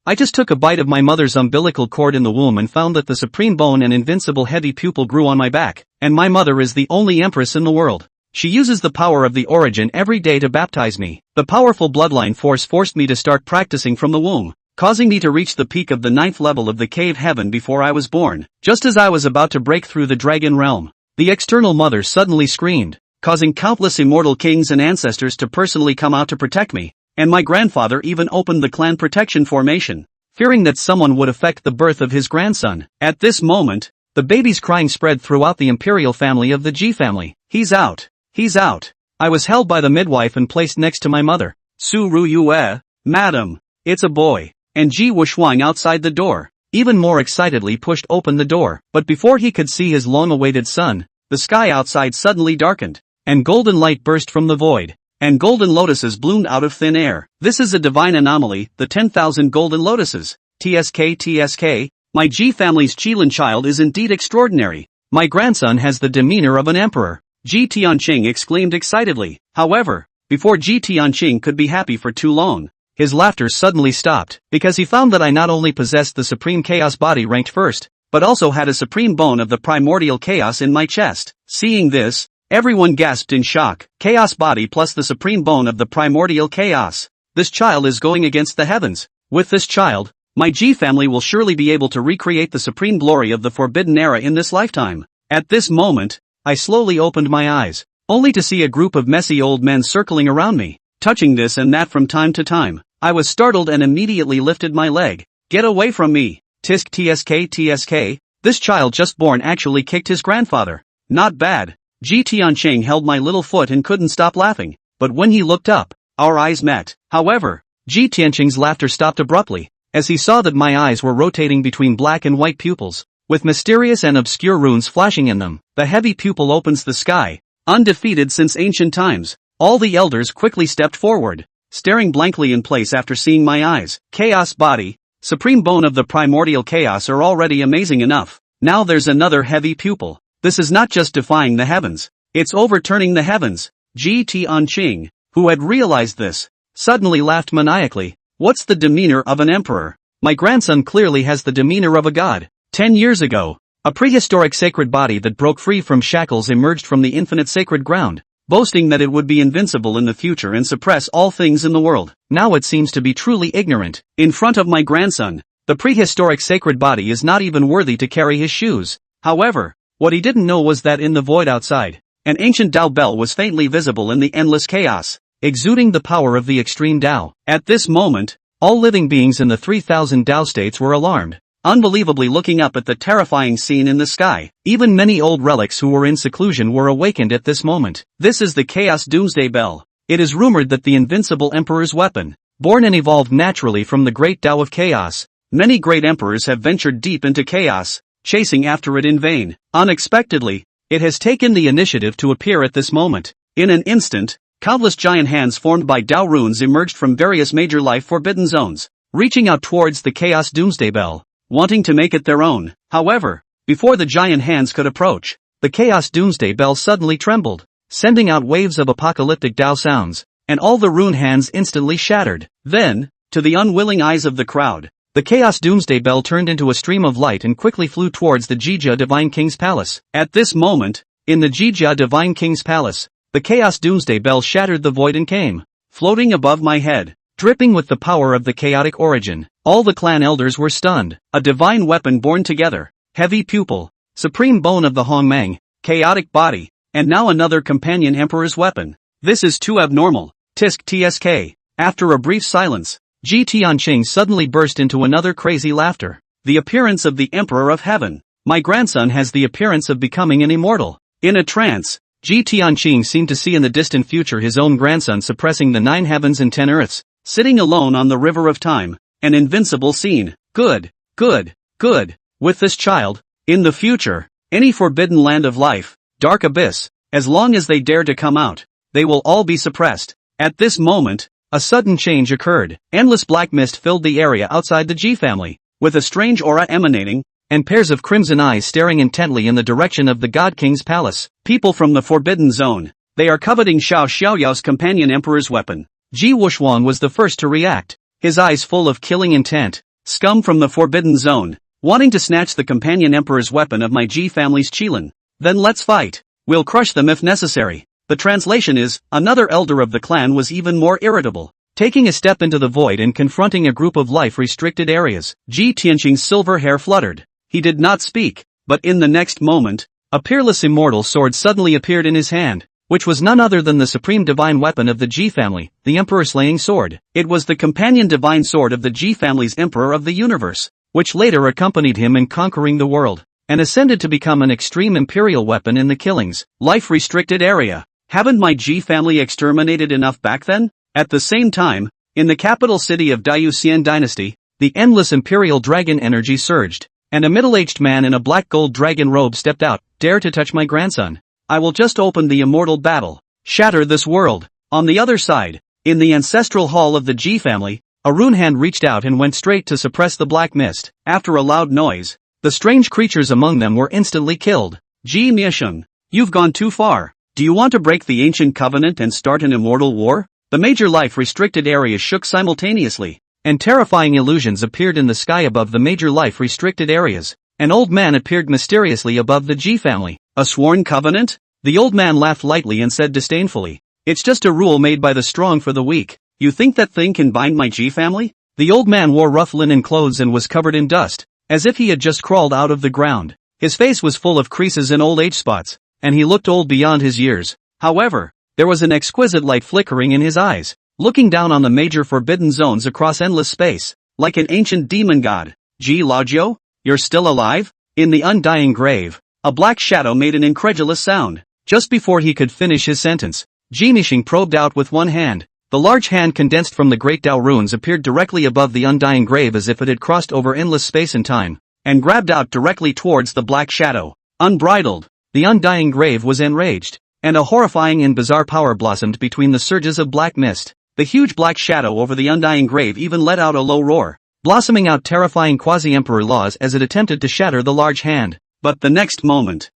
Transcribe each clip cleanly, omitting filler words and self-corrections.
I just took a bite of my mother's umbilical cord in the womb and found that the supreme bone and invincible heavy pupil grew on my back, and my mother is the only empress in the world. She uses the power of the origin every day to baptize me. The powerful bloodline force forced me to start practicing from the womb, causing me to reach the peak of the 9th level of the cave heaven before I was born. Just as I was about to break through the dragon realm, the external mother suddenly screamed, causing countless immortal kings and ancestors to personally come out to protect me, and my grandfather even opened the clan protection formation, fearing that someone would affect the birth of his grandson. At this moment, the baby's crying spread throughout the imperial family of the Ji family. He's out. He's out. I was held by the midwife and placed next to my mother. Su Ru Yue, madam, it's a boy. And Ji Wuxuang outside the door, even more excitedly pushed open the door. But before he could see his long-awaited son, the sky outside suddenly darkened, and golden light burst from the void, and golden lotuses bloomed out of thin air. This is a divine anomaly, the 10,000 golden lotuses. TSK, my Ji family's Qilin child is indeed extraordinary. My grandson has the demeanor of an emperor. Ji Tianqing exclaimed excitedly. However, before Ji Tianqing could be happy for too long, his laughter suddenly stopped, because he found that I not only possessed the supreme chaos body ranked first, but also had a supreme bone of the primordial chaos in my chest. Seeing this, everyone gasped in shock. Chaos body plus the supreme bone of the primordial chaos. This child is going against the heavens. With this child, my Ji family will surely be able to recreate the supreme glory of the forbidden era in this lifetime. At this moment, I slowly opened my eyes, only to see a group of messy old men circling around me, touching this and that from time to time. I was startled and immediately lifted my leg. Get away from me! TSK. This child just born actually kicked his grandfather. Not bad. Ji Tianqing held my little foot and couldn't stop laughing, but when he looked up, our eyes met. However, Ji Tianqing's laughter stopped abruptly, as he saw that my eyes were rotating between black and white pupils, with mysterious and obscure runes flashing in them. The heavy pupil opens the sky, undefeated since ancient times. All the elders quickly stepped forward, staring blankly in place after seeing my eyes. Chaos body, supreme bone of the primordial chaos are already amazing enough. Now there's another heavy pupil. This is not just defying the heavens, it's overturning the heavens. Ji Tianqing, who had realized this, suddenly laughed maniacally. What's the demeanor of an emperor? My grandson clearly has the demeanor of a god. 10 years ago, a prehistoric sacred body that broke free from shackles emerged from the infinite sacred ground, boasting that it would be invincible in the future and suppress all things in the world. Now it seems to be truly ignorant. In front of my grandson, the prehistoric sacred body is not even worthy to carry his shoes. However, what he didn't know was that in the void outside, an ancient Tao bell was faintly visible in the endless chaos, exuding the power of the extreme Tao. At this moment, all living beings in the 3000 Tao states were alarmed, unbelievably looking up at the terrifying scene in the sky. Even many old relics who were in seclusion were awakened at this moment. This is the Chaos Doomsday Bell. It is rumored that the invincible emperor's weapon, born and evolved naturally from the great Tao of chaos. Many great emperors have ventured deep into chaos, chasing after it in vain. Unexpectedly, it has taken the initiative to appear at this moment. In an instant, countless giant hands formed by Tao runes emerged from various major life forbidden zones, reaching out towards the Chaos Doomsday Bell, wanting to make it their own. However, before the giant hands could approach, the Chaos Doomsday Bell suddenly trembled, sending out waves of apocalyptic Tao sounds, and all the rune hands instantly shattered. Then, to the unwilling eyes of the crowd, the Chaos Doomsday Bell turned into a stream of light and quickly flew towards the Jijia Divine King's palace. At this moment, in the Jijia Divine King's palace, the Chaos Doomsday Bell shattered the void and came, floating above my head, dripping with the power of the chaotic origin. All the clan elders were stunned. A divine weapon born together, heavy pupil, supreme bone of the Hongmeng, chaotic body, and now another companion emperor's weapon. This is too abnormal. TSK. After a brief silence, Ji Tianqing suddenly burst into another crazy laughter. The appearance of the Emperor of Heaven. My grandson has the appearance of becoming an immortal. In a trance, Ji Tianqing seemed to see in the distant future his own grandson suppressing the 9 heavens and 10 earths, sitting alone on the river of time, an invincible scene. Good. With this child, in the future, any forbidden land of life, dark abyss, as long as they dare to come out, they will all be suppressed. At this moment, a sudden change occurred. Endless black mist filled the area outside the Ji family, with a strange aura emanating, and pairs of crimson eyes staring intently in the direction of the God King's palace. People from the Forbidden Zone. They are coveting Xiao Xiaoyao's companion emperor's weapon. Ji Wuxuang was the first to react, his eyes full of killing intent. Scum from the Forbidden Zone, wanting to snatch the companion emperor's weapon of my G family's Qilin. Then let's fight. We'll crush them if necessary. The translation is, another elder of the clan was even more irritable. Taking a step into the void and confronting a group of life-restricted areas, Ji Tianqing's silver hair fluttered. He did not speak, but in the next moment, a peerless immortal sword suddenly appeared in his hand, which was none other than the supreme divine weapon of the Ji family, the Emperor-slaying sword. It was the companion divine sword of the Ji family's Emperor of the universe, which later accompanied him in conquering the world, and ascended to become an extreme imperial weapon in the Killings, life-restricted area. Haven't my Ji family exterminated enough back then? At the same time, in the capital city of Diuxian dynasty, the endless imperial dragon energy surged, and a middle-aged man in a black gold dragon robe stepped out. Dare to touch my grandson? I will just open the immortal battle. Shatter this world. On the other side, in the ancestral hall of the Ji family, a rune hand reached out and went straight to suppress the black mist. After a loud noise, the strange creatures among them were instantly killed. Ji Miesheng, you've gone too far. Do you want to break the ancient covenant and start an immortal war? The major life-restricted areas shook simultaneously, and terrifying illusions appeared in the sky above the major life-restricted areas. An old man appeared mysteriously above the Ji family. A sworn covenant? The old man laughed lightly and said disdainfully, it's just a rule made by the strong for the weak. You think that thing can bind my Ji family? The old man wore rough linen clothes and was covered in dust, as if he had just crawled out of the ground. His face was full of creases and old age spots, and he looked old beyond his years. However, there was an exquisite light flickering in his eyes, looking down on the major forbidden zones across endless space, like an ancient demon god. Ji Laojiu, you're still alive? In the undying grave, a black shadow made an incredulous sound. Just before he could finish his sentence, Ji Miesheng probed out with one hand. The large hand condensed from the great Tao runes appeared directly above the undying grave as if it had crossed over endless space and time, and grabbed out directly towards the black shadow. Unbridled, the undying grave was enraged, and a horrifying and bizarre power blossomed between the surges of black mist. The huge black shadow over the undying grave even let out a low roar, blossoming out terrifying quasi-emperor laws as it attempted to shatter the large hand. But the next moment,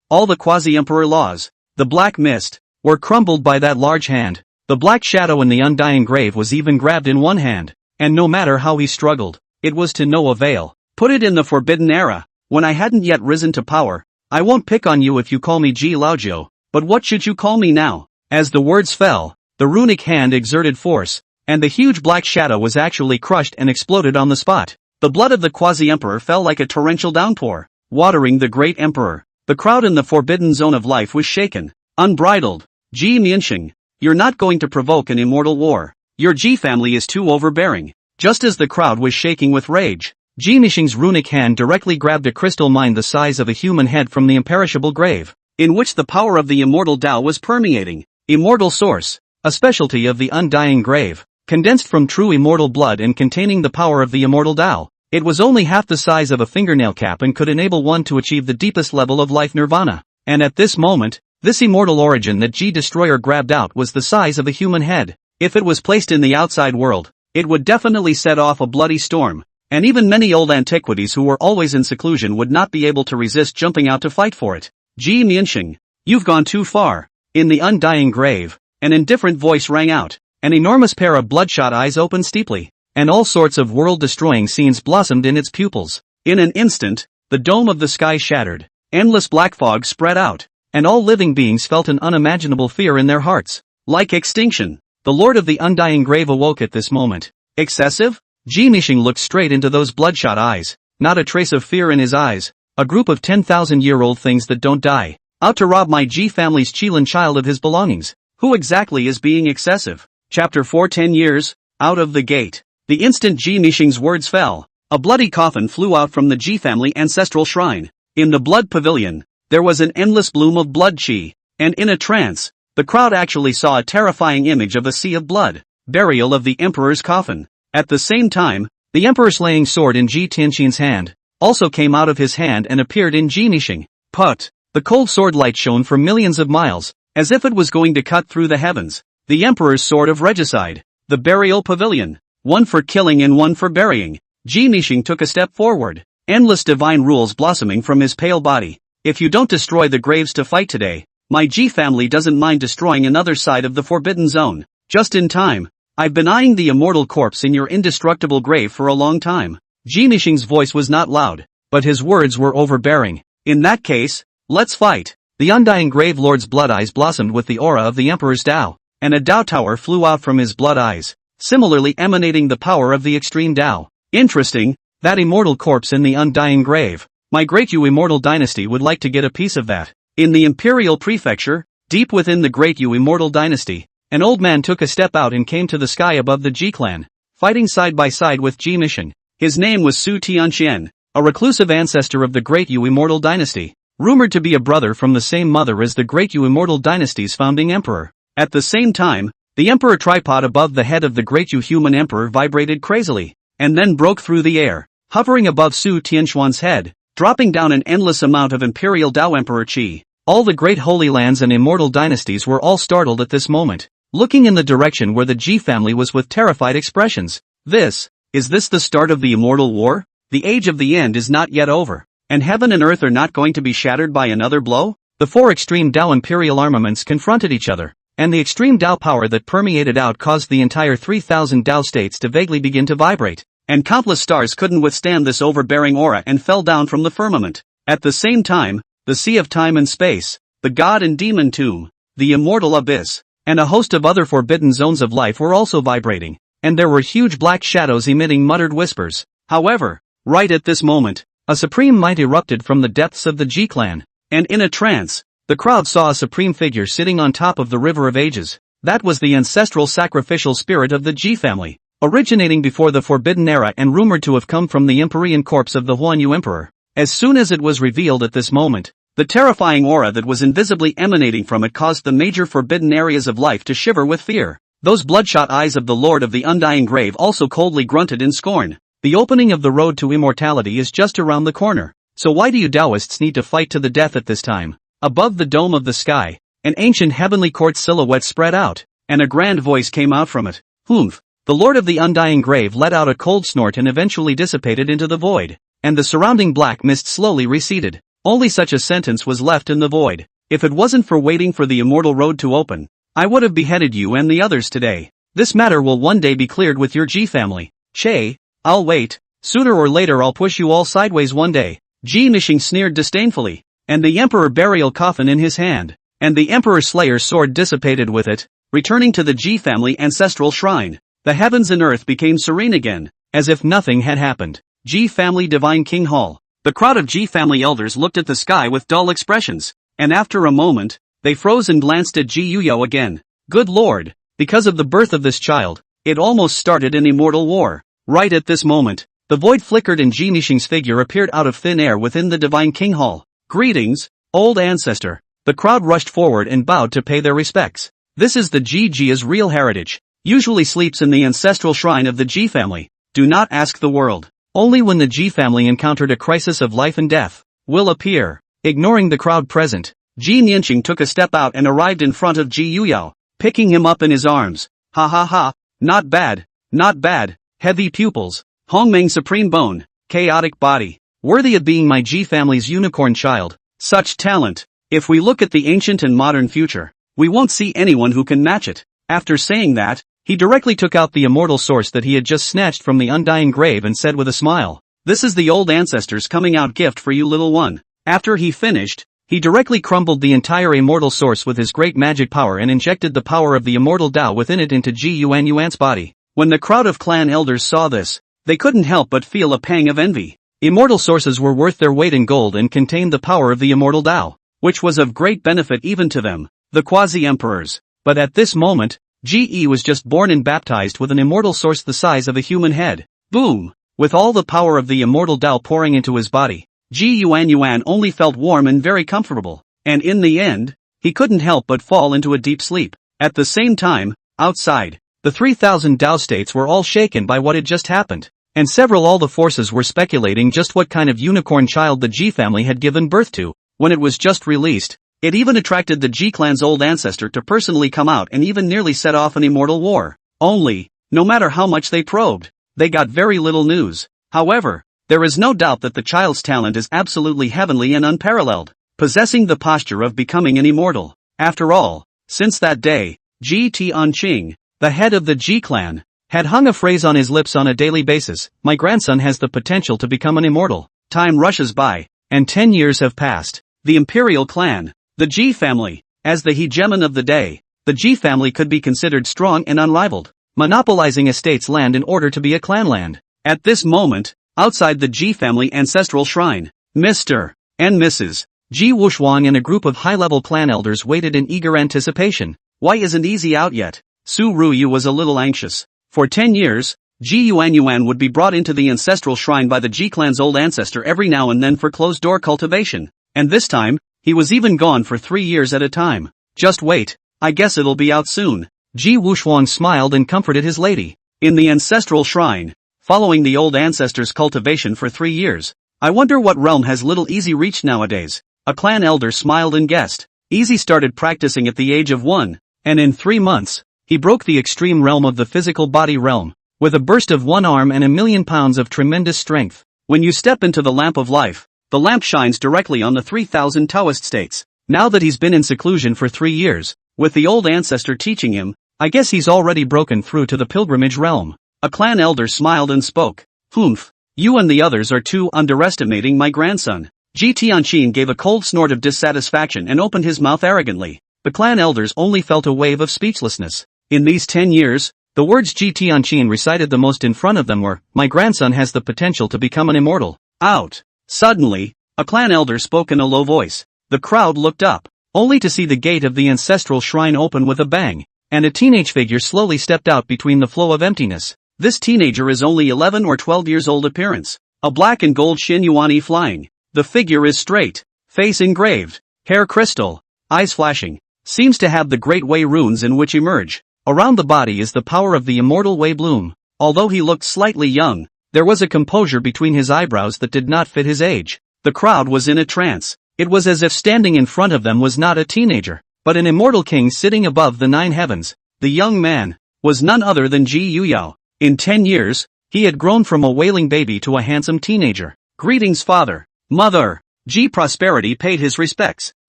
all the quasi-emperor laws, the black mist, were crumbled by that large hand. The black shadow in the undying grave was even grabbed in one hand, and no matter how he struggled, it was to no avail. Put it in the forbidden era, when I hadn't yet risen to power. I won't pick on you if you call me Ji Laojiu, but what should you call me now? As the words fell, the runic hand exerted force, and the huge black shadow was actually crushed and exploded on the spot. The blood of the quasi-emperor fell like a torrential downpour, watering the great emperor. The crowd in the forbidden zone of life was shaken. Unbridled. Ji Miesheng, you're not going to provoke an immortal war. Your Ji family is too overbearing. Just as the crowd was shaking with rage, Ji Miesheng's runic hand directly grabbed a crystal mine the size of a human head from the imperishable grave, in which the power of the immortal Tao was permeating. Immortal source, a specialty of the undying grave, condensed from true immortal blood and containing the power of the immortal Tao. It was only half the size of a fingernail cap and could enable one to achieve the deepest level of life nirvana. And at this moment, this immortal origin that Ji Destroyer grabbed out was the size of a human head. If it was placed in the outside world, it would definitely set off a bloody storm, and even many old antiquities who were always in seclusion would not be able to resist jumping out to fight for it. Ji Miesheng, you've gone too far. In the undying grave, an indifferent voice rang out. An enormous pair of bloodshot eyes opened steeply, and all sorts of world-destroying scenes blossomed in its pupils. In an instant, the dome of the sky shattered, endless black fog spread out, and all living beings felt an unimaginable fear in their hearts. Like extinction, the Lord of the Undying Grave awoke at this moment. Excessive? Ji Miesheng looked straight into those bloodshot eyes, not a trace of fear in his eyes. A group of 10,000-year-old things that don't die, out to rob my Ji family's Qilin child of his belongings. Who exactly is being excessive? Chapter 4 10 years, out of the gate. The instant Ji Miesheng's words fell, a bloody coffin flew out from the Ji family ancestral shrine. In the blood pavilion, there was an endless bloom of blood qi, and in a trance, the crowd actually saw a terrifying image of a sea of blood, burial of the emperor's coffin. At the same time, the emperor-slaying sword in Ji Tianqing's hand also came out of his hand and appeared in Ji Miesheng. The cold sword light shone for millions of miles, as if it was going to cut through the heavens. The emperor's sword of regicide, the burial pavilion, one for killing and one for burying. Ji Miesheng took a step forward, endless divine rules blossoming from his pale body. If you don't destroy the graves to fight today, my Ji family doesn't mind destroying another side of the forbidden zone. Just in time, I've been eyeing the immortal corpse in your indestructible grave for a long time. Ji Nishing's voice was not loud, but his words were overbearing. In that case, let's fight. The undying grave lord's blood eyes blossomed with the aura of the emperor's Tao, and a Tao tower flew out from his blood eyes, similarly emanating the power of the extreme Tao. Interesting, that immortal corpse in the undying grave. My great Yu immortal dynasty would like to get a piece of that. In the imperial prefecture, deep within the great Yu immortal dynasty, an old man took a step out and came to the sky above the Ji clan, fighting side by side with Ji Nishing. His name was Su Tianqian, a reclusive ancestor of the great Yu immortal dynasty, rumored to be a brother from the same mother as the great Yu immortal dynasty's founding emperor. At the same time, the emperor tripod above the head of the great Yu human emperor vibrated crazily, and then broke through the air, hovering above Su Tianquan's head, dropping down an endless amount of imperial Tao emperor qi. All the great holy lands and immortal dynasties were all startled at this moment, looking in the direction where the Ji family was with terrified expressions. Is this the start of the immortal war? The age of the end is not yet over, and heaven and earth are not going to be shattered by another blow? The four extreme Tao imperial armaments confronted each other, and the extreme Tao power that permeated out caused the entire 3,000 Tao states to vaguely begin to vibrate, and countless stars couldn't withstand this overbearing aura and fell down from the firmament. At the same time, the sea of time and space, the god and demon tomb, the immortal abyss, and a host of other forbidden zones of life were also vibrating, and there were huge black shadows emitting muttered whispers. However, right at this moment, a supreme might erupted from the depths of the Ji clan, and in a trance, the crowd saw a supreme figure sitting on top of the river of ages. That was the ancestral sacrificial spirit of the Ji family, originating before the Forbidden Era and rumored to have come from the Empyrean corpse of the Huan Yu Emperor. As soon as it was revealed at this moment, the terrifying aura that was invisibly emanating from it caused the major forbidden areas of life to shiver with fear. Those bloodshot eyes of the Lord of the Undying Grave also coldly grunted in scorn. The opening of the road to immortality is just around the corner, so why do you Taoists need to fight to the death at this time? Above the dome of the sky, an ancient heavenly court silhouette spread out, and a grand voice came out from it. Humph! The Lord of the Undying Grave let out a cold snort and eventually dissipated into the void, and the surrounding black mist slowly receded. Only such a sentence was left in the void. If it wasn't for waiting for the immortal road to open, I would have beheaded you and the others today. This matter will one day be cleared with your Ji family. Che, I'll wait. Sooner or later I'll push you all sideways one day. Ji Nishing sneered disdainfully, and the emperor burial coffin in his hand, and the emperor slayer's sword dissipated with it, returning to the Ji family ancestral shrine. The heavens and earth became serene again, as if nothing had happened. Ji family divine king hall. The crowd of Ji family elders looked at the sky with dull expressions, and after a moment, they froze and glanced at Ji Yuyo again. Good lord, because of the birth of this child, it almost started an immortal war. Right at this moment, the void flickered and Ji Nishing's figure appeared out of thin air within the divine king hall. Greetings, old ancestor. The crowd rushed forward and bowed to pay their respects. This is the Ji Jia's real heritage. Usually sleeps in the ancestral shrine of the Ji family. Do not ask the world. Only when the Ji family encountered a crisis of life and death will appear. Ignoring the crowd present, Ji Nianqing took a step out and arrived in front of Ji Yuyao, picking him up in his arms. Ha ha ha, not bad, not bad. Heavy pupils, Hongmeng supreme bone, chaotic body, worthy of being my Ji family's unicorn child. Such talent. If we look at the ancient and modern future, we won't see anyone who can match it. After saying that, he directly took out the immortal source that he had just snatched from the Undying Grave and said with a smile, "This is the old ancestors' coming out gift for you, little one." After he finished, he directly crumbled the entire immortal source with his great magic power and injected the power of the immortal Tao within it into Ji Yuan's body. When the crowd of clan elders saw this, they couldn't help but feel a pang of envy. Immortal sources were worth their weight in gold and contained the power of the immortal Tao, which was of great benefit even to them, the quasi-emperors. But at this moment, Ji was just born and baptized with an immortal source the size of a human head. Boom! With all the power of the immortal Tao pouring into his body, Ji Yuan only felt warm and very comfortable, and in the end, he couldn't help but fall into a deep sleep. At the same time, outside, the 3,000 Tao states were all shaken by what had just happened, and all the forces were speculating just what kind of unicorn child the Ji family had given birth to. When it was just released, it even attracted the Ji clan's old ancestor to personally come out and even nearly set off an immortal war. Only, no matter how much they probed, they got very little news. However, there is no doubt that the child's talent is absolutely heavenly and unparalleled, possessing the posture of becoming an immortal. After all, since that day, Ji Tianqing, the head of the Ji clan, had hung a phrase on his lips on a daily basis: my grandson has the potential to become an immortal. Time rushes by, and 10 years have passed. The imperial clan, the Ji family, as the hegemon of the day, the Ji family could be considered strong and unrivaled, monopolizing estates' land in order to be a clanland. At this moment, outside the Ji family ancestral shrine, Mr. and Mrs. Ji Wuxuan and a group of high-level clan elders waited in eager anticipation. Why isn't Easy out yet? Su Ruyu was a little anxious. For 10 years, Ji Yuanyuan would be brought into the ancestral shrine by the Ji clan's old ancestor every now and then for closed-door cultivation. And this time, he was even gone for 3 years at a time. Just wait, I guess it'll be out soon. Ji Wuxuan smiled and comforted his lady. In the ancestral shrine, following the old ancestor's cultivation for 3 years, I wonder what realm has little Easy reached nowadays. A clan elder smiled and guessed. Easy started practicing at the age of 1, and in 3 months, he broke the extreme realm of the physical body realm, with a burst of 1 arm and 1,000,000 pounds of tremendous strength. When you step into the lamp of life, the lamp shines directly on the 3,000 Taoist states. Now that he's been in seclusion for 3 years, with the old ancestor teaching him, I guess he's already broken through to the pilgrimage realm. A clan elder smiled and spoke. Humph, you and the others are too underestimating my grandson. Ji Tianqin gave a cold snort of dissatisfaction and opened his mouth arrogantly. The clan elders only felt a wave of speechlessness. In these 10 years, the words Ji Tianqin recited the most in front of them were, my grandson has the potential to become an immortal. Out. Suddenly, a clan elder spoke in a low voice. The crowd looked up, only to see the gate of the ancestral shrine open with a bang, and a teenage figure slowly stepped out between the flow of emptiness. This teenager is only 11 or 12 years old appearance. A black and gold Xin Yuani flying. The figure is straight, face engraved, hair crystal, eyes flashing, seems to have the Great Wei runes in which emerge. Around the body is the power of the immortal Wei bloom. Although he looked slightly young, there was a composure between his eyebrows that did not fit his age. The crowd was in a trance. It was as if standing in front of them was not a teenager, but an immortal king sitting above the 9 heavens. The young man was none other than Ji Yuyao. In 10 years, he had grown from a wailing baby to a handsome teenager. Greetings, father. Mother. Ji Prosperity paid his respects.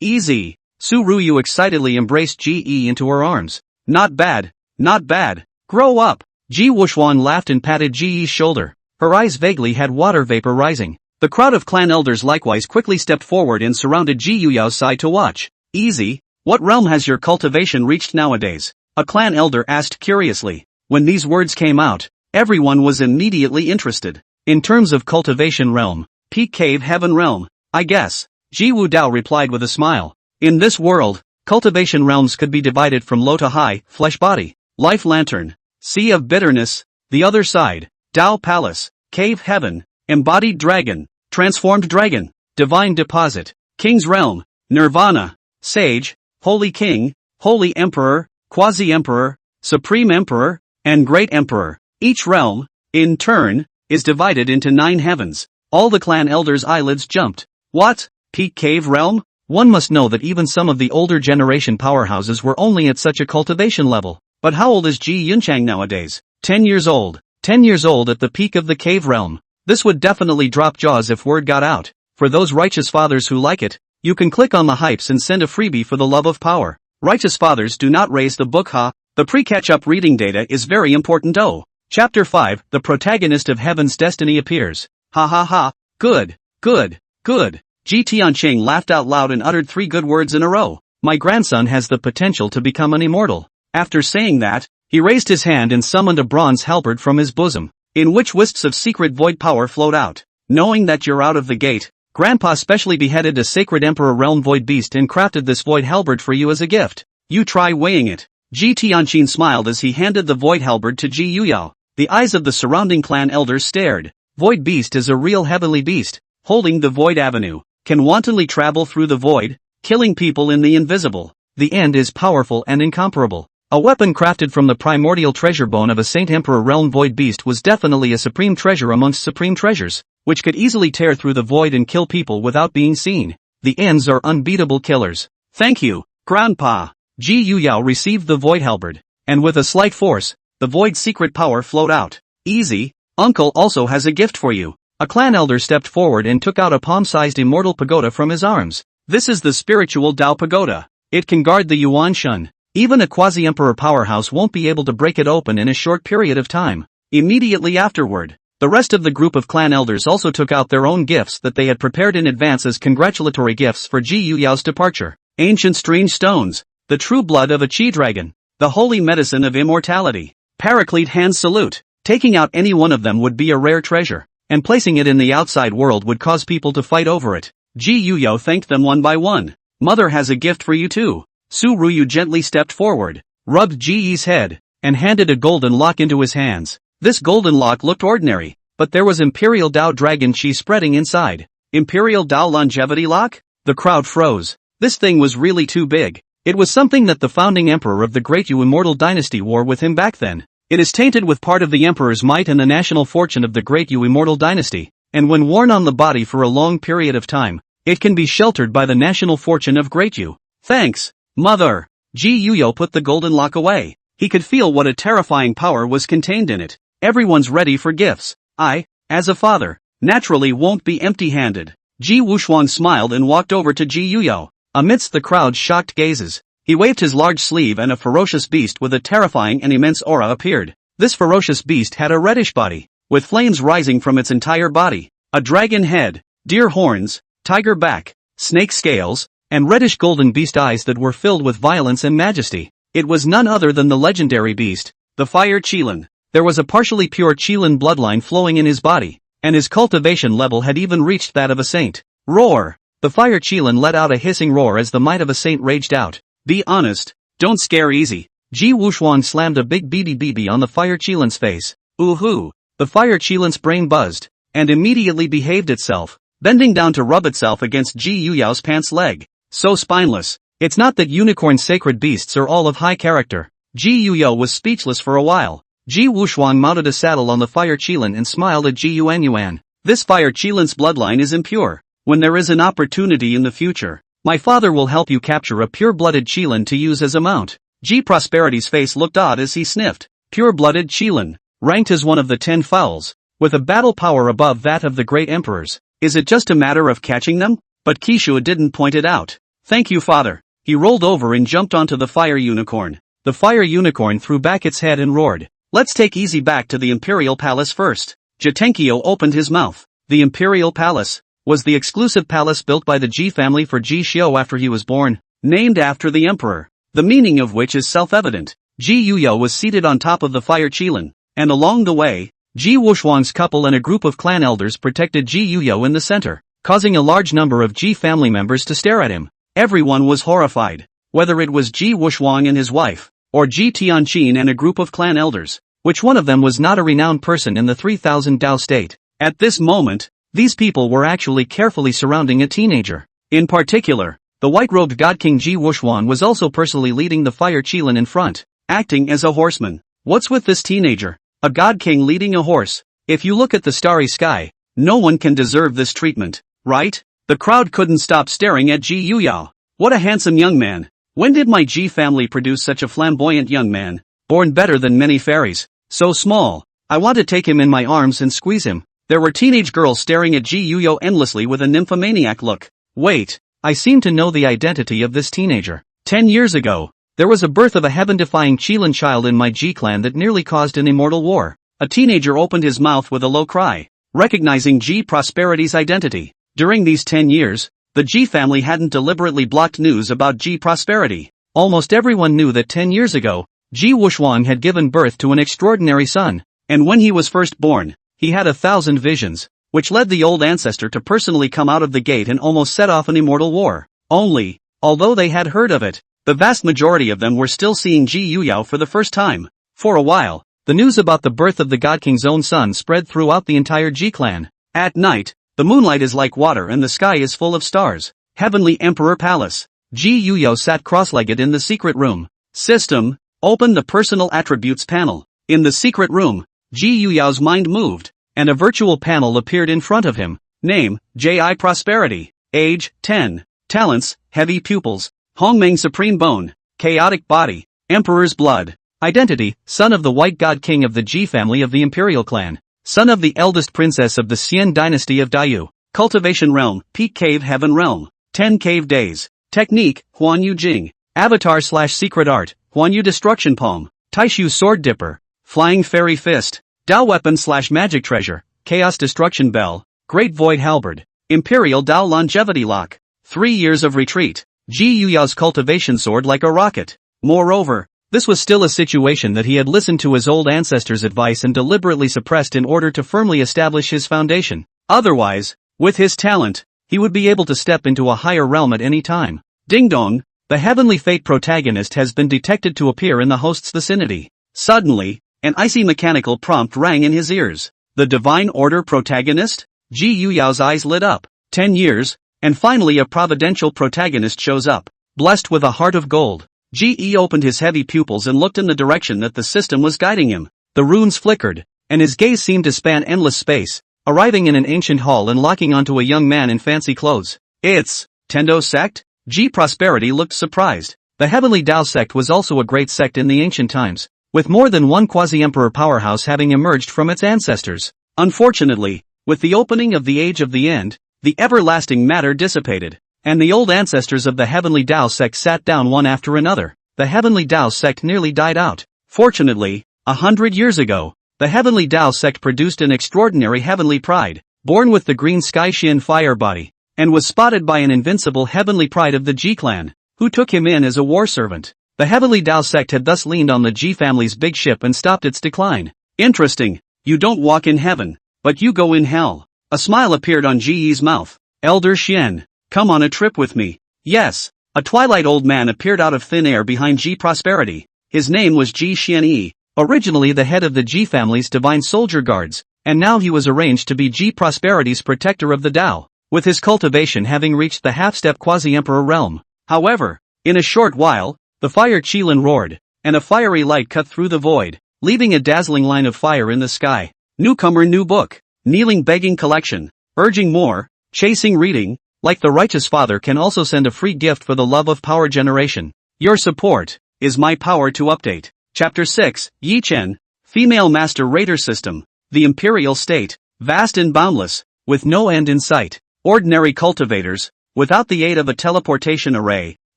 Easy. Su Ruyu excitedly embraced Ji Yi into her arms. Not bad. Not bad. Grow up. Ji Wuxuan laughed and patted Ji Yi's shoulder. Her eyes vaguely had water vapor rising. The crowd of clan elders likewise quickly stepped forward and surrounded Ji Yuyao's side to watch. Easy. What realm has your cultivation reached nowadays? A clan elder asked curiously. When these words came out, everyone was immediately interested. In terms of cultivation realm, Peak Cave Heaven realm, I guess. Ji Wu Dao replied with a smile. In this world, cultivation realms could be divided from low to high, flesh body, life lantern, sea of bitterness, the other side, Dao Palace, Cave Heaven, embodied dragon, transformed dragon, divine deposit, king's realm, Nirvana, sage, holy king, holy emperor, quasi-emperor, supreme emperor, and great emperor. Each realm, in turn, is divided into 9 heavens. All the clan elders' eyelids jumped. What? Peak Cave realm? One must know that even some of the older generation powerhouses were only at such a cultivation level. But how old is Ji Yunchang nowadays? 10 years old. 10 years old at the peak of the cave realm. This would definitely drop jaws if word got out. For those righteous fathers who like it, you can click on the hypes and send a freebie for the love of power. Righteous fathers do not raise the book, ha. The pre-catch-up reading data is very important. Oh. Chapter 5, the protagonist of Heaven's Destiny appears. Ha ha ha, good, good, good. Ji Tianqing laughed out loud and uttered 3 good words in a row. My grandson has the potential to become an immortal. After saying that, he raised his hand and summoned a bronze halberd from his bosom, in which wisps of secret void power flowed out. Knowing that you're out of the gate, Grandpa specially beheaded a sacred emperor realm void beast and crafted this void halberd for you as a gift. You try weighing it. Ji Tianqin smiled as he handed the void halberd to Ji Yuyao. The eyes of the surrounding clan elders stared. Void beast is a real heavenly beast, holding the void avenue, can wantonly travel through the void, killing people in the invisible. The end is powerful and incomparable. A weapon crafted from the primordial treasure bone of a Saint Emperor realm void beast was definitely a supreme treasure amongst supreme treasures, which could easily tear through the void and kill people without being seen. The ends are unbeatable killers. Thank you, Grandpa. Ji Yuyao received the void halberd, and with a slight force, the void's secret power flowed out. Easy, Uncle also has a gift for you. A clan elder stepped forward and took out a palm-sized immortal pagoda from his arms. This is the spiritual Dao pagoda. It can guard the Yuan Shun. Even a quasi-emperor powerhouse won't be able to break it open in a short period of time. Immediately afterward, the rest of the group of clan elders also took out their own gifts that they had prepared in advance as congratulatory gifts for Ji Yuyao's departure. Ancient strange stones, the true blood of a chi dragon, the holy medicine of immortality. Paraclete hand salute. Taking out any one of them would be a rare treasure, and placing it in the outside world would cause people to fight over it. Ji Yuyo thanked them one by one. Mother has a gift for you too. Su Ruyu gently stepped forward, rubbed Ji Yi's head, and handed a golden lock into his hands. This golden lock looked ordinary, but there was Imperial Dao Dragon Chi spreading inside. Imperial Dao Longevity Lock? The crowd froze. This thing was really too big. It was something that the founding emperor of the Great Yu Immortal dynasty wore with him back then. It is tainted with part of the emperor's might and the national fortune of the Great Yu Immortal dynasty, and when worn on the body for a long period of time, it can be sheltered by the national fortune of Great Yu. Thanks, Mother. Ji Yuyo put the golden lock away. He could feel what a terrifying power was contained in it. Everyone's ready for gifts. I, as a father, naturally won't be empty-handed. Ji Wuxuan smiled and walked over to Ji Yuyo. Amidst the crowd's shocked gazes, he waved his large sleeve and a ferocious beast with a terrifying and immense aura appeared. This ferocious beast had a reddish body, with flames rising from its entire body, a dragon head, deer horns, tiger back, snake scales, and reddish golden beast eyes that were filled with violence and majesty. It was none other than the legendary beast, the Fire Qilin. There was a partially pure Qilin bloodline flowing in his body, and his cultivation level had even reached that of a saint. Roar! The Fire Qilin let out a hissing roar as the might of a saint raged out. Be honest, don't scare easy. Ji Wuxuan slammed a big beady BB on the Fire Qilin's face. Ooh-hoo! The Fire Qilin's brain buzzed, and immediately behaved itself, bending down to rub itself against Ji Yuyao's pants leg. So spineless. It's not that unicorn sacred beasts are all of high character. Ji Yuyo was speechless for a while. Ji Wuxuan mounted a saddle on the Fire Qilin and smiled at Ji Yuanyuan. This Fire Qilin's bloodline is impure. When there is an opportunity in the future, my father will help you capture a pure-blooded Qilin to use as a mount. Ji Prosperity's face looked odd as he sniffed. Pure-blooded Qilin, ranked as one of the 10 fowls, with a battle power above that of the great emperors. Is it just a matter of catching them? But Kishu didn't point it out. Thank you, father. He rolled over and jumped onto the fire unicorn. The fire unicorn threw back its head and roared. Let's take easy back to the Imperial Palace first. Jitenkyo opened his mouth. The Imperial Palace was the exclusive palace built by the Ji family for Ji Xiu after he was born, named after the emperor, the meaning of which is self-evident. Ji Yuyo was seated on top of the Fire Qilin, and along the way, Ji Wuxuan's couple and a group of clan elders protected Ji Yuyo in the center, causing a large number of Ji family members to stare at him. Everyone was horrified, whether it was Ji Wuxuan and his wife, or Ji Tianqin and a group of clan elders. Which one of them was not a renowned person in the 3000 Dao state? At this moment, these people were actually carefully surrounding a teenager. In particular, the white-robed God King Ji Wuxuan was also personally leading the Fire Qilin in front, acting as a horseman. What's with this teenager? A God King leading a horse? If you look at the starry sky, no one can deserve this treatment, right? The crowd couldn't stop staring at Ji Yuyo. What a handsome young man. When did my Ji family produce such a flamboyant young man? Born better than many fairies. So small. I want to take him in my arms and squeeze him. There were teenage girls staring at Ji Yuyo endlessly with a nymphomaniac look. Wait, I seem to know the identity of this teenager. 10 years ago, there was a birth of a heaven-defying Qilin child in my Ji clan that nearly caused an immortal war. A teenager opened his mouth with a low cry, recognizing Ji Prosperity's identity. During these 10 years, the Ji family hadn't deliberately blocked news about Ji Prosperity. Almost everyone knew that 10 years ago, Ji Wuxuan had given birth to an extraordinary son, and when he was first born, he had 1,000 visions, which led the old ancestor to personally come out of the gate and almost set off an immortal war. Although they had heard of it, the vast majority of them were still seeing Ji Yuyo for the first time. For a while, the news about the birth of the God King's own son spread throughout the entire Ji clan. At night, the moonlight is like water and the sky is full of stars. Heavenly Emperor Palace. Ji Yuyo sat cross-legged in the secret room. System. Open the personal attributes panel. In the secret room, Ji Yuyo's mind moved, and a virtual panel appeared in front of him. Name, Ji Prosperity. Age, 10. Talents, heavy pupils. Hongmeng Supreme Bone. Chaotic body. Emperor's blood. Identity, son of the White God King of the Ji family of the Imperial clan. Son of the eldest princess of the Xian dynasty of Daiyu. Cultivation realm, Peak Cave Heaven realm. 10 cave days. Technique, Huan Yu Jing. Avatar/secret art, Huanyu Destruction Palm, Taishu Sword Dipper, Flying Fairy Fist, Dao Weapon / Magic Treasure, Chaos Destruction Bell, Great Void Halberd, Imperial Dao Longevity Lock, 3 Years of Retreat, Ji Yuyao's Cultivation Sword like a rocket. Moreover, this was still a situation that he had listened to his old ancestors' advice and deliberately suppressed in order to firmly establish his foundation. Otherwise, with his talent, he would be able to step into a higher realm at any time. Ding dong, the heavenly fate protagonist has been detected to appear in the host's vicinity. Suddenly, an icy mechanical prompt rang in his ears. The Divine Order protagonist? Ji Yuyao's eyes lit up. 10 years, and finally a providential protagonist shows up. Blessed with a heart of gold, Ji opened his heavy pupils and looked in the direction that the system was guiding him. The runes flickered, and his gaze seemed to span endless space, arriving in an ancient hall and locking onto a young man in fancy clothes. It's Tendo sect? Ji Prosperity looked surprised. The Heavenly Tao sect was also a great sect in the ancient times, with more than one quasi-emperor powerhouse having emerged from its ancestors. Unfortunately, with the opening of the Age of the End, the everlasting matter dissipated, and the old ancestors of the Heavenly Tao sect sat down one after another. The Heavenly Tao sect nearly died out. Fortunately, 100 years ago, the Heavenly Tao sect produced an extraordinary heavenly pride, born with the green sky Xian fire body, and was spotted by an invincible heavenly pride of the Ji clan, who took him in as a war servant. The Heavenly Tao sect had thus leaned on the Ji family's big ship and stopped its decline. Interesting, you don't walk in heaven, but you go in hell. A smile appeared on Ji Yi's mouth. Elder Xian, come on a trip with me. Yes. A twilight old man appeared out of thin air behind Ji Prosperity. His name was Ji Xianyi, originally the head of the Ji family's divine soldier guards, and now he was arranged to be Ji Prosperity's protector of the Tao, with his cultivation having reached the half-step quasi-emperor realm. However, in a short while, the fire Qilin roared, and a fiery light cut through the void, leaving a dazzling line of fire in the sky. Newcomer new book, kneeling begging collection, urging more, chasing reading, like the righteous father can also send a free gift for the love of power generation. Your support is my power to update. Chapter 6, Ye Chen, Female Master Raider System, the Imperial State, vast and boundless, with no end in sight. Ordinary cultivators, without the aid of a teleportation array,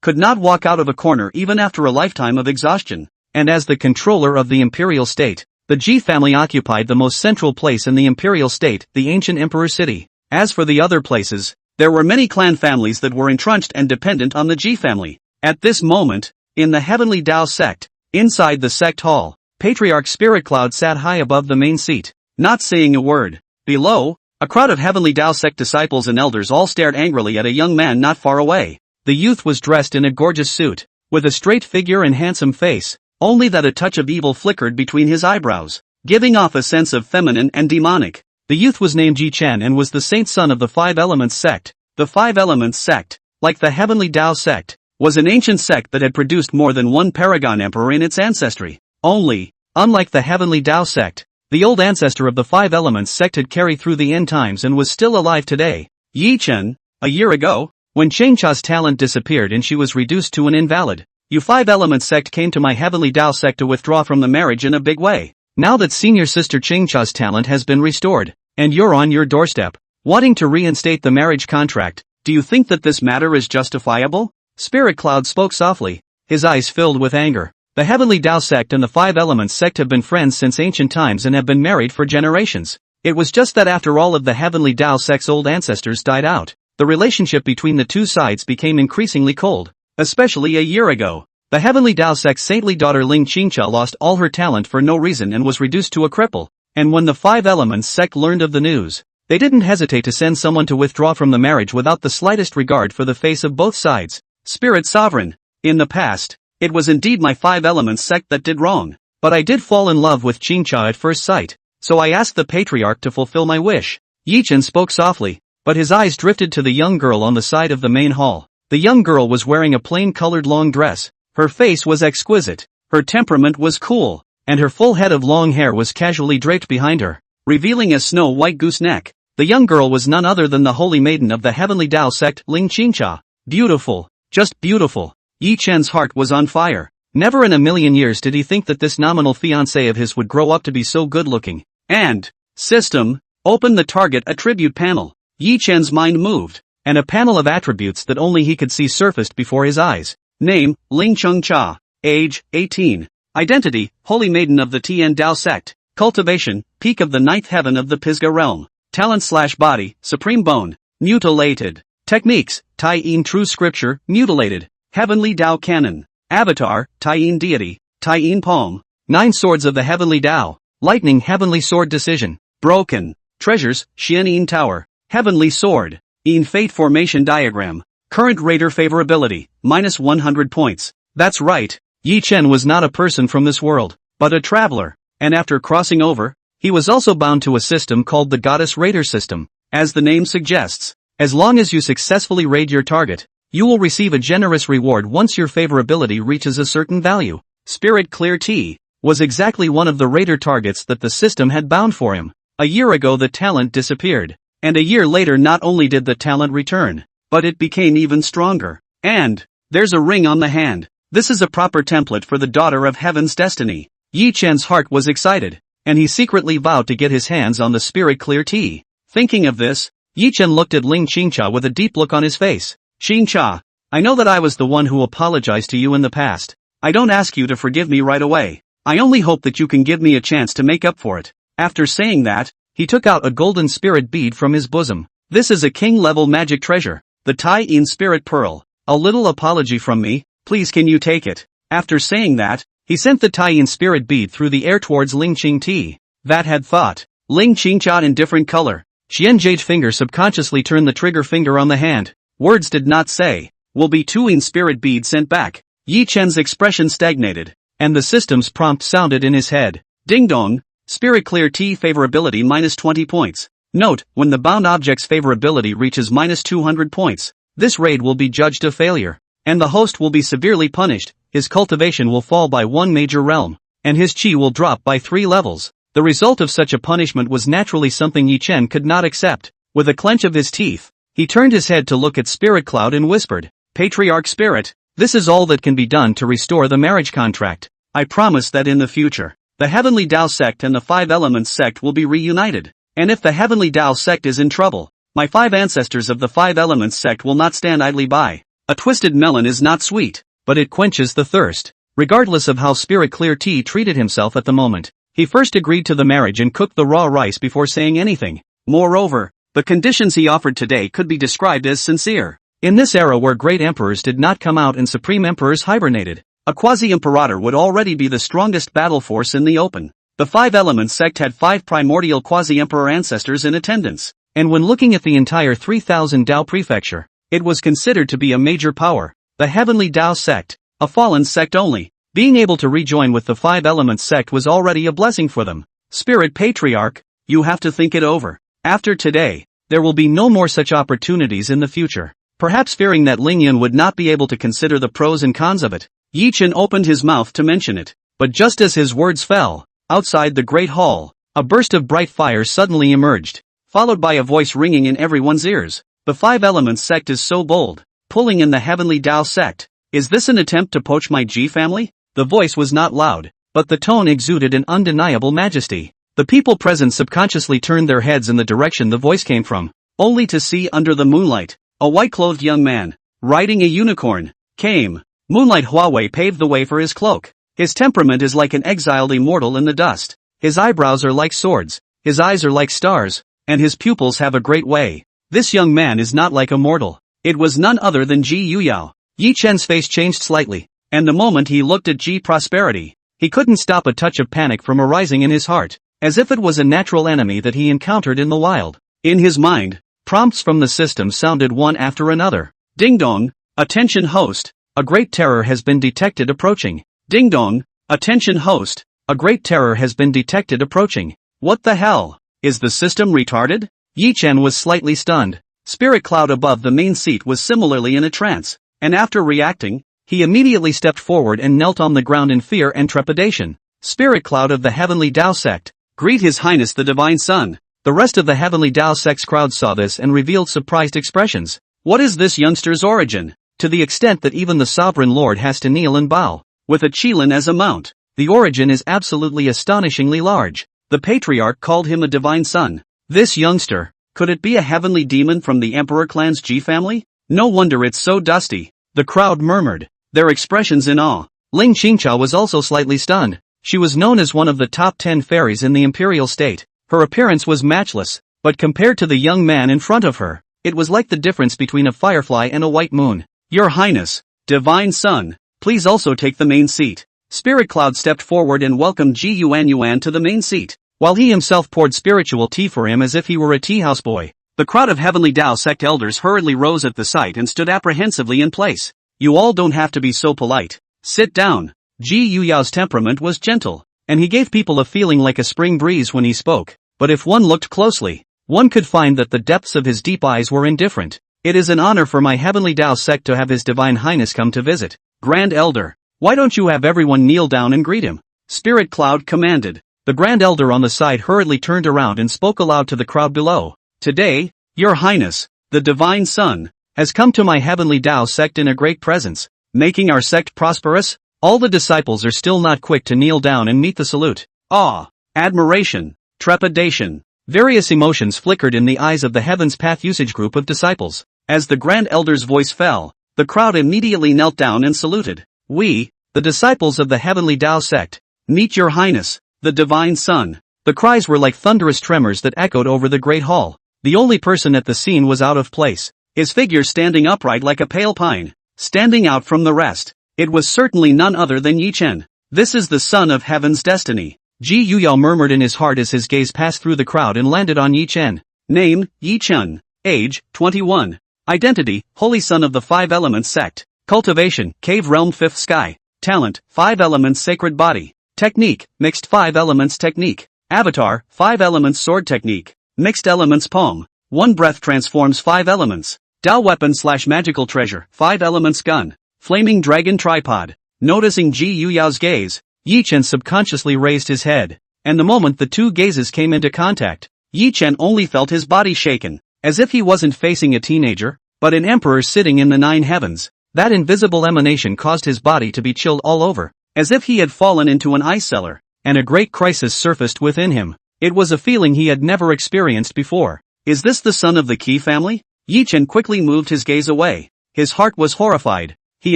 could not walk out of a corner even after a lifetime of exhaustion. And as the controller of the Imperial State, the Ji family occupied the most central place in the Imperial State, the ancient Emperor City. As for the other places, there were many clan families that were entrenched and dependent on the Ji family. At this moment, in the Heavenly Tao sect, inside the sect hall, Patriarch Spirit Cloud sat high above the main seat, not saying a word. Below, a crowd of Heavenly Tao sect disciples and elders all stared angrily at a young man not far away. The youth was dressed in a gorgeous suit, with a straight figure and handsome face, only that a touch of evil flickered between his eyebrows, giving off a sense of feminine and demonic. The youth was named Ye Chen and was the saint son of the Five Elements sect. The Five Elements sect, like the Heavenly Tao sect, was an ancient sect that had produced more than one paragon emperor in its ancestry. Only, unlike the Heavenly Tao sect, the old ancestor of the Five Elements sect had carried through the end times and was still alive today. Ye Chen, a year ago, when Changcha's talent disappeared and she was reduced to an invalid, you Five Elements sect came to my Heavenly Tao sect to withdraw from the marriage in a big way. Now that senior sister Changcha's talent has been restored, and you're on your doorstep, wanting to reinstate the marriage contract, do you think that this matter is justifiable? Spirit Cloud spoke softly, his eyes filled with anger. The Heavenly Tao sect and the Five Elements sect have been friends since ancient times and have been married for generations. It was just that after all of the Heavenly Tao sect's old ancestors died out, the relationship between the two sides became increasingly cold, especially a year ago. The Heavenly Tao sect's saintly daughter Ling Qingcha lost all her talent for no reason and was reduced to a cripple, and when the Five Elements sect learned of the news, they didn't hesitate to send someone to withdraw from the marriage without the slightest regard for the face of both sides. Spirit Sovereign, in the past, it was indeed my Five Elements sect that did wrong, but I did fall in love with Qingcha at first sight, so I asked the Patriarch to fulfill my wish. Ye Chen spoke softly, but his eyes drifted to the young girl on the side of the main hall. The young girl was wearing a plain-colored long dress, her face was exquisite, her temperament was cool, and her full head of long hair was casually draped behind her, revealing a snow-white goose neck. The young girl was none other than the holy maiden of the Heavenly Tao sect, Ling Qingcha. Beautiful, just beautiful. Ye Chen's heart was on fire. Never in a million years did he think that this nominal fiancé of his would grow up to be so good-looking. And, system, open the target attribute panel. Ye Chen's mind moved, and a panel of attributes that only he could see surfaced before his eyes. Name, Ling Chengcha. Age, 18. Identity, Holy Maiden of the Tien Dao sect. Cultivation, peak of the ninth heaven of the Pisgah realm. Talent/body, supreme bone. Mutilated. Techniques, Tai-in true scripture, mutilated. Heavenly Dao canon. Avatar, Tai-in deity, Tai-in palm. 9 swords of the heavenly Dao. Lightning heavenly sword decision. Broken. Treasures, Xian-in tower. Heavenly sword. In fate formation diagram. Current rater favorability, -100 points. That's right, Ye Chen was not a person from this world, but a traveler, and after crossing over, he was also bound to a system called the Goddess Raider system. As the name suggests, as long as you successfully raid your target, you will receive a generous reward once your favorability reaches a certain value. Spirit Clear T was exactly one of the raider targets that the system had bound for him. A year ago the talent disappeared, and a year later not only did the talent return, but it became even stronger. And there's a ring on the hand. This is a proper template for the daughter of heaven's destiny. Ye Chen's heart was excited, and he secretly vowed to get his hands on the Spirit Clear Tea. Thinking of this, Ye Chen looked at Ling Qingcha with a deep look on his face. Qingcha, I know that I was the one who apologized to you in the past. I don't ask you to forgive me right away. I only hope that you can give me a chance to make up for it. After saying that, he took out a golden spirit bead from his bosom. This is a king-level magic treasure, the Tai-in Spirit Pearl. A little apology from me, please can you take it? After saying that, he sent the Tai-in spirit bead through the air towards Ling Qingti. That had thought. Ling Qingcha in different color. Xian Jade's finger subconsciously turned the trigger finger on the hand. Words did not say. Will be two-in spirit bead sent back. Ye Chen's expression stagnated, and the system's prompt sounded in his head. Ding dong. Spirit Clear T favorability -20 points. Note, when the bound object's favorability reaches -200 points, this raid will be judged a failure, and the host will be severely punished. His cultivation will fall by 1 major realm, and his chi will drop by 3 levels. The result of such a punishment was naturally something Ye Chen could not accept. With a clench of his teeth, he turned his head to look at Spirit Cloud and whispered, Patriarch Spirit, this is all that can be done to restore the marriage contract. I promise that in the future, the Heavenly Dao sect and the 5 Elements sect will be reunited. And if the Heavenly Dao sect is in trouble, my 5 ancestors of the 5 Elements sect will not stand idly by. A twisted melon is not sweet, but it quenches the thirst. Regardless of how Spirit Clear Tea treated himself at the moment, he first agreed to the marriage and cooked the raw rice before saying anything. Moreover, the conditions he offered today could be described as sincere. In this era where great emperors did not come out and supreme emperors hibernated, a quasi-imperator would already be the strongest battle force in the open. The 5 Elements sect had 5 primordial quasi-emperor ancestors in attendance, and when looking at the entire 3000 Dao prefecture, it was considered to be a major power. The Heavenly Dao sect, a fallen sect only, being able to rejoin with the 5 Elements sect was already a blessing for them. Spirit Patriarch, you have to think it over. After today, there will be no more such opportunities in the future. Perhaps fearing that Ling Yun would not be able to consider the pros and cons of it, Ye Chen opened his mouth to mention it, but just as his words fell, outside the great hall, a burst of bright fire suddenly emerged, followed by a voice ringing in everyone's ears. The 5 Elements sect is so bold, pulling in the Heavenly Dao sect. Is this an attempt to poach my Ji family? The voice was not loud, but the tone exuded an undeniable majesty. The people present subconsciously turned their heads in the direction the voice came from, only to see under the moonlight, a white-clothed young man, riding a unicorn, came. Moonlight Huawei paved the way for his cloak. His temperament is like an exiled immortal in the dust. His eyebrows are like swords, his eyes are like stars, and his pupils have a great way. This young man is not like a mortal. It was none other than Ji Yuyao. Ye Chen's face changed slightly, and the moment he looked at Ji Prosperity, he couldn't stop a touch of panic from arising in his heart, as if it was a natural enemy that he encountered in the wild. In his mind, prompts from the system sounded one after another. Ding dong, attention host, a great terror has been detected approaching. Ding dong, attention host, a great terror has been detected approaching. What the hell? Is the system retarded? Ye Chen was slightly stunned. Spirit Cloud above the main seat was similarly in a trance, and after reacting, he immediately stepped forward and knelt on the ground in fear and trepidation. Spirit Cloud of the Heavenly Dao sect, greet His Highness the Divine Sun. The rest of the Heavenly Dao sect's crowd saw this and revealed surprised expressions. What is this youngster's origin? To the extent that even the Sovereign Lord has to kneel and bow, with a Qilin as a mount. The origin is absolutely astonishingly large. The Patriarch called him a Divine Son. This youngster, could it be a heavenly demon from the Emperor clan's Ji family? No wonder it's so dusty. The crowd murmured, their expressions in awe. Ling Qingchao was also slightly stunned. She was known as one of the top 10 fairies in the imperial state. Her appearance was matchless, but compared to the young man in front of her, it was like the difference between a firefly and a white moon. Your Highness, Divine Son, please also take the main seat. Spirit Cloud stepped forward and welcomed Ji Yuan to the main seat, while he himself poured spiritual tea for him as if he were a tea house boy. The crowd of Heavenly Tao sect elders hurriedly rose at the sight and stood apprehensively in place. You all don't have to be so polite. Sit down. Ji Yuyao's temperament was gentle, and he gave people a feeling like a spring breeze when he spoke, but if one looked closely, one could find that the depths of his deep eyes were indifferent. It is an honor for my Heavenly Tao sect to have His Divine Highness come to visit. Grand Elder, why don't you have everyone kneel down and greet him? Spirit Cloud commanded. The Grand Elder on the side hurriedly turned around and spoke aloud to the crowd below. Today, Your Highness, the Divine Son, has come to my Heavenly Tao sect in a great presence, making our sect prosperous. All the disciples are still not quick to kneel down and meet the salute. Awe, admiration, trepidation. Various emotions flickered in the eyes of the Heaven's Path usage group of disciples. As the Grand Elder's voice fell, the crowd immediately knelt down and saluted. We, the disciples of the Heavenly Tao sect, meet Your Highness, the Divine Son. The cries were like thunderous tremors that echoed over the great hall. The only person at the scene was out of place, his figure standing upright like a pale pine, standing out from the rest. It was certainly none other than Ye Chen. This is the son of Heaven's destiny. Ji Yuyao murmured in his heart as his gaze passed through the crowd and landed on Ye Chen. Name, Ye Chen. Age, 21. Identity, Holy Son of the Five Elements sect. Cultivation, Cave Realm Fifth Sky. Talent, 5 Elements Sacred Body. Technique, Mixed 5 Elements Technique. Avatar, 5 Elements Sword Technique. Mixed Elements Palm. 1 Breath transforms 5 elements. Tao Weapon / Magical Treasure, 5 Elements Gun. Flaming Dragon Tripod. Noticing Ji Yuyao's gaze, Ye Chen subconsciously raised his head, and the moment the two gazes came into contact, Ye Chen only felt his body shaken, as if he wasn't facing a teenager, but an emperor sitting in the 9 heavens. That invisible emanation caused his body to be chilled all over, as if he had fallen into an ice cellar, and a great crisis surfaced within him. It was a feeling he had never experienced before. Is this the son of the Qi family? Ye Chen quickly moved his gaze away. His heart was horrified. He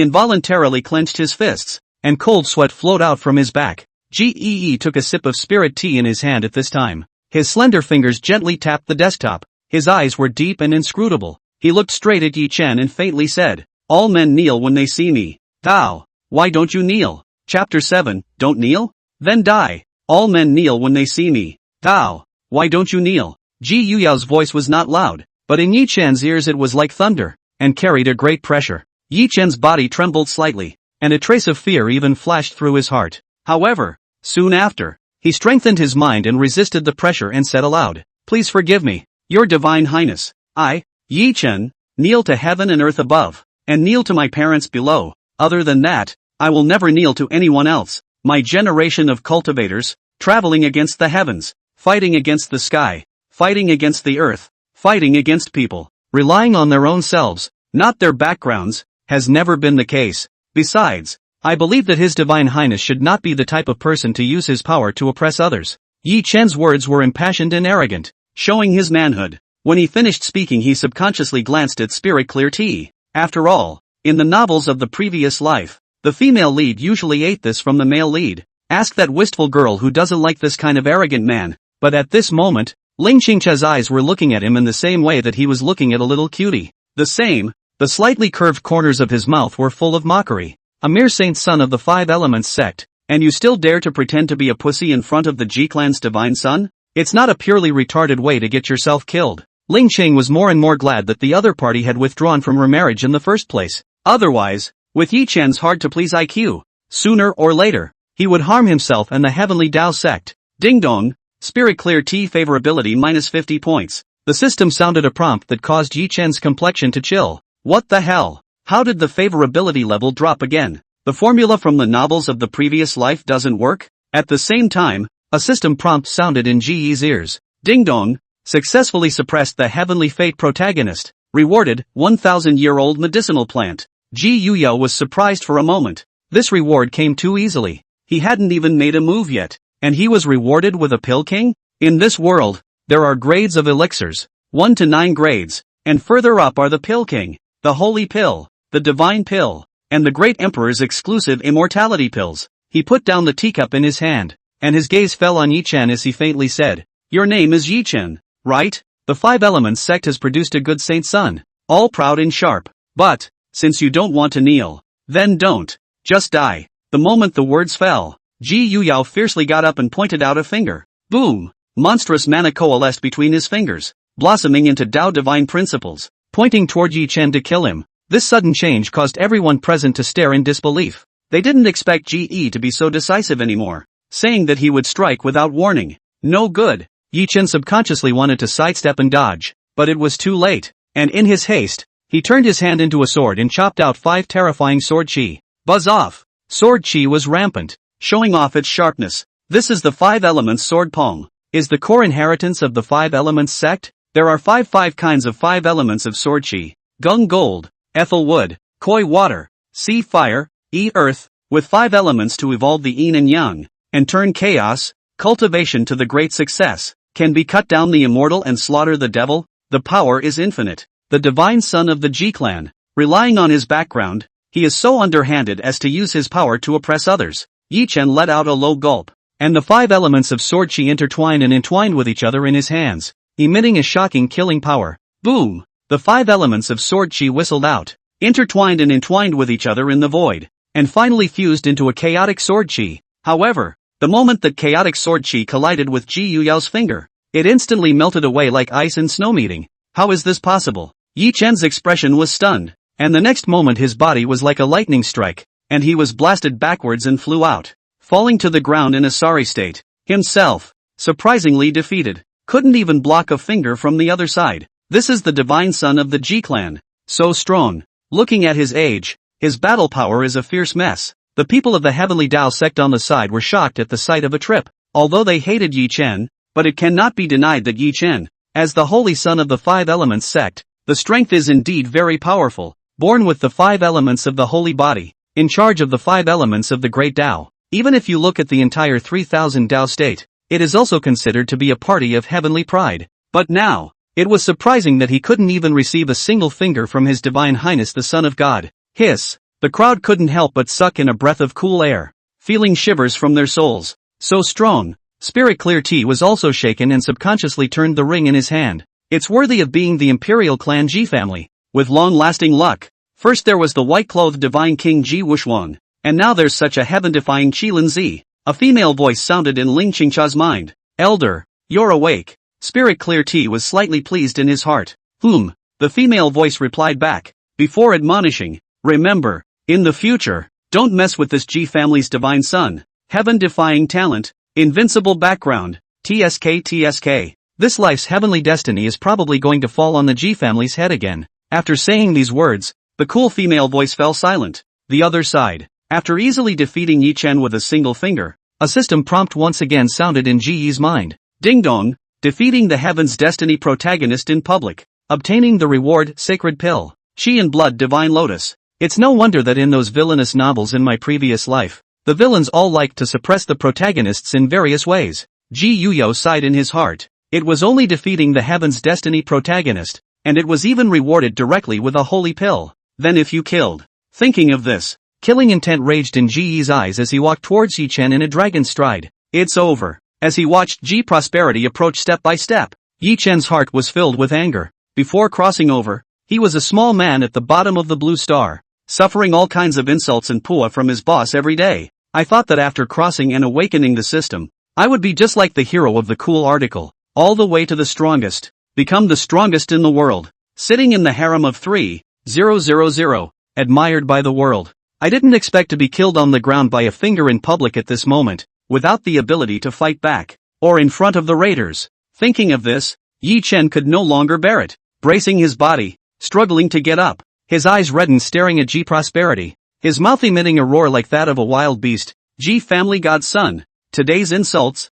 involuntarily clenched his fists, and cold sweat flowed out from his back. Gee took a sip of spirit tea in his hand at this time. His slender fingers gently tapped the desktop. His eyes were deep and inscrutable. He looked straight at Ye Chen and faintly said, "All men kneel when they see me." Tao, why don't you kneel? Chapter 7, Don't kneel? Then die. All men kneel when they see me. Tao, why don't you kneel? Ji Yuyao's voice was not loud, but in Ye Chen's ears it was like thunder, and carried a great pressure. Ye Chen's body trembled slightly, and a trace of fear even flashed through his heart. However, soon after, he strengthened his mind and resisted the pressure and said aloud, "Please forgive me, Your Divine Highness. I, Ye Chen, kneel to heaven and earth above, and kneel to my parents below. Other than that, I will never kneel to anyone else. My generation of cultivators, traveling against the heavens, fighting against the sky, fighting against the earth, fighting against people, relying on their own selves, not their backgrounds, has never been the case. Besides, I believe that His Divine Highness should not be the type of person to use his power to oppress others." Ye Chen's words were impassioned and arrogant, showing his manhood. When he finished speaking, he subconsciously glanced at Spirit Clear Tea. After all, in the novels of the previous life, the female lead usually ate this from the male lead. Ask that wistful girl who doesn't like this kind of arrogant man. But at this moment, Ling Qingche's eyes were looking at him in the same way that he was looking at a little cutie. The slightly curved corners of his mouth were full of mockery. A mere saint son of the Five Elements sect, and you still dare to pretend to be a pussy in front of the Ji clan's divine son? It's not a purely retarded way to get yourself killed. Ling Qing was more and more glad that the other party had withdrawn from remarriage in the first place. Otherwise, with Ye Chen's hard-to-please IQ, sooner or later, he would harm himself and the Heavenly Tao sect. Ding dong, Spirit Clear Tea favorability minus 50 points. The system sounded a prompt that caused Ye Chen's complexion to chill. What the hell? How did the favorability level drop again? The formula from the novels of the previous life doesn't work? At the same time, a system prompt sounded in Ji's ears. Ding dong, successfully suppressed the heavenly fate protagonist. Rewarded, 1,000-year-old medicinal plant. Ji Yuyao was surprised for a moment. This reward came too easily. He hadn't even made a move yet, and he was rewarded with a pill king? In this world, there are grades of elixirs, 1 to 9 grades, and further up are the pill king, the holy pill, the divine pill, and the great emperor's exclusive immortality pills. He put down the teacup in his hand, and his gaze fell on Ye Chen as he faintly said, "Your name is Ye Chen, right? The Five Elements sect has produced a good saint son, all proud and sharp. But, since you don't want to kneel, then don't. Just die." The moment the words fell, Ji Yuyao fiercely got up and pointed out a finger. Boom! Monstrous mana coalesced between his fingers, blossoming into Tao divine principles, pointing toward Ye Chen to kill him. This sudden change caused everyone present to stare in disbelief. They didn't expect Ji Yi to be so decisive anymore, saying that he would strike without warning. No good. Ye Chen subconsciously wanted to sidestep and dodge, but it was too late, and in his haste, he turned his hand into a sword and chopped out 5 terrifying sword chi. Buzz off! Sword chi was rampant, showing off its sharpness. This is the 5 elements sword pong. Is the core inheritance of the 5 elements sect? There are 5 kinds of 5 elements of sword chi. Gung gold, Ethel wood, Koi water, Sea fire, E earth, with 5 elements to evolve the yin and yang, and turn chaos, cultivation to the great success. Can be cut down the immortal and slaughter the devil. The power is infinite. The divine son of the Ji clan, relying on his background, he is so underhanded as to use his power to oppress others. Ye Chen let out a low gulp, and the 5 elements of sword chi intertwined and entwined with each other in his hands, emitting a shocking killing power. Boom! The 5 elements of sword chi whistled out, intertwined and entwined with each other in the void, and finally fused into a chaotic sword chi. However, the moment that chaotic sword chi collided with Ji Yuyao's finger, it instantly melted away like ice in snow meeting. How is this possible? Ye Chen's expression was stunned, and the next moment his body was like a lightning strike, and he was blasted backwards and flew out, falling to the ground in a sorry state. Himself, surprisingly defeated, couldn't even block a finger from the other side. This is the divine son of the Ji clan, so strong. Looking at his age, his battle power is a fierce mess. The people of the Heavenly Tao sect on the side were shocked at the sight of a trip, although they hated Ye Chen, but it cannot be denied that Ye Chen, as the holy son of the 5 elements sect, the strength is indeed very powerful, born with the 5 elements of the holy body, in charge of the 5 elements of the great Tao. Even if you look at the entire 3000 Tao state, it is also considered to be a party of heavenly pride. But now, it was surprising that he couldn't even receive a single finger from His Divine Highness the Son of God. Hiss! The crowd couldn't help but suck in a breath of cool air, feeling shivers from their souls. So strong. Spirit Clear Tea was also shaken and subconsciously turned the ring in his hand. It's worthy of being the Imperial Clan Ji family, with long-lasting luck. First there was the white-clothed divine king Ji Wuxuan, and now there's such a heaven-defying Qilin Zi. A female voice sounded in Ling Qingcha's mind. Elder, you're awake. Spirit Clear Tea was slightly pleased in his heart. The female voice replied back, before admonishing, remember, in the future, don't mess with this Ji family's divine son, heaven-defying talent, invincible background, TSK. This life's heavenly destiny is probably going to fall on the Ji family's head again. After saying these words, the cool female voice fell silent. The other side. After easily defeating Ye Chen with a single finger, a system prompt once again sounded in Ji Yi's mind. Ding dong, defeating the heaven's destiny protagonist in public, obtaining the reward, sacred pill, Chi and blood divine lotus. It's no wonder that in those villainous novels in my previous life, the villains all liked to suppress the protagonists in various ways. Ji Yuyo sighed in his heart. It was only defeating the heaven's destiny protagonist, and it was even rewarded directly with a holy pill. Then if you killed. Thinking of this, killing intent raged in Ji Yi's eyes as he walked towards Ye Chen in a dragon stride. It's over. As he watched Ji Prosperity approach step by step, Ye Chen's heart was filled with anger. Before crossing over, he was a small man at the bottom of the blue star, suffering all kinds of insults and pua from his boss every day. I thought that after crossing and awakening the system, I would be just like the hero of the cool article, all the way to the strongest, become the strongest in the world, sitting in the harem of 3,000, admired by the world. I didn't expect to be killed on the ground by a finger in public at this moment, without the ability to fight back, or in front of the raiders. Thinking of this, Ye Chen could no longer bear it, bracing his body, struggling to get up, his eyes reddened staring at Ji Prosperity, his mouth emitting a roar like that of a wild beast. Ji family god's son, today's insults,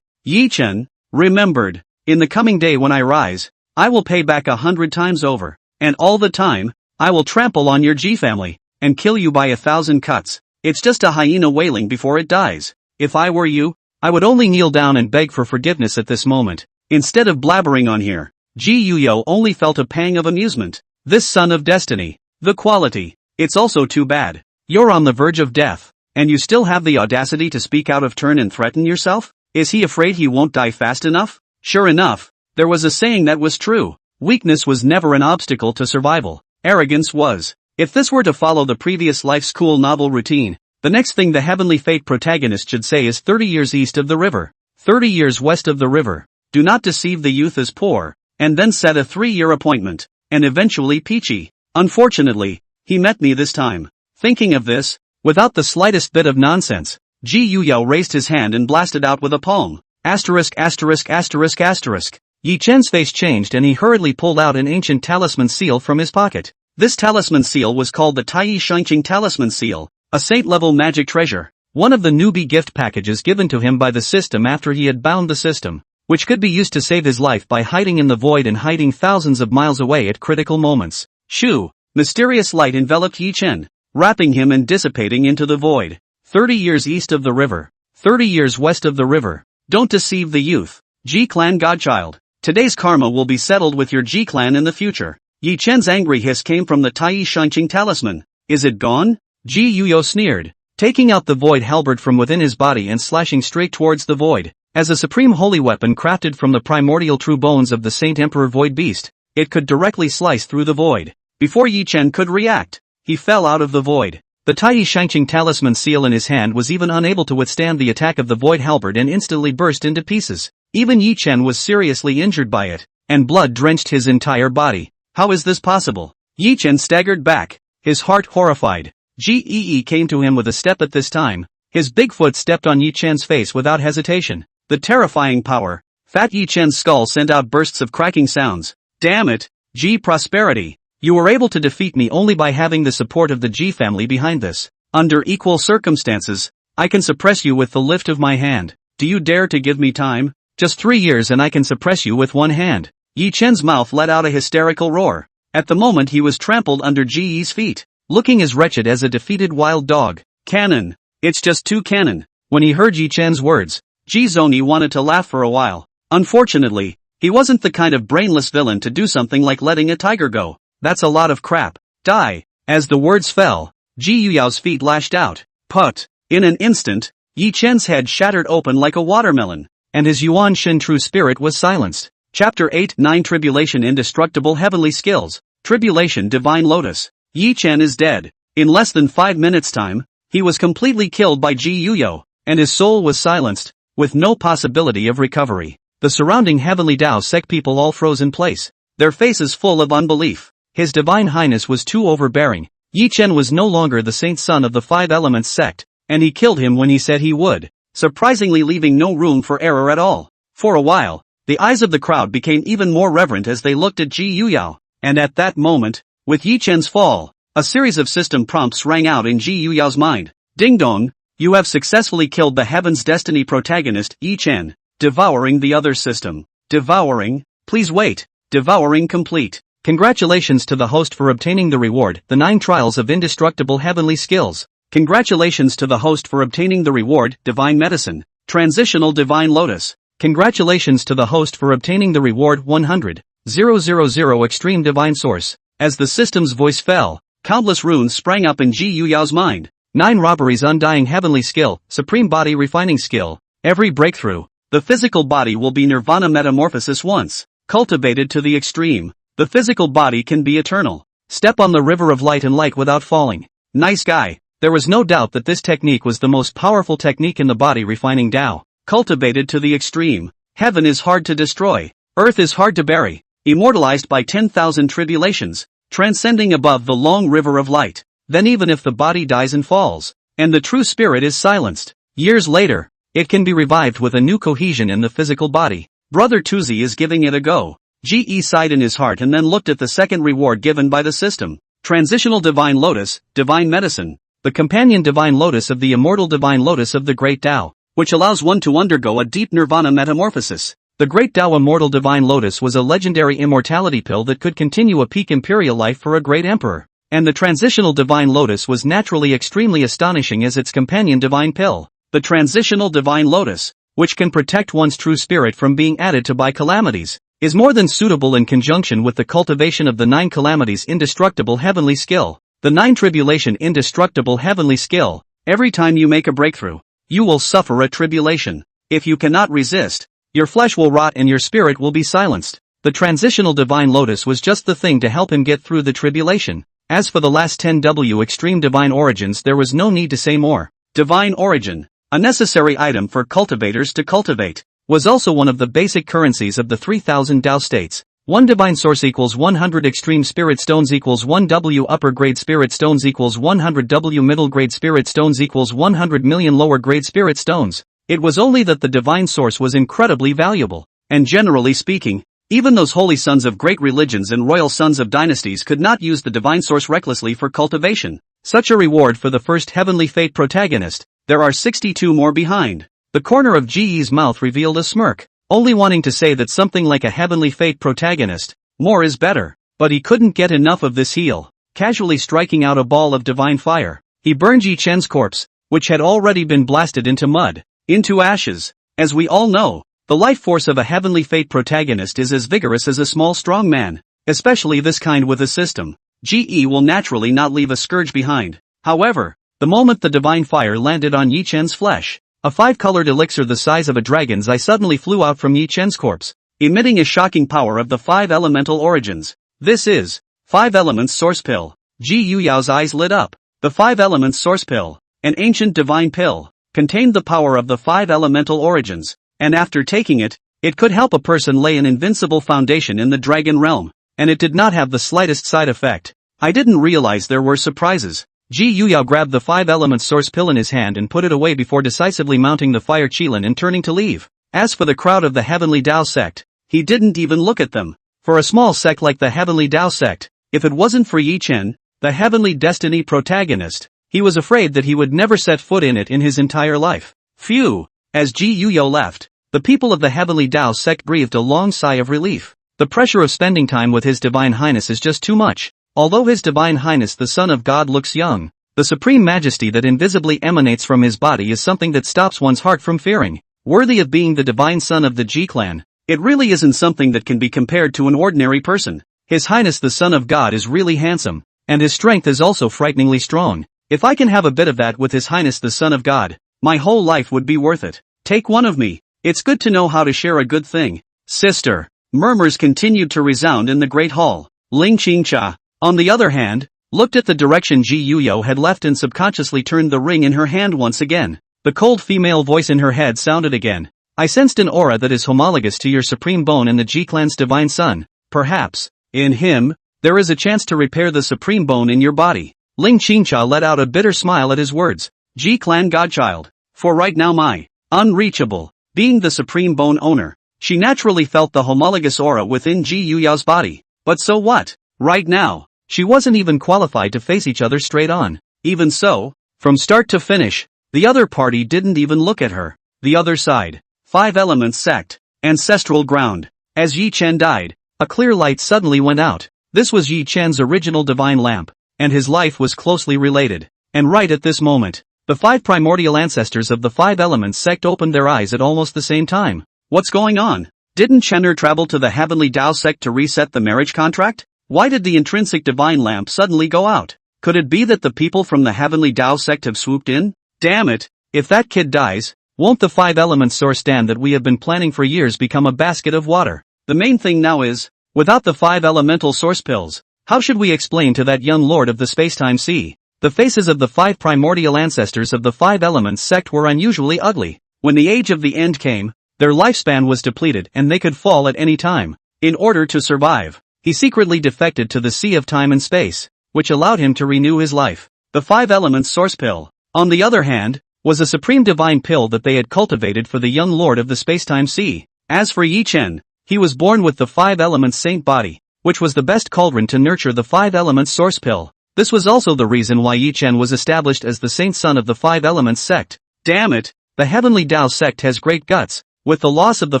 Ye Chen, remembered. In the coming day when I rise, I will pay back 100 times over, and all the time, I will trample on your Ji family, and kill you by 1,000 cuts. It's just a hyena wailing before it dies. If I were you, I would only kneel down and beg for forgiveness at this moment, instead of blabbering on here. Ji Yuyo only felt a pang of amusement. This son of destiny, the quality, It's also too bad. You're on the verge of death, and you still have the audacity to speak out of turn and threaten yourself? Is he afraid he won't die fast enough? Sure enough, there was a saying that was true. Weakness was never an obstacle to survival. Arrogance was. If this were to follow the previous life's cool novel routine, the next thing the heavenly fate protagonist should say is 30 years east of the river, 30 years west of the river. Do not deceive the youth as poor, and then set a 3-year appointment, and eventually peachy. Unfortunately, he met me this time. Thinking of this, without the slightest bit of nonsense, Ji Yuyao raised his hand and blasted out with a palm. Asterisk asterisk asterisk asterisk. Ye Chen's face changed and he hurriedly pulled out an ancient talisman seal from his pocket. This talisman seal was called the Taiyi Shangqing Talisman Seal, a saint-level magic treasure, one of the newbie gift packages given to him by the system after he had bound the system, which could be used to save his life by hiding in the void and hiding thousands of miles away at critical moments. Shoo! Mysterious light enveloped Ye Chen, wrapping him and dissipating into the void. 30 years east of the river, 30 years west of the river. Don't deceive the youth. G-Clan Godchild. Today's karma will be settled with your G-Clan in the future. Ye Chen's angry hiss came from the Taiyi Shangqing talisman. Is it gone? Ji Yuyo sneered, taking out the void halberd from within his body and slashing straight towards the void. As a supreme holy weapon crafted from the primordial true bones of the Saint Emperor Void Beast, it could directly slice through the void. Before Ye Chen could react, he fell out of the void. The Taiyi Shangqing talisman seal in his hand was even unable to withstand the attack of the void halberd and instantly burst into pieces. Even Ye Chen was seriously injured by it, and blood drenched his entire body. How is this possible? Ye Chen staggered back, his heart horrified. Gee came to him with a step at this time. His big foot stepped on Ye Chen's face without hesitation. The terrifying power. Fat Ye Chen's skull sent out bursts of cracking sounds. Damn it, G Prosperity. You were able to defeat me only by having the support of the G family behind this. Under equal circumstances, I can suppress you with the lift of my hand. Do you dare to give me time? Just 3 years and I can suppress you with one hand. Ye Chen's mouth let out a hysterical roar. At the moment he was trampled under Ji Yi's feet, looking as wretched as a defeated wild dog. Cannon. It's just too cannon. When he heard Ye Chen's words, Ji Zoni wanted to laugh for a while. Unfortunately, he wasn't the kind of brainless villain to do something like letting a tiger go. That's a lot of crap. Die. As the words fell, Ji Yuyao's feet lashed out. Put. In an instant, Ye Chen's head shattered open like a watermelon, and his Yuan Shin true spirit was silenced. Chapter 8-9 Tribulation Indestructible Heavenly Skills. Tribulation Divine Lotus. Ye Chen is dead. In less than 5 minutes' time, he was completely killed by Ji Yuyo, and his soul was silenced, with no possibility of recovery. The surrounding Heavenly Dao sect people all froze in place, their faces full of unbelief. His Divine Highness was too overbearing. Ye Chen was no longer the saint son of the Five Elements sect, and he killed him when he said he would, surprisingly leaving no room for error at all. For a while, the eyes of the crowd became even more reverent as they looked at Ji Yuyao, and at that moment, with Ye Chen's fall, a series of system prompts rang out in Ji Yuyao's mind. Ding dong, you have successfully killed the Heaven's Destiny protagonist, Ye Chen, devouring the other system. Devouring? Please wait. Devouring complete. Congratulations to the host for obtaining the reward, the 9 trials of indestructible heavenly skills. Congratulations to the host for obtaining the reward, Divine Medicine, Transitional Divine Lotus. Congratulations to the host for obtaining the reward 100,000 Extreme Divine Source. As the system's voice fell, countless runes sprang up in Ji Yuyao's mind. 9 robberies undying heavenly skill, supreme body refining skill. Every breakthrough, the physical body will be Nirvana metamorphosis once cultivated to the extreme. The physical body can be eternal. Step on the river of light and light without falling. Nice guy. There was no doubt that this technique was the most powerful technique in the body refining Tao. Cultivated to the extreme. Heaven is hard to destroy. Earth is hard to bury. Immortalized by 10,000 tribulations. Transcending above the long river of light. Then even if the body dies and falls, and the true spirit is silenced, years later, it can be revived with a new cohesion in the physical body. Brother Tuzi is giving it a go. Ge sighed in his heart and then looked at the second reward given by the system. Transitional Divine Lotus, Divine Medicine. The companion Divine Lotus of the Immortal Divine Lotus of the Great Tao, which allows one to undergo a deep Nirvana metamorphosis. The Great Tao Immortal Divine Lotus was a legendary immortality pill that could continue a peak imperial life for a great emperor. And the Transitional Divine Lotus was naturally extremely astonishing as its companion Divine Pill. The Transitional Divine Lotus, which can protect one's true spirit from being added to by calamities, is more than suitable in conjunction with the cultivation of the 9 calamities indestructible heavenly skill. The 9 tribulation indestructible heavenly skill. Every time you make a breakthrough, you will suffer a tribulation. If you cannot resist, your flesh will rot and your spirit will be silenced. The transitional divine lotus was just the thing to help him get through the tribulation. As for the last 10W extreme divine origins, there was no need to say more. Divine origin, a necessary item for cultivators to cultivate, was also one of the basic currencies of the 3000 Tao states. 1 divine source equals 100 extreme spirit stones equals 1 W upper grade spirit stones equals 100 W middle grade spirit stones equals 100 million lower grade spirit stones. It was only that the divine source was incredibly valuable, and generally speaking, even those holy sons of great religions and royal sons of dynasties could not use the divine source recklessly for cultivation. Such a reward for the first heavenly fate protagonist. There are 62 more behind. The corner of GE's mouth revealed a smirk, only wanting to say that something like a heavenly fate protagonist, more is better. But he couldn't get enough of this heal. Casually striking out a ball of divine fire, he burned Ye Chen's corpse, which had already been blasted into mud, into ashes. As we all know, the life force of a heavenly fate protagonist is as vigorous as a small strong man, especially this kind with a system. GE will naturally not leave a scourge behind. However, the moment the divine fire landed on Ye Chen's flesh, a 5-colored elixir the size of a dragon's eye suddenly flew out from Ye Chen's corpse, emitting a shocking power of the 5 elemental origins. This is 5 elements source pill. Ji Yuyao's eyes lit up. The 5 elements source pill, an ancient divine pill, contained the power of the 5 elemental origins, and after taking it, it could help a person lay an invincible foundation in the dragon realm, and it did not have the slightest side effect. I didn't realize there were surprises. Ji Yuyao grabbed the 5 elements source pill in his hand and put it away before decisively mounting the fire qilin and turning to leave. As for the crowd of the Heavenly Tao sect, he didn't even look at them. For a small sect like the Heavenly Tao sect, if it wasn't for Ye Chen, the Heavenly Destiny protagonist, he was afraid that he would never set foot in it in his entire life. Phew! As Ji Yuyo left, the people of the Heavenly Tao sect breathed a long sigh of relief. The pressure of spending time with His Divine Highness is just too much. Although His Divine Highness the Son of God looks young, the supreme majesty that invisibly emanates from his body is something that stops one's heart from fearing. Worthy of being the divine son of the Ji clan, it really isn't something that can be compared to an ordinary person. His Highness the Son of God is really handsome, and his strength is also frighteningly strong. If I can have a bit of that with His Highness the Son of God, my whole life would be worth it. Take one of me. It's good to know how to share a good thing. Sister. Murmurs continued to resound in the great hall. Ling Qingcha, on the other hand, looked at the direction Ji Yuyo had left and subconsciously turned the ring in her hand once again. The cold female voice in her head sounded again. I sensed an aura that is homologous to your supreme bone and the Ji clan's divine son. Perhaps, in him, there is a chance to repair the supreme bone in your body. Ling Qingcha let out a bitter smile at his words. Ji clan godchild. For right now my, unreachable, being the supreme bone owner, she naturally felt the homologous aura within Ji Yuyao's body. But so what? Right now, she wasn't even qualified to face each other straight on. Even so, from start to finish, the other party didn't even look at her. The other side, 5 elements sect, ancestral ground. As Ye Chen died, a clear light suddenly went out. This was Ye Chen's original divine lamp, and his life was closely related. And right at this moment, the 5 primordial ancestors of the 5 elements sect opened their eyes at almost the same time. What's going on? Didn't Chen'er travel to the Heavenly Tao sect to reset the marriage contract? Why did the intrinsic divine lamp suddenly go out? Could it be that the people from the Heavenly Tao sect have swooped in? Damn it, if that kid dies, won't the 5 elements source stand that we have been planning for years become a basket of water? The main thing now is, without the 5 elemental source pills, how should we explain to that young lord of the spacetime sea? The faces of the 5 primordial ancestors of the 5 elements sect were unusually ugly. When the age of the end came, their lifespan was depleted and they could fall at any time. In order to survive, he secretly defected to the Sea of Time and Space, which allowed him to renew his life. The 5 elements source pill, on the other hand, was a supreme divine pill that they had cultivated for the young lord of the spacetime sea. As for Ye Chen, he was born with the 5 elements saint body, which was the best cauldron to nurture the 5 elements source pill. This was also the reason why Ye Chen was established as the saint son of the 5 elements sect. Damn it, the Heavenly Tao sect has great guts. With the loss of the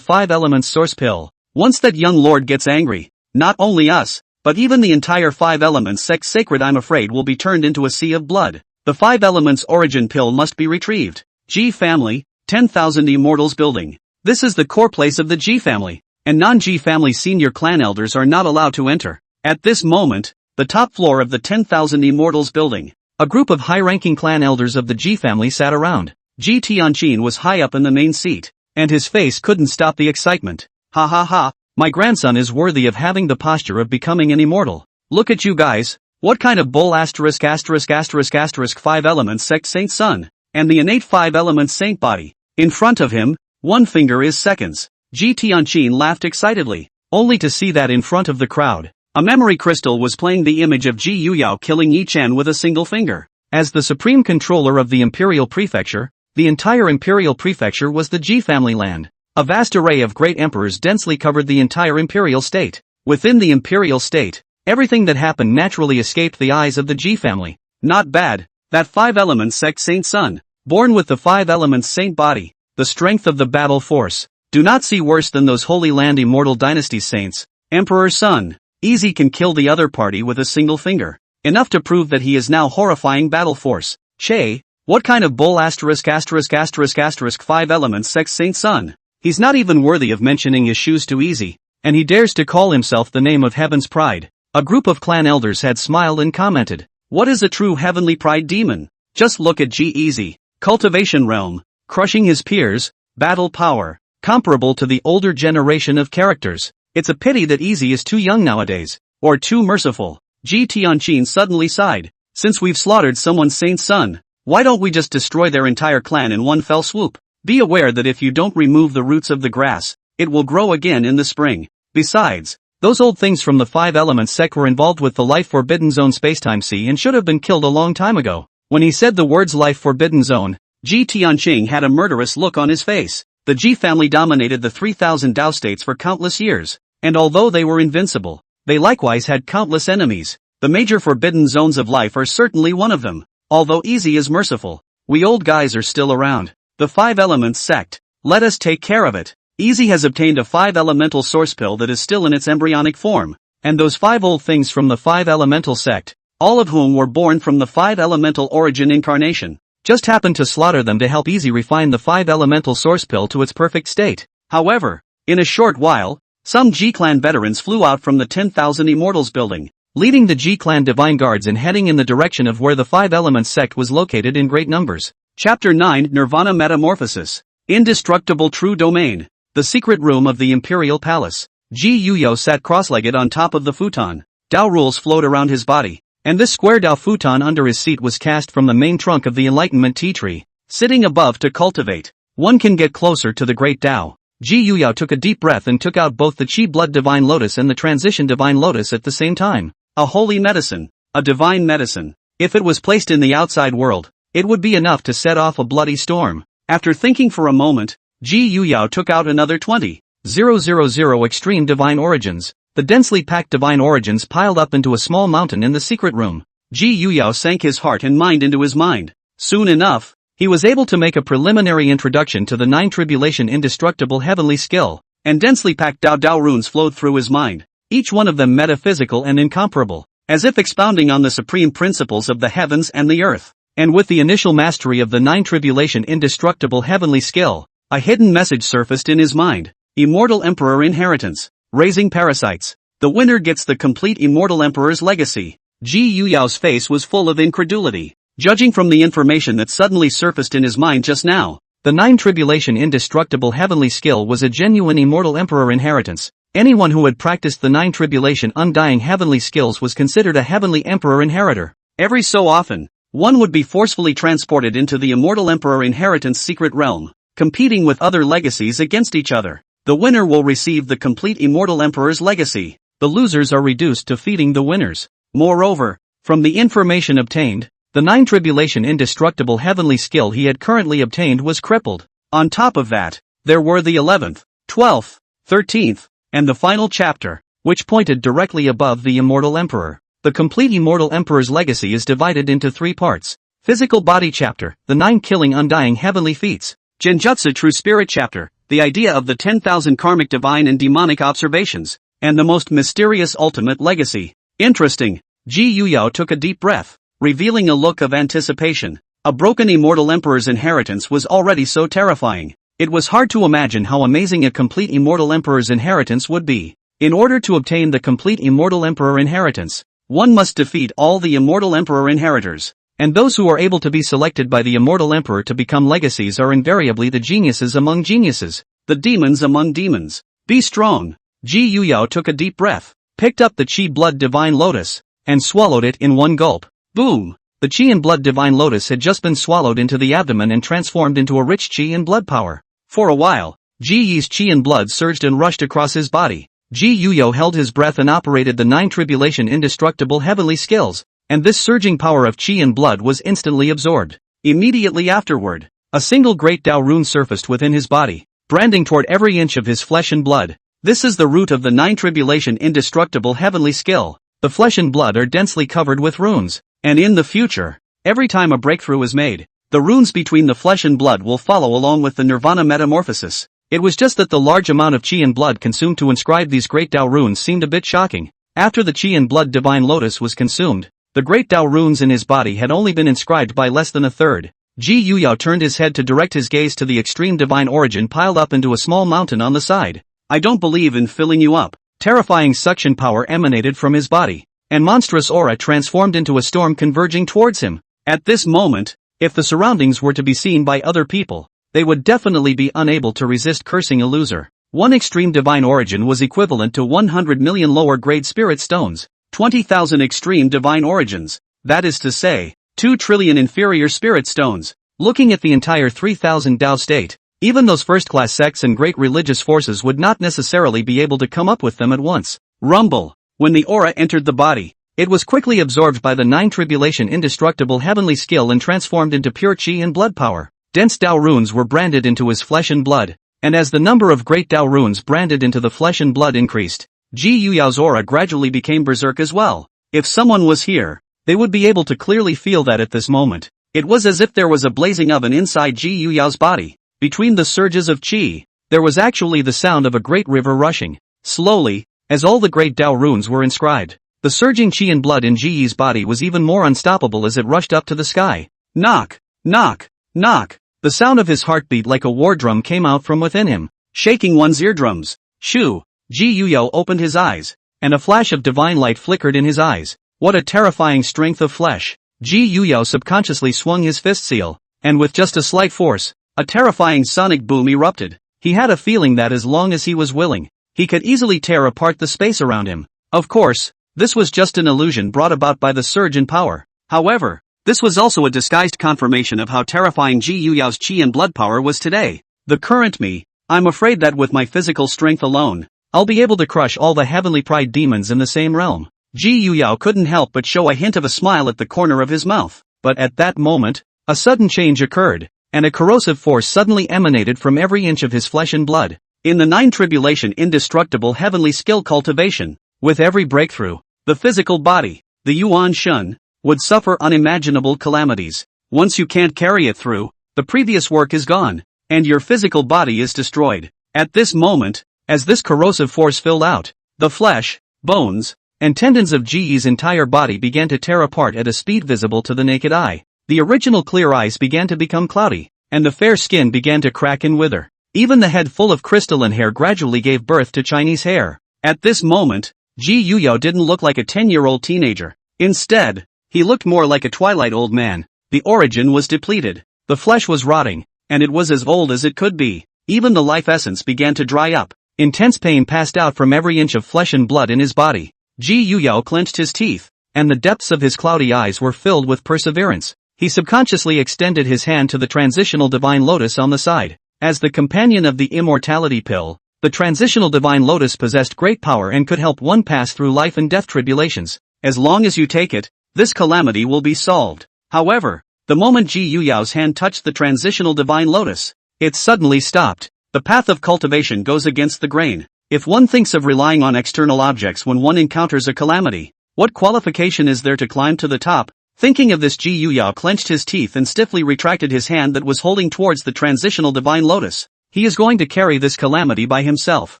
5 elements source pill, once that young lord gets angry, not only us, but even the entire 5 elements sect sacred I'm afraid will be turned into a sea of blood. The 5 elements origin pill must be retrieved. Ji family, 10,000 Immortals building. This is the core place of the Ji family, and non-Ji family senior clan elders are not allowed to enter. At this moment, the top floor of the 10,000 Immortals building. A group of high-ranking clan elders of the Ji family sat around. Ji Tianqin was high up in the main seat, and his face couldn't stop the excitement. Ha ha ha, my grandson is worthy of having the posture of becoming an immortal. Look at you guys, what kind of bull **********5 elements sect saint son, and the innate 5 elements saint body. In front of him, one finger is seconds. Ji Tianqin laughed excitedly, only to see that in front of the crowd, a memory crystal was playing the image of Ji Yuyao killing Ye Chen with a single finger. As the supreme controller of the imperial prefecture, the entire imperial prefecture was the Ji family land. A vast array of great emperors densely covered the entire imperial state. Within the imperial state, everything that happened naturally escaped the eyes of the Ji family. Not bad, that 5 elements sect saint son, born with the 5 elements saint body, the strength of the battle force. Do not see worse than those Holy Land Immortal Dynasties saints. Emperor son, easy can kill the other party with a single finger. Enough to prove that he is now horrifying battle force. Che, what kind of bull ********5 elements sect saint son? He's not even worthy of mentioning his shoes to Easy, and he dares to call himself the name of heaven's pride. A group of clan elders had smiled and commented, what is a true heavenly pride demon? Just look at G Easy, cultivation realm, crushing his peers, battle power, comparable to the older generation of characters. It's a pity that Easy is too young nowadays, or too merciful. Ji Tianqin suddenly sighed, since we've slaughtered someone's saint son, why don't we just destroy their entire clan in one fell swoop? Be aware that if you don't remove the roots of the grass, it will grow again in the spring. Besides, those old things from the 5 elements sect were involved with the Life Forbidden Zone Spacetime Sea and should have been killed a long time ago. When he said the words Life Forbidden Zone, Ji Tianqin had a murderous look on his face. The Ji family dominated the 3,000 Dao states for countless years, and although they were invincible, they likewise had countless enemies. The major forbidden zones of life are certainly one of them. Although Easy is merciful, we old guys are still around. The 5 elements sect, let us take care of it. Easy has obtained a 5 elemental source pill that is still in its embryonic form, and those 5 old things from the 5 elemental sect, all of whom were born from the 5 elemental origin incarnation, just happened to slaughter them to help Easy refine the 5 elemental source pill to its perfect state. However, in a short while, some G-Clan veterans flew out from the 10,000 Immortals building, leading the G-Clan Divine Guards and heading in the direction of where the 5 elements sect was located in great numbers. Chapter 9 Nirvana Metamorphosis. Indestructible True Domain. The secret room of the Imperial Palace. Ji Yuyo sat cross-legged on top of the futon. Dao rules flowed around his body, and this square Dao futon under his seat was cast from the main trunk of the Enlightenment tea tree. Sitting above to cultivate, one can get closer to the great Dao. Ji Yuyo took a deep breath and took out both the Qi Blood Divine Lotus and the Transition Divine Lotus at the same time. A holy medicine. A divine medicine. If it was placed in the outside world, it would be enough to set off a bloody storm. After thinking for a moment, Ji Yuyao took out another 20,000 extreme divine origins. The densely packed divine origins piled up into a small mountain in the secret room. Ji Yuyao sank his heart and mind into his mind. Soon enough, he was able to make a preliminary introduction to the 9 tribulation indestructible heavenly skill, and densely packed Dao runes flowed through his mind, each one of them metaphysical and incomparable, as if expounding on the supreme principles of the heavens and the earth. And with the initial mastery of the 9 tribulation indestructible heavenly skill, a hidden message surfaced in his mind. Immortal Emperor Inheritance. Raising Parasites. The winner gets the complete Immortal Emperor's legacy. Ji Yuyao's face was full of incredulity. Judging from the information that suddenly surfaced in his mind just now, the 9 tribulation indestructible heavenly skill was a genuine Immortal Emperor Inheritance. Anyone who had practiced the 9 tribulation undying heavenly skills was considered a heavenly Emperor Inheritor. Every so often, one would be forcefully transported into the Immortal Emperor Inheritance secret realm, competing with other legacies against each other. The winner will receive the complete Immortal Emperor's legacy. The losers are reduced to feeding the winners. Moreover, from the information obtained, the 9 tribulation indestructible heavenly skill he had currently obtained was crippled. On top of that, there were the 11th, 12th, 13th, and the final chapter, which pointed directly above the Immortal Emperor. The complete Immortal Emperor's legacy is divided into 3 parts. Physical Body Chapter, the 9 killing undying heavenly feats. Genjutsu True Spirit Chapter, the idea of the 10,000 karmic divine and demonic observations, and the most mysterious ultimate legacy. Interesting. Ji Yuyao took a deep breath, revealing a look of anticipation. A broken Immortal Emperor's inheritance was already so terrifying. It was hard to imagine how amazing a complete Immortal Emperor's inheritance would be. In order to obtain the complete Immortal Emperor inheritance, one must defeat all the Immortal Emperor inheritors. And those who are able to be selected by the Immortal Emperor to become legacies are invariably the geniuses among geniuses, the demons among demons. Be strong. Ji Yuyao took a deep breath, picked up the Qi Blood Divine Lotus, and swallowed it in one gulp. Boom! The Qi and Blood Divine Lotus had just been swallowed into the abdomen and transformed into a rich Qi and blood power. For a while, Ji Yi's Qi and blood surged and rushed across his body. Ji Yuyao held his breath and operated the 9 tribulation indestructible heavenly skills, and this surging power of Qi and blood was instantly absorbed. Immediately afterward, a single great Tao rune surfaced within his body, branding toward every inch of his flesh and blood. This is the root of the 9 tribulation indestructible heavenly skill. The flesh and blood are densely covered with runes, and in the future, every time a breakthrough is made, the runes between the flesh and blood will follow along with the Nirvana metamorphosis. It was just that the large amount of Qi and blood consumed to inscribe these great Tao runes seemed a bit shocking. After the Qi and blood divine lotus was consumed, the great Tao runes in his body had only been inscribed by less than a third. Ji Yuyao turned his head to direct his gaze to the extreme divine origin piled up into a small mountain on the side. I don't believe in filling you up. Terrifying suction power emanated from his body, and monstrous aura transformed into a storm converging towards him. At this moment, if the surroundings were to be seen by other people, they would definitely be unable to resist cursing a loser. One extreme divine origin was equivalent to 100 million lower grade spirit stones, 20,000 extreme divine origins, that is to say, 2 trillion inferior spirit stones. Looking at the entire 3,000 Tao state, even those first-class sects and great religious forces would not necessarily be able to come up with them at once. Rumble. When the aura entered the body, it was quickly absorbed by the 9 tribulation indestructible heavenly skill and transformed into pure Qi and blood power. Dense Tao runes were branded into his flesh and blood, and as the number of great Tao runes branded into the flesh and blood increased, Ji Yuyao's aura gradually became berserk as well. If someone was here, they would be able to clearly feel that at this moment. It was as if there was a blazing oven inside Ji Yuyao's body. Between the surges of Qi, there was actually the sound of a great river rushing. Slowly, as all the great Tao runes were inscribed, the surging Qi and blood in Ji Yi's body was even more unstoppable as it rushed up to the sky. Knock! Knock! Knock! The sound of his heartbeat like a war drum came out from within him, shaking one's eardrums. Shoo! Ji Yuyao opened his eyes, and a flash of divine light flickered in his eyes. What a terrifying strength of flesh! Ji Yuyao subconsciously swung his fist seal, and with just a slight force, a terrifying sonic boom erupted. He had a feeling that as long as he was willing, he could easily tear apart the space around him. Of course, this was just an illusion brought about by the surge in power. However, this was also a disguised confirmation of how terrifying Ji Yuyao's Qi and blood power was today. The current me, I'm afraid that with my physical strength alone, I'll be able to crush all the heavenly pride demons in the same realm. Ji Yuyao couldn't help but show a hint of a smile at the corner of his mouth. But at that moment, a sudden change occurred, and a corrosive force suddenly emanated from every inch of his flesh and blood. In the 9 tribulation indestructible heavenly skill cultivation, with every breakthrough, the physical body, the Yuan Shun, would suffer unimaginable calamities. Once you can't carry it through, the previous work is gone, and your physical body is destroyed. At this moment, as this corrosive force filled out, the flesh, bones, and tendons of Ji Yi's entire body began to tear apart at a speed visible to the naked eye. The original clear eyes began to become cloudy, and the fair skin began to crack and wither. Even the head full of crystalline hair gradually gave birth to Chinese hair. At this moment, Ji Yuyao didn't look like a 10-year-old teenager. Instead, he looked more like a twilight old man. The origin was depleted, the flesh was rotting, and it was as old as it could be. Even the life essence began to dry up. Intense pain passed out from every inch of flesh and blood in his body. Ji Yuyao clenched his teeth, and the depths of his cloudy eyes were filled with perseverance. He subconsciously extended his hand to the transitional divine lotus on the side. As the companion of the immortality pill, the transitional divine lotus possessed great power and could help one pass through life and death tribulations. As long as you take it, this calamity will be solved. However, the moment Ji Yuyao's hand touched the transitional divine lotus, it suddenly stopped. The path of cultivation goes against the grain. If one thinks of relying on external objects when one encounters a calamity, what qualification is there to climb to the top? Thinking of this, Ji Yuyao clenched his teeth and stiffly retracted his hand that was holding towards the transitional divine lotus. He is going to carry this calamity by himself.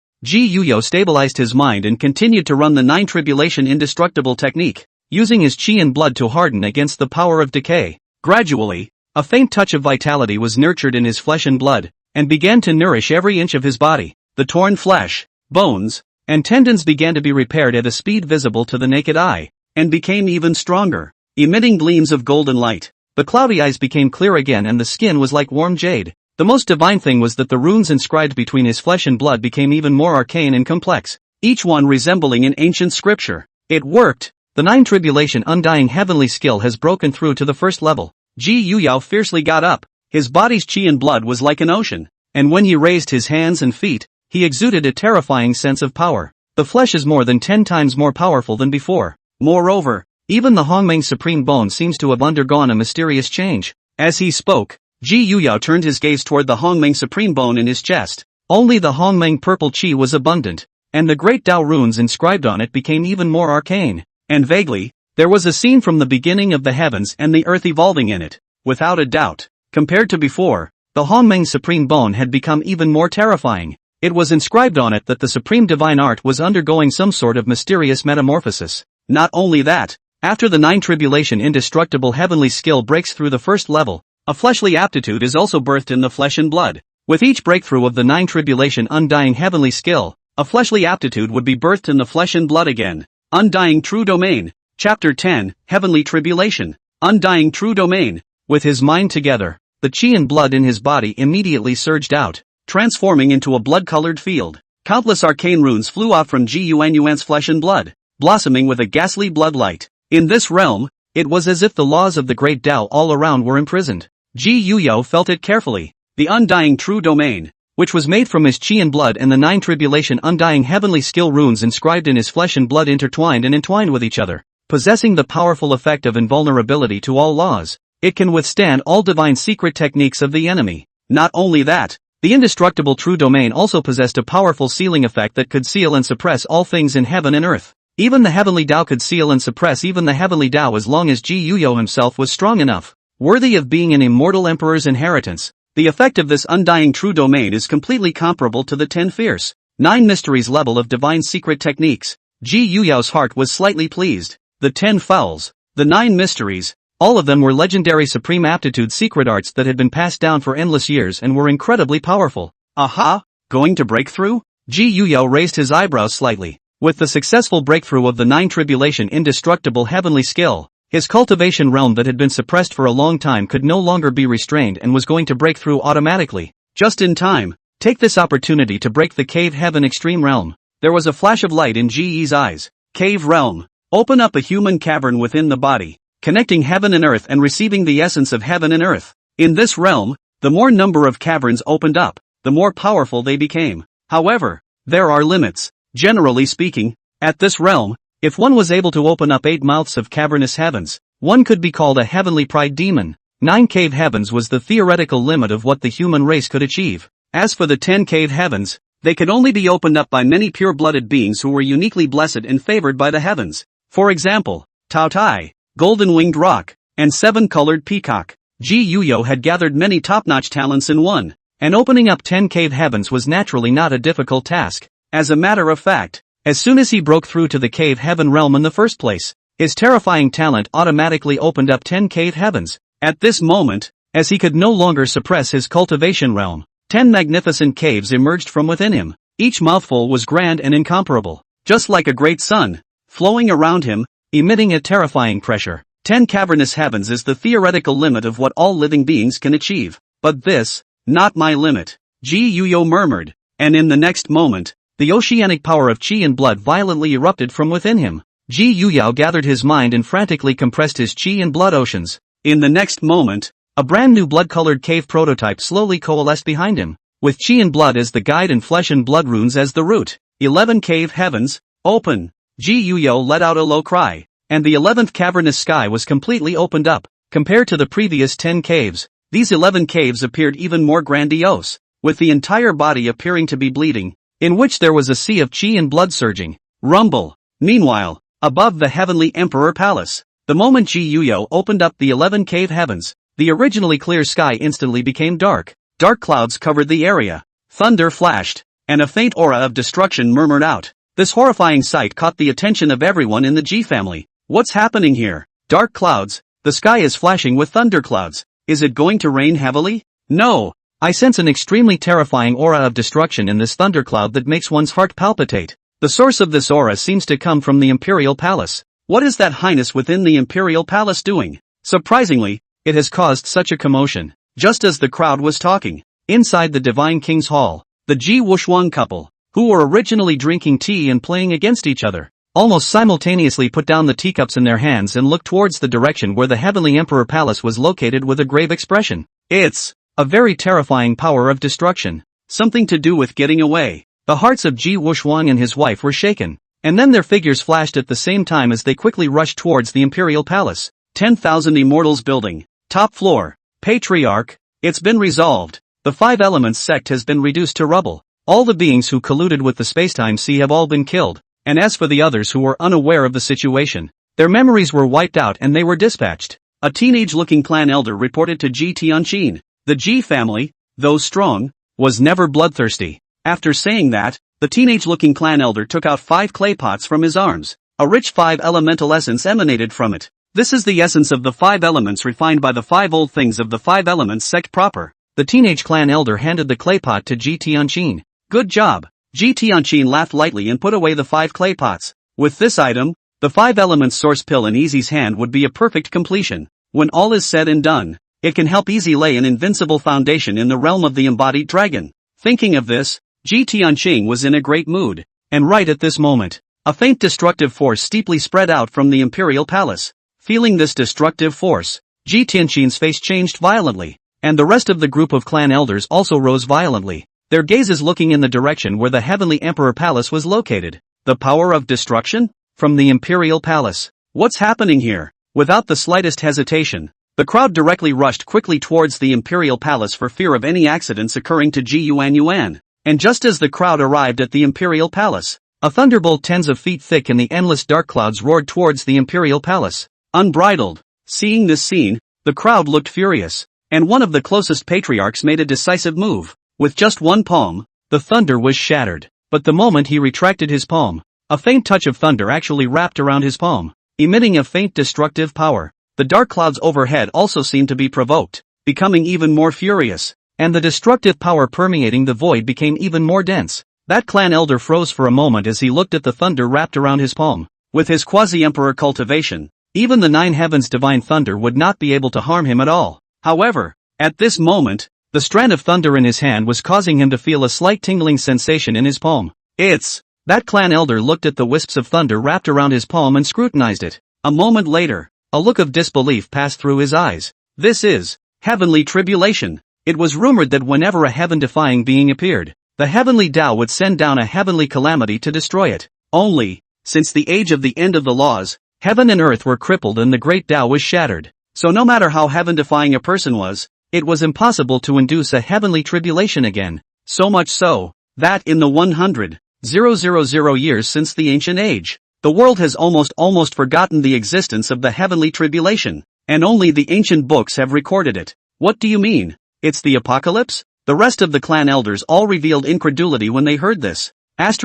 Ji Yuyao stabilized his mind and continued to run the 9 tribulation indestructible technique, using his Qi and blood to harden against the power of decay. Gradually, a faint touch of vitality was nurtured in his flesh and blood, and began to nourish every inch of his body. The torn flesh, bones, and tendons began to be repaired at a speed visible to the naked eye. and became even stronger, emitting gleams of golden light. The cloudy eyes became clear again and the skin was like warm jade. The most divine thing was that the runes inscribed between his flesh and blood became even more arcane and complex, each one resembling an ancient scripture. It worked! The 9 tribulation undying heavenly skill has broken through to the first level. Ji Yuyao fiercely got up. His body's chi and blood was like an ocean, and when he raised his hands and feet, he exuded a terrifying sense of power. The flesh is more than 10 times more powerful than before. Moreover, even the Hongmeng Supreme Bone seems to have undergone a mysterious change. As he spoke, Ji Yuyao turned his gaze toward the Hongmeng Supreme Bone in his chest. Only the Hongmeng purple chi was abundant, and the great Tao runes inscribed on it became even more arcane. And vaguely, there was a scene from the beginning of the heavens and the earth evolving in it. Without a doubt, compared to before, the Hongmeng Supreme Bone had become even more terrifying. It was inscribed on it that the supreme divine art was undergoing some sort of mysterious metamorphosis. Not only that, after the 9 tribulation indestructible heavenly skill breaks through the first level, a fleshly aptitude is also birthed in the flesh and blood. With each breakthrough of the 9 tribulation undying heavenly skill, a fleshly aptitude would be birthed in the flesh and blood again. Undying True Domain, Chapter 10, Heavenly Tribulation. Undying True Domain. With his mind together, the chi and blood in his body immediately surged out, transforming into a blood-colored field. Countless arcane runes flew out from Ji Yuanyuan's flesh and blood, blossoming with a ghastly blood light. In this realm, it was as if the laws of the great Tao all around were imprisoned. Ji Yuyao felt it carefully. The undying true domain, which was made from his chi and blood and the 9 tribulation undying heavenly skill runes inscribed in his flesh and blood intertwined and entwined with each other, possessing the powerful effect of invulnerability to all laws. It can withstand all divine secret techniques of the enemy. Not only that, the indestructible true domain also possessed a powerful sealing effect that could seal and suppress all things in heaven and earth. Even the heavenly Tao could seal and suppress even the heavenly Tao as long as Ji Yuyao himself was strong enough, worthy of being an immortal emperor's inheritance. The effect of this undying true domain is completely comparable to the 10 fierce, 9 mysteries level of divine secret techniques. Ji Yuyao's heart was slightly pleased. The 10 fouls, the 9 mysteries, all of them were legendary supreme aptitude secret arts that had been passed down for endless years and were incredibly powerful. Aha! Going to break through? Ji Yuyao raised his eyebrows slightly. With the successful breakthrough of the 9 tribulation indestructible heavenly skill, his cultivation realm that had been suppressed for a long time could no longer be restrained and was going to break through automatically. Just in time. Take this opportunity to break the cave heaven extreme realm. There was a flash of light in Ji Yi's eyes. Cave realm. Open up a human cavern within the body, connecting heaven and earth and receiving the essence of heaven and earth. In this realm, the more number of caverns opened up, the more powerful they became. However, there are limits. Generally speaking, at this realm, if one was able to open up 8 mouths of cavernous heavens, one could be called a heavenly pride demon. 9 cave heavens was the theoretical limit of what the human race could achieve. As for the 10 cave heavens, they could only be opened up by many pure-blooded beings who were uniquely blessed and favored by the heavens. For example, Tao Tai, golden-winged rock, and 7-colored peacock. Ji Yuyao had gathered many top-notch talents in one, and opening up 10 cave heavens was naturally not a difficult task. As a matter of fact, as soon as he broke through to the cave heaven realm in the first place, his terrifying talent automatically opened up 10 cave heavens. At this moment, as he could no longer suppress his cultivation realm, 10 magnificent caves emerged from within him. Each mouthful was grand and incomparable, just like a great sun, flowing around him, emitting a terrifying pressure. 10 cavernous heavens is the theoretical limit of what all living beings can achieve. But this, not my limit, Ji Yuyao murmured, and in the next moment, the oceanic power of chi and blood violently erupted from within him. Ji Yuyao gathered his mind and frantically compressed his chi and blood oceans. In the next moment, a brand new blood-colored cave prototype slowly coalesced behind him, with chi and blood as the guide and flesh and blood runes as the root. 11 cave heavens, open! Ji Yuyao let out a low cry, and the 11th cavernous sky was completely opened up. Compared to the previous 10 caves, these 11 caves appeared even more grandiose, with the entire body appearing to be bleeding, in which there was a sea of chi and blood surging. Rumble! Meanwhile, above the heavenly emperor palace, the moment Ji Yuyao opened up the 11 cave heavens, the originally clear sky instantly became dark. Dark clouds covered the area. Thunder flashed, and a faint aura of destruction murmured out. This horrifying sight caught the attention of everyone in the Ji family. What's happening here? Dark clouds, the sky is flashing with thunderclouds. Is it going to rain heavily? No! I sense an extremely terrifying aura of destruction in this thundercloud that makes one's heart palpitate. The source of this aura seems to come from the imperial palace. What is that highness within the imperial palace doing? Surprisingly, it has caused such a commotion. Just as the crowd was talking, inside the divine king's hall, the Ji Wushuang couple, who were originally drinking tea and playing against each other, almost simultaneously put down the teacups in their hands and looked towards the direction where the heavenly emperor palace was located with a grave expression. It's a very terrifying power of destruction. Something to do with getting away. The hearts of Ji Wushuang and his wife were shaken, and then their figures flashed at the same time as they quickly rushed towards the imperial palace. 10,000 Immortals building. Top floor. Patriarch, it's been resolved. The Five Elements sect has been reduced to rubble. All the beings who colluded with the spacetime sea have all been killed, and as for the others who were unaware of the situation, their memories were wiped out and they were dispatched. A teenage-looking clan elder reported to Ji Tianqin. The Ji family, though strong, was never bloodthirsty. After saying that, the teenage-looking clan elder took out 5 clay pots from his arms. A rich 5 elemental essence emanated from it. This is the essence of the 5 elements refined by the 5 old things of the 5 elements sect proper. The teenage clan elder handed the clay pot to Ji Tianqin. Good job. Ji Tianqin laughed lightly and put away the 5 clay pots. With this item, the 5 elements source pill in Easy's hand would be a perfect completion. When all is said and done, it can help Easy lay an invincible foundation in the realm of the embodied dragon. Thinking of this, Ji Tianqin was in a great mood. And right at this moment, a faint destructive force steeply spread out from the imperial palace. Feeling this destructive force, Ji Tianqin's face changed violently, and the rest of the group of clan elders also rose violently, their gazes looking in the direction where the heavenly emperor palace was located. The power of destruction? From the imperial palace. What's happening here? Without the slightest hesitation, the crowd directly rushed quickly towards the imperial palace for fear of any accidents occurring to Ji Yuan. And just as the crowd arrived at the imperial palace, a thunderbolt tens of feet thick in the endless dark clouds roared towards the imperial palace. Unbridled. Seeing this scene, the crowd looked furious, and one of the closest patriarchs made a decisive move. With just one palm, the thunder was shattered, but the moment he retracted his palm, a faint touch of thunder actually wrapped around his palm, emitting a faint destructive power. The dark clouds overhead also seemed to be provoked, becoming even more furious, and the destructive power permeating the void became even more dense. That clan elder froze for a moment as he looked at the thunder wrapped around his palm. With his quasi-emperor cultivation, even the 9 heavens divine thunder would not be able to harm him at all. However, at this moment, the strand of thunder in his hand was causing him to feel a slight tingling sensation in his palm. That clan elder looked at the wisps of thunder wrapped around his palm and scrutinized it. A moment later, a look of disbelief passed through his eyes. This is heavenly tribulation. It was rumored that whenever a heaven-defying being appeared, the heavenly Tao would send down a heavenly calamity to destroy it. Only, since the age of the end of the laws, heaven and earth were crippled and the great Tao was shattered. So no matter how heaven-defying a person was, it was impossible to induce a heavenly tribulation again. So much so, that in the 100,000 years since the ancient age, the world has almost forgotten the existence of the heavenly tribulation, and only the ancient books have recorded it. What do you mean? It's the apocalypse? The rest of the clan elders all revealed incredulity when they heard this. Did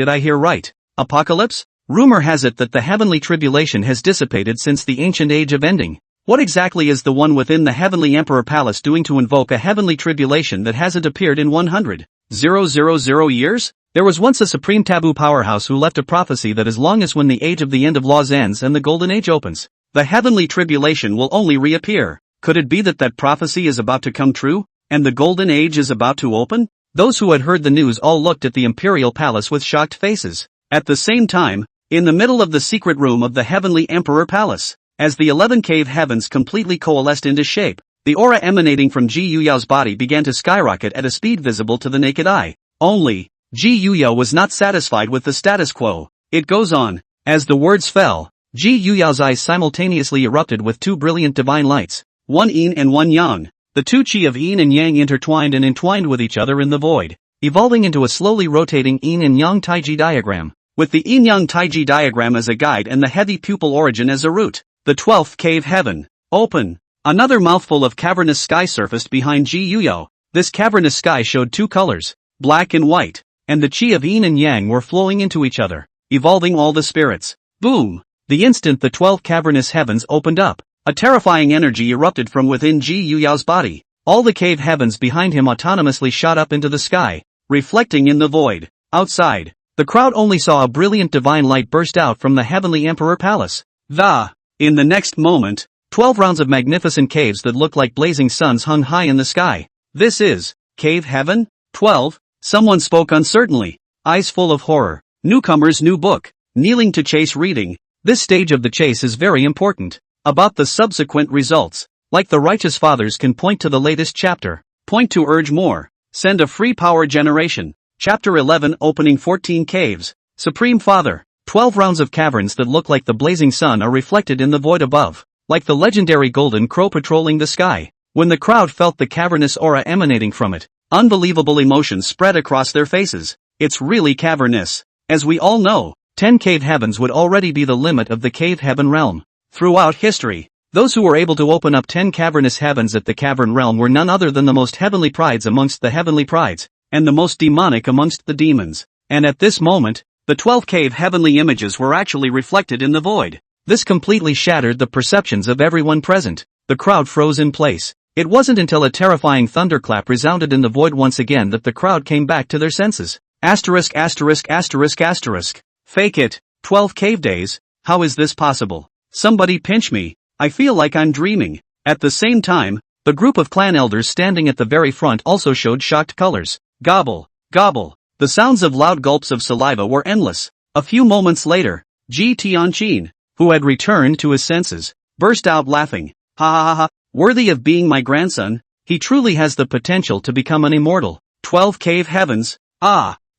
I hear right? Apocalypse? Rumor has it that the heavenly tribulation has dissipated since the ancient age of ending. What exactly is the one within the heavenly emperor palace doing to invoke a heavenly tribulation that hasn't appeared in 100,000 years? There was once a supreme taboo powerhouse who left a prophecy that as long as when the age of the end of laws ends and the golden age opens, the heavenly tribulation will only reappear. Could it be that that prophecy is about to come true, and the golden age is about to open? Those who had heard the news all looked at the imperial palace with shocked faces. At the same time, in the middle of the secret room of the heavenly emperor palace, as the 11 cave heavens completely coalesced into shape, the aura emanating from Ji Yuyao's body began to skyrocket at a speed visible to the naked eye. Only, Ji Yuyao was not satisfied with the status quo. It goes on. As the words fell, Ji Yuyao's eyes simultaneously erupted with 2 brilliant divine lights, one yin and one yang. The 2 chi of yin and yang intertwined and entwined with each other in the void, evolving into a slowly rotating yin and yang taiji diagram. With the yin-yang taiji diagram as a guide and the heavy pupil origin as a root, the 12th cave heaven, open. Another mouthful of cavernous sky surfaced behind Ji Yuyao. This cavernous sky showed 2 colors, black and white, and the chi of yin and yang were flowing into each other, evolving all the spirits. Boom! The instant the 12 cavernous heavens opened up, a terrifying energy erupted from within Ji Yuyao's body. All the cave heavens behind him autonomously shot up into the sky, reflecting in the void. Outside, The crowd only saw a brilliant divine light burst out from the heavenly emperor palace. In the next moment, 12 rounds of magnificent caves that looked like blazing suns hung high in the sky. This is cave heaven? 12? Someone spoke uncertainly, eyes full of horror. Newcomers, new book, kneeling to chase reading. This stage of the chase is very important. About the subsequent results, like the righteous fathers can point to the latest chapter, point to urge more, send a free power generation. Chapter 11 opening 14 caves. Supreme Father, 12 rounds of caverns that look like the blazing sun are reflected in the void above, like the legendary golden crow patrolling the sky. When the crowd felt the cavernous aura emanating from it, unbelievable emotions spread across their faces. It's really cavernous. As we all know, 10 cave heavens would already be the limit of the cave heaven realm. Throughout history, those who were able to open up 10 cavernous heavens at the cavern realm were none other than the most heavenly prides amongst the heavenly prides, and the most demonic amongst the demons. And at this moment, the 12 cave heavenly images were actually reflected in the void. This completely shattered the perceptions of everyone present. The crowd froze in place. It wasn't until a terrifying thunderclap resounded in the void once again that the crowd came back to their senses. Asterisk asterisk asterisk asterisk. Fake it. 12 cave days? How is this possible? Somebody pinch me. I feel like I'm dreaming. At the same time, the group of clan elders standing at the very front also showed shocked colors. Gobble, gobble. The sounds of loud gulps of saliva were endless. A few moments later, Ji Tianqin, who had returned to his senses, burst out laughing. Ha ha ha ha, worthy of being my grandson, he truly has the potential to become an immortal. 12 cave heavens?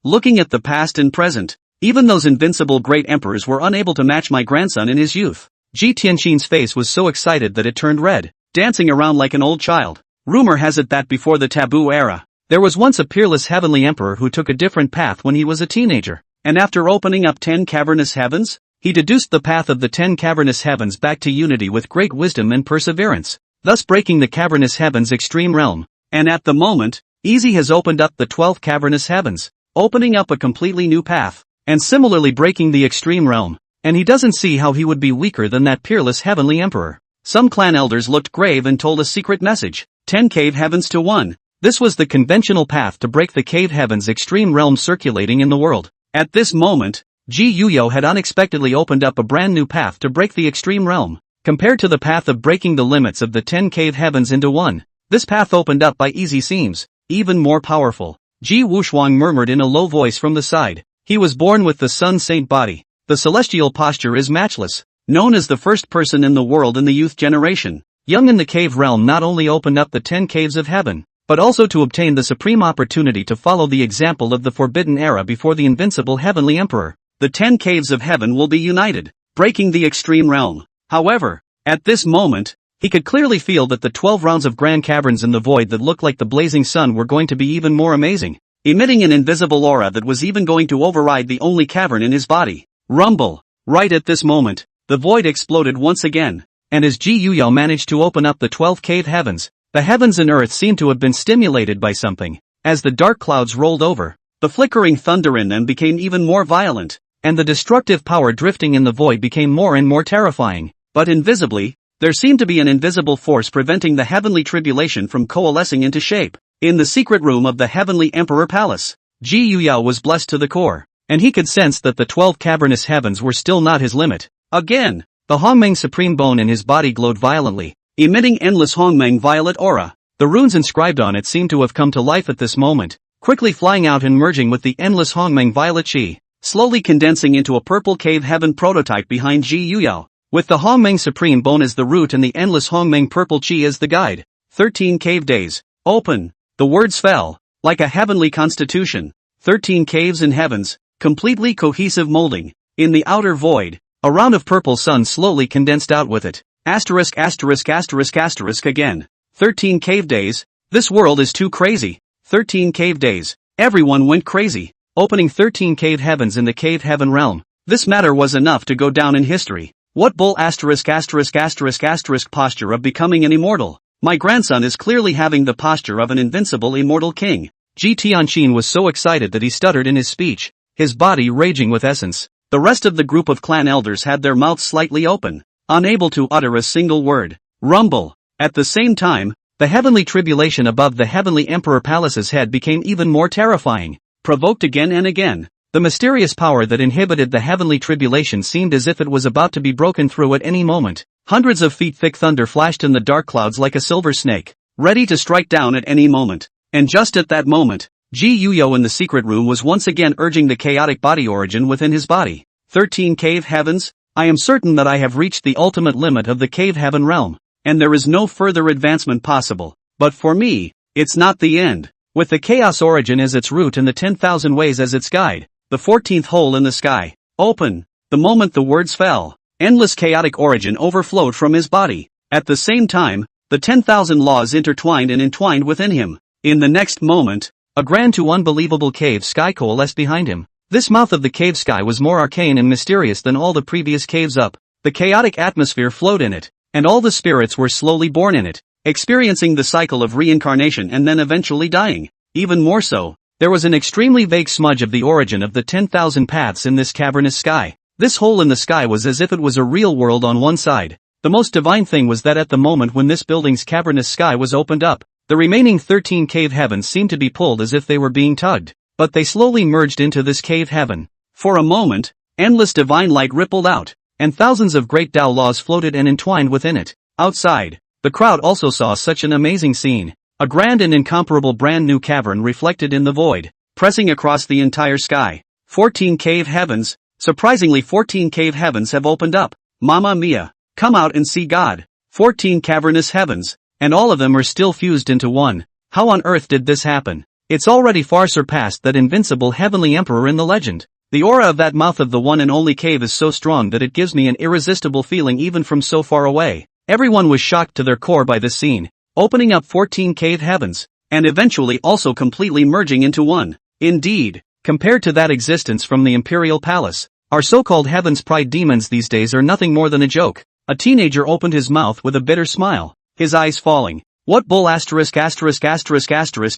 Looking at the past and present, even those invincible great emperors were unable to match my grandson in his youth. Ji Tianqin's face was so excited that it turned red, dancing around like an old child. Rumor has it that before the taboo era, there was once a peerless heavenly emperor who took a different path when he was a teenager, and after opening up 10 cavernous heavens, he deduced the path of the 10 cavernous heavens back to unity with great wisdom and perseverance, thus breaking the cavernous heavens extreme realm. And at the moment, Easy has opened up the 12 cavernous heavens, opening up a completely new path, and similarly breaking the extreme realm, and he doesn't see how he would be weaker than that peerless heavenly emperor. Some clan elders looked grave and told a secret message. 10 cave heavens to 1. This was the conventional path to break the cave heavens extreme realm circulating in the world. At this moment, Ji Yuyo had unexpectedly opened up a brand new path to break the extreme realm. Compared to the path of breaking the limits of the 10 cave heavens into 1, this path opened up by Easy seems even more powerful. Ji Wushuang murmured in a low voice from the side. He was born with the Sun Saint body. The celestial posture is matchless. Known as the first person in the world in the youth generation, Young in the cave realm not only opened up the 10 caves of heaven, but also to obtain the supreme opportunity to follow the example of the forbidden era before the invincible heavenly emperor. The 10 caves of heaven will be united, breaking the extreme realm. However, at this moment, he could clearly feel that the 12 rounds of grand caverns in the void that looked like the blazing sun were going to be even more amazing, emitting an invisible aura that was even going to override the only cavern in his body. Rumble! Right at this moment, the void exploded once again, and as Ji Yuyo managed to open up the 12 cave heavens, the heavens and earth seemed to have been stimulated by something. As the dark clouds rolled over, the flickering thunder in them became even more violent, and the destructive power drifting in the void became more and more terrifying. But invisibly, there seemed to be an invisible force preventing the heavenly tribulation from coalescing into shape. In the secret room of the heavenly emperor palace, Ji Yuyo was blessed to the core, and he could sense that the 12 cavernous heavens were still not his limit. Again, the Hongmeng supreme bone in his body glowed violently, emitting endless Hongmeng violet aura. The runes inscribed on it seemed to have come to life at this moment, quickly flying out and merging with the endless Hongmeng violet chi, slowly condensing into a purple cave heaven prototype behind Ji Yuyo, with the Hongmeng supreme bone as the root and the endless Hongmeng purple chi as the guide. 13 cave days. Open. The words fell, like a heavenly constitution. 13 caves in heavens, completely cohesive molding. In the outer void, a round of purple sun slowly condensed out with it. Asterisk asterisk asterisk asterisk again. 13 cave days. This world is too crazy. 13 cave days. Everyone went crazy, opening 13 cave heavens in the cave heaven realm. This matter was enough to go down in history. What bull asterisk asterisk asterisk asterisk posture of becoming an immortal. My grandson is clearly having the posture of an invincible immortal king. Ji Tianqin was so excited that he stuttered in his speech, his body raging with essence. The rest of the group of clan elders had their mouths slightly open, unable to utter a single word. Rumble. At the same time, the heavenly tribulation above the heavenly emperor palace's head became even more terrifying. Provoked again and again, The mysterious power that inhibited the heavenly tribulation seemed as if it was about to be broken through at any moment. Hundreds of feet thick thunder flashed in the dark clouds like a silver snake, ready to strike down at any moment. And just at that moment, Ji Yuyo in the secret room was once again urging the chaotic body origin within his body. 13 cave heavens? I am certain that I have reached the ultimate limit of the cave heaven realm, and there is no further advancement possible. But for me, it's not the end. With the chaos origin as its root and the 10,000 ways as its guide, the 14th hole in the sky, open. The moment the words fell, endless chaotic origin overflowed from his body. At the same time, the 10,000 laws intertwined and entwined within him. In the next moment, a grand to unbelievable cave sky coalesced behind him. This mouth of the cave sky was more arcane and mysterious than all the previous caves up. The chaotic atmosphere flowed in it, and all the spirits were slowly born in it, experiencing the cycle of reincarnation and then eventually dying. Even more so, there was an extremely vague smudge of the origin of the 10,000 paths in this cavernous sky. This hole in the sky was as if it was a real world on one side. The most divine thing was that at the moment when this building's cavernous sky was opened up, the remaining 13 cave heavens seemed to be pulled as if they were being tugged. But they slowly merged into this cave heaven. For a moment, endless divine light rippled out, and thousands of great Tao laws floated and entwined within it. Outside, the crowd also saw such an amazing scene. A grand and incomparable brand new cavern reflected in the void, pressing across the entire sky. 14 cave heavens. Surprisingly, 14 cave heavens have opened up. Mamma mia. Come out and see God. 14 cavernous heavens, and all of them are still fused into one. How on earth did this happen? It's already far surpassed that invincible heavenly emperor in the legend. The aura of that mouth of the one and only cave is so strong that it gives me an irresistible feeling even from so far away. Everyone was shocked to their core by this scene, opening up 14 cave heavens, and eventually also completely merging into one. Indeed, compared to that existence from the imperial palace, our so-called heaven's pride demons these days are nothing more than a joke. A teenager opened his mouth with a bitter smile, his eyes falling. What bull ******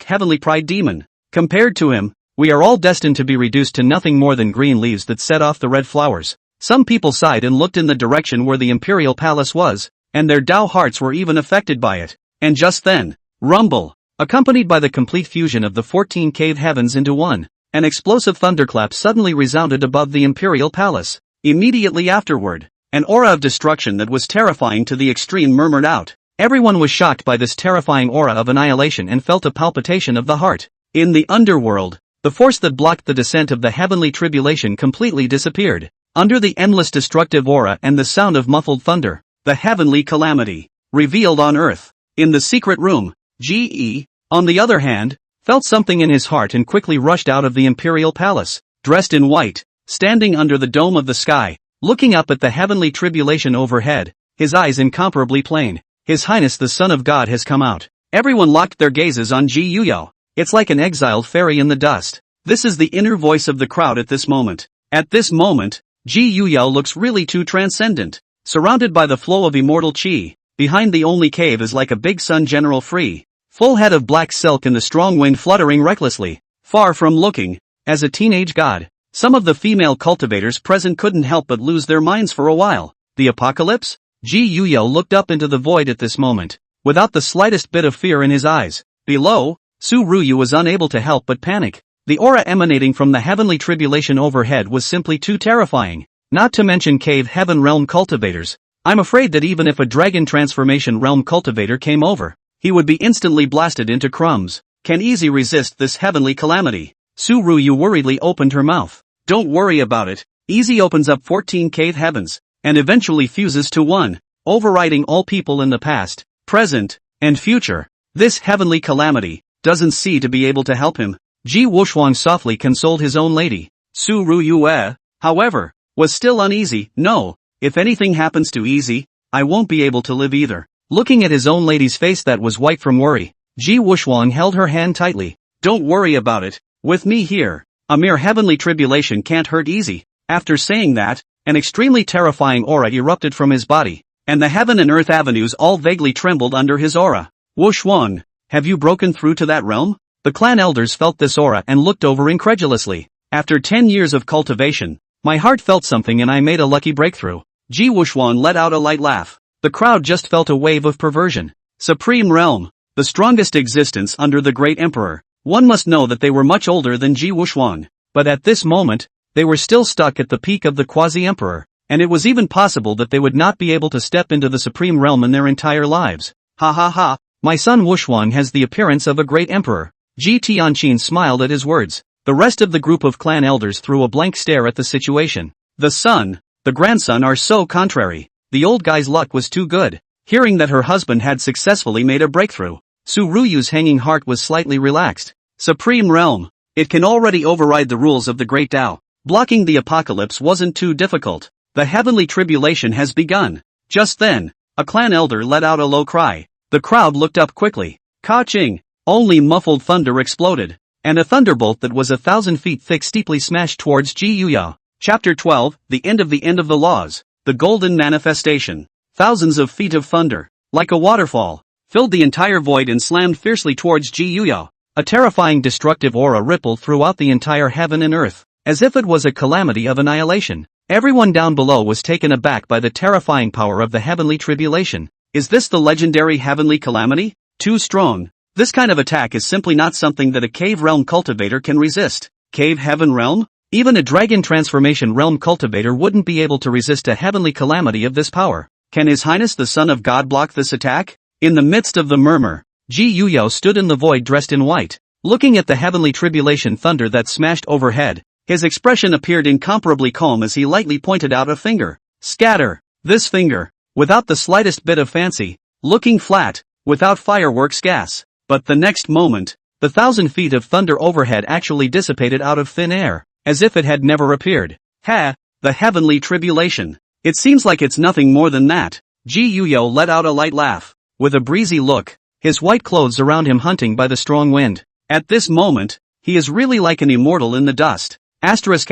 heavenly pride demon? Compared to him, we are all destined to be reduced to nothing more than green leaves that set off the red flowers. Some people sighed and looked in the direction where the imperial palace was, and their Tao hearts were even affected by it. And just then, rumble, accompanied by the complete fusion of the 14 cave heavens into one, an explosive thunderclap suddenly resounded above the imperial palace. Immediately afterward, an aura of destruction that was terrifying to the extreme murmured out. Everyone was shocked by this terrifying aura of annihilation and felt a palpitation of the heart. In the underworld, the force that blocked the descent of the heavenly tribulation completely disappeared. Under the endless destructive aura and the sound of muffled thunder, the heavenly calamity, revealed on earth. In the secret room, G.E., on the other hand, felt something in his heart and quickly rushed out of the imperial palace, dressed in white, standing under the dome of the sky, looking up at the heavenly tribulation overhead, his eyes incomparably plain. His Highness the Son of God has come out. Everyone locked their gazes on Ji Yuyo. It's like an exiled fairy in the dust. This is the inner voice of the crowd at this moment. At this moment, Ji Yuyo looks really too transcendent. Surrounded by the flow of immortal chi, behind the only cave is like a big sun general free. Full head of black silk and the strong wind fluttering recklessly. Far from looking, as a teenage god. Some of the female cultivators present couldn't help but lose their minds for a while. The apocalypse? Ji Yuyo looked up into the void at this moment, without the slightest bit of fear in his eyes. Below, Su Ruyu was unable to help but panic. The aura emanating from the heavenly tribulation overhead was simply too terrifying. Not to mention cave heaven realm cultivators. I'm afraid that even if a dragon transformation realm cultivator came over, he would be instantly blasted into crumbs. Can Easy resist this heavenly calamity? Su Ruyu worriedly opened her mouth. Don't worry about it. Easy opens up 14 cave heavens, and eventually fuses to one, overriding all people in the past, present, and future. This heavenly calamity doesn't seem to be able to help him. Ji Wushuang softly consoled his own lady. Su Ruyu, however, was still uneasy. No, if anything happens to Easy, I won't be able to live either. Looking at his own lady's face that was white from worry, Ji Wushuang held her hand tightly. Don't worry about it. With me here, a mere heavenly tribulation can't hurt Easy. After saying that, an extremely terrifying aura erupted from his body, and the heaven and earth avenues all vaguely trembled under his aura. Wushuang, have you broken through to that realm? The clan elders felt this aura and looked over incredulously. After 10 years of cultivation, my heart felt something and I made a lucky breakthrough. Ji Wushuang let out a light laugh. The crowd just felt a wave of perversion. Supreme Realm, the strongest existence under the great emperor. One must know that they were much older than Ji Wushuang. But at this moment, they were still stuck at the peak of the quasi-emperor, and it was even possible that they would not be able to step into the supreme realm in their entire lives. Ha ha ha, my son Wuxuan has the appearance of a great emperor. Ji Tianqin smiled at his words. The rest of the group of clan elders threw a blank stare at the situation. The son, the grandson are so contrary. The old guy's luck was too good. Hearing that her husband had successfully made a breakthrough, Su Ruyu's hanging heart was slightly relaxed. Supreme Realm. It can already override the rules of the Great Tao. Blocking the apocalypse wasn't too difficult. The heavenly tribulation has begun. Just then, a clan elder let out a low cry. The crowd looked up quickly. Ka-ching! Only muffled thunder exploded, and a thunderbolt that was 1,000 feet thick steeply smashed towards Ji Yuya. Chapter 12, The End of the Laws. The Golden Manifestation. Thousands of feet of thunder, like a waterfall, filled the entire void and slammed fiercely towards Ji Yuya. A terrifying destructive aura rippled throughout the entire heaven and earth, as if it was a calamity of annihilation. Everyone down below was taken aback by the terrifying power of the heavenly tribulation. Is this the legendary heavenly calamity? Too strong. This kind of attack is simply not something that a cave realm cultivator can resist. Cave heaven realm? Even a dragon transformation realm cultivator wouldn't be able to resist a heavenly calamity of this power. Can His Highness the Son of God block this attack? In the midst of the murmur, Ji Yuya stood in the void dressed in white, looking at the heavenly tribulation thunder that smashed overhead. His expression appeared incomparably calm as he lightly pointed out a finger. Scatter! This finger, without the slightest bit of fancy, looking flat, without fireworks gas. But the next moment, the 1,000 feet of thunder overhead actually dissipated out of thin air, as if it had never appeared. Ha! The heavenly tribulation. It seems like it's nothing more than that. Ji Yuya let out a light laugh, with a breezy look, his white clothes around him hunting by the strong wind. At this moment, he is really like an immortal in the dust. Asterisk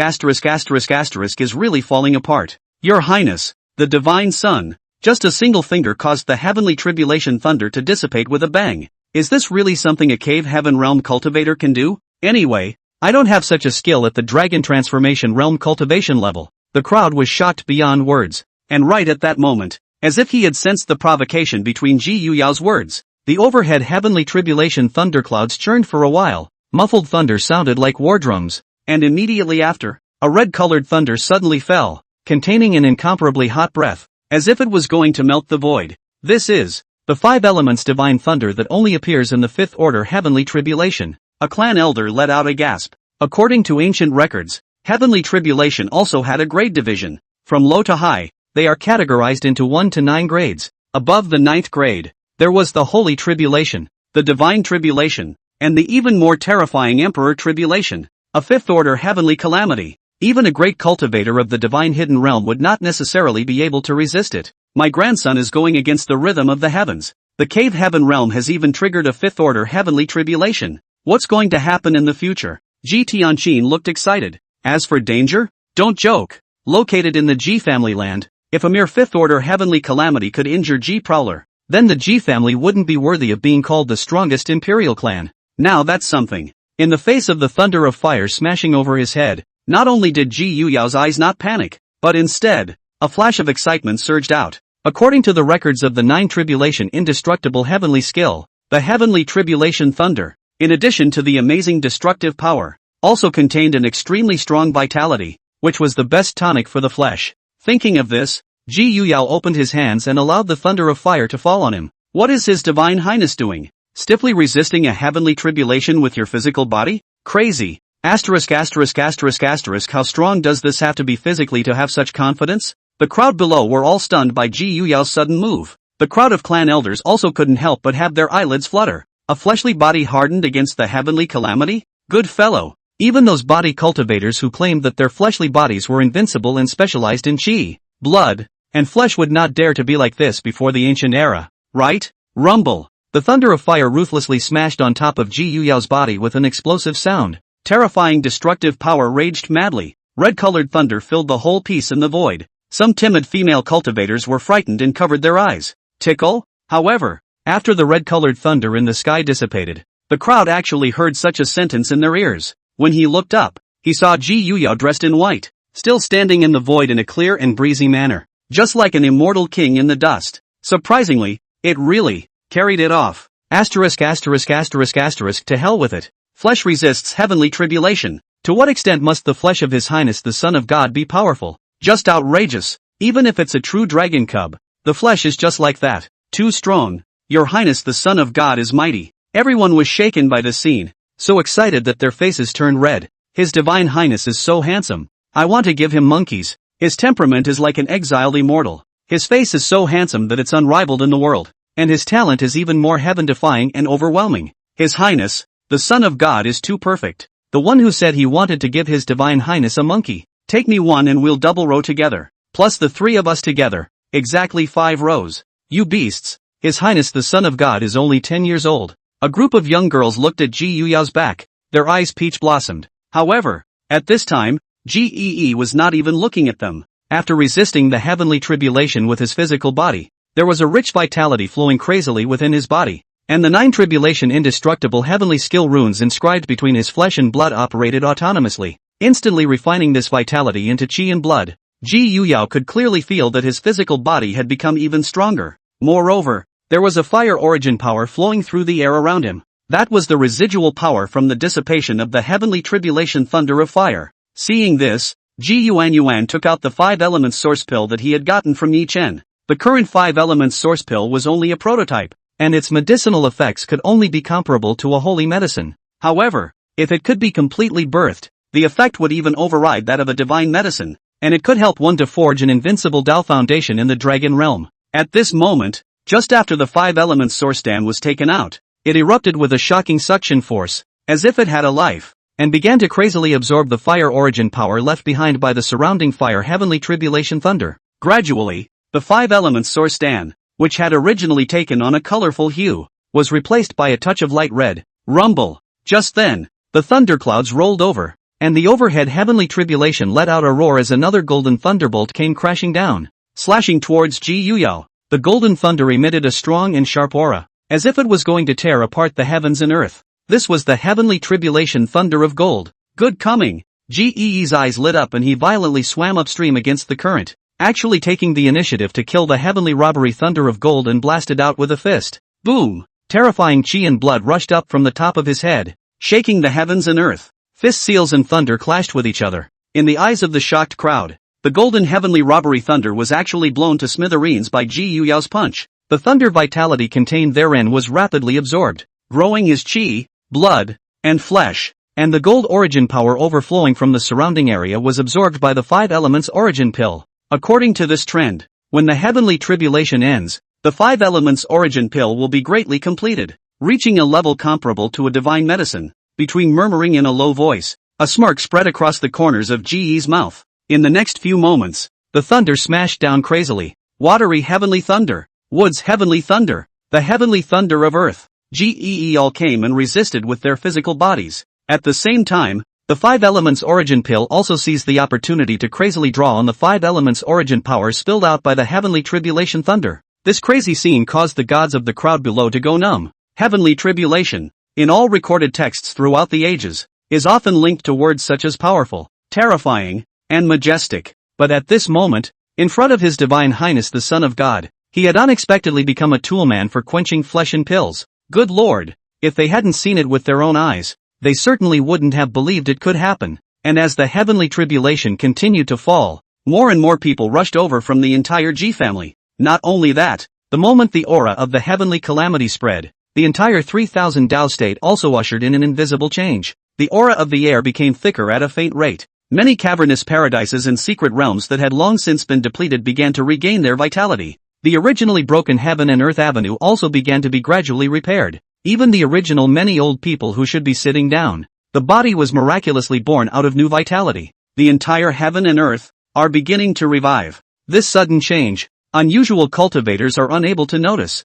is really falling apart. Your Highness, the Divine Son, just a single finger caused the heavenly tribulation thunder to dissipate with a bang. Is this really something a cave heaven realm cultivator can do? Anyway, I don't have such a skill at the dragon transformation realm cultivation level. The crowd was shocked beyond words. And right at that moment, as if he had sensed the provocation between Ji Yuya's words, the overhead heavenly tribulation thunderclouds churned for a while. Muffled thunder sounded like war drums, and immediately after, a red-colored thunder suddenly fell, containing an incomparably hot breath, as if it was going to melt the void. This is the 5 elements divine thunder that only appears in the 5th order heavenly tribulation. A clan elder let out a gasp. According to ancient records, heavenly tribulation also had a grade division. From low to high, they are categorized into 1 to 9 grades. Above the 9th grade, there was the holy tribulation, the divine tribulation, and the even more terrifying emperor tribulation, a 5th order heavenly calamity. Even a great cultivator of the divine hidden realm would not necessarily be able to resist it. My grandson is going against the rhythm of the heavens. The cave heaven realm has even triggered a 5th order heavenly tribulation. What's going to happen in the future? Ji Tianqin looked excited. As for danger? Don't joke. Located in the Ji family land, if a mere 5th order heavenly calamity could injure Ji Prowler, then the Ji family wouldn't be worthy of being called the strongest imperial clan. Now that's something. In the face of the thunder of fire smashing over his head, not only did Ji Yuyao's eyes not panic, but instead, a flash of excitement surged out. According to the records of the 9 tribulation indestructible heavenly skill, the heavenly tribulation thunder, in addition to the amazing destructive power, also contained an extremely strong vitality, which was the best tonic for the flesh. Thinking of this, Ji Yuyao opened his hands and allowed the thunder of fire to fall on him. What is His Divine Highness doing? Stiffly resisting a heavenly tribulation with your physical body? Crazy. How strong does this have to be physically to have such confidence? The crowd below were all stunned by Ji Yuyao's sudden move. The crowd of clan elders also couldn't help but have their eyelids flutter. A fleshly body hardened against the heavenly calamity? Good fellow. Even those body cultivators who claimed that their fleshly bodies were invincible and specialized in chi, blood, and flesh would not dare to be like this before the ancient era, right? Rumble. The thunder of fire ruthlessly smashed on top of Ji Yuyao's body with an explosive sound. Terrifying destructive power raged madly. Red-colored thunder filled the whole piece in the void. Some timid female cultivators were frightened and covered their eyes. Tickle? However, after the red-colored thunder in the sky dissipated, the crowd actually heard such a sentence in their ears. When he looked up, he saw Ji Yuyao dressed in white, still standing in the void in a clear and breezy manner, just like an immortal king in the dust. Surprisingly, it really carried it off. To hell with it. Flesh resists heavenly tribulation. To what extent must the flesh of His Highness the Son of God be powerful? Just outrageous. Even if it's a true dragon cub, the flesh is just like that. Too strong. Your Highness the Son of God is mighty. Everyone was shaken by this scene, so excited that their faces turned red. His Divine Highness is so handsome. I want to give him monkeys. His temperament is like an exiled immortal. His face is so handsome that it's unrivaled in the world, and his talent is even more heaven-defying and overwhelming. His Highness, the Son of God, is too perfect. The one who said he wanted to give His Divine Highness a monkey. Take me one and we'll double row together. Plus the three of us together. Exactly 5 rows. You beasts. His Highness the Son of God is only 10 years old. A group of young girls looked at Ji Yuyao's back. Their eyes peach blossomed. However, at this time, Gee was not even looking at them. After resisting the heavenly tribulation with his physical body, there was a rich vitality flowing crazily within his body, and the 9 tribulation indestructible heavenly skill runes inscribed between his flesh and blood operated autonomously, instantly refining this vitality into chi and blood. Ji Yuyao could clearly feel that his physical body had become even stronger. Moreover, there was a fire origin power flowing through the air around him. That was the residual power from the dissipation of the heavenly tribulation thunder of fire. Seeing this, Ji Yuan took out the 5 elements source pill that he had gotten from Ye Chen. The current 5 elements source pill was only a prototype, and its medicinal effects could only be comparable to a holy medicine. However, if it could be completely birthed, the effect would even override that of a divine medicine, and it could help one to forge an invincible Tao foundation in the dragon realm. At this moment, just after the 5 elements source dam was taken out, it erupted with a shocking suction force, as if it had a life, and began to crazily absorb the fire origin power left behind by the surrounding fire heavenly tribulation thunder. Gradually, the 5 elements source dam, which had originally taken on a colorful hue, was replaced by a touch of light red. Rumble. Just then, the thunderclouds rolled over, and the overhead heavenly tribulation let out a roar as another golden thunderbolt came crashing down, slashing towards Ji Yuyao. The golden thunder emitted a strong and sharp aura, as if it was going to tear apart the heavens and earth. This was the heavenly tribulation thunder of gold. Good coming. Gee's eyes lit up and he violently swam upstream against the current, actually taking the initiative to kill the heavenly robbery thunder of gold and blasted out with a fist. Boom! Terrifying chi and blood rushed up from the top of his head, shaking the heavens and earth. Fist seals and thunder clashed with each other. In the eyes of the shocked crowd, the golden heavenly robbery thunder was actually blown to smithereens by Ji Yuyao's punch. The thunder vitality contained therein was rapidly absorbed, growing his chi, blood, and flesh, and the gold origin power overflowing from the surrounding area was absorbed by the 5 elements origin pill. According to this trend, when the heavenly tribulation ends, the 5 elements origin pill will be greatly completed, reaching a level comparable to a divine medicine. Between murmuring in a low voice, a smirk spread across the corners of Ge's mouth. In the next few moments, the thunder smashed down crazily. Watery heavenly thunder, woods heavenly thunder, the heavenly thunder of earth. Gee all came and resisted with their physical bodies. At the same time, the 5 elements origin pill also seized the opportunity to crazily draw on the 5 elements origin power spilled out by the heavenly tribulation thunder. This crazy scene caused the gods of the crowd below to go numb. Heavenly tribulation, in all recorded texts throughout the ages, is often linked to words such as powerful, terrifying, and majestic. But at this moment, in front of His Divine Highness the Son of God, he had unexpectedly become a toolman for quenching flesh and pills. Good Lord, if they hadn't seen it with their own eyes, they certainly wouldn't have believed it could happen. And as the heavenly tribulation continued to fall, more and more people rushed over from the entire G family. Not only that, the moment the aura of the heavenly calamity spread, the entire 3000 Tao state also ushered in an invisible change. The aura of the air became thicker at a faint rate. Many cavernous paradises and secret realms that had long since been depleted began to regain their vitality. The originally broken heaven and earth avenue also began to be gradually repaired. Even the original many old people who should be sitting down, the body was miraculously born out of new vitality. The entire heaven and earth are beginning to revive. This sudden change, unusual cultivators are unable to notice.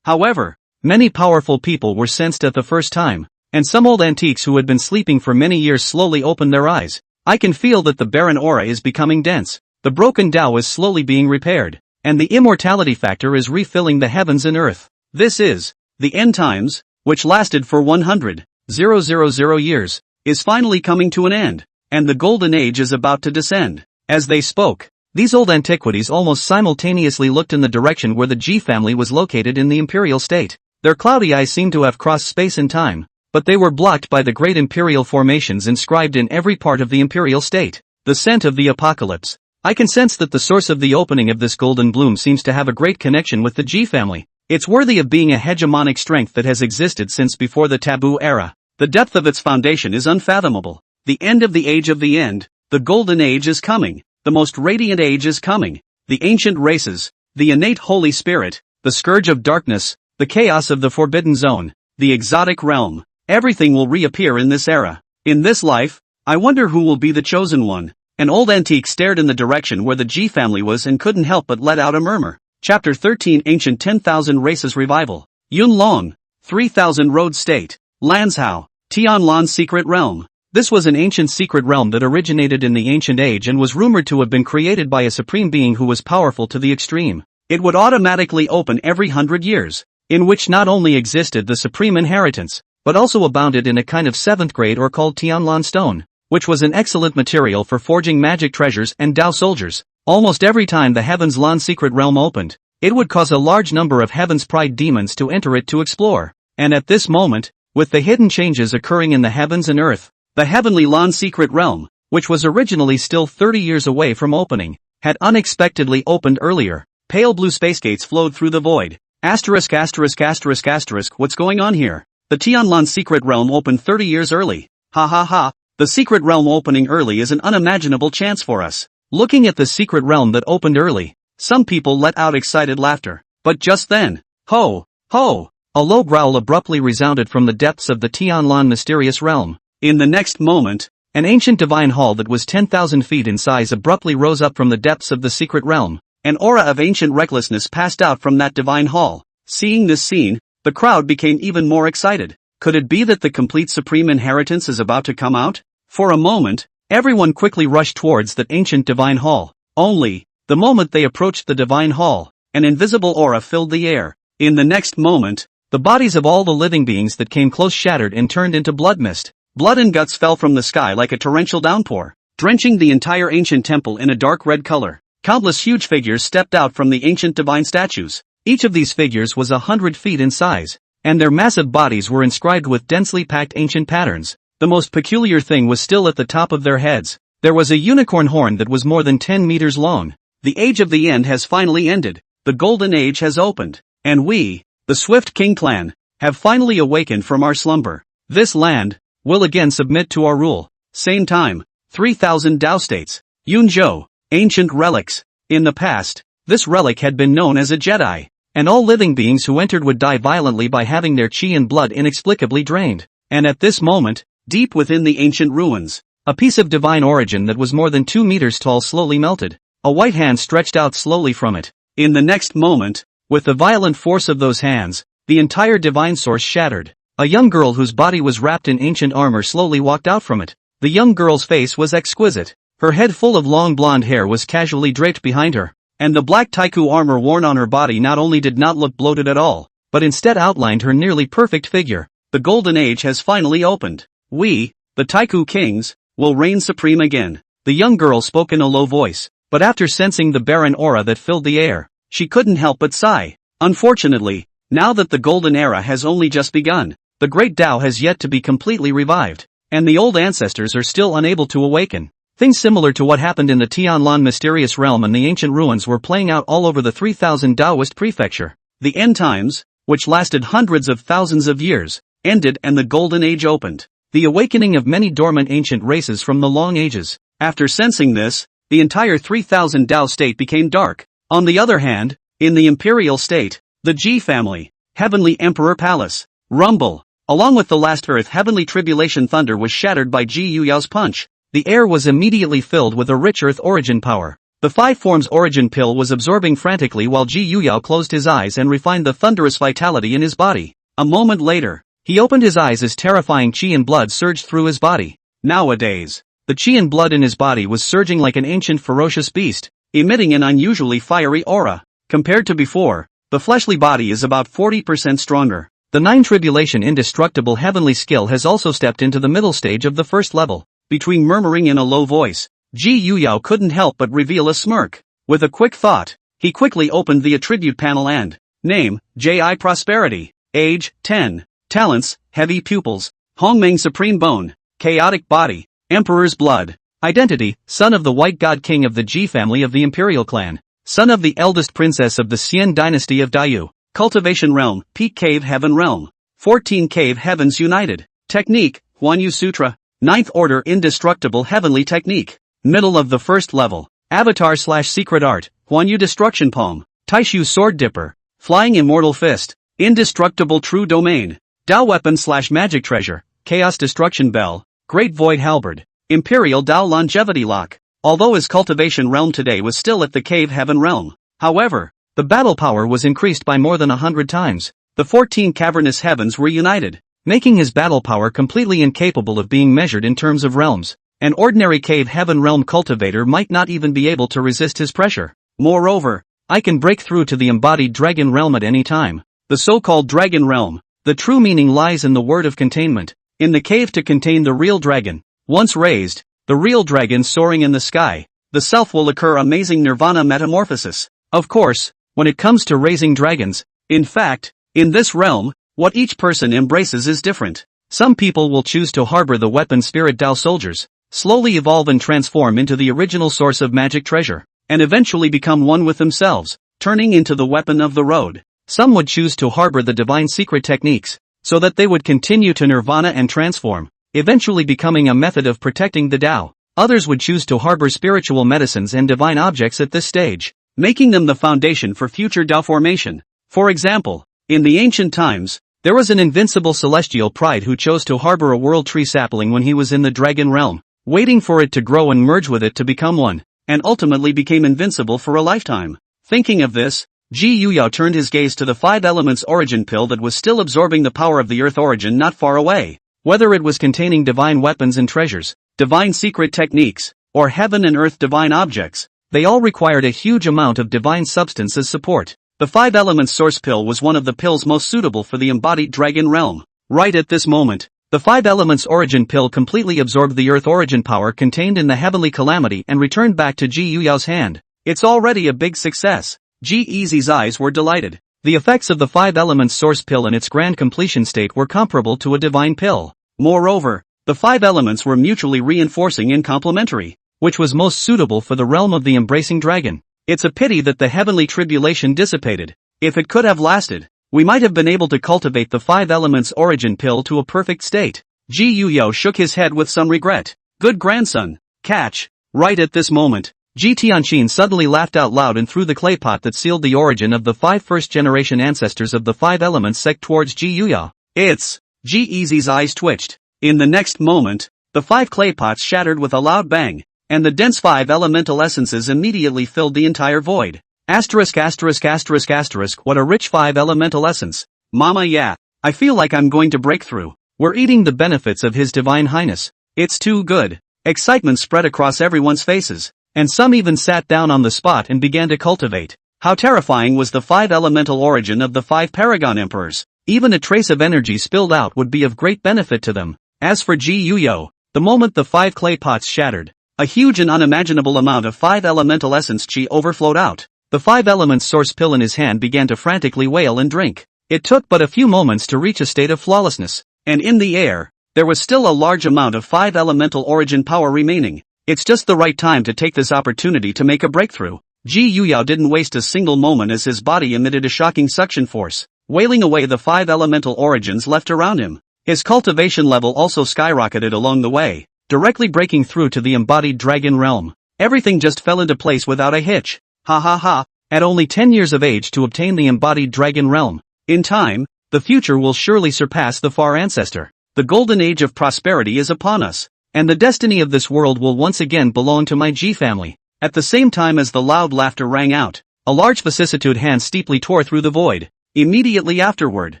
However, many powerful people were sensed at the first time, and some old antiques who had been sleeping for many years slowly opened their eyes. I can feel that the barren aura is becoming dense. The broken Tao is slowly being repaired, and the immortality factor is refilling the heavens and earth. This is the end times, which lasted for 100,000 years, is finally coming to an end, and the golden age is about to descend. As they spoke, these old antiquities almost simultaneously looked in the direction where the G family was located in the imperial state. Their cloudy eyes seemed to have crossed space and time. but they were blocked by the great imperial formations inscribed in every part of the imperial state. The scent of the apocalypse. I can sense that the source of the opening of this golden bloom seems to have a great connection with the G family. It's worthy of being a hegemonic strength that has existed since before the taboo era. The depth of its foundation is unfathomable. The end of the age of the end, the golden age is coming. The most radiant age is coming. The ancient races, the innate Holy Spirit, the scourge of darkness, the chaos of the forbidden zone, the exotic realm. Everything will reappear in this era. In this life, I wonder who will be the chosen one. An old antique stared in the direction where the G family was and couldn't help but let out a murmur. Chapter 13 Ancient 10,000 Races Revival. Yunlong, 3000 Road State. Lanzhou, Tianlan's Secret Realm. This was an ancient secret realm that originated in the ancient age and was rumored to have been created by a supreme being who was powerful to the extreme. It would automatically open every 100 years, in which not only existed the supreme inheritance, but also abounded in a kind of 7th grade ore called Tianlan stone, which was an excellent material for forging magic treasures and Dao soldiers. Almost every time the Heaven's Lan secret realm opened, it would cause a large number of Heaven's Pride demons to enter it to explore. And at this moment, with the hidden changes occurring in the heavens and earth, the Heavenly Lan secret realm, which was originally still 30 years away from opening, had unexpectedly opened earlier. Pale blue space gates flowed through the void. Asterisk asterisk asterisk asterisk, what's going on here? The Tianlan secret realm opened 30 years early. Ha ha ha. The secret realm opening early is an unimaginable chance for us. Looking at the secret realm that opened early, some people let out excited laughter. But just then, ho, ho, a low growl abruptly resounded from the depths of the Tianlan mysterious realm. In the next moment, an ancient divine hall that was 10,000 feet in size abruptly rose up from the depths of the secret realm. An aura of ancient recklessness passed out from that divine hall. Seeing this scene, the crowd became even more excited. Could it be that the complete supreme inheritance is about to come out? For a moment, everyone quickly rushed towards that ancient divine hall. Only, the moment they approached the divine hall, an invisible aura filled the air. In the next moment, the bodies of all the living beings that came close shattered and turned into blood mist. Blood and guts fell from the sky like a torrential downpour, drenching the entire ancient temple in a dark red color. Countless huge figures stepped out from the ancient divine statues. Each of these figures was 100 feet in size, and their massive bodies were inscribed with densely packed ancient patterns. The most peculiar thing was still at the top of their heads. There was a unicorn horn that was more than 10 meters long. The age of the end has finally ended. The golden age has opened. And we, the Swift King clan, have finally awakened from our slumber. This land will again submit to our rule. Same time, 3000 Dao states. Yunzhou, ancient relics. In the past, this relic had been known as a Jedi, and all living beings who entered would die violently by having their chi and blood inexplicably drained. And at this moment, deep within the ancient ruins, a piece of divine origin that was more than 2 meters tall slowly melted. A white hand stretched out slowly from it. In the next moment, with the violent force of those hands, the entire divine source shattered. A young girl whose body was wrapped in ancient armor slowly walked out from it. The young girl's face was exquisite. Her head full of long blonde hair was casually draped behind her, and the black taiku armor worn on her body not only did not look bloated at all, but instead outlined her nearly perfect figure. The golden age has finally opened. We, the Taiku kings, will reign supreme again. The young girl spoke in a low voice, but after sensing the barren aura that filled the air, she couldn't help but sigh. Unfortunately, now that the golden era has only just begun, the great Tao has yet to be completely revived, and the old ancestors are still unable to awaken. Things similar to what happened in the Tianlan mysterious realm and the ancient ruins were playing out all over the 3000 Taoist prefecture. The end times, which lasted hundreds of thousands of years, ended and the golden age opened. The awakening of many dormant ancient races from the long ages. After sensing this, the entire 3000 Dao state became dark. On the other hand, in the imperial state, the Ji family, Heavenly Emperor Palace, Rumble, along with the last Earth Heavenly Tribulation thunder was shattered by Ji Yuyao's punch. The air was immediately filled with a rich Earth origin power. The five forms origin pill was absorbing frantically while Ji Yuyao closed his eyes and refined the thunderous vitality in his body. A moment later, he opened his eyes as terrifying chi and blood surged through his body. Nowadays, the chi and blood in his body was surging like an ancient ferocious beast, emitting an unusually fiery aura. Compared to before, the fleshly body is about 40% stronger. The 9 tribulation indestructible heavenly skill has also stepped into the middle stage of the first level. Between murmuring in a low voice, Ji Yuyao couldn't help but reveal a smirk. With a quick thought, he quickly opened the attribute panel and name, Ji Prosperity, age, 10. Talents, heavy pupils, Hongmeng Supreme Bone, chaotic body, Emperor's blood. Identity, son of the White God King of the Ji family of the Imperial clan. Son of the eldest princess of the Xian dynasty of Daiyu. Cultivation realm, Peak Cave Heaven realm. 14 Cave Heavens united. Technique, Huanyu Sutra. 9th order indestructible heavenly technique. Middle of the first level. Avatar/secret art, Huanyu destruction palm. Taishu sword dipper. Flying immortal fist. Indestructible true domain. Dao weapon/magic treasure. Chaos destruction bell. Great void halberd. Imperial Dao longevity lock. Although his cultivation realm today was still at the Cave Heaven realm. However, the battle power was increased by more than 100 times. The 14 cavernous heavens were united, making his battle power completely incapable of being measured in terms of realms. An ordinary Cave Heaven realm cultivator might not even be able to resist his pressure. Moreover, I can break through to the embodied dragon realm at any time. The so-called dragon realm. The true meaning lies in the word of containment. In the cave to contain the real dragon. Once raised, the real dragon soaring in the sky, the self will occur amazing Nirvana metamorphosis. Of course, when it comes to raising dragons, in fact, in this realm, what each person embraces is different. Some people will choose to harbor the weapon spirit Dao soldiers, slowly evolve and transform into the original source of magic treasure, and eventually become one with themselves, turning into the weapon of the road. Some would choose to harbor the divine secret techniques, so that they would continue to Nirvana and transform, eventually becoming a method of protecting the Tao. Others would choose to harbor spiritual medicines and divine objects at this stage, making them the foundation for future Tao formation. For example, in the ancient times, there was an invincible celestial pride who chose to harbor a world tree sapling when he was in the dragon realm, waiting for it to grow and merge with it to become one, and ultimately became invincible for a lifetime. Thinking of this, Ji Yuyao turned his gaze to the 5 elements origin pill that was still absorbing the power of the earth origin not far away. Whether it was containing divine weapons and treasures, divine secret techniques, or heaven and earth divine objects, they all required a huge amount of divine substance as support. The 5 elements source pill was one of the pills most suitable for the embodied dragon realm. Right at this moment, the 5 elements origin pill completely absorbed the earth origin power contained in the heavenly calamity and returned back to Ji Yuyao's hand. It's already a big success. Ji Easy's eyes were delighted. The effects of the 5 elements source pill in its grand completion state were comparable to a divine pill. Moreover, the 5 elements were mutually reinforcing and complementary, which was most suitable for the realm of the embracing dragon. It's a pity that the heavenly tribulation dissipated. If it could have lasted, we might have been able to cultivate the 5 elements origin pill to a perfect state. Ji Yuyao shook his head with some regret. Good grandson. Catch. Right at this moment, Ji Tianqin suddenly laughed out loud and threw the clay pot that sealed the origin of the 5 first-generation ancestors of the 5 elements sect towards Ji Yuyao. It's... Ji Easy's eyes twitched. In the next moment, the 5 clay pots shattered with a loud bang, and the dense 5 elemental essences immediately filled the entire void. Asterisk asterisk asterisk asterisk, what a rich 5 elemental essence. Mama, yeah, I feel like I'm going to break through. We're eating the benefits of His Divine Highness. It's too good. Excitement spread across everyone's faces, and some even sat down on the spot and began to cultivate. How terrifying was the 5 elemental origin of the 5 paragon emperors. Even a trace of energy spilled out would be of great benefit to them. As for Ji Yuyao, the moment the 5 clay pots shattered, a huge and unimaginable amount of 5 elemental essence chi overflowed out. The 5 elements source pill in his hand began to frantically wail and drink. It took but a few moments to reach a state of flawlessness, and in the air, there was still a large amount of 5 elemental origin power remaining. It's just the right time to take this opportunity to make a breakthrough. Ji Yuyao didn't waste a single moment as his body emitted a shocking suction force, wailing away the 5 elemental origins left around him. His cultivation level also skyrocketed along the way, directly breaking through to the embodied dragon realm. Everything just fell into place without a hitch. Ha ha ha, at only 10 years of age to obtain the embodied dragon realm. In time, the future will surely surpass the far ancestor. The golden age of prosperity is upon us, and the destiny of this world will once again belong to my Ji family. At the same time as the loud laughter rang out, a large vicissitude hand steeply tore through the void. Immediately afterward,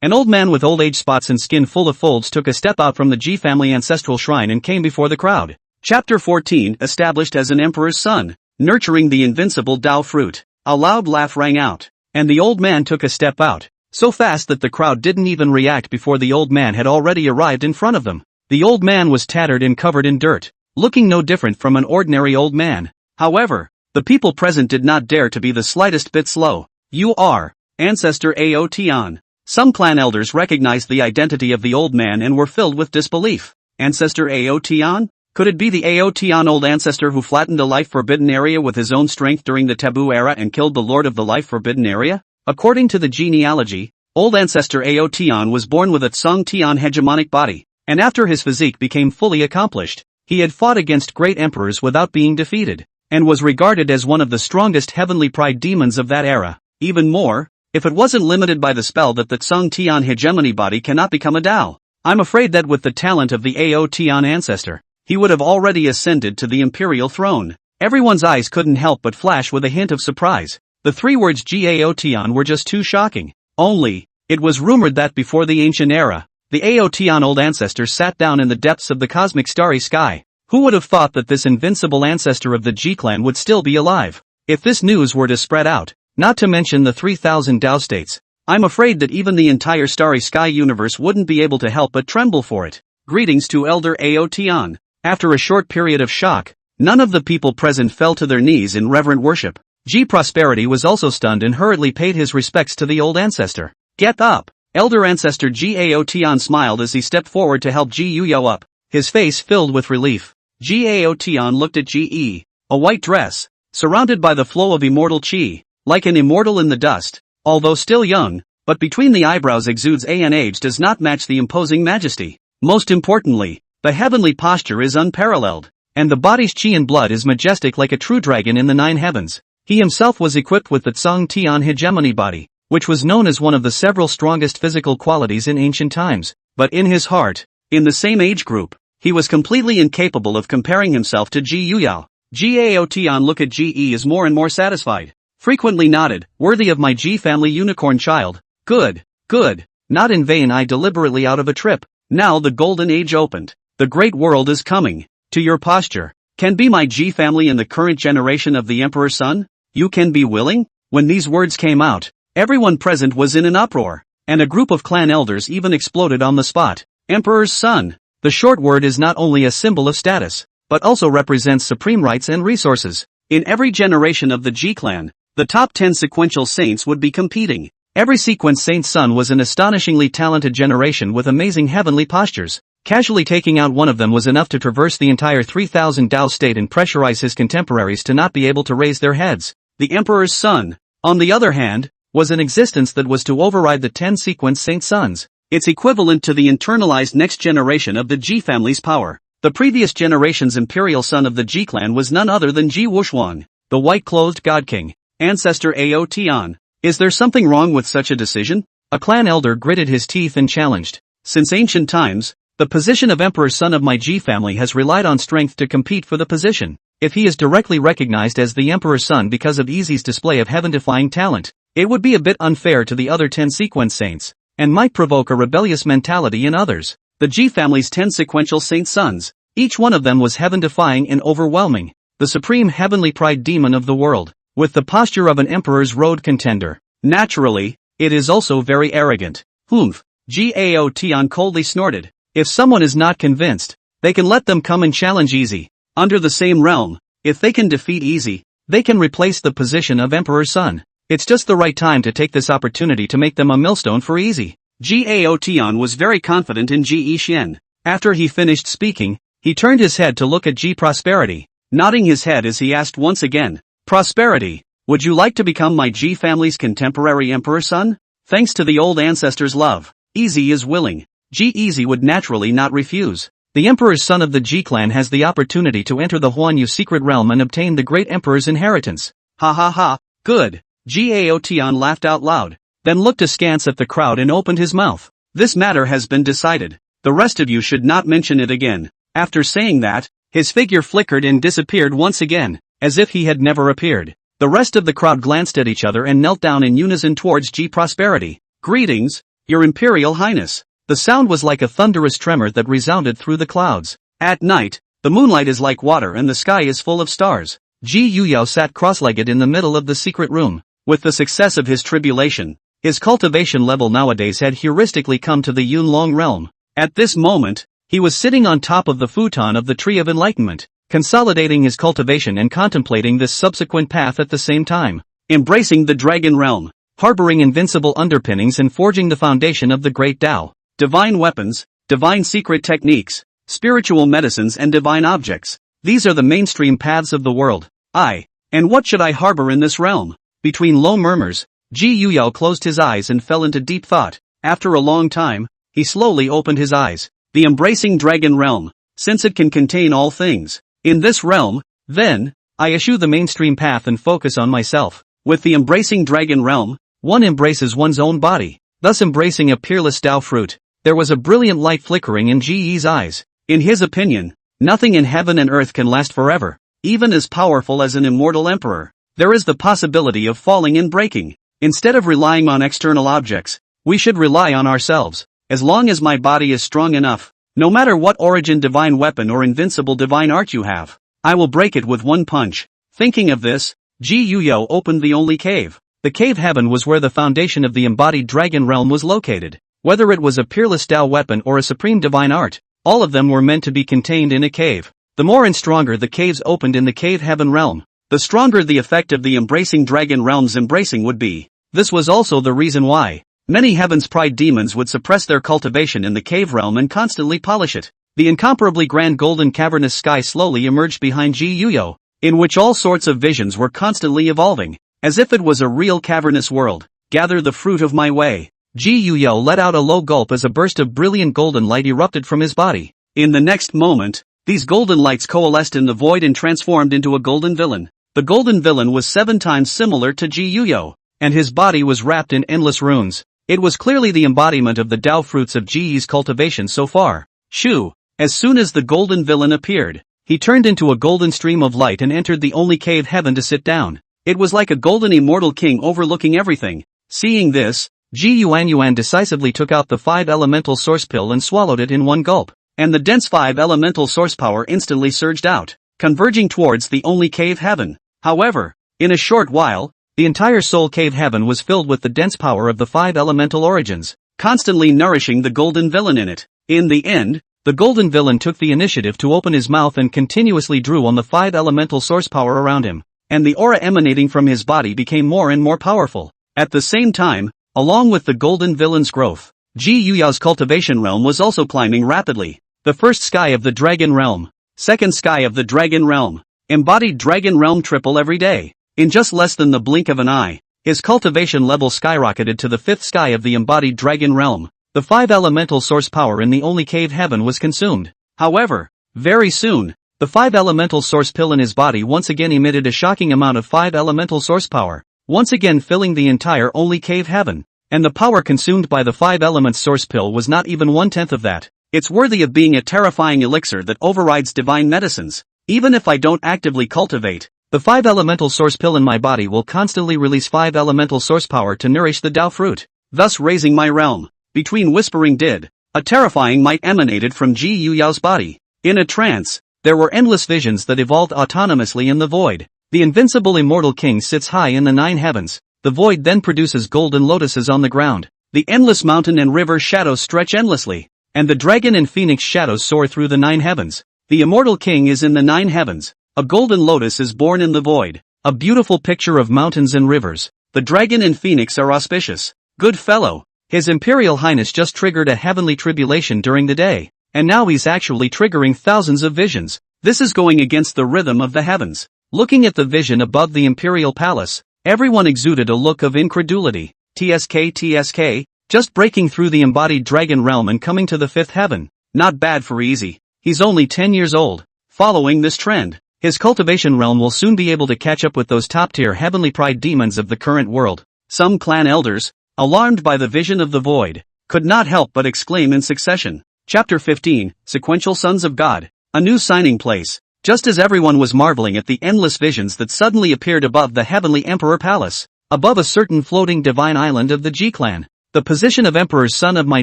an old man with old age spots and skin full of folds took a step out from the Ji family ancestral shrine and came before the crowd. Chapter 14, established as an emperor's son, nurturing the invincible Dao fruit. A loud laugh rang out, and the old man took a step out, so fast that the crowd didn't even react before the old man had already arrived in front of them. The old man was tattered and covered in dirt, looking no different from an ordinary old man. However, the people present did not dare to be the slightest bit slow. You are Ancestor Ao Tian. Some clan elders recognized the identity of the old man and were filled with disbelief. Ancestor Aotian? Could it be the Aotian old ancestor who flattened a life-forbidden area with his own strength during the taboo era and killed the lord of the life-forbidden area? According to the genealogy, old ancestor Aotian was born with a Tsung Tian hegemonic body, and after his physique became fully accomplished, he had fought against great emperors without being defeated, and was regarded as one of the strongest heavenly pride demons of that era. Even more, if it wasn't limited by the spell that the Tsung Tian hegemony body cannot become a Dao, I'm afraid that with the talent of the Aotian ancestor, he would have already ascended to the imperial throne. Everyone's eyes couldn't help but flash with a hint of surprise. The three words Aotian were just too shocking. Only, it was rumored that before the ancient era, the Aotian old ancestor sat down in the depths of the cosmic starry sky. Who would have thought that this invincible ancestor of the G clan would still be alive? If this news were to spread out, not to mention the 3,000 Dao states, I'm afraid that even the entire starry sky universe wouldn't be able to help but tremble for it. Greetings to Elder Aotian. After a short period of shock, none of the people present fell to their knees in reverent worship. G Prosperity was also stunned and hurriedly paid his respects to the old ancestor. Get up! Elder ancestor G Aotian smiled as he stepped forward to help Ji Yuyo up, his face filled with relief. G Aotian looked at Ge, a white dress, surrounded by the flow of immortal chi, like an immortal in the dust, although still young, but between the eyebrows exudes an age does not match the imposing majesty. Most importantly, the heavenly posture is unparalleled, and the body's chi and blood is majestic like a true dragon in the 9 heavens. He himself was equipped with the Tsung Tian hegemony body, which was known as one of the several strongest physical qualities in ancient times, but in his heart, in the same age group, he was completely incapable of comparing himself to Ji Yuyao. G Aotian looked at Ge as more and more satisfied, frequently nodded, worthy of my G family unicorn child. Good, good, not in vain I deliberately out of a trip. Now the golden age opened. The great world is coming. To your posture. Can be my G family in the current generation of the Emperor's son? You can be willing? When these words came out, everyone present was in an uproar, and a group of clan elders even exploded on the spot. Emperor's son. The short word is not only a symbol of status, but also represents supreme rights and resources. In every generation of the G clan, the top 10 sequential saints would be competing. Every sequence saint's son was an astonishingly talented generation with amazing heavenly postures. Casually taking out one of them was enough to traverse the entire 3,000 Dao state and pressurize his contemporaries to not be able to raise their heads. The Emperor's son, on the other hand, was an existence that was to override the 10 sequence saint sons. It's equivalent to the internalized next generation of the G family's power. The previous generation's imperial son of the G clan was none other than Ji Wushuang, the white-clothed god king, ancestor Aotian. Is there something wrong with such a decision? A clan elder gritted his teeth and challenged. Since ancient times, the position of Emperor's son of my G family has relied on strength to compete for the position. If he is directly recognized as the Emperor's son because of Easy's display of heaven-defying talent, it would be a bit unfair to the other 10 sequence saints, and might provoke a rebellious mentality in others. The G family's 10 sequential saint sons, each one of them was heaven-defying and overwhelming, the supreme heavenly pride demon of the world, with the posture of an emperor's road contender. Naturally, it is also very arrogant. Humph. Gao Tian coldly snorted. If someone is not convinced, they can let them come and challenge Easy. Under the same realm, if they can defeat Easy, they can replace the position of Emperor's son. It's just the right time to take this opportunity to make them a millstone for Easy. Gao Tian was very confident in Ji Yishen. After he finished speaking, he turned his head to look at G Prosperity, nodding his head as he asked once again, Prosperity, would you like to become my G family's contemporary emperor son? Thanks to the old ancestor's love, Easy is willing. G Easy would naturally not refuse. The emperor's son of the G clan has the opportunity to enter the Huan Yu secret realm and obtain the great emperor's inheritance. Ha ha ha, good. Gao Tian laughed out loud, then looked askance at the crowd and opened his mouth. This matter has been decided. The rest of you should not mention it again. After saying that, his figure flickered and disappeared once again, as if he had never appeared. The rest of the crowd glanced at each other and knelt down in unison towards G Prosperity. Greetings, Your Imperial Highness. The sound was like a thunderous tremor that resounded through the clouds. At night, the moonlight is like water and the sky is full of stars. Ji Yuyao sat cross-legged in the middle of the secret room. With the success of his tribulation, his cultivation level nowadays had heuristically come to the Yunlong realm. At this moment, he was sitting on top of the futon of the Tree of Enlightenment, consolidating his cultivation and contemplating this subsequent path at the same time. Embracing the Dragon Realm. harboring invincible underpinnings and forging the foundation of the great Tao. Divine weapons, divine secret techniques, spiritual medicines and divine objects. These are the mainstream paths of the world. And what should I harbor in this realm? Between low murmurs, Ji Yuyao closed his eyes and fell into deep thought. After a long time, he slowly opened his eyes. The embracing dragon realm, since it can contain all things. In this realm, then, I eschew the mainstream path and focus on myself. With the embracing dragon realm, one embraces one's own body, thus embracing a peerless Tao fruit. There was a brilliant light flickering in Ji Yi's eyes. In his opinion, nothing in heaven and earth can last forever. Even as powerful as an immortal emperor, there is the possibility of falling and breaking. Instead of relying on external objects, we should rely on ourselves. As long as my body is strong enough, no matter what origin divine weapon or invincible divine art you have, I will break it with one punch. Thinking of this, Ji Yuyao opened the only cave. The cave heaven was where the foundation of the embodied dragon realm was located. Whether it was a peerless Tao weapon or a supreme divine art, all of them were meant to be contained in a cave. The more and stronger the caves opened in the cave heaven realm, the stronger the effect of the embracing dragon realm's embracing would be. This was also the reason why many heaven's pride demons would suppress their cultivation in the cave realm and constantly polish it. The incomparably grand golden cavernous sky slowly emerged behind Ji Yuyao, in which all sorts of visions were constantly evolving, as if it was a real cavernous world. Gather the fruit of my way. Ji Yuyao let out a low gulp as a burst of brilliant golden light erupted from his body. In the next moment, these golden lights coalesced in the void and transformed into a golden villain. The golden villain was 7 times similar to Ji Yuyao, and his body was wrapped in endless runes. It was clearly the embodiment of the Tao fruits of Ji Yi's cultivation so far. Shoo! As soon as the golden villain appeared, he turned into a golden stream of light and entered the only cave heaven to sit down. It was like a golden immortal king overlooking everything. Seeing this, Ji Yuanyuan decisively took out the 5 elemental source pill and swallowed it in one gulp, and the dense 5 elemental source power instantly surged out, converging towards the only cave heaven. However, in a short while, the entire soul cave heaven was filled with the dense power of the 5 elemental origins, constantly nourishing the golden villain in it. In the end, the golden villain took the initiative to open his mouth and continuously drew on the 5 elemental source power around him, and the aura emanating from his body became more and more powerful. At the same time, along with the golden villain's growth, Ji Yuyao's cultivation realm was also climbing rapidly. The first sky of the dragon realm, second sky of the dragon realm, embodied dragon realm triple every day. In just less than the blink of an eye, his cultivation level skyrocketed to the 5th sky of the embodied dragon realm. The 5 elemental source power in the only cave heaven was consumed. However, very soon, the 5 elemental source pill in his body once again emitted a shocking amount of 5 elemental source power, once again filling the entire only cave heaven. And the power consumed by the 5 elements source pill was not even 1/10 of that. It's worthy of being a terrifying elixir that overrides divine medicines. Even if I don't actively cultivate, the 5 elemental source pill in my body will constantly release 5 elemental source power to nourish the Tao fruit, thus raising my realm. Between whispering did, a terrifying might emanated from Ji Yuyao's body. In a trance, there were endless visions that evolved autonomously in the void. The invincible immortal king sits high in the 9 heavens. The void then produces golden lotuses on the ground. The endless mountain and river shadows stretch endlessly, and the dragon and phoenix shadows soar through the 9 heavens. The immortal king is in the 9 heavens. A golden lotus is born in the void. A beautiful picture of mountains and rivers. The dragon and phoenix are auspicious. Good fellow. His Imperial Highness just triggered a heavenly tribulation during the day, and now he's actually triggering thousands of visions. This is going against the rhythm of the heavens. Looking at the vision above the imperial palace, everyone exuded a look of incredulity. TSK, just breaking through the embodied dragon realm and coming to the 5th heaven. Not bad for easy. He's only 10 years old. Following this trend, his cultivation realm will soon be able to catch up with those top-tier heavenly pride demons of the current world. Some clan elders, alarmed by the vision of the void, could not help but exclaim in succession. Chapter 15, Sequential Sons of God. A new signing place. Just as everyone was marveling at the endless visions that suddenly appeared above the heavenly emperor palace, above a certain floating divine island of the Ji clan, the position of emperor's son of my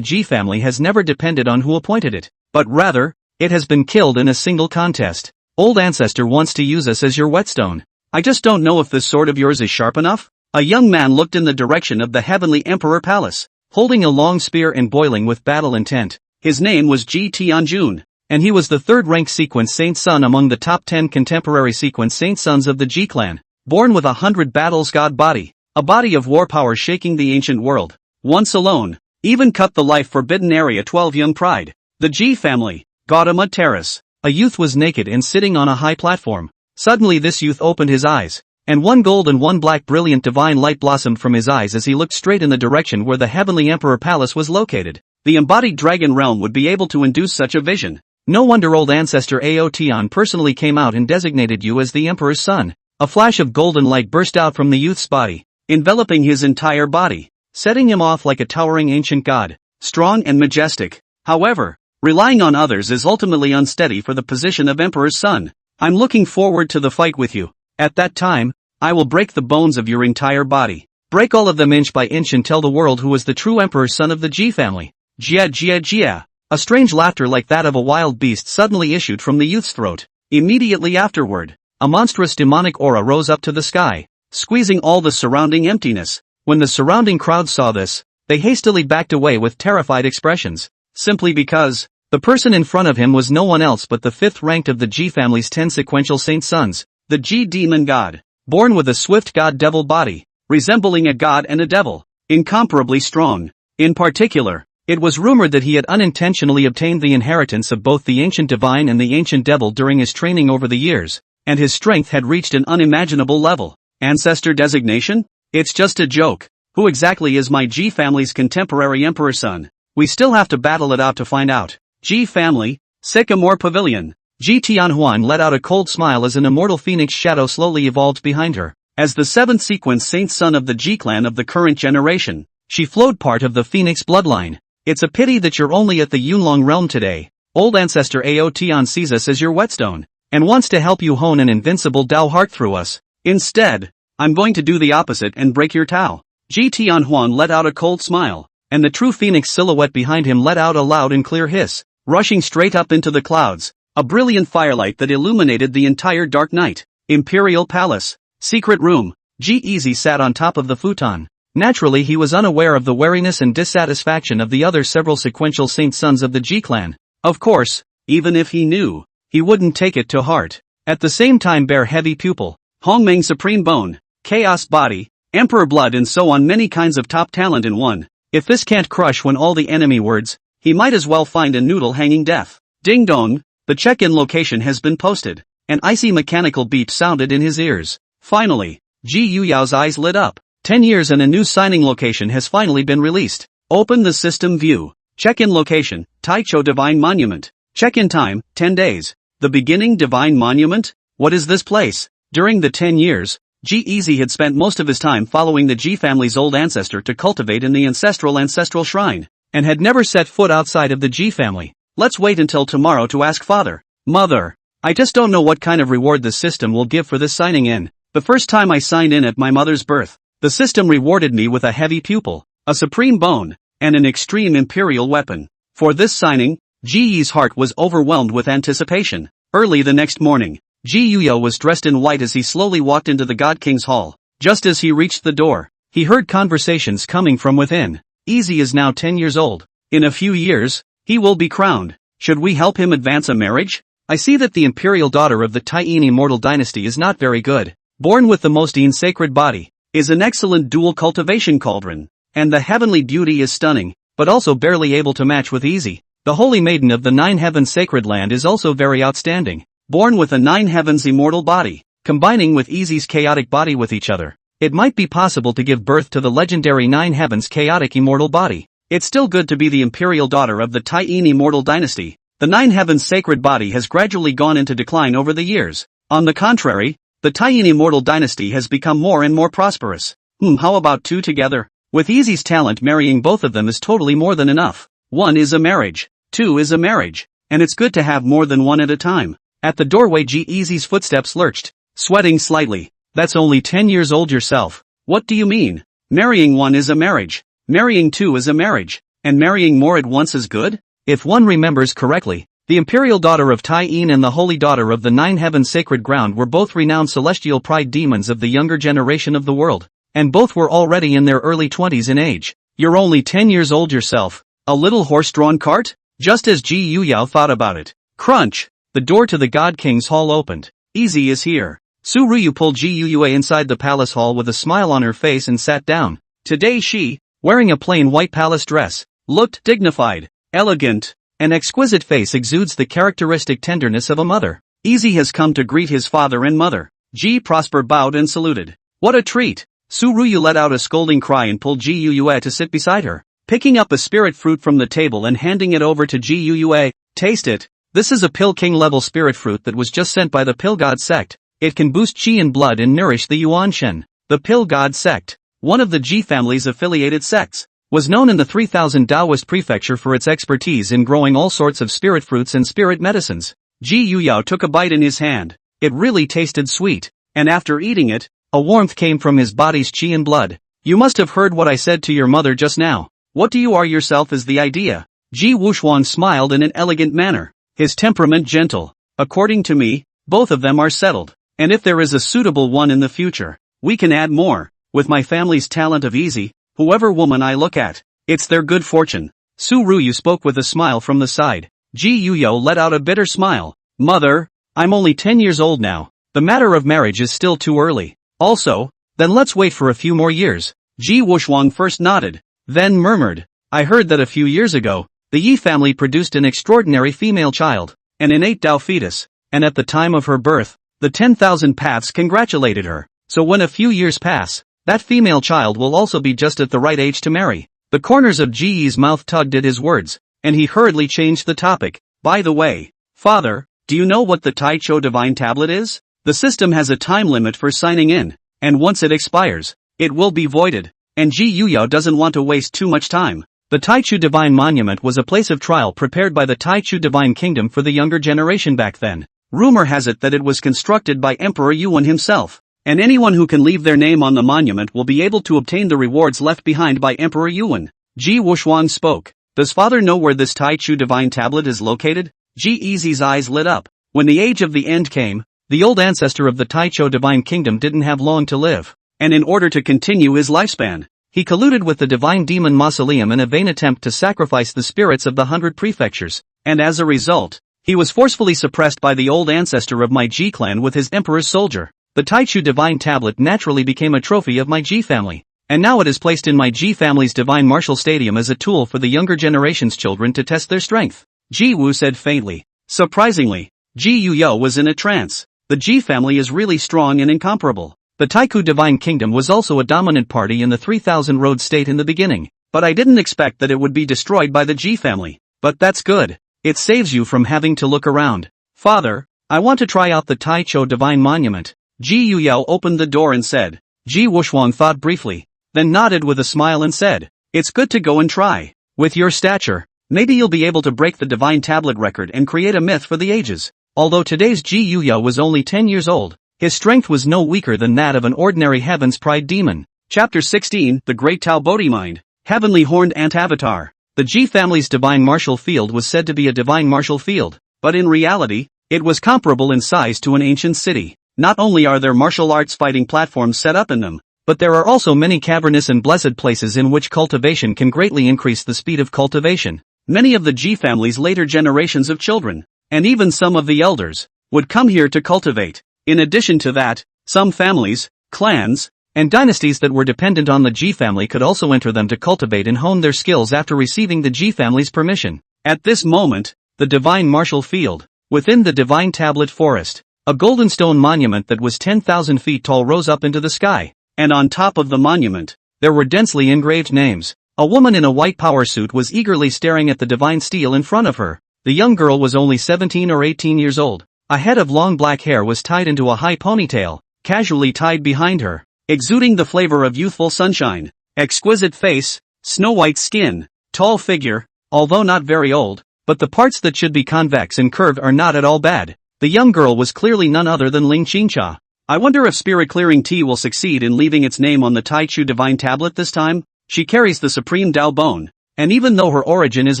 Ji family has never depended on who appointed it, but rather, it has been killed in a single contest. Old ancestor wants to use us as your whetstone. I just don't know if this sword of yours is sharp enough. A young man looked in the direction of the heavenly emperor palace, holding a long spear and boiling with battle intent. His name was Ji Tianjun, and he was the 3rd-ranked sequence saint son among the top 10 contemporary sequence saint sons of the Ji clan, born with 100 battles god body. a body of war power shaking the ancient world. Once alone, even cut the life-forbidden Area 12 young pride. The Ji family, Gautama Terrace. A youth was naked and sitting on a high platform. Suddenly this youth opened his eyes, and one gold and one black brilliant divine light blossomed from his eyes as he looked straight in the direction where the heavenly emperor palace was located. The embodied dragon realm would be able to induce such a vision. No wonder old ancestor Aotian personally came out and designated you as the emperor's son. A flash of golden light burst out from the youth's body, enveloping his entire body, setting him off like a towering ancient god, strong and majestic. However, relying on others is ultimately unsteady for the position of emperor's son. I'm looking forward to the fight with you. At that time, I will break the bones of your entire body. Break all of them inch by inch and tell the world who is the true emperor's son of the Ji family. Jia jia jia. A strange laughter like that of a wild beast suddenly issued from the youth's throat. Immediately afterward, a monstrous demonic aura rose up to the sky, squeezing all the surrounding emptiness. When the surrounding crowd saw this, they hastily backed away with terrified expressions, simply because the person in front of him was no one else but the fifth ranked of the Ji family's 10 sequential saint sons, the Ji demon god, born with a swift god-devil body, resembling a god and a devil, incomparably strong. In particular, it was rumored that he had unintentionally obtained the inheritance of both the ancient divine and the ancient devil during his training over the years, and his strength had reached an unimaginable level. Ancestor designation? It's just a joke. Who exactly is my Ji family's contemporary emperor son? We still have to battle it out to find out. Ji family, Sycamore Pavilion. Ji Tianhuan let out a cold smile as an immortal phoenix shadow slowly evolved behind her. As the seventh sequence saint son of the Ji clan of the current generation, she flowed part of the phoenix bloodline. It's a pity that you're only at the Yunlong realm today. Old ancestor Aotian sees us as your whetstone, and wants to help you hone an invincible Dao heart through us. Instead, I'm going to do the opposite and break your Tao. Ji Tianhuan let out a cold smile, and the true phoenix silhouette behind him let out a loud and clear hiss, rushing straight up into the clouds, a brilliant firelight that illuminated the entire dark night. Imperial Palace, secret room. Ji Easy sat on top of the futon. Naturally he was unaware of the wariness and dissatisfaction of the other several sequential saint sons of the Ji clan. Of course, even if he knew, he wouldn't take it to heart. At the same time Bear Heavy Pupil, Hongmeng Supreme Bone, Chaos Body, Emperor Blood and so on, many kinds of top talent in one. If this can't crush when all the enemy words, he might as well find a noodle hanging deaf. Ding dong, the check-in location has been posted. An icy mechanical beep sounded in his ears. Finally, Ji Yuyao's eyes lit up. 10 years and a new signing location has finally been released. Open the system view. Check-in location, Taichou Divine Monument. Check-in time, 10 days. The beginning Divine Monument? What is this place? During the 10 years, Ji Easy had spent most of his time following the Ji family's old ancestor to cultivate in the ancestral shrine, and had never set foot outside of the Ji family. Let's wait until tomorrow to ask father. Mother, I just don't know what kind of reward the system will give for this signing in. The first time I signed in at my mother's birth, the system rewarded me with a heavy pupil, a supreme bone, and an extreme imperial weapon. For this signing, Ji Yi's heart was overwhelmed with anticipation. Early the next morning, Ji Yuyo was dressed in white as he slowly walked into the God King's hall. Just as he reached the door, he heard conversations coming from within. Easy is now 10 years old. In a few years, he will be crowned. Should we help him advance a marriage? I see that the imperial daughter of the Taiyin Immortal dynasty is not very good. Born with the most sacred body, is an excellent dual cultivation cauldron, and the heavenly beauty is stunning, but also barely able to match with Easy. The holy maiden of the Nine Heavens sacred land is also very outstanding. Born with a Nine Heavens immortal body, combining with Easy's chaotic body with each other, it might be possible to give birth to the legendary Nine Heavens chaotic immortal body. It's still good to be the imperial daughter of the Taiyin Immortal dynasty. The Nine Heavens sacred body has gradually gone into decline over the years. On the contrary, the Taiyin Immortal dynasty has become more and more prosperous. How about two together? With Easy's talent, marrying both of them is totally more than enough. One is a marriage. Two is a marriage. And it's good to have more than one at a time. At the doorway Ji Easy's footsteps lurched, sweating slightly. That's only 10 years old yourself. What do you mean? Marrying one is a marriage. Marrying two is a marriage. And marrying more at once is good? If one remembers correctly, the imperial daughter of Taiyin and the holy daughter of the Nine Heavens sacred ground were both renowned celestial pride demons of the younger generation of the world. And both were already in their early 20s in age. You're only 10 years old yourself. A little horse-drawn cart? Just as Ji Yuyao thought about it. Crunch! The door to the God King's hall opened. Easy is here. Su Ryu pulled Ji Yuyue inside the palace hall with a smile on her face and sat down. Today she, wearing a plain white palace dress, looked dignified, elegant, an exquisite face exudes the characteristic tenderness of a mother. Easy has come to greet his father and mother. Ji Prosper bowed and saluted. What a treat! Su Ryu let out a scolding cry and pulled Ji Yuyue to sit beside her. Picking up a spirit fruit from the table and handing it over to Ji Yuyue, taste it. This is a Pill King level spirit fruit that was just sent by the Pill God sect. It can boost chi and blood and nourish the Yuan Shen. The Pill God sect, one of the Ji family's affiliated sects, was known in the 3000 Taoist prefecture for its expertise in growing all sorts of spirit fruits and spirit medicines. Ji Yuyao took a bite in his hand. It really tasted sweet, and after eating it, a warmth came from his body's chi and blood. You must have heard what I said to your mother just now. What do you are yourself is the idea. Ji Wuxuan smiled in an elegant manner, his temperament gentle. According to me, both of them are settled. And if there is a suitable one in the future, we can add more. With my family's talent of easy, whoever woman I look at, it's their good fortune. Su Ryu spoke with a smile from the side. Ji Yuyo let out a bitter smile. Mother, I'm only 10 years old now. The matter of marriage is still too early. Also, then let's wait for a few more years. Ji Wuxuan first nodded, then murmured. I heard that a few years ago, the Yi family produced an extraordinary female child, an innate Dao fetus, and at the time of her birth, the 10,000 paths congratulated her. So when a few years pass, that female child will also be just at the right age to marry. The corners of Ji Yi's mouth tugged at his words, and he hurriedly changed the topic. By the way, father, do you know what the Taicho Divine Tablet is? The system has a time limit for signing in, and once it expires, it will be voided, and Ji Yuyo doesn't want to waste too much time. The Taichu Divine Monument was a place of trial prepared by the Taichu Divine Kingdom for the younger generation back then. Rumor has it that it was constructed by Emperor Yuan himself, and anyone who can leave their name on the monument will be able to obtain the rewards left behind by Emperor Yuan. Ji Wuxuan spoke. Does father know where this Taichu Divine Tablet is located? Ji Easy's eyes lit up. When the age of the end came, the old ancestor of the Taicho Divine Kingdom didn't have long to live, and in order to continue his lifespan, he colluded with the Divine Demon Mausoleum in a vain attempt to sacrifice the spirits of the 100 prefectures, and as a result, he was forcefully suppressed by the old ancestor of my Ji clan with his emperor's soldier. The Taichu Divine Tablet naturally became a trophy of my Ji family, and now it is placed in my Ji family's Divine Martial Stadium as a tool for the younger generation's children to test their strength. Ji Wu said faintly. Surprisingly, Ji Yuyo was in a trance. The Ji family is really strong and incomparable. The Taiku Divine Kingdom was also a dominant party in the 3000 Road State in the beginning, but I didn't expect that it would be destroyed by the Ji family. But that's good. It saves you from having to look around. Father, I want to try out the Taicho Divine Monument. Ji Yuyao opened the door and said. Ji Wuxuan thought briefly, then nodded with a smile and said, it's good to go and try. With your stature, maybe you'll be able to break the Divine Tablet record and create a myth for the ages. Although today's Ji Yuyao was only 10 years old, his strength was no weaker than that of an ordinary Heaven's Pride demon. Chapter 16, The Great Tao Bodhi Mind. Heavenly Horned Ant Avatar. The Ji family's divine martial field was said to be a divine martial field, but in reality, it was comparable in size to an ancient city. Not only are there martial arts fighting platforms set up in them, but there are also many cavernous and blessed places in which cultivation can greatly increase the speed of cultivation. Many of the Ji family's later generations of children, and even some of the elders, would come here to cultivate. In addition to that, some families, clans, and dynasties that were dependent on the Ji family could also enter them to cultivate and hone their skills after receiving the Ji family's permission. At this moment, the divine martial field, within the divine tablet forest, a golden stone monument that was 10,000 feet tall rose up into the sky, and on top of the monument, there were densely engraved names. A woman in a white power suit was eagerly staring at the divine stele in front of her. The young girl was only 17 or 18 years old. A head of long black hair was tied into a high ponytail, casually tied behind her, exuding the flavor of youthful sunshine. Exquisite face, snow-white skin, tall figure, although not very old, but the parts that should be convex and curved are not at all bad. The young girl was clearly none other than Ling Qingcha. I wonder if Spirit Clearing Tea will succeed in leaving its name on the Taichu Divine Tablet this time? She carries the Supreme Dao Bone, and even though her origin is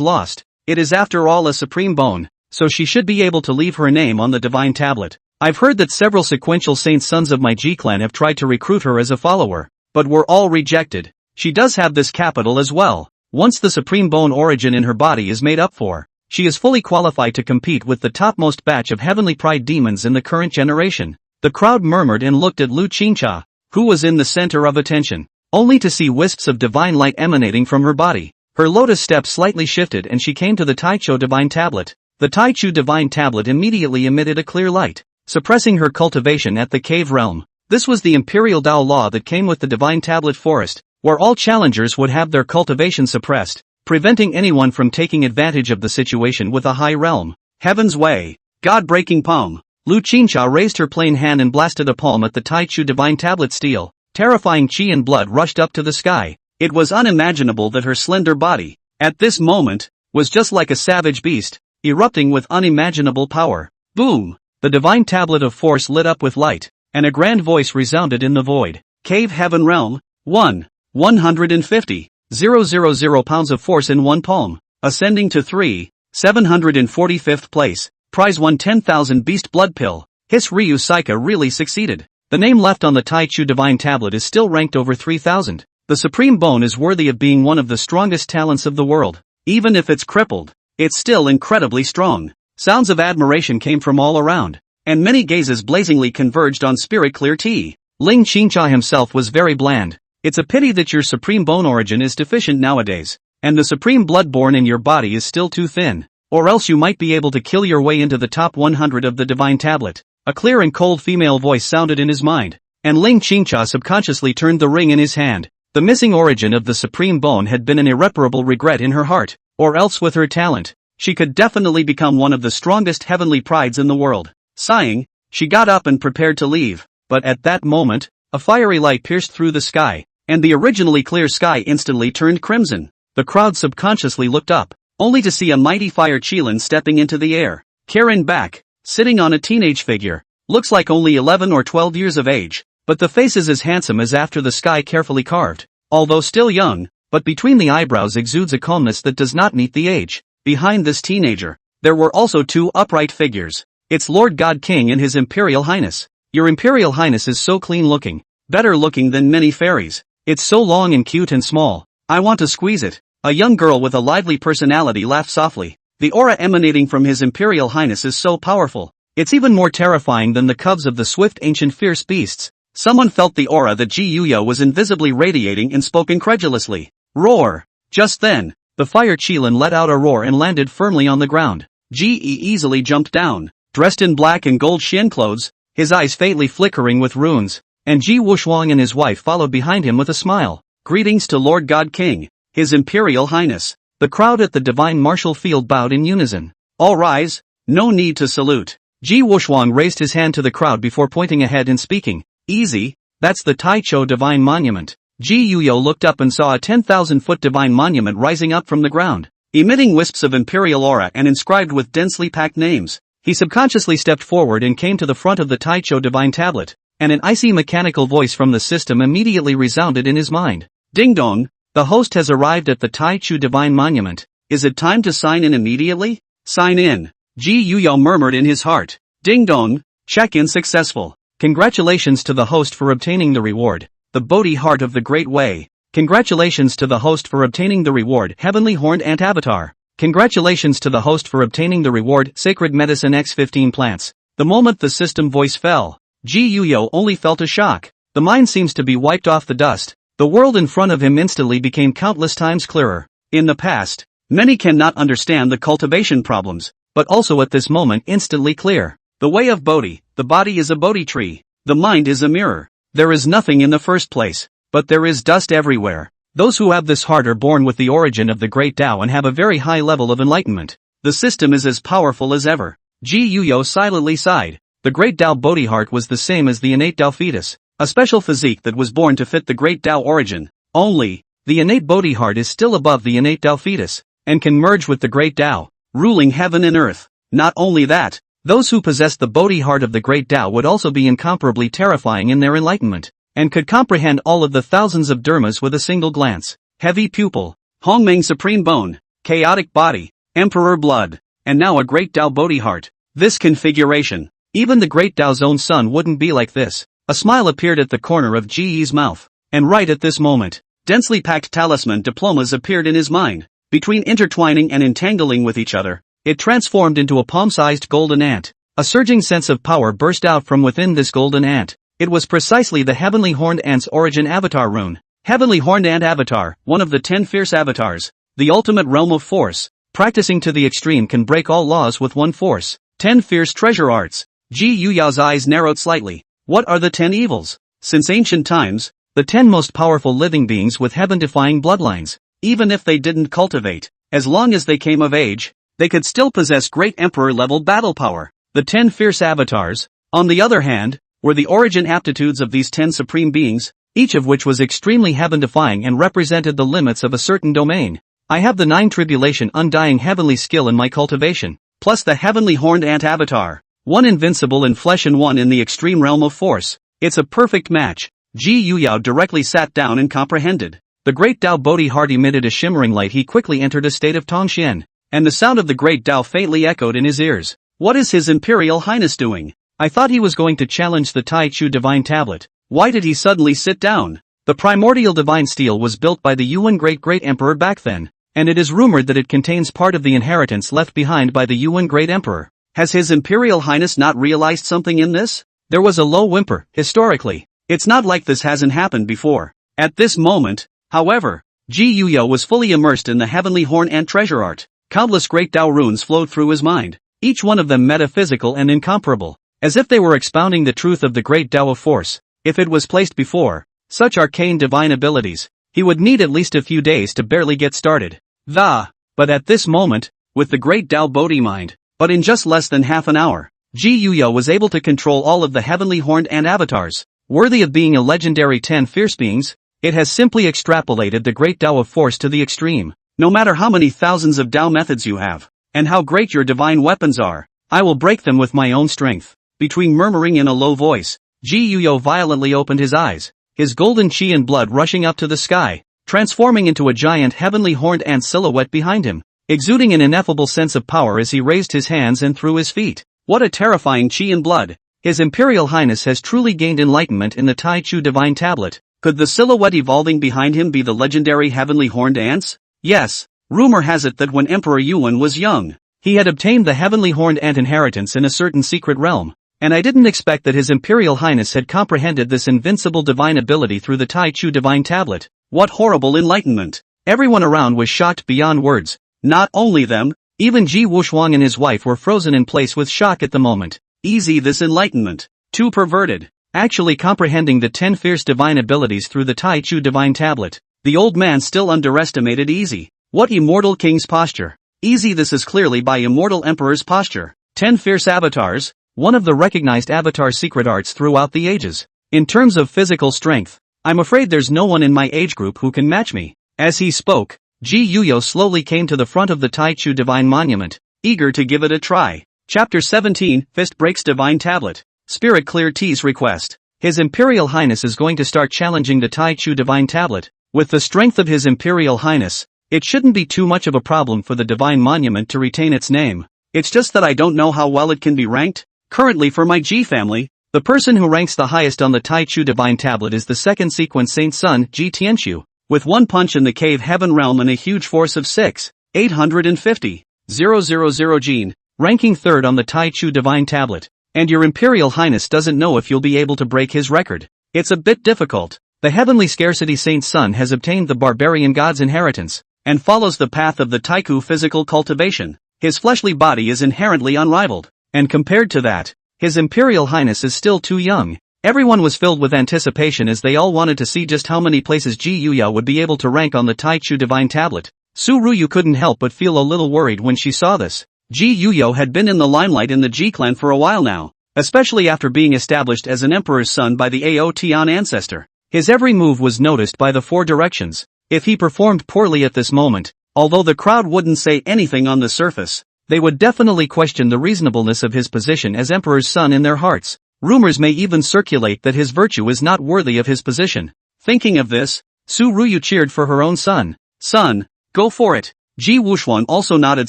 lost, it is after all a Supreme Bone, so she should be able to leave her name on the Divine Tablet. I've heard that several sequential saint sons of my Ji clan have tried to recruit her as a follower, but were all rejected. She does have this capital as well. Once the Supreme Bone origin in her body is made up for, she is fully qualified to compete with the topmost batch of heavenly pride demons in the current generation. The crowd murmured and looked at Lu Qingcha, who was in the center of attention, only to see wisps of divine light emanating from her body. Her lotus step slightly shifted and she came to the Taichu divine tablet. The Taichu divine tablet immediately emitted a clear light, suppressing her cultivation at the cave realm. This was the imperial Dao law that came with the divine tablet forest, where all challengers would have their cultivation suppressed, preventing anyone from taking advantage of the situation with a high realm. Heaven's way. God-breaking palm. Lu Qingcha raised her plain hand and blasted a palm at the Taichu divine tablet steel. Terrifying chi and blood rushed up to the sky. It was unimaginable that her slender body, at this moment, was just like a savage beast, erupting with unimaginable power. Boom! The divine tablet of force lit up with light, and a grand voice resounded in the void. Cave Heaven Realm. 150,000 pounds of force in one palm, ascending to 745th place. Prize won 10,000 beast blood pill. His Ryu Saika really succeeded. The name left on the Taichu divine tablet is still ranked over 3,000. The supreme bone is worthy of being one of the strongest talents of the world. Even if it's crippled, it's still incredibly strong. Sounds of admiration came from all around, and many gazes blazingly converged on Spirit Clear Tea. Ling Qingcha himself was very bland. It's a pity that your supreme bone origin is deficient nowadays, and the supreme blood born in your body is still too thin, or else you might be able to kill your way into the top 100 of the divine tablet. A clear and cold female voice sounded in his mind, and Ling Qingcha subconsciously turned the ring in his hand. The missing origin of the supreme bone had been an irreparable regret in her heart, or else with her talent, she could definitely become one of the strongest heavenly prides in the world. Sighing, she got up and prepared to leave, but at that moment, a fiery light pierced through the sky, and the originally clear sky instantly turned crimson. The crowd subconsciously looked up, only to see a mighty fire Qilin stepping into the air. Karen back, sitting on a teenage figure, looks like only 11 or 12 years of age, but the face is as handsome as after the sky carefully carved, although still young, but between the eyebrows exudes a calmness that does not meet the age. Behind this teenager, there were also two upright figures. It's Lord God King and His Imperial Highness. Your Imperial Highness is so clean looking, better looking than many fairies. It's so long and cute and small, I want to squeeze it. A young girl with a lively personality laughed softly. The aura emanating from His Imperial Highness is so powerful, it's even more terrifying than the cubs of the swift ancient fierce beasts. Someone felt the aura that Ji Yuya was invisibly radiating and spoke incredulously. Roar! Just then, the fire Qilin let out a roar and landed firmly on the ground. Ji easily jumped down, dressed in black and gold Xian clothes, his eyes faintly flickering with runes, and Ji Wushuang and his wife followed behind him with a smile. Greetings to Lord God King, His Imperial Highness. The crowd at the divine martial field bowed in unison. All rise, no need to salute. Ji Wushuang raised his hand to the crowd before pointing ahead and speaking. Easy, that's the Taichu divine monument. Ji Yuyo looked up and saw a 10,000-foot divine monument rising up from the ground, emitting wisps of imperial aura and inscribed with densely packed names. He subconsciously stepped forward and came to the front of the Taichu divine tablet, and an icy mechanical voice from the system immediately resounded in his mind. Ding dong, the host has arrived at the Taichu divine monument. Is it time to sign in immediately? Sign in. Ji Yuyo murmured in his heart. Ding dong, check-in successful. Congratulations to the host for obtaining the reward, the Bodhi Heart of the Great Way. Congratulations to the host for obtaining the reward, Heavenly Horned Ant Avatar. Congratulations to the host for obtaining the reward, Sacred Medicine X15 Plants. The moment the system voice fell, Ji Yuyo only felt a shock. The mind seems to be wiped off the dust. The world in front of him instantly became countless times clearer. In the past, many cannot understand the cultivation problems, but also at this moment instantly clear. The way of Bodhi, the body is a Bodhi tree, the mind is a mirror. There is nothing in the first place, but there is dust everywhere. Those who have this heart are born with the origin of the great Tao and have a very high level of enlightenment. The system is as powerful as ever. Ji Yuyo silently sighed. The great Tao Bodhi heart was the same as the innate Tao fetus, a special physique that was born to fit the great Tao origin. Only, the innate Bodhi heart is still above the innate Tao fetus, and can merge with the great Tao, ruling heaven and earth. Not only that, those who possess the Bodhi heart of the great Tao would also be incomparably terrifying in their enlightenment, and could comprehend all of the thousands of dharmas with a single glance. Heavy pupil, Hongmeng supreme bone, chaotic body, emperor blood, and now a great Tao Bodhi heart. This configuration, even the great Tao's own son wouldn't be like this. A smile appeared at the corner of Ji Yi's mouth, and right at this moment, densely packed talisman diplomas appeared in his mind. Between intertwining and entangling with each other, it transformed into a palm-sized golden ant. A surging sense of power burst out from within this golden ant. It was precisely the Heavenly Horned Ant's origin avatar rune. Heavenly Horned Ant Avatar, one of the 10 fierce avatars. The ultimate realm of force. Practicing to the extreme can break all laws with one force. 10 fierce treasure arts. Ji Yuyao's eyes narrowed slightly. What are the 10 evils? Since ancient times, the 10 most powerful living beings with heaven-defying bloodlines. Even if they didn't cultivate, as long as they came of age, they could still possess great emperor-level battle power. The 10 fierce avatars, on the other hand, were the origin aptitudes of these 10 supreme beings, each of which was extremely heaven-defying and represented the limits of a certain domain. I have the 9 tribulation undying heavenly skill in my cultivation, plus the Heavenly Horned Ant Avatar, 1 invincible in flesh and 1 in the extreme realm of force. It's a perfect match. Ji Yuyao directly sat down and comprehended. The great Tao Bodhi heart emitted a shimmering light. He quickly entered a state of Tongxian, and the sound of the great Tao faintly echoed in his ears. What is His Imperial Highness doing? I thought he was going to challenge the Tai Chu Divine Tablet. Why did he suddenly sit down? The primordial divine steel was built by the Yuan Great Emperor back then, and it is rumored that it contains part of the inheritance left behind by the Yuan Great Emperor. Has His Imperial Highness not realized something in this? There was a low whimper. Historically, it's not like this hasn't happened before. At this moment, however, Ji Yuyao was fully immersed in the Heavenly Horn Ant treasure art. Countless great Tao runes flowed through his mind, each one of them metaphysical and incomparable, as if they were expounding the truth of the great Tao of force. If it was placed before such arcane divine abilities, he would need at least a few days to barely get started. But at this moment, with the great Tao Bodhi mind, but in just less than half an hour, Ji Yuyao was able to control all of the Heavenly Horned Ant avatars, worthy of being a legendary 10 fierce beings. It has simply extrapolated the great Tao of force to the extreme. No matter how many thousands of Tao methods you have, and how great your divine weapons are, I will break them with my own strength. Between murmuring in a low voice, Ji Yuyao violently opened his eyes, his golden chi and blood rushing up to the sky, transforming into a giant heavenly horned ant silhouette behind him, exuding an ineffable sense of power as he raised his hands and threw his feet. What a terrifying chi and blood! His Imperial Highness has truly gained enlightenment in the Tai Chu Divine Tablet. Could the silhouette evolving behind him be the legendary heavenly horned ants? Yes. Rumor has it that when Emperor Yuan was young, he had obtained the heavenly horned ant inheritance in a certain secret realm, and I didn't expect that His Imperial Highness had comprehended this invincible divine ability through the Tai Chu Divine Tablet. What horrible enlightenment! Everyone around was shocked beyond words. Not only them, even Ji Wushuang and his wife were frozen in place with shock at the moment. Easy, this enlightenment. Too perverted. Actually comprehending the 10 fierce divine abilities through the Tai Chu Divine Tablet. The old man still underestimated easy. What immortal king's posture? Easy, this is clearly by immortal emperor's posture. 10 fierce avatars, one of the recognized avatar secret arts throughout the ages. In terms of physical strength, I'm afraid there's no one in my age group who can match me. As he spoke, Ji Yuyao slowly came to the front of the Tai Chu Divine Monument, eager to give it a try. Chapter 17, Fist Breaks Divine Tablet. Spirit Clear T's request. His Imperial Highness is going to start challenging the Tai Chu Divine Tablet. With the strength of His Imperial Highness, it shouldn't be too much of a problem for the Divine Monument to retain its name. It's just that I don't know how well it can be ranked. Currently for my Ji family, the person who ranks the highest on the Tai Chu Divine Tablet is the second sequence Saint's son, Ji Tianqiu. With one punch in the cave heaven realm and a huge force of 6,850,000 Jin, ranking third on the Tai Chu Divine Tablet. And your Imperial Highness doesn't know if you'll be able to break his record. It's a bit difficult. The heavenly scarcity Saint's son has obtained the barbarian god's inheritance, and follows the path of the Taiku physical cultivation. His fleshly body is inherently unrivaled, and compared to that, His Imperial Highness is still too young. Everyone was filled with anticipation as they all wanted to see just how many places Ji Yuyao would be able to rank on the Tai Chu Divine Tablet. Su Ruyu couldn't help but feel a little worried when she saw this. Ji Yuyao had been in the limelight in the Ji clan for a while now, especially after being established as an emperor's son by the Ao Tian ancestor. His every move was noticed by the four directions. If he performed poorly at this moment, although the crowd wouldn't say anything on the surface, they would definitely question the reasonableness of his position as emperor's son in their hearts. Rumors may even circulate that his virtue is not worthy of his position. Thinking of this, Su Ruyu cheered for her own son. Son, go for it. Ji Wushuang also nodded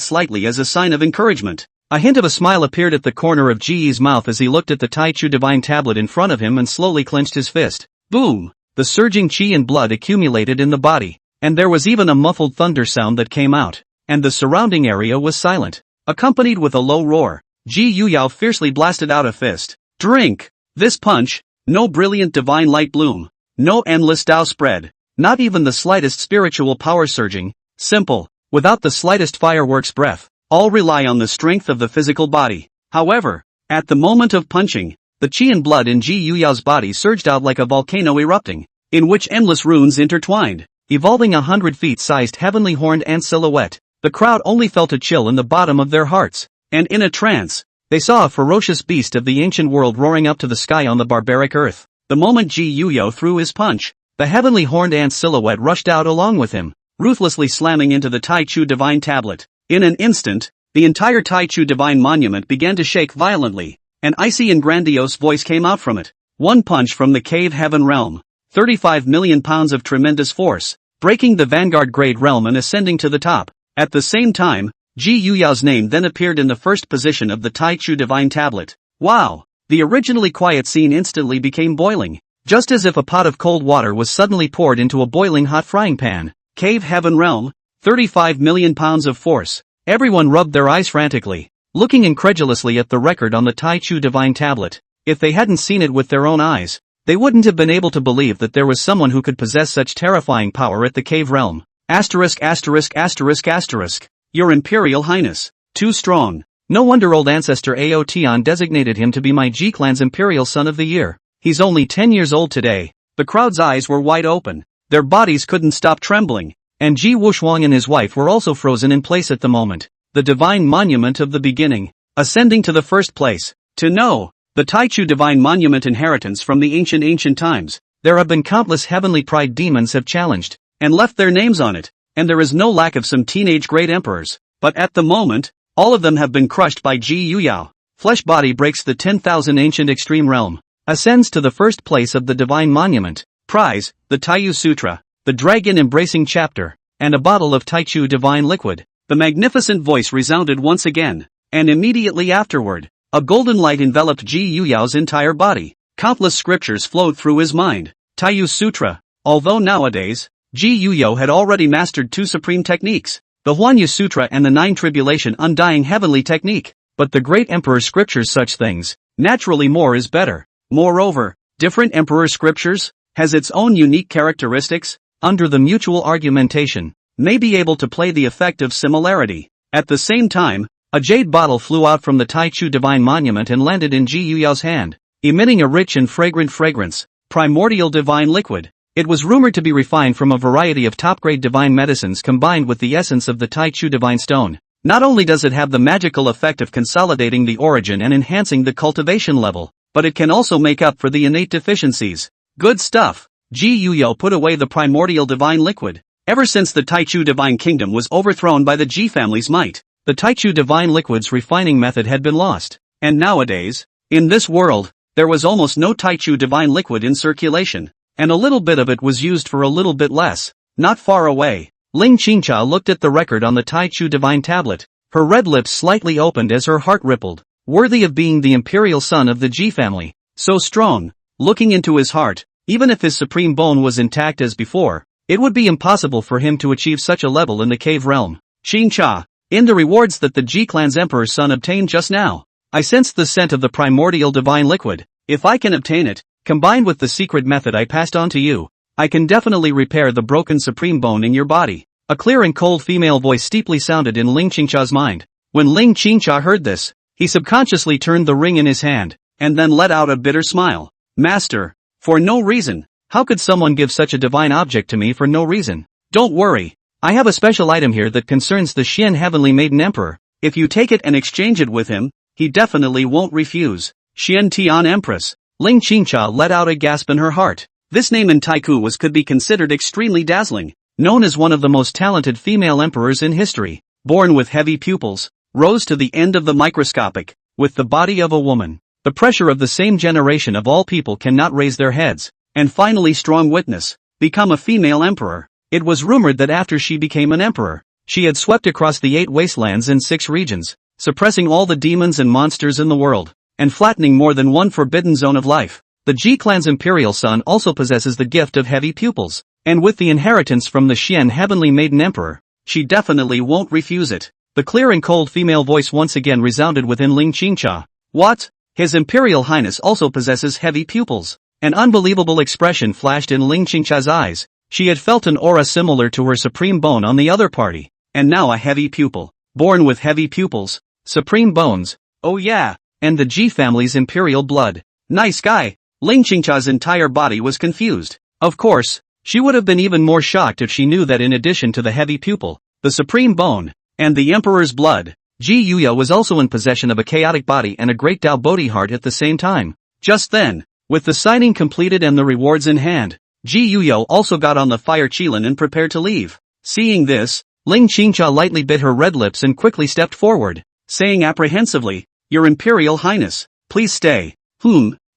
slightly as a sign of encouragement. A hint of a smile appeared at the corner of Ji Yi's mouth as he looked at the Tai Chu Divine Tablet in front of him and slowly clenched his fist. Boom! The surging chi and blood accumulated in the body, and there was even a muffled thunder sound that came out, and the surrounding area was silent. Accompanied with a low roar, Ji Yuyao fiercely blasted out a fist. Drink! This punch, no brilliant divine light bloom, no endless Tao spread, not even the slightest spiritual power surging, simple, without the slightest fireworks breath, all rely on the strength of the physical body. However, at the moment of punching, the qi and blood in Ji Yuyao's body surged out like a volcano erupting, in which endless runes intertwined, evolving 100 feet-sized heavenly horned ant silhouette. The crowd only felt a chill in the bottom of their hearts, and in a trance, they saw a ferocious beast of the ancient world roaring up to the sky on the barbaric earth. The moment Ji Yuyao threw his punch, the heavenly horned ant silhouette rushed out along with him, ruthlessly slamming into the Tai Chu divine tablet. In an instant, the entire Tai Chu divine monument began to shake violently. An icy and grandiose voice came out from it. One punch from the cave heaven realm. 35 million pounds of tremendous force, breaking the vanguard grade realm and ascending to the top. At the same time, Ji Yuyao's name then appeared in the first position of the Tai Chu divine tablet. Wow! The originally quiet scene instantly became boiling, just as if a pot of cold water was suddenly poured into a boiling hot frying pan. Cave heaven realm, 35 million pounds of force. Everyone rubbed their eyes frantically, looking incredulously at the record on the Tai Chu divine tablet. If they hadn't seen it with their own eyes, they wouldn't have been able to believe that there was someone who could possess such terrifying power at the cave realm. Asterisk asterisk asterisk asterisk. Your Imperial Highness. Too strong. No wonder old ancestor Ao Tian designated him to be my Ji clan's Imperial Son of the Year. He's only 10 years old today. The crowd's eyes were wide open. Their bodies couldn't stop trembling. And Ji Wushuang and his wife were also frozen in place at the moment. The divine monument of the beginning. Ascending to the first place. To know. The Tai Chu divine monument inheritance from the ancient times. There have been countless heavenly pride demons have challenged, and left their names on it, and there is no lack of some teenage great emperors, but at the moment, all of them have been crushed by Ji Yuyao. Flesh body breaks the 10,000 ancient extreme realm, ascends to the first place of the divine monument, prize, the Taiyu Sutra, the dragon embracing chapter, and a bottle of Taichu divine liquid. The magnificent voice resounded once again, and immediately afterward, a golden light enveloped Ji Yuyao's entire body. Countless scriptures flowed through his mind. Taiyu Sutra. Although nowadays, Ji Yuyao had already mastered two supreme techniques, the Huanyu Sutra and the Nine Tribulation Undying Heavenly Technique, but the great emperor scriptures such things, naturally more is better. Moreover, different emperor scriptures, has its own unique characteristics, under the mutual argumentation, may be able to play the effect of similarity. At the same time, a jade bottle flew out from the Tai Chu divine monument and landed in Ji Yuyao's hand, emitting a rich and fragrant fragrance, primordial divine liquid. It was rumored to be refined from a variety of top-grade divine medicines combined with the essence of the Tai Chu divine stone. Not only does it have the magical effect of consolidating the origin and enhancing the cultivation level, but it can also make up for the innate deficiencies. Good stuff. Ji Yuyao put away the primordial divine liquid. Ever since the Tai Chu divine kingdom was overthrown by the Ji family's might, the Tai Chu divine liquid's refining method had been lost. And nowadays, in this world, there was almost no Tai Chu divine liquid in circulation, and a little bit of it was used for a little bit less. Not far away, Ling Qingcha looked at the record on the Tai Chu divine tablet. Her red lips slightly opened as her heart rippled. Worthy of being the imperial son of the Ji family. So strong. Looking into his heart, even if his supreme bone was intact as before, it would be impossible for him to achieve such a level in the cave realm. Qingcha, in the rewards that the Ji clan's emperor's son obtained just now, I sensed the scent of the primordial divine liquid. If I can obtain it, combined with the secret method I passed on to you, I can definitely repair the broken supreme bone in your body. A clear and cold female voice steeply sounded in Ling Qingcha's mind. When Ling Qingcha heard this, he subconsciously turned the ring in his hand, and then let out a bitter smile. Master, for no reason, how could someone give such a divine object to me for no reason? Don't worry, I have a special item here that concerns the Xian Heavenly Maiden Emperor. If you take it and exchange it with him, he definitely won't refuse. Xian Tian Empress. Ling Qingcha let out a gasp in her heart. This name in Taiku could be considered extremely dazzling. Known as one of the most talented female emperors in history. Born with heavy pupils, rose to the end of the microscopic, with the body of a woman. The pressure of the same generation of all people cannot raise their heads, and finally strong witness, become a female emperor. It was rumored that after she became an emperor, she had swept across the 8 wastelands in 6 regions, suppressing all the demons and monsters in the world, and flattening more than one forbidden zone of life. The Ji clan's imperial son also possesses the gift of heavy pupils, and with the inheritance from the Xian Heavenly Maiden Emperor, she definitely won't refuse it. The clear and cold female voice once again resounded within Ling Qingcha. What? His Imperial Highness also possesses heavy pupils. An unbelievable expression flashed in Ling Qingcha's eyes. She had felt an aura similar to her supreme bone on the other party. And now a heavy pupil. Born with heavy pupils. Supreme bones. Oh yeah. And the Ji family's imperial blood. Nice guy. Ling Qingcha's entire body was confused. Of course, she would have been even more shocked if she knew that in addition to the heavy pupil, the supreme bone, and the emperor's blood, Ji Yuya was also in possession of a chaotic body and a great Dao Bodhi heart at the same time. Just then, with the signing completed and the rewards in hand, Ji Yuya also got on the fire qilin and prepared to leave. Seeing this, Ling Qingcha lightly bit her red lips and quickly stepped forward, saying apprehensively, "Your Imperial Highness, please stay."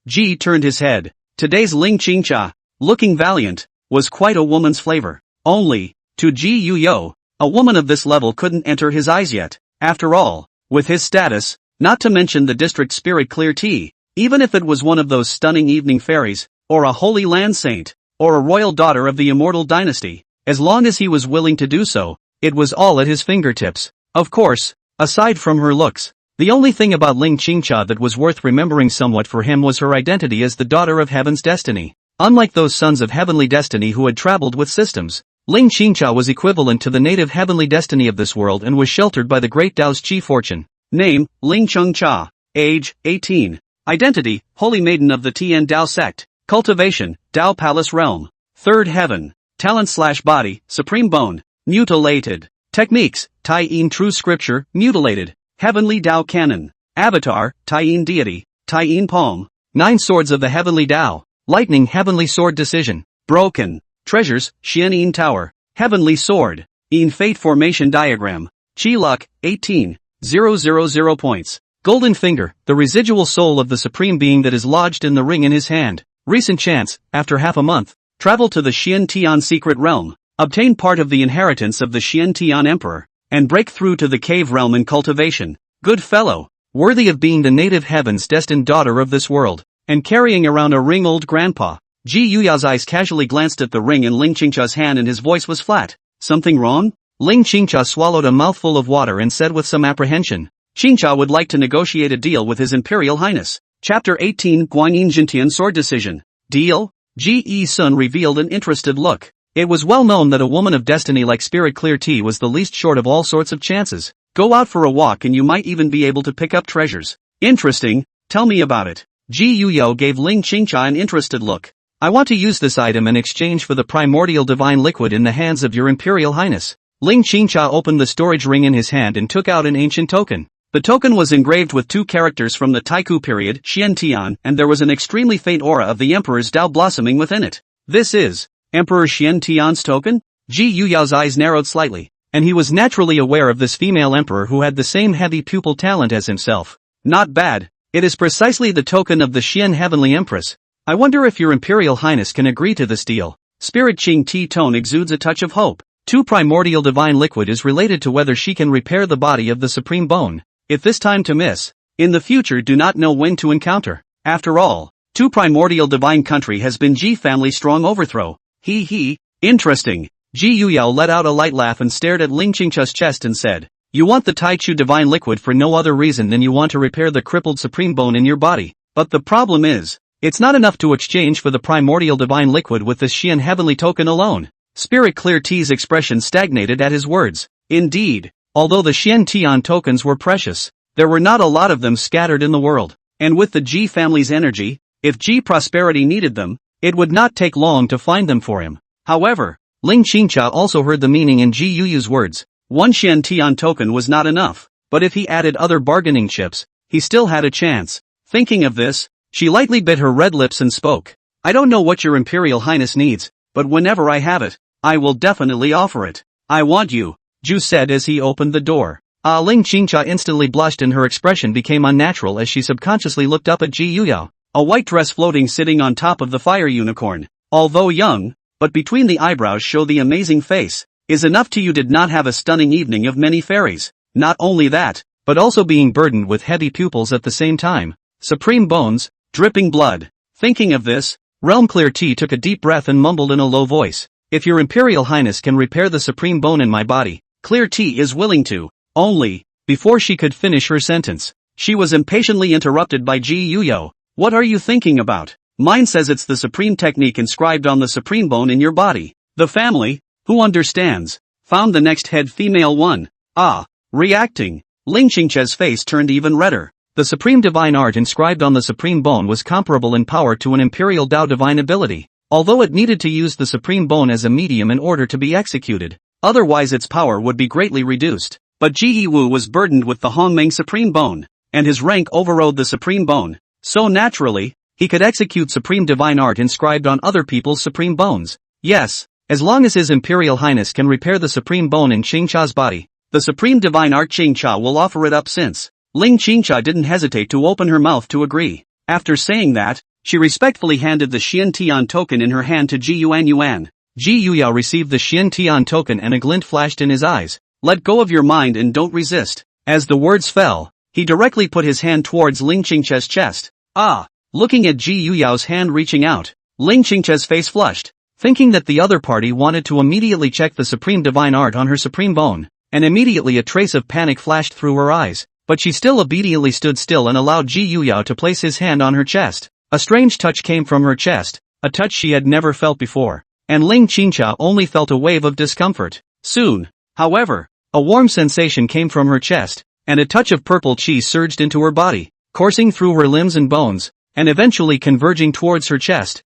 Ji turned his head. Today's Ling Qingcha, looking valiant, was quite a woman's flavor. Only, to Ji Yuya, a woman of this level couldn't enter his eyes yet. After all, with his status, not to mention the district spirit clear tea, even if it was one of those stunning evening fairies, or a holy land saint, or a royal daughter of the Immortal dynasty, as long as he was willing to do so, it was all at his fingertips. Of course, aside from her looks, the only thing about Ling Qingcha that was worth remembering somewhat for him was her identity as the daughter of Heaven's destiny. Unlike those sons of heavenly destiny who had traveled with systems, Ling Qingcha was equivalent to the native heavenly destiny of this world and was sheltered by the great Dao's chi fortune. Name, Ling Qingcha. Age, 18. Identity, Holy Maiden of the Tian Dao sect. Cultivation, Dao Palace Realm. Third Heaven. Talent/body, Supreme Bone. Mutilated. Techniques, Tai Yin True Scripture, Mutilated. Heavenly Dao Canon. Avatar, Tai Yin Deity, Tai Yin Palm. 9 Swords of the Heavenly Dao. Lightning Heavenly Sword Decision. Broken. Treasures, Xian Yin Tower. Heavenly Sword. Yin Fate Formation Diagram. Chi Luck, 18,000 points. Golden Finger, the residual soul of the Supreme Being that is lodged in the ring in his hand. Recent chance, after half a month, travel to the Xian Tian secret realm, obtain part of the inheritance of the Xian Tian Emperor, and break through to the cave realm in cultivation. Good fellow, worthy of being the native heaven's destined daughter of this world, and carrying around a ring old grandpa. Ji Yuya's eyes casually glanced at the ring in Ling Qingcha's hand and his voice was flat. Something wrong? Ling Qingcha swallowed a mouthful of water and said with some apprehension. Qingcha would like to negotiate a deal with His Imperial Highness. Chapter 18 Guanyin Jintian Sword Decision. Deal? Ji Yi-sun revealed an interested look. It was well known that a woman of destiny like Spirit Clear Tea was the least short of all sorts of chances. Go out for a walk and you might even be able to pick up treasures. Interesting, tell me about it. Ji Yuya gave Ling Qingcha an interested look. I want to use this item in exchange for the primordial divine liquid in the hands of your Imperial Highness. Ling Qingcha opened the storage ring in his hand and took out an ancient token. The token was engraved with 2 characters from the Taiku period, Xian Tian, and there was an extremely faint aura of the Emperor's Dao blossoming within it. This is Emperor Xian Tian's token? Ji Yuya's eyes narrowed slightly, and he was naturally aware of this female emperor who had the same heavy pupil talent as himself. Not bad. It is precisely the token of the Xian Heavenly Empress. I wonder if your Imperial Highness can agree to this deal. Spirit Qing Ti tone exudes a touch of hope. 2 primordial divine liquid is related to whether she can repair the body of the Supreme Bone. If this time to miss, in the future do not know when to encounter. After all, 2 primordial divine country has been Ji family strong overthrow. Interesting. Ji Yuya let out a light laugh and stared at Ling Qingcha's chest and said, you want the Taichu divine liquid for no other reason than you want to repair the crippled Supreme Bone in your body. But the problem is, it's not enough to exchange for the primordial divine liquid with this Xian heavenly token alone. Spirit Clear Tea's expression stagnated at his words. Indeed, although the Xian Tian tokens were precious, there were not a lot of them scattered in the world. And with the Ji family's energy, if Ji Prosperity needed them, it would not take long to find them for him. However, Ling Qingcha also heard the meaning in Ji Yuyu's words. 1 Xian Tian token was not enough, but if he added other bargaining chips, he still had a chance. Thinking of this, she lightly bit her red lips and spoke. I don't know what your Imperial Highness needs, but whenever I have it, I will definitely offer it. I want you, Ju said as he opened the door. Ling Qingcha instantly blushed and her expression became unnatural as she subconsciously looked up at Ji Yuya, a white dress floating sitting on top of the fire unicorn. Although young, but between the eyebrows show the amazing face, is enough to you did not have a stunning evening of many fairies. Not only that, but also being burdened with heavy pupils at the same time. Supreme bones, dripping blood. Thinking of this, Realm Clear Tea took a deep breath and mumbled in a low voice. If your Imperial Highness can repair the Supreme Bone in my body, Clear Tea is willing to. Only, before she could finish her sentence, she was impatiently interrupted by Ji Yuyo. What are you thinking about? Mine says it's the supreme technique inscribed on the supreme bone in your body. The family, who understands, found the next head female one. Ah, reacting. Ling Qingche's face turned even redder. The supreme divine art inscribed on the supreme bone was comparable in power to an imperial Dao divine ability, although it needed to use the supreme bone as a medium in order to be executed. Otherwise its power would be greatly reduced. But Ji Yiwu was burdened with the Hongmeng supreme bone, and his rank overrode the supreme bone. So naturally, he could execute supreme divine art inscribed on other people's supreme bones. Yes, as long as His Imperial Highness can repair the supreme bone in Qingcha's body, the supreme divine art Qingcha will offer it up since. Ling Qingcha didn't hesitate to open her mouth to agree. After saying that, she respectfully handed the Xian Tian token in her hand to Ji Yuan. Ji Yuya received the Xian Tian token and a glint flashed in his eyes. Let go of your mind and don't resist. As the words fell, he directly put his hand towards Ling Qingche's chest. Ah! Looking at Ji Yuyao's hand reaching out, Ling Qingche's face flushed, thinking that the other party wanted to immediately check the supreme divine art on her supreme bone, and immediately a trace of panic flashed through her eyes, but she still obediently stood still and allowed Ji Yuyao to place his hand on her chest. A strange touch came from her chest, a touch she had never felt before, and Ling Qingcha only felt a wave of discomfort. Soon, however, a warm sensation came from her chest, and a touch of purple chi surged into her body, coursing through her limbs and bones, and eventually converging towards her chest.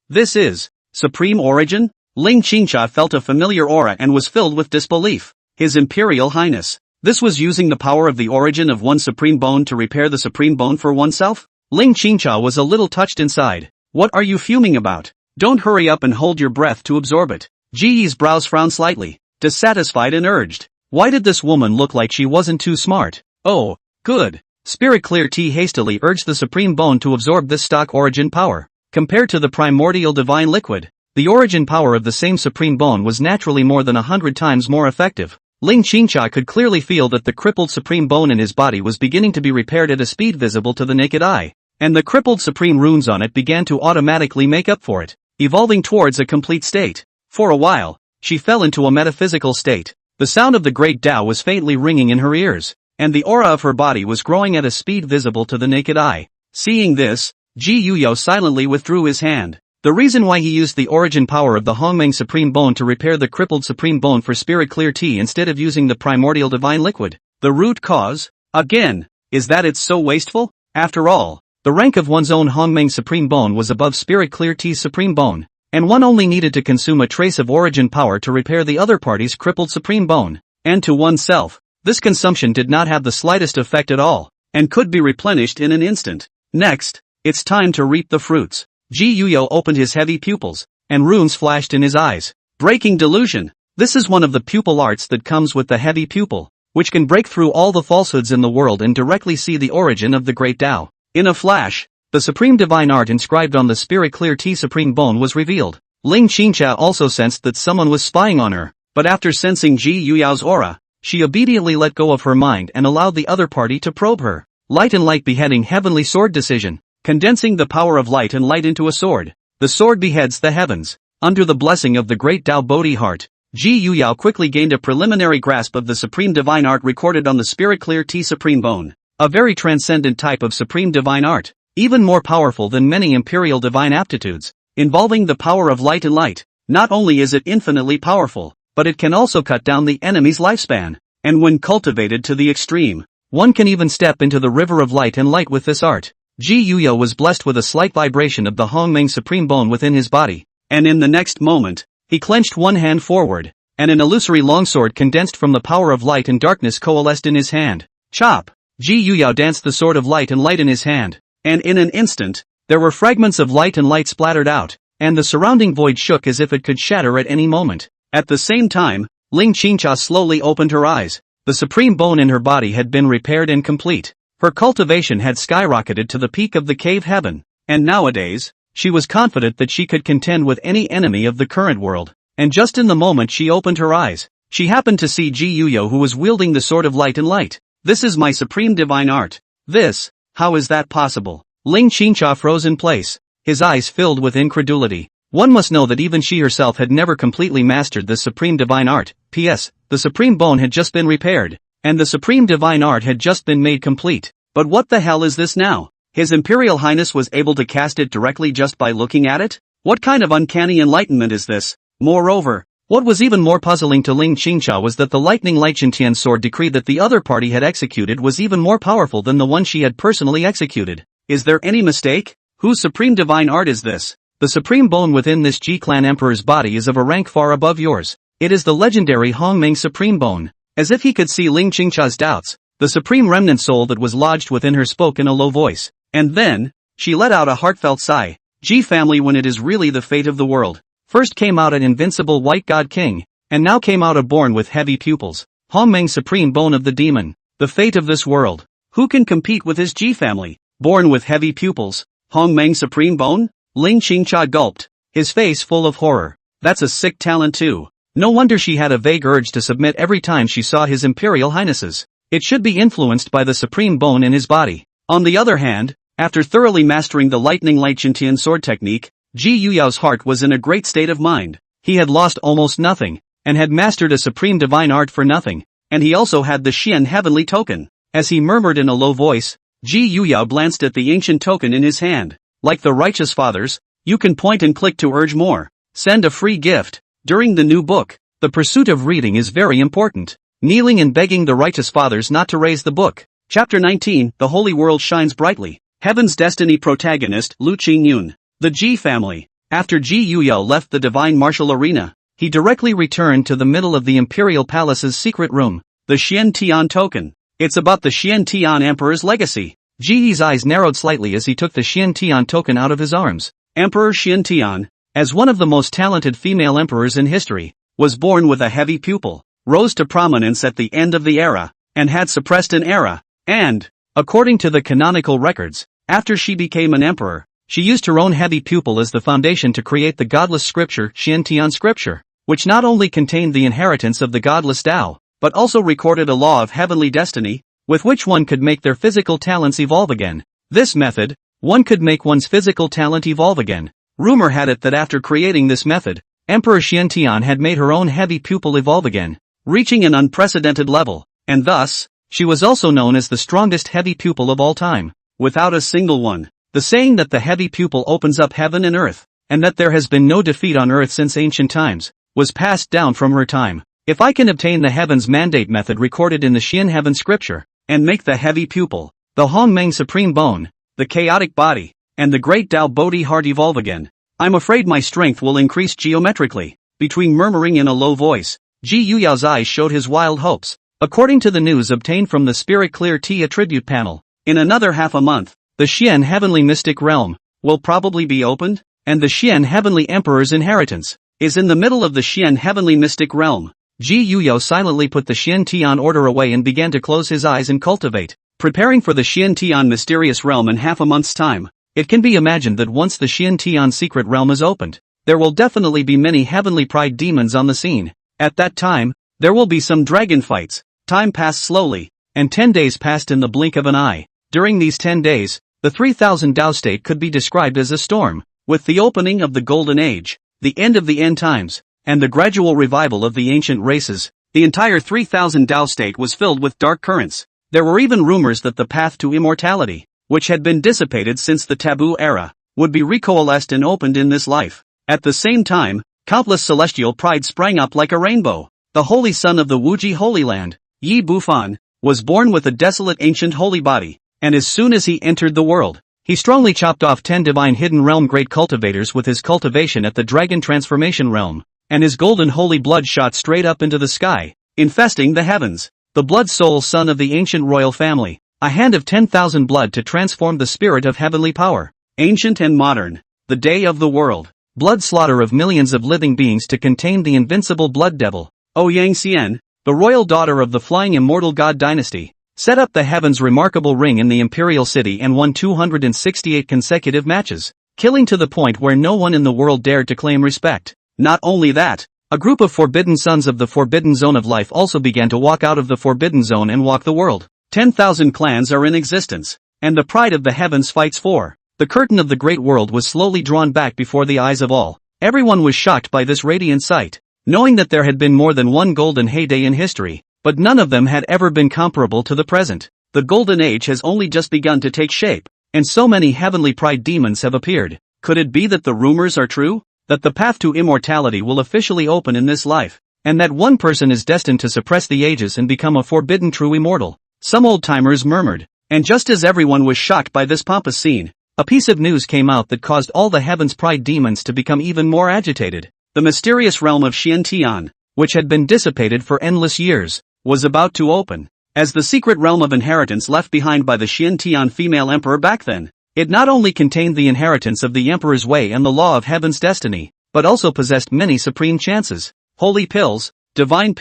This is supreme origin? Ling Qingcha felt a familiar aura and was filled with disbelief. His Imperial Highness. This was using the power of the origin of one supreme bone to repair the supreme bone for oneself? Ling Qingcha was a little touched inside. What are you fuming about? Don't hurry up and hold your breath to absorb it. Ji Yi's brows frowned slightly, dissatisfied and urged. Why did this woman look like she wasn't too smart? Oh, good. Spirit Clear Tea hastily urged the supreme bone to absorb this stock origin power. Compared to the primordial divine liquid, the origin power of the same supreme bone was naturally more than 100 times more effective. Ling Qingcha could clearly feel that the crippled supreme bone in his body was beginning to be repaired at a speed visible to the naked eye, and the crippled supreme runes on it began to automatically make up for it, evolving towards a complete state. For a while, she fell into a metaphysical state. The sound of the great Tao was faintly ringing in her ears, and the aura of her body was growing at a speed visible to the naked eye. Seeing this, Ji Yuyo silently withdrew his hand. The reason why he used the origin power of the Hongmeng Supreme Bone to repair the crippled Supreme Bone for Spirit Clear Tea instead of using the primordial divine liquid. The root cause? Again, is that it's so wasteful? After all, the rank of one's own Hongmeng Supreme Bone was above Spirit Clear Tea's Supreme Bone, and one only needed to consume a trace of origin power to repair the other party's crippled Supreme Bone. And to oneself, this consumption did not have the slightest effect at all, and could be replenished in an instant. Next, it's time to reap the fruits. Ji Yuyo opened his heavy pupils, and runes flashed in his eyes. Breaking delusion. This is one of the pupil arts that comes with the heavy pupil, which can break through all the falsehoods in the world and directly see the origin of the great Tao. In a flash, the supreme divine art inscribed on the Spirit Clear Tea Supreme Bone was revealed. Ling Qingcha also sensed that someone was spying on her, but after sensing Ji Yuyao's aura, she obediently let go of her mind and allowed the other party to probe her. Light and light beheading heavenly sword decision. Condensing the power of light and light into a sword. The sword beheads the heavens. Under the blessing of the great Tao Bodhi heart, Ji Yuyao quickly gained a preliminary grasp of the supreme divine art recorded on the Spirit Clear Tea Supreme Bone. A very transcendent type of supreme divine art, even more powerful than many imperial divine aptitudes, involving the power of light and light. Not only is it infinitely powerful, but it can also cut down the enemy's lifespan. And when cultivated to the extreme, one can even step into the river of light and light with this art. Ji Yuyo was blessed with a slight vibration of the Hongmeng Supreme Bone within his body, and in the next moment, he clenched one hand forward, and an illusory longsword condensed from the power of light and darkness coalesced in his hand. Chop! Ji Yuyo danced the sword of light and light in his hand, and in an instant, there were fragments of light and light splattered out, and the surrounding void shook as if it could shatter at any moment. At the same time, Ling Qingcha slowly opened her eyes. The supreme bone in her body had been repaired and complete. Her cultivation had skyrocketed to the peak of the cave heaven, and nowadays, she was confident that she could contend with any enemy of the current world. And just in the moment she opened her eyes, she happened to see Ji Yuyo, who was wielding the sword of light and light. This is my supreme divine art. This, how is that possible? Ling Qingcha froze in place, his eyes filled with incredulity. One must know that even she herself had never completely mastered this supreme divine art. P.S. The supreme bone had just been repaired, and the supreme divine art had just been made complete. But what the hell is this now? His Imperial Highness was able to cast it directly just by looking at it? What kind of uncanny enlightenment is this? Moreover, what was even more puzzling to Ling Qingcha was that the lightning Lichentian sword decree that the other party had executed was even more powerful than the one she had personally executed. Is there any mistake? Whose supreme divine art is this? The supreme bone within this Ji-clan emperor's body is of a rank far above yours. It is the legendary Hongmeng supreme bone. As if he could see Ling Qingcha's doubts, the supreme remnant soul that was lodged within her spoke in a low voice. And then, she let out a heartfelt sigh. Ji family, when it is really the fate of the world. First came out an invincible white god king, and now came out a born with heavy pupils. Hongmeng supreme bone of the demon. The fate of this world. Who can compete with his Ji family? Born with heavy pupils. Hongmeng supreme bone? Ling Qingcha gulped, his face full of horror. That's a sick talent too. No wonder she had a vague urge to submit every time she saw his Imperial Highnesses. It should be influenced by the supreme bone in his body. On the other hand, after thoroughly mastering the lightning Lichentian sword technique, Ji Yuyao's heart was in a great state of mind. He had lost almost nothing, and had mastered a supreme divine art for nothing, and he also had the Xian heavenly token. As he murmured in a low voice, Ji Yuyao glanced at the ancient token in his hand. Like the righteous fathers, you can point and click to urge more. Send a free gift. During the new book, the pursuit of reading is very important. Kneeling and begging the righteous fathers not to raise the book. Chapter 19, The Holy World Shines Brightly. Heaven's Destiny protagonist, Lu Qingyun. The Ji family. After Ji Yuyao left the divine martial arena, he directly returned to the middle of the Imperial Palace's secret room. The Xian Tian token. It's about the Xian Tian Emperor's legacy. Ji Yi's eyes narrowed slightly as he took the Xian Tian token out of his arms. Emperor Xian Tian, as one of the most talented female emperors in history, was born with a heavy pupil, rose to prominence at the end of the era, and had suppressed an era, and, according to the canonical records, after she became an emperor, she used her own heavy pupil as the foundation to create the godless scripture Xian Tian scripture, which not only contained the inheritance of the godless Tao, but also recorded a law of heavenly destiny, with which one could make their physical talents evolve again. This method, one could make one's physical talent evolve again. Rumor had it that after creating this method, Emperor Xian Tian had made her own heavy pupil evolve again, reaching an unprecedented level, and thus, she was also known as the strongest heavy pupil of all time, without a single one. The saying that the heavy pupil opens up heaven and earth, and that there has been no defeat on earth since ancient times, was passed down from her time. If I can obtain the heaven's mandate method recorded in the Xian heaven scripture, and make the heavy pupil, the Hongmeng supreme bone, the chaotic body, and the great Tao Bodhi heart evolve again, I'm afraid my strength will increase geometrically. Between murmuring in a low voice, Ji Yuyao's eyes showed his wild hopes. According to the news obtained from the Spirit Clear T attribute panel, in another half a month, the Xian heavenly mystic realm will probably be opened, and the Xian heavenly emperor's inheritance is in the middle of the Xian heavenly mystic realm. Ji Yuyao silently put the Xian Tian order away and began to close his eyes and cultivate, preparing for the Xian Tian mysterious realm in half a month's time. It can be imagined that once the Xian Tian secret realm is opened, there will definitely be many heavenly pride demons on the scene. At that time, there will be some dragon fights. Time passed slowly, and 10 days passed in the blink of an eye. During these 10 days, the 3000 Tao state could be described as a storm. With the opening of the Golden Age, the end of the end times, and the gradual revival of the ancient races, the entire 3000 Tao state was filled with dark currents. There were even rumors that the path to immortality, which had been dissipated since the taboo era, would be recoalesced and opened in this life. At the same time, countless celestial pride sprang up like a rainbow. The holy son of the Wuji Holy Land, Yi Bufan, was born with a desolate ancient holy body, and as soon as he entered the world, he strongly chopped off 10 divine hidden realm great cultivators with his cultivation at the dragon transformation realm, and his golden holy blood shot straight up into the sky, infesting the heavens. The blood soul son of the ancient royal family, a hand of 10,000 blood to transform the spirit of heavenly power. Ancient and modern, the day of the world, blood slaughter of millions of living beings to contain the invincible blood devil. Ouyang Xian, the royal daughter of the flying immortal god dynasty, set up the heavens remarkable ring in the imperial city and won 268 consecutive matches, killing to the point where no one in the world dared to claim respect. Not only that, a group of forbidden sons of the forbidden zone of life also began to walk out of the forbidden zone and walk the world. 10,000 clans are in existence, and the pride of the heavens fights for. The curtain of the great world was slowly drawn back before the eyes of all. Everyone was shocked by this radiant sight. Knowing that there had been more than one golden heyday in history, but none of them had ever been comparable to the present. The Golden Age has only just begun to take shape, and so many heavenly pride demons have appeared. Could it be that the rumors are true? That the path to immortality will officially open in this life, and that one person is destined to suppress the ages and become a forbidden true immortal? Some old-timers murmured. And just as everyone was shocked by this pompous scene, a piece of news came out that caused all the heaven's pride demons to become even more agitated. The mysterious realm of Xiantian, which had been dissipated for endless years, was about to open. As the secret realm of inheritance left behind by the Xiantian female emperor back then, it not only contained the inheritance of the emperor's way and the law of heaven's destiny, but also possessed many supreme chances, holy pills, divine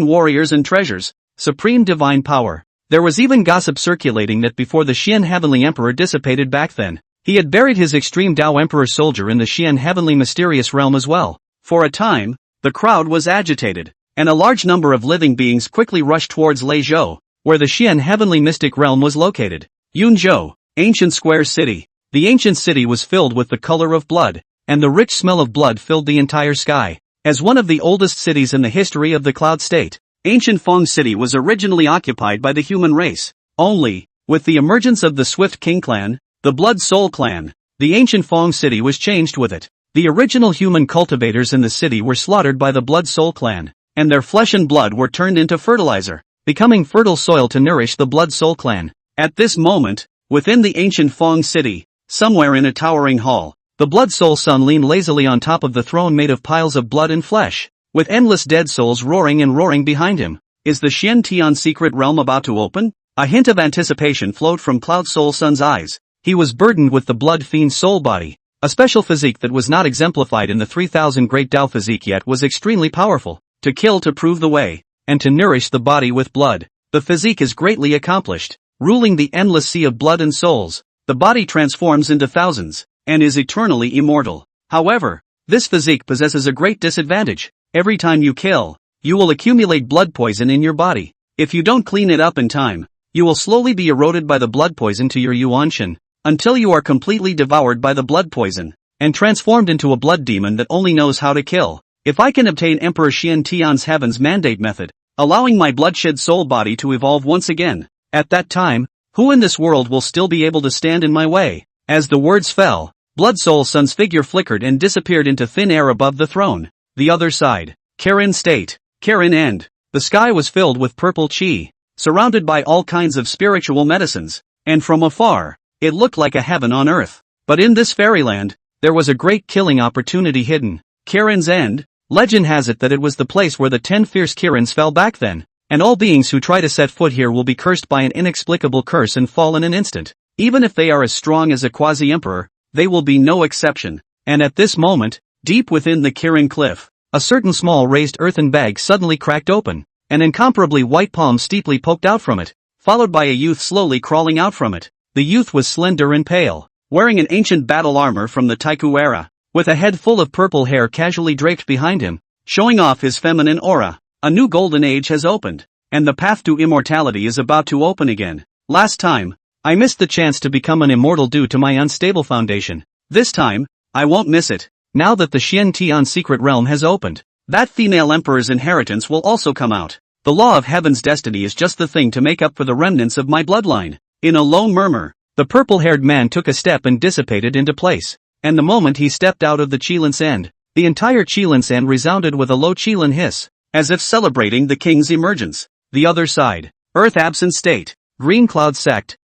warriors and treasures, supreme divine power. There was even gossip circulating that before the Xian heavenly emperor dissipated back then, he had buried his extreme Tao emperor soldier in the Xian heavenly mysterious realm as well. For a time, the crowd was agitated, and a large number of living beings quickly rushed towards Leizhou, where the Xian heavenly mystic realm was located. Yunzhou, ancient square city. The ancient city was filled with the color of blood, and the rich smell of blood filled the entire sky. As one of the oldest cities in the history of the Cloud State, ancient Feng City was originally occupied by the human race. Only, with the emergence of the Swift King clan, the Blood Soul clan, the ancient Feng City was changed with it. The original human cultivators in the city were slaughtered by the Blood Soul clan, and their flesh and blood were turned into fertilizer, becoming fertile soil to nourish the Blood Soul clan. At this moment, within the ancient Feng City, somewhere in a towering hall, the Blood Soul Sun leaned lazily on top of the throne made of piles of blood and flesh, with endless dead souls roaring behind him. Is the Xiantian secret realm about to open? A hint of anticipation flowed from Cloud Soul Sun's eyes. He was burdened with the blood fiend soul body. A special physique that was not exemplified in the 3000 Great Tao physique yet was extremely powerful. To kill to prove the way, and to nourish the body with blood. The physique is greatly accomplished, ruling the endless sea of blood and souls. The body transforms into thousands, and is eternally immortal. However, this physique possesses a great disadvantage. Every time you kill, you will accumulate blood poison in your body. If you don't clean it up in time, you will slowly be eroded by the blood poison to your yuanshan, until you are completely devoured by the blood poison, and transformed into a blood demon that only knows how to kill. If I can obtain Emperor Xiantian's Heaven's Mandate method, allowing my bloodshed soul body to evolve once again, at that time, who in this world will still be able to stand in my way? As the words fell, Blood Soul Sun's figure flickered and disappeared into thin air above the throne. The other side, Kirin State, Kirin End. The sky was filled with purple chi, surrounded by all kinds of spiritual medicines, and from afar, it looked like a heaven on earth. But in this fairyland, there was a great killing opportunity hidden. Kirin's End. Legend has it that it was the place where the 10 fierce Kirins fell back then, and all beings who try to set foot here will be cursed by an inexplicable curse and fall in an instant. Even if they are as strong as a quasi-emperor, they will be no exception. And at this moment, deep within the Kirin cliff, a certain small raised earthen bag suddenly cracked open, an incomparably white palm steeply poked out from it, followed by a youth slowly crawling out from it. The youth was slender and pale, wearing an ancient battle armor from the Taiku era, with a head full of purple hair casually draped behind him, showing off his feminine aura. A new golden age has opened, and the path to immortality is about to open again. Last time, I missed the chance to become an immortal due to my unstable foundation. This time, I won't miss it. Now that the Xiantian secret realm has opened, that female emperor's inheritance will also come out. The law of heaven's destiny is just the thing to make up for the remnants of my bloodline. In a low murmur, the purple-haired man took a step and dissipated into place. And the moment he stepped out of the Qilin's End, the entire Qilin's End resounded with a low Qilin hiss, as if celebrating the king's emergence. The other side, Earth Absent State, Green Cloud Sect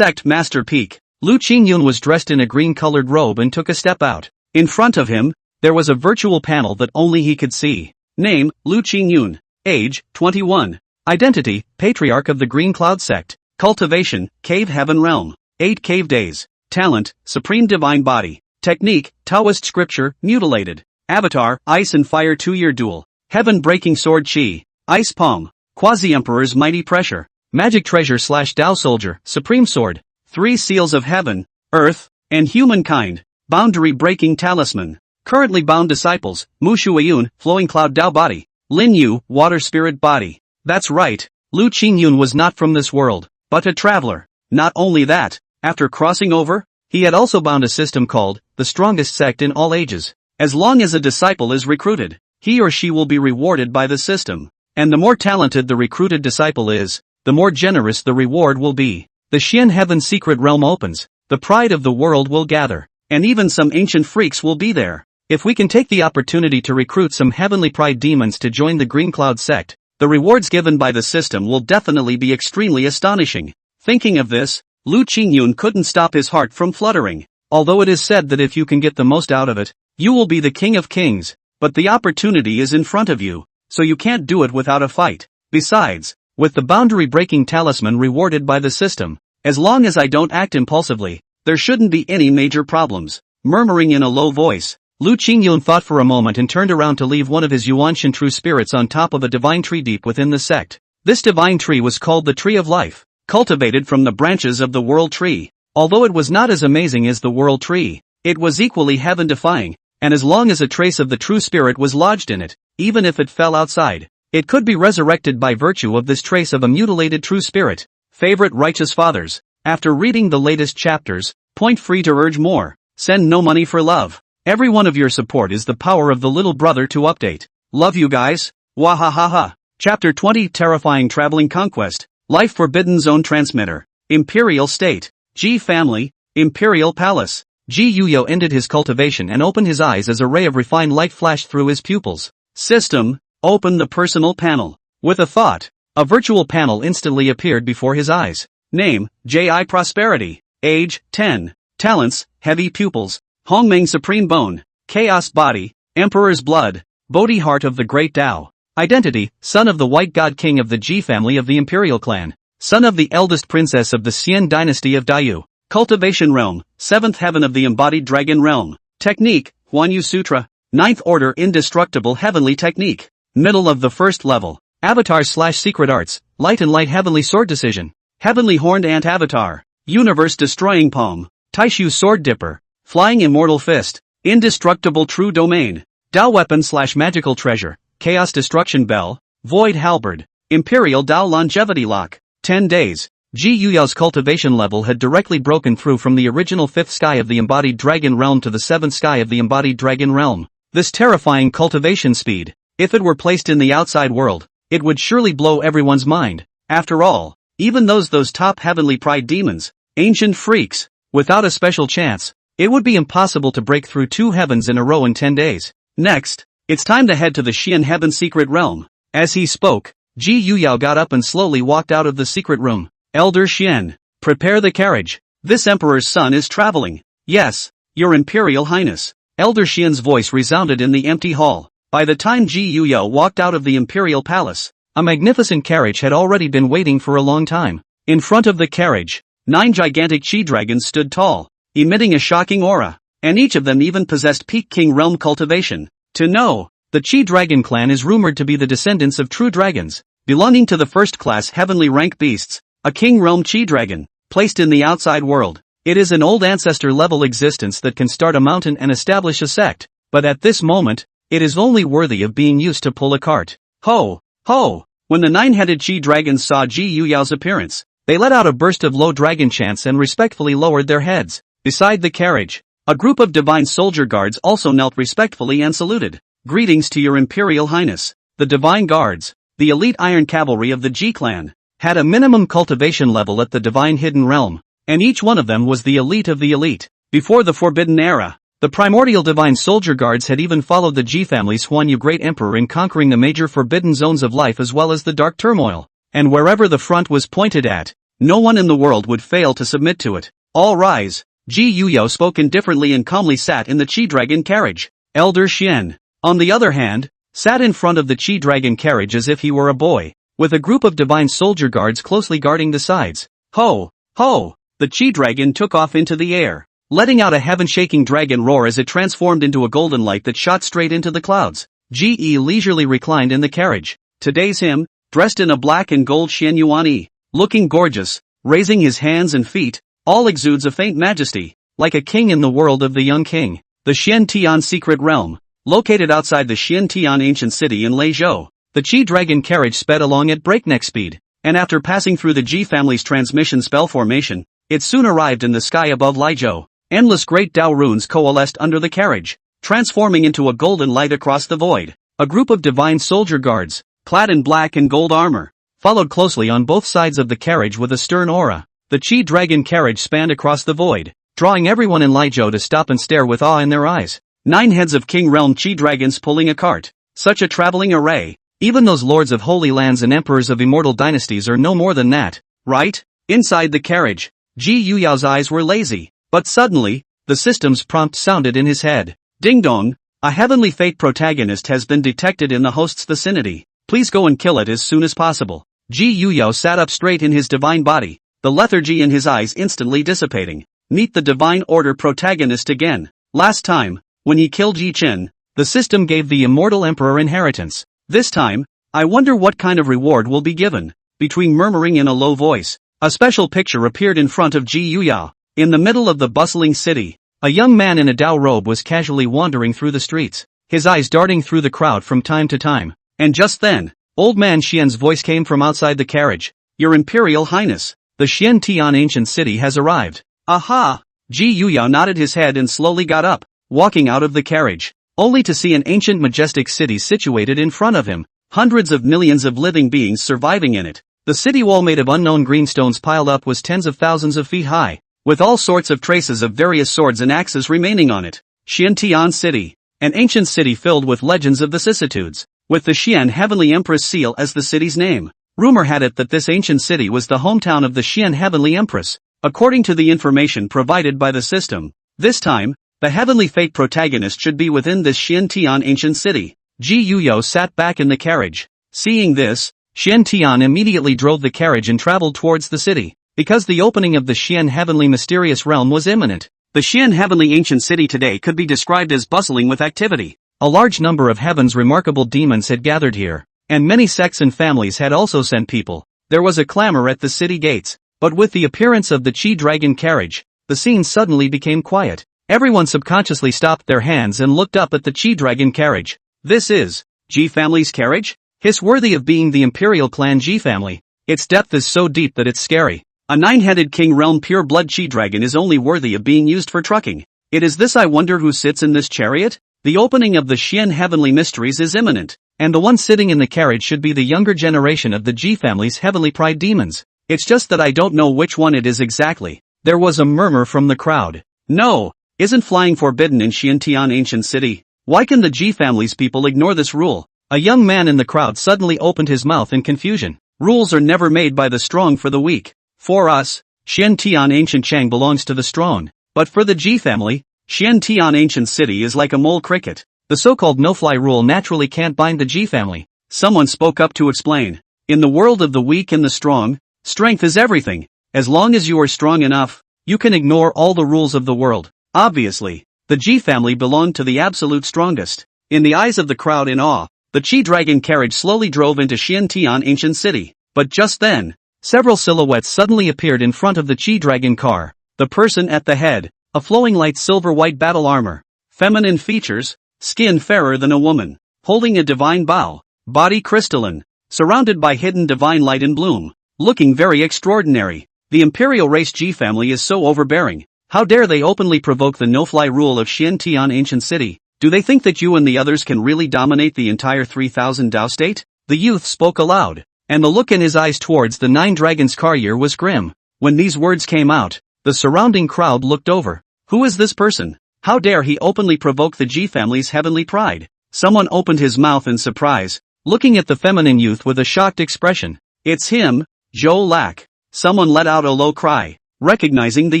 Master Peak. Lu Qingyun was dressed in a green-colored robe and took a step out. In front of him, there was a virtual panel that only he could see. Name, Lu Qingyun. Age, 21. Identity, Patriarch of the Green Cloud Sect. Cultivation, Cave Heaven Realm. 8 Cave Days. Talent, Supreme Divine Body. Technique, Taoist Scripture, Mutilated. Avatar, Ice and Fire 2-year Duel. Heaven-Breaking Sword Chi. Ice Palm. Quasi-Emperor's Mighty Pressure. Magic Treasure / Tao Soldier, Supreme Sword. 3 Seals of Heaven, Earth, and Humankind. Boundary-Breaking Talisman. Currently bound disciples, Mu Shuayun, Flowing Cloud Tao Body. Lin Yu, Water Spirit Body. That's right, Lu Qingyun was not from this world, but a traveler. Not only that, after crossing over, he had also bound a system called, the strongest sect in all ages. As long as a disciple is recruited, he or she will be rewarded by the system. And the more talented the recruited disciple is, the more generous the reward will be. The Xian Heaven's secret realm opens, the pride of the world will gather, and even some ancient freaks will be there. If we can take the opportunity to recruit some heavenly pride demons to join the Green Cloud sect, the rewards given by the system will definitely be extremely astonishing. Thinking of this, Lu Qingyun couldn't stop his heart from fluttering. Although it is said that if you can get the most out of it, you will be the king of kings, but the opportunity is in front of you, so you can't do it without a fight. Besides, with the boundary-breaking talisman rewarded by the system, as long as I don't act impulsively, there shouldn't be any major problems. Murmuring in a low voice, Lu Qingyun thought for a moment and turned around to leave one of his Yuanshan true spirits on top of a divine tree deep within the sect. This divine tree was called the Tree of Life, cultivated from the branches of the World Tree. Although it was not as amazing as the World Tree, it was equally heaven-defying, and as long as a trace of the true spirit was lodged in it, even if it fell outside, it could be resurrected by virtue of this trace of a mutilated true spirit. Favorite righteous fathers, after reading the latest chapters, point free to urge more, send no money for love. Every one of your support is the power of the little brother to update. Love you guys. Wahahaha. Chapter 20 Terrifying Traveling Conquest. Life Forbidden Zone Transmitter. Imperial State. Ji Family. Imperial Palace. Ji Yuyo ended his cultivation and opened his eyes as a ray of refined light flashed through his pupils. System. Open the personal panel. With a thought, a virtual panel instantly appeared before his eyes. Name, J.I. Prosperity. Age, 10. Talents, Heavy Pupils. Hongmeng Supreme Bone, Chaos Body, Emperor's Blood, Bodhi Heart of the Great Tao. Identity, son of the White God King of the Ji family of the Imperial Clan. Son of the eldest princess of the Xian dynasty of Daiyu. Cultivation Realm, 7th Heaven of the Embodied Dragon Realm. Technique, Huanyu Sutra. 9th Order Indestructible Heavenly Technique. Middle of the first level. Avatar/Secret Arts, Light and Light Heavenly Sword Decision. Heavenly Horned Ant Avatar. Universe Destroying Palm. Taishu Sword Dipper. Flying Immortal Fist. Indestructible True Domain. Dao Weapon/Magical Treasure. Chaos Destruction Bell. Void Halberd. Imperial Dao Longevity Lock. 10 days. Ji Yuyao's cultivation level had directly broken through from the original 5th sky of the Embodied Dragon Realm to the 7th sky of the Embodied Dragon Realm. This terrifying cultivation speed, if it were placed in the outside world, it would surely blow everyone's mind. After all, even those top heavenly pride demons, ancient freaks, without a special chance, it would be impossible to break through 2 heavens in a row in 10 days. Next, it's time to head to the Xian Heaven Secret Realm. As he spoke, Ji Yuyao got up and slowly walked out of the secret room. Elder Xian, prepare the carriage. This emperor's son is traveling. Yes, your Imperial Highness. Elder Xian's voice resounded in the empty hall. By the time Ji Yuyao walked out of the Imperial Palace, a magnificent carriage had already been waiting for a long time. In front of the carriage, 9 gigantic chi dragons stood tall, emitting a shocking aura, and each of them even possessed peak king realm cultivation. To know, the Chi Dragon clan is rumored to be the descendants of true dragons, belonging to the first-class heavenly rank beasts, a king realm Chi Dragon, placed in the outside world. It is an old ancestor-level existence that can start a mountain and establish a sect, but at this moment, it is only worthy of being used to pull a cart. Ho! Ho! When the 9-headed Chi Dragons saw Ji Yuyao's appearance, they let out a burst of low dragon chants and respectfully lowered their heads. Beside the carriage, a group of divine soldier guards also knelt respectfully and saluted. Greetings to your Imperial Highness. The divine guards, the elite iron cavalry of the Ji clan, had a minimum cultivation level at the divine hidden realm, and each one of them was the elite of the elite. Before the Forbidden Era, the primordial divine soldier guards had even followed the Ji family's Huanyu Great Emperor in conquering the major forbidden zones of life as well as the dark turmoil, and wherever the front was pointed at, no one in the world would fail to submit to it. All rise. Ji Yuyao spoke indifferently and calmly sat in the Chi Dragon carriage. Elder Xian, on the other hand, sat in front of the Chi Dragon carriage as if he were a boy, with a group of divine soldier guards closely guarding the sides. Ho! Ho! The Chi Dragon took off into the air, letting out a heaven-shaking dragon roar as it transformed into a golden light that shot straight into the clouds. Ji leisurely reclined in the carriage. Today's him, dressed in a black and gold Xian Yuan, looking gorgeous, raising his hands and feet, all exudes a faint majesty, like a king in the world of the young king. The Xian Tian Secret Realm, located outside the Xian Tian ancient city in Leizhou, the Chi Dragon carriage sped along at breakneck speed, and after passing through the Ji family's transmission spell formation, it soon arrived in the sky above Leizhou. Endless great Dao runes coalesced under the carriage, transforming into a golden light across the void. A group of divine soldier guards, clad in black and gold armor, followed closely on both sides of the carriage with a stern aura. The Chi Dragon carriage spanned across the void, drawing everyone in Lizhou to stop and stare with awe in their eyes. 9 heads of King Realm Chi Dragons pulling a cart. Such a traveling array. Even those lords of holy lands and emperors of immortal dynasties are no more than that, right? Inside the carriage, Ji Yuyao's eyes were lazy, but suddenly, the system's prompt sounded in his head. Ding dong, a heavenly fate protagonist has been detected in the host's vicinity. Please go and kill it as soon as possible. Ji Yuyao sat up straight in his divine body, the lethargy in his eyes instantly dissipating. Meet the divine order protagonist again. Last time, when he killed Ye Chen, the system gave the immortal emperor inheritance. This time, I wonder what kind of reward will be given. Between murmuring in a low voice, a special picture appeared in front of Ji Yuyao. In the middle of the bustling city, a young man in a Dao robe was casually wandering through the streets, his eyes darting through the crowd from time to time. And just then, Old Man Xian's voice came from outside the carriage. Your Imperial Highness, the Xian Tian ancient city has arrived. Aha! Ji Yuyao nodded his head and slowly got up, walking out of the carriage, only to see an ancient majestic city situated in front of him, hundreds of millions of living beings surviving in it. The city wall made of unknown green stones piled up was tens of thousands of feet high, with all sorts of traces of various swords and axes remaining on it. Xian Tian City, an ancient city filled with legends of vicissitudes, with the Xian Heavenly Empress seal as the city's name. Rumor had it that this ancient city was the hometown of the Xian Heavenly Empress, according to the information provided by the system. This time, the Heavenly Fate protagonist should be within this Xian Tian ancient city. Ji Yuyao sat back in the carriage. Seeing this, Xian Tian immediately drove the carriage and traveled towards the city, because the opening of the Xian Heavenly Mysterious Realm was imminent. The Xian Heavenly Ancient City today could be described as bustling with activity. A large number of heaven's remarkable demons had gathered here, and many sects and families had also sent people. There was a clamor at the city gates, but with the appearance of the Chi Dragon carriage, the scene suddenly became quiet. Everyone subconsciously stopped their hands and looked up at the Chi Dragon carriage. This is Ji family's carriage? Hiss worthy of being the imperial clan Ji family. Its depth is so deep that it's scary. A 9-headed king realm pure blood Chi dragon is only worthy of being used for trucking. It is this I wonder who sits in this chariot? The opening of the Xian Heavenly Mysteries is imminent, and the one sitting in the carriage should be the younger generation of the Ji family's heavenly pride demons. It's just that I don't know which one it is exactly. There was a murmur from the crowd. No, isn't flying forbidden in Xian Tian Ancient City? Why can the Ji family's people ignore this rule? A young man in the crowd suddenly opened his mouth in confusion. Rules are never made by the strong for the weak. For us, Xian Tian Ancient Chang belongs to the strong, but for the Ji family, Xian Tian Ancient City is like a mole cricket. The so-called no-fly rule naturally can't bind the Ji family. Someone spoke up to explain. In the world of the weak and the strong, strength is everything. As long as you are strong enough, you can ignore all the rules of the world. Obviously, the Ji family belonged to the absolute strongest. In the eyes of the crowd in awe, the Chi Dragon carriage slowly drove into Xian Tian Ancient City. But just then, several silhouettes suddenly appeared in front of the Chi Dragon car. The person at the head, a flowing light silver-white battle armor, feminine features, skin fairer than a woman, holding a divine bow, body crystalline, surrounded by hidden divine light and bloom, looking very extraordinary. The imperial race Ji family is so overbearing. How dare they openly provoke the no-fly rule of Xian Tian Ancient City? Do they think that you and the others can really dominate the entire 3000 Dao state? The youth spoke aloud, and the look in his eyes towards the 9 dragons courier was grim. When these words came out, the surrounding crowd looked over. Who is this person? How dare he openly provoke the Ji family's heavenly pride? Someone opened his mouth in surprise, looking at the feminine youth with a shocked expression. It's him, Zhou Lac. Someone let out a low cry, recognizing the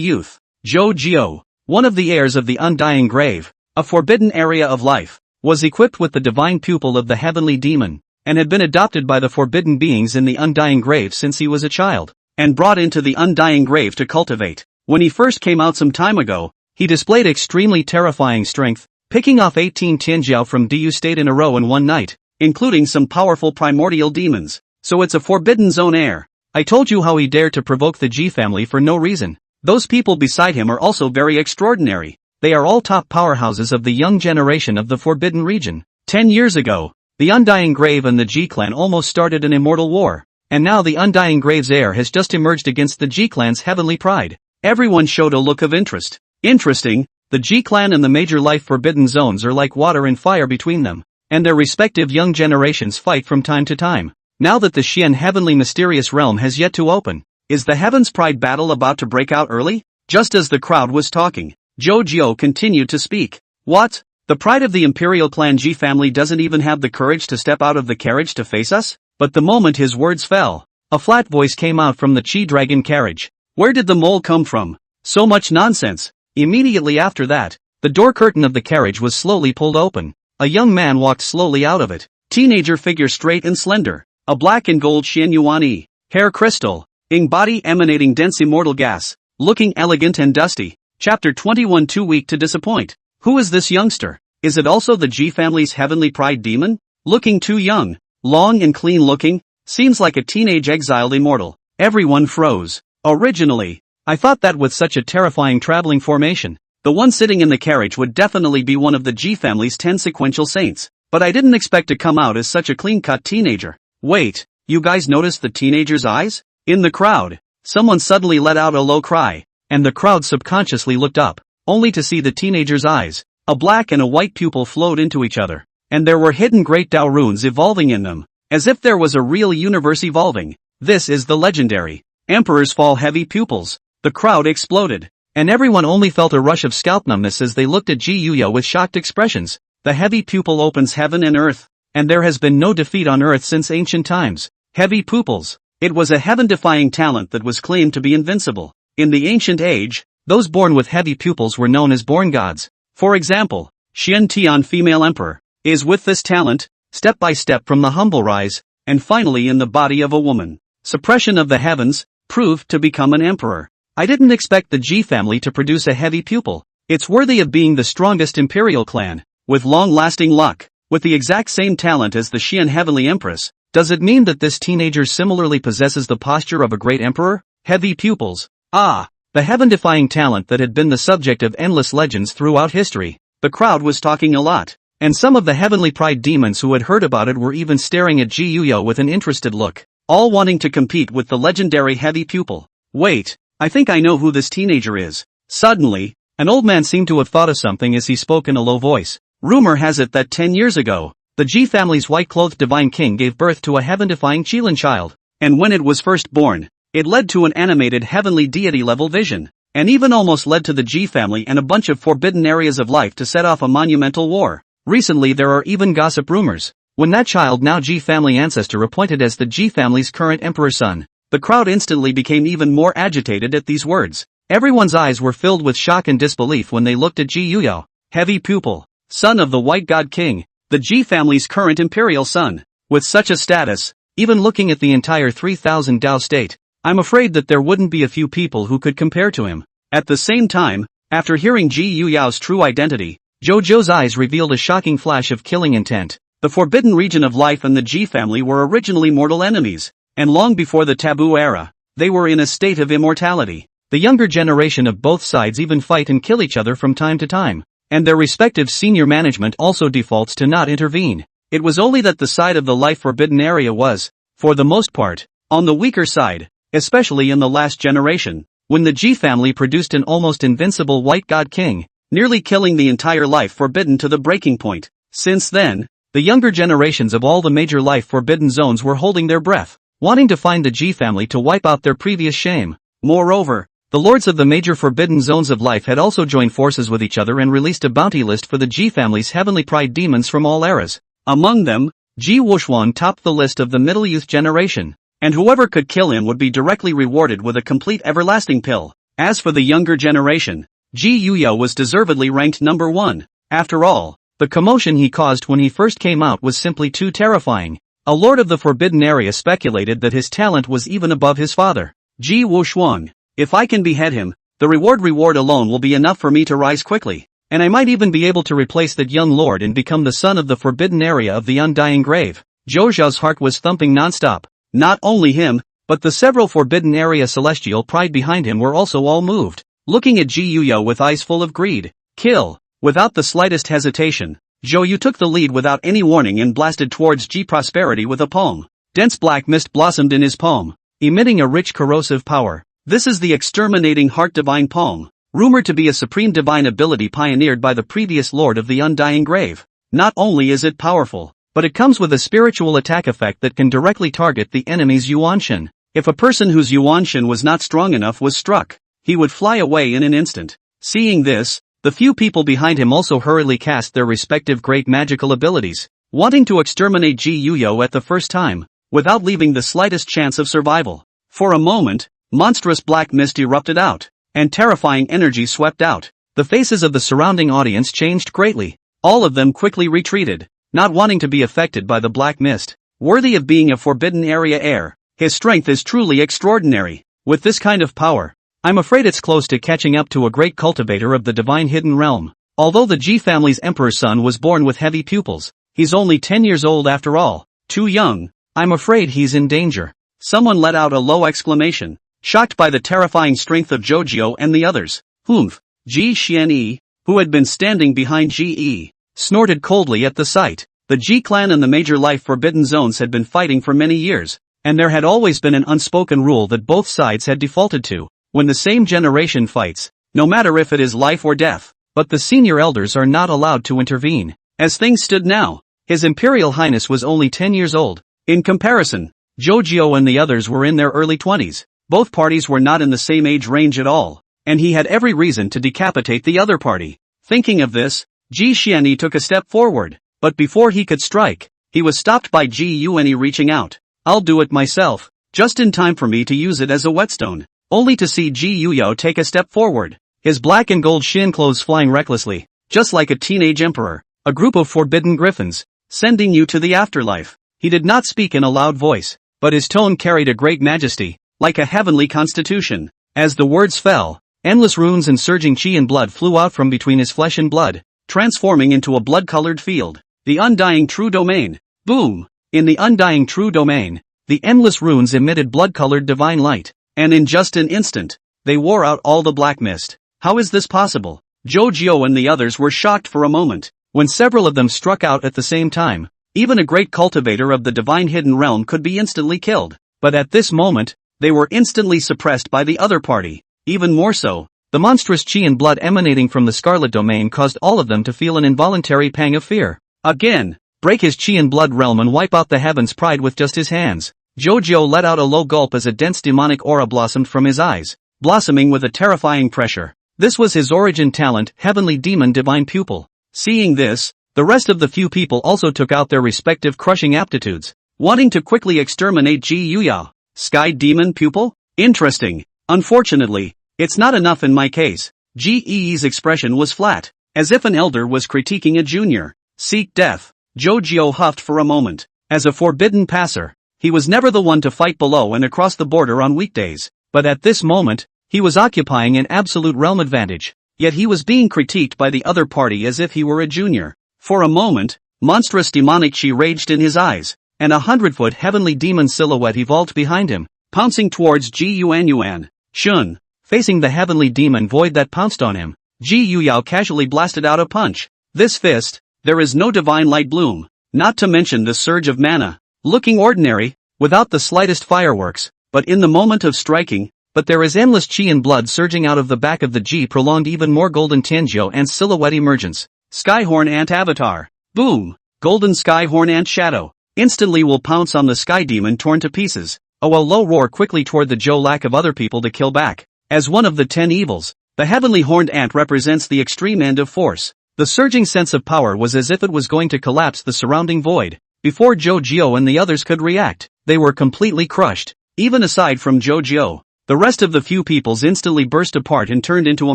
youth. Zhou Jiao, one of the heirs of the Undying Grave, a forbidden area of life, was equipped with the divine pupil of the heavenly demon, and had been adopted by the forbidden beings in the Undying Grave since he was a child, and brought into the Undying Grave to cultivate. When he first came out some time ago, he displayed extremely terrifying strength, picking off 18 Tianjiao from DU state in a row in one night, including some powerful primordial demons. So it's a forbidden zone heir. I told you how he dared to provoke the Ji family for no reason. Those people beside him are also very extraordinary. They are all top powerhouses of the young generation of the Forbidden Region. 10 years ago, the Undying Grave and the Ji clan almost started an immortal war, and now the Undying Grave's heir has just emerged against the Ji clan's heavenly pride. Everyone showed a look of interest. Interesting, the Ji clan and the major life forbidden zones are like water and fire between them. and their respective young generations fight from time to time. Now that the Xian heavenly mysterious realm has yet to open, is the Heaven's Pride battle about to break out early? Just as the crowd was talking, Jojo continued to speak. What? The pride of the Imperial Clan G family doesn't even have the courage to step out of the carriage to face us? But the moment his words fell, a flat voice came out from the Chi Dragon carriage. Where did the mole come from? So much nonsense. Immediately after that, the door curtain of the carriage was slowly pulled open. A young man walked slowly out of it. Teenager figure straight and slender. A black and gold Xian Yuan hair crystal. Ing body emanating dense immortal gas. Looking elegant and dusty. Chapter 21 Too weak to disappoint. Who is this youngster? Is it also the G family's heavenly pride demon? Looking too young. Long and clean looking. Seems like a teenage exiled immortal. Everyone froze. Originally, I thought that with such a terrifying traveling formation, the one sitting in the carriage would definitely be one of the G family's 10 sequential saints. But I didn't expect to come out as such a clean-cut teenager. Wait, you guys noticed the teenager's eyes? In the crowd, someone suddenly let out a low cry, and the crowd subconsciously looked up, only to see the teenager's eyes. A black and a white pupil flowed into each other, and there were hidden great Tao runes evolving in them, as if there was a real universe evolving. This is the legendary Emperor's Fall heavy pupils. The crowd exploded, and everyone only felt a rush of scalp numbness as they looked at Ji Yuya with shocked expressions. The heavy pupil opens heaven and earth, and there has been no defeat on earth since ancient times. Heavy pupils. It was a heaven-defying talent that was claimed to be invincible. In the ancient age, those born with heavy pupils were known as born gods. For example, Xian Tian female emperor, is with this talent, step by step from the humble rise, and finally in the body of a woman. Suppression of the heavens, proved to become an emperor. I didn't expect the G family to produce a heavy pupil. It's worthy of being the strongest imperial clan, with long-lasting luck, with the exact same talent as the Xian heavenly empress. Does it mean that this teenager similarly possesses the posture of a great emperor? Heavy pupils. Ah, the heaven-defying talent that had been the subject of endless legends throughout history. The crowd was talking a lot, and some of the heavenly pride demons who had heard about it were even staring at Ji Yuya with an interested look, all wanting to compete with the legendary heavy pupil. Wait, I think I know who this teenager is. Suddenly, an old man seemed to have thought of something as he spoke in a low voice. Rumor has it that 10 years ago, the Ji family's white-clothed divine king gave birth to a heaven-defying Qilin child, and when it was first born, it led to an animated heavenly deity-level vision, and even almost led to the Ji family and a bunch of forbidden areas of life to set off a monumental war. Recently there are even gossip rumors. When that child now Ji family ancestor appointed as the Ji family's current emperor's son, the crowd instantly became even more agitated at these words. Everyone's eyes were filled with shock and disbelief when they looked at Ji Yuya, heavy pupil, son of the White God King, the Ji family's current imperial son. With such a status, even looking at the entire 3000 Dao state, I'm afraid that there wouldn't be a few people who could compare to him. At the same time, after hearing Ji Yuyao's true identity, Jojo's eyes revealed a shocking flash of killing intent. The forbidden region of life and the Ji family were originally mortal enemies, and long before the taboo era, they were in a state of immortality. The younger generation of both sides even fight and kill each other from time to time, and their respective senior management also defaults to not intervene. It was only that the side of the life forbidden area was, for the most part, on the weaker side, especially in the last generation, when the Ji family produced an almost invincible White God King, nearly killing the entire life forbidden to the breaking point. Since then, the younger generations of all the major life forbidden zones were holding their breath, wanting to find the Ji family to wipe out their previous shame. Moreover, the lords of the major forbidden zones of life had also joined forces with each other and released a bounty list for the Ji family's heavenly pride demons from all eras. Among them, Ji Wuxuan topped the list of the middle youth generation, and whoever could kill him would be directly rewarded with a complete everlasting pill. As for the younger generation, Ji Yuya was deservedly ranked number 1. After all, the commotion he caused when he first came out was simply too terrifying. A lord of the forbidden area speculated that his talent was even above his father, Ji Wuxuan. If I can behead him, the reward alone will be enough for me to rise quickly, and I might even be able to replace that young lord and become the son of the forbidden area of the undying grave. Zhou's heart was thumping non-stop. Not only him, but the several forbidden area celestial pride behind him were also all moved, looking at Ji Yuya with eyes full of greed. Kill. Without the slightest hesitation, Zhou Yu took the lead without any warning and blasted towards Ji Prosperity with a palm. Dense black mist blossomed in his palm, emitting a rich corrosive power. This is the exterminating heart divine palm, rumored to be a supreme divine ability pioneered by the previous lord of the undying grave. Not only is it powerful, but it comes with a spiritual attack effect that can directly target the enemy's yuanshan. If a person whose yuanshan was not strong enough was struck, he would fly away in an instant. Seeing this, the few people behind him also hurriedly cast their respective great magical abilities, wanting to exterminate Ji Yuyo at the first time, without leaving the slightest chance of survival. For a moment, monstrous black mist erupted out, and terrifying energy swept out. The faces of the surrounding audience changed greatly. All of them quickly retreated, not wanting to be affected by the black mist. Worthy of being a forbidden area heir, his strength is truly extraordinary. With this kind of power, I'm afraid it's close to catching up to a great cultivator of the divine hidden realm. Although the Ji family's emperor's son was born with heavy pupils, he's only 10 years old after all. Too young. I'm afraid he's in danger. Someone let out a low exclamation, shocked by the terrifying strength of Jojo and the others. Humph. Ji Xianyi, who had been standing behind Ji Yi, snorted coldly at the sight. The Ji clan and the major life forbidden zones had been fighting for many years, and there had always been an unspoken rule that both sides had defaulted to when the same generation fights, no matter if it is life or death. But the senior elders are not allowed to intervene. As things stood now, His Imperial Highness was only 10 years old. In comparison, Jojo and the others were in their early 20s. Both parties were not in the same age range at all, and he had every reason to decapitate the other party. Thinking of this, Ji Xianyi took a step forward, but before he could strike, he was stopped by Ji Yuanyi reaching out. I'll do it myself, just in time for me to use it as a whetstone. Only to see Ji Yuyo take a step forward, his black and gold shin clothes flying recklessly, just like a teenage emperor. A group of forbidden griffins, sending you to the afterlife. He did not speak in a loud voice, but his tone carried a great majesty, like a heavenly constitution. As the words fell, endless runes and surging chi and blood flew out from between his flesh and blood, transforming into a blood-colored field. The undying true domain. Boom! In the undying true domain, the endless runes emitted blood-colored divine light, and in just an instant, they wore out all the black mist. How is this possible? Jojo and the others were shocked for a moment, when several of them struck out at the same time. Even a great cultivator of the divine hidden realm could be instantly killed, but at this moment, they were instantly suppressed by the other party. Even more so, the monstrous chi and blood emanating from the scarlet domain caused all of them to feel an involuntary pang of fear. Again, break his chi and blood realm and wipe out the heavens pride with just his hands. Jojo let out a low gulp as a dense demonic aura blossomed from his eyes, blossoming with a terrifying pressure. This was his origin talent, heavenly demon divine pupil. Seeing this, the rest of the few people also took out their respective crushing aptitudes, wanting to quickly exterminate Ji Yuya. Sky demon pupil? Interesting. Unfortunately, it's not enough in my case. Ji Yi's expression was flat, as if an elder was critiquing a junior. Seek death. Jojo huffed for a moment. As a forbidden passer, he was never the one to fight below and across the border on weekdays, but at this moment, he was occupying an absolute realm advantage, yet he was being critiqued by the other party as if he were a junior. For a moment, monstrous demonic chi raged in his eyes, and a 100-foot heavenly demon silhouette evolved behind him, pouncing towards Ji Yuanyuan. Shun. Facing the heavenly demon void that pounced on him, Ji Yuyao casually blasted out a punch. This fist, there is no divine light bloom, not to mention the surge of mana. Looking ordinary, without the slightest fireworks, but in the moment of striking, but there is endless chi and blood surging out of the back of the Ji prolonged even more golden Tianjiu and silhouette emergence. Skyhorn Ant Avatar. Boom! Golden Skyhorn Ant Shadow. Instantly will pounce on the Sky Demon torn to pieces. A low roar quickly toward the Joe lack of other people to kill back. As one of the 10 evils, the heavenly horned ant represents the extreme end of force. The surging sense of power was as if it was going to collapse the surrounding void. Before Jojo and the others could react, they were completely crushed. Even aside from Jojo, the rest of the few peoples instantly burst apart and turned into a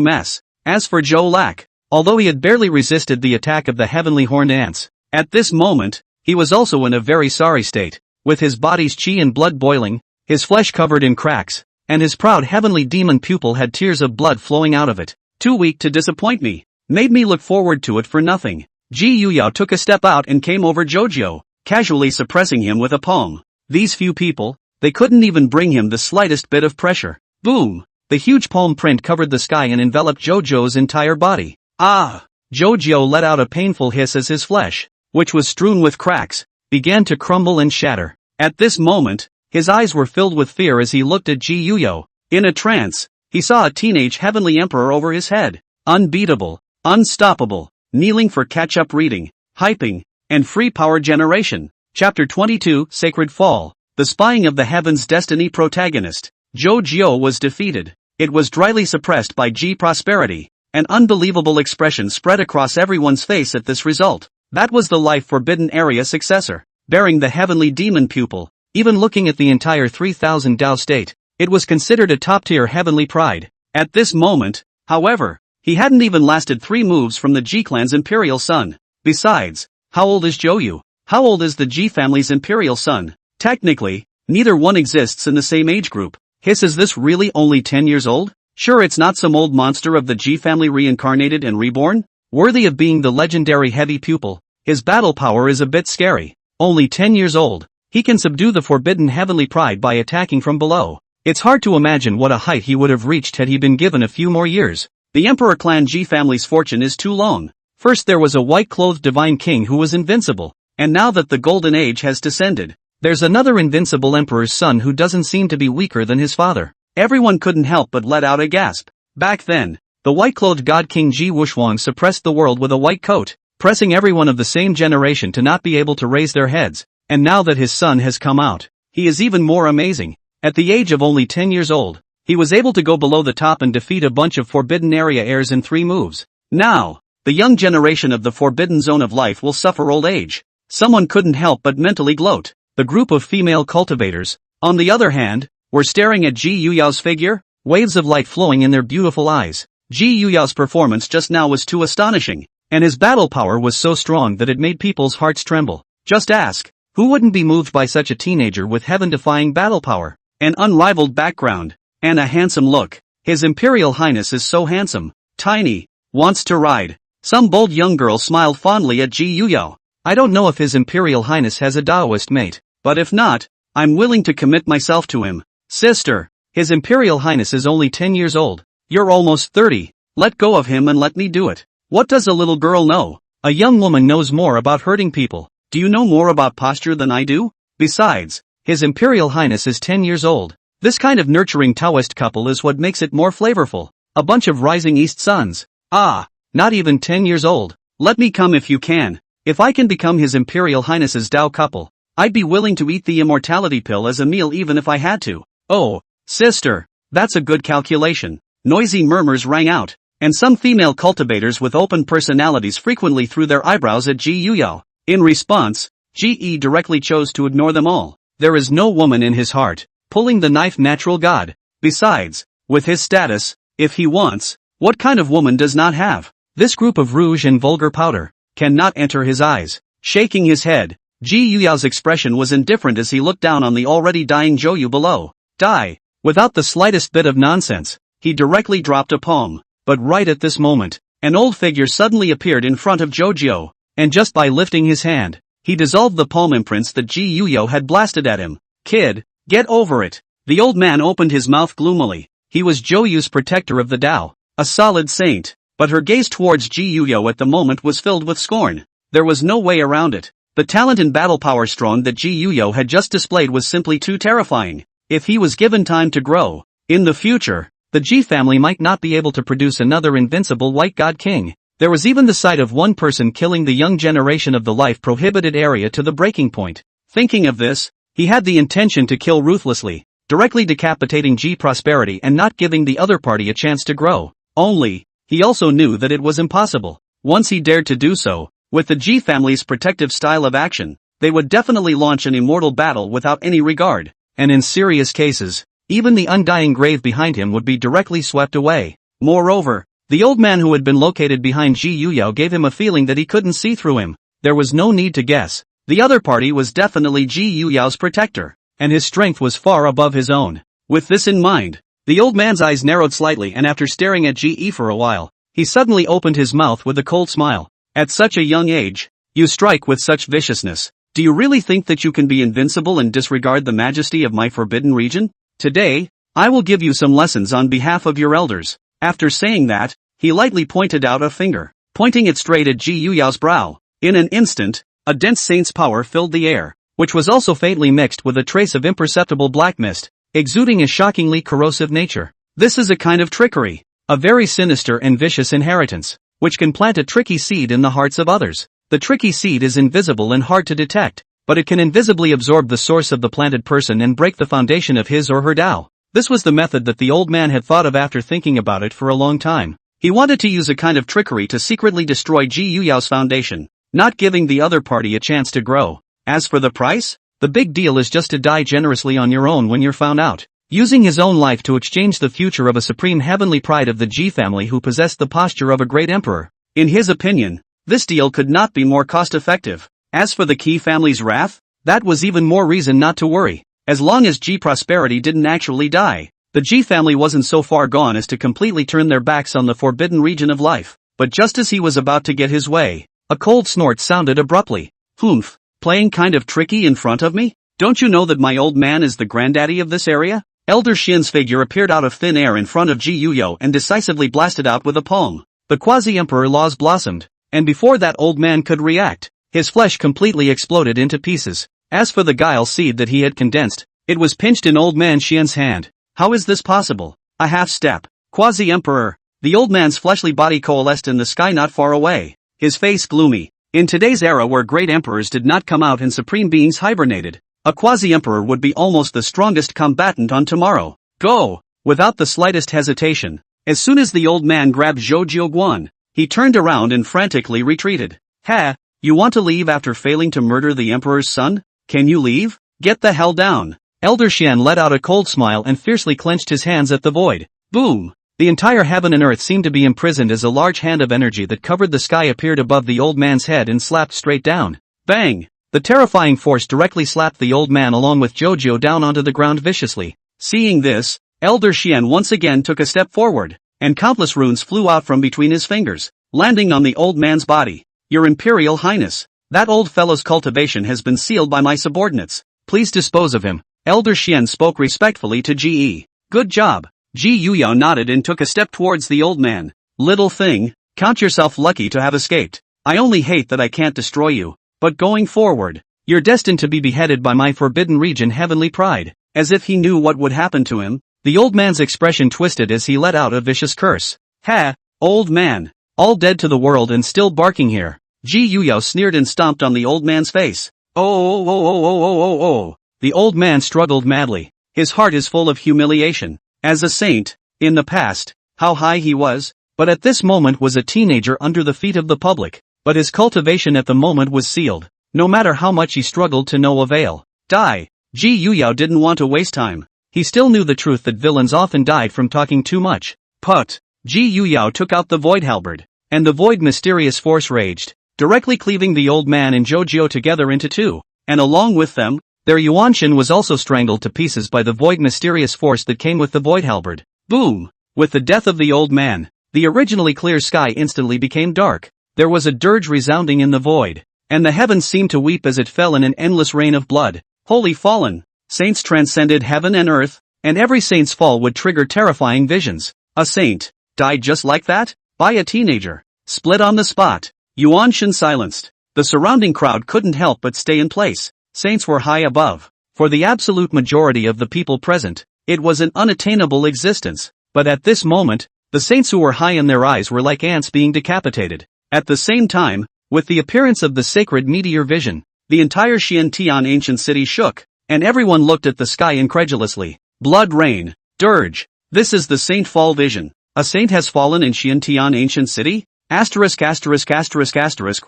mess. As for Joe Lack, although he had barely resisted the attack of the heavenly horned ants, at this moment, he was also in a very sorry state, with his body's chi and blood boiling, his flesh covered in cracks, and his proud heavenly demon pupil had tears of blood flowing out of it. Too weak to disappoint me, made me look forward to it for nothing. Ji Yuyao took a step out and came over Jojo, casually suppressing him with a palm. These few people, they couldn't even bring him the slightest bit of pressure. Boom! The huge palm print covered the sky and enveloped Jojo's entire body. Ah! Jojo let out a painful hiss as his flesh, which was strewn with cracks, began to crumble and shatter. At this moment, his eyes were filled with fear as he looked at Ji Yuyo. In a trance, he saw a teenage heavenly emperor over his head. Unbeatable, unstoppable, kneeling for catch-up reading. hyping, and free power generation. Chapter 22, Sacred Fall. The Spying of the Heavens Destiny Protagonist. Zhou was defeated. It was dryly suppressed by G prosperity. An unbelievable expression spread across everyone's face at this result. That was the life forbidden area successor, bearing the heavenly demon pupil. Even looking at the entire 3000 Dao state, it was considered a top-tier heavenly pride. At this moment, however, he hadn't even lasted 3 moves from the G clan's imperial son. Besides, how old is Zhou? How old is the G family's imperial son? Technically, neither one exists in the same age group. Is this really only 10 years old? Sure, it's not some old monster of the G family reincarnated and reborn? Worthy of being the legendary heavy pupil, his battle power is a bit scary. Only 10 years old, he can subdue the forbidden heavenly pride by attacking from below. It's hard to imagine what a height he would have reached had he been given a few more years. The Emperor clan G family's fortune is too long. First there was a white-clothed divine king who was invincible, and now that the golden age has descended, there's another invincible emperor's son who doesn't seem to be weaker than his father. Everyone couldn't help but let out a gasp. Back then, the white-clothed god king Ji Wuxuang suppressed the world with a white coat, pressing everyone of the same generation to not be able to raise their heads, and now that his son has come out, he is even more amazing. At the age of only 10 years old, he was able to go below the top and defeat a bunch of forbidden area heirs in 3 moves. Now, the young generation of the forbidden zone of life will suffer old age. Someone couldn't help but mentally gloat. The group of female cultivators, on the other hand, were staring at Ji Yuyao's figure, waves of light flowing in their beautiful eyes. Ji Yuyao's performance just now was too astonishing, and his battle power was so strong that it made people's hearts tremble. Just ask, who wouldn't be moved by such a teenager with heaven-defying battle power, an unrivaled background, and a handsome look? His Imperial Highness is so handsome, tiny, wants to ride. Some bold young girl smiled fondly at Ji Yuyao. I don't know if His Imperial Highness has a Taoist mate, but if not, I'm willing to commit myself to him. Sister, His Imperial Highness is only 10 years old. You're almost 30. Let go of him and let me do it. What does a little girl know? A young woman knows more about hurting people. Do you know more about posture than I do? Besides, His Imperial Highness is 10 years old. This kind of nurturing Taoist couple is what makes it more flavorful. A bunch of rising East sons. Ah, not even 10 years old. Let me come if you can. If I can become His Imperial Highness's Tao couple, I'd be willing to eat the immortality pill as a meal even if I had to. Oh, sister, that's a good calculation. Noisy murmurs rang out, and some female cultivators with open personalities frequently threw their eyebrows at Ji Yuyao. In response, Ji directly chose to ignore them all. There is no woman in his heart, pulling the knife natural god. Besides, with his status, if he wants, what kind of woman does not have? This group of rouge and vulgar powder cannot enter his eyes. Shaking his head, Ji Yuyao's expression was indifferent as he looked down on the already dying Zhou below. Die. Without the slightest bit of nonsense, he directly dropped a palm. But right at this moment, an old figure suddenly appeared in front of Zhou, and just by lifting his hand, he dissolved the palm imprints that Ji Yuyao had blasted at him. Kid, get over it. The old man opened his mouth gloomily. He was Zhou's protector of the Tao, a solid saint, but her gaze towards Ji Yuyao at the moment was filled with scorn. There was no way around it. The talent and battle power strong that Ji Yuyao had just displayed was simply too terrifying. If he was given time to grow, in the future, the Ji family might not be able to produce another invincible white god king. There was even the sight of one person killing the young generation of the life-prohibited area to the breaking point. Thinking of this, he had the intention to kill ruthlessly, directly decapitating Ji prosperity and not giving the other party a chance to grow. Only, he also knew that it was impossible. Once he dared to do so, with the Ji family's protective style of action, they would definitely launch an immortal battle without any regard, and in serious cases, even the undying grave behind him would be directly swept away. Moreover, the old man who had been located behind Ji Yuyao gave him a feeling that he couldn't see through him. There was no need to guess. The other party was definitely Ji Yuyao's protector, and his strength was far above his own. With this in mind, the old man's eyes narrowed slightly, and after staring at Ji for a while, he suddenly opened his mouth with a cold smile. At such a young age, you strike with such viciousness. Do you really think that you can be invincible and disregard the majesty of my forbidden region? Today, I will give you some lessons on behalf of your elders. After saying that, he lightly pointed out a finger, pointing it straight at Ji Yuyao's brow. In an instant, a dense saint's power filled the air, which was also faintly mixed with a trace of imperceptible black mist, exuding a shockingly corrosive nature. This is a kind of trickery, a very sinister and vicious inheritance, which can plant a tricky seed in the hearts of others. The tricky seed is invisible and hard to detect, but it can invisibly absorb the source of the planted person and break the foundation of his or her Tao. This was the method that the old man had thought of after thinking about it for a long time. He wanted to use a kind of trickery to secretly destroy Ji Yuyao's foundation, not giving the other party a chance to grow. As for the price, the big deal is just to die generously on your own when you're found out. Using his own life to exchange the future of a supreme heavenly pride of the Ji family who possessed the posture of a great emperor. In his opinion, this deal could not be more cost-effective. As for the Qi family's wrath, that was even more reason not to worry. As long as Ji prosperity didn't actually die, the Ji family wasn't so far gone as to completely turn their backs on the forbidden region of life. But just as he was about to get his way, a cold snort sounded abruptly. Humph, playing kind of tricky in front of me? Don't you know that my old man is the granddaddy of this area? Elder Xian's figure appeared out of thin air in front of Ji Yuyo and decisively blasted out with a palm. The quasi-emperor laws blossomed, and before that old man could react, his flesh completely exploded into pieces. As for the guile seed that he had condensed, it was pinched in old man Xian's hand. How is this possible? A half-step. Quasi-emperor. The old man's fleshly body coalesced in the sky not far away, his face gloomy. In today's era where great emperors did not come out and supreme beings hibernated, a quasi-emperor would be almost the strongest combatant on tomorrow. Go! Without the slightest hesitation, as soon as the old man grabbed Zhou Jiuguan, he turned around and frantically retreated. Ha! You want to leave after failing to murder the emperor's son? Can you leave? Get the hell down! Elder Xian let out a cold smile and fiercely clenched his hands at the void. Boom! The entire heaven and earth seemed to be imprisoned as a large hand of energy that covered the sky appeared above the old man's head and slapped straight down. Bang! The terrifying force directly slapped the old man along with Jojo down onto the ground viciously. Seeing this, Elder Xian once again took a step forward, and countless runes flew out from between his fingers, landing on the old man's body. Your Imperial Highness, that old fellow's cultivation has been sealed by my subordinates. Please dispose of him. Elder Xian spoke respectfully to Ji. Good job. Ji Yuyo nodded and took a step towards the old man. Little thing, count yourself lucky to have escaped. I only hate that I can't destroy you. But going forward, you're destined to be beheaded by my forbidden region heavenly pride. As if he knew what would happen to him, the old man's expression twisted as he let out a vicious curse. Ha! Old man! All dead to the world and still barking here. Ji Yuyo sneered and stomped on the old man's face. Oh. The old man struggled madly. His heart is full of humiliation. As a saint, in the past, how high he was, but at this moment was a teenager under the feet of the public. But his cultivation at the moment was sealed. No matter how much he struggled to no avail. Die! Ji Yuyo didn't want to waste time. He still knew the truth that villains often died from talking too much. Put! Ji Yuyo took out the void halberd, and the void mysterious force raged, directly cleaving the old man and Jojo together into two, and along with them, their Yuanshin was also strangled to pieces by the void mysterious force that came with the void halberd. Boom! With the death of the old man, the originally clear sky instantly became dark. There was a dirge resounding in the void, and the heavens seemed to weep as it fell in an endless rain of blood. Holy fallen! Saints transcended heaven and earth, and every saint's fall would trigger terrifying visions. A saint died just like that? By a teenager. Split on the spot. Yuanshin silenced. The surrounding crowd couldn't help but stay in place. Saints were high above. For the absolute majority of the people present, it was an unattainable existence. But at this moment, the saints who were high in their eyes were like ants being decapitated. At the same time, with the appearance of the sacred meteor vision, the entire Xiantian ancient city shook, and everyone looked at the sky incredulously. Blood rain. Dirge. This is the saint fall vision. A saint has fallen in Xiantian ancient city? Asterisk.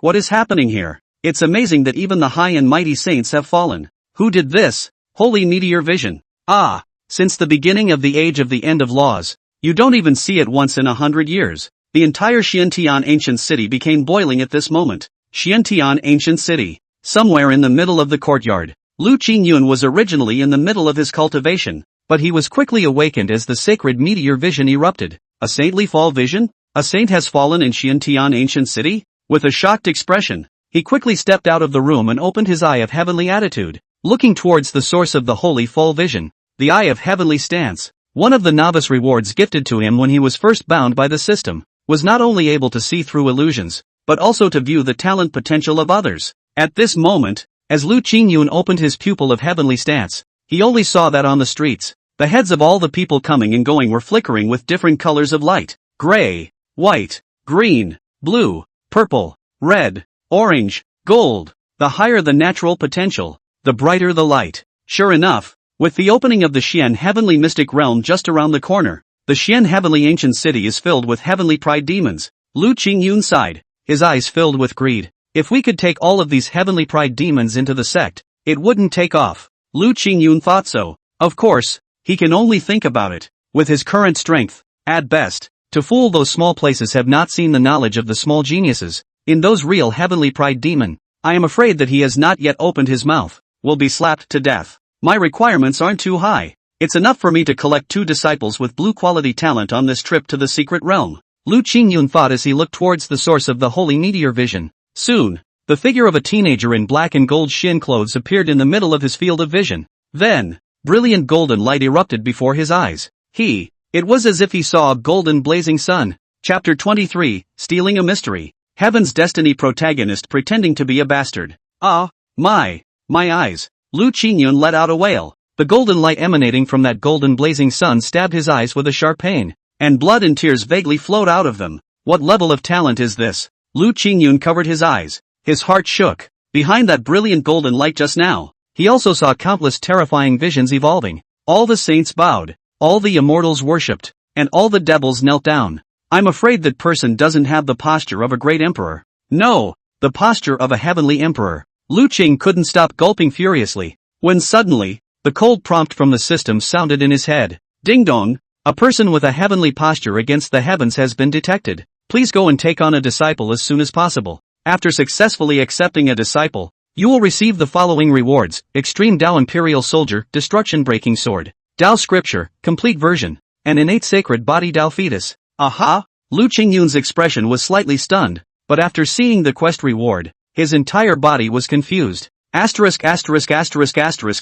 What is happening here? It's amazing that even the high and mighty saints have fallen. Who did this? Holy meteor vision. Ah! Since the beginning of the age of the end of laws, you don't even see it once in 100 years. The entire Xiantian ancient city became boiling at this moment. Xiantian ancient city. Somewhere in the middle of the courtyard, Lu Qingyun was originally in the middle of his cultivation, but he was quickly awakened as the sacred meteor vision erupted. A saintly fall vision? A saint has fallen in Xiantian ancient city? With a shocked expression, he quickly stepped out of the room and opened his eye of heavenly attitude, looking towards the source of the holy fall vision. The eye of heavenly stance, one of the novice rewards gifted to him when he was first bound by the system, was not only able to see through illusions, but also to view the talent potential of others. At this moment, as Lu Qingyun opened his pupil of heavenly stance, he only saw that on the streets, the heads of all the people coming and going were flickering with different colors of light. Gray, white, green, blue, purple, red, orange, gold. The higher the natural potential, the brighter the light. Sure enough, with the opening of the Xian heavenly mystic realm just around the corner, the Xian heavenly ancient city is filled with heavenly pride demons. Lu Qingyun sighed, his eyes filled with greed. If we could take all of these heavenly pride demons into the sect, it wouldn't take off. Lu Qingyun thought so. Of course, he can only think about it. With his current strength, at best, to fool those small places have not seen the knowledge of the small geniuses. In those real heavenly pride demon, I am afraid that he has not yet opened his mouth, will be slapped to death. My requirements aren't too high. It's enough for me to collect 2 disciples with blue quality talent on this trip to the secret realm. Lu Qingyun thought as he looked towards the source of the holy meteor vision. Soon, the figure of a teenager in black and gold Xin clothes appeared in the middle of his field of vision. Then, brilliant golden light erupted before his eyes. It was as if he saw a golden blazing sun. Chapter 23, Stealing a Mystery. Heaven's Destiny protagonist pretending to be a bastard. Ah, my eyes. Lu Qingyun let out a wail. The golden light emanating from that golden blazing sun stabbed his eyes with a sharp pain, and blood and tears vaguely flowed out of them. What level of talent is this? Lu Qingyun covered his eyes. His heart shook. Behind that brilliant golden light just now, he also saw countless terrifying visions evolving. All the saints bowed, all the immortals worshipped, and all the devils knelt down. I'm afraid that person doesn't have the posture of a great emperor. No, the posture of a heavenly emperor. Lu Qing couldn't stop gulping furiously, when suddenly, the cold prompt from the system sounded in his head. Ding dong, a person with a heavenly posture against the heavens has been detected. Please go and take on a disciple as soon as possible. After successfully accepting a disciple, you will receive the following rewards: Extreme Dao Imperial Soldier, Destruction Breaking Sword, Dao Scripture, Complete Version, and Innate Sacred Body Dao Fetus. Aha! Lu Qingyun's expression was slightly stunned, but after seeing the quest reward, his entire body was confused. Asterisk.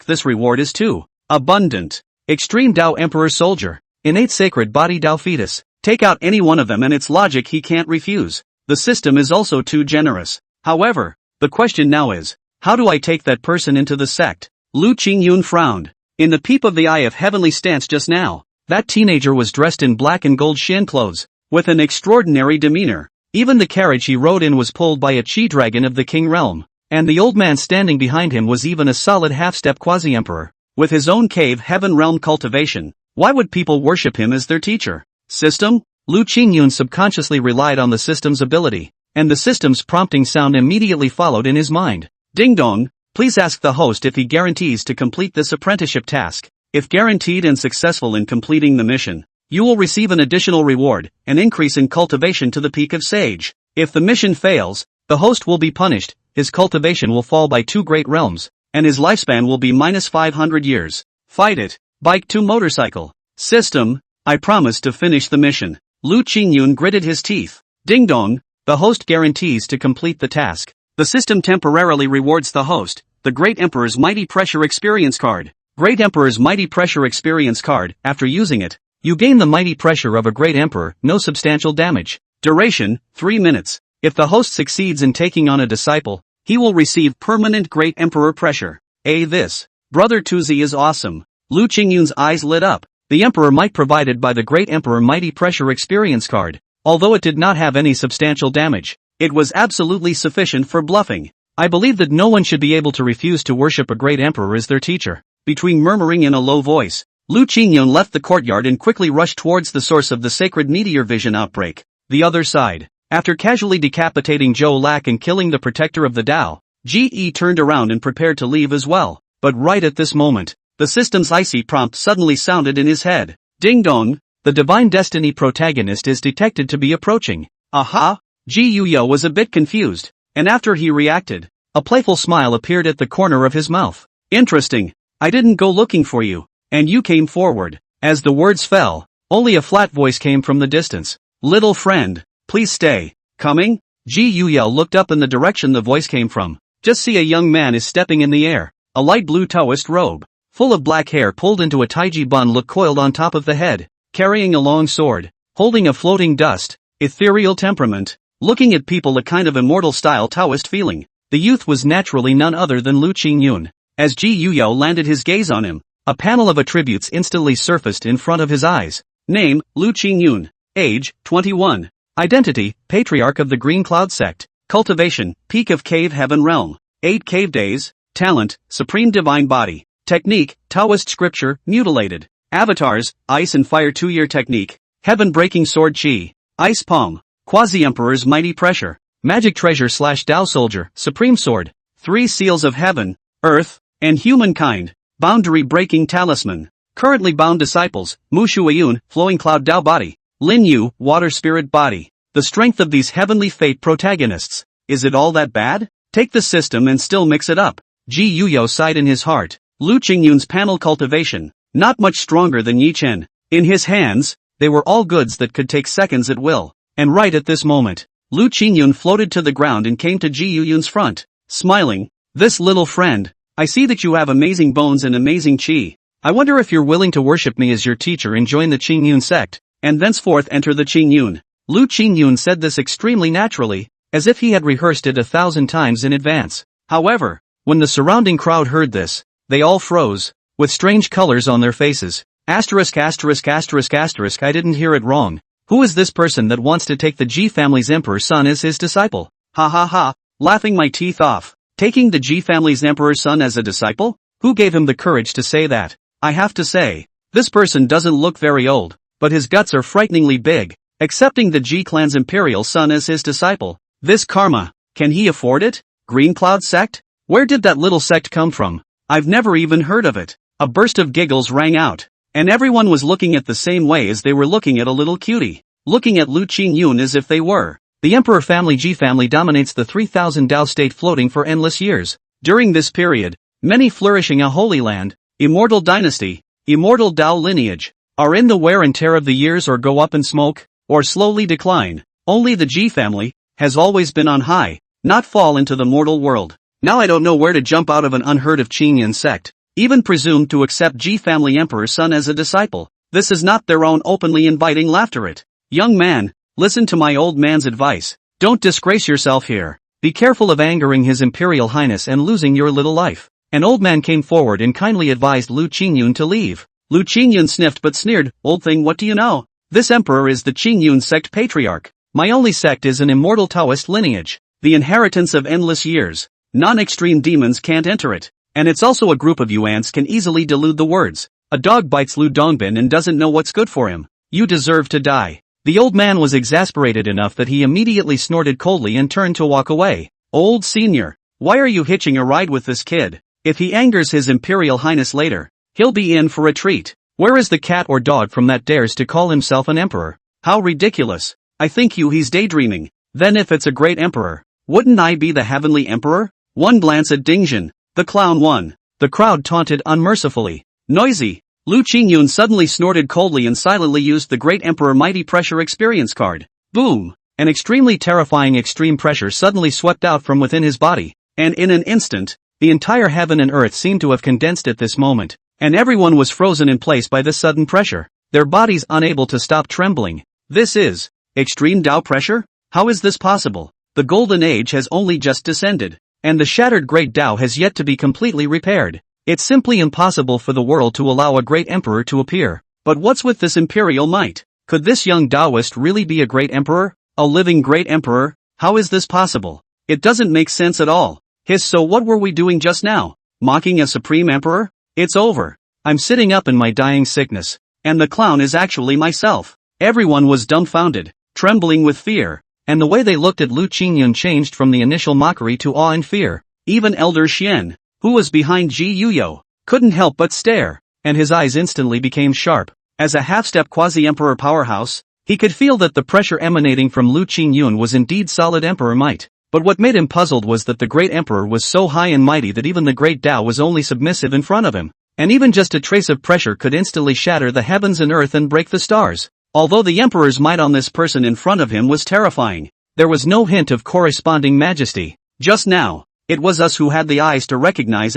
This reward is too abundant. Extreme Dao Emperor Soldier, Innate Sacred Body Dao Fetus. Take out any one of them and it's logic he can't refuse. The system is also too generous. However, the question now is, how do I take that person into the sect? Lu Qingyun frowned. In the peep of the eye of heavenly stance just now, that teenager was dressed in black and gold Xin clothes, with an extraordinary demeanor. Even the carriage he rode in was pulled by a chi dragon of the king realm, and the old man standing behind him was even a solid half-step quasi-emperor, with his own cave heaven realm cultivation. Why would people worship him as their teacher? System? Lu Qingyun subconsciously relied on the system's ability, and the system's prompting sound immediately followed in his mind. Ding dong, please ask the host if he guarantees to complete this apprenticeship task. If guaranteed and successful in completing the mission, you will receive an additional reward, an increase in cultivation to the peak of sage. If the mission fails, the host will be punished, his cultivation will fall by 2 great realms, and his lifespan will be minus 500 years. Fight it. Bike to motorcycle. System, I promise to finish the mission. Lu Qingyun gritted his teeth. Ding dong, the host guarantees to complete the task. The system temporarily rewards the host, the Great Emperor's Mighty Pressure Experience card. Great Emperor's Mighty Pressure Experience card. After using it, you gain the mighty pressure of a great emperor, no substantial damage. Duration, 3 minutes. If the host succeeds in taking on a disciple, he will receive permanent Great Emperor pressure. This, Brother Tuzi is awesome. Lu Qingyun's eyes lit up. The Emperor might provided by the Great Emperor Mighty Pressure Experience card. Although it did not have any substantial damage, it was absolutely sufficient for bluffing. I believe that no one should be able to refuse to worship a great emperor as their teacher. Between murmuring in a low voice, Lu Qingyun left the courtyard and quickly rushed towards the source of the sacred meteor vision outbreak. The other side. After casually decapitating Zhou Lac and killing the protector of the Tao, Ge turned around and prepared to leave as well. But right at this moment, the system's icy prompt suddenly sounded in his head. Ding dong, the Divine Destiny protagonist is detected to be approaching. Aha! Ji Yuyo was a bit confused, and after he reacted, a playful smile appeared at the corner of his mouth. Interesting, I didn't go looking for you, and you came forward. As the words fell, only a flat voice came from the distance. Little friend, please stay. Coming? Ji Yuyo looked up in the direction the voice came from. Just see a young man is stepping in the air. A light blue Taoist robe, full of black hair pulled into a taiji bun look coiled on top of the head, carrying a long sword, holding a floating dust, ethereal temperament, looking at people a kind of immortal style Taoist feeling. The youth was naturally none other than Lu Qingyun. As Ji Yuyo landed his gaze on him, a panel of attributes instantly surfaced in front of his eyes. Name, Lu Qingyun. Age, 21. Identity, Patriarch of the Green Cloud Sect. Cultivation, peak of cave heaven realm. 8 cave days. Talent, supreme divine body. Technique, Taoist scripture, mutilated. Avatars, ice and fire 2-year technique. Heaven breaking sword chi. Ice palm. Quasi-emperor's mighty pressure. Magic treasure / Tao soldier, supreme sword. 3 seals of heaven, earth, and humankind. Boundary breaking talisman. Currently bound disciples, Mu Shuayun, flowing cloud Tao body. Lin Yu, water spirit body. The strength of these heavenly fate protagonists. Is it all that bad? Take the system and still mix it up. Ji Yuyo sighed in his heart. Lu Qingyun's panel cultivation. Not much stronger than Ye Chen. In his hands, they were all goods that could take seconds at will. And right at this moment, Lu Qingyun floated to the ground and came to Ji Yuyun's front. Smiling. This little friend. I see that you have amazing bones and amazing chi. I wonder if you're willing to worship me as your teacher and join the Qingyun sect, and thenceforth enter the Qingyun. Lu Qingyun said this extremely naturally, as if he had rehearsed it 1,000 times in advance. However, when the surrounding crowd heard this, they all froze, with strange colors on their faces. I didn't hear it wrong. Who is this person that wants to take the Ji family's emperor's son as his disciple? Ha ha ha, laughing my teeth off. Taking the Ji family's emperor's son as a disciple? Who gave him the courage to say that? I have to say, this person doesn't look very old, but his guts are frighteningly big. Accepting the Ji clan's imperial son as his disciple. This karma, can he afford it? Green Cloud sect? Where did that little sect come from? I've never even heard of it. A burst of giggles rang out, and everyone was looking at the same way as they were looking at a little cutie, looking at Lu Qingyun as if they were. The emperor family Ji family dominates the 3000 Tao state floating for endless years. During this period, many flourishing a holy land, immortal dynasty, immortal Tao lineage, are in the wear and tear of the years or go up in smoke, or slowly decline. Only the Ji family has always been on high, not fall into the mortal world. Now I don't know where to jump out of an unheard of Qingyun sect, even presumed to accept Ji family emperor's son as a disciple. This is not their own openly inviting laughter it. Young man, listen to my old man's advice. Don't disgrace yourself here. Be careful of angering his imperial highness and losing your little life. An old man came forward and kindly advised Lu Qingyun to leave. Lu Qingyun sniffed but sneered. Old thing, what do you know? This emperor is the Qingyun sect patriarch. My only sect is an immortal Taoist lineage, the inheritance of endless years. Non-extreme demons can't enter it. And it's also a group of you ants can easily delude the words. A dog bites Lu Dongbin and doesn't know what's good for him. You deserve to die. The old man was exasperated enough that he immediately snorted coldly and turned to walk away. Old senior, why are you hitching a ride with this kid? If he angers his imperial highness later, he'll be in for a treat. Where is the cat or dog from that dares to call himself an emperor? How ridiculous. I think he's daydreaming. Then if it's a great emperor, wouldn't I be the heavenly emperor? One glance at Dingjin, the clown won. The crowd taunted unmercifully. Noisy. Lu Qingyun suddenly snorted coldly and silently used the Great Emperor Mighty Pressure Experience card. Boom! An extremely terrifying extreme pressure suddenly swept out from within his body, and in an instant, the entire heaven and earth seemed to have condensed at this moment, and everyone was frozen in place by this sudden pressure, their bodies unable to stop trembling. This is extreme Tao pressure? How is this possible? The Golden Age has only just descended, and the shattered Great Tao has yet to be completely repaired. It's simply impossible for the world to allow a great emperor to appear. But what's with this imperial might? Could this young Taoist really be a great emperor? A living great emperor? How is this possible? It doesn't make sense at all. So what were we doing just now? Mocking a supreme emperor? It's over. I'm sitting up in my dying sickness, and the clown is actually myself. Everyone was dumbfounded, trembling with fear, and the way they looked at Lu Qingyun changed from the initial mockery to awe and fear. Even Elder Xian, who was behind Ji Yuyo, couldn't help but stare, and his eyes instantly became sharp. As a half-step quasi-emperor powerhouse, he could feel that the pressure emanating from Lu Qingyun was indeed solid emperor might. But what made him puzzled was that the great emperor was so high and mighty that even the great Tao was only submissive in front of him, and even just a trace of pressure could instantly shatter the heavens and earth and break the stars. Although the emperor's might on this person in front of him was terrifying, there was no hint of corresponding majesty. Just now, it was us who had the eyes to recognize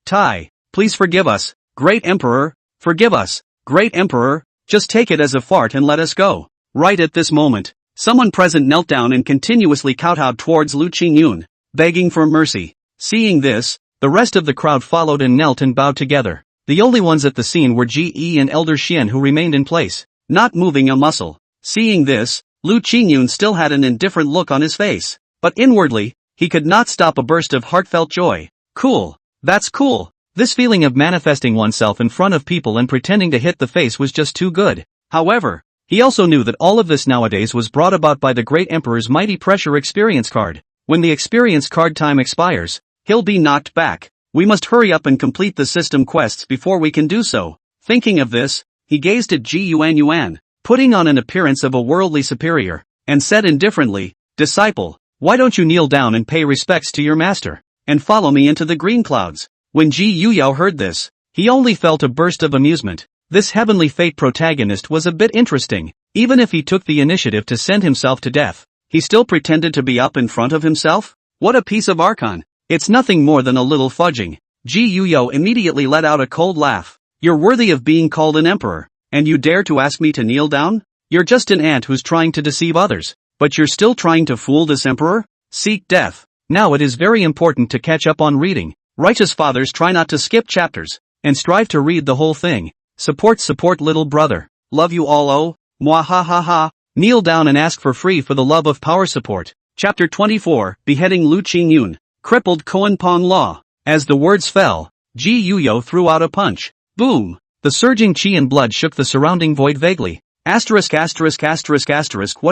Tai. Please forgive us, great emperor, forgive us, great emperor, just take it as a fart and let us go. Right at this moment, someone present knelt down and continuously kowtowed towards Lu Qingyun, begging for mercy. Seeing this, the rest of the crowd followed and knelt and bowed together. The only ones at the scene were Ji and Elder Xian, who remained in place, not moving a muscle. Seeing this, Lu Qingyun still had an indifferent look on his face. But inwardly, he could not stop a burst of heartfelt joy. Cool. That's cool. This feeling of manifesting oneself in front of people and pretending to hit the face was just too good. However, he also knew that all of this nowadays was brought about by the great emperor's mighty pressure experience card. When the experience card time expires, he'll be knocked back. We must hurry up and complete the system quests before we can do so. Thinking of this, he gazed at Ji Yuan, putting on an appearance of a worldly superior, and said indifferently, "Disciple, why don't you kneel down and pay respects to your master, and follow me into the green clouds?" When Ji Yuyao heard this, he only felt a burst of amusement. This heavenly fate protagonist was a bit interesting. Even if he took the initiative to send himself to death, he still pretended to be up in front of himself? What a piece of archon. It's nothing more than a little fudging. Ji Yuyao immediately let out a cold laugh. You're worthy of being called an emperor, and you dare to ask me to kneel down? You're just an ant who's trying to deceive others, but you're still trying to fool this emperor? Seek death. Now it is very important to catch up on reading. Righteous fathers try not to skip chapters, and strive to read the whole thing. Support little brother. Love you all. Oh, mwahahaha. Kneel down and ask for free for the love of power support. Chapter 24, Beheading Lu Qingyun. Crippled Koan Pong Law. As the words fell, Ji Yuyao threw out a punch. Boom! The surging chi and blood shook the surrounding void vaguely. What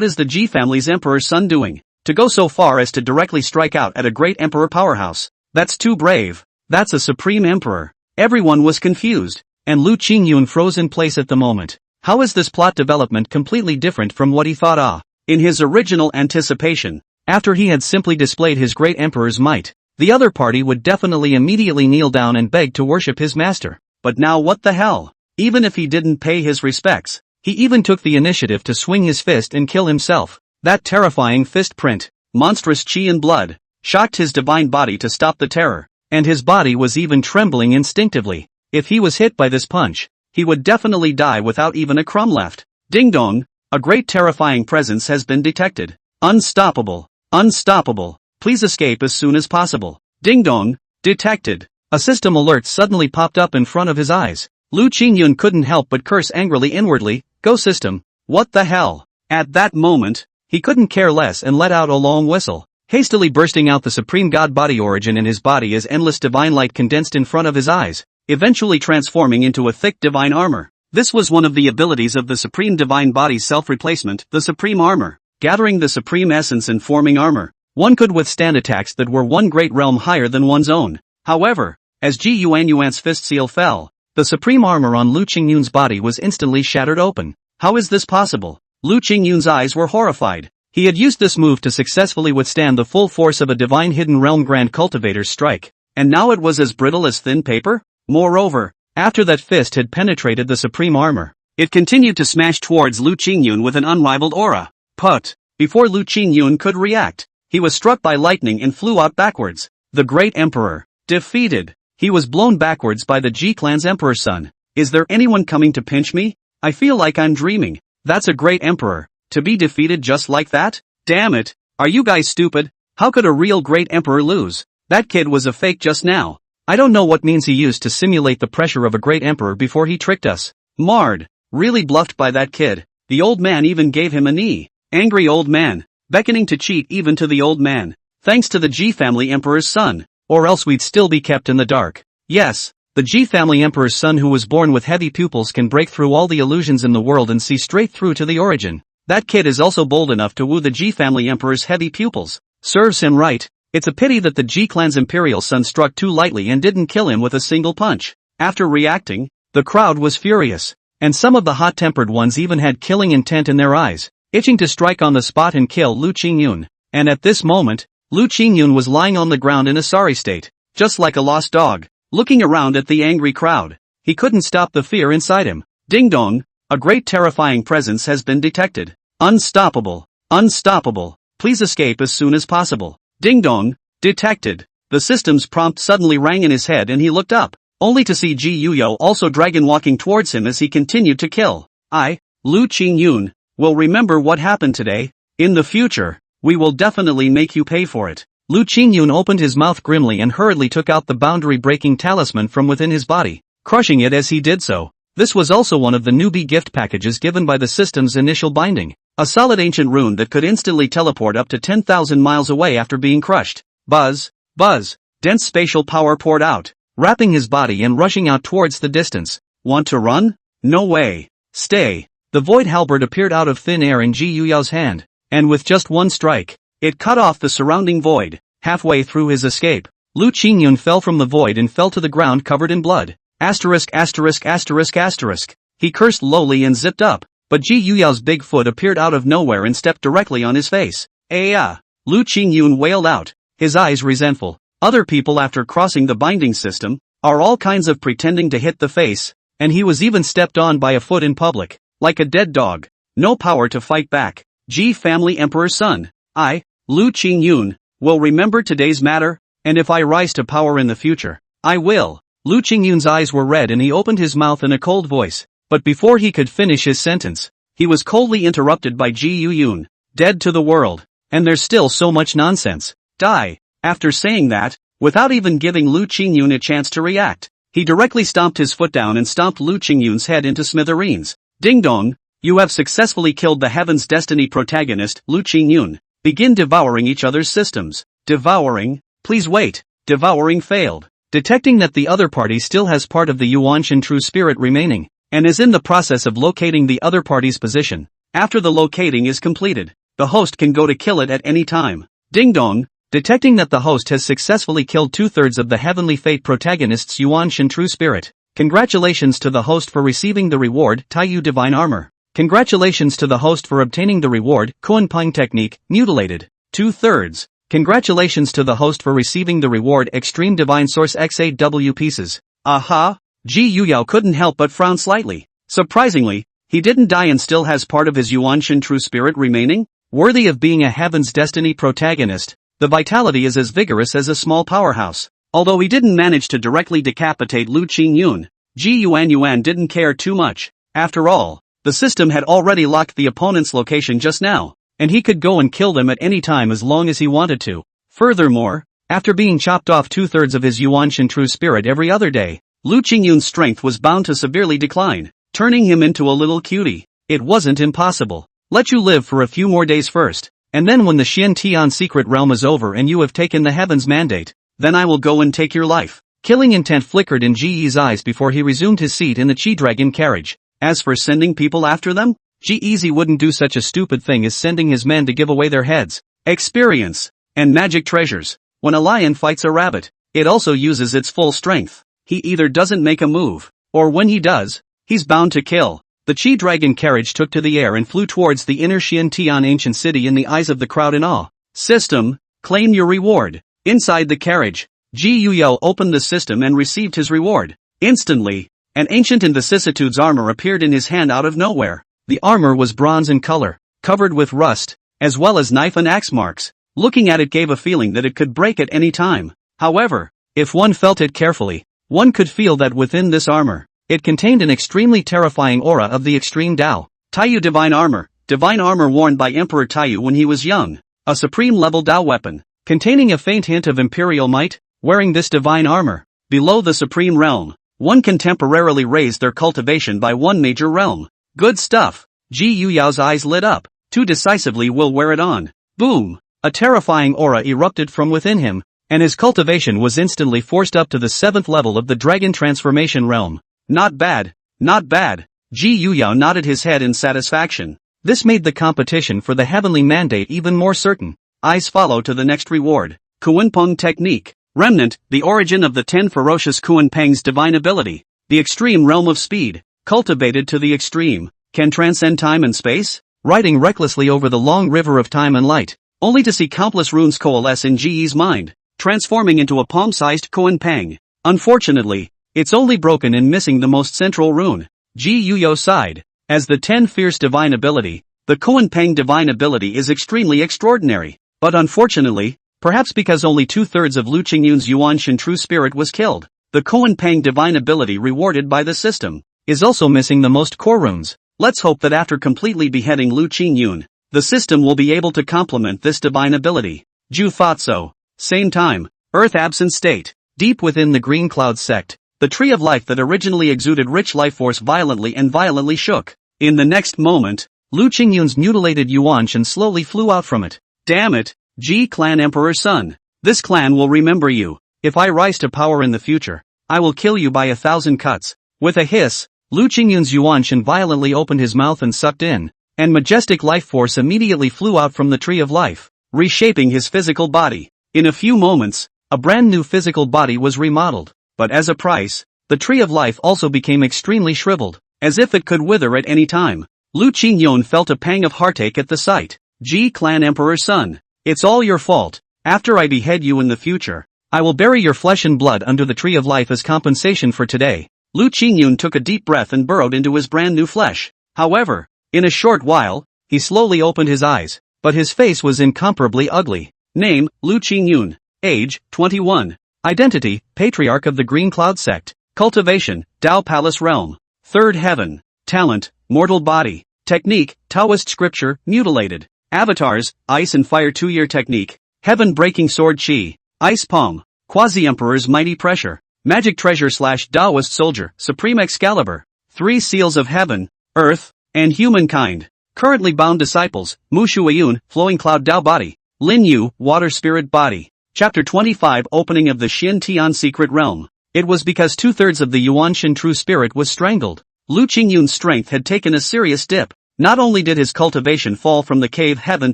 is the Ji family's emperor's son doing? To go so far as to directly strike out at a great emperor powerhouse. That's too brave. That's a supreme emperor. Everyone was confused, and Lu Qingyun froze in place at the moment. How is this plot development completely different from what he thought? In his original anticipation, after he had simply displayed his great emperor's might, the other party would definitely immediately kneel down and beg to worship his master. But now what the hell? Even if he didn't pay his respects, he even took the initiative to swing his fist and kill himself. That terrifying fist print, monstrous chi and blood, shocked his divine body to stop the terror, and his body was even trembling instinctively. If he was hit by this punch, he would definitely die without even a crumb left. Ding dong, a great terrifying presence has been detected. Unstoppable, unstoppable, please escape as soon as possible. Ding dong, detected. A system alert suddenly popped up in front of his eyes. Lu Qingyun couldn't help but curse angrily inwardly, "Go system, what the hell?" At that moment, he couldn't care less and let out a long whistle. Hastily bursting out the supreme god body origin in his body as endless divine light condensed in front of his eyes, eventually transforming into a thick divine armor. This was one of the abilities of the supreme divine body's self-replacement, the supreme armor. Gathering the supreme essence and forming armor, one could withstand attacks that were one great realm higher than one's own. However, as Ji Yuan's fist seal fell, the supreme armor on Lu Qingyun's body was instantly shattered open. How is this possible? Lu Qingyun's eyes were horrified. He had used this move to successfully withstand the full force of a divine hidden realm grand cultivator's strike, and now it was as brittle as thin paper? Moreover, after that fist had penetrated the supreme armor, it continued to smash towards Lu Qingyun with an unrivaled aura. But, before Lu Qingyun could react, he was struck by lightning and flew out backwards. The great emperor, defeated. He was blown backwards by the Ji clan's emperor's son. Is there anyone coming to pinch me? I feel like I'm dreaming. That's a great emperor. To be defeated just like that? Damn it, are you guys stupid? How could a real great emperor lose? That kid was a fake just now. I don't know what means he used to simulate the pressure of a great emperor before he tricked us. Marred, really bluffed by that kid. The old man even gave him a knee. Angry old man, beckoning to cheat even to the old man. Thanks to the Ji family emperor's son, or else we'd still be kept in the dark. Yes, the Ji family emperor's son who was born with heavy pupils can break through all the illusions in the world and see straight through to the origin. That kid is also bold enough to woo the Ji family emperor's heavy pupils. Serves him right. It's a pity that the Ji clan's imperial son struck too lightly and didn't kill him with a single punch. After reacting, the crowd was furious, and some of the hot-tempered ones even had killing intent in their eyes, itching to strike on the spot and kill Lu Qingyun. And at this moment, Lu Qingyun was lying on the ground in a sorry state, just like a lost dog, looking around at the angry crowd. He couldn't stop the fear inside him. Ding dong, a great terrifying presence has been detected. Unstoppable, unstoppable, please escape as soon as possible. Ding dong, detected. The system's prompt suddenly rang in his head and he looked up, only to see Ji Yuyao also dragon walking towards him as he continued to kill. Lu Qingyun, will remember what happened today. In the future, we will definitely make you pay for it. Lu Qingyun opened his mouth grimly and hurriedly took out the boundary-breaking talisman from within his body, crushing it as he did so. This was also one of the newbie gift packages given by the system's initial binding. A solid ancient rune that could instantly teleport up to 10,000 miles away after being crushed. Buzz, buzz, dense spatial power poured out, wrapping his body and rushing out towards the distance. Want to run? No way. Stay. The void halberd appeared out of thin air in Ji Yuyao's hand, and with just one strike, it cut off the surrounding void. Halfway through his escape, Lu Qingyun fell from the void and fell to the ground covered in blood. Asterisk asterisk asterisk asterisk. He cursed lowly and zipped up, but Ji Yuyao's big foot appeared out of nowhere and stepped directly on his face. Lu Qingyun wailed out, his eyes resentful. Other people after crossing the binding system, are all kinds of pretending to hit the face, and he was even stepped on by a foot in public, like a dead dog. No power to fight back. Ji family emperor's son. I, Lu Qingyun, will remember today's matter, and if I rise to power in the future, I will. Lu Qingyun's eyes were red and he opened his mouth in a cold voice, but before he could finish his sentence, he was coldly interrupted by Ji Yuyun. Dead to the world, and there's still so much nonsense. Die. After saying that, without even giving Lu Qingyun a chance to react, he directly stomped his foot down and stomped Lu Qingyun's head into smithereens. Ding dong, you have successfully killed the Heaven's Destiny protagonist, Lu Qingyun. Begin devouring each other's systems. Devouring? Please wait. Devouring failed. Detecting that the other party still has part of the Yuanshan true spirit remaining, and is in the process of locating the other party's position. After the locating is completed, the host can go to kill it at any time. Ding dong. Detecting that the host has successfully killed 2/3 of the Heavenly Fate protagonist's Yuanshan true spirit. Congratulations to the host for receiving the reward, Taiyu Divine Armor. Congratulations to the host for obtaining the reward, Kuan Technique, Mutilated. 2/3. Congratulations to the host for receiving the reward, Extreme Divine Source X8W Pieces. Aha! Ji Yuyao couldn't help but frown slightly. Surprisingly, he didn't die and still has part of his Yuanshan true spirit remaining? Worthy of being a Heaven's Destiny protagonist, the vitality is as vigorous as a small powerhouse. Although he didn't manage to directly decapitate Lu Qingyun, Ji Yuan didn't care too much. After all, the system had already locked the opponent's location just now, and he could go and kill them at any time as long as he wanted to. Furthermore, after being chopped off 2/3 of his Yuanshan true spirit every other day, Lu Qingyun's strength was bound to severely decline, turning him into a little cutie. It wasn't impossible. Let you live for a few more days first, and then when the Xian Tian secret realm is over and you have taken the heaven's mandate, then I will go and take your life. Killing intent flickered in Ji Yi's eyes before he resumed his seat in the Chi Dragon carriage. As for sending people after them, Ji Easy wouldn't do such a stupid thing as sending his men to give away their heads, experience, and magic treasures. When a lion fights a rabbit, it also uses its full strength. He either doesn't make a move, or when he does, he's bound to kill. The Chi Dragon carriage took to the air and flew towards the inner Xian Tian ancient city in the eyes of the crowd in awe. System, claim your reward. Inside the carriage, Ji Yuyao opened the system and received his reward. Instantly, an ancient and vicissitudes armor appeared in his hand out of nowhere. The armor was bronze in color, covered with rust, as well as knife and axe marks. Looking at it gave a feeling that it could break at any time. However, if one felt it carefully, one could feel that within this armor, it contained an extremely terrifying aura of the extreme Tao. Taiyu Divine Armor worn by Emperor Taiyu when he was young, a supreme level Tao weapon, containing a faint hint of imperial might. Wearing this divine armor, below the supreme realm, one can temporarily raise their cultivation by one major realm. Good stuff. Ji Yuyao's eyes lit up. Too decisively will wear it on. Boom! A terrifying aura erupted from within him, and his cultivation was instantly forced up to the 7th level of the dragon transformation realm. Not bad, not bad. Ji Yuyao nodded his head in satisfaction. This made the competition for the heavenly mandate even more certain. Eyes follow to the next reward. Kuanpeng Technique. Remnant, the origin of the 10 ferocious Kuanpeng's divine ability. The extreme realm of speed, cultivated to the extreme, can transcend time and space, riding recklessly over the long river of time and light, only to see countless runes coalesce in Ji Yi's mind, transforming into a palm-sized Kuanpeng. Unfortunately, it's only broken and missing the most central rune. Ji Yuyao sighed. As the 10 fierce divine ability, the Kuanpeng divine ability is extremely extraordinary, but unfortunately, perhaps because only 2/3 of Lu Qingyun's Yuanshan true spirit was killed, the Kuanpeng divine ability rewarded by the system is also missing the most core runes. Let's hope that after completely beheading Lu Qingyun, the system will be able to complement this divine ability. Ju thought so. Same time, Earth absent state. Deep within the Green Cloud sect, the tree of life that originally exuded rich life force violently shook. In the next moment, Lu Qingyun's mutilated Yuanshan slowly flew out from it. Damn it, Ji clan emperor's son. This clan will remember you. If I rise to power in the future, I will kill you by 1,000 cuts. With a hiss, Lu Qingyun's Yuanshan violently opened his mouth and sucked in, and majestic life force immediately flew out from the tree of life, reshaping his physical body. In a few moments, a brand new physical body was remodeled, but as a price, the tree of life also became extremely shriveled, as if it could wither at any time. Lu Qingyun felt a pang of heartache at the sight. Ji clan emperor's son, it's all your fault. After I behead you in the future, I will bury your flesh and blood under the tree of life as compensation for today. Lu Qingyun took a deep breath and burrowed into his brand new flesh. However, in a short while, he slowly opened his eyes, but his face was incomparably ugly. Name, Lu Qingyun. Age, 21. Identity, Patriarch of the Green Cloud Sect. Cultivation, Tao Palace Realm. Third Heaven. Talent, Mortal Body. Technique, Taoist Scripture, Mutilated. Avatars, Ice and Fire 2-year Technique. Heaven-Breaking Sword Chi. Ice Palm. Quasi-Emperor's Mighty Pressure. Magic Treasure / Taoist Soldier, Supreme Excalibur. 3 Seals of Heaven, Earth, and Humankind. Currently bound disciples, Mu Shuayun, Flowing Cloud Tao Body. Lin Yu, Water Spirit Body. Chapter 25 Opening of the Xin Tian Secret Realm. It was because 2/3 of the Yuanshan True Spirit was strangled. Lu Qingyun's strength had taken a serious dip. Not only did his cultivation fall from the cave heaven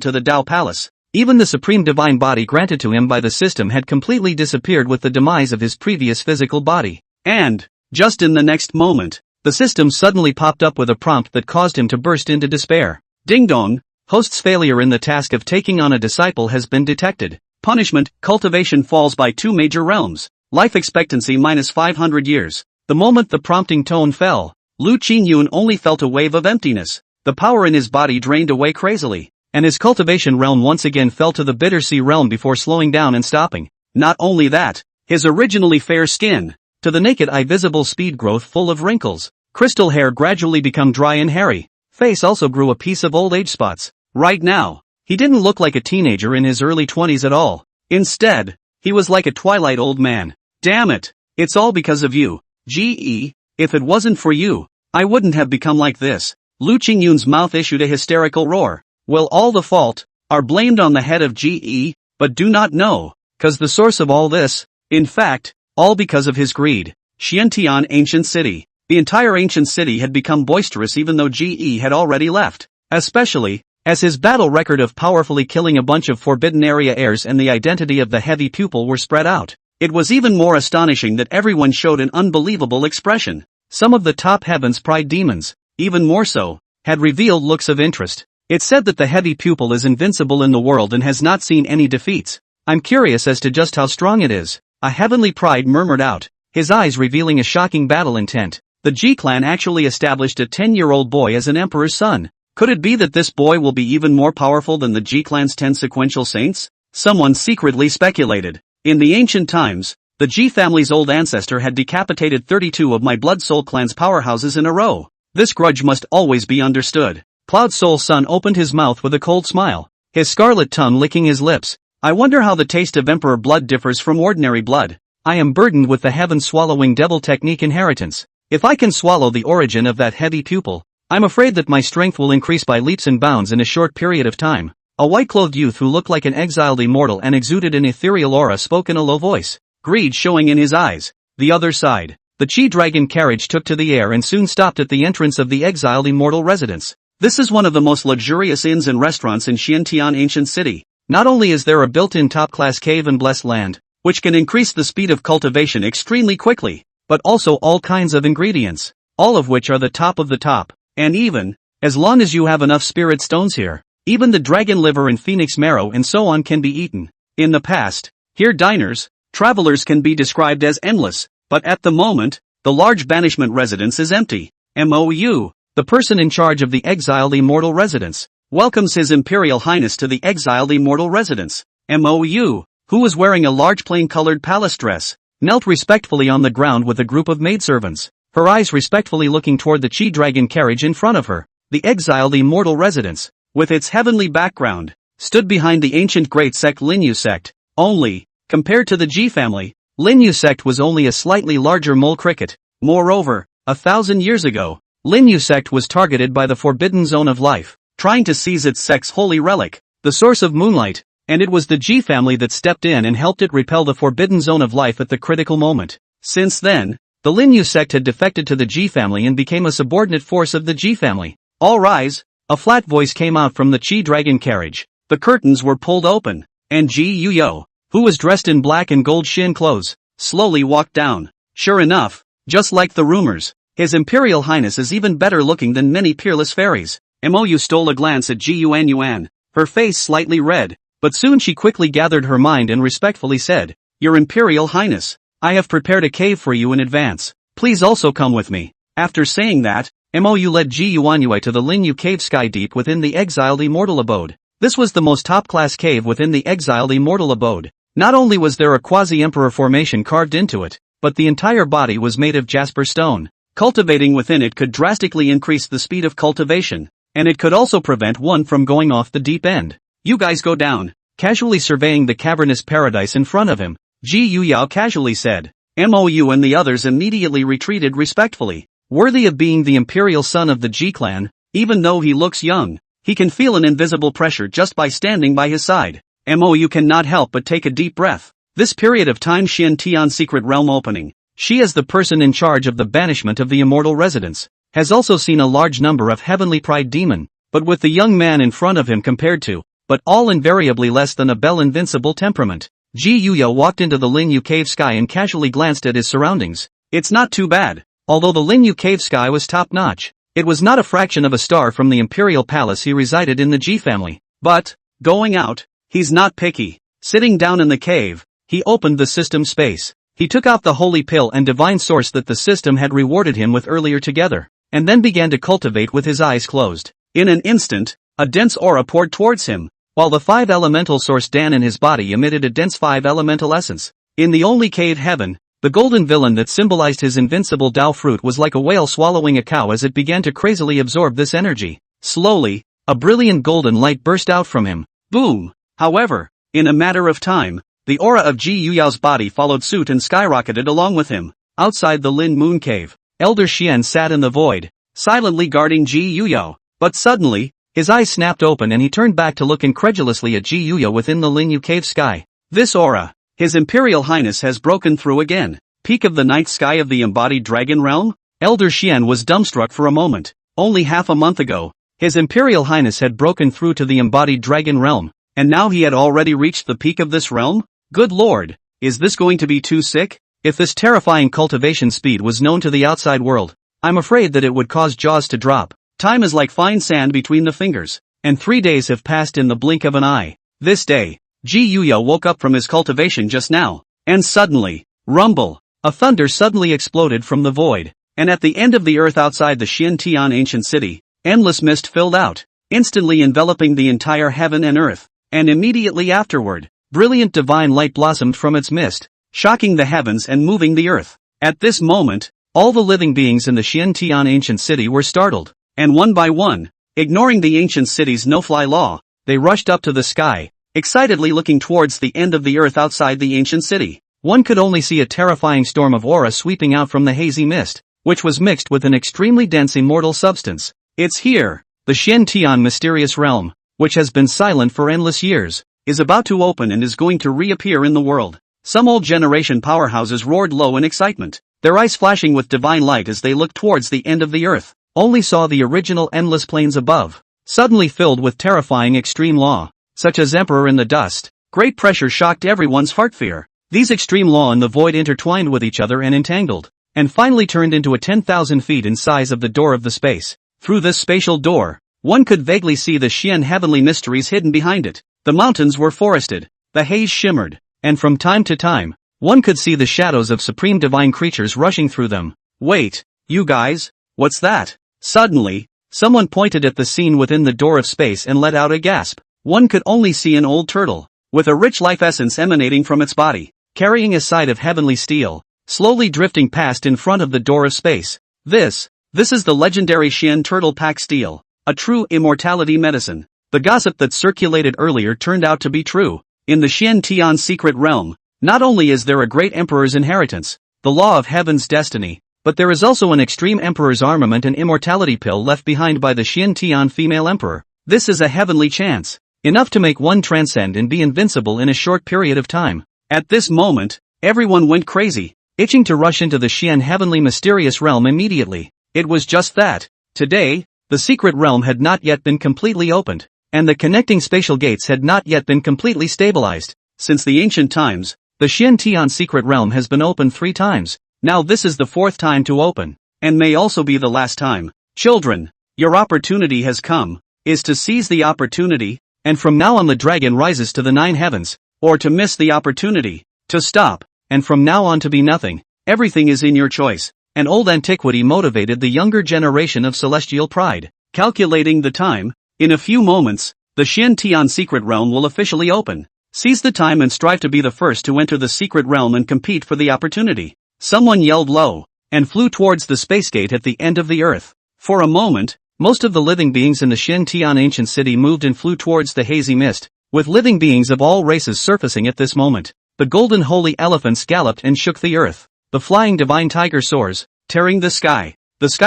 to the Tao Palace, even the supreme divine body granted to him by the system had completely disappeared with the demise of his previous physical body. And, just in the next moment, the system suddenly popped up with a prompt that caused him to burst into despair. Ding dong, host's failure in the task of taking on a disciple has been detected. Punishment, cultivation falls by 2 major realms. Life expectancy -500 years. The moment the prompting tone fell, Lu Qingyun only felt a wave of emptiness. The power in his body drained away crazily, and his cultivation realm once again fell to the bitter sea realm before slowing down and stopping. Not only that, his originally fair skin, to the naked eye visible speed growth full of wrinkles, crystal hair gradually become dry and hairy, face also grew a piece of old age spots. Right now, he didn't look like a teenager in his early 20s at all. Instead, he was like a twilight old man. Damn it, it's all because of you, Ge. If it wasn't for you, I wouldn't have become like this. Lu Qingyun's mouth issued a hysterical roar. Well, all the fault are blamed on the head of Ge, but do not know, cause the source of all this, in fact, all because of his greed. Xiantian Ancient City. The entire ancient city had become boisterous even though Ge had already left, especially as his battle record of powerfully killing a bunch of forbidden area heirs and the identity of the heavy pupil were spread out. It was even more astonishing that everyone showed an unbelievable expression. Some of the top heaven's pride demons, even more so, had revealed looks of interest. It's said that the heavy pupil is invincible in the world and has not seen any defeats. I'm curious as to just how strong it is. A heavenly pride murmured out, his eyes revealing a shocking battle intent. The Ji clan actually established a 10-year-old boy as an emperor's son. Could it be that this boy will be even more powerful than the Ji clan's 10 sequential saints? Someone secretly speculated. In the ancient times, the Ji family's old ancestor had decapitated 32 of my Blood Soul clan's powerhouses in a row. This grudge must always be understood. Cloud Soul Son opened his mouth with a cold smile, his scarlet tongue licking his lips. I wonder how the taste of emperor blood differs from ordinary blood. I am burdened with the heaven-swallowing devil technique inheritance. If I can swallow the origin of that heavy pupil, I'm afraid that my strength will increase by leaps and bounds in a short period of time. A white-clothed youth who looked like an exiled immortal and exuded an ethereal aura spoke in a low voice, greed showing in his eyes. The other side. The Chi Dragon carriage took to the air and soon stopped at the entrance of the exiled immortal residence. This is one of the most luxurious inns and restaurants in Xiantian Ancient City. Not only is there a built-in top-class cave and blessed land, which can increase the speed of cultivation extremely quickly, but also all kinds of ingredients, all of which are the top of the top, and even, as long as you have enough spirit stones here, even the dragon liver and phoenix marrow and so on can be eaten. In the past, here diners, travelers can be described as endless, but at the moment, the large banishment residence is empty. MOU, the person in charge of the exiled immortal residence, welcomes His Imperial Highness to the exiled immortal residence. MOU, who was wearing a large plain-colored palace dress, knelt respectfully on the ground with a group of maidservants, her eyes respectfully looking toward the Chi Dragon carriage in front of her. The exiled immortal residence, with its heavenly background, stood behind the ancient great sect Linyu sect. Only, compared to the Ji family, Linyu sect was only a slightly larger mole cricket. Moreover, 1,000 years ago, Linyu sect was targeted by the forbidden zone of life. trying to seize its sect's holy relic, the source of moonlight, and it was the Ji family that stepped in and helped it repel the forbidden zone of life at the critical moment. Since then, the Lin Yu sect had defected to the Ji family and became a subordinate force of the Ji family. All rise, a flat voice came out from the Chi dragon carriage. The curtains were pulled open, and Ji Yuyo, who was dressed in black and gold Shin clothes, slowly walked down. Sure enough, just like the rumors, His Imperial Highness is even better looking than many peerless fairies. Mou stole a glance at Ji Yuan, her face slightly red, but soon she quickly gathered her mind and respectfully said, "Your Imperial Highness, I have prepared a cave for you in advance. Please also come with me." After saying that, Mou led Ji Yuanyue to the Lin Yu cave sky deep within the exiled Immortal abode. This was the most top-class cave within the exiled Immortal abode. Not only was there a quasi-emperor formation carved into it, but the entire body was made of jasper stone. Cultivating within it could drastically increase the speed of cultivation, and it could also prevent one from going off the deep end. "You guys go down." Casually surveying the cavernous paradise in front of him, Ji Yuyao casually said. Mou and the others immediately retreated respectfully. Worthy of being the imperial son of the Ji clan, even though he looks young, he can feel an invisible pressure just by standing by his side. Mou cannot help but take a deep breath. This period of time Xian Tian secret realm opening, she as the person in charge of the banishment of the immortal residents, has also seen a large number of heavenly pride demon, but with the young man in front of him compared to, but all invariably less than a Bell invincible temperament. Ji Yuyo walked into the Lin Yu cave sky and casually glanced at his surroundings. It's not too bad. Although the Lin Yu cave sky was top-notch, it was not a fraction of a star from the imperial palace he resided in the Ji family. But, going out, he's not picky. Sitting down in the cave, he opened the system space. He took out the holy pill and divine source that the system had rewarded him with earlier together, and then began to cultivate with his eyes closed. In an instant, a dense aura poured towards him, while the 5 elemental source Dan in his body emitted a dense 5 elemental essence. In the only cave heaven, the golden villain that symbolized his invincible Dao fruit was like a whale swallowing a cow as it began to crazily absorb this energy. Slowly, a brilliant golden light burst out from him. Boom! However, in a matter of time, the aura of Ji Yuyao's body followed suit and skyrocketed along with him. Outside the Lin Moon Cave, Elder Xian sat in the void, silently guarding Ji Yuyao. But suddenly, his eyes snapped open and he turned back to look incredulously at Ji Yuyao within the Lin Yu cave sky. This aura, His Imperial Highness has broken through again. Peak of the night sky of the embodied dragon realm? Elder Xian was dumbstruck for a moment. Only half a month ago, His Imperial Highness had broken through to the embodied dragon realm, and now he had already reached the peak of this realm? Good lord, is this going to be too sick? If this terrifying cultivation speed was known to the outside world, I'm afraid that it would cause jaws to drop. Time is like fine sand between the fingers, and 3 days have passed in the blink of an eye. This day, Ji Yuyo woke up from his cultivation just now, and suddenly, rumble, a thunder suddenly exploded from the void, and at the end of the earth outside the Xiantian ancient city, endless mist filled out, instantly enveloping the entire heaven and earth, and immediately afterward, brilliant divine light blossomed from its mist, shocking the heavens and moving the earth. At this moment, all the living beings in the Xiantian ancient city were startled, and one by one, ignoring the ancient city's no-fly law, they rushed up to the sky, excitedly looking towards the end of the earth outside the ancient city. One could only see a terrifying storm of aura sweeping out from the hazy mist, which was mixed with an extremely dense immortal substance. It's here, the Xiantian mysterious realm, which has been silent for endless years, is about to open and is going to reappear in the world. Some old generation powerhouses roared low in excitement, their eyes flashing with divine light as they looked towards the end of the earth, only saw the original endless plains above, suddenly filled with terrifying extreme law, such as Emperor in the Dust. Great pressure shocked everyone's heart fear. These extreme law and the void intertwined with each other and entangled, and finally turned into a 10,000 feet in size of the door of the space. Through this spatial door, one could vaguely see the Xian heavenly mysteries hidden behind it. The mountains were forested, the haze shimmered, and from time to time, one could see the shadows of supreme divine creatures rushing through them. Wait, you guys, what's that? Suddenly, someone pointed at the scene within the door of space and let out a gasp. One could only see an old turtle, with a rich life essence emanating from its body, carrying a side of heavenly steel, slowly drifting past in front of the door of space. This is the legendary Xian turtle pack steel, a true immortality medicine. The gossip that circulated earlier turned out to be true. In the Xiantian secret realm, not only is there a great emperor's inheritance, the law of heaven's destiny, but there is also an extreme emperor's armament and immortality pill left behind by the Xiantian female emperor. This is a heavenly chance. Enough to make one transcend and be invincible in a short period of time. At this moment, everyone went crazy, itching to rush into the Xian heavenly mysterious realm immediately. It was just that. Today, the secret realm had not yet been completely opened, and the connecting spatial gates had not yet been completely stabilized. Since the ancient times, the Xian Tian secret realm has been opened 3 times. Now this is the 4th time to open, and may also be the last time. Children, your opportunity has come, is to seize the opportunity, and from now on the dragon rises to the 9 heavens, or to miss the opportunity, to stop, and from now on to be nothing. Everything is in your choice. An old antiquity motivated the younger generation of celestial pride. Calculating the time, in a few moments, the Xian Tian secret realm will officially open. Seize the time and strive to be the first to enter the secret realm and compete for the opportunity. Someone yelled low, and flew towards the space gate at the end of the earth. For a moment, most of the living beings in the Xian Tian ancient city moved and flew towards the hazy mist, with living beings of all races surfacing at this moment. The golden holy elephants galloped and shook the earth. The flying divine tiger soars, tearing the sky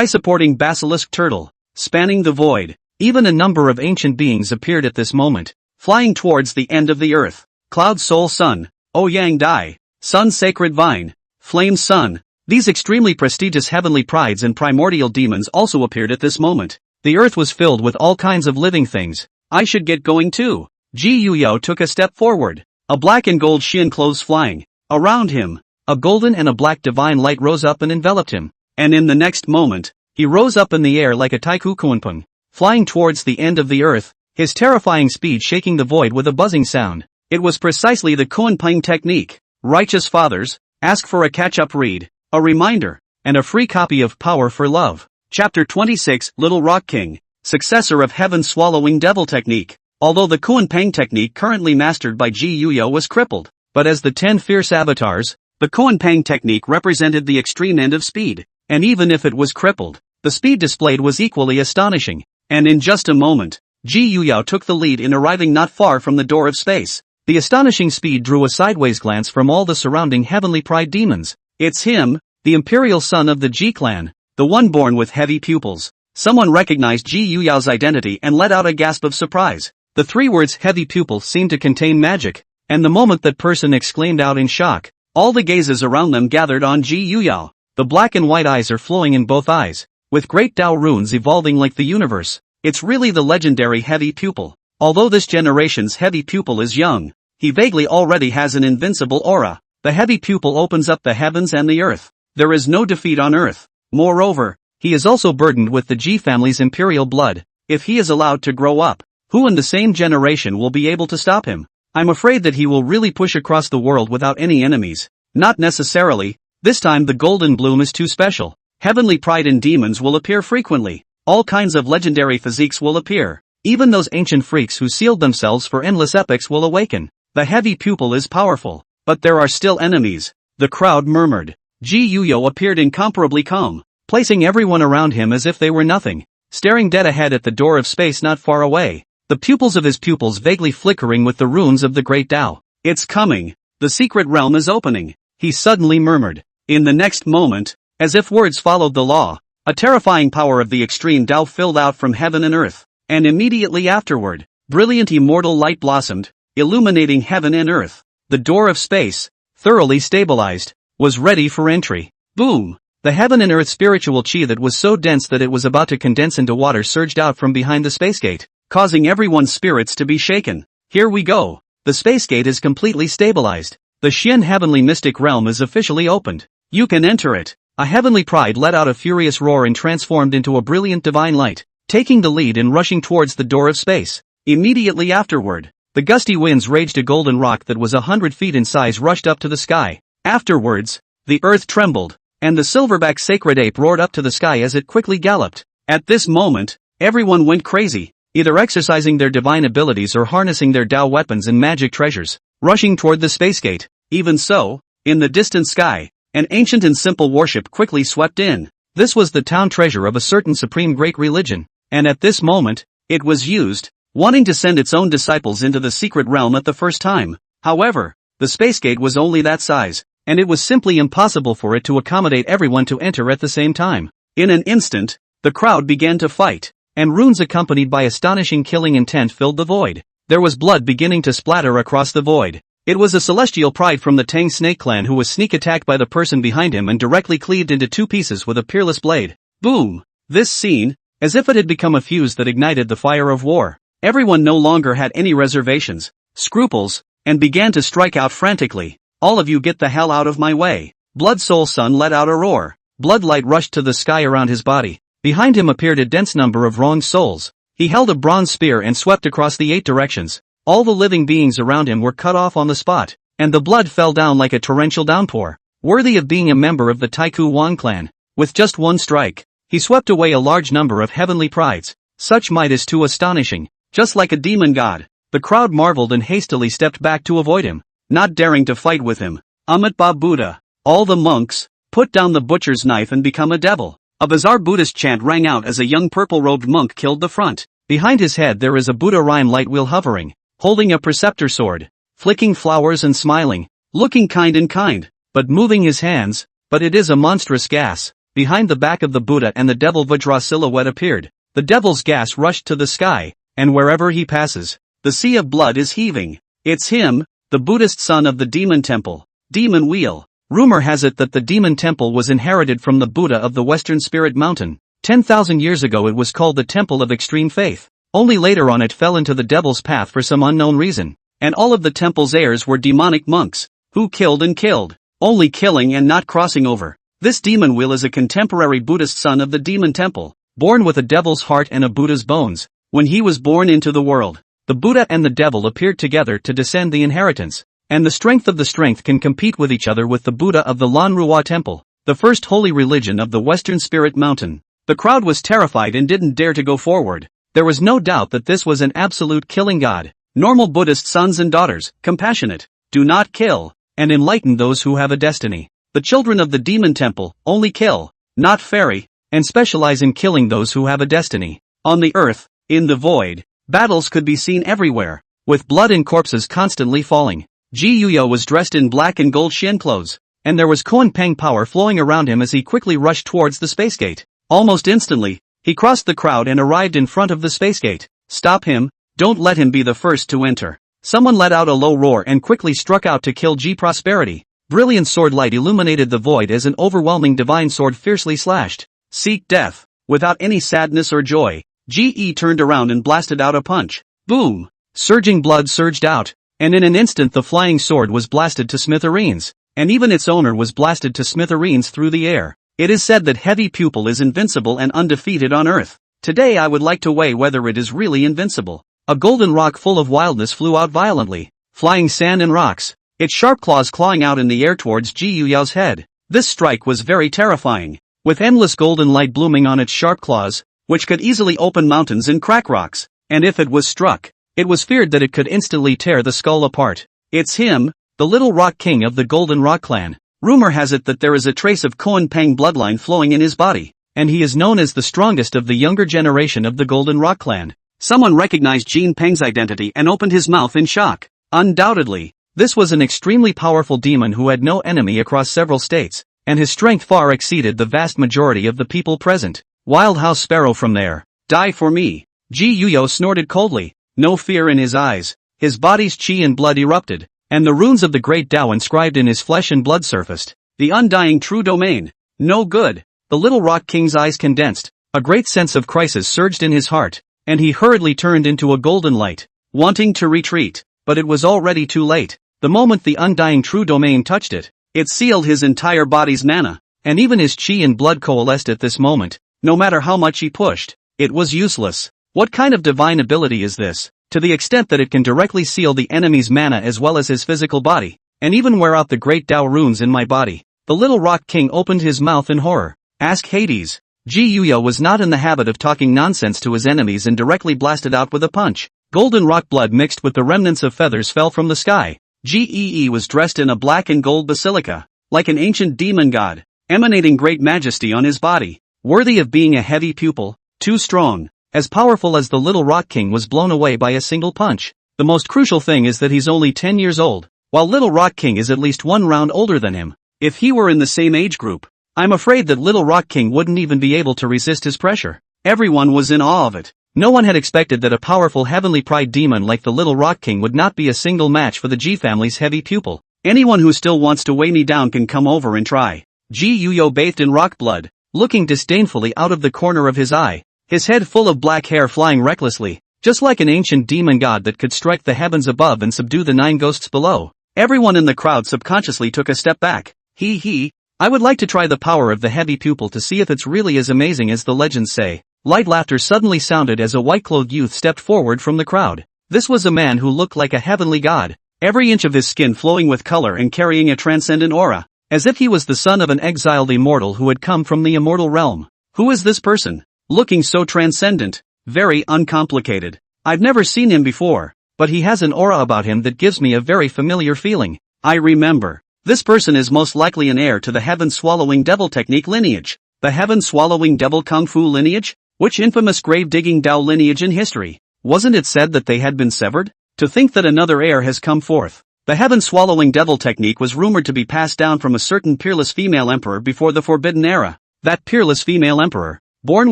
supporting basilisk turtle, spanning the void. Even a number of ancient beings appeared at this moment, flying towards the end of the earth. Cloud soul sun, O Yang Dai, sun sacred vine, flame sun. These extremely prestigious heavenly prides and primordial demons also appeared at this moment. The earth was filled with all kinds of living things. I should get going too. Ji Yuyo took a step forward, a black and gold Xian clothes flying. Around him, a golden and a black divine light rose up and enveloped him, and in the next moment, he rose up in the air like a taiku kuanpeng, flying towards the end of the earth, his terrifying speed shaking the void with a buzzing sound. It was precisely the kuanpeng technique. Righteous fathers, ask for a catch-up read, a reminder, and a free copy of Power for Love. Chapter 26, Little Rock King, successor of Heaven Swallowing Devil Technique. Although the kuanpeng technique currently mastered by Ji Yuyo was crippled, but as the 10 fierce avatars, the kuanpeng technique represented the extreme end of speed, and even if it was crippled, the speed displayed was equally astonishing. And in just a moment, Ji Yuyo took the lead in arriving not far from the door of space. The astonishing speed drew a sideways glance from all the surrounding heavenly pride demons. It's him, the imperial son of the Ji clan, the one born with heavy pupils. Someone recognized Ji Yuyo's identity and let out a gasp of surprise. The 3 words heavy pupil seemed to contain magic, and the moment that person exclaimed out in shock, all the gazes around them gathered on Ji Yuyo. The black and white eyes are flowing in both eyes, with great Tao runes evolving like the universe. It's really the legendary heavy pupil. Although this generation's heavy pupil is young, he vaguely already has an invincible aura. The heavy pupil opens up the heavens and the earth. There is no defeat on earth. Moreover, he is also burdened with the Ji family's imperial blood. If he is allowed to grow up, who in the same generation will be able to stop him? I'm afraid that he will really push across the world without any enemies. Not necessarily. This time the golden bloom is too special. Heavenly pride and demons will appear frequently. All kinds of legendary physiques will appear. Even those ancient freaks who sealed themselves for endless epochs will awaken. The heavy pupil is powerful, but there are still enemies. The crowd murmured. Ji Yuyo appeared incomparably calm, placing everyone around him as if they were nothing, staring dead ahead at the door of space not far away, the pupils of his pupils vaguely flickering with the runes of the great Tao. It's coming. The secret realm is opening, he suddenly murmured. In the next moment, as if words followed the law, a terrifying power of the extreme Tao filled out from heaven and earth, and immediately afterward, brilliant immortal light blossomed, illuminating heaven and earth. The door of space, thoroughly stabilized, was ready for entry. Boom! The heaven and earth spiritual chi that was so dense that it was about to condense into water surged out from behind the space gate, causing everyone's spirits to be shaken. Here we go. The space gate is completely stabilized. The Xian heavenly mystic realm is officially opened. You can enter it. A heavenly pride let out a furious roar and transformed into a brilliant divine light, taking the lead and rushing towards the door of space. Immediately afterward, the gusty winds raged. A golden rock that was 100 feet in size rushed up to the sky. Afterwards, the earth trembled, and the silverback sacred ape roared up to the sky as it quickly galloped. At this moment, everyone went crazy, either exercising their divine abilities or harnessing their Tao weapons and magic treasures, rushing toward the space gate. Even so, in the distant sky, an ancient and simple worship quickly swept in. This was the town treasure of a certain supreme great religion, and at this moment, it was used, wanting to send its own disciples into the secret realm at the first time. However, the space gate was only that size, and it was simply impossible for it to accommodate everyone to enter at the same time. In an instant, the crowd began to fight. and runes accompanied by astonishing killing intent filled the void. There was blood beginning to splatter across the void. It was a celestial pride from the Tang snake clan who was sneak attacked by the person behind him and directly cleaved into two pieces with a peerless blade. Boom! This scene, as if it had become a fuse that ignited the fire of war. Everyone no longer had any reservations, scruples, and began to strike out frantically. All of you get the hell out of my way. Blood Soul Sun let out a roar. Bloodlight rushed to the sky around his body. Behind him appeared a dense number of wronged souls. He held a bronze spear and swept across the 8 directions. All the living beings around him were cut off on the spot, and the blood fell down like a torrential downpour, worthy of being a member of the Taiku Wan clan. With just one strike, he swept away a large number of heavenly prides. Such might is too astonishing, just like a demon god. The crowd marveled and hastily stepped back to avoid him, not daring to fight with him. Amitabha Buddha. All the monks, put down the butcher's knife and become a devil. A bizarre Buddhist chant rang out as a young purple-robed monk killed the front. Behind his head there is a Buddha rhyme light wheel hovering, holding a preceptor sword, flicking flowers and smiling, looking kind and kind, but moving his hands, but it is a monstrous gas. Behind the back of the Buddha and the devil Vajra silhouette appeared. The devil's gas rushed to the sky, and wherever he passes, the sea of blood is heaving. It's him, the Buddhist son of the demon temple, demon wheel. Rumor has it that the demon temple was inherited from the Buddha of the Western Spirit Mountain. 10,000 years ago it was called the Temple of Extreme Faith. Only later on it fell into the devil's path for some unknown reason. And all of the temple's heirs were demonic monks, who killed and killed, only killing and not crossing over. This demon wheel is a contemporary Buddhist son of the demon temple, born with a devil's heart and a Buddha's bones. When he was born into the world, the Buddha and the devil appeared together to descend the inheritance. And the strength of the strength can compete with each other with the Buddha of the Lanruwa temple, the first holy religion of the Western Spirit Mountain. The crowd was terrified and didn't dare to go forward. There was no doubt that this was an absolute killing god. Normal Buddhist sons and daughters, compassionate, do not kill, and enlighten those who have a destiny. The children of the demon temple only kill, not fairy, and specialize in killing those who have a destiny. On the earth, in the void, battles could be seen everywhere, with blood and corpses constantly falling. Ji Yuyo was dressed in black and gold Shin clothes, and there was Koan Peng power flowing around him as he quickly rushed towards the space gate. Almost instantly, he crossed the crowd and arrived in front of the space gate. Stop him, don't let him be the first to enter. Someone let out a low roar and quickly struck out to kill Ji Prosperity. Brilliant sword light illuminated the void as an overwhelming divine sword fiercely slashed. Seek death. Without any sadness or joy, Ji turned around and blasted out a punch. Boom! Surging blood surged out. And in an instant the flying sword was blasted to smithereens, and even its owner was blasted to smithereens through the air. It is said that Heavy Pupil is invincible and undefeated on Earth. Today I would like to weigh whether it is really invincible. A golden rock full of wildness flew out violently, flying sand and rocks, its sharp claws clawing out in the air towards Ji Yuyao's head. This strike was very terrifying, with endless golden light blooming on its sharp claws, which could easily open mountains and crack rocks, and if it was struck, it was feared that it could instantly tear the skull apart. It's him, the Little Rock King of the Golden Rock Clan. Rumor has it that there is a trace of Koan Peng bloodline flowing in his body, and he is known as the strongest of the younger generation of the Golden Rock Clan. Someone recognized Jin Peng's identity and opened his mouth in shock. Undoubtedly, this was an extremely powerful demon who had no enemy across several states, and his strength far exceeded the vast majority of the people present. Wild House Sparrow from there. Die for me. Ji Yuyo snorted coldly. No fear in his eyes, his body's chi and blood erupted, and the runes of the great Tao inscribed in his flesh and blood surfaced. The undying true domain. No good. The Little Rock King's eyes condensed. A great sense of crisis surged in his heart, and he hurriedly turned into a golden light, wanting to retreat, but it was already too late. The moment the undying true domain touched it, it sealed his entire body's mana, and even his chi and blood coalesced at this moment. No matter how much he pushed, it was useless. What kind of divine ability is this, to the extent that it can directly seal the enemy's mana as well as his physical body, and even wear out the great Tao runes in my body? The Little Rock King opened his mouth in horror. Ask Hades. Ji Yuyo was not in the habit of talking nonsense to his enemies and directly blasted out with a punch. Golden rock blood mixed with the remnants of feathers fell from the sky. Gee was dressed in a black and gold basilica, like an ancient demon god, emanating great majesty on his body, worthy of being a heavy pupil, too strong. As powerful as the Little Rock King was blown away by a single punch. The most crucial thing is that he's only 10 years old, while Little Rock King is at least one round older than him. If he were in the same age group, I'm afraid that Little Rock King wouldn't even be able to resist his pressure. Everyone was in awe of it. No one had expected that a powerful heavenly pride demon like the Little Rock King would not be a single match for the G family's heavy pupil. Anyone who still wants to weigh me down can come over and try. Ji Yuyo bathed in rock blood, looking disdainfully out of the corner of his eye, his head full of black hair flying recklessly, just like an ancient demon god that could strike the heavens above and subdue the 9 ghosts below. Everyone in the crowd subconsciously took a step back. I would like to try the power of the heavy pupil to see if it's really as amazing as the legends say. Light laughter suddenly sounded as a white-clothed youth stepped forward from the crowd. This was a man who looked like a heavenly god, every inch of his skin flowing with color and carrying a transcendent aura, as if he was the son of an exiled immortal who had come from the immortal realm. Who is this person? Looking so transcendent, very uncomplicated. I've never seen him before, but he has an aura about him that gives me a very familiar feeling. I remember. This person is most likely an heir to the heaven-swallowing devil technique lineage. The heaven-swallowing devil kung fu lineage? Which infamous grave-digging Dao lineage in history? Wasn't it said that they had been severed? To think that another heir has come forth. The heaven-swallowing devil technique was rumored to be passed down from a certain peerless female emperor before the Forbidden Era. That peerless female emperor, born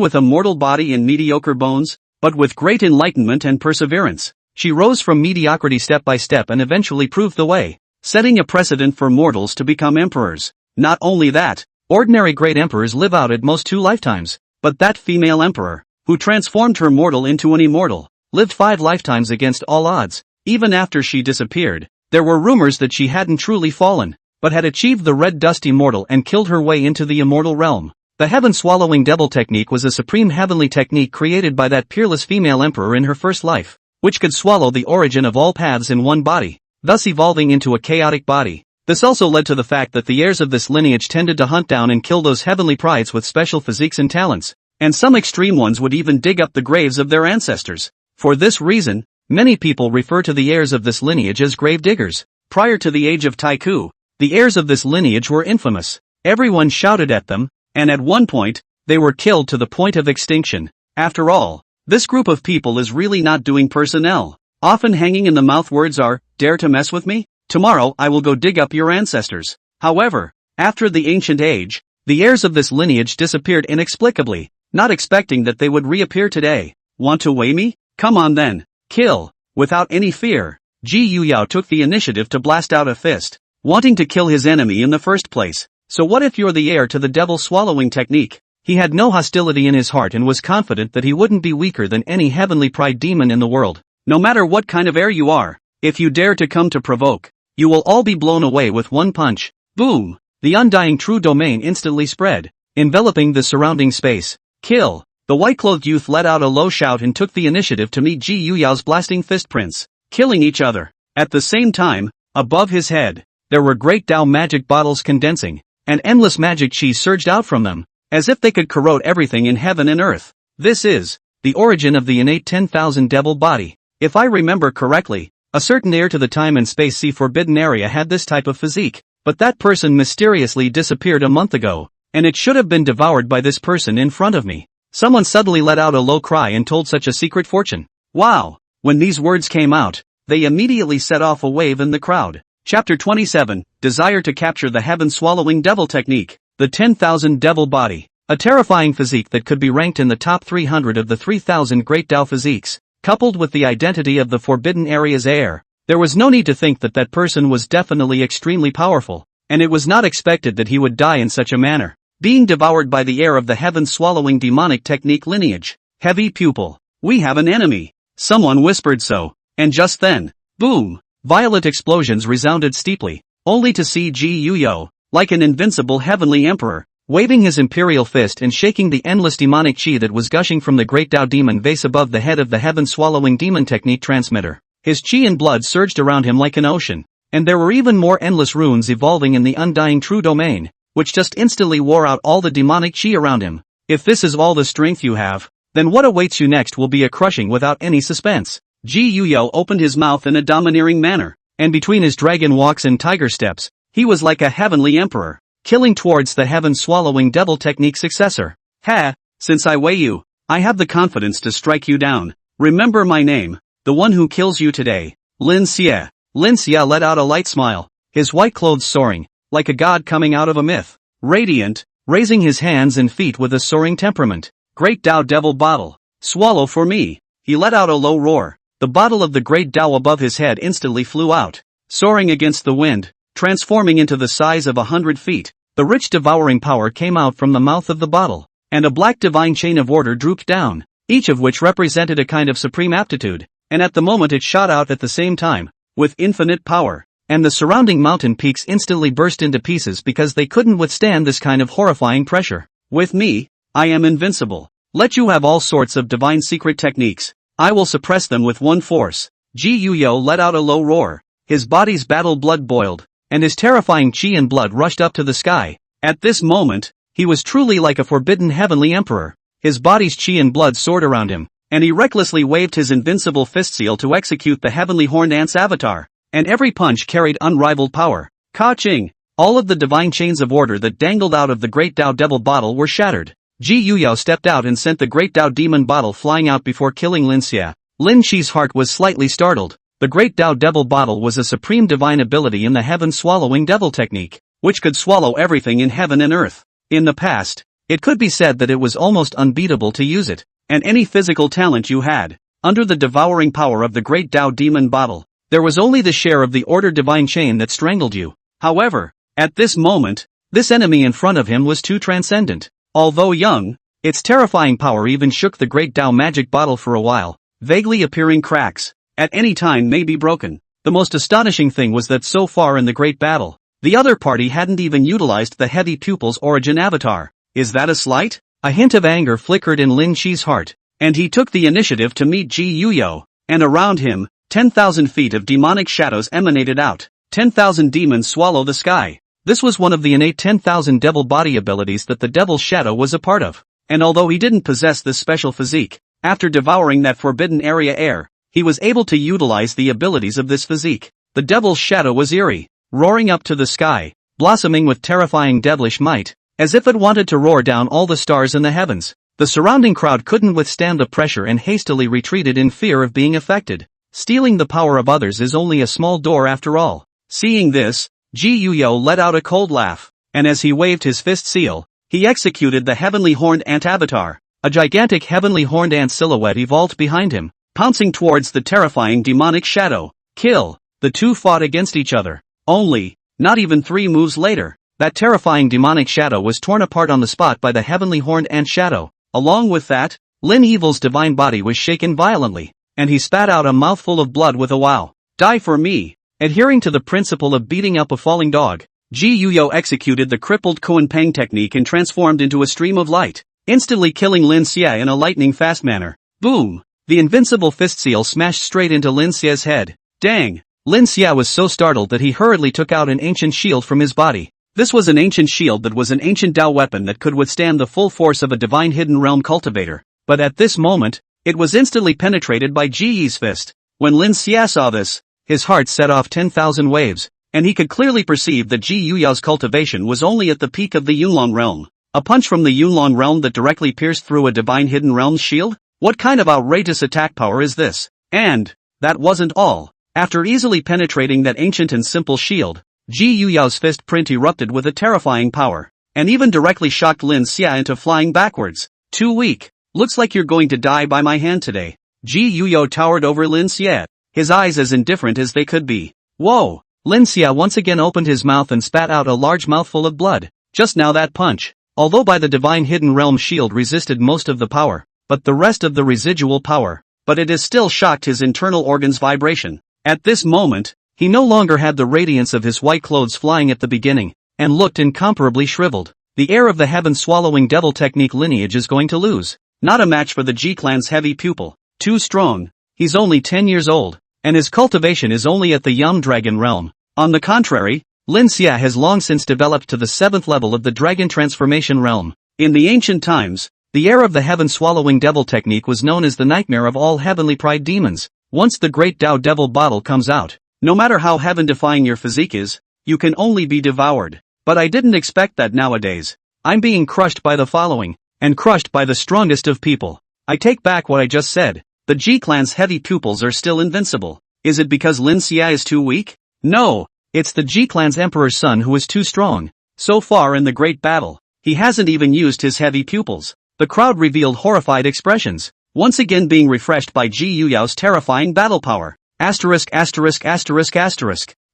with a mortal body and mediocre bones, but with great enlightenment and perseverance, she rose from mediocrity step by step and eventually proved the way, setting a precedent for mortals to become emperors. Not only that, ordinary great emperors live out at most 2 lifetimes, but that female emperor, who transformed her mortal into an immortal, lived 5 lifetimes against all odds. Even after she disappeared, there were rumors that she hadn't truly fallen, but had achieved the red dust immortal and killed her way into the immortal realm. The heaven-swallowing devil technique was a supreme heavenly technique created by that peerless female emperor in her first life, which could swallow the origin of all paths in one body, thus evolving into a chaotic body. This also led to the fact that the heirs of this lineage tended to hunt down and kill those heavenly prides with special physiques and talents, and some extreme ones would even dig up the graves of their ancestors. For this reason, many people refer to the heirs of this lineage as grave diggers. Prior to the age of Taiku, the heirs of this lineage were infamous. Everyone shouted at them, and at one point, they were killed to the point of extinction. After all, this group of people is really not doing personnel. Often hanging in the mouth words are, "Dare to mess with me? Tomorrow I will go dig up your ancestors." However, after the ancient age, the heirs of this lineage disappeared inexplicably, not expecting that they would reappear today. Want to weigh me? Come on then. Kill. Without any fear, Ji Yuyao took the initiative to blast out a fist, wanting to kill his enemy in the first place. So what if you're the heir to the devil swallowing technique? He had no hostility in his heart and was confident that he wouldn't be weaker than any heavenly pride demon in the world. No matter what kind of heir you are, if you dare to come to provoke, you will all be blown away with one punch. Boom! The undying true domain instantly spread, enveloping the surrounding space. Kill! The white-clothed youth let out a low shout and took the initiative to meet Ji Yuyao's blasting fist prints, killing each other. At the same time, above his head, there were great Dao magic bottles condensing, and endless magic chi surged out from them, as if they could corrode everything in heaven and earth. This is the origin of the innate 10,000 devil body. If I remember correctly, a certain heir to the time and space sea forbidden area had this type of physique, but that person mysteriously disappeared a month ago, and it should have been devoured by this person in front of me. Someone suddenly let out a low cry and told such a secret fortune. Wow! When these words came out, they immediately set off a wave in the crowd. Chapter 27, Desire to Capture the Heaven-Swallowing Devil Technique. The 10,000 Devil Body. A terrifying physique that could be ranked in the top 300 of the 3,000 great Dao physiques, coupled with the identity of the Forbidden Area's heir. There was no need to think that that person was definitely extremely powerful, and it was not expected that he would die in such a manner, being devoured by the heir of the heaven-swallowing demonic technique lineage. Heavy pupil. We have an enemy. Someone whispered so, and just then, boom! Violent explosions resounded steeply, only to see Ji Yuyo, like an invincible heavenly emperor, waving his imperial fist and shaking the endless demonic chi that was gushing from the great Dao demon vase above the head of the heaven-swallowing demon technique transmitter. His chi and blood surged around him like an ocean, and there were even more endless runes evolving in the undying true domain, which just instantly wore out all the demonic chi around him. If this is all the strength you have, then what awaits you next will be a crushing without any suspense. Ji Yuyo opened his mouth in a domineering manner, and between his dragon walks and tiger steps, he was like a heavenly emperor, killing towards the heaven-swallowing devil technique successor. Ha! Since I weigh you, I have the confidence to strike you down. Remember my name, the one who kills you today, Lin Xie. Lin Xie let out a light smile, his white clothes soaring, like a god coming out of a myth, radiant, raising his hands and feet with a soaring temperament. Great Tao Devil Bottle. Swallow for me. He let out a low roar. The bottle of the Great Tao above his head instantly flew out, soaring against the wind, transforming into the size of 100 feet. The rich devouring power came out from the mouth of the bottle, and a black divine chain of order drooped down, each of which represented a kind of supreme aptitude, and at the moment it shot out at the same time, with infinite power, and the surrounding mountain peaks instantly burst into pieces because they couldn't withstand this kind of horrifying pressure. With me, I am invincible. Let you have all sorts of divine secret techniques. I will suppress them with one force. Ji Yuyo let out a low roar. His body's battle blood boiled, and his terrifying chi and blood rushed up to the sky. At this moment, he was truly like a forbidden heavenly emperor. His body's chi and blood soared around him, and he recklessly waved his invincible fist seal to execute the heavenly horned ant's avatar. And every punch carried unrivaled power. Ka-ching! All of the divine chains of order that dangled out of the Great Tao Devil Bottle were shattered. Ji Yuyo stepped out and sent the Great Tao Demon Bottle flying out before killing Lin Xie. Lin Xi's heart was slightly startled. The Great Tao Devil Bottle was a supreme divine ability in the heaven-swallowing devil technique, which could swallow everything in heaven and earth. In the past, it could be said that it was almost unbeatable to use it, and any physical talent you had, under the devouring power of the Great Tao Demon Bottle, there was only the share of the order divine chain that strangled you. However, at this moment, this enemy in front of him was too transcendent. Although young, its terrifying power even shook the Great Tao magic bottle for a while. Vaguely appearing cracks, at any time may be broken. The most astonishing thing was that so far in the great battle, the other party hadn't even utilized the heavy pupil's origin avatar. Is that a slight? A hint of anger flickered in Lin Xi's heart, and he took the initiative to meet Ji Yuyo, and around him, 10,000 feet of demonic shadows emanated out. 10,000 demons swallow the sky. This was one of the innate 10,000 devil body abilities that the devil's shadow was a part of. And although he didn't possess this special physique, after devouring that forbidden area air, he was able to utilize the abilities of this physique. The devil's shadow was eerie, roaring up to the sky, blossoming with terrifying devilish might, as if it wanted to roar down all the stars in the heavens. The surrounding crowd couldn't withstand the pressure and hastily retreated in fear of being affected. Stealing the power of others is only a small door after all. Seeing this, Ji Yuyo let out a cold laugh, and as he waved his fist seal, he executed the heavenly horned ant avatar. A gigantic heavenly horned ant silhouette evolved behind him, pouncing towards the terrifying demonic shadow. Kill! The two fought against each other. Only, not even 3 moves later, that terrifying demonic shadow was torn apart on the spot by the heavenly horned ant shadow. Along with that, Lin Evil's divine body was shaken violently, and he spat out a mouthful of blood with a wow. Die for me! Adhering to the principle of beating up a falling dog, Ji Yuyo executed the crippled Koan Pang technique and transformed into a stream of light, instantly killing Lin Xie in a lightning-fast manner. Boom! The invincible fist seal smashed straight into Lin Xie's head. Dang! Lin Xie was so startled that he hurriedly took out an ancient shield from his body. This was an ancient shield that was an ancient Dao weapon that could withstand the full force of a divine hidden realm cultivator. But at this moment, it was instantly penetrated by Ji Yi's fist. When Lin Xie saw this, his heart set off 10,000 waves, and he could clearly perceive that Ji Yuyo's cultivation was only at the peak of the Yunlong realm. A punch from the Yunlong realm that directly pierced through a divine hidden realm's shield? What kind of outrageous attack power is this? And that wasn't all. After easily penetrating that ancient and simple shield, Ji Yuyo's fist print erupted with a terrifying power, and even directly shocked Lin Xie into flying backwards. Too weak. Looks like you're going to die by my hand today. Ji Yuyo towered over Lin Xie, his eyes as indifferent as they could be. Whoa! Lin Xie once again opened his mouth and spat out a large mouthful of blood. Just now that punch, although by the divine hidden realm shield resisted most of the power, but the rest of the residual power, but it has still shocked his internal organs' vibration. At this moment, he no longer had the radiance of his white clothes flying at the beginning, and looked incomparably shriveled. The heir of the heaven-swallowing devil technique lineage is going to lose. Not a match for the Ji clan's heavy pupil. Too strong. He's only 10 years old, and his cultivation is only at the Yum Dragon realm. On the contrary, Lin Xie has long since developed to the 7th level of the Dragon Transformation realm. In the ancient times, the heir of the heaven-swallowing devil technique was known as the nightmare of all heavenly pride demons. Once the Great Tao Devil Bottle comes out, no matter how heaven-defying your physique is, you can only be devoured. But I didn't expect that nowadays. I'm being crushed by the following, and crushed by the strongest of people. I take back what I just said. The Ji clan's heavy pupils are still invincible. Is it because Lin Xie is too weak? No, it's the Ji clan's emperor's son who is too strong. So far in the great battle, he hasn't even used his heavy pupils. The crowd revealed horrified expressions, once again being refreshed by Ji Yuyao's terrifying battle power.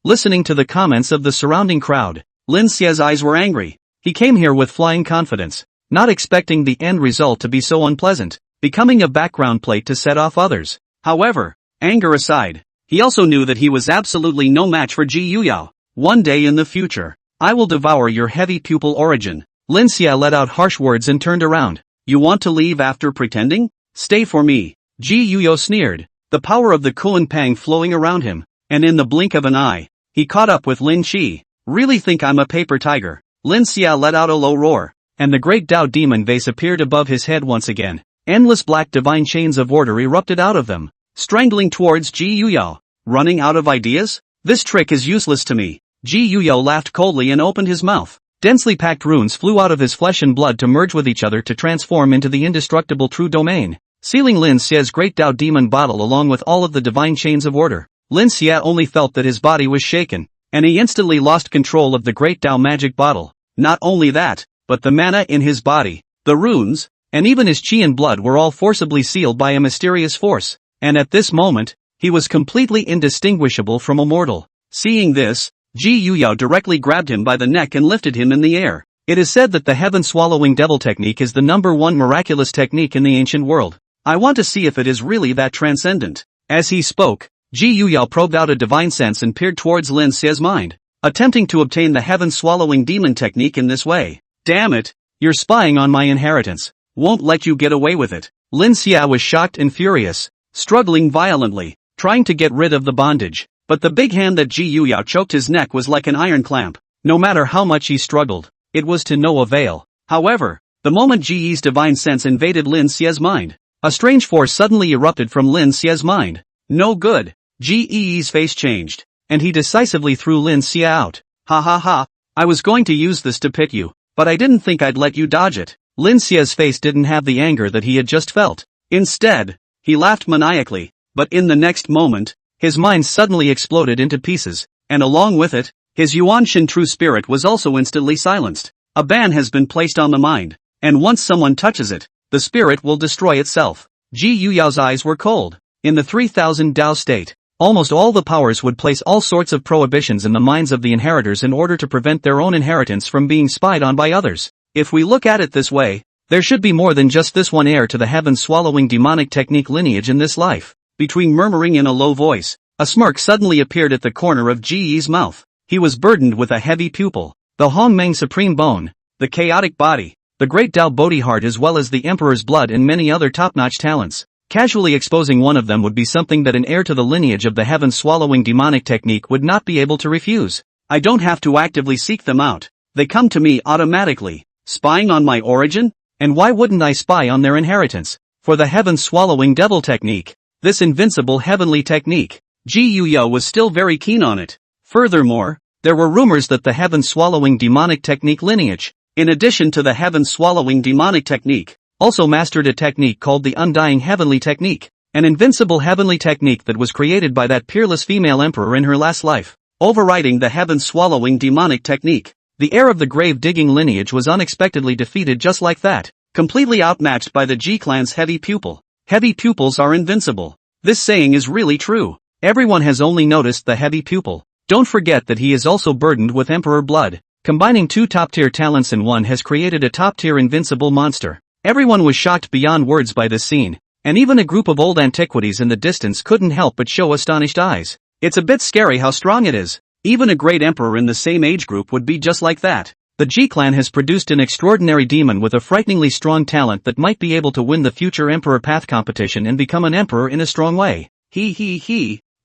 Listening to the comments of the surrounding crowd, Lin Xie's eyes were angry. He came here with flying confidence, not expecting the end result to be so unpleasant, becoming a background plate to set off others. However, anger aside, he also knew that he was absolutely no match for Ji Yuyao. One day in the future, I will devour your heavy pupil origin. Lin Xie let out harsh words and turned around. You want to leave after pretending? Stay for me. Ji Yuyao sneered, the power of the Kuan Pang flowing around him, and in the blink of an eye, he caught up with Lin Qi. Really think I'm a paper tiger? Lin Xie let out a low roar, and the great Tao demon vase appeared above his head once again. Endless black divine chains of order erupted out of them, strangling towards Ji Yuyao. Running out of ideas? This trick is useless to me. Ji Yuyao laughed coldly and opened his mouth. Densely packed runes flew out of his flesh and blood to merge with each other to transform into the indestructible true domain, sealing Lin Xie's great Tao demon bottle along with all of the divine chains of order. Lin Xie only felt that his body was shaken, and he instantly lost control of the great Tao magic bottle. Not only that, but the mana in his body, the runes, and even his chi and blood were all forcibly sealed by a mysterious force, and at this moment, he was completely indistinguishable from a mortal. Seeing this, Ji Yuyao directly grabbed him by the neck and lifted him in the air. It is said that the heaven-swallowing devil technique is the #1 miraculous technique in the ancient world. I want to see if it is really that transcendent. As he spoke, Ji Yuyao probed out a divine sense and peered towards Lin Xie's mind, attempting to obtain the heaven-swallowing demon technique in this way. Damn it, you're spying on my inheritance. Won't let you get away with it. Lin Xie was shocked and furious, struggling violently, trying to get rid of the bondage. But the big hand that Ji Yuyao choked his neck was like an iron clamp. No matter how much he struggled, it was to no avail. However, the moment Ji Yi's divine sense invaded Lin Xie's mind, a strange force suddenly erupted from Lin Xie's mind. No good. Ji Yi's face changed, and he decisively threw Lin Xie out. Ha ha ha, I was going to use this to pit you, but I didn't think I'd let you dodge it. Lin Xie's face didn't have the anger that he had just felt. Instead, he laughed maniacally, but in the next moment, his mind suddenly exploded into pieces, and along with it, his Yuanshan true spirit was also instantly silenced. A ban has been placed on the mind, and once someone touches it, the spirit will destroy itself. Ji Yuyao's eyes were cold. In the 3000 Tao state, almost all the powers would place all sorts of prohibitions in the minds of the inheritors in order to prevent their own inheritance from being spied on by others. If we look at it this way, there should be more than just this one heir to the heaven-swallowing demonic technique lineage in this life. Between murmuring in a low voice, a smirk suddenly appeared at the corner of Ji Yi's mouth. He was burdened with a heavy pupil, the Hongmeng Supreme Bone, the chaotic body, the great Tao Bodhi heart as well as the Emperor's blood and many other top-notch talents. Casually exposing one of them would be something that an heir to the lineage of the heaven-swallowing demonic technique would not be able to refuse. I don't have to actively seek them out. They come to me automatically. Spying on my origin? And why wouldn't I spy on their inheritance? For the heaven-swallowing devil technique, this invincible heavenly technique, Ji Yuyao was still very keen on it. Furthermore, there were rumors that the heaven-swallowing demonic technique lineage, in addition to the heaven-swallowing demonic technique, also mastered a technique called the undying heavenly technique, an invincible heavenly technique that was created by that peerless female emperor in her last life, overriding the heaven-swallowing demonic technique. The heir of the grave-digging lineage was unexpectedly defeated just like that, completely outmatched by the Ji clan's heavy pupil. Heavy pupils are invincible. This saying is really true. Everyone has only noticed the heavy pupil. Don't forget that he is also burdened with emperor blood. Combining two top-tier talents in one has created a top-tier invincible monster. Everyone was shocked beyond words by this scene, and even a group of old antiquities in the distance couldn't help but show astonished eyes. It's a bit scary how strong it is. Even a great emperor in the same age group would be just like that. The Ji clan has produced an extraordinary demon with a frighteningly strong talent that might be able to win the future emperor path competition and become an emperor in a strong way.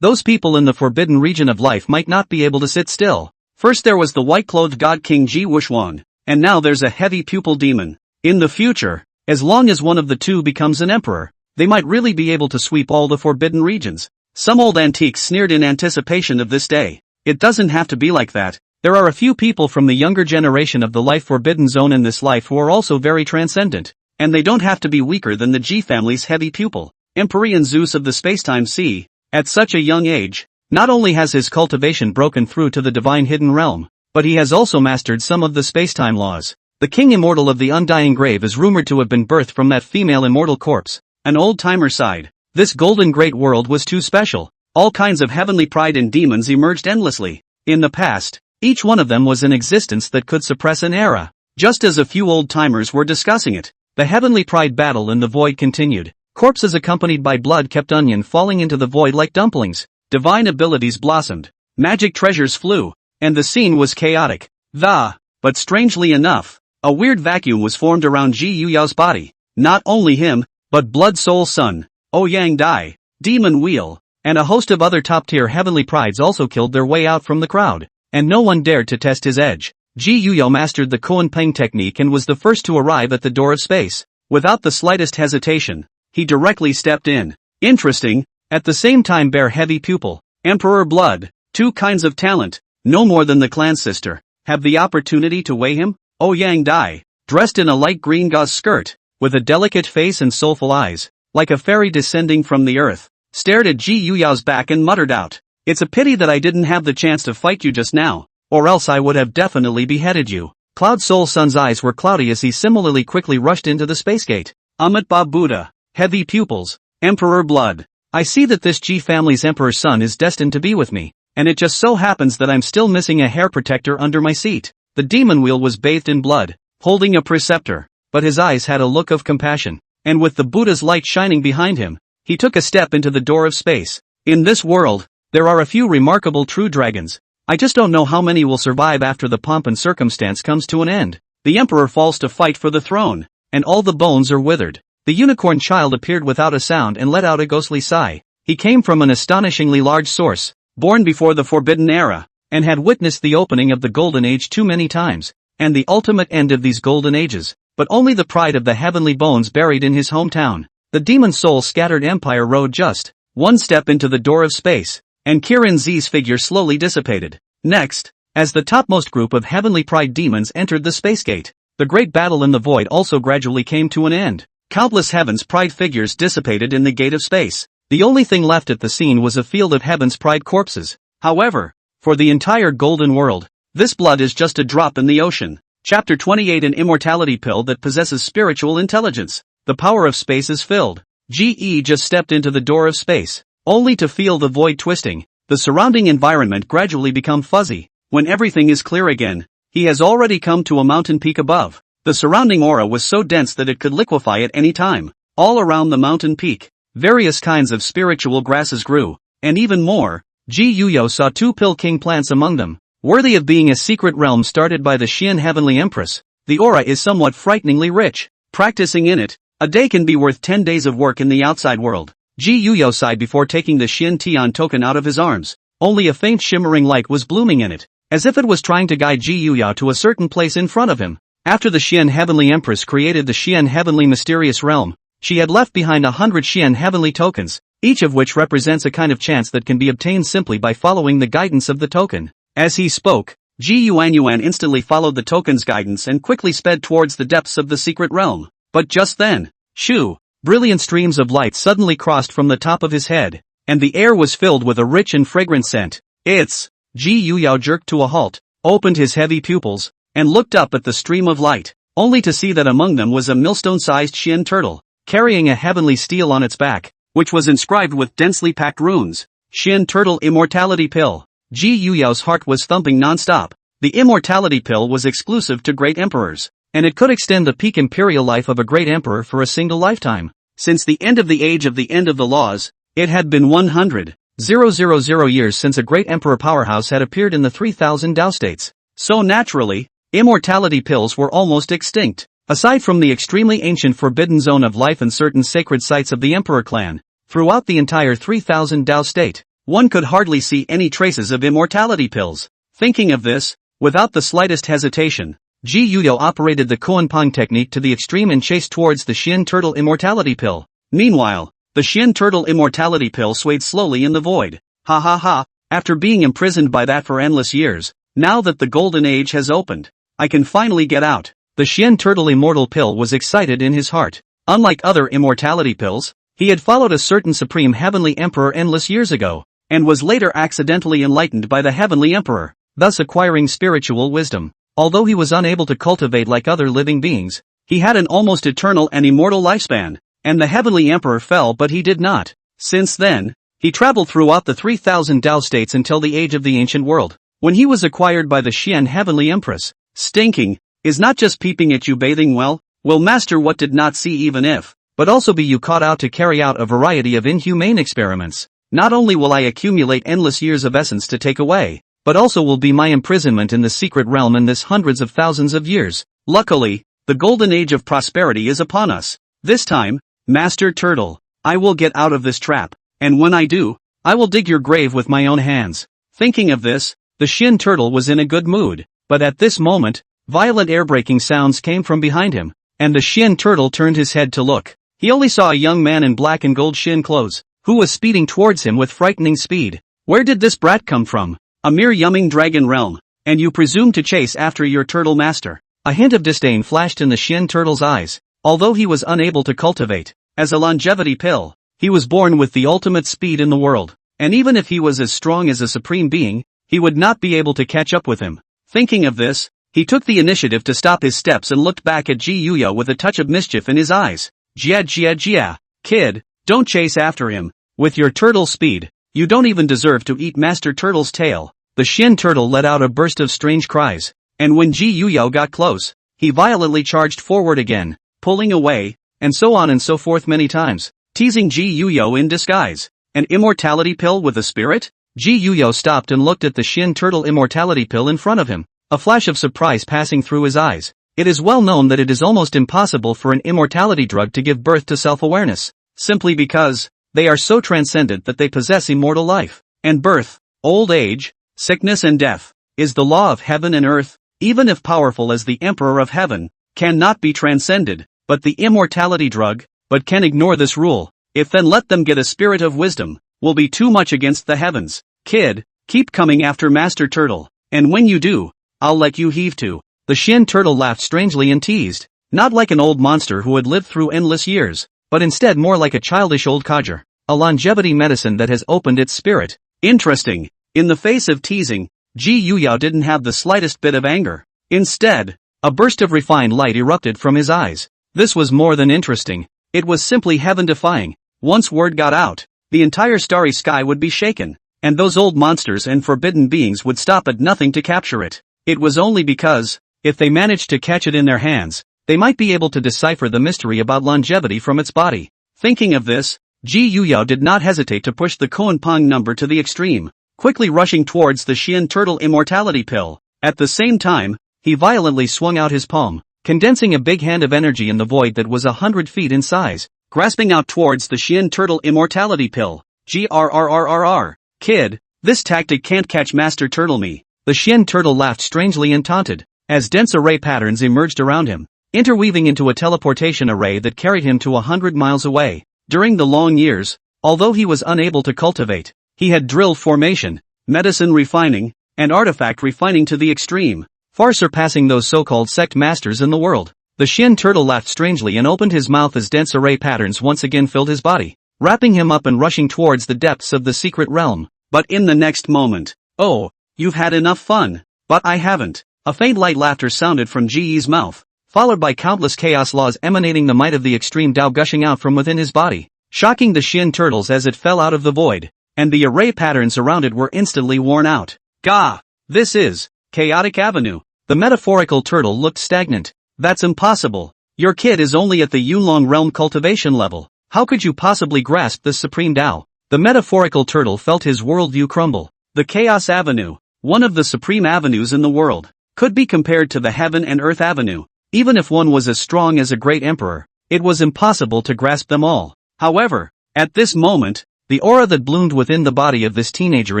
Those people in the forbidden region of life might not be able to sit still. First there was the white-clothed god king Ji Wuxuan, and now there's a heavy pupil demon. In the future, as long as one of the two becomes an emperor, they might really be able to sweep all the forbidden regions. Some old antiques sneered in anticipation of this day. It doesn't have to be like that. There are a few people from the younger generation of the life forbidden zone in this life who are also very transcendent, and they don't have to be weaker than the Ji family's heavy pupil. Empyrean Zeus of the Spacetime Sea, at such a young age, not only has his cultivation broken through to the divine hidden realm, but he has also mastered some of the spacetime laws. The king immortal of the undying grave is rumored to have been birthed from that female immortal corpse. An old-timer sighed. This golden great world was too special. All kinds of heavenly pride and demons emerged endlessly. In the past, each one of them was an existence that could suppress an era. Just as a few old-timers were discussing it, the heavenly pride battle in the void continued. Corpses accompanied by blood kept onion falling into the void like dumplings. Divine abilities blossomed. Magic treasures flew. And the scene was chaotic. But strangely enough, a weird vacuum was formed around Ji Yuyao's body. Not only him, but Blood Soul Sun, Ouyang Dai, Demon Wheel, and a host of other top-tier heavenly prides also killed their way out from the crowd. And no one dared to test his edge. Ji Yuyao mastered the Koan Peng technique and was the first to arrive at the door of space. Without the slightest hesitation, he directly stepped in. Interesting, at the same time bare heavy pupil, Emperor Blood, two kinds of talent, no more than the clan sister, have the opportunity to weigh him? Ouyang Dai, dressed in a light green gauze skirt, with a delicate face and soulful eyes, like a fairy descending from the earth, stared at Ji Yuyao's back and muttered out, "It's a pity that I didn't have the chance to fight you just now, or else I would have definitely beheaded you." Cloud Soul Sun's eyes were cloudy as he similarly quickly rushed into the space gate. Amitabha Buddha, heavy pupils, Emperor Blood. I see that this Ji family's Emperor's son is destined to be with me, and it just so happens that I'm still missing a hair protector under my seat. The demon wheel was bathed in blood, holding a preceptor, but his eyes had a look of compassion, and with the Buddha's light shining behind him, he took a step into the door of space. In this world, there are a few remarkable true dragons. I just don't know how many will survive after the pomp and circumstance comes to an end. The emperor falls to fight for the throne, and all the bones are withered. The unicorn child appeared without a sound and let out a ghostly sigh. He came from an astonishingly large source, born before the Forbidden Era, and had witnessed the opening of the Golden Age too many times, and the ultimate end of these Golden Ages, but only the pride of the heavenly bones buried in his hometown. The demon soul scattered empire rode just one step into the door of space, and Kirin Z's figure slowly dissipated. Next, as the topmost group of heavenly pride demons entered the space gate, the great battle in the void also gradually came to an end. Countless heaven's pride figures dissipated in the gate of space. The only thing left at the scene was a field of heaven's pride corpses. However, for the entire golden world, this blood is just a drop in the ocean. Chapter 28, an immortality pill that possesses spiritual intelligence. The power of space is filled. GE just stepped into the door of space, only to feel the void twisting. The surrounding environment gradually become fuzzy. When everything is clear again, he has already come to a mountain peak above. The surrounding aura was so dense that it could liquefy at any time. All around the mountain peak, various kinds of spiritual grasses grew, and even more, Ji Yuyao saw two Pill King plants among them, worthy of being a secret realm started by the Xian Heavenly Empress. The aura is somewhat frighteningly rich. Practicing in it, a day can be worth 10 days of work in the outside world. Ji Yuyao sighed before taking the Xian Tian token out of his arms. Only a faint shimmering light was blooming in it, as if it was trying to guide Ji Yuyao to a certain place in front of him. After the Xian Heavenly Empress created the Xian Heavenly Mysterious Realm, she had left behind 100 Xian Heavenly tokens, each of which represents a kind of chance that can be obtained simply by following the guidance of the token. As he spoke, Ji Yuan instantly followed the token's guidance and quickly sped towards the depths of the secret realm. But just then, shoo! Brilliant streams of light suddenly crossed from the top of his head, and the air was filled with a rich and fragrant scent. It's... Ji Yuyao jerked to a halt, opened his heavy pupils, and looked up at the stream of light, only to see that among them was a millstone-sized Xian turtle, carrying a heavenly stele on its back, which was inscribed with densely packed runes. Xian Turtle Immortality Pill. Ji Yuyao's heart was thumping non-stop. The Immortality Pill was exclusive to great emperors, and it could extend the peak imperial life of a great emperor for a single lifetime. Since the end of the age of the end of the laws, it had been 100,000 years since a great emperor powerhouse had appeared in the 3000 Dao states. So naturally, immortality pills were almost extinct. Aside from the extremely ancient forbidden zone of life and certain sacred sites of the emperor clan, throughout the entire 3000 Dao state, one could hardly see any traces of immortality pills. Thinking of this, without the slightest hesitation, Ji Yuyao operated the Koan Peng technique to the extreme and chased towards the Xian Turtle Immortality Pill. Meanwhile, the Xian Turtle Immortality Pill swayed slowly in the void. Ha ha ha, after being imprisoned by that for endless years, now that the Golden Age has opened, I can finally get out. The Xian Turtle Immortal Pill was excited in his heart. Unlike other immortality pills, he had followed a certain supreme heavenly emperor endless years ago, and was later accidentally enlightened by the heavenly emperor, thus acquiring spiritual wisdom. Although he was unable to cultivate like other living beings, he had an almost eternal and immortal lifespan, and the heavenly emperor fell but he did not. Since then, he traveled throughout the 3,000 Tao states until the age of the ancient world, when he was acquired by the Xian heavenly empress. Stinking, is not just peeping at you bathing well, will master what did not see even if, but also be you caught out to carry out a variety of inhumane experiments. Not only will I accumulate endless years of essence to take away, but also will be my imprisonment in the secret realm in this hundreds of thousands of years. Luckily, the golden age of prosperity is upon us. This time, Master Turtle, I will get out of this trap, and when I do, I will dig your grave with my own hands. Thinking of this, the Shin Turtle was in a good mood, but at this moment, violent air-breaking sounds came from behind him, and the Shin Turtle turned his head to look. He only saw a young man in black and gold Shin clothes, who was speeding towards him with frightening speed. Where did this brat come from? A mere yumming dragon realm, and you presume to chase after your turtle master. A hint of disdain flashed in the Shin Turtle's eyes. Although he was unable to cultivate, as a longevity pill, he was born with the ultimate speed in the world, and even if he was as strong as a supreme being, he would not be able to catch up with him. Thinking of this, he took the initiative to stop his steps and looked back at Ji Yuya with a touch of mischief in his eyes. Jia, kid, don't chase after him. With your turtle speed, you don't even deserve to eat Master Turtle's tail. The Shin Turtle let out a burst of strange cries, and when Ji Yuya got close, he violently charged forward again, pulling away, and so on and so forth many times, teasing Ji Yuya in disguise. An immortality pill with a spirit? Ji Yuya stopped and looked at the Shin Turtle immortality pill in front of him, a flash of surprise passing through his eyes. It is well known that it is almost impossible for an immortality drug to give birth to self-awareness, simply because they are so transcendent that they possess immortal life. And birth, old age, sickness and death, is the law of heaven and earth, even if powerful as the Emperor of Heaven, cannot be transcended, but the immortality drug, but can ignore this rule. If then let them get a spirit of wisdom, will be too much against the heavens. Kid, keep coming after Master Turtle, and when you do, I'll let you heave to. The Shin Turtle laughed strangely and teased, not like an old monster who had lived through endless years, but instead more like a childish old codger, a longevity medicine that has opened its spirit. Interesting. In the face of teasing, Ji Yuya didn't have the slightest bit of anger. Instead, a burst of refined light erupted from his eyes. This was more than interesting. It was simply heaven-defying. Once word got out, the entire starry sky would be shaken, and those old monsters and forbidden beings would stop at nothing to capture it. It was only because, if they managed to catch it in their hands, they might be able to decipher the mystery about longevity from its body. Thinking of this, Ji Yuya did not hesitate to push the Koan-Pong number to the extreme, quickly rushing towards the Shin Turtle immortality pill. At the same time, he violently swung out his palm, condensing a big hand of energy in the void that was 100 feet in size, grasping out towards the Shin Turtle immortality pill. Grrrrrr. Kid, this tactic can't catch Master Turtle me. The Shin Turtle laughed strangely and taunted, as dense array patterns emerged around him, interweaving into a teleportation array that carried him to 100 miles away. During the long years, although he was unable to cultivate, he had drilled formation, medicine refining, and artifact refining to the extreme, far surpassing those so-called sect masters in the world. The Shin Turtle laughed strangely and opened his mouth as dense array patterns once again filled his body, wrapping him up and rushing towards the depths of the secret realm. But in the next moment, oh, you've had enough fun. But I haven't. A faint light laughter sounded from Ji's mouth, followed by countless chaos laws emanating the might of the extreme Tao gushing out from within his body, shocking the Shin Turtles as it fell out of the void, and the array patterns around it were instantly worn out. Gah! This is chaotic avenue. The metaphorical turtle looked stagnant. That's impossible. Your kid is only at the Yunlong realm cultivation level. How could you possibly grasp the supreme Tao? The metaphorical turtle felt his worldview crumble. The Chaos Avenue, one of the supreme avenues in the world, could be compared to the Heaven and Earth Avenue. Even if one was as strong as a great emperor, it was impossible to grasp them all. However, at this moment, the aura that bloomed within the body of this teenager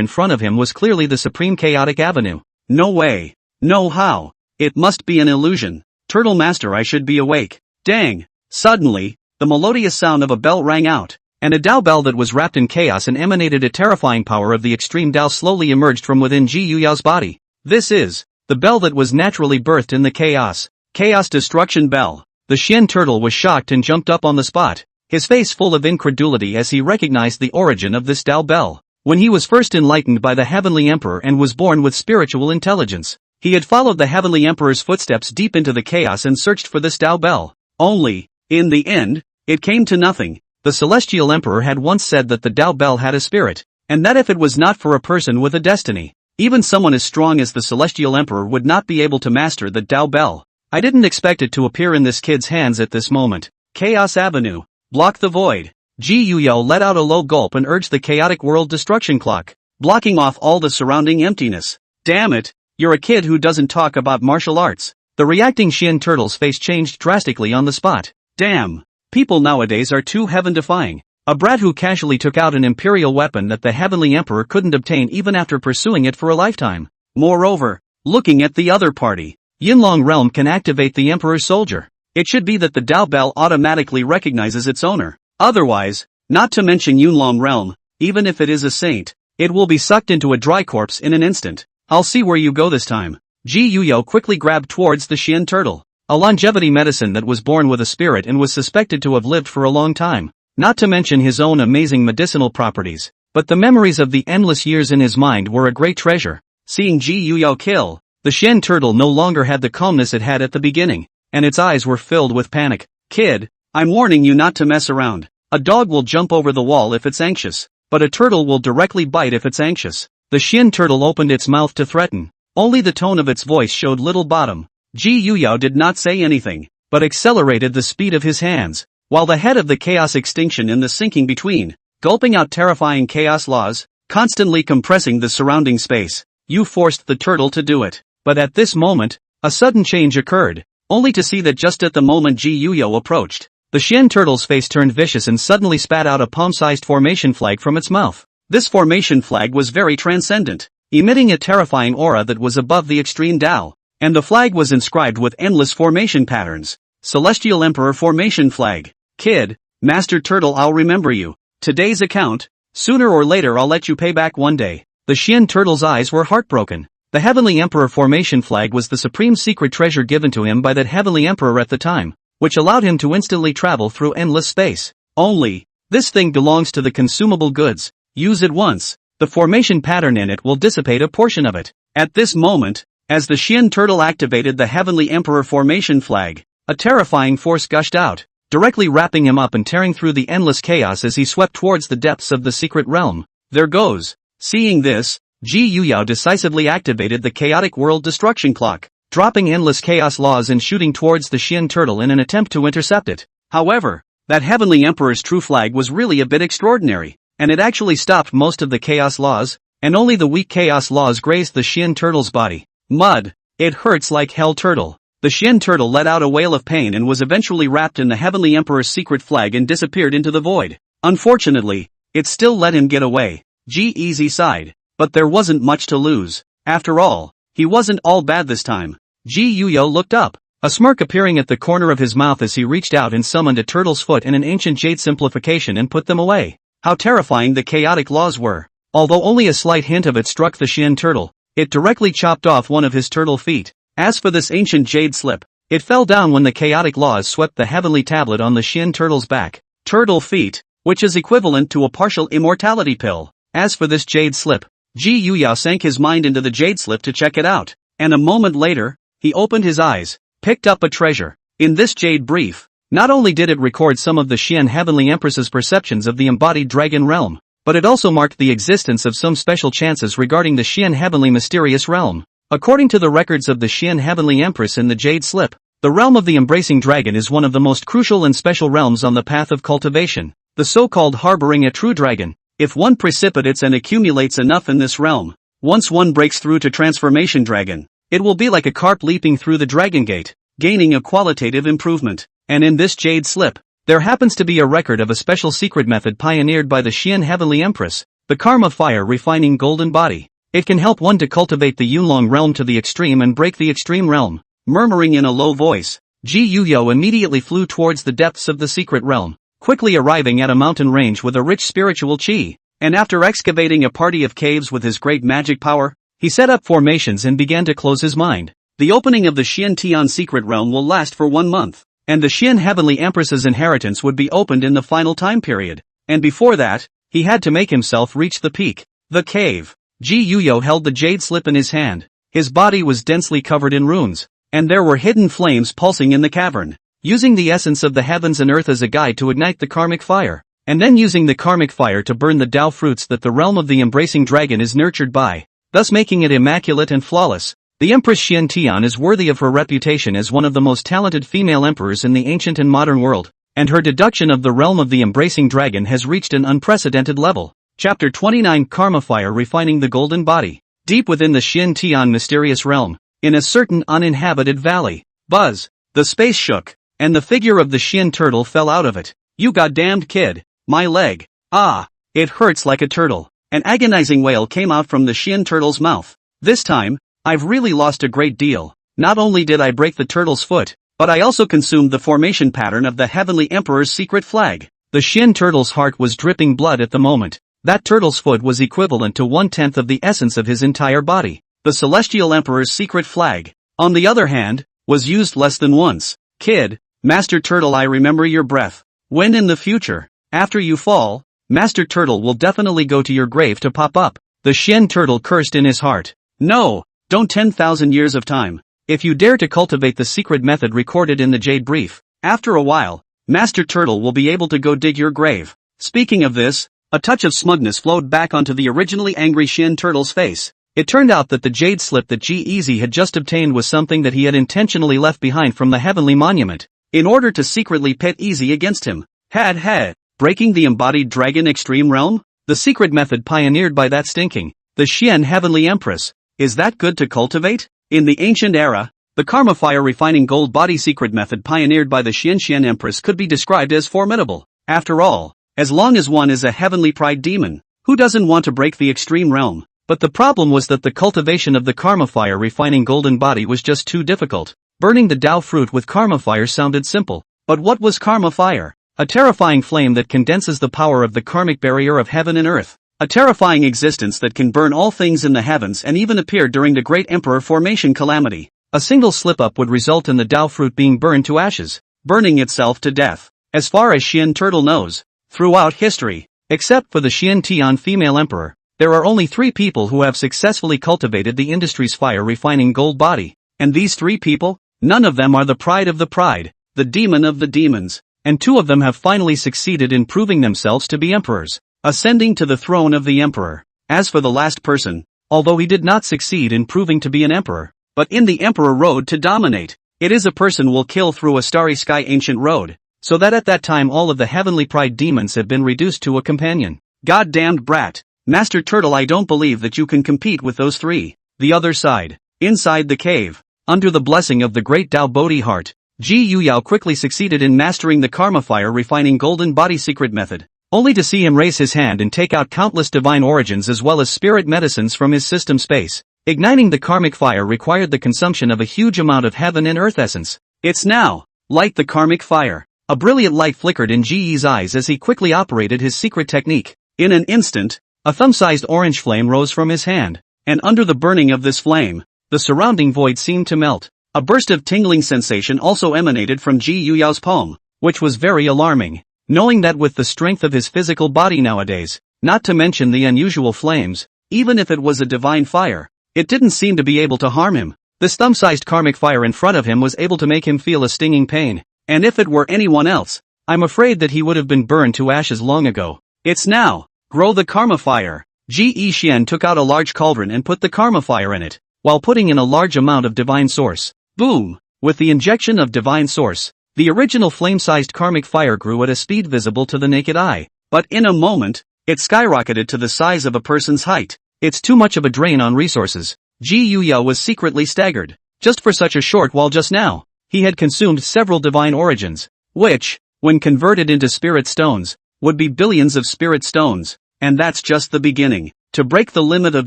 in front of him was clearly the supreme chaotic avenue. No way. No how. It must be an illusion. Turtle Master, I should be awake. Dang. Suddenly, the melodious sound of a bell rang out, and a Tao bell that was wrapped in chaos and emanated a terrifying power of the extreme Tao slowly emerged from within Ji Yuya's body. This is the bell that was naturally birthed in the chaos. Chaos Destruction Bell. The Shin Turtle was shocked and jumped up on the spot, his face full of incredulity as he recognized the origin of this Tao bell. When he was first enlightened by the Heavenly Emperor and was born with spiritual intelligence, He had followed the Heavenly Emperor's footsteps deep into the chaos and searched for this Tao Bell. Only, in the end, it came to nothing. The Celestial Emperor had once said that the Tao Bell had a spirit, and that if it was not for a person with a destiny, even someone as strong as the Celestial Emperor would not be able to master the Tao Bell. I didn't expect it to appear in this kid's hands at this moment. Chaos Avenue. Block the void. Ji Yuyo let out a low gulp and urged the chaotic world destruction clock, blocking off all the surrounding emptiness. Damn it, you're a kid who doesn't talk about martial arts. The reacting Xian turtle's face changed drastically on the spot. Damn. People nowadays are too heaven-defying. A brat who casually took out an imperial weapon that the Heavenly Emperor couldn't obtain even after pursuing it for a lifetime. Moreover, looking at the other party, Yinlong Realm can activate the Emperor's soldier. It should be that the Tao Bell automatically recognizes its owner. Otherwise, not to mention Yunlong Realm, even if it is a saint, it will be sucked into a dry corpse in an instant. I'll see where you go this time. Ji Yuyo quickly grabbed towards the Xian turtle, a longevity medicine that was born with a spirit and was suspected to have lived for a long time, not to mention his own amazing medicinal properties. But the memories of the endless years in his mind were a great treasure. Seeing Ji Yuyo kill, the Xian turtle no longer had the calmness it had at the beginning, and its eyes were filled with panic. Kid, I'm warning you not to mess around. A dog will jump over the wall if it's anxious, but a turtle will directly bite if it's anxious. The Xian turtle opened its mouth to threaten. Only the tone of its voice showed little bottom. Ji Yuyo did not say anything, but accelerated the speed of his hands, while the head of the chaos extinction in the sinking between, gulping out terrifying chaos laws, constantly compressing the surrounding space. You forced the turtle to do it. But at this moment, a sudden change occurred, only to see that just at the moment Ji Yuyo approached, the Xian turtle's face turned vicious and suddenly spat out a palm-sized formation flag from its mouth. This formation flag was very transcendent, emitting a terrifying aura that was above the extreme Tao, and the flag was inscribed with endless formation patterns. Celestial Emperor Formation Flag. Kid, Master Turtle, I'll remember you. Today's account, sooner or later I'll let you pay back one day. The Xian turtle's eyes were heartbroken. The Heavenly Emperor Formation Flag was the supreme secret treasure given to him by that Heavenly Emperor at the time, which allowed him to instantly travel through endless space. Only, this thing belongs to the consumable goods. Use it once, the formation pattern in it will dissipate a portion of it. At this moment, as the Xian turtle activated the Heavenly Emperor Formation Flag, a terrifying force gushed out, directly wrapping him up and tearing through the endless chaos as he swept towards the depths of the secret realm. There goes. Seeing this, Ji Yuyo decisively activated the chaotic world destruction clock, dropping endless chaos laws and shooting towards the Xian turtle in an attempt to intercept it. However, that Heavenly Emperor's true flag was really a bit extraordinary, and it actually stopped most of the chaos laws, and only the weak chaos laws grazed the Xian turtle's body. Mud. It hurts like hell, turtle. The Xian turtle let out a wail of pain and was eventually wrapped in the Heavenly Emperor's secret flag and disappeared into the void. Unfortunately, it still let him get away. G-Easy sighed. But there wasn't much to lose. After all, he wasn't all bad this time. Ji Yuyo looked up, a smirk appearing at the corner of his mouth as he reached out and summoned a turtle's foot and an ancient jade simplification and put them away. How terrifying the chaotic laws were. Although only a slight hint of it struck the Xian turtle, it directly chopped off one of his turtle feet. As for this ancient jade slip, it fell down when the chaotic laws swept the heavenly tablet on the Xian turtle's back. Turtle feet, which is equivalent to a partial immortality pill. As for this jade slip, Ji Yuyo sank his mind into the jade slip to check it out, and a moment later, he opened his eyes, picked up a treasure. In this jade brief, not only did it record some of the Xian Heavenly Empress's perceptions of the embodied dragon realm, but it also marked the existence of some special chances regarding the Xian Heavenly Mysterious Realm. According to the records of the Xian Heavenly Empress in the jade slip, the realm of the Embracing Dragon is one of the most crucial and special realms on the path of cultivation, the so-called harboring a true dragon. If one precipitates and accumulates enough in this realm, once one breaks through to Transformation Dragon, it will be like a carp leaping through the Dragon Gate, gaining a qualitative improvement. And in this jade slip, there happens to be a record of a special secret method pioneered by the Xian Heavenly Empress, the Karma Fire Refining Golden Body. It can help one to cultivate the Yunlong realm to the extreme and break the extreme realm. Murmuring in a low voice, Ji Yuyo immediately flew towards the depths of the secret realm, quickly arriving at a mountain range with a rich spiritual chi, and after excavating a party of caves with his great magic power, he set up formations and began to close his mind. The opening of the Xian Tian secret realm will last for 1 month, and the Xian Heavenly Empress's inheritance would be opened in the final time period, and before that, he had to make himself reach the peak. The cave. Ji Yuyo held the jade slip in his hand, His body was densely covered in runes, and there were hidden flames pulsing in the cavern. Using the essence of the heavens and earth as a guide to ignite the karmic fire, and then using the karmic fire to burn the Tao fruits that the realm of the embracing dragon is nurtured by, thus making it immaculate and flawless. The Empress Xian Tian is worthy of her reputation as one of the most talented female emperors in the ancient and modern world, and her deduction of the realm of the embracing dragon has reached an unprecedented level. Chapter 29 Karma Fire Refining the Golden Body. Deep within the Xian Tian mysterious realm, in a certain uninhabited valley, buzz, the space shook, and the figure of the Xian turtle fell out of it. You goddamned kid, my leg. Ah, it hurts like a turtle. An agonizing wail came out from the Xian turtle's mouth. This time, I've really lost a great deal. Not only did I break the turtle's foot, but I also consumed the formation pattern of the Heavenly Emperor's secret flag. The Xian turtle's heart was dripping blood at the moment. That turtle's foot was equivalent to 1/10 of the essence of his entire body. The Celestial Emperor's secret flag, on the other hand, was used less than once. Kid, Master Turtle, I remember your breath. When in the future, after you fall, Master Turtle will definitely go to your grave to pop up. The Xian turtle cursed in his heart. No, don't 10,000 years of time. If you dare to cultivate the secret method recorded in the Jade Brief, after a while, Master Turtle will be able to go dig your grave. Speaking of this, a touch of smugness flowed back onto the originally angry Xian turtle's face. It turned out that the jade slip that G-Eazy had just obtained was something that he had intentionally left behind from the heavenly monument, in order to secretly pit Easy against him. Had, breaking the embodied dragon extreme realm? The secret method pioneered by that stinking, the Xian Heavenly Empress. Is that good to cultivate? In the ancient era, the karma fire refining gold body secret method pioneered by the Xian Empress could be described as formidable. After all, as long as one is a heavenly pride demon, who doesn't want to break the extreme realm? But the problem was that the cultivation of the karma fire refining golden body was just too difficult. Burning the Tao fruit with karma fire sounded simple. But what was karma fire? A terrifying flame that condenses the power of the karmic barrier of heaven and earth. A terrifying existence that can burn all things in the heavens and even appear during the Great Emperor Formation calamity. A single slip-up would result in the Tao fruit being burned to ashes, burning itself to death. As far as Xian Turtle knows, throughout history, except for the Xian Tian female emperor, there are only 3 people who have successfully cultivated the industry's fire-refining gold body. And these 3 people? None of them are the pride of the pride, the demon of the demons. And 2 of them have finally succeeded in proving themselves to be emperors, ascending to the throne of the emperor. As for the last person, although he did not succeed in proving to be an emperor, but in the emperor road to dominate, it is a person will kill through a starry sky ancient road, so that at that time all of the heavenly pride demons have been reduced to a companion. Goddamned brat, Master Turtle, I don't believe that you can compete with those 3. The other side, inside the cave, under the blessing of the great Tao Bodhi heart, Ji Yuyao quickly succeeded in mastering the karma fire refining golden body secret method, only to see him raise his hand and take out countless divine origins as well as spirit medicines from his system space. Igniting the karmic fire required the consumption of a huge amount of heaven and earth essence. It's now, light the karmic fire. A brilliant light flickered in Ji Yi's eyes as he quickly operated his secret technique. In an instant, a thumb-sized orange flame rose from his hand, and under the burning of this flame, the surrounding void seemed to melt. A burst of tingling sensation also emanated from Ji Yuyao's palm, which was very alarming, knowing that with the strength of his physical body nowadays, not to mention the unusual flames, even if it was a divine fire, it didn't seem to be able to harm him. This thumb-sized karmic fire in front of him was able to make him feel a stinging pain, and if it were anyone else, I'm afraid that he would have been burned to ashes long ago. It's now, grow the karma fire. Ji Yixian took out a large cauldron and put the karma fire in it, while putting in a large amount of divine source. Boom! With the injection of divine source, the original flame-sized karmic fire grew at a speed visible to the naked eye, but in a moment, it skyrocketed to the size of a person's height. It's too much of a drain on resources. Ji Yuyao was secretly staggered. Just for such a short while just now, he had consumed several divine origins, which, when converted into spirit stones, would be billions of spirit stones, and that's just the beginning. To break the limit of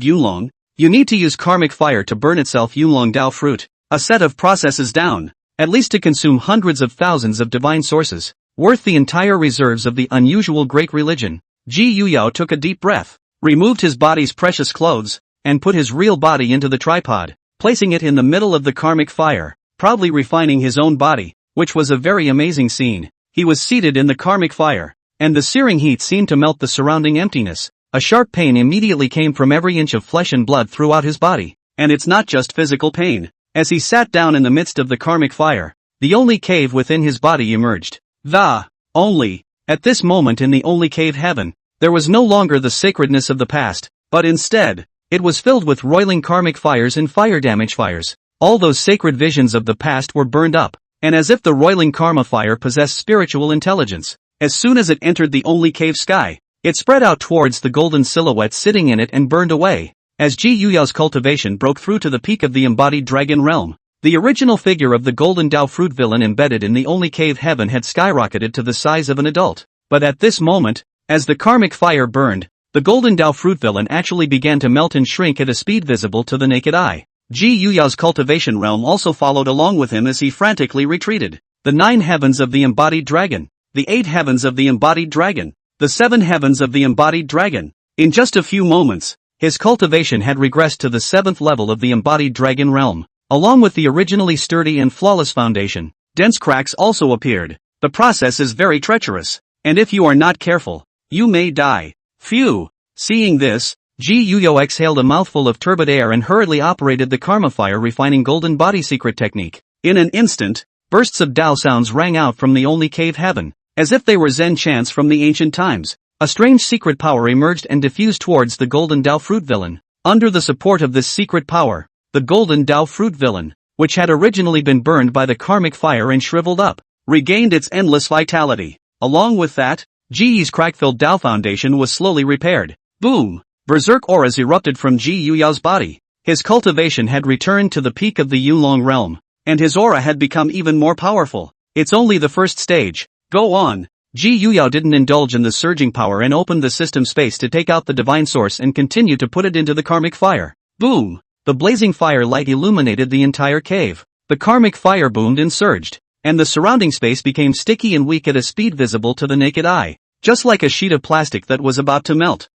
Yulong, you need to use karmic fire to burn itself Yulong Dao fruit. A set of processes down, at least to consume hundreds of thousands of divine sources, worth the entire reserves of the unusual great religion. Ji Yuyao took a deep breath, removed his body's precious clothes, and put his real body into the tripod, placing it in the middle of the karmic fire, proudly refining his own body, which was a very amazing scene. He was seated in the karmic fire, and the searing heat seemed to melt the surrounding emptiness. A sharp pain immediately came from every inch of flesh and blood throughout his body. and it's not just physical pain. As he sat down in the midst of the karmic fire, the only cave within his body emerged. At this moment in the only cave heaven, there was no longer the sacredness of the past, but instead, it was filled with roiling karmic fires and fire damage fires. All those sacred visions of the past were burned up, and as if the roiling karma fire possessed spiritual intelligence, as soon as it entered the only cave sky, it spread out towards the golden silhouette sitting in it and burned away. As Ji Yuyao's cultivation broke through to the peak of the embodied dragon realm, the original figure of the golden Dao fruit villain embedded in the only cave heaven had skyrocketed to the size of an adult. But at this moment, as the karmic fire burned, the golden Dao fruit villain actually began to melt and shrink at a speed visible to the naked eye. Ji Yuyao's cultivation realm also followed along with him as he frantically retreated. The 9 heavens of the embodied dragon, the 8 heavens of the embodied dragon, the 7 heavens of the embodied dragon. In just a few moments, his cultivation had regressed to the 7th level of the embodied dragon realm. Along with the originally sturdy and flawless foundation, dense cracks also appeared. The process is very treacherous, and if you are not careful, you may die. Phew! Seeing this, Ji Yuyo exhaled a mouthful of turbid air and hurriedly operated the karma fire refining golden body secret technique. In an instant, bursts of Dao sounds rang out from the only cave heaven, as if they were Zen chants from the ancient times. A strange secret power emerged and diffused towards the golden Dao fruit villain. Under the support of this secret power, the golden Dao fruit villain, which had originally been burned by the karmic fire and shriveled up, regained its endless vitality. Along with that, Ji's crack-filled Dao foundation was slowly repaired. Boom! Berserk auras erupted from Ji Yuyao's body. His cultivation had returned to the peak of the Yulong realm, and his aura had become even more powerful. It's only the first stage. Go on. Ji Yuyao didn't indulge in the surging power and opened the system space to take out the divine source and continue to put it into the karmic fire. Boom! The blazing fire light illuminated the entire cave. The karmic fire boomed and surged, and the surrounding space became sticky and weak at a speed visible to the naked eye, just like a sheet of plastic that was about to melt.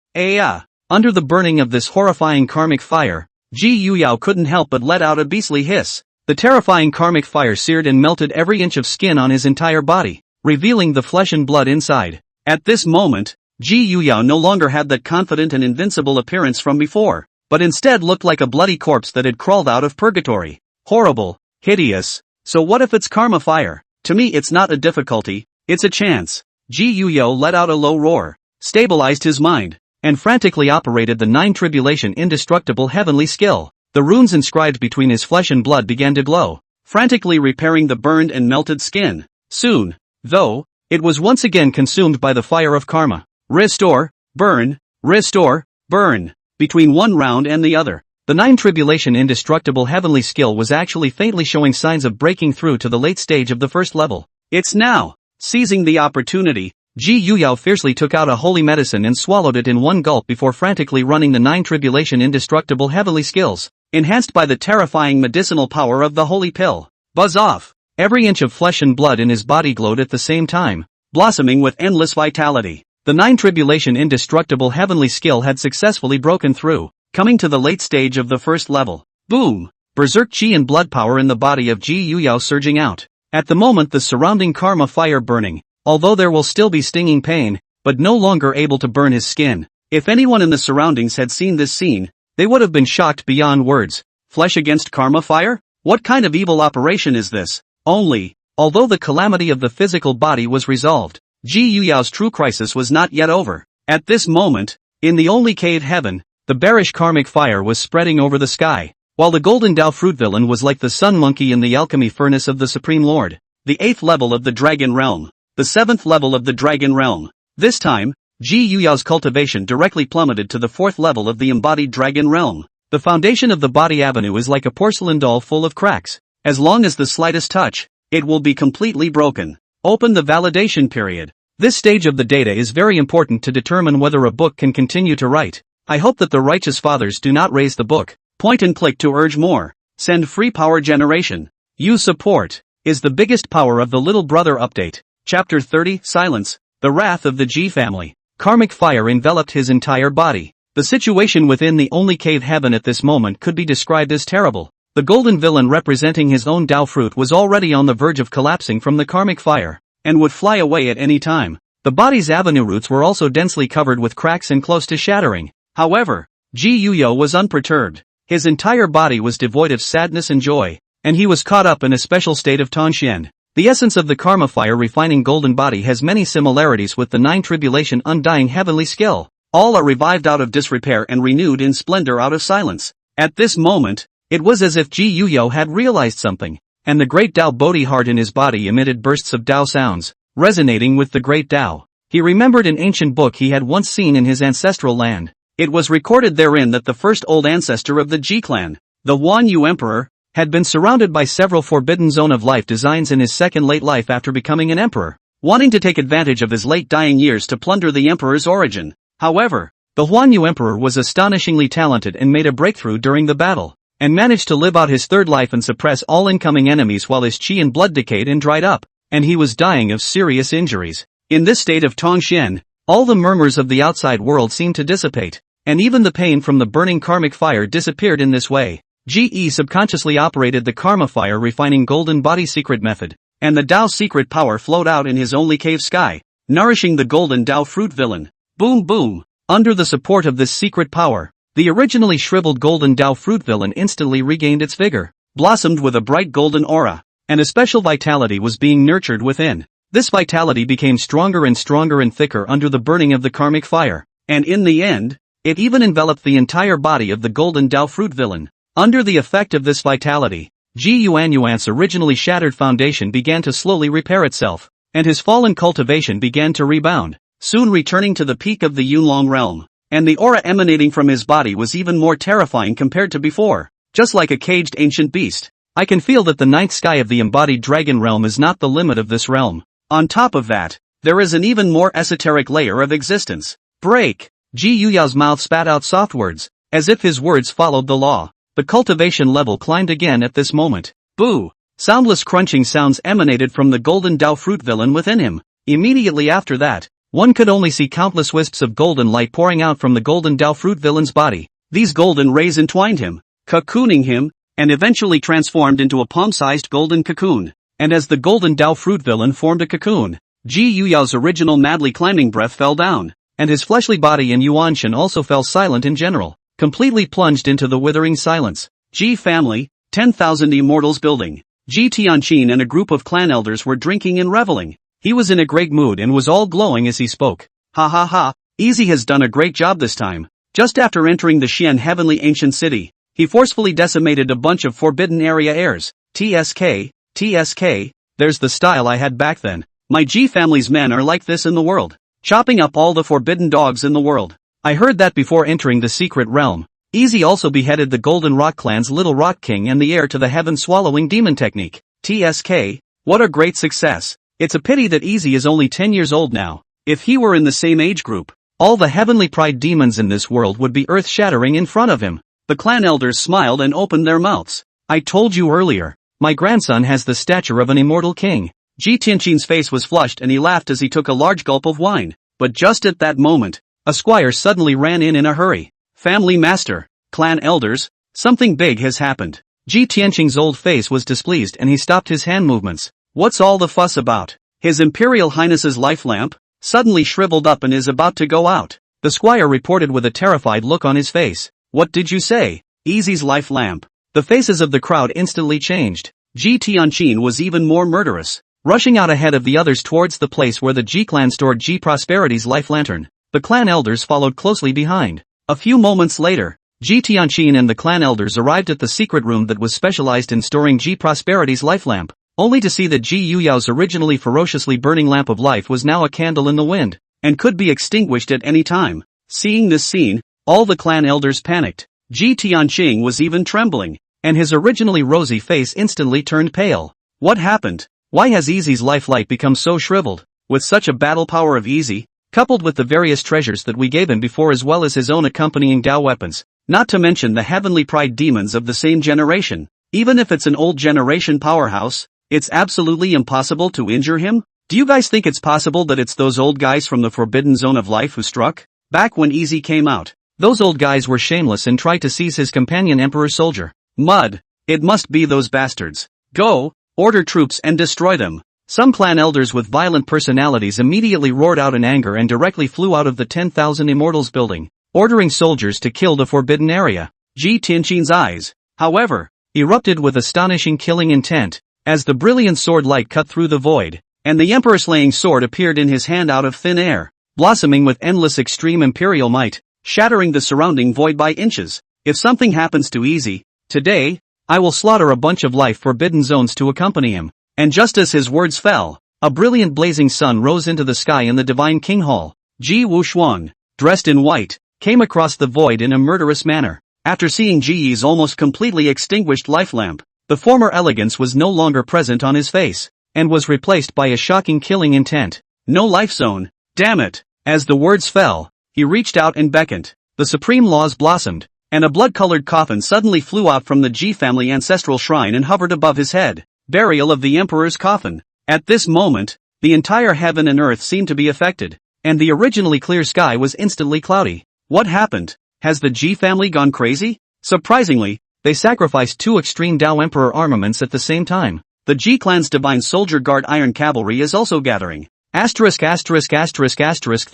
Under the burning of this horrifying karmic fire, Ji Yuyao couldn't help but let out a beastly hiss. The terrifying karmic fire seared and melted every inch of skin on his entire body, revealing the flesh and blood inside. At this moment, Ji Yuyao no longer had that confident and invincible appearance from before, but instead looked like a bloody corpse that had crawled out of purgatory. Horrible, hideous. So what if it's karma fire? To me it's not a difficulty, it's a chance. Ji Yuyao let out a low roar, stabilized his mind, and frantically operated the 9 tribulation indestructible heavenly skill. The runes inscribed between his flesh and blood began to glow, frantically repairing the burned and melted skin. Soon, though, it was once again consumed by the fire of karma. Restore, burn, restore, burn. Between one round and the other, the 9 tribulation indestructible heavenly skill was actually faintly showing signs of breaking through to the late stage of the first level. It's now. Seizing the opportunity, Ji Yuyao fiercely took out a holy medicine and swallowed it in one gulp before frantically running the 9 tribulation indestructible heavenly skills, enhanced by the terrifying medicinal power of the holy pill. Buzz off! Every inch of flesh and blood in his body glowed at the same time, blossoming with endless vitality. The 9 tribulation indestructible heavenly skill had successfully broken through, coming to the late stage of the first level. Boom! Berserk chi and blood power in the body of Ji Yuyao surging out. At the moment the surrounding karma fire burning, although there will still be stinging pain, but no longer able to burn his skin. If anyone in the surroundings had seen this scene, they would have been shocked beyond words. Flesh against karma fire? What kind of evil operation is this? Although the calamity of the physical body was resolved, Ji Yuyao's true crisis was not yet over. At this moment, in the only cave heaven, the bearish karmic fire was spreading over the sky, while the golden Dao fruit villain was like the sun monkey in the alchemy furnace of the Supreme Lord. The 8th level of the dragon realm. The 7th level of the dragon realm. This time, Ji Yuyao's cultivation directly plummeted to the 4th level of the embodied dragon realm. The foundation of the body avenue is like a porcelain doll full of cracks. As long as the slightest touch, it will be completely broken. Open the validation period. This stage of the data is very important to determine whether a book can continue to write. I hope that the righteous fathers do not raise the book. Point and click to urge more. Send free power generation. Use support. Is the biggest power of the little brother update. Chapter 30, Silence. The wrath of the Ji family. Karmic fire enveloped his entire body. The situation within the only cave heaven at this moment could be described as terrible. The golden villain representing his own Dao fruit was already on the verge of collapsing from the karmic fire, and would fly away at any time. The body's avenue roots were also densely covered with cracks and close to shattering. However, Ji Yuyo was unperturbed. His entire body was devoid of sadness and joy, and he was caught up in a special state of Tanshen. The essence of the karma fire refining golden body has many similarities with the 9 tribulation undying heavenly skill. All are revived out of disrepair and renewed in splendor out of silence. At this moment, it was as if Ji Yuyo had realized something, and the great Tao Bodhi heart in his body emitted bursts of Tao sounds, resonating with the great Tao. He remembered an ancient book he had once seen in his ancestral land. It was recorded therein that the first old ancestor of the Ji clan, the Wan Yu Emperor, had been surrounded by several forbidden zone of life designs in his second late life after becoming an emperor, wanting to take advantage of his late dying years to plunder the emperor's origin. However, the Huan Yu Emperor was astonishingly talented and made a breakthrough during the battle, and managed to live out his third life and suppress all incoming enemies while his qi and blood decayed and dried up, and he was dying of serious injuries. In this state of Tangshen, all the murmurs of the outside world seemed to dissipate, and even the pain from the burning karmic fire disappeared in this way. Ge subconsciously operated the karma fire refining golden body secret method, and the Tao secret power flowed out in his only cave sky, nourishing the golden Tao fruit villain. Boom boom! Under the support of this secret power, the originally shriveled golden Tao fruit villain instantly regained its vigor, blossomed with a bright golden aura, and a special vitality was being nurtured within. This vitality became stronger and thicker under the burning of the karmic fire, and in the end, it even enveloped the entire body of the golden Tao fruit villain. Under the effect of this vitality, Ji Yuanyuan's originally shattered foundation began to slowly repair itself, and his fallen cultivation began to rebound, soon returning to the peak of the Yunlong realm, and the aura emanating from his body was even more terrifying compared to before, just like a caged ancient beast. I can feel that the ninth sky of the embodied dragon realm is not the limit of this realm. On top of that, there is an even more esoteric layer of existence. Break! Ji Yuyao's mouth spat out soft words, as if his words followed the law. The cultivation level climbed again at this moment. Boo! Soundless crunching sounds emanated from the golden Tao fruit villain within him. Immediately after that, one could only see countless wisps of golden light pouring out from the golden Tao fruit villain's body. These golden rays entwined him, cocooning him, and eventually transformed into a palm-sized golden cocoon. And as the golden Tao fruit villain formed a cocoon, Ji Yuyao's original madly climbing breath fell down, and his fleshly body and Yuanshan also fell silent in general, completely plunged into the withering silence. Ji family, 10,000 immortals building. Ji Tianqin and a group of clan elders were drinking and reveling. He was in a great mood and was all glowing as he spoke. Ha ha ha, Easy has done a great job this time. Just after entering the Xian heavenly ancient city, he forcefully decimated a bunch of forbidden area heirs. TSK, there's the style I had back then. My Ji family's men are like this in the world, chopping up all the forbidden dogs in the world. I heard that before entering the secret realm. Easy also beheaded the Golden Rock clan's Little Rock King and the heir to the heaven-swallowing demon technique. TSK, what a great success. It's a pity that Easy is only 10 years old now. If he were in the same age group, all the heavenly pride demons in this world would be earth-shattering in front of him. The clan elders smiled and opened their mouths. I told you earlier, my grandson has the stature of an immortal king. Ji Tianqin's face was flushed and he laughed as he took a large gulp of wine. But just at that moment, a squire suddenly ran in a hurry. Family master, clan elders, something big has happened. Ji Tianqin's old face was displeased and he stopped his hand movements. What's all the fuss about? His Imperial Highness's life lamp suddenly shriveled up and is about to go out. The squire reported with a terrified look on his face. What did you say? Easy's life lamp. The faces of the crowd instantly changed. Ji Tianqin was even more murderous, rushing out ahead of the others towards the place where the Ji clan stored Ji Prosperity's life lantern. The clan elders followed closely behind. A few moments later, Ji Tianqin and the clan elders arrived at the secret room that was specialized in storing Ji Prosperity's life lamp, only to see that Ji Yuyao's originally ferociously burning lamp of life was now a candle in the wind, and could be extinguished at any time. Seeing this scene, all the clan elders panicked. Ji Tianqin was even trembling, and his originally rosy face instantly turned pale. What happened? Why has Easy's life light become so shriveled? With such a battle power of Easy, coupled with the various treasures that we gave him before as well as his own accompanying Tao weapons, not to mention the heavenly pride demons of the same generation, even if it's an old generation powerhouse, it's absolutely impossible to injure him? Do you guys think it's possible that it's those old guys from the forbidden zone of life who struck back when Easy came out? Those old guys were shameless and tried to seize his companion Emperor Soldier. Mud. It must be those bastards. Go, order troops and destroy them. Some clan elders with violent personalities immediately roared out in anger and directly flew out of the 10,000 Immortals building, ordering soldiers to kill the forbidden area. Ji Tianqin's eyes, however, erupted with astonishing killing intent, as the brilliant sword light cut through the void, and the emperor-slaying sword appeared in his hand out of thin air, blossoming with endless extreme imperial might, shattering the surrounding void by inches. If something happens to Easy, today, I will slaughter a bunch of life forbidden zones to accompany him. And just as his words fell, a brilliant blazing sun rose into the sky in the divine king hall. Ji Wushuang, dressed in white, came across the void in a murderous manner. After seeing Ji Yi's almost completely extinguished life lamp, the former elegance was no longer present on his face, and was replaced by a shocking killing intent. No life zone, damn it! As the words fell, he reached out and beckoned. The supreme laws blossomed, and a blood-colored coffin suddenly flew out from the Ji family ancestral shrine and hovered above his head. Burial of the emperor's coffin. At this moment, the entire heaven and earth seemed to be affected, and the originally clear sky was instantly cloudy. What happened? Has the Ji family gone crazy? Surprisingly, they sacrificed two extreme Dao Emperor armaments at the same time. The Ji clan's divine soldier guard iron cavalry is also gathering. The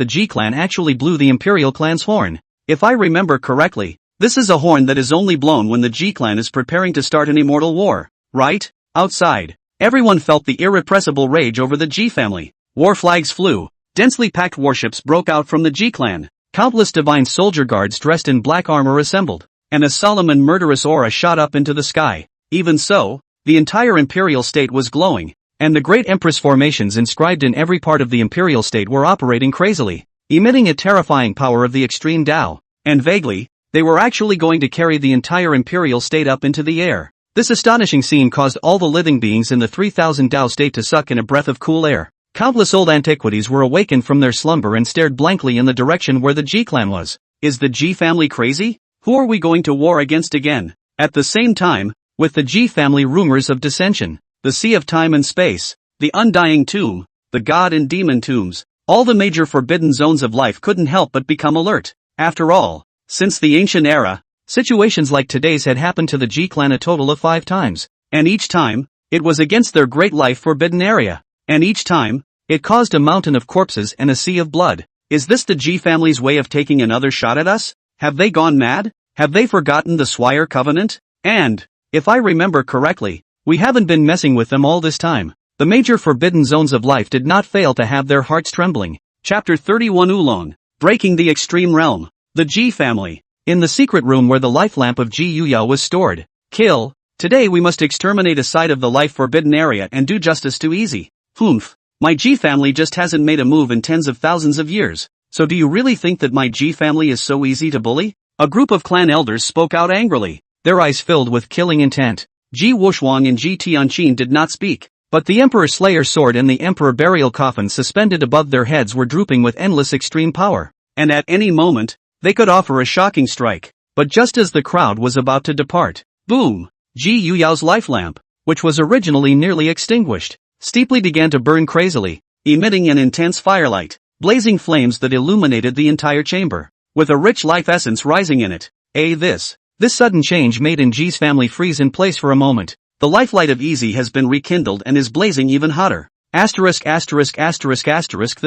Ji clan actually blew the imperial clan's horn. If I remember correctly, this is a horn that is only blown when the Ji clan is preparing to start an immortal war, right? Outside, everyone felt the irrepressible rage over the Ji family. War flags flew, densely packed warships broke out from the Ji clan. Countless divine soldier guards dressed in black armor assembled, and a solemn and murderous aura shot up into the sky. Even so, the entire imperial state was glowing, and the great empress formations inscribed in every part of the imperial state were operating crazily, emitting a terrifying power of the extreme Dao, and vaguely, they were actually going to carry the entire imperial state up into the air. This astonishing scene caused all the living beings in the 3000 Dao state to suck in a breath of cool air. Countless old antiquities were awakened from their slumber and stared blankly in the direction where the Ji clan was. Is the Ji family crazy? Who are we going to war against again? At the same time, with the Ji family rumors of dissension, the sea of time and space, the undying tomb, the god and demon tombs, all the major forbidden zones of life couldn't help but become alert. After all, since the ancient era, situations like today's had happened to the Ji clan a total of 5 times, and each time, it was against their great life forbidden area. And each time, it caused a mountain of corpses and a sea of blood. Is this the Ji family's way of taking another shot at us? Have they gone mad? Have they forgotten the Swire Covenant? And, if I remember correctly, we haven't been messing with them all this time. The major forbidden zones of life did not fail to have their hearts trembling. Chapter 31 Oolong, Breaking the Extreme Realm. The Ji family. In the secret room where the life lamp of Ji Yuya was stored. Kill. Today we must exterminate a side of the life forbidden area and do justice to Easy. Humph. My Ji family just hasn't made a move in tens of thousands of years. So do you really think that my Ji family is so easy to bully? A group of clan elders spoke out angrily, their eyes filled with killing intent. Ji Wushuang and Ji Tianqin did not speak, but the Emperor Slayer sword and the Emperor burial coffin suspended above their heads were drooping with endless extreme power, and at any moment, they could offer a shocking strike. But just as the crowd was about to depart, boom! Ji Yuyao's life lamp, which was originally nearly extinguished, steeply began to burn crazily, emitting an intense firelight, blazing flames that illuminated the entire chamber, with a rich life essence rising in it. This sudden change made Ji's family freeze in place for a moment. The lifelight of Easy has been rekindled and is blazing even hotter. This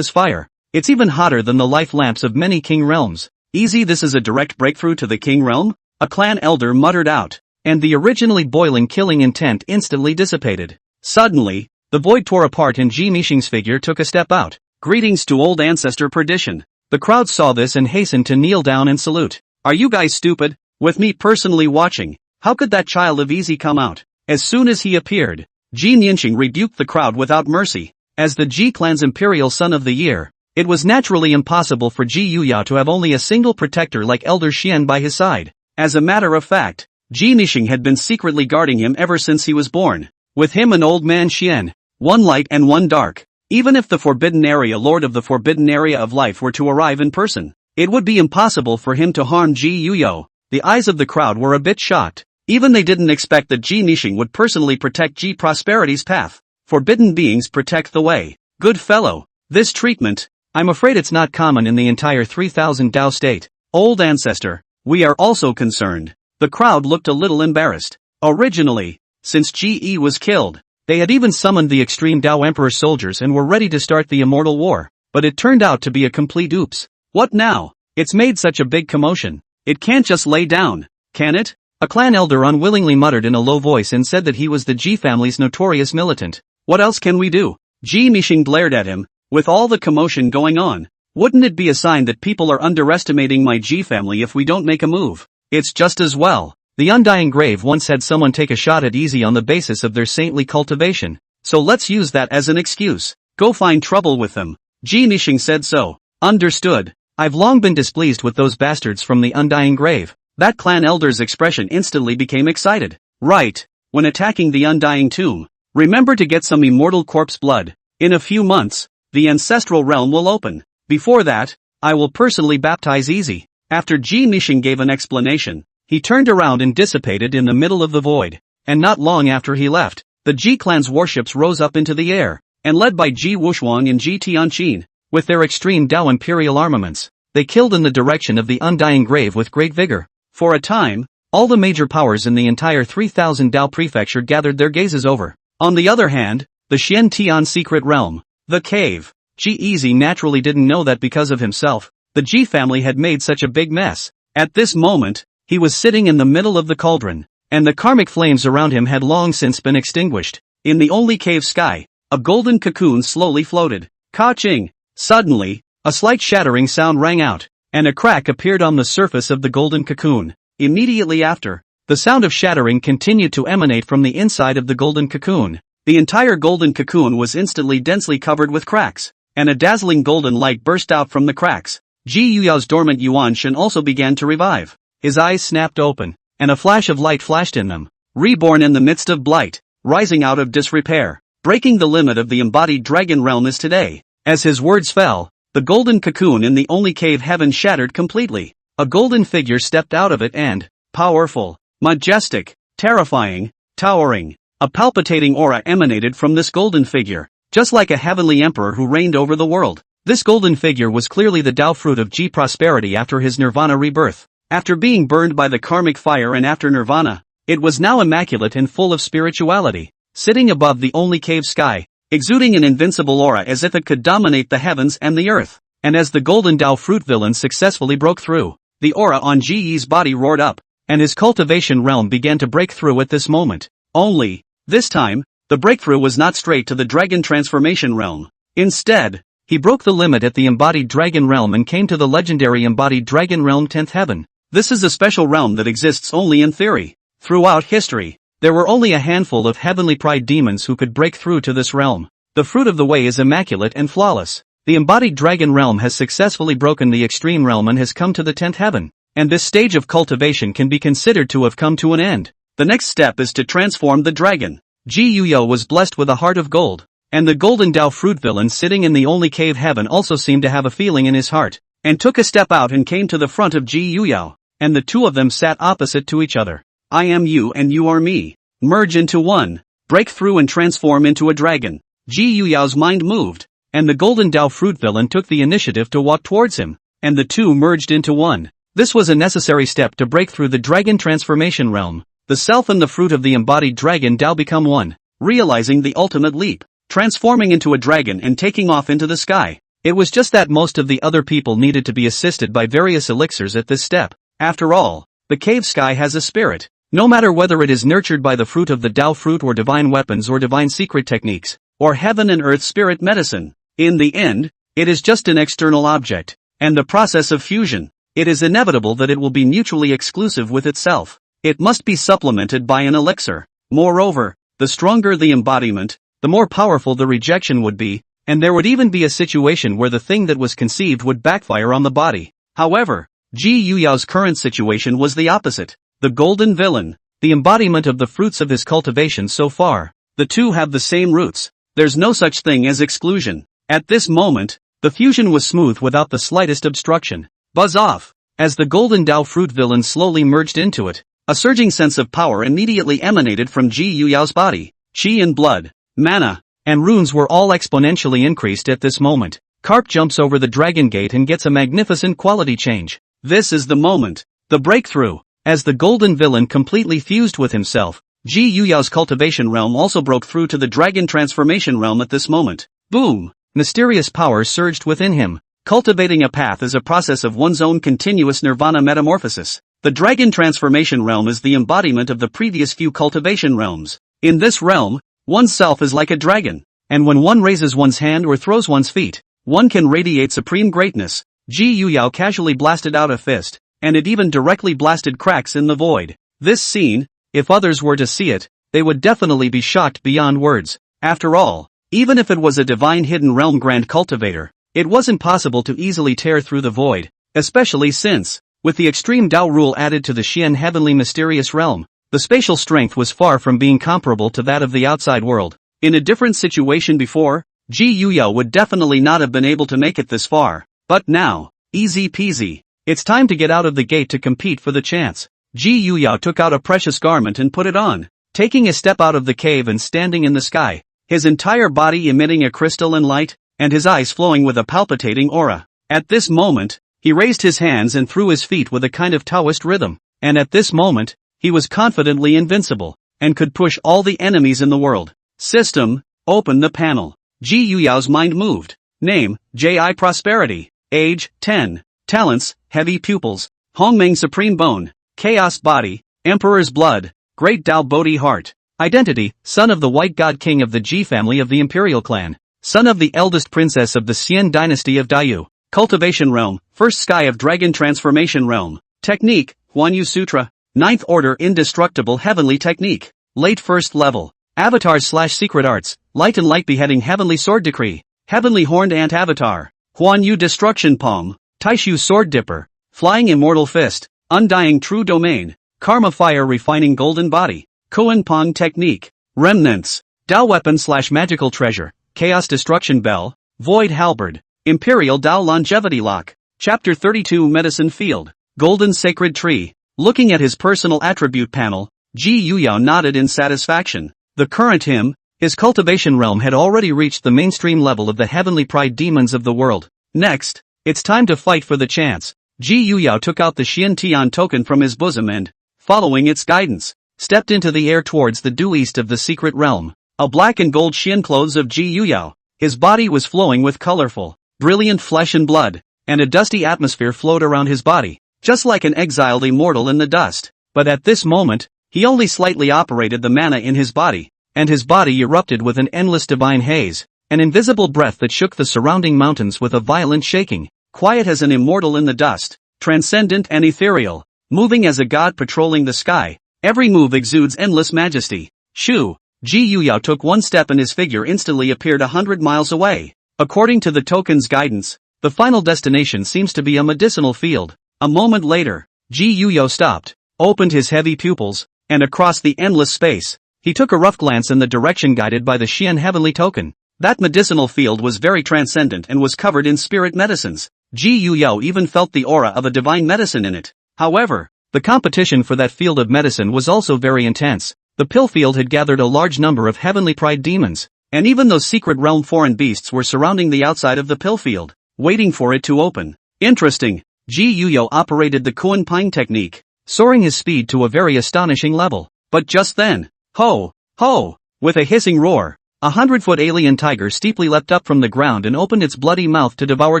fire. It's even hotter than the life lamps of many king realms. Easy, this is a direct breakthrough to the king realm? A clan elder muttered out, and the originally boiling killing intent instantly dissipated. Suddenly, the void tore apart and Ji Mishing's figure took a step out. Greetings to old ancestor perdition. The crowd saw this and hastened to kneel down and salute. Are you guys stupid? With me personally watching, how could that child of Easy come out? As soon as he appeared, Ji Ningxing rebuked the crowd without mercy. As the Ji clan's imperial son of the year, it was naturally impossible for Ji Yuya to have only a single protector like Elder Xian by his side. As a matter of fact, Ji Ningxing had been secretly guarding him ever since he was born. With him and old man Xian, one light and one dark. Even if the Forbidden Area Lord of the Forbidden Area of Life were to arrive in person, it would be impossible for him to harm Ji Yuya. The eyes of the crowd were a bit shocked. Even they didn't expect that Ji Ningxing would personally protect Ji Prosperity's path. Forbidden beings protect the way. Good fellow. This treatment, I'm afraid it's not common in the entire 3000 Dao state. Old ancestor, we are also concerned. The crowd looked a little embarrassed. Originally, since Ji Yi was killed, they had even summoned the extreme Dao Emperor soldiers and were ready to start the Immortal War. But it turned out to be a complete oops. What now? It's made such a big commotion. It can't just lay down. Can it? A clan elder unwillingly muttered in a low voice and said that he was the Ji family's notorious militant. What else can we do? Ji Mishing glared at him. With all the commotion going on, wouldn't it be a sign that people are underestimating my Ji family if we don't make a move? It's just as well. The Undying Grave once had someone take a shot at easy on the basis of their saintly cultivation, so let's use that as an excuse. Go find trouble with them. Ji Mishing said so. Understood. I've long been displeased with those bastards from the Undying Grave. That clan elder's expression instantly became excited. Right. When attacking the Undying Tomb, remember to get some immortal corpse blood. In a few months, the ancestral realm will open. Before that, I will personally baptize Easy. After Ji Mishing gave an explanation, he turned around and dissipated in the middle of the void. And not long after he left, the Ji clan's warships rose up into the air, and led by Ji Wushuang and Ji Tianqin, with their extreme Dao imperial armaments, they killed in the direction of the Undying Grave with great vigor. For a time, all the major powers in the entire 3000 Dao prefecture gathered their gazes over. On the other hand, the Xian Tian secret realm, the cave. Ji Easy naturally didn't know that because of himself, the Ji family had made such a big mess. At this moment, he was sitting in the middle of the cauldron, and the karmic flames around him had long since been extinguished. In the only cave sky, a golden cocoon slowly floated. Ka-ching! Suddenly, a slight shattering sound rang out, and a crack appeared on the surface of the golden cocoon. Immediately after, the sound of shattering continued to emanate from the inside of the golden cocoon. The entire golden cocoon was instantly densely covered with cracks, and a dazzling golden light burst out from the cracks. Ji Yuyao's dormant Yuan Shen also began to revive. His eyes snapped open, and a flash of light flashed in them. Reborn in the midst of blight, rising out of disrepair, breaking the limit of the embodied dragon realm is today. As his words fell, the golden cocoon in the only cave heaven shattered completely. A golden figure stepped out of it and, powerful, majestic, terrifying, towering, a palpitating aura emanated from this golden figure, just like a heavenly emperor who reigned over the world. This golden figure was clearly the Dao fruit of Ji prosperity after his Nirvana rebirth. After being burned by the karmic fire and after Nirvana, it was now immaculate and full of spirituality, sitting above the only cave sky, exuding an invincible aura as if it could dominate the heavens and the earth. And as the golden Dao fruit villain successfully broke through, the aura on Ji Yi's body roared up, and his cultivation realm began to break through at this moment. Only, this time, the breakthrough was not straight to the dragon transformation realm. Instead, he broke the limit at the embodied dragon realm and came to the legendary embodied dragon realm 10th heaven. This is a special realm that exists only in theory. Throughout history, there were only a handful of heavenly pride demons who could break through to this realm. The fruit of the way is immaculate and flawless. The embodied dragon realm has successfully broken the extreme realm and has come to the 10th heaven, and this stage of cultivation can be considered to have come to an end. The next step is to transform the dragon. Ji Yuyo was blessed with a heart of gold, and the golden Dao fruit villain sitting in the only cave heaven also seemed to have a feeling in his heart, and took a step out and came to the front of Ji Yuyo, and the two of them sat opposite to each other. I am you and you are me. Merge into one. Break through and transform into a dragon. Ji Yuyao's mind moved, and the golden Dao fruit villain took the initiative to walk towards him, and the two merged into one. This was a necessary step to break through the dragon transformation realm. The self and the fruit of the embodied dragon Dao become one, realizing the ultimate leap, transforming into a dragon and taking off into the sky. It was just that most of the other people needed to be assisted by various elixirs at this step. After all, the cave sky has a spirit. No matter whether it is nurtured by the fruit of the Dao fruit or divine weapons or divine secret techniques, or heaven and earth spirit medicine, in the end, it is just an external object, and the process of fusion, it is inevitable that it will be mutually exclusive with itself. It must be supplemented by an elixir. Moreover, the stronger the embodiment, the more powerful the rejection would be, and there would even be a situation where the thing that was conceived would backfire on the body. However, Ji Yuyao's current situation was the opposite. The golden villain, the embodiment of the fruits of his cultivation so far. The two have the same roots. There's no such thing as exclusion. At this moment, the fusion was smooth without the slightest obstruction. Buzz off! As the golden Dao fruit villain slowly merged into it, a surging sense of power immediately emanated from Ji Yuyao's body. Qi and blood, mana, and runes were all exponentially increased at this moment. Carp jumps over the dragon gate and gets a magnificent quality change. This is the moment. The breakthrough. As the golden villain completely fused with himself, Ji Yuyao's cultivation realm also broke through to the dragon transformation realm at this moment. Boom! Mysterious power surged within him. Cultivating a path is a process of one's own continuous nirvana metamorphosis. The dragon transformation realm is the embodiment of the previous few cultivation realms. In this realm, oneself is like a dragon, and when one raises one's hand or throws one's feet, one can radiate supreme greatness. Ji Yuyao casually blasted out a fist, and it even directly blasted cracks in the void. This scene, if others were to see it, they would definitely be shocked beyond words. After all, even if it was a divine hidden realm grand cultivator, it wasn't possible to easily tear through the void, especially since, with the extreme Dao rule added to the Xian heavenly mysterious realm, the spatial strength was far from being comparable to that of the outside world. In a different situation before, Ji Yuyao would definitely not have been able to make it this far. But now, easy peasy. It's time to get out of the gate to compete for the chance. Ji Yuyao took out a precious garment and put it on, taking a step out of the cave and standing in the sky, his entire body emitting a crystalline light, and his eyes flowing with a palpitating aura. At this moment, he raised his hands and threw his feet with a kind of Taoist rhythm, and at this moment, he was confidently invincible, and could push all the enemies in the world. System, open the panel. Ji Yuyao's mind moved. Name, Ji Prosperity. Age, 10. Talents, heavy pupils. Hongmeng Supreme Bone. Chaos Body. Emperor's Blood. Great Dao Bodhi Heart. Identity, son of the White God King of the Ji family of the Imperial Clan. Son of the eldest princess of the Xian dynasty of Daiyu. Cultivation Realm, First Sky of Dragon Transformation Realm. Technique, Huanyu Sutra. 9th Order Indestructible Heavenly Technique. Late First Level. Avatars/Secret Arts, Light and Light Beheading Heavenly Sword Decree. Heavenly Horned Ant Avatar. Huanyu Destruction Palm. Taishu Sword Dipper. Flying Immortal Fist. Undying True Domain. Karma Fire Refining Golden Body. Koan Pong Technique. Remnants. Dao Weapon/Magical Treasure. Chaos Destruction Bell. Void Halberd. Imperial Dao Longevity Lock. Chapter 32 Medicine Field. Golden Sacred Tree. Looking at his personal attribute panel, Ji Yuyao nodded in satisfaction. The current him, his cultivation realm had already reached the mainstream level of the heavenly pride demons of the world. Next, it's time to fight for the chance. Ji Yuyao took out the Xian Tian token from his bosom and, following its guidance, stepped into the air towards the due east of the secret realm. A black and gold Xian clothes of Ji Yuyao. His body was flowing with colorful, brilliant flesh and blood, and a dusty atmosphere flowed around his body, just like an exiled immortal in the dust. But at this moment, he only slightly operated the mana in his body, and his body erupted with an endless divine haze, an invisible breath that shook the surrounding mountains with a violent shaking. Quiet as an immortal in the dust, transcendent and ethereal, moving as a god patrolling the sky, every move exudes endless majesty. Shoo! Ji Yuyao took one step and his figure instantly appeared 100 miles away. According to the token's guidance, the final destination seems to be a medicinal field. A moment later, Ji Yuyao stopped, opened his heavy pupils, and across the endless space, he took a rough glance in the direction guided by the Xian heavenly token. That medicinal field was very transcendent and was covered in spirit medicines. Ji Yuyao even felt the aura of a divine medicine in it. However, the competition for that field of medicine was also very intense. The pill field had gathered a large number of heavenly pride demons, and even those secret realm foreign beasts were surrounding the outside of the pill field, waiting for it to open. Interesting. Ji Yuyao operated the Kuan Pine technique, soaring his speed to a very astonishing level. But just then, ho! Ho! With a hissing roar, a 100-foot alien tiger steeply leapt up from the ground and opened its bloody mouth to devour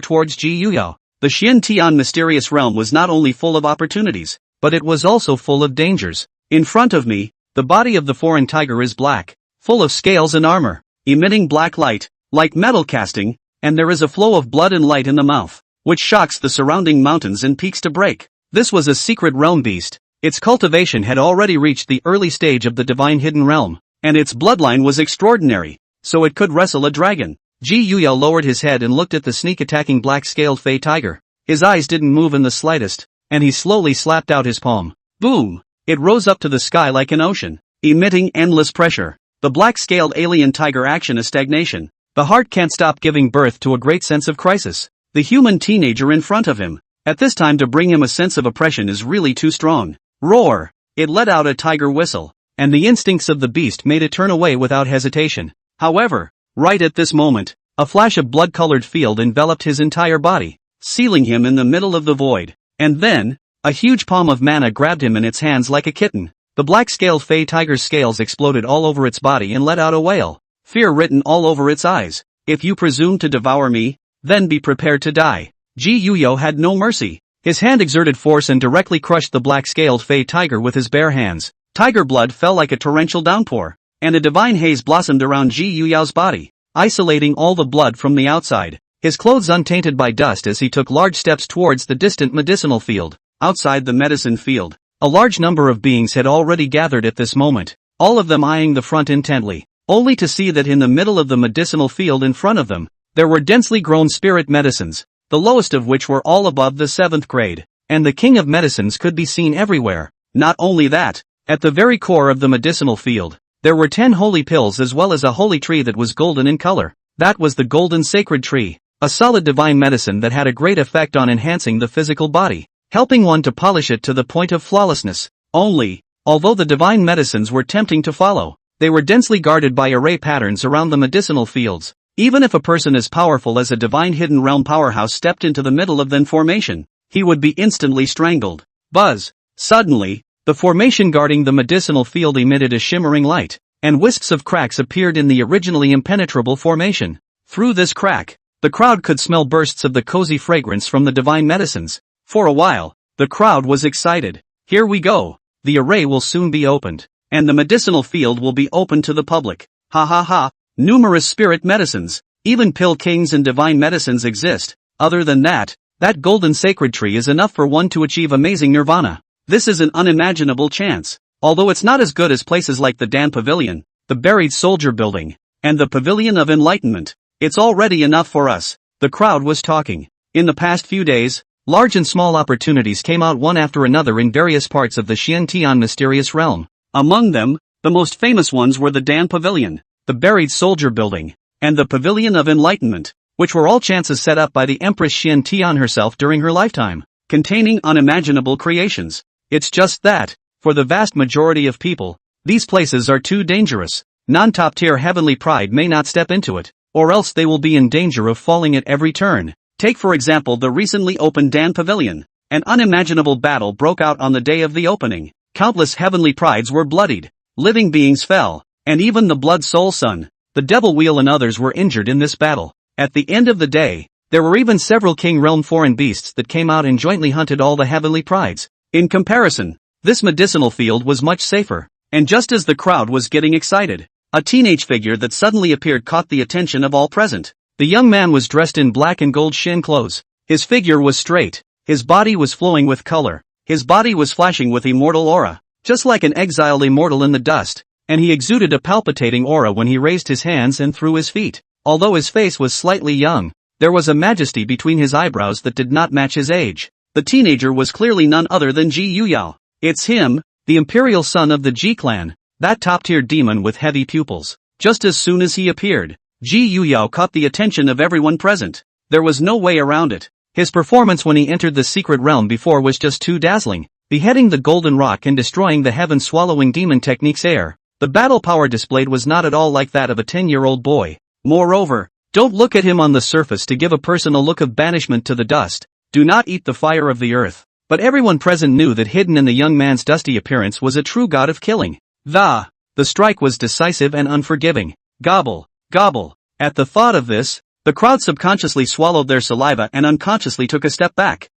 towards Ji Yuyao. The Xian Tian mysterious realm was not only full of opportunities, but it was also full of dangers. In front of me, the body of the foreign tiger is black, full of scales and armor, emitting black light, like metal casting, and there is a flow of blood and light in the mouth, which shocks the surrounding mountains and peaks to break. This was a secret realm beast. Its cultivation had already reached the early stage of the divine hidden realm, and its bloodline was extraordinary, so it could wrestle a dragon. Ji Yuyao lowered his head and looked at the sneak-attacking black-scaled fey tiger. His eyes didn't move in the slightest, and he slowly slapped out his palm. Boom! It rose up to the sky like an ocean, emitting endless pressure. The black-scaled alien tiger action is stagnation. The heart can't stop giving birth to a great sense of crisis. The human teenager in front of him, at this time to bring him a sense of oppression is really too strong. Roar! It let out a tiger whistle, and the instincts of the beast made it turn away without hesitation. However, right at this moment, a flash of blood-colored field enveloped his entire body, sealing him in the middle of the void. And then, a huge palm of mana grabbed him in its hands like a kitten. The black-scaled fey tiger's scales exploded all over its body and let out a wail, fear written all over its eyes. If you presume to devour me, then be prepared to die. Ji Yuyao had no mercy. His hand exerted force and directly crushed the black-scaled Fey tiger with his bare hands. Tiger blood fell like a torrential downpour, and a divine haze blossomed around Ji Yuyao's body, isolating all the blood from the outside, his clothes untainted by dust as he took large steps towards the distant medicinal field. Outside the medicine field, a large number of beings had already gathered at this moment, all of them eyeing the front intently, only to see that in the middle of the medicinal field in front of them, there were densely grown spirit medicines, the lowest of which were all above the 7th grade, and the king of medicines could be seen everywhere. Not only that, at the very core of the medicinal field, there were 10 holy pills as well as a holy tree that was golden in color. That was the golden sacred tree, a solid divine medicine that had a great effect on enhancing the physical body, helping one to polish it to the point of flawlessness. Although the divine medicines were tempting to follow, they were densely guarded by array patterns around the medicinal fields. Even if a person as powerful as a divine hidden realm powerhouse stepped into the middle of the formation, he would be instantly strangled. Buzz! Suddenly, the formation guarding the medicinal field emitted a shimmering light, and wisps of cracks appeared in the originally impenetrable formation. Through this crack, the crowd could smell bursts of the cozy fragrance from the divine medicines. For a while, the crowd was excited. Here we go. The array will soon be opened, and the medicinal field will be open to the public. Ha ha ha. Numerous spirit medicines, even pill kings and divine medicines exist. Other than that, that golden sacred tree is enough for one to achieve amazing nirvana. This is an unimaginable chance. Although it's not as good as places like the Dan Pavilion, the Buried Soldier Building, and the Pavilion of Enlightenment, it's already enough for us. The crowd was talking. In the past few days, large and small opportunities came out one after another in various parts of the Xiantian mysterious realm. Among them, the most famous ones were the Dan Pavilion, the Buried Soldier Building, and the Pavilion of Enlightenment, which were all chances set up by the Empress Xiantian herself during her lifetime, containing unimaginable creations. It's just that, for the vast majority of people, these places are too dangerous. Non-top-tier heavenly pride may not step into it, or else they will be in danger of falling at every turn. Take for example the recently opened Dan Pavilion. An unimaginable battle broke out on the day of the opening. Countless heavenly prides were bloodied, living beings fell, and even the Blood Soul Sun, the Devil Wheel and others were injured in this battle. At the end of the day, there were even several King Realm foreign beasts that came out and jointly hunted all the heavenly prides. In comparison, this medicinal field was much safer, and just as the crowd was getting excited, a teenage figure that suddenly appeared caught the attention of all present. The young man was dressed in black and gold shin clothes. His figure was straight, his body was flowing with color, his body was flashing with immortal aura, just like an exiled immortal in the dust. And he exuded a palpitating aura when he raised his hands and threw his feet. Although his face was slightly young, there was a majesty between his eyebrows that did not match his age. The teenager was clearly none other than Ji Yuyao. It's him, the imperial son of the Ji clan, that top-tier demon with heavy pupils. Just as soon as he appeared, Ji Yuyao caught the attention of everyone present. There was no way around it. His performance when he entered the secret realm before was just too dazzling, beheading the golden rock and destroying the heaven-swallowing demon technique's heir. The battle power displayed was not at all like that of a 10-year-old boy. Moreover, don't look at him on the surface to give a person a look of banishment to the dust. Do not eat the fire of the earth. But everyone present knew that hidden in the young man's dusty appearance was a true god of killing. The strike was decisive and unforgiving. Gobble, gobble. At the thought of this, the crowd subconsciously swallowed their saliva and unconsciously took a step back.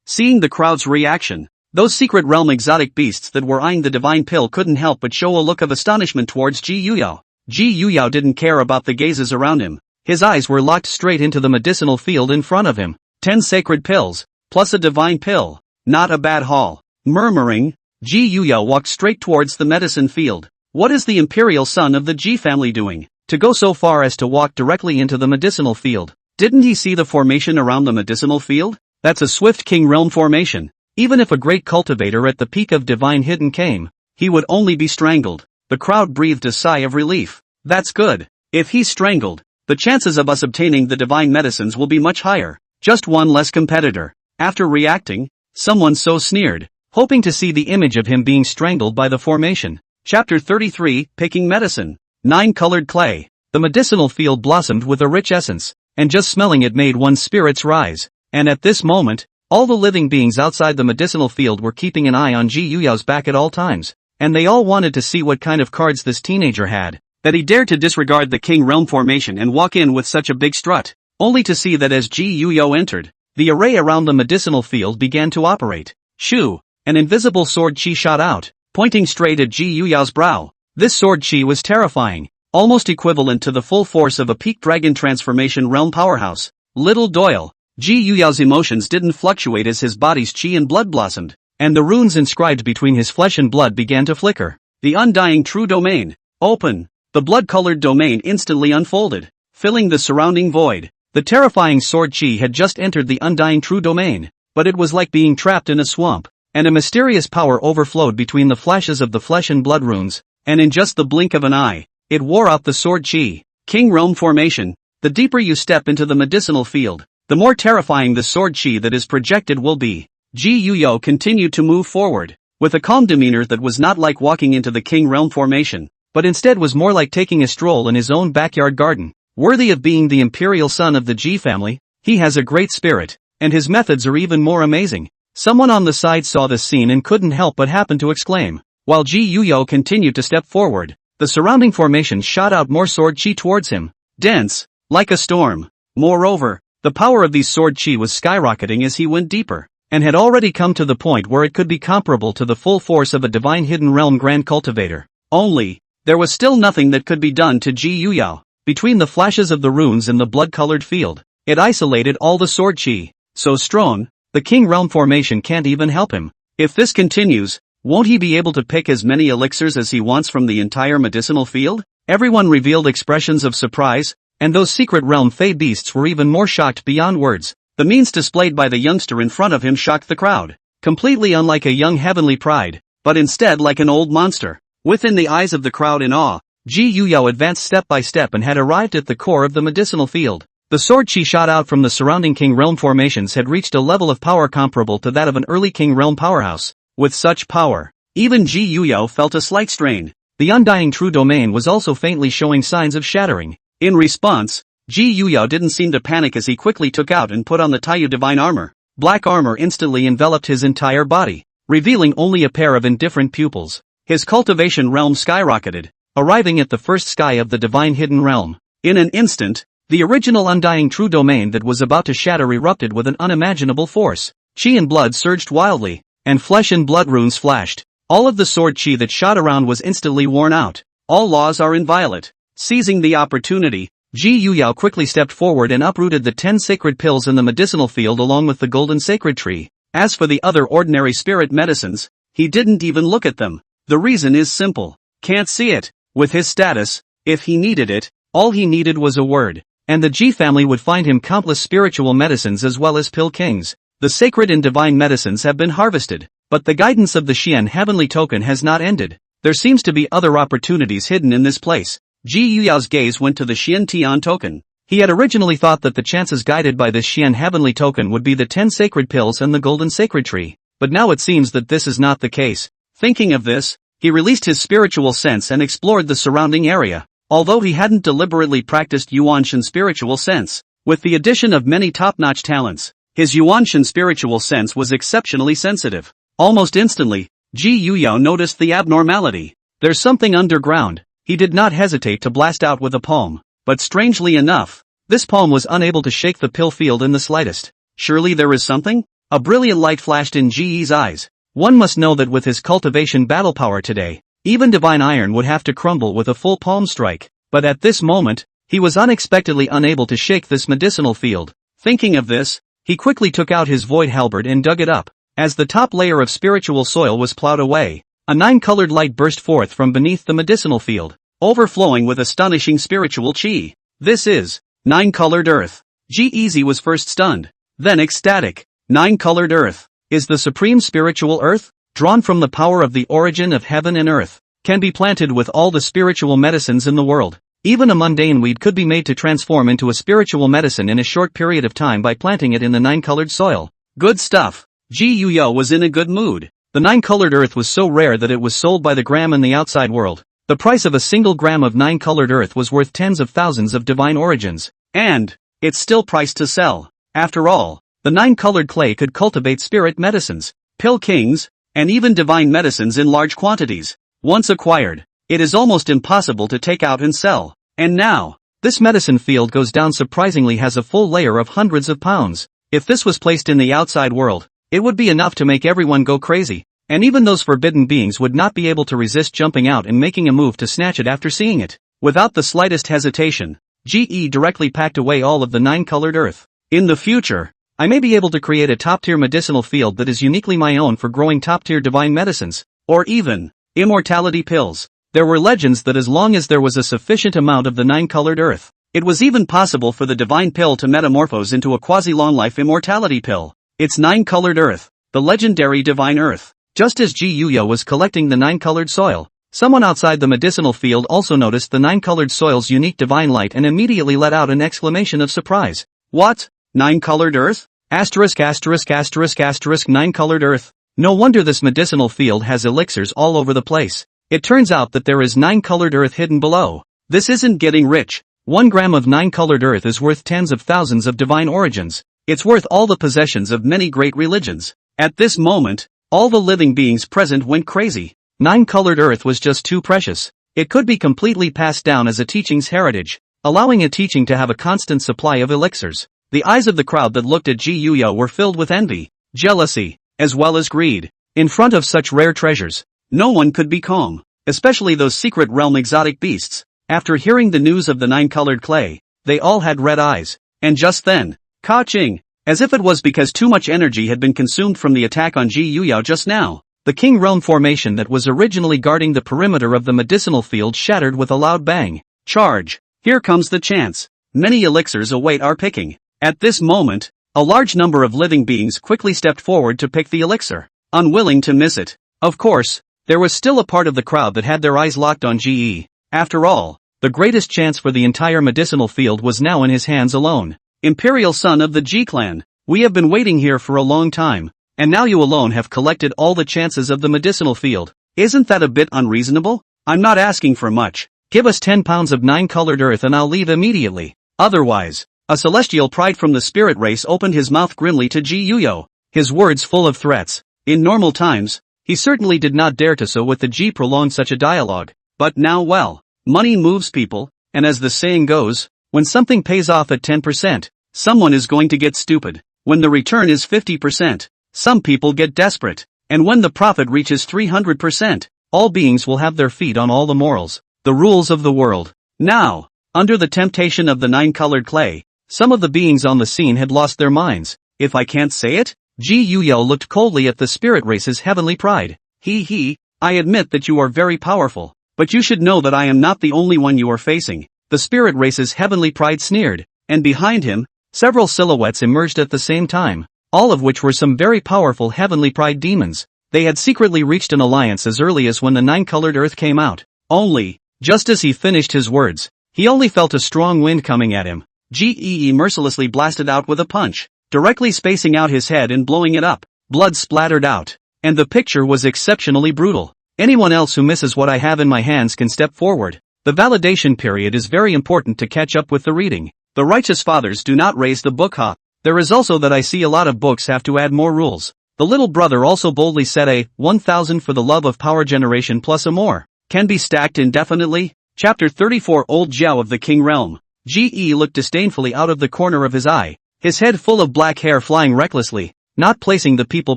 Seeing the crowd's reaction, those secret realm exotic beasts that were eyeing the divine pill couldn't help but show a look of astonishment towards Ji Yuyao. Ji Yuyao didn't care about the gazes around him. His eyes were locked straight into the medicinal field in front of him. 10 sacred pills, plus a divine pill. Not a bad haul. Murmuring, Ji Yuyao walked straight towards the medicine field. What is the imperial son of the Ji family doing, to go so far as to walk directly into the medicinal field? Didn't he see the formation around the medicinal field? That's a swift king realm formation. Even if a great cultivator at the peak of divine hidden came, he would only be strangled. The crowd breathed a sigh of relief. That's good. If he's strangled, the chances of us obtaining the divine medicines will be much higher. Just one less competitor. After reacting, someone so sneered, hoping to see the image of him being strangled by the formation. Chapter 33, Picking Medicine. 9-colored clay. The medicinal field blossomed with a rich essence, and just smelling it made one's spirits rise. And at this moment, all the living beings outside the medicinal field were keeping an eye on Ji Yuyao's back at all times, and they all wanted to see what kind of cards this teenager had, that he dared to disregard the King Realm formation and walk in with such a big strut, only to see that as Ji Yuyao entered, the array around the medicinal field began to operate. Shoo! An invisible sword chi shot out, pointing straight at Ji Yuyao's brow. This sword chi was terrifying, almost equivalent to the full force of a peak dragon transformation realm powerhouse. Little Doyle. Ji Yuyao's emotions didn't fluctuate as his body's chi and blood blossomed, and the runes inscribed between his flesh and blood began to flicker. The undying true domain. Open. The blood-colored domain instantly unfolded, filling the surrounding void. The terrifying sword chi had just entered the undying true domain, but it was like being trapped in a swamp, and a mysterious power overflowed between the flashes of the flesh and blood runes, and in just the blink of an eye, it wore out the sword chi. King Realm Formation. The deeper you step into the medicinal field, the more terrifying the sword chi that is projected will be. Ji Yuyo continued to move forward, with a calm demeanor that was not like walking into the King Realm Formation, but instead was more like taking a stroll in his own backyard garden. Worthy of being the imperial son of the Ji family, he has a great spirit, and his methods are even more amazing. Someone on the side saw this scene and couldn't help but happen to exclaim. While Ji Yuyo continued to step forward, the surrounding formation shot out more sword chi towards him. Dense, like a storm. Moreover, the power of these sword chi was skyrocketing as he went deeper, and had already come to the point where it could be comparable to the full force of a divine hidden realm grand cultivator. Only, there was still nothing that could be done to Ji Yuyo. Between the flashes of the runes and the blood-colored field, it isolated all the sword chi. So strong, the King Realm Formation can't even help him. If this continues, won't he be able to pick as many elixirs as he wants from the entire medicinal field? Everyone revealed expressions of surprise, and those secret realm fey beasts were even more shocked beyond words. The means displayed by the youngster in front of him shocked the crowd, completely unlike a young heavenly pride, but instead like an old monster. Within the eyes of the crowd in awe, Ji Yuyo advanced step by step and had arrived at the core of the medicinal field. The sword chi shot out from the surrounding King Realm formations had reached a level of power comparable to that of an early King Realm powerhouse. With such power, even Ji Yuyo felt a slight strain. The undying true domain was also faintly showing signs of shattering. In response, Ji Yuyo didn't seem to panic as he quickly took out and put on the Taiyu divine armor. Black armor instantly enveloped his entire body, revealing only a pair of indifferent pupils. His cultivation realm skyrocketed, arriving at the first sky of the divine hidden realm. In an instant, the original undying true domain that was about to shatter erupted with an unimaginable force. Chi and blood surged wildly, and flesh and blood runes flashed. All of the sword chi that shot around was instantly worn out. All laws are inviolate. Seizing the opportunity, Ji Yuyo quickly stepped forward and uprooted the 10 sacred pills in the medicinal field along with the golden sacred tree. As for the other ordinary spirit medicines, he didn't even look at them. The reason is simple. Can't see it. With his status, if he needed it, all he needed was a word, and the Ji family would find him countless spiritual medicines as well as pill kings. The sacred and divine medicines have been harvested, but the guidance of the Xian heavenly token has not ended. There seems to be other opportunities hidden in this place. Ji Yuyao's gaze went to the Xian Tian token. He had originally thought that the chances guided by this Xian heavenly token would be the 10 sacred pills and the golden sacred tree, but now it seems that this is not the case. Thinking of this, he released his spiritual sense and explored the surrounding area. Although he hadn't deliberately practiced Yuanshan spiritual sense, with the addition of many top-notch talents, his Yuanshan spiritual sense was exceptionally sensitive. Almost instantly, Ji Yuyo noticed the abnormality. There's something underground. He did not hesitate to blast out with a palm, but strangely enough, this palm was unable to shake the pill field in the slightest. Surely there is something? A brilliant light flashed in Ji's eyes. One must know that with his cultivation battle power today, even divine iron would have to crumble with a full palm strike, but at this moment, he was unexpectedly unable to shake this medicinal field. Thinking of this, he quickly took out his void halberd and dug it up. As the top layer of spiritual soil was plowed away, a 9-colored light burst forth from beneath the medicinal field, overflowing with astonishing spiritual chi. This is 9-colored earth. G-Easy was first stunned, then ecstatic. 9-colored earth is the supreme spiritual earth, drawn from the power of the origin of heaven and earth, can be planted with all the spiritual medicines in the world. Even a mundane weed could be made to transform into a spiritual medicine in a short period of time by planting it in the 9-colored soil. Good stuff. Ji Yuyo was in a good mood. The 9-colored earth was so rare that it was sold by the gram in the outside world. The price of a single gram of 9-colored earth was worth tens of thousands of divine origins. And it's still priced to sell. After all, the 9-colored clay could cultivate spirit medicines, pill kings, and even divine medicines in large quantities. Once acquired, it is almost impossible to take out and sell. And now, this medicine field goes down surprisingly has a full layer of hundreds of pounds. If this was placed in the outside world, it would be enough to make everyone go crazy, and even those forbidden beings would not be able to resist jumping out and making a move to snatch it after seeing it. Without the slightest hesitation, GE directly packed away all of the 9-colored earth. In the future, I may be able to create a top-tier medicinal field that is uniquely my own for growing top-tier divine medicines, or even immortality pills. There were legends that as long as there was a sufficient amount of the 9-colored earth, it was even possible for the divine pill to metamorphose into a quasi-long-life immortality pill. It's 9-colored earth, the legendary divine earth. Just as Ji Yuya was collecting the 9-colored soil, someone outside the medicinal field also noticed the 9-colored soil's unique divine light and immediately let out an exclamation of surprise. What? 9-colored earth? Asterisk asterisk asterisk asterisk 9-colored earth. No wonder this medicinal field has elixirs all over the place. It turns out that there is 9-colored earth hidden below. This isn't getting rich. 1 gram of 9-colored earth is worth tens of thousands of divine origins. It's worth all the possessions of many great religions. At this moment, all the living beings present went crazy. 9-colored earth was just too precious. It could be completely passed down as a teaching's heritage, allowing a teaching to have a constant supply of elixirs. The eyes of the crowd that looked at Ji Yuya were filled with envy, jealousy, as well as greed. In front of such rare treasures, no one could be calm, especially those secret realm exotic beasts. After hearing the news of the 9-colored clay, they all had red eyes. And just then, ka-ching! As if it was because too much energy had been consumed from the attack on Ji Yuya just now, the King Realm formation that was originally guarding the perimeter of the medicinal field shattered with a loud bang. Charge! Here comes the chance. Many elixirs await our picking. At this moment, a large number of living beings quickly stepped forward to pick the elixir, unwilling to miss it. Of course, there was still a part of the crowd that had their eyes locked on GE. After all, the greatest chance for the entire medicinal field was now in his hands alone. Imperial son of the G clan, we have been waiting here for a long time, and now you alone have collected all the chances of the medicinal field. Isn't that a bit unreasonable? I'm not asking for much. Give us 10 pounds of 9-colored earth and I'll leave immediately. Otherwise, a celestial pride from the spirit race opened his mouth grimly to Ji Yuya, his words full of threats. In normal times, he certainly did not dare to so with the G prolong such a dialogue. But now well, money moves people, and as the saying goes, when something pays off at 10%, someone is going to get stupid. When the return is 50%, some people get desperate. And when the profit reaches 300%, all beings will have their feet on all the morals, the rules of the world. Now, under the temptation of the 9-colored clay, some of the beings on the scene had lost their minds. If I can't say it? Ji Yuya looked coldly at the spirit race's heavenly pride. I admit that you are very powerful, but you should know that I am not the only one you are facing. The spirit race's heavenly pride sneered, and behind him, several silhouettes emerged at the same time, all of which were some very powerful heavenly pride demons. They had secretly reached an alliance as early as when the 9-colored earth came out. Only, just as he finished his words, he only felt a strong wind coming at him. GE mercilessly blasted out with a punch, directly spacing out his head and blowing it up. Blood splattered out, and the picture was exceptionally brutal. Anyone else who misses what I have in my hands can step forward. The validation period is very important to catch up with the reading. The righteous fathers do not raise the book hop. There is also that I see a lot of books have to add more rules. The little brother also boldly said a 1000 for the love of power generation plus a more can be stacked indefinitely. Chapter 34 Old Jiao of the King Realm. GE looked disdainfully out of the corner of his eye, his head full of black hair flying recklessly, not placing the people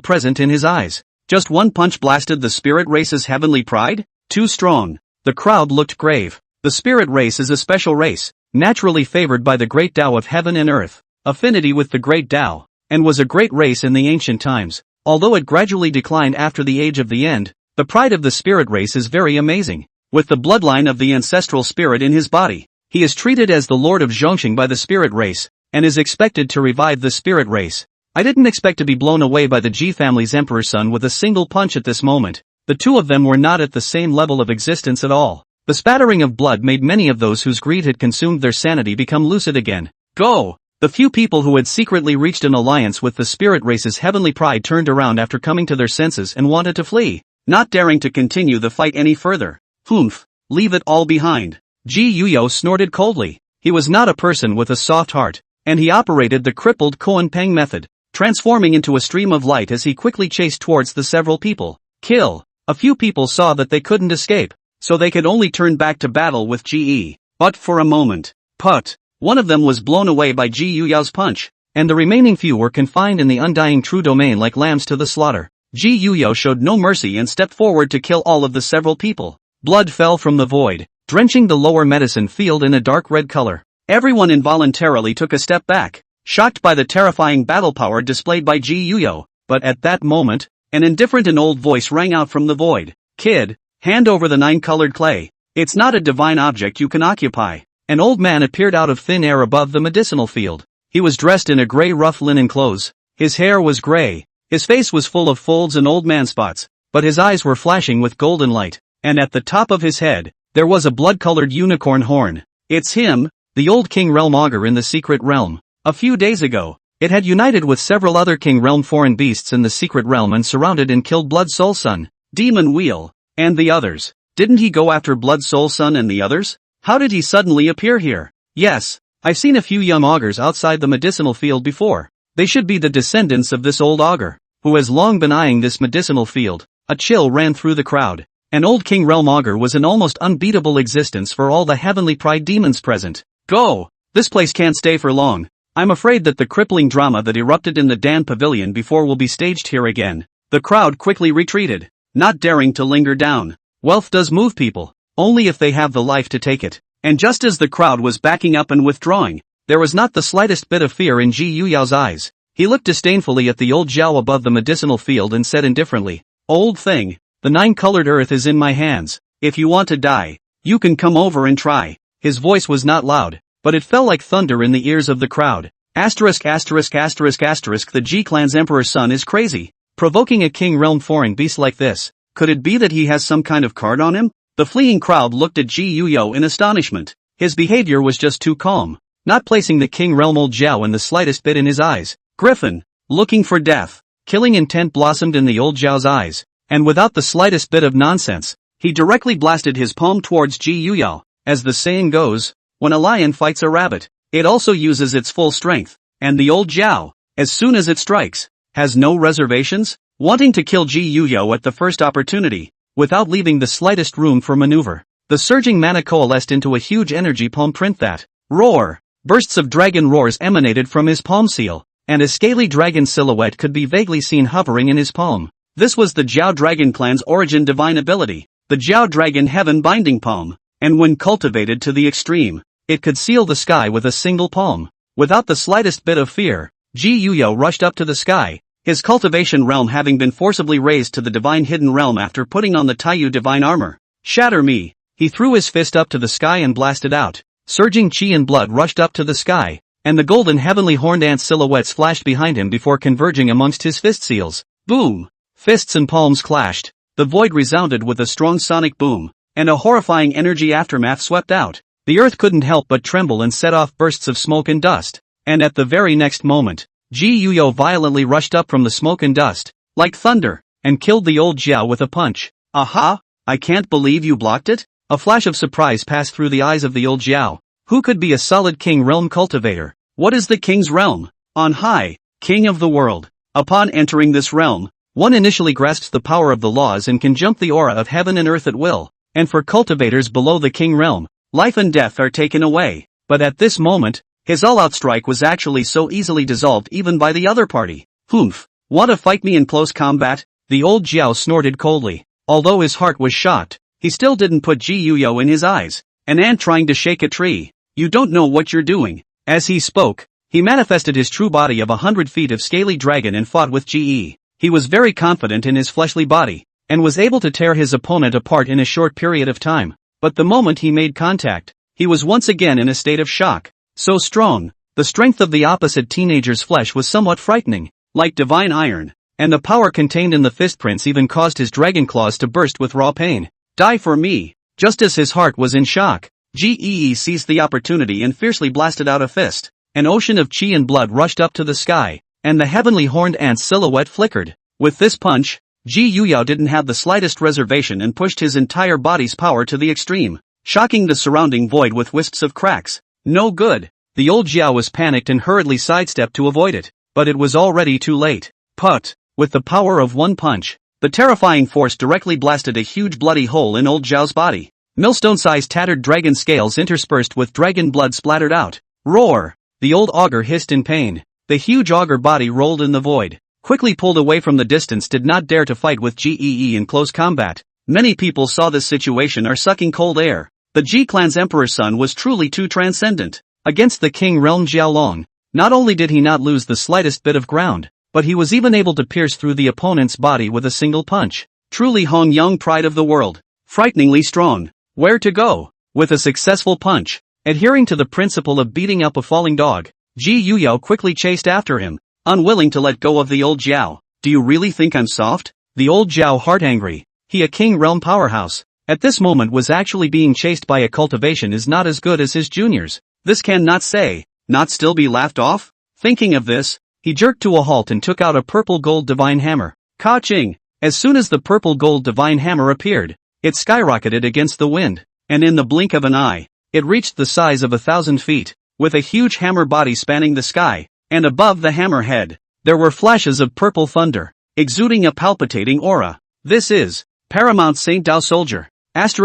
present in his eyes. Just one punch blasted the spirit race's heavenly pride? Too strong. The crowd looked grave. The spirit race is a special race, naturally favored by the great Tao of heaven and earth, affinity with the great Tao, and was a great race in the ancient times. Although it gradually declined after the age of the end, the pride of the spirit race is very amazing. With the bloodline of the ancestral spirit in his body, he is treated as the Lord of Zhongxing by the spirit race, and is expected to revive the spirit race. I didn't expect to be blown away by the G family's emperor son with a single punch at this moment. The two of them were not at the same level of existence at all. The spattering of blood made many of those whose greed had consumed their sanity become lucid again. Go! The few people who had secretly reached an alliance with the spirit race's heavenly pride turned around after coming to their senses and wanted to flee, not daring to continue the fight any further. Humph, leave it all behind. Ji Yuya snorted coldly. He was not a person with a soft heart, and he operated the crippled Koan Peng method, transforming into a stream of light as he quickly chased towards the several people. Kill. A few people saw that they couldn't escape, so they could only turn back to battle with GE. But for a moment, one of them was blown away by Ji Yuya's punch. and the remaining few were confined in the undying true domain like lambs to the slaughter. Ji Yuyo showed no mercy and stepped forward to kill all of the several people. Blood fell from the void, drenching the lower medicine field in a dark red color. Everyone involuntarily took a step back, shocked by the terrifying battle power displayed by Ji Yuyo, but at that moment, an indifferent and old voice rang out from the void. Kid, hand over the 9-colored clay. It's not a divine object you can occupy. An old man appeared out of thin air above the medicinal field. He was dressed in a gray rough linen clothes. His hair was gray. His face was full of folds and old man spots, but his eyes were flashing with golden light, and at the top of his head, there was a blood-colored unicorn horn. It's him, the old King Realm Augur in the Secret Realm. A few days ago, it had united with several other King Realm foreign beasts in the Secret Realm and surrounded and killed Blood Soul Sun, Demon Wheel, and the others. Didn't he go after Blood Soul Sun and the others? How did he suddenly appear here? Yes, I've seen a few young augurs outside the medicinal field before. They should be the descendants of this old augur, who has long been eyeing this medicinal field. A chill ran through the crowd. An old King Realm augur was an almost unbeatable existence for all the heavenly pride demons present. Go! This place can't stay for long. I'm afraid that the crippling drama that erupted in the Dan Pavilion before will be staged here again. The crowd quickly retreated, not daring to linger down. Wealth does move people, only if they have the life to take it. And just as the crowd was backing up and withdrawing, there was not the slightest bit of fear in Ji Yuyao's eyes. He looked disdainfully at the old Zhao above the medicinal field and said indifferently, "Old thing, the 9-colored earth is in my hands. If you want to die, you can come over and try." His voice was not loud, but it fell like thunder in the ears of the crowd. Asterisk asterisk asterisk asterisk the Ji clan's emperor's son is crazy, provoking a King Realm foreign beast like this. Could it be that he has some kind of card on him? The fleeing crowd looked at Ji Yuyo in astonishment. His behavior was just too calm, not placing the King Realm old Zhao in the slightest bit in his eyes. Griffin, looking for death. Killing intent blossomed in the old Zhao's eyes, and without the slightest bit of nonsense, he directly blasted his palm towards Ji Yuyo. As the saying goes, when a lion fights a rabbit, it also uses its full strength, and the old Zhao, as soon as it strikes, has no reservations, wanting to kill Ji Yuyo at the first opportunity, without leaving the slightest room for maneuver. The surging mana coalesced into a huge energy palm print that, roar! Bursts of dragon roars emanated from his palm seal, and a scaly dragon silhouette could be vaguely seen hovering in his palm. This was the Zhao Dragon clan's origin divine ability, the Zhao Dragon Heaven Binding Palm, and when cultivated to the extreme, it could seal the sky with a single palm. Without the slightest bit of fear, Ji Yuyo rushed up to the sky, his cultivation realm having been forcibly raised to the divine hidden realm after putting on the Taiyu divine armor. Shatter me! He threw his fist up to the sky and blasted out. Surging chi and blood rushed up to the sky, and the golden heavenly horned ant silhouettes flashed behind him before converging amongst his fist seals. Boom! Fists and palms clashed. The void resounded with a strong sonic boom, and a horrifying energy aftermath swept out. The earth couldn't help but tremble and set off bursts of smoke and dust. And at the very next moment, Ji Yuyo violently rushed up from the smoke and dust, like thunder, and killed the old Zhao with a punch. Aha! I can't believe you blocked it? A flash of surprise passed through the eyes of the old Zhao. Who could be a solid King Realm cultivator? What is the King's Realm? On high, King of the world. Upon entering this realm, one initially grasps the power of the laws and can jump the aura of heaven and earth at will. And for cultivators below the King Realm, life and death are taken away. But at this moment, his all-out strike was actually so easily dissolved even by the other party. Humph! Want to fight me in close combat? The old Zhao snorted coldly. Although his heart was shocked, he still didn't put Ji Yuyo in his eyes. An ant trying to shake a tree. You don't know what you're doing. As he spoke, he manifested his true body of 100 feet of scaly dragon and fought with Ji. He was very confident in his fleshly body, and was able to tear his opponent apart in a short period of time. But the moment he made contact, he was once again in a state of shock. So strong, the strength of the opposite teenager's flesh was somewhat frightening, like divine iron, and the power contained in the fist prints even caused his dragon claws to burst with raw pain. Die for me! Just as his heart was in shock, Ji seized the opportunity and fiercely blasted out a fist. An ocean of chi and blood rushed up to the sky, and the heavenly horned ant's silhouette flickered. With this punch, Ji Yuyo didn't have the slightest reservation and pushed his entire body's power to the extreme, shocking the surrounding void with wisps of cracks. No good. The old Zhao was panicked and hurriedly sidestepped to avoid it, but it was already too late. Put! With the power of one punch, the terrifying force directly blasted a huge bloody hole in old Zhao's body. Millstone-sized tattered dragon scales interspersed with dragon blood splattered out. Roar! The old augur hissed in pain. The huge auger body rolled in the void, quickly pulled away from the distance, did not dare to fight with Gee in close combat. Many people saw this situation are sucking cold air. The Ji clan's emperor's son was truly too transcendent. Against the king realm Xiaolong, not only did he not lose the slightest bit of ground, but he was even able to pierce through the opponent's body with a single punch. Truly Hong Young, pride of the world. Frighteningly strong. Where to go? With a successful punch. Adhering to the principle of beating up a falling dog, Ji Yuyao quickly chased after him, unwilling to let go of the old Jiao. Do you really think I'm soft? The old Jiao, heart angry. He, a king realm powerhouse, at this moment was actually being chased by a cultivation is not as good as his juniors. This cannot say, not still be laughed off? Thinking of this, he jerked to a halt and took out a purple gold divine hammer. Ka-ching! As soon as the purple gold divine hammer appeared, it skyrocketed against the wind, and in the blink of an eye, it reached the size of 1,000 feet, with a huge hammer body spanning the sky, and above the hammer head, there were flashes of purple thunder, exuding a palpitating aura. This is Paramount Saint Dao Soldier. This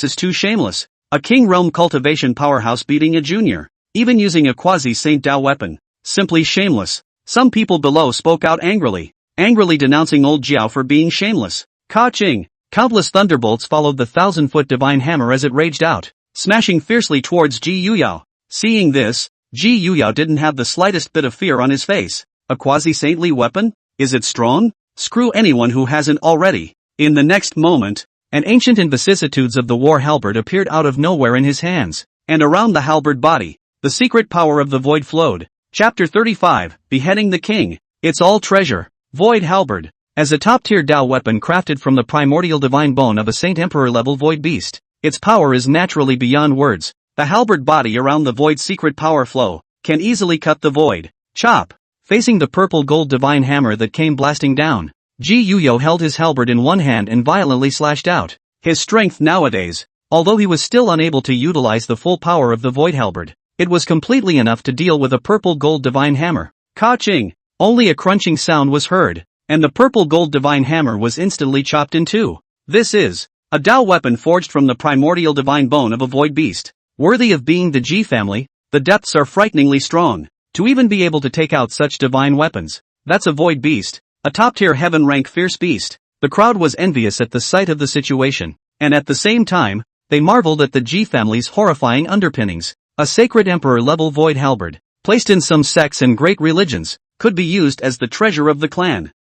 is too shameless. A king realm cultivation powerhouse beating a junior, even using a quasi-Saint Dao weapon. Simply shameless. Some people below spoke out angrily denouncing old Jiao for being shameless. Ka-ching! Countless thunderbolts followed the 1,000-foot divine hammer as it raged out, smashing fiercely towards Ji Yuyao. Seeing this, Ji Yuyao didn't have the slightest bit of fear on his face. A quasi-saintly weapon? Is it strong? Screw anyone who hasn't already. In the next moment, an ancient and vicissitudes of the war halberd appeared out of nowhere in his hands, and around the halberd body, the secret power of the void flowed. Chapter 35, Beheading the King. It's all treasure. Void halberd. As a top-tier Dao weapon crafted from the primordial divine bone of a Saint Emperor-level void beast, its power is naturally beyond words. The halberd body around the void's secret power flow can easily cut the void. Chop! Facing the purple gold divine hammer that came blasting down, Ji Yuyao held his halberd in one hand and violently slashed out. His strength nowadays, although he was still unable to utilize the full power of the void halberd, it was completely enough to deal with a purple gold divine hammer. Ka-ching! Only a crunching sound was heard, and the purple gold divine hammer was instantly chopped in two. This is a Dao weapon forged from the primordial divine bone of a void beast, worthy of being the Ji family. The depths are frighteningly strong. To even be able to take out such divine weapons, that's a void beast, a top-tier heaven-rank fierce beast. The crowd was envious at the sight of the situation, and at the same time, they marveled at the Ji family's horrifying underpinnings. A sacred emperor-level void halberd, placed in some sects and great religions, could be used as the treasure of the clan.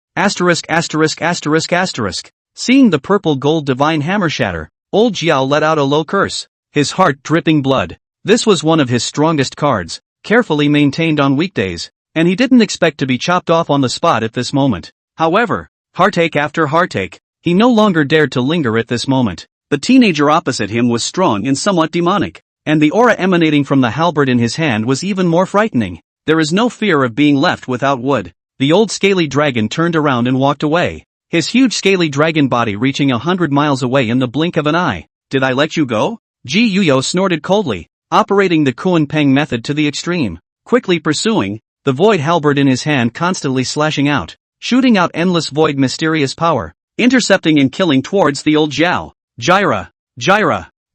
Seeing the purple gold divine hammer shatter, old Jiao let out a low curse, his heart dripping blood. This was one of his strongest cards, carefully maintained on weekdays, and he didn't expect to be chopped off on the spot at this moment. However, heartache after heartache, he no longer dared to linger at this moment. The teenager opposite him was strong and somewhat demonic, and the aura emanating from the halberd in his hand was even more frightening. There is no fear of being left without wood. The old scaly dragon turned around and walked away, his huge scaly dragon body reaching 100 miles away in the blink of an eye. Did I let you go? Ji Yuyao snorted coldly, operating the Kuan Peng method to the extreme, quickly pursuing, the void halberd in his hand constantly slashing out, shooting out endless void mysterious power, intercepting and killing towards the old Jiao. Gyra!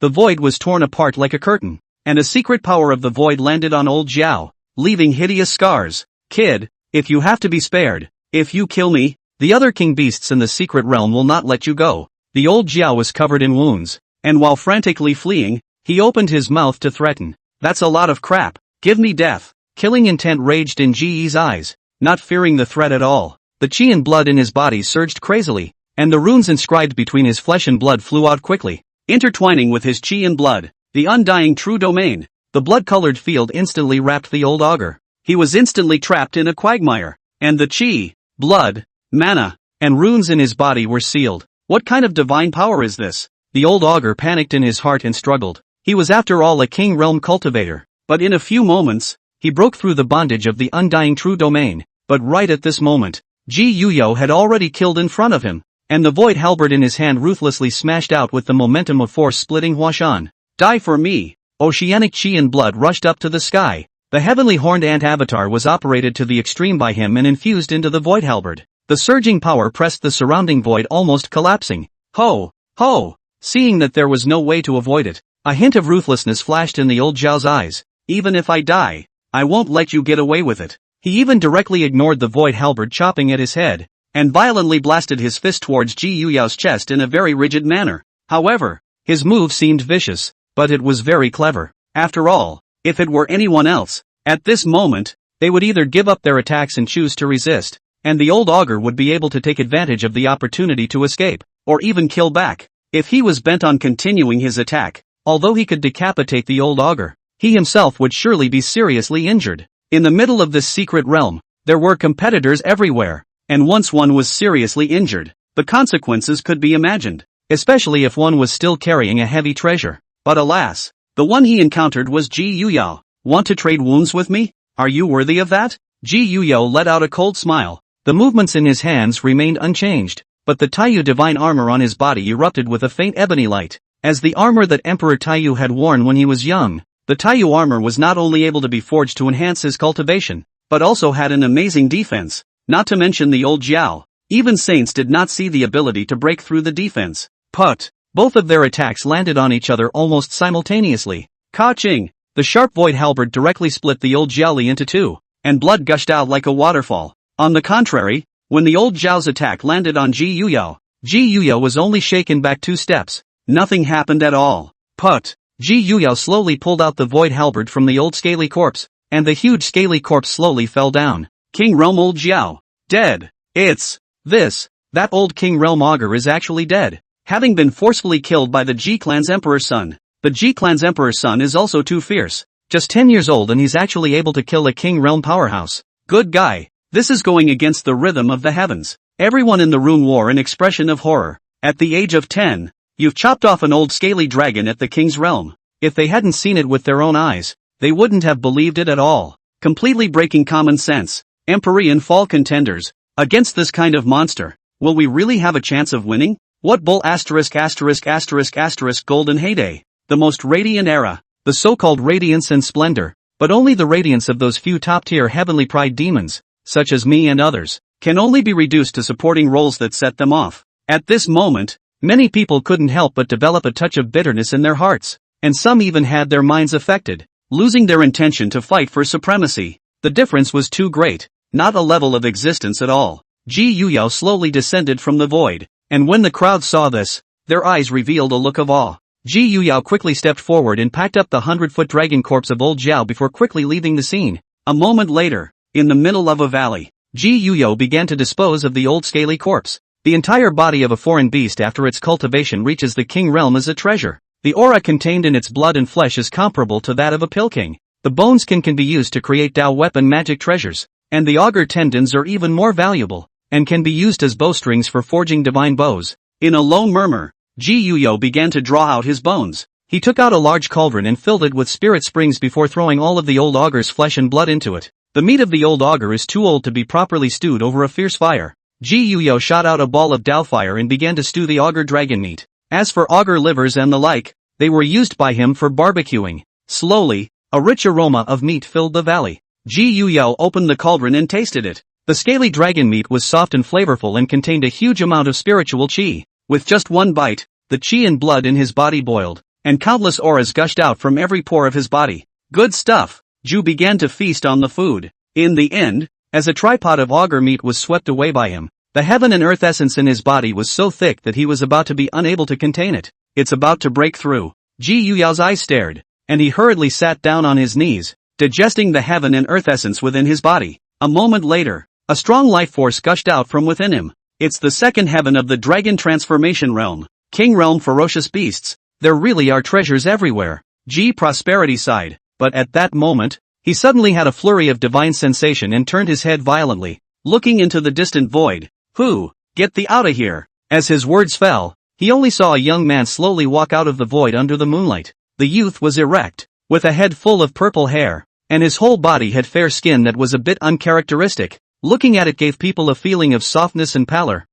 The void was torn apart like a curtain, and a secret power of the void landed on old Jiao, leaving hideous scars. Kid, if you have to be spared, if you kill me, the other king beasts in the secret realm will not let you go. The old Jiao was covered in wounds, and while frantically fleeing, he opened his mouth to threaten. That's a lot of crap. Give me death. Killing intent raged in Ji's eyes, not fearing the threat at all. The qi and blood in his body surged crazily, and the runes inscribed between his flesh and blood flew out quickly, intertwining with his qi and blood. The undying true domain. The blood-colored field instantly wrapped the old augur. He was instantly trapped in a quagmire, and the qi, blood, mana, and runes in his body were sealed. What kind of divine power is this? The old augur panicked in his heart and struggled. He was after all a king realm cultivator, but in a few moments, he broke through the bondage of the undying true domain. But right at this moment, Ji Yuyao had already killed in front of him, and the void halberd in his hand ruthlessly smashed out with the momentum of force splitting Huashan. Die for me! Oceanic qi and blood rushed up to the sky. The heavenly horned ant avatar was operated to the extreme by him and infused into the void halberd. The surging power pressed the surrounding void almost collapsing. Ho! Ho! Seeing that there was no way to avoid it, a hint of ruthlessness flashed in the old Zhao's eyes. Even if I die, I won't let you get away with it. He even directly ignored the void halberd chopping at his head, and violently blasted his fist towards Ji Yuyao's chest in a very rigid manner. However, his move seemed vicious, but it was very clever. After all, if it were anyone else, at this moment, they would either give up their attacks and choose to resist, and the old augur would be able to take advantage of the opportunity to escape, or even kill back. If he was bent on continuing his attack, although he could decapitate the old augur, he himself would surely be seriously injured. In the middle of this secret realm, there were competitors everywhere, and once one was seriously injured, the consequences could be imagined, especially if one was still carrying a heavy treasure. But alas, the one he encountered was Ji Yuyao. Want to trade wounds with me? Are you worthy of that? Ji Yuyao let out a cold smile. The movements in his hands remained unchanged, but the Taiyu divine armor on his body erupted with a faint ebony light. As the armor that Emperor Taiyu had worn when he was young, the Taiyu armor was not only able to be forged to enhance his cultivation, but also had an amazing defense, not to mention the old Jiao. Even saints did not see the ability to break through the defense. But both of their attacks landed on each other almost simultaneously. Ka-ching! The sharp void halberd directly split the old Jiaoli into two, and blood gushed out like a waterfall. On the contrary, when the old Jiao's attack landed on Ji Yuyao was only shaken back 2 steps. Nothing happened at all. But Ji Yuyao slowly pulled out the void halberd from the old scaly corpse, and the huge scaly corpse slowly fell down. King Realm Old Jiao. Dead. That old King Realm augur is actually dead, having been forcefully killed by the Ji clan's emperor's son. The Ji clan's emperor's son is also too fierce, just 10 years old, and he's actually able to kill a King Realm powerhouse. Good guy. This is going against the rhythm of the heavens. Everyone in the room wore an expression of horror. At the age of 10, you've chopped off an old scaly dragon at the king's realm. If they hadn't seen it with their own eyes, they wouldn't have believed it at all. Completely breaking common sense. Empyrean fall contenders. Against this kind of monster, will we really have a chance of winning? What bull ***** golden heyday. The most radiant era. The so-called radiance and splendor. But only the radiance of those few top-tier heavenly pride demons, such as me and others, can only be reduced to supporting roles that set them off. At this moment, many people couldn't help but develop a touch of bitterness in their hearts, and some even had their minds affected, losing their intention to fight for supremacy. The difference was too great, not a level of existence at all. Ji Yuyao slowly descended from the void, and when the crowd saw this, their eyes revealed a look of awe. Ji Yuyao quickly stepped forward and packed up the 100-foot dragon corpse of old Jiao before quickly leaving the scene. A moment later, in the middle of a valley, Ji Yuyao began to dispose of the old scaly corpse. The entire body of a foreign beast after its cultivation reaches the king realm is a treasure. The aura contained in its blood and flesh is comparable to that of a pilking. The bone skin can be used to create Dao weapon magic treasures, and the augur tendons are even more valuable, and can be used as bowstrings for forging divine bows. In a low murmur, Ji Yuyao began to draw out his bones. He took out a large cauldron and filled it with spirit springs before throwing all of the old augur's flesh and blood into it. The meat of the old augur is too old to be properly stewed over a fierce fire. Ji Yuyao shot out a ball of Dao fire and began to stew the augur dragon meat. As for augur livers and the like, they were used by him for barbecuing. Slowly, a rich aroma of meat filled the valley. Ji Yuyao opened the cauldron and tasted it. The scaly dragon meat was soft and flavorful and contained a huge amount of spiritual qi. With just one bite, the qi and blood in his body boiled, and countless auras gushed out from every pore of his body. Good stuff. Ju began to feast on the food. In the end, as a tripod of augur meat was swept away by him, the heaven and earth essence in his body was so thick that he was about to be unable to contain it. It's about to break through. Ji Yuyao's eyes stared, and he hurriedly sat down on his knees, digesting the heaven and earth essence within his body. A moment later, a strong life force gushed out from within him. It's the second heaven of the dragon transformation realm. King realm ferocious beasts. There really are treasures everywhere. Ji Prosperity sighed, but at that moment, he suddenly had a flurry of divine sensation and turned his head violently, looking into the distant void. Who? Get thee outta here. As his words fell, he only saw a young man slowly walk out of the void under the moonlight. The youth was erect, with a head full of purple hair, and his whole body had fair skin that was a bit uncharacteristic. Looking at it gave people a feeling of softness and pallor.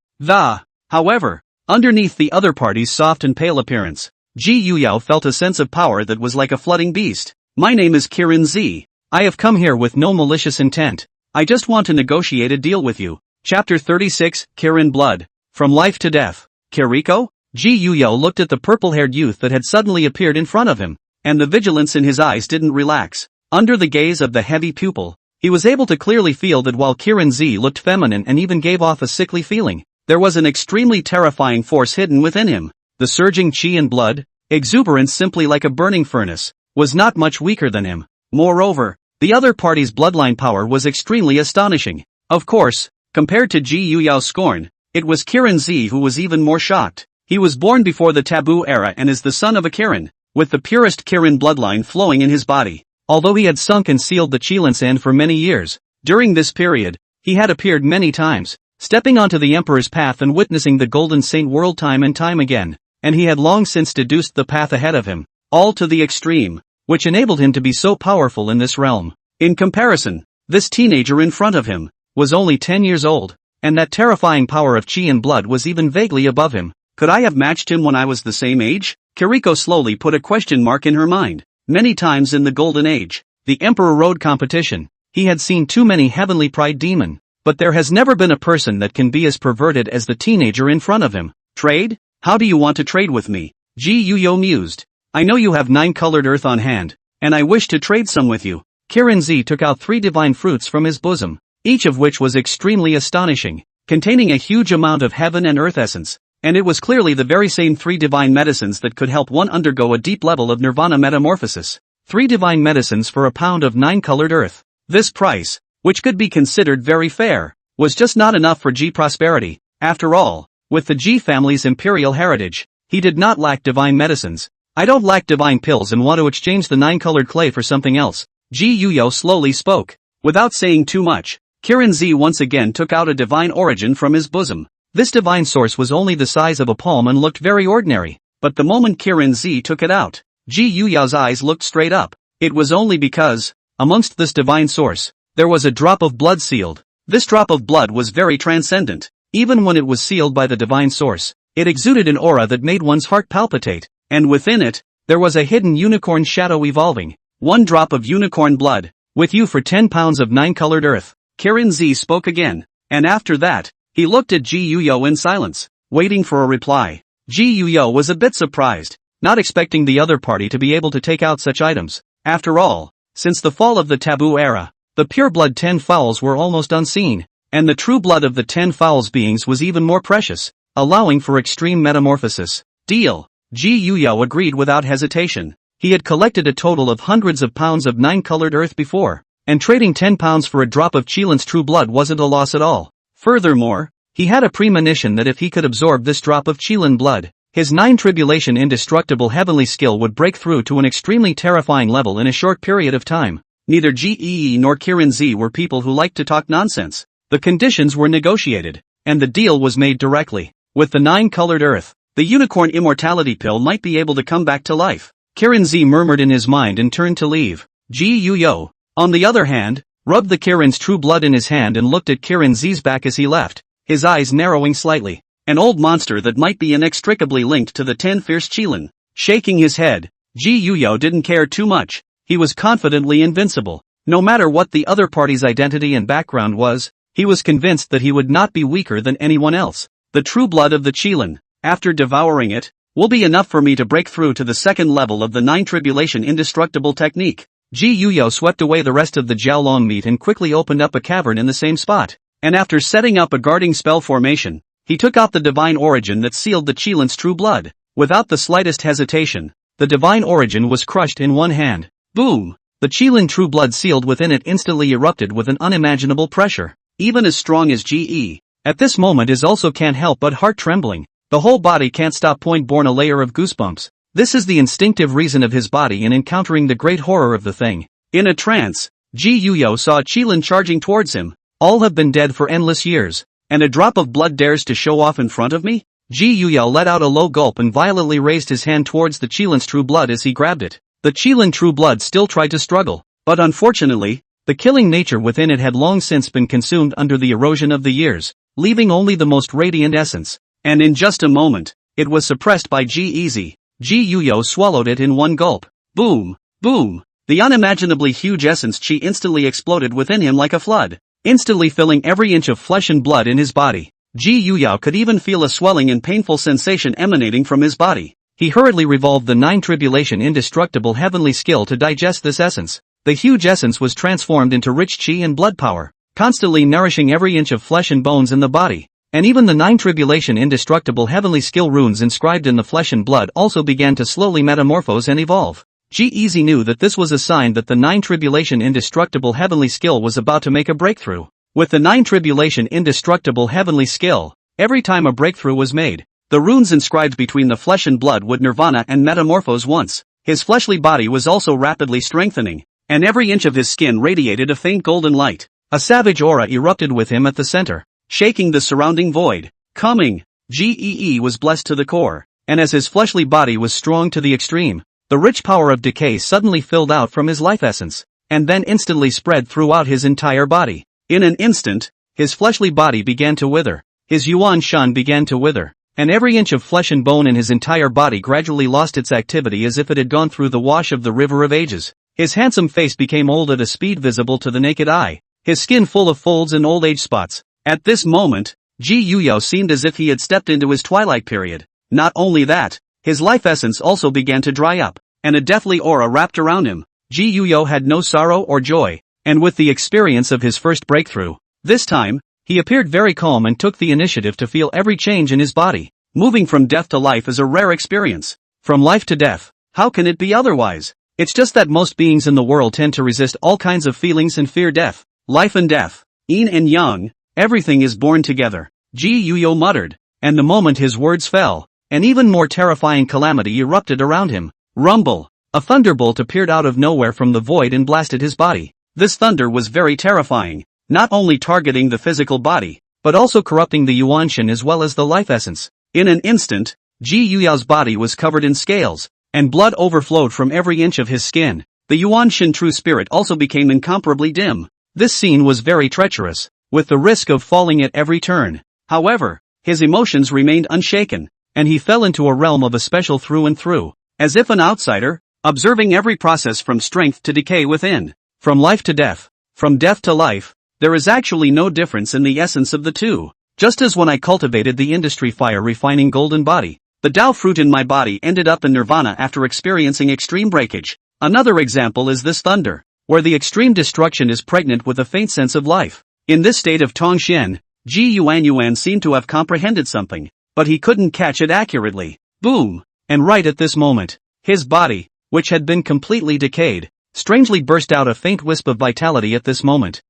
However, underneath the other party's soft and pale appearance, Ji Yuyao felt a sense of power that was like a flooding beast. My name is Kirin Z. I have come here with no malicious intent. I just want to negotiate a deal with you. Chapter 36, Kirin Blood. From Life to Death. Kiriko? Ji Yuyao looked at the purple-haired youth that had suddenly appeared in front of him, and the vigilance in his eyes didn't relax. Under the gaze of the heavy pupil, he was able to clearly feel that while Kirin Z looked feminine and even gave off a sickly feeling, there was an extremely terrifying force hidden within him. The surging chi and blood, exuberant simply like a burning furnace, was not much weaker than him. Moreover, the other party's bloodline power was extremely astonishing. Of course, compared to Ji Yuyao's scorn, it was Kirin Z who was even more shocked. He was born before the taboo era and is the son of a Kirin, with the purest Kirin bloodline flowing in his body. Although he had sunk and sealed the Qilin Sand for many years, during this period, he had appeared many times, stepping onto the Emperor's path and witnessing the Golden Saint world time and time again, and he had long since deduced the path ahead of him, all to the extreme, which enabled him to be so powerful in this realm. In comparison, this teenager in front of him was only 10 years old, and that terrifying power of chi and blood was even vaguely above him. Could I have matched him when I was the same age? Kiriko slowly put a question mark in her mind. Many times in the Golden Age, the Emperor Road competition, he had seen too many heavenly pride demon, but there has never been a person that can be as perverted as the teenager in front of him. Trade? How do you want to trade with me? Ji Yuyo mused. I know you have 9 colored earth on hand, and I wish to trade some with you. Kirin Z took out 3 divine fruits from his bosom, each of which was extremely astonishing, containing a huge amount of heaven and earth essence. And it was clearly the very same 3 divine medicines that could help one undergo a deep level of Nirvana metamorphosis. 3 divine medicines for a pound of 9 colored earth. This price, which could be considered very fair, was just not enough for G prosperity. After all, with the G family's imperial heritage, he did not lack divine medicines. I don't lack divine pills and want to exchange the 9 colored clay for something else. Ji Yuyo slowly spoke. Without saying too much, Kirin Z once again took out a divine origin from his bosom. This divine source was only the size of a palm and looked very ordinary, but the moment Kirin Z took it out, Ji Yuyao's eyes looked straight up. It was only because, amongst this divine source, there was a drop of blood sealed. This drop of blood was very transcendent. Even when it was sealed by the divine source, it exuded an aura that made one's heart palpitate, and within it, there was a hidden unicorn shadow evolving. 1 drop of unicorn blood, with you for 10 pounds of 9 colored earth. Kirin Z spoke again, and after that, he looked at Ji Yuyo in silence, waiting for a reply. Ji Yuyo was a bit surprised, not expecting the other party to be able to take out such items. After all, since the fall of the taboo era, the pure blood 10 fowls were almost unseen, and the true blood of the 10 fowls beings was even more precious, allowing for extreme metamorphosis. Deal. Ji Yuyo agreed without hesitation. He had collected a total of hundreds of pounds of 9 colored earth before, and trading 10 pounds for a drop of Qilin's true blood wasn't a loss at all. Furthermore, he had a premonition that if he could absorb this drop of Qilin blood, his 9 tribulation indestructible heavenly skill would break through to an extremely terrifying level in a short period of time. Neither Ji nor Kirin Z were people who liked to talk nonsense. The conditions were negotiated, and the deal was made directly. With the 9 colored earth, the unicorn immortality pill might be able to come back to life. Kirin Z murmured in his mind and turned to leave. Ji Yuyo, on the other hand, rubbed the Kirin's true blood in his hand and looked at Kirin Z's back as he left, his eyes narrowing slightly. An old monster that might be inextricably linked to the 10 fierce Qilin. Shaking his head, Ji Yuyo didn't care too much. He was confidently invincible. No matter what the other party's identity and background was, he was convinced that he would not be weaker than anyone else. The true blood of the Qilin, after devouring it, will be enough for me to break through to the second level of the 9 tribulation indestructible technique. Ji Yuyo swept away the rest of the Jiaolong meat and quickly opened up a cavern in the same spot, and after setting up a guarding spell formation, he took out the divine origin that sealed the Qilin's true blood. Without the slightest hesitation, the divine origin was crushed in one hand. Boom! The Qilin true blood sealed within it instantly erupted with an unimaginable pressure. Even as strong as Ge, at this moment is also can't help but heart trembling. The whole body can't stop point-born a layer of goosebumps. This is the instinctive reason of his body in encountering the great horror of the thing. In a trance, Ji Yuyo saw Qilin charging towards him. All have been dead for endless years, and a drop of blood dares to show off in front of me? Ji Yuyo let out a low gulp and violently raised his hand towards the Qilin's true blood as he grabbed it. The Qilin true blood still tried to struggle, but unfortunately, the killing nature within it had long since been consumed under the erosion of the years, leaving only the most radiant essence. And in just a moment, it was suppressed by Ji Yuyo swallowed it in one gulp. Boom! Boom! The unimaginably huge essence chi instantly exploded within him like a flood, instantly filling every inch of flesh and blood in his body. Ji Yuyo could even feel a swelling and painful sensation emanating from his body. He hurriedly revolved the 9 tribulation indestructible heavenly skill to digest this essence. The huge essence was transformed into rich chi and blood power, constantly nourishing every inch of flesh and bones in the body. And even the 9 tribulation indestructible heavenly skill runes inscribed in the flesh and blood also began to slowly metamorphose and evolve. G-Eazy knew that this was a sign that the 9 tribulation indestructible heavenly skill was about to make a breakthrough. With the 9 tribulation indestructible heavenly skill, every time a breakthrough was made, the runes inscribed between the flesh and blood would nirvana and metamorphose once. His fleshly body was also rapidly strengthening, and every inch of his skin radiated a faint golden light. A savage aura erupted with him at the center, shaking the surrounding void. Coming, Gee was blessed to the core, and as his fleshly body was strong to the extreme, the rich power of decay suddenly filled out from his life essence, and then instantly spread throughout his entire body. In an instant, his fleshly body began to wither, his yuan shan began to wither, and every inch of flesh and bone in his entire body gradually lost its activity as if it had gone through the wash of the river of ages. His handsome face became old at a speed visible to the naked eye, his skin full of folds and old age spots. At this moment, Ji Yuyao seemed as if he had stepped into his twilight period. Not only that, his life essence also began to dry up, and a deathly aura wrapped around him. Ji Yuyao had no sorrow or joy, and with the experience of his first breakthrough, this time, he appeared very calm and took the initiative to feel every change in his body. Moving from death to life is a rare experience. From life to death, how can it be otherwise? It's just that most beings in the world tend to resist all kinds of feelings and fear death. Life and death, yin and yang, everything is born together, Ji Yuyao muttered, and the moment his words fell, an even more terrifying calamity erupted around him. Rumble! A thunderbolt appeared out of nowhere from the void and blasted his body. This thunder was very terrifying, not only targeting the physical body, but also corrupting the yuanshan as well as the life essence. In an instant, Ji Yuyao's body was covered in scales, and blood overflowed from every inch of his skin. The yuanshan true spirit also became incomparably dim. This scene was very treacherous, with the risk of falling at every turn. However, his emotions remained unshaken, and he fell into a realm of a special through and through, as if an outsider, observing every process from strength to decay within. From life to death, from death to life, there is actually no difference in the essence of the two. Just as when I cultivated the industry fire refining golden body, the Tao fruit in my body ended up in nirvana after experiencing extreme breakage. Another example is this thunder, where the extreme destruction is pregnant with a faint sense of life. In this state of Tongxian, Ji Yuan seemed to have comprehended something, but he couldn't catch it accurately. Boom! And right at this moment, his body, which had been completely decayed, strangely burst out a faint wisp of vitality at this moment.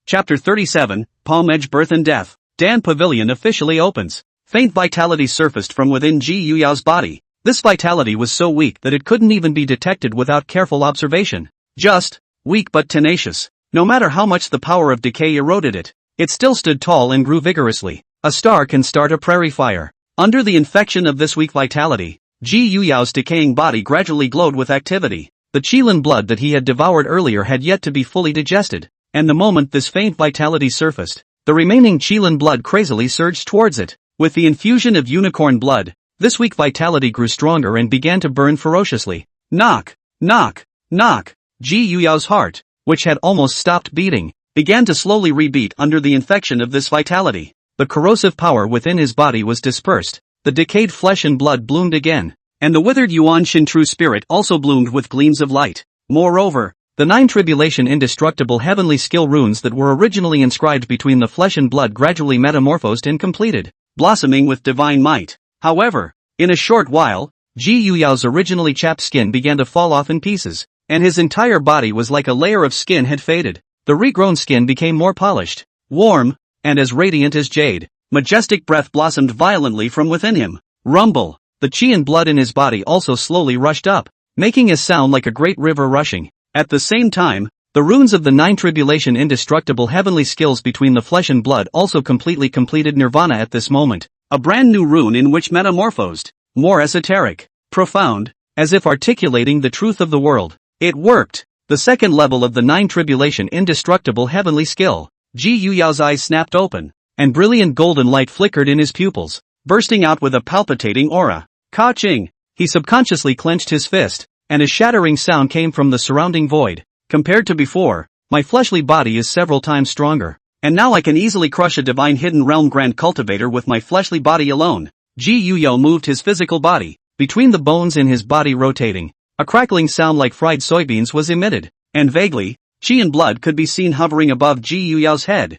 Chapter 37, Palm Edge Birth and Death. Dan Pavilion officially opens. Faint vitality surfaced from within Ji Yuyao's body. This vitality was so weak that it couldn't even be detected without careful observation. Just, weak but tenacious. No matter how much the power of decay eroded it, it still stood tall and grew vigorously. A star can start a prairie fire. Under the infection of this weak vitality, Ji Yuyao's decaying body gradually glowed with activity. The Qilin blood that he had devoured earlier had yet to be fully digested, and the moment this faint vitality surfaced, the remaining Qilin blood crazily surged towards it. With the infusion of unicorn blood, this weak vitality grew stronger and began to burn ferociously. Knock, knock, knock. Ji Yuyao's heart, which had almost stopped beating, began to slowly rebeat under the infection of this vitality. The corrosive power within his body was dispersed, the decayed flesh and blood bloomed again, and the withered yuanshan true spirit also bloomed with gleams of light. Moreover, the 9 tribulation indestructible heavenly skill runes that were originally inscribed between the flesh and blood gradually metamorphosed and completed, blossoming with divine might. However, in a short while, Ji Yuyao's originally chapped skin began to fall off in pieces, and his entire body was like a layer of skin had faded. The regrown skin became more polished, warm, and as radiant as jade. Majestic breath blossomed violently from within him. Rumble! The qi and blood in his body also slowly rushed up, making a sound like a great river rushing. At the same time, the runes of the 9 tribulation indestructible heavenly skills between the flesh and blood also completely completed nirvana at this moment. A brand new rune in which metamorphosed, more esoteric, profound, as if articulating the truth of the world. It worked! The second level of the 9 tribulation indestructible heavenly skill. Ji Yuyao's eyes snapped open, and brilliant golden light flickered in his pupils, bursting out with a palpitating aura. Ka-ching! He subconsciously clenched his fist, and a shattering sound came from the surrounding void. Compared to before, my fleshly body is several times stronger, and now I can easily crush a divine hidden realm grand cultivator with my fleshly body alone. Ji Yuyao moved his physical body, between the bones in his body rotating. A crackling sound like fried soybeans was emitted. and vaguely, qi and blood could be seen hovering above Ji Yuyao's head.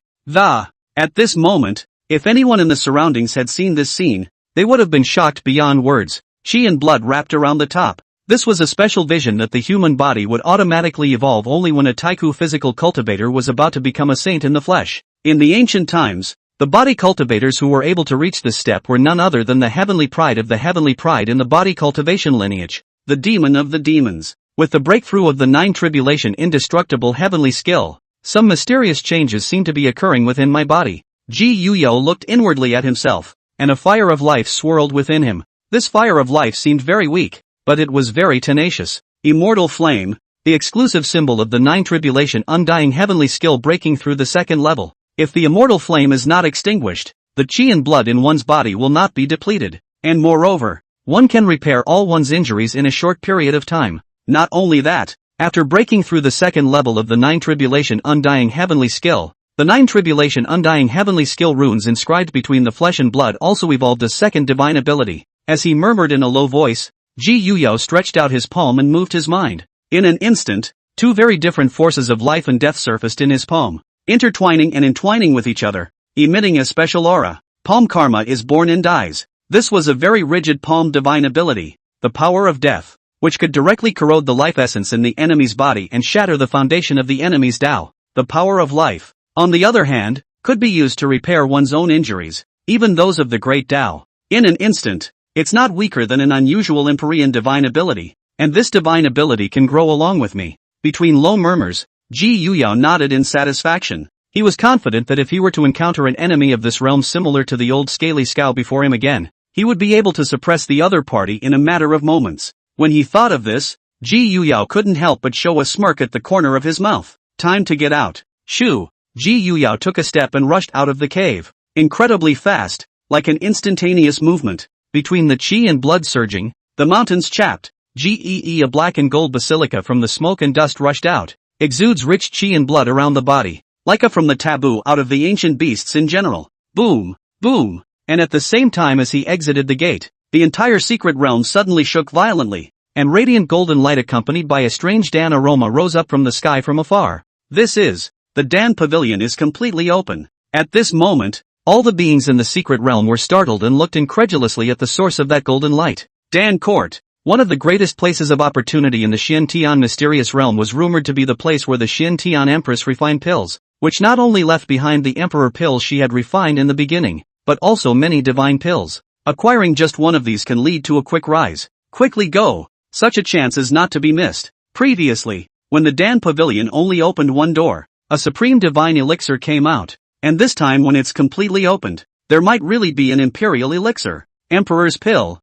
At this moment, if anyone in the surroundings had seen this scene, they would have been shocked beyond words. Qi and blood wrapped around the top. This was a special vision that the human body would automatically evolve only when a Taiku physical cultivator was about to become a saint in the flesh. In the ancient times, the body cultivators who were able to reach this step were none other than the heavenly pride of the heavenly pride in the body cultivation lineage, the demon of the demons. With the breakthrough of the 9 tribulation indestructible heavenly skill, some mysterious changes seem to be occurring within my body. Ji Yuyao looked inwardly at himself, and a fire of life swirled within him. This fire of life seemed very weak, but it was very tenacious. Immortal flame, the exclusive symbol of the 9 tribulation undying heavenly skill breaking through the 2nd level. If the immortal flame is not extinguished, the qi and blood in one's body will not be depleted, and moreover, one can repair all one's injuries in a short period of time. Not only that, after breaking through the 2nd level of the 9 tribulation undying heavenly skill, the 9 tribulation undying heavenly skill runes inscribed between the flesh and blood also evolved a 2nd divine ability. As he murmured in a low voice, Ji Yuyao stretched out his palm and moved his mind. In an instant, 2 very different forces of life and death surfaced in his palm, intertwining and entwining with each other, emitting a special aura. Palm karma is born and dies. This was a very rigid palm divine ability, the power of death, which could directly corrode the life essence in the enemy's body and shatter the foundation of the enemy's Tao. The power of life, on the other hand, could be used to repair one's own injuries, even those of the great Tao. In an instant, it's not weaker than an unusual Empyrean divine ability, and this divine ability can grow along with me. Between low murmurs, Ji Yuyao nodded in satisfaction. He was confident that if he were to encounter an enemy of this realm similar to the old scaly scow before him again, he would be able to suppress the other party in a matter of moments. When he thought of this, Ji Yuyao couldn't help but show a smirk at the corner of his mouth. Time to get out. Shoo! Ji Yuyao took a step and rushed out of the cave. Incredibly fast, like an instantaneous movement. Between the qi and blood surging, the mountains chapped. A black and gold basilica from the smoke and dust rushed out. Exudes rich qi and blood around the body, like a from the taboo out of the ancient beasts in general. Boom! Boom! And at the same time as he exited the gate, the entire secret realm suddenly shook violently, and radiant golden light accompanied by a strange Dan aroma rose up from the sky from afar. The Dan pavilion is completely open. At this moment, all the beings in the secret realm were startled and looked incredulously at the source of that golden light. Dan Court, one of the greatest places of opportunity in the Xiantian mysterious realm, was rumored to be the place where the Xiantian Empress refined pills, which not only left behind the emperor pills she had refined in the beginning, but also many divine pills. Acquiring just one of these can lead to a quick rise. Quickly go! Such a chance is not to be missed. Previously, when the Dan Pavilion only opened one door, a supreme divine elixir came out, and this time when it's completely opened, there might really be an imperial elixir. Emperor's pill.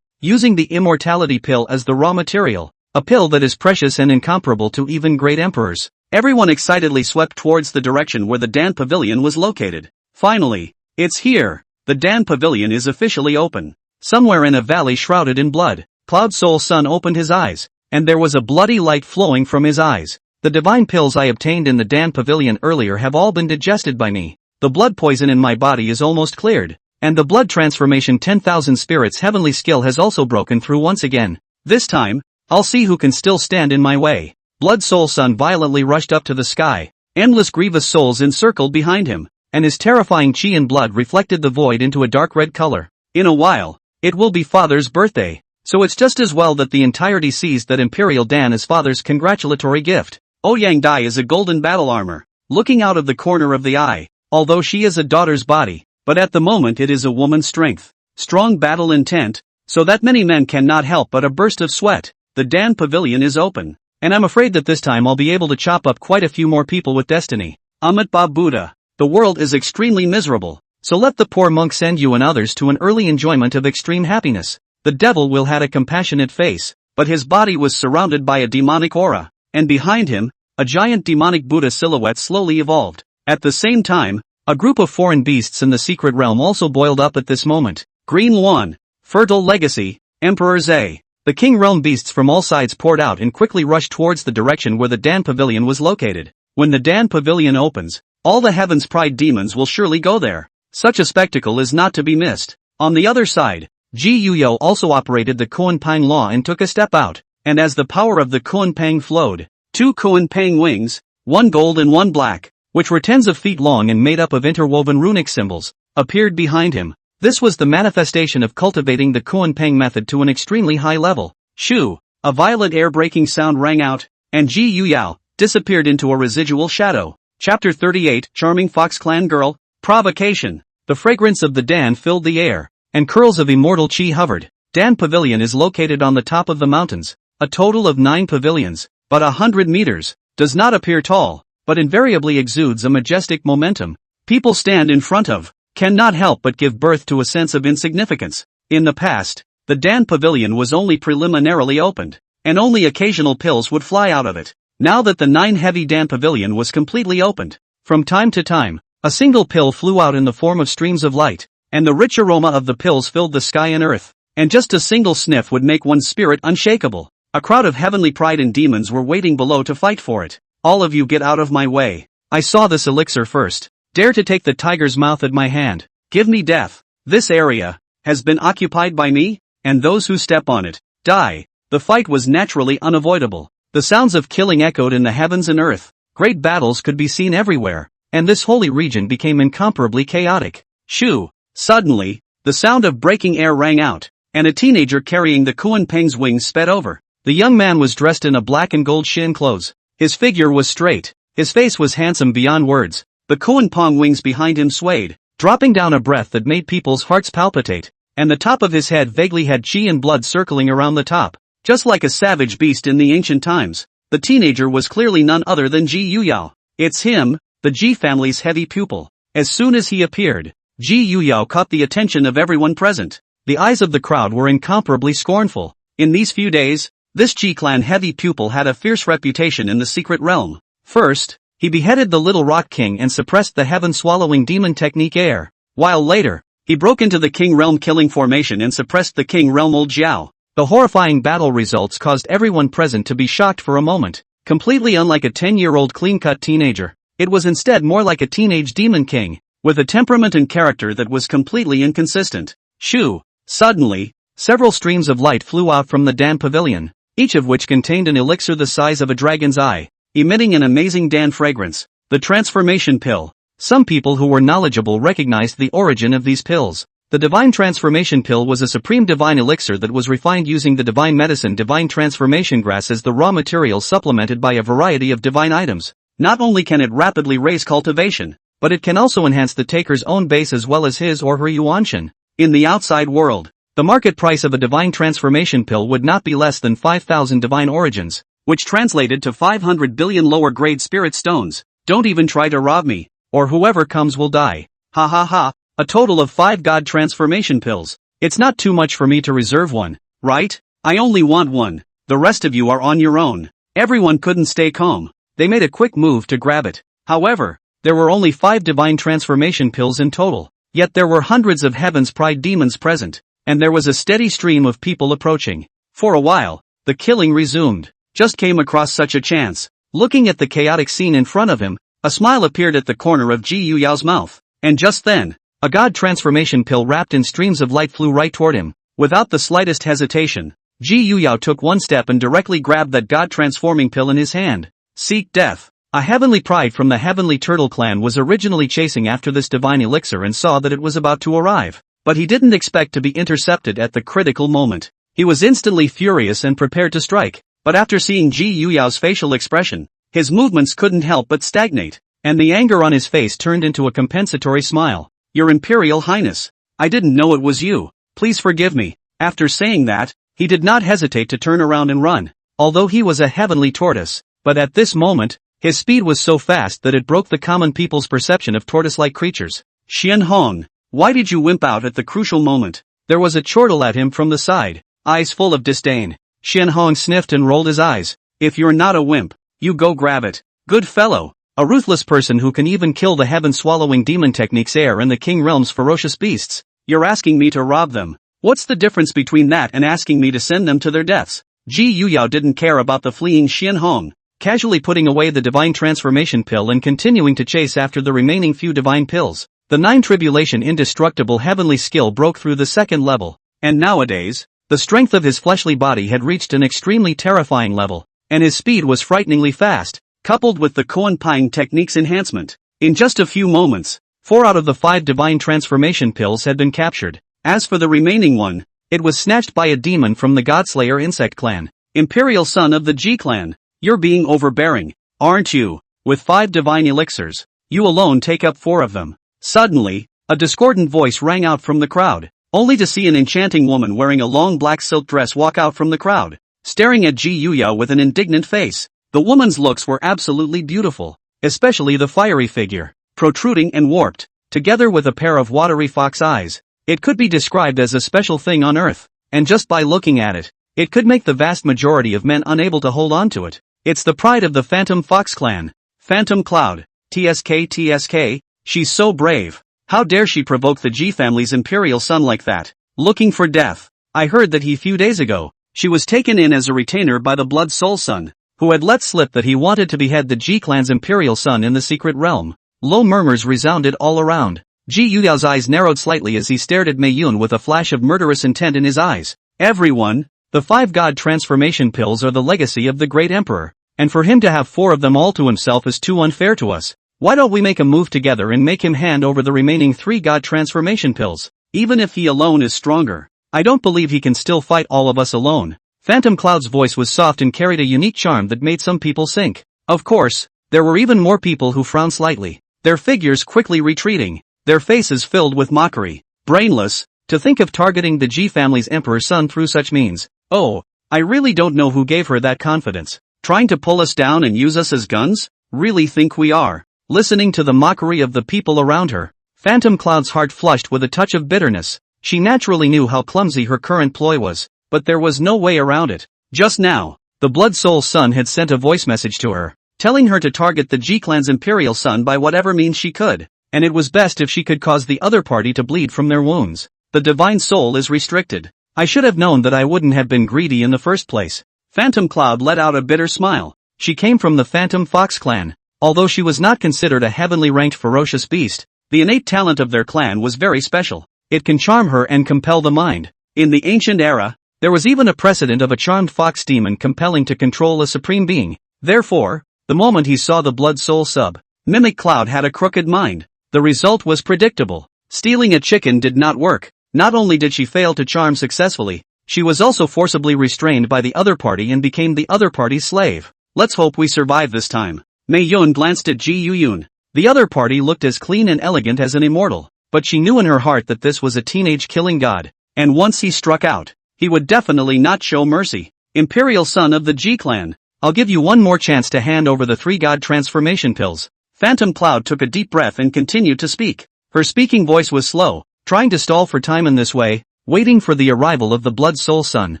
Using the immortality pill as the raw material, a pill that is precious and incomparable to even great emperors. Everyone excitedly swept towards the direction where the Dan Pavilion was located. Finally, it's here. The Dan Pavilion is officially open. Somewhere in a valley shrouded in blood, Cloud Soul Sun opened his eyes, and there was a bloody light flowing from his eyes. The divine pills I obtained in the Dan Pavilion earlier have all been digested by me. The blood poison in my body is almost cleared, and the blood transformation 10,000 spirits heavenly skill has also broken through once again. This time, I'll see who can still stand in my way. Blood Soul Sun violently rushed up to the sky. Endless grievous souls encircled behind him, and his terrifying qi and blood reflected the void into a dark red color. In a while, it will be Father's birthday, so it's just as well that the entirety sees that Imperial Dan is Father's congratulatory gift. Ouyang Dai is a golden battle armor, looking out of the corner of the eye, although she is a daughter's body, but at the moment it is a woman's strength. Strong battle intent, so that many men cannot help but a burst of sweat. The Dan Pavilion is open, and I'm afraid that this time I'll be able to chop up quite a few more people with destiny. Amit Ba Buddha. The world is extremely miserable, so let the poor monk send you and others to an early enjoyment of extreme happiness. The devil will had a compassionate face, but his body was surrounded by a demonic aura, and behind him, a giant demonic Buddha silhouette slowly evolved. At the same time, a group of foreign beasts in the secret realm also boiled up at this moment. Green Luan, Fertile Legacy, Emperor Zay. The king realm beasts from all sides poured out and quickly rushed towards the direction where the Dan Pavilion was located. When the Dan Pavilion opens, all the Heaven's Pride demons will surely go there. Such a spectacle is not to be missed. On the other side, Ji Yuyo also operated the Kuan Pang law and took a step out, and as the power of the Kuan Pang flowed, 2 Kuan Pang wings, 1 gold and 1 black, which were tens of feet long and made up of interwoven runic symbols, appeared behind him. This was the manifestation of cultivating the Kuan Pang method to an extremely high level. Shoo! A violent air-breaking sound rang out, and Ji Yuyao disappeared into a residual shadow. Chapter 38, Charming Fox Clan Girl, Provocation. The fragrance of the Dan filled the air, and curls of immortal chi hovered. Dan Pavilion is located on the top of the mountains, a total of 9 pavilions, but 100 meters, does not appear tall, but invariably exudes a majestic momentum. People stand in front of, cannot help but give birth to a sense of insignificance. In the past, the Dan Pavilion was only preliminarily opened, and only occasional pills would fly out of it. Now that the 9-heavy Dan Pavilion was completely opened, from time to time, a single pill flew out in the form of streams of light, and the rich aroma of the pills filled the sky and earth, and just a single sniff would make one's spirit unshakable. A crowd of heavenly pride and demons were waiting below to fight for it. All of you get out of my way. I saw this elixir first. Dare to take the tiger's mouth at my hand. Give me death. This area has been occupied by me, and those who step on it die. The fight was naturally unavoidable. The sounds of killing echoed in the heavens and earth. Great battles could be seen everywhere, and this holy region became incomparably chaotic. Shoo! Suddenly, the sound of breaking air rang out, and a teenager carrying the Kuan Pang's wings sped over. The young man was dressed in a black and gold shin clothes. His figure was straight. His face was handsome beyond words. The Kuan Pang wings behind him swayed, dropping down a breath that made people's hearts palpitate, and the top of his head vaguely had chi and blood circling around the top. Just like a savage beast in the ancient times, the teenager was clearly none other than Ji Yuyao. It's him, the Ji family's heavy pupil. As soon as he appeared, Ji Yuyao caught the attention of everyone present. The eyes of the crowd were incomparably scornful. In these few days, this Ji clan heavy pupil had a fierce reputation in the secret realm. First, he beheaded the Little Rock King and suppressed the heaven-swallowing demon technique air, while later, he broke into the King Realm killing formation and suppressed the King Realm Old Jiao. The horrifying battle results caused everyone present to be shocked for a moment. Completely unlike a 10-year-old clean-cut teenager, it was instead more like a teenage demon king, with a temperament and character that was completely inconsistent. Shoo! Suddenly, several streams of light flew out from the Dan Pavilion, each of which contained an elixir the size of a dragon's eye, emitting an amazing Dan fragrance. The transformation pill. Some people who were knowledgeable recognized the origin of these pills. The Divine Transformation Pill was a supreme divine elixir that was refined using the divine medicine Divine Transformation Grass as the raw material supplemented by a variety of divine items. Not only can it rapidly raise cultivation, but it can also enhance the taker's own base as well as his or her yuanshan. In the outside world, the market price of a Divine Transformation Pill would not be less than 5,000 divine origins, which translated to 500 billion lower-grade spirit stones. Don't even try to rob me, or whoever comes will die. Ha ha ha. A total of 5 God Transformation Pills. It's not too much for me to reserve one, right? I only want one. The rest of you are on your own. Everyone couldn't stay calm. They made a quick move to grab it. However, there were only 5 Divine Transformation Pills in total. Yet there were hundreds of Heaven's Pride demons present, and there was a steady stream of people approaching. For a while, the killing resumed. Just came across such a chance. Looking at the chaotic scene in front of him, a smile appeared at the corner of Ji Yuyao's mouth. And just then, a God Transformation Pill wrapped in streams of light flew right toward him. Without the slightest hesitation, Ji Yuyao took one step and directly grabbed that God Transforming Pill in his hand. Seek death. A heavenly pride from the Heavenly Turtle clan was originally chasing after this divine elixir and saw that it was about to arrive. But he didn't expect to be intercepted at the critical moment. He was instantly furious and prepared to strike. But after seeing Ji Yuyao's facial expression, his movements couldn't help but stagnate, and the anger on his face turned into a compensatory smile. Your Imperial Highness, I didn't know it was you. Please forgive me. After saying that, he did not hesitate to turn around and run. Although he was a heavenly tortoise, but at this moment, his speed was so fast that it broke the common people's perception of tortoise-like creatures. Xian Hong, why did you wimp out at the crucial moment? There was a chortle at him from the side, eyes full of disdain. Xian Hong sniffed and rolled his eyes. If you're not a wimp, you go grab it. Good fellow. A ruthless person who can even kill the heaven-swallowing demon techniques heir and the King Realm's ferocious beasts. You're asking me to rob them. What's the difference between that and asking me to send them to their deaths? Ji Yuyao didn't care about the fleeing Xian Hong, casually putting away the Divine Transformation Pill and continuing to chase after the remaining few divine pills. The 9 tribulation indestructible heavenly skill broke through the second level, and nowadays, the strength of his fleshly body had reached an extremely terrifying level. and his speed was frighteningly fast, coupled with the Kuan-Ping technique's enhancement. In just a few moments, 4 out of the 5 divine transformation pills had been captured. As for the remaining one, it was snatched by a demon from the Godslayer insect clan. Imperial son of the G clan, you're being overbearing, aren't you? With 5 divine elixirs, you alone take up 4 of them. Suddenly, a discordant voice rang out from the crowd, only to see an enchanting woman wearing a long black silk dress walk out from the crowd, staring at Ji Yuya with an indignant face. The woman's looks were absolutely beautiful, especially the fiery figure, protruding and warped, together with a pair of watery fox eyes. It could be described as a special thing on Earth, and just by looking at it, it could make the vast majority of men unable to hold on to it. It's the pride of the Phantom Fox clan. Phantom Cloud, TSK, she's so brave. How dare she provoke the G family's imperial son like that? Looking for death. I heard that a few days ago, she was taken in as a retainer by the Blood Soul Son, who had let slip that he wanted to behead the G clan's imperial son in the secret realm. Low murmurs resounded all around. Ji Yuya's eyes narrowed slightly as he stared at Mei Yun with a flash of murderous intent in his eyes. Everyone, the 5 god transformation pills are the legacy of the great emperor, and for him to have 4 of them all to himself is too unfair to us. Why don't we make a move together and make him hand over the remaining 3 god transformation pills? Even if he alone is stronger, I don't believe he can still fight all of us alone. Phantom Cloud's voice was soft and carried a unique charm that made some people sink. Of course, there were even more people who frowned slightly, their figures quickly retreating, their faces filled with mockery. Brainless, to think of targeting the G family's emperor's son through such means. Oh, I really don't know who gave her that confidence. Trying to pull us down and use us as guns? Really think we are? Listening to the mockery of the people around her, Phantom Cloud's heart flushed with a touch of bitterness. She naturally knew how clumsy her current ploy was, but there was no way around it. Just now, the Blood Soul Son had sent a voice message to her, telling her to target the G clan's imperial son by whatever means she could, and it was best if she could cause the other party to bleed from their wounds. The divine soul is restricted. I should have known that I wouldn't have been greedy in the first place. Phantom Cloud let out a bitter smile. She came from the Phantom Fox clan. Although she was not considered a heavenly ranked ferocious beast, the innate talent of their clan was very special. It can charm her and compel the mind. In the ancient era, there was even a precedent of a charmed fox demon compelling to control a supreme being. Therefore, the moment he saw the Blood Soul sub, Mimic Cloud had a crooked mind. The result was predictable. Stealing a chicken did not work. Not only did she fail to charm successfully, she was also forcibly restrained by the other party and became the other party's slave. Let's hope we survive this time. Mei Yun glanced at Ji Yuyun. The other party looked as clean and elegant as an immortal, but she knew in her heart that this was a teenage killing god, and once he struck out, he would definitely not show mercy. Imperial son of the G clan, I'll give you one more chance to hand over the 3 god transformation pills. Phantom Cloud took a deep breath and continued to speak. Her speaking voice was slow, trying to stall for time in this way, waiting for the arrival of the Blood Soul Son.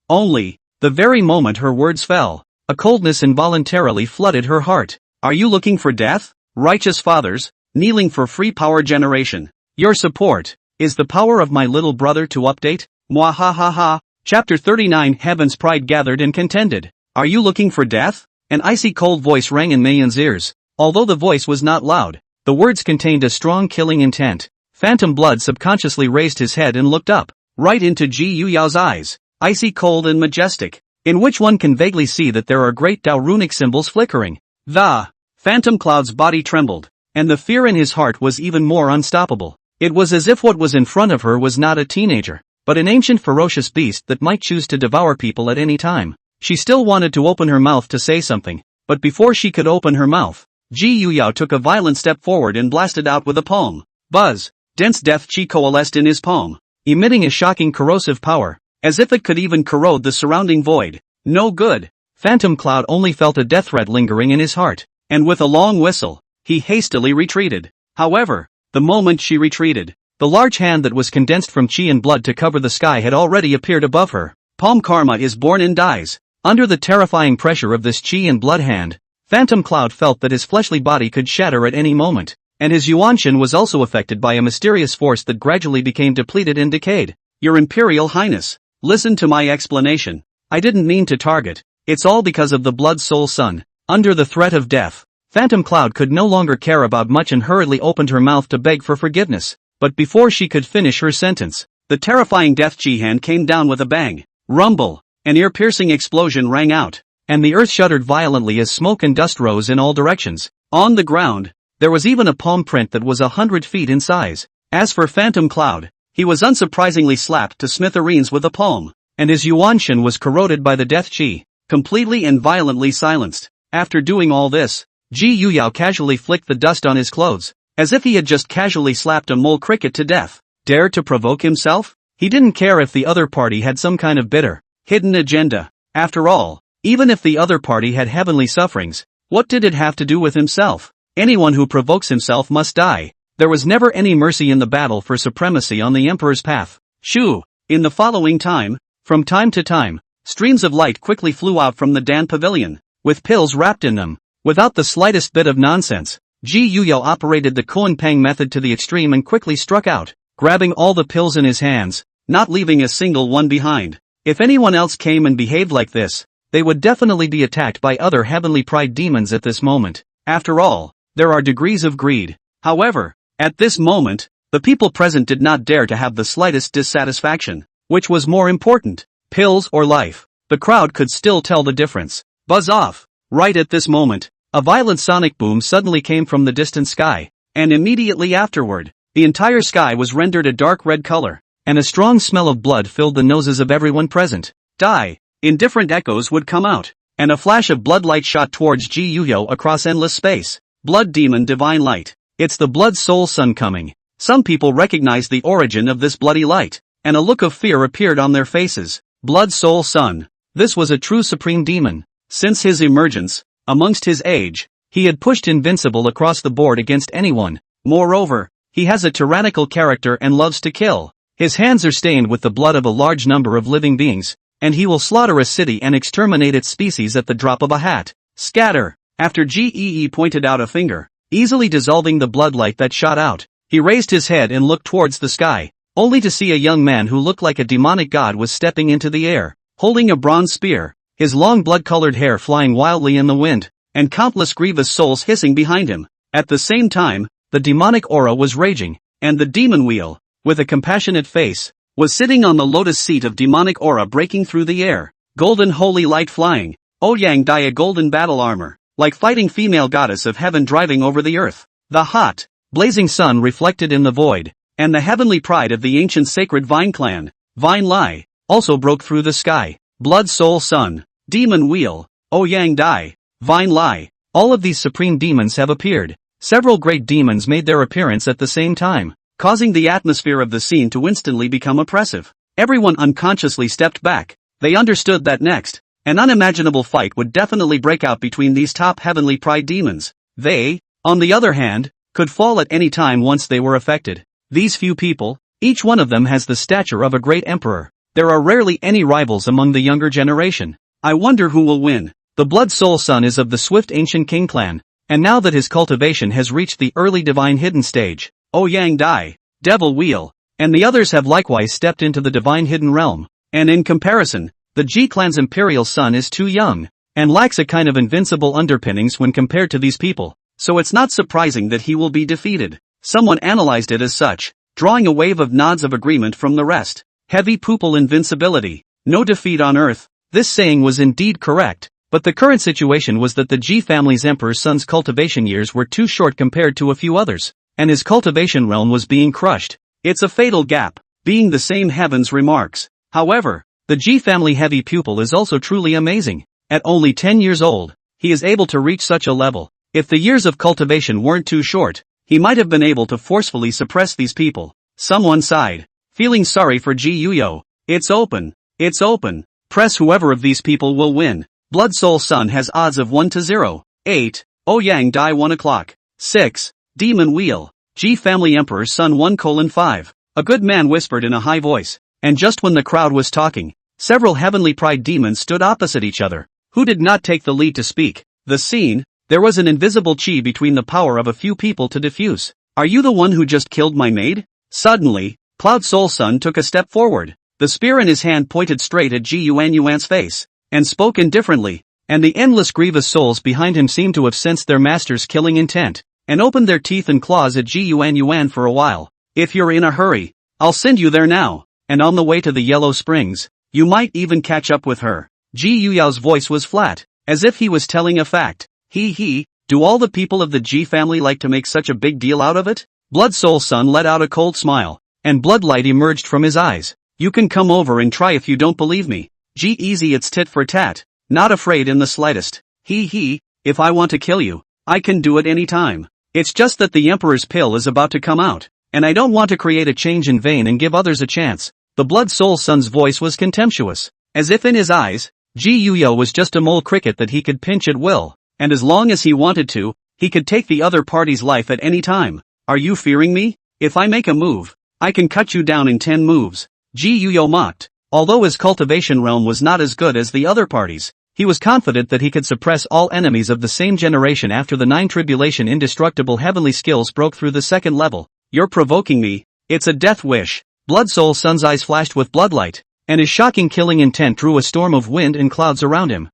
Only, the very moment her words fell, a coldness involuntarily flooded her heart. Are you looking for death? Righteous fathers, kneeling for free power generation. Your support, is the power of my little brother to update? Mwahahaha. Chapter 39 Heaven's pride gathered and contended. Are you looking for death? An icy cold voice rang in Mei Yun's ears. Although the voice was not loud, the words contained a strong killing intent. Phantom Blood subconsciously raised his head and looked up, right into Ji Yuyao's eyes, icy cold and majestic, in which one can vaguely see that there are great Dao runic symbols flickering. The Phantom Cloud's body trembled, and the fear in his heart was even more unstoppable. It was as if what was in front of her was not a teenager, but an ancient ferocious beast that might choose to devour people at any time. She still wanted to open her mouth to say something, but before she could open her mouth, Ji Yuyao took a violent step forward and blasted out with a palm. Buzz! Dense death chi coalesced in his palm, emitting a shocking corrosive power, as if it could even corrode the surrounding void. No good! Phantom Cloud only felt a death threat lingering in his heart, and with a long whistle, he hastily retreated. However, the moment she retreated, the large hand that was condensed from chi and blood to cover the sky had already appeared above her. Palm karma is born and dies. Under the terrifying pressure of this chi and blood hand, Phantom Cloud felt that his fleshly body could shatter at any moment, and his Yuanshan was also affected by a mysterious force that gradually became depleted and decayed. Your Imperial Highness, listen to my explanation. I didn't mean to target. It's all because of the Blood Soul Son. Under the threat of death, Phantom Cloud could no longer care about much and hurriedly opened her mouth to beg for forgiveness. But before she could finish her sentence, the terrifying death chi hand came down with a bang. Rumble! An ear-piercing explosion rang out, and the earth shuddered violently as smoke and dust rose in all directions. On the ground, there was even a palm print that was 100 feet in size. As for Phantom Cloud, he was unsurprisingly slapped to smithereens with a palm, and his Yuanshan was corroded by the death chi, completely and violently silenced. After doing all this, Ji Yuyao casually flicked the dust on his clothes, as if he had just casually slapped a mole cricket to death. Dare to provoke himself? He didn't care if the other party had some kind of bitter, hidden agenda. After all, even if the other party had heavenly sufferings, what did it have to do with himself? Anyone who provokes himself must die. There was never any mercy in the battle for supremacy on the Emperor's path. Shoo! In the following time, from time to time, streams of light quickly flew out from the Dan Pavilion, with pills wrapped in them. Without the slightest bit of nonsense, Ji Yuyao operated the Koan Pang method to the extreme and quickly struck out, grabbing all the pills in his hands, not leaving a single one behind. If anyone else came and behaved like this, they would definitely be attacked by other heavenly pride demons at this moment. After all, there are degrees of greed. However, at this moment, the people present did not dare to have the slightest dissatisfaction. Which was more important, pills or life? The crowd could still tell the difference. Buzz off! Right at this moment, a violent sonic boom suddenly came from the distant sky, and immediately afterward, the entire sky was rendered a dark red color, and a strong smell of blood filled the noses of everyone present. Die! In different echoes would come out, and a flash of blood light shot towards Ji Yuyao across endless space. Blood demon divine light. It's the blood soul sun coming. Some people recognized the origin of this bloody light, and a look of fear appeared on their faces. Blood soul sun. This was a true supreme demon. Since his emergence, amongst his age, he had pushed invincible across the board against anyone. Moreover, he has a tyrannical character and loves to kill. His hands are stained with the blood of a large number of living beings, and he will slaughter a city and exterminate its species at the drop of a hat. Scatter! After Gee pointed out a finger, easily dissolving the bloodlight that shot out, he raised his head and looked towards the sky, only to see a young man who looked like a demonic god was stepping into the air, holding a bronze spear, his long blood-colored hair flying wildly in the wind, and countless grievous souls hissing behind him. At the same time, the demonic aura was raging, and the demon wheel, with a compassionate face, was sitting on the lotus seat of demonic aura breaking through the air, golden holy light flying, Ouyang Dai a golden battle armor, like fighting female goddess of heaven driving over the earth. The hot, blazing sun reflected in the void, and the heavenly pride of the ancient sacred Vine clan, Vine Lai, also broke through the sky. Blood soul sun, demon wheel, Ouyang Dai, Vine Lai, all of these supreme demons have appeared. Several great demons made their appearance at the same time, causing the atmosphere of the scene to instantly become oppressive. Everyone unconsciously stepped back. They understood that next, an unimaginable fight would definitely break out between these top heavenly pride demons. They, on the other hand, could fall at any time once they were affected. These few people, each one of them has the stature of a great emperor. There are rarely any rivals among the younger generation. I wonder who will win. The Blood Soul Son is of the Swift Ancient King clan, and now that his cultivation has reached the early divine hidden stage, Ouyang Dai, Devil Wheel, and the others have likewise stepped into the divine hidden realm, and in comparison, the G clan's imperial son is too young, and lacks a kind of invincible underpinnings when compared to these people, so it's not surprising that he will be defeated. Someone analyzed it as such, drawing a wave of nods of agreement from the rest. Heavy pupil invincibility, no defeat on earth. This saying was indeed correct, but the current situation was that the G family's emperor's son's cultivation years were too short compared to a few others, and his cultivation realm was being crushed. It's a fatal gap, being the same heavens remarks. However, the G family heavy pupil is also truly amazing. At only 10 years old, he is able to reach such a level. If the years of cultivation weren't too short, he might have been able to forcefully suppress these people. Someone sighed, feeling sorry for Ji Yuyo. It's open. It's open. Press whoever of these people will win. Blood Soul Sun has odds of 1-0. 8. Ouyang Dai 1 o'clock. 6. Demon Wheel. G Family Emperor's Son 1:5. A good man whispered in a high voice, and just when the crowd was talking, several heavenly pride demons stood opposite each other. Who did not take the lead to speak? The scene, there was an invisible chi between the power of a few people to diffuse. Are you the one who just killed my maid? Suddenly, Cloud Soul Sun took a step forward. The spear in his hand pointed straight at Ji Yuan's face, and spoke indifferently, and the endless grievous souls behind him seemed to have sensed their master's killing intent, and opened their teeth and claws at Ji Yuan for a while. If you're in a hurry, I'll send you there now, and on the way to the Yellow Springs, you might even catch up with her. Ji Yuyao's voice was flat, as if he was telling a fact. Do all the people of the G family like to make such a big deal out of it? Blood Soul Son let out a cold smile, and bloodlight emerged from his eyes. You can come over and try if you don't believe me. G easy, it's tit for tat, not afraid in the slightest. If I want to kill you, I can do it any time. It's just that the Emperor's pill is about to come out, and I don't want to create a change in vain and give others a chance. The Blood Soul Son's voice was contemptuous, as if in his eyes, Ji Yuyo was just a mole cricket that he could pinch at will, and as long as he wanted to, he could take the other party's life at any time. Are you fearing me? If I make a move, I can cut you down in 10 moves. Ji Yuyo mocked. Although his cultivation realm was not as good as the other parties, he was confident that he could suppress all enemies of the same generation after the 9 tribulation indestructible heavenly skills broke through the 2nd level. You're provoking me. It's a death wish. Blood Soul Son's eyes flashed with bloodlight, and his shocking killing intent drew a storm of wind and clouds around him.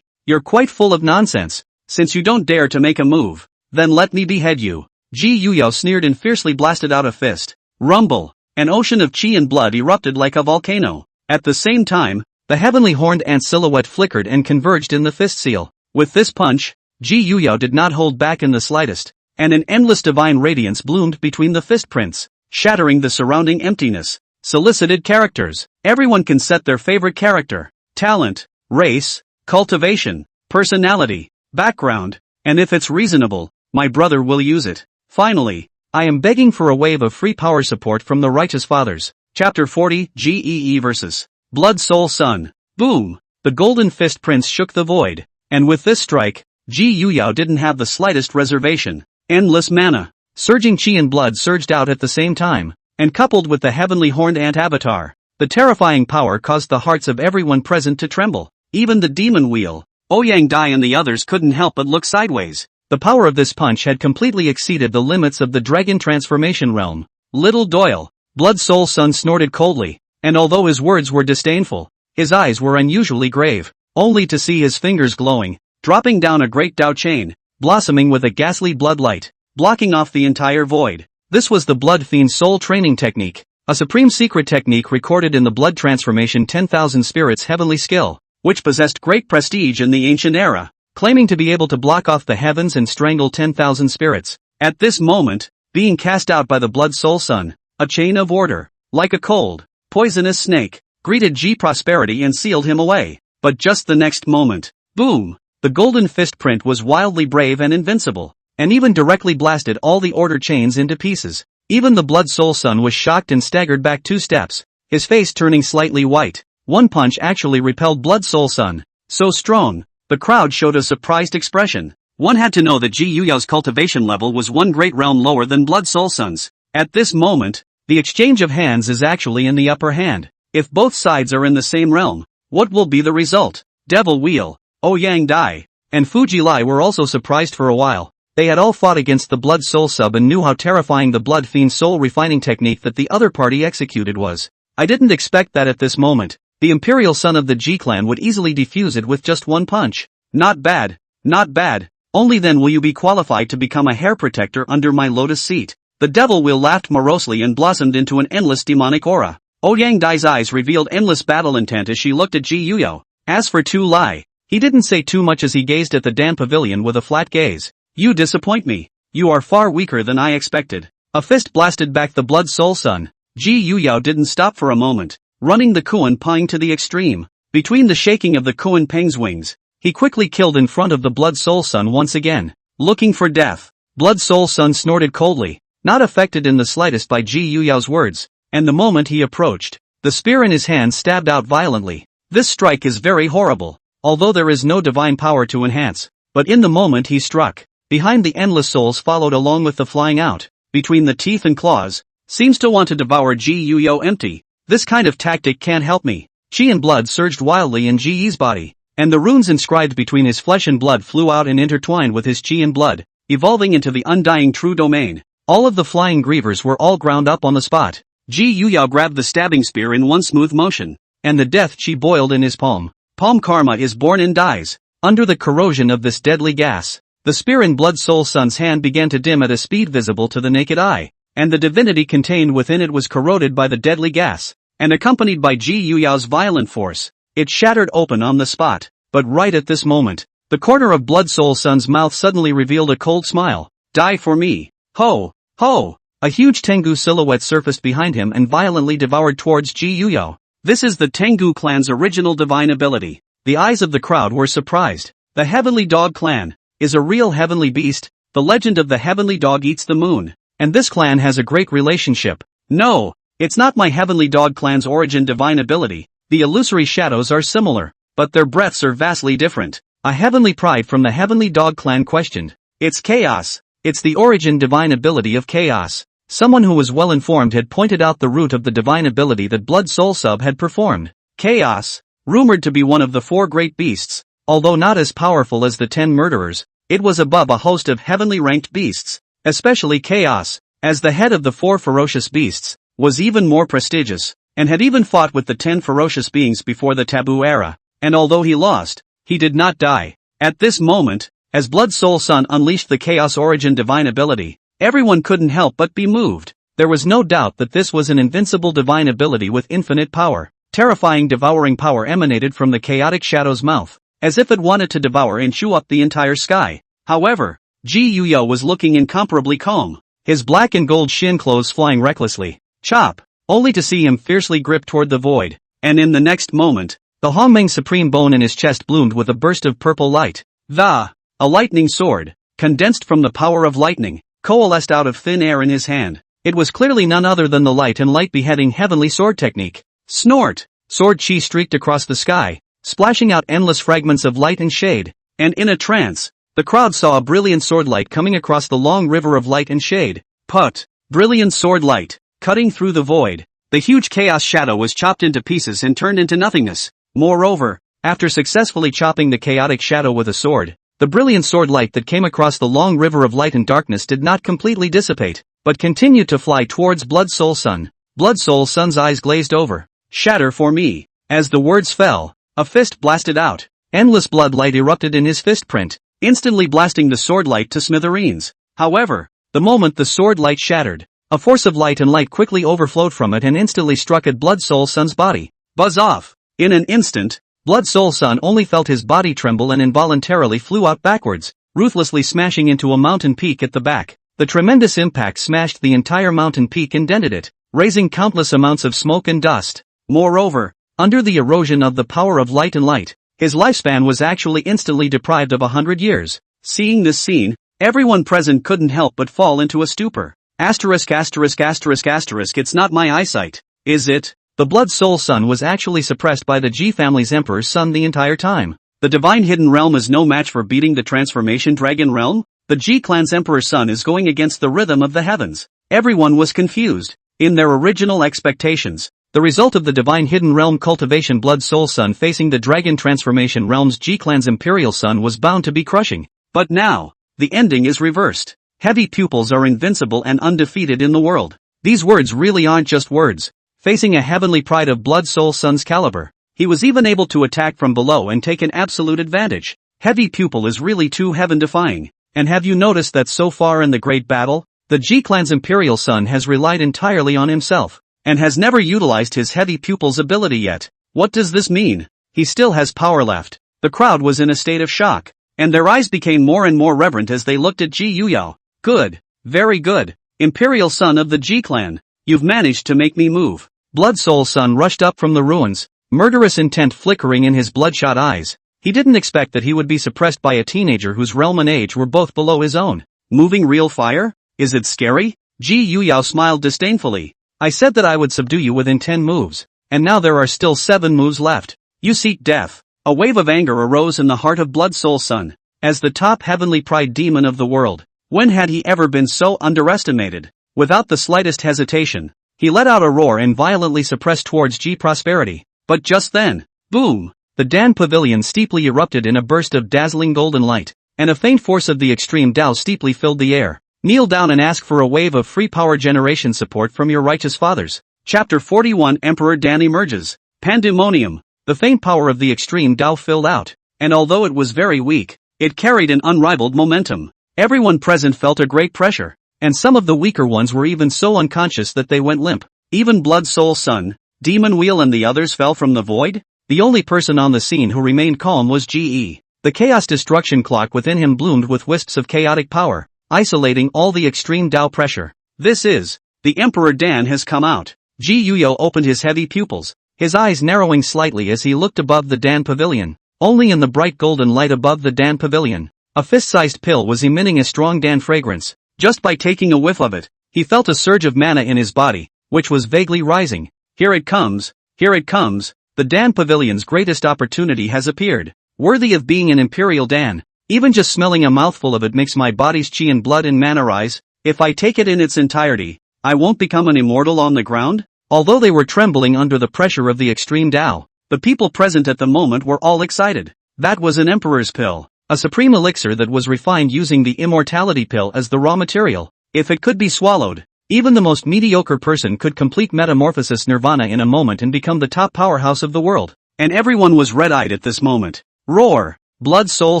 You're quite full of nonsense. Since you don't dare to make a move, then let me behead you. Ji Yuyo sneered and fiercely blasted out a fist. Rumble. An ocean of chi and blood erupted like a volcano. At the same time, the heavenly horned ant silhouette flickered and converged in the fist seal. With this punch, Ji Yuyo did not hold back in the slightest, and an endless divine radiance bloomed between the fist prints, shattering the surrounding emptiness. Solicited characters. Everyone can set their favorite character, talent, race, cultivation, personality, background, and if it's reasonable, my brother will use it. Finally, I am begging for a wave of free power support from the Righteous Fathers. Chapter 40, GEE vs. Blood Soul Son. Boom! The golden fist prince shook the void, and with this strike, Ji Yuyo didn't have the slightest reservation. Endless mana, surging chi and blood surged out at the same time, and coupled with the heavenly horned ant avatar, the terrifying power caused the hearts of everyone present to tremble. Even the demon wheel, Ouyang Dai and the others couldn't help but look sideways. The power of this punch had completely exceeded the limits of the dragon transformation realm. Little Doyle, Blood Soul Son snorted coldly, and although his words were disdainful, his eyes were unusually grave, only to see his fingers glowing, dropping down a great Dao chain, blossoming with a ghastly bloodlight, blocking off the entire void. This was the Blood Fiend Soul Training Technique, a supreme secret technique recorded in the Blood Transformation 10,000 Spirits Heavenly Skill, which possessed great prestige in the ancient era, claiming to be able to block off the heavens and strangle 10,000 spirits. At this moment, being cast out by the Blood Soul Son, a chain of order, like a cold, poisonous snake, greeted G Prosperity and sealed him away. But just the next moment, boom! The golden fist print was wildly brave and invincible, and even directly blasted all the order chains into pieces. Even the Blood Soul Son was shocked and staggered back 2 steps, his face turning slightly white. One punch actually repelled Blood Soul Son. So strong. The crowd showed a surprised expression. One had to know that Ji Yuyo's cultivation level was one great realm lower than Blood Soul Son's. At this moment, the exchange of hands is actually in the upper hand. If both sides are in the same realm, what will be the result? Devil Wheel, Ouyang Dai, and Fuji Lai were also surprised for a while. They had all fought against the Blood Soul Sub and knew how terrifying the Blood Fiend Soul refining technique that the other party executed was. I didn't expect that at this moment. The Imperial Son of the G-Clan would easily defuse it with just one punch. Not bad, not bad. Only then will you be qualified to become a hair protector under my lotus seat. The Devil Wheel laughed morosely and blossomed into an endless demonic aura. Ouyang Dai's eyes revealed endless battle intent as she looked at Ji Yuyo. As for Tu Lai, he didn't say too much as he gazed at the Dan Pavilion with a flat gaze. You disappoint me. You are far weaker than I expected. A fist blasted back the Blood Soul Son. Ji Yuyo didn't stop for a moment, running the Kuan Pang to the extreme. Between the shaking of the Kuan Pang's wings, he quickly killed in front of the Blood Soul Son once again. Looking for death. Blood Soul Son snorted coldly, not affected in the slightest by Ji Yuyo's words, and the moment he approached, the spear in his hand stabbed out violently. This strike is very horrible, although there is no divine power to enhance. But in the moment he struck, behind the endless souls followed along with the flying out, between the teeth and claws, seems to want to devour Ji Yuyo empty. This kind of tactic can't help me. Chi and blood surged wildly in Ji Yi's body, and the runes inscribed between his flesh and blood flew out and intertwined with his chi and blood, evolving into the undying true domain. All of the flying grievers were all ground up on the spot. Ji Yuyo grabbed the stabbing spear in one smooth motion, and the death chi boiled in his palm. Palm karma is born and dies. Under the corrosion of this deadly gas, the spear in Blood Soul Son's hand began to dim at a speed visible to the naked eye, and the divinity contained within it was corroded by the deadly gas, and accompanied by Ji Yuyo's violent force, it shattered open on the spot. But right at this moment, the corner of Blood Soul Sun's mouth suddenly revealed a cold smile. Die for me. Ho! Ho! A huge Tengu silhouette surfaced behind him and violently devoured towards Ji Yuyo. This is the Tengu clan's original divine ability. The eyes of the crowd were surprised. The Heavenly Dog clan is a real heavenly beast. The legend of the Heavenly Dog eats the moon. And this clan has a great relationship. No, it's not my Heavenly Dog clan's origin divine ability. The illusory shadows are similar, but their breaths are vastly different. A heavenly pride from the Heavenly Dog clan questioned. It's chaos. It's the origin divine ability of chaos. Someone who was well informed had pointed out the root of the divine ability that Blood Soul Sub had performed. Chaos, rumored to be one of the 4 great beasts, although not as powerful as the 10 murderers, it was above a host of heavenly ranked beasts, especially Chaos, as the head of the 4 ferocious beasts, was even more prestigious, and had even fought with the 10 ferocious beings before the Taboo Era, and although he lost, he did not die. At this moment, as Blood Soul Sun unleashed the Chaos Origin divine ability, everyone couldn't help but be moved. There was no doubt that this was an invincible divine ability with infinite power. Terrifying devouring power emanated from the chaotic shadow's mouth, as if it wanted to devour and chew up the entire sky. However, Ji Yuyo was looking incomparably calm, his black and gold shin clothes flying recklessly. Chop! Only to see him fiercely grip toward the void, and in the next moment, the Hongmeng supreme bone in his chest bloomed with a burst of purple light. A lightning sword, condensed from the power of lightning, coalesced out of thin air in his hand. It was clearly none other than the light and light beheading heavenly sword technique. Snort! Sword chi streaked across the sky, splashing out endless fragments of light and shade, and in a trance, the crowd saw a brilliant sword light coming across the long river of light and shade. Put! Brilliant sword light, cutting through the void. The huge chaos shadow was chopped into pieces and turned into nothingness. Moreover, after successfully chopping the chaotic shadow with a sword, the brilliant sword light that came across the long river of light and darkness did not completely dissipate, but continued to fly towards Blood Soul Sun. Blood Soul Sun's eyes glazed over. Shatter for me. As the words fell, a fist blasted out. Endless blood light erupted in his fist print, instantly blasting the sword light to smithereens. However, the moment the sword light shattered, a force of light and light quickly overflowed from it and instantly struck at Blood Soul Sun's body. Buzz off! In an instant, Blood Soul Sun only felt his body tremble and involuntarily flew out backwards, ruthlessly smashing into a mountain peak at the back. The tremendous impact smashed the entire mountain peak and dented it, raising countless amounts of smoke and dust. Moreover, under the erosion of the power of light and light, his lifespan was actually instantly deprived of 100 years. Seeing this scene, everyone present couldn't help but fall into a stupor. Asterisk asterisk asterisk asterisk it's not my eyesight, is it? The Blood Soul Sun was actually suppressed by the Ji family's Emperor's son the entire time. The Divine Hidden Realm is no match for beating the Transformation Dragon Realm? The Ji clan's Emperor's son is going against the rhythm of the heavens. Everyone was confused. In their original expectations, the result of the Divine Hidden Realm cultivation Blood Soul Sun facing the Dragon Transformation Realm's Ji clan's Imperial Son was bound to be crushing. But now, the ending is reversed. Heavy pupils are invincible and undefeated in the world. These words really aren't just words. Facing a heavenly pride of Blood Soul Sun's caliber, he was even able to attack from below and take an absolute advantage. Heavy pupil is really too heaven-defying. And have you noticed that so far in the great battle, the Ji clan's Imperial Son has relied entirely on himself, and has never utilized his heavy pupil's ability yet? What does this mean? He still has power left. The crowd was in a state of shock, and their eyes became more and more reverent as they looked at Ji Yuyo. Good. Very good. Imperial Son of the Ji clan. You've managed to make me move. Blood Soul Sun rushed up from the ruins, murderous intent flickering in his bloodshot eyes. He didn't expect that he would be suppressed by a teenager whose realm and age were both below his own. Moving real fire? Is it scary? Ji Yuyo smiled disdainfully. I said that I would subdue you within 10 moves, and now there are still 7 moves left. You seek death. A wave of anger arose in the heart of Blood Soul Sun. As the top heavenly pride demon of the world, when had he ever been so underestimated? Without the slightest hesitation, he let out a roar and violently suppressed towards Ji Prosperity. But just then, boom! The Dan Pavilion steeply erupted in a burst of dazzling golden light, and a faint force of the extreme Tao steeply filled the air. Kneel down and ask for a wave of free power generation support from your righteous fathers. Chapter 41 Emperor Dan emerges. Pandemonium. The faint power of the extreme Tao filled out, and although it was very weak, it carried an unrivaled momentum. Everyone present felt a great pressure, and some of the weaker ones were even so unconscious that they went limp. Even Blood Soul Sun, Demon Wheel and the others fell from the void? The only person on the scene who remained calm was Ge. The chaos destruction clock within him bloomed with wisps of chaotic power, isolating all the extreme Tao pressure. This is, the Emperor Dan has come out. Ji Yuyo opened his heavy pupils, his eyes narrowing slightly as he looked above the Dan pavilion. Only in the bright golden light above the Dan pavilion, a fist-sized pill was emitting a strong Dan fragrance. Just by taking a whiff of it, he felt a surge of mana in his body, which was vaguely rising. Here it comes, here it comes, the Dan pavilion's greatest opportunity has appeared. Worthy of being an Imperial Dan. Even just smelling a mouthful of it makes my body's chi and blood and mana rise. If I take it in its entirety, I won't become an immortal on the ground? Although they were trembling under the pressure of the extreme Tao, the people present at the moment were all excited. That was an Emperor's pill, a supreme elixir that was refined using the Immortality pill as the raw material. If it could be swallowed, even the most mediocre person could complete metamorphosis Nirvana in a moment and become the top powerhouse of the world. And everyone was red-eyed at this moment. Roar, Blood Soul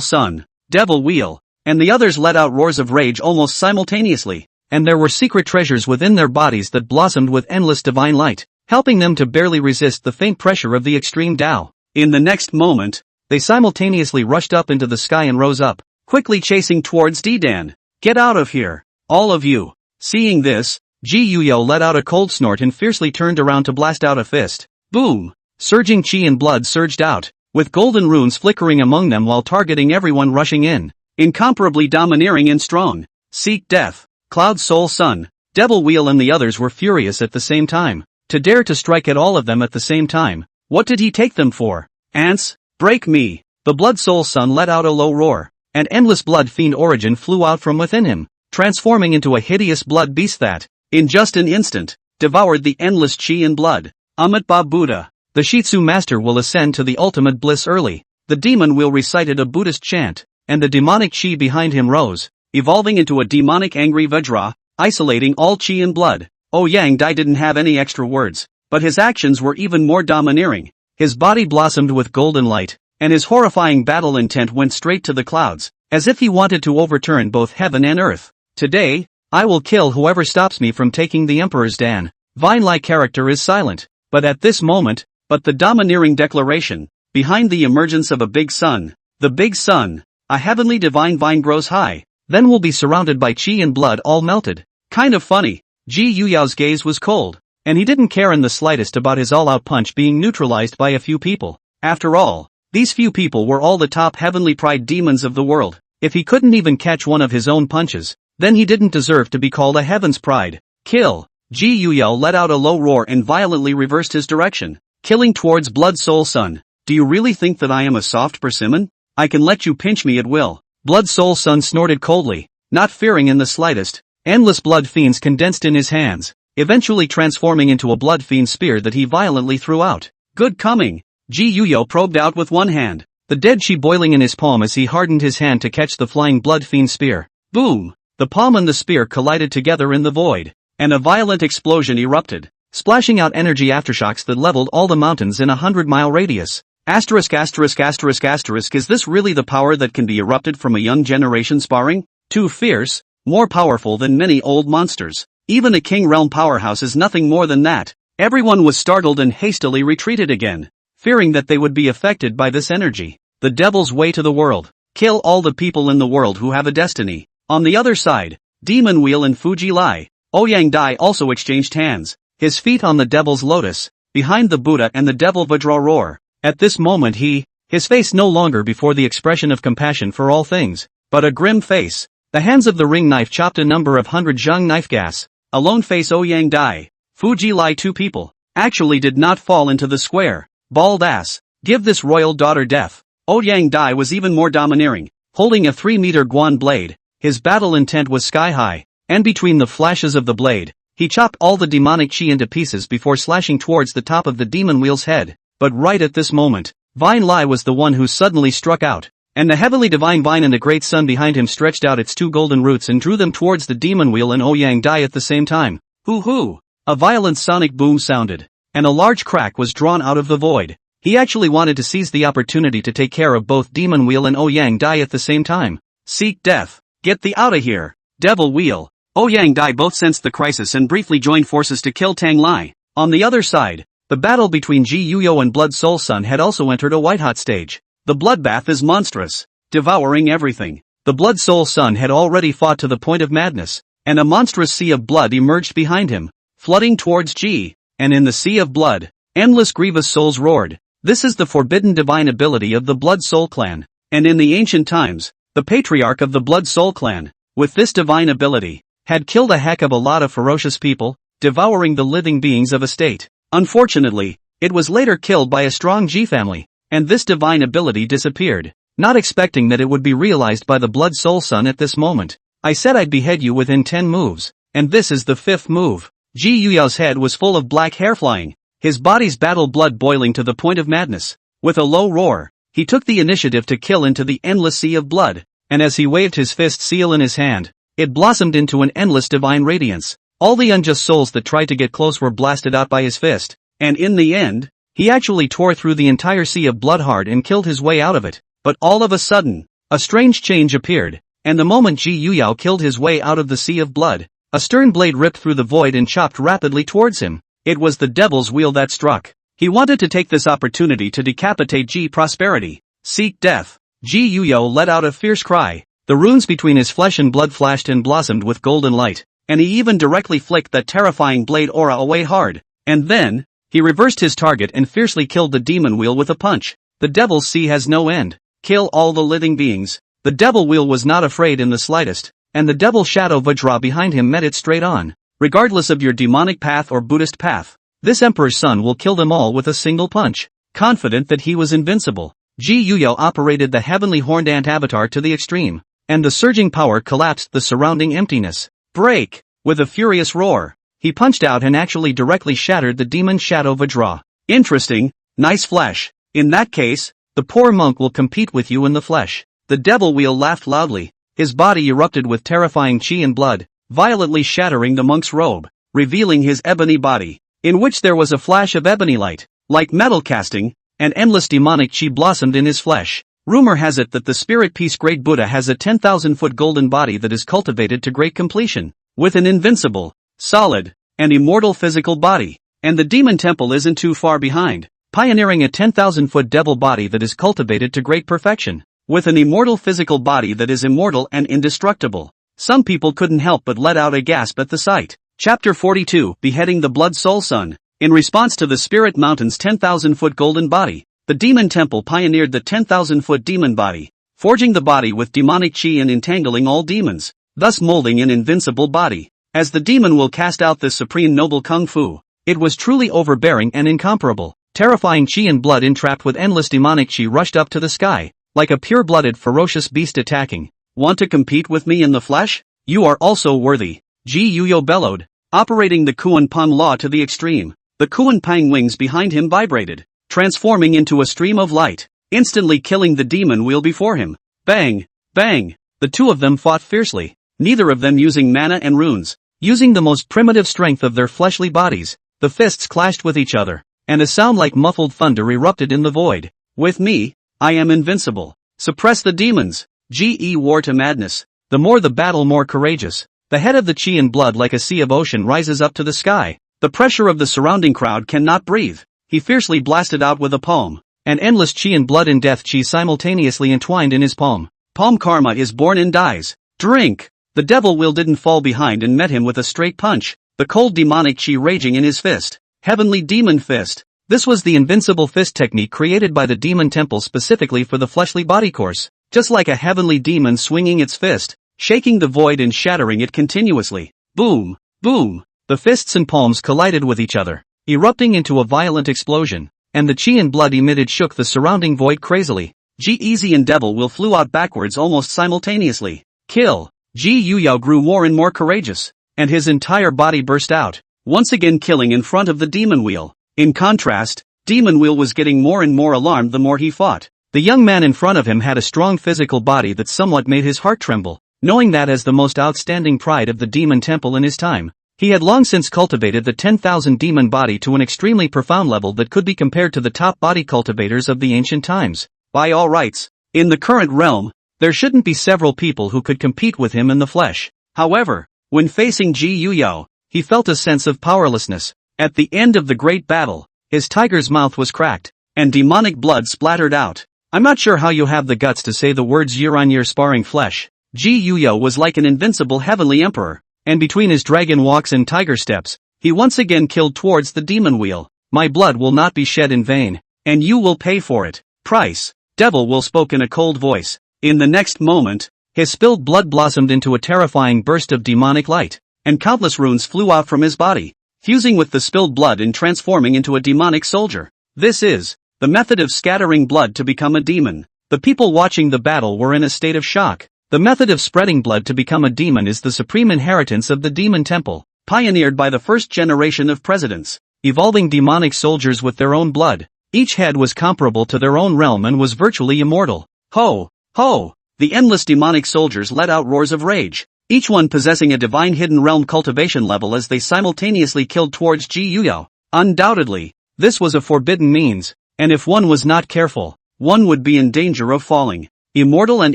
Sun, Devil Wheel, and the others let out roars of rage almost simultaneously. And there were secret treasures within their bodies that blossomed with endless divine light, helping them to barely resist the faint pressure of the extreme Tao. In the next moment, they simultaneously rushed up into the sky and rose up, quickly chasing towards D-Dan. Get out of here, all of you. Seeing this, Ji Yuyo let out a cold snort and fiercely turned around to blast out a fist. Boom! Surging chi and blood surged out, with golden runes flickering among them while targeting everyone rushing in. Incomparably domineering and strong. Seek death. Cloud Soul Sun, Devil Wheel and the others were furious at the same time. To dare to strike at all of them at the same time. What did he take them for? Ants? Break me. The Blood Soul Sun let out a low roar. An endless blood fiend origin flew out from within him, transforming into a hideous blood beast that, in just an instant, devoured the endless chi and blood. Amitabha Buddha. The Shitsu master will ascend to the ultimate bliss early. The demon wheel recited a Buddhist chant, and the demonic chi behind him rose, evolving into a demonic angry Vajra, isolating all chi and blood. Yang Dai didn't have any extra words, but his actions were even more domineering. His body blossomed with golden light, and his horrifying battle intent went straight to the clouds, as if he wanted to overturn both heaven and earth. Today, I will kill whoever stops me from taking the Emperor's Dan. Vine Lai character is silent, but at this moment, the domineering declaration, behind the emergence of a big sun, the big sun, a heavenly divine vine grows high. Then we'll be surrounded by chi and blood all melted. Kind of funny. Ji Yuyao's gaze was cold, and he didn't care in the slightest about his all-out punch being neutralized by a few people. After all, these few people were all the top heavenly pride demons of the world. If he couldn't even catch one of his own punches, then he didn't deserve to be called a heaven's pride. Kill. Ji Yuyao let out a low roar and violently reversed his direction, killing towards Blood Soul Sun. Do you really think that I am a soft persimmon? I can let you pinch me at will. Blood Soul Sun snorted coldly, not fearing in the slightest. Endless blood fiends condensed in his hands, eventually transforming into a blood fiend spear that he violently threw out. Good coming. Ji Yuyo probed out with one hand, the dead chi boiling in his palm as he hardened his hand to catch the flying blood fiend spear. Boom! The palm and the spear collided together in the void, and a violent explosion erupted, splashing out energy aftershocks that leveled all the mountains in a 100-mile radius. Is this really the power that can be erupted from a young generation sparring? Too fierce, more powerful than many old monsters. Even a King Realm powerhouse is nothing more than that. Everyone was startled and hastily retreated again, fearing that they would be affected by this energy. The devil's way to the world. Kill all the people in the world who have a destiny. On the other side, Demon Wheel and Fuji Lai, Yang Dai also exchanged hands, his feet on the devil's lotus, behind the Buddha and the devil Vajra roar. At this moment his face no longer before the expression of compassion for all things, but a grim face. The hands of the ring knife chopped a number of hundred zhang knife gas. A lone face Yang Dai, Fuji Lai, two people, actually did not fall into the square. Bald ass, give this royal daughter death. Yang Dai was even more domineering, holding a 3-meter guan blade. His battle intent was sky high, and between the flashes of the blade, he chopped all the demonic chi into pieces before slashing towards the top of the demon wheel's head. But right at this moment, Vine Lai was the one who suddenly struck out, and the heavily divine vine and the great sun behind him stretched out its two golden roots and drew them towards the demon wheel and Yang Dai at the same time. Hoo-hoo! A violent sonic boom sounded, and a large crack was drawn out of the void. He actually wanted to seize the opportunity to take care of both demon wheel and Yang Dai at the same time. Seek death. Get thee outta here. Devil Wheel. Yang Dai both sensed the crisis and briefly joined forces to kill Tang Lai. On the other side, The battle between Ji Yuyo and Blood Soul Sun had also entered a white-hot stage. The bloodbath is monstrous, devouring everything. The Blood Soul Sun had already fought to the point of madness, and a monstrous sea of blood emerged behind him, flooding towards Ji, and in the sea of blood, endless grievous souls roared. This is the forbidden divine ability of the Blood Soul clan, and in the ancient times, the patriarch of the Blood Soul clan, with this divine ability, had killed a heck of a lot of ferocious people, devouring the living beings of a state. Unfortunately, it was later killed by a strong Ji family, and this divine ability disappeared. Not expecting that it would be realized by the Blood Soul Sun at this moment, I said I'd behead you within 10 moves, and this is the 5th move. Ji Yuyao's head was full of black hair flying, his body's battle blood boiling to the point of madness. With a low roar, he took the initiative to kill into the endless sea of blood, and as he waved his fist seal in his hand, it blossomed into an endless divine radiance. All the unjust souls that tried to get close were blasted out by his fist, and in the end, he actually tore through the entire sea of blood hard and killed his way out of it. But all of a sudden, a strange change appeared, and the moment Ji Yuyao killed his way out of the sea of blood, a stern blade ripped through the void and chopped rapidly towards him. It was the devil's wheel that struck. He wanted to take this opportunity to decapitate Ji Prosperity. Seek death. Ji Yuyao let out a fierce cry. The runes between his flesh and blood flashed and blossomed with golden light, and he even directly flicked that terrifying blade aura away hard. And then, he reversed his target and fiercely killed the demon wheel with a punch. The devil's sea has no end. Kill all the living beings. The devil wheel was not afraid in the slightest, and the devil shadow Vajra behind him met it straight on. Regardless of your demonic path or Buddhist path, this emperor's son will kill them all with a single punch. Confident that he was invincible, Ji Yuyao operated the heavenly horned ant avatar to the extreme, and the surging power collapsed the surrounding emptiness. Break! With a furious roar, he punched out and actually directly shattered the demon shadow Vajra. Interesting, nice flesh. In that case, the poor monk will compete with you in the flesh. The devil wheel laughed loudly. His body erupted with terrifying chi and blood, violently shattering the monk's robe, revealing his ebony body, in which there was a flash of ebony light. Like metal casting, an endless demonic chi blossomed in his flesh. Rumor has it that the spirit peace great Buddha has a 10,000-foot golden body that is cultivated to great completion, with an invincible, solid, and immortal physical body. And the demon temple isn't too far behind, pioneering a 10,000-foot devil body that is cultivated to great perfection, with an immortal physical body that is immortal and indestructible. Some people couldn't help but let out a gasp at the sight. Chapter 42, Beheading the Blood Soul Sun. In response to the Spirit Mountain's 10,000-foot golden body, the demon temple pioneered the 10,000-foot demon body, forging the body with demonic chi and entangling all demons, thus molding an invincible body. As the demon will cast out this supreme noble kung fu, it was truly overbearing and incomparable. Terrifying chi and blood entrapped with endless demonic chi rushed up to the sky, like a pure-blooded ferocious beast attacking. Want to compete with me in the flesh? You are also worthy. Ji Yuyo bellowed, operating the Kuan Pang law to the extreme. The Kuan Pang wings behind him vibrated, transforming into a stream of light, instantly killing the demon wheel before him. Bang! Bang! The two of them fought fiercely, neither of them using mana and runes. Using the most primitive strength of their fleshly bodies, the fists clashed with each other, and a sound like muffled thunder erupted in the void. With me, I am invincible. Suppress the demons. Ge war to madness. The more the battle, more courageous. The head of the chi and blood like a sea of ocean rises up to the sky. The pressure of the surrounding crowd cannot breathe. He fiercely blasted out with a palm. An endless chi and blood and death chi simultaneously entwined in his palm. Palm karma is born and dies. Drink! The devil will didn't fall behind and met him with a straight punch. The cold demonic chi raging in his fist. Heavenly demon fist. This was the invincible fist technique created by the demon temple specifically for the fleshly body course. Just like a heavenly demon swinging its fist, shaking the void and shattering it continuously. Boom! Boom! The fists and palms collided with each other, erupting into a violent explosion, and the chi and blood emitted shook the surrounding void crazily. G-Easy and Devil will flew out backwards almost simultaneously. Kill! Ji Yuyao grew more and more courageous, and his entire body burst out, once again killing in front of the demon wheel. In contrast, Demon Wheel was getting more and more alarmed the more he fought. The young man in front of him had a strong physical body that somewhat made his heart tremble, knowing that as the most outstanding pride of the demon temple in his time, he had long since cultivated the 10,000 demon body to an extremely profound level that could be compared to the top body cultivators of the ancient times. By all rights, in the current realm, there shouldn't be several people who could compete with him in the flesh. However, when facing Ji Yuyao, he felt a sense of powerlessness. At the end of the great battle, his tiger's mouth was cracked, and demonic blood splattered out. I'm not sure how you have the guts to say the words year-on-year sparring flesh. Ji Yuyo was like an invincible heavenly emperor, and between his dragon walks and tiger steps, he once again killed towards the demon wheel. My blood will not be shed in vain, and you will pay for it. Price. Devil will spoke in a cold voice. In the next moment, his spilled blood blossomed into a terrifying burst of demonic light, and countless runes flew out from his body, fusing with the spilled blood and transforming into a demonic soldier. This is the method of scattering blood to become a demon. The people watching the battle were in a state of shock. The method of spreading blood to become a demon is the supreme inheritance of the demon temple, pioneered by the first generation of presidents, evolving demonic soldiers with their own blood. Each head was comparable to their own realm and was virtually immortal. Ho! Ho! The endless demonic soldiers let out roars of rage, each one possessing a divine hidden realm cultivation level as they simultaneously killed towards Ji Yuyo. Undoubtedly, this was a forbidden means, and if one was not careful, one would be in danger of falling. Immortal and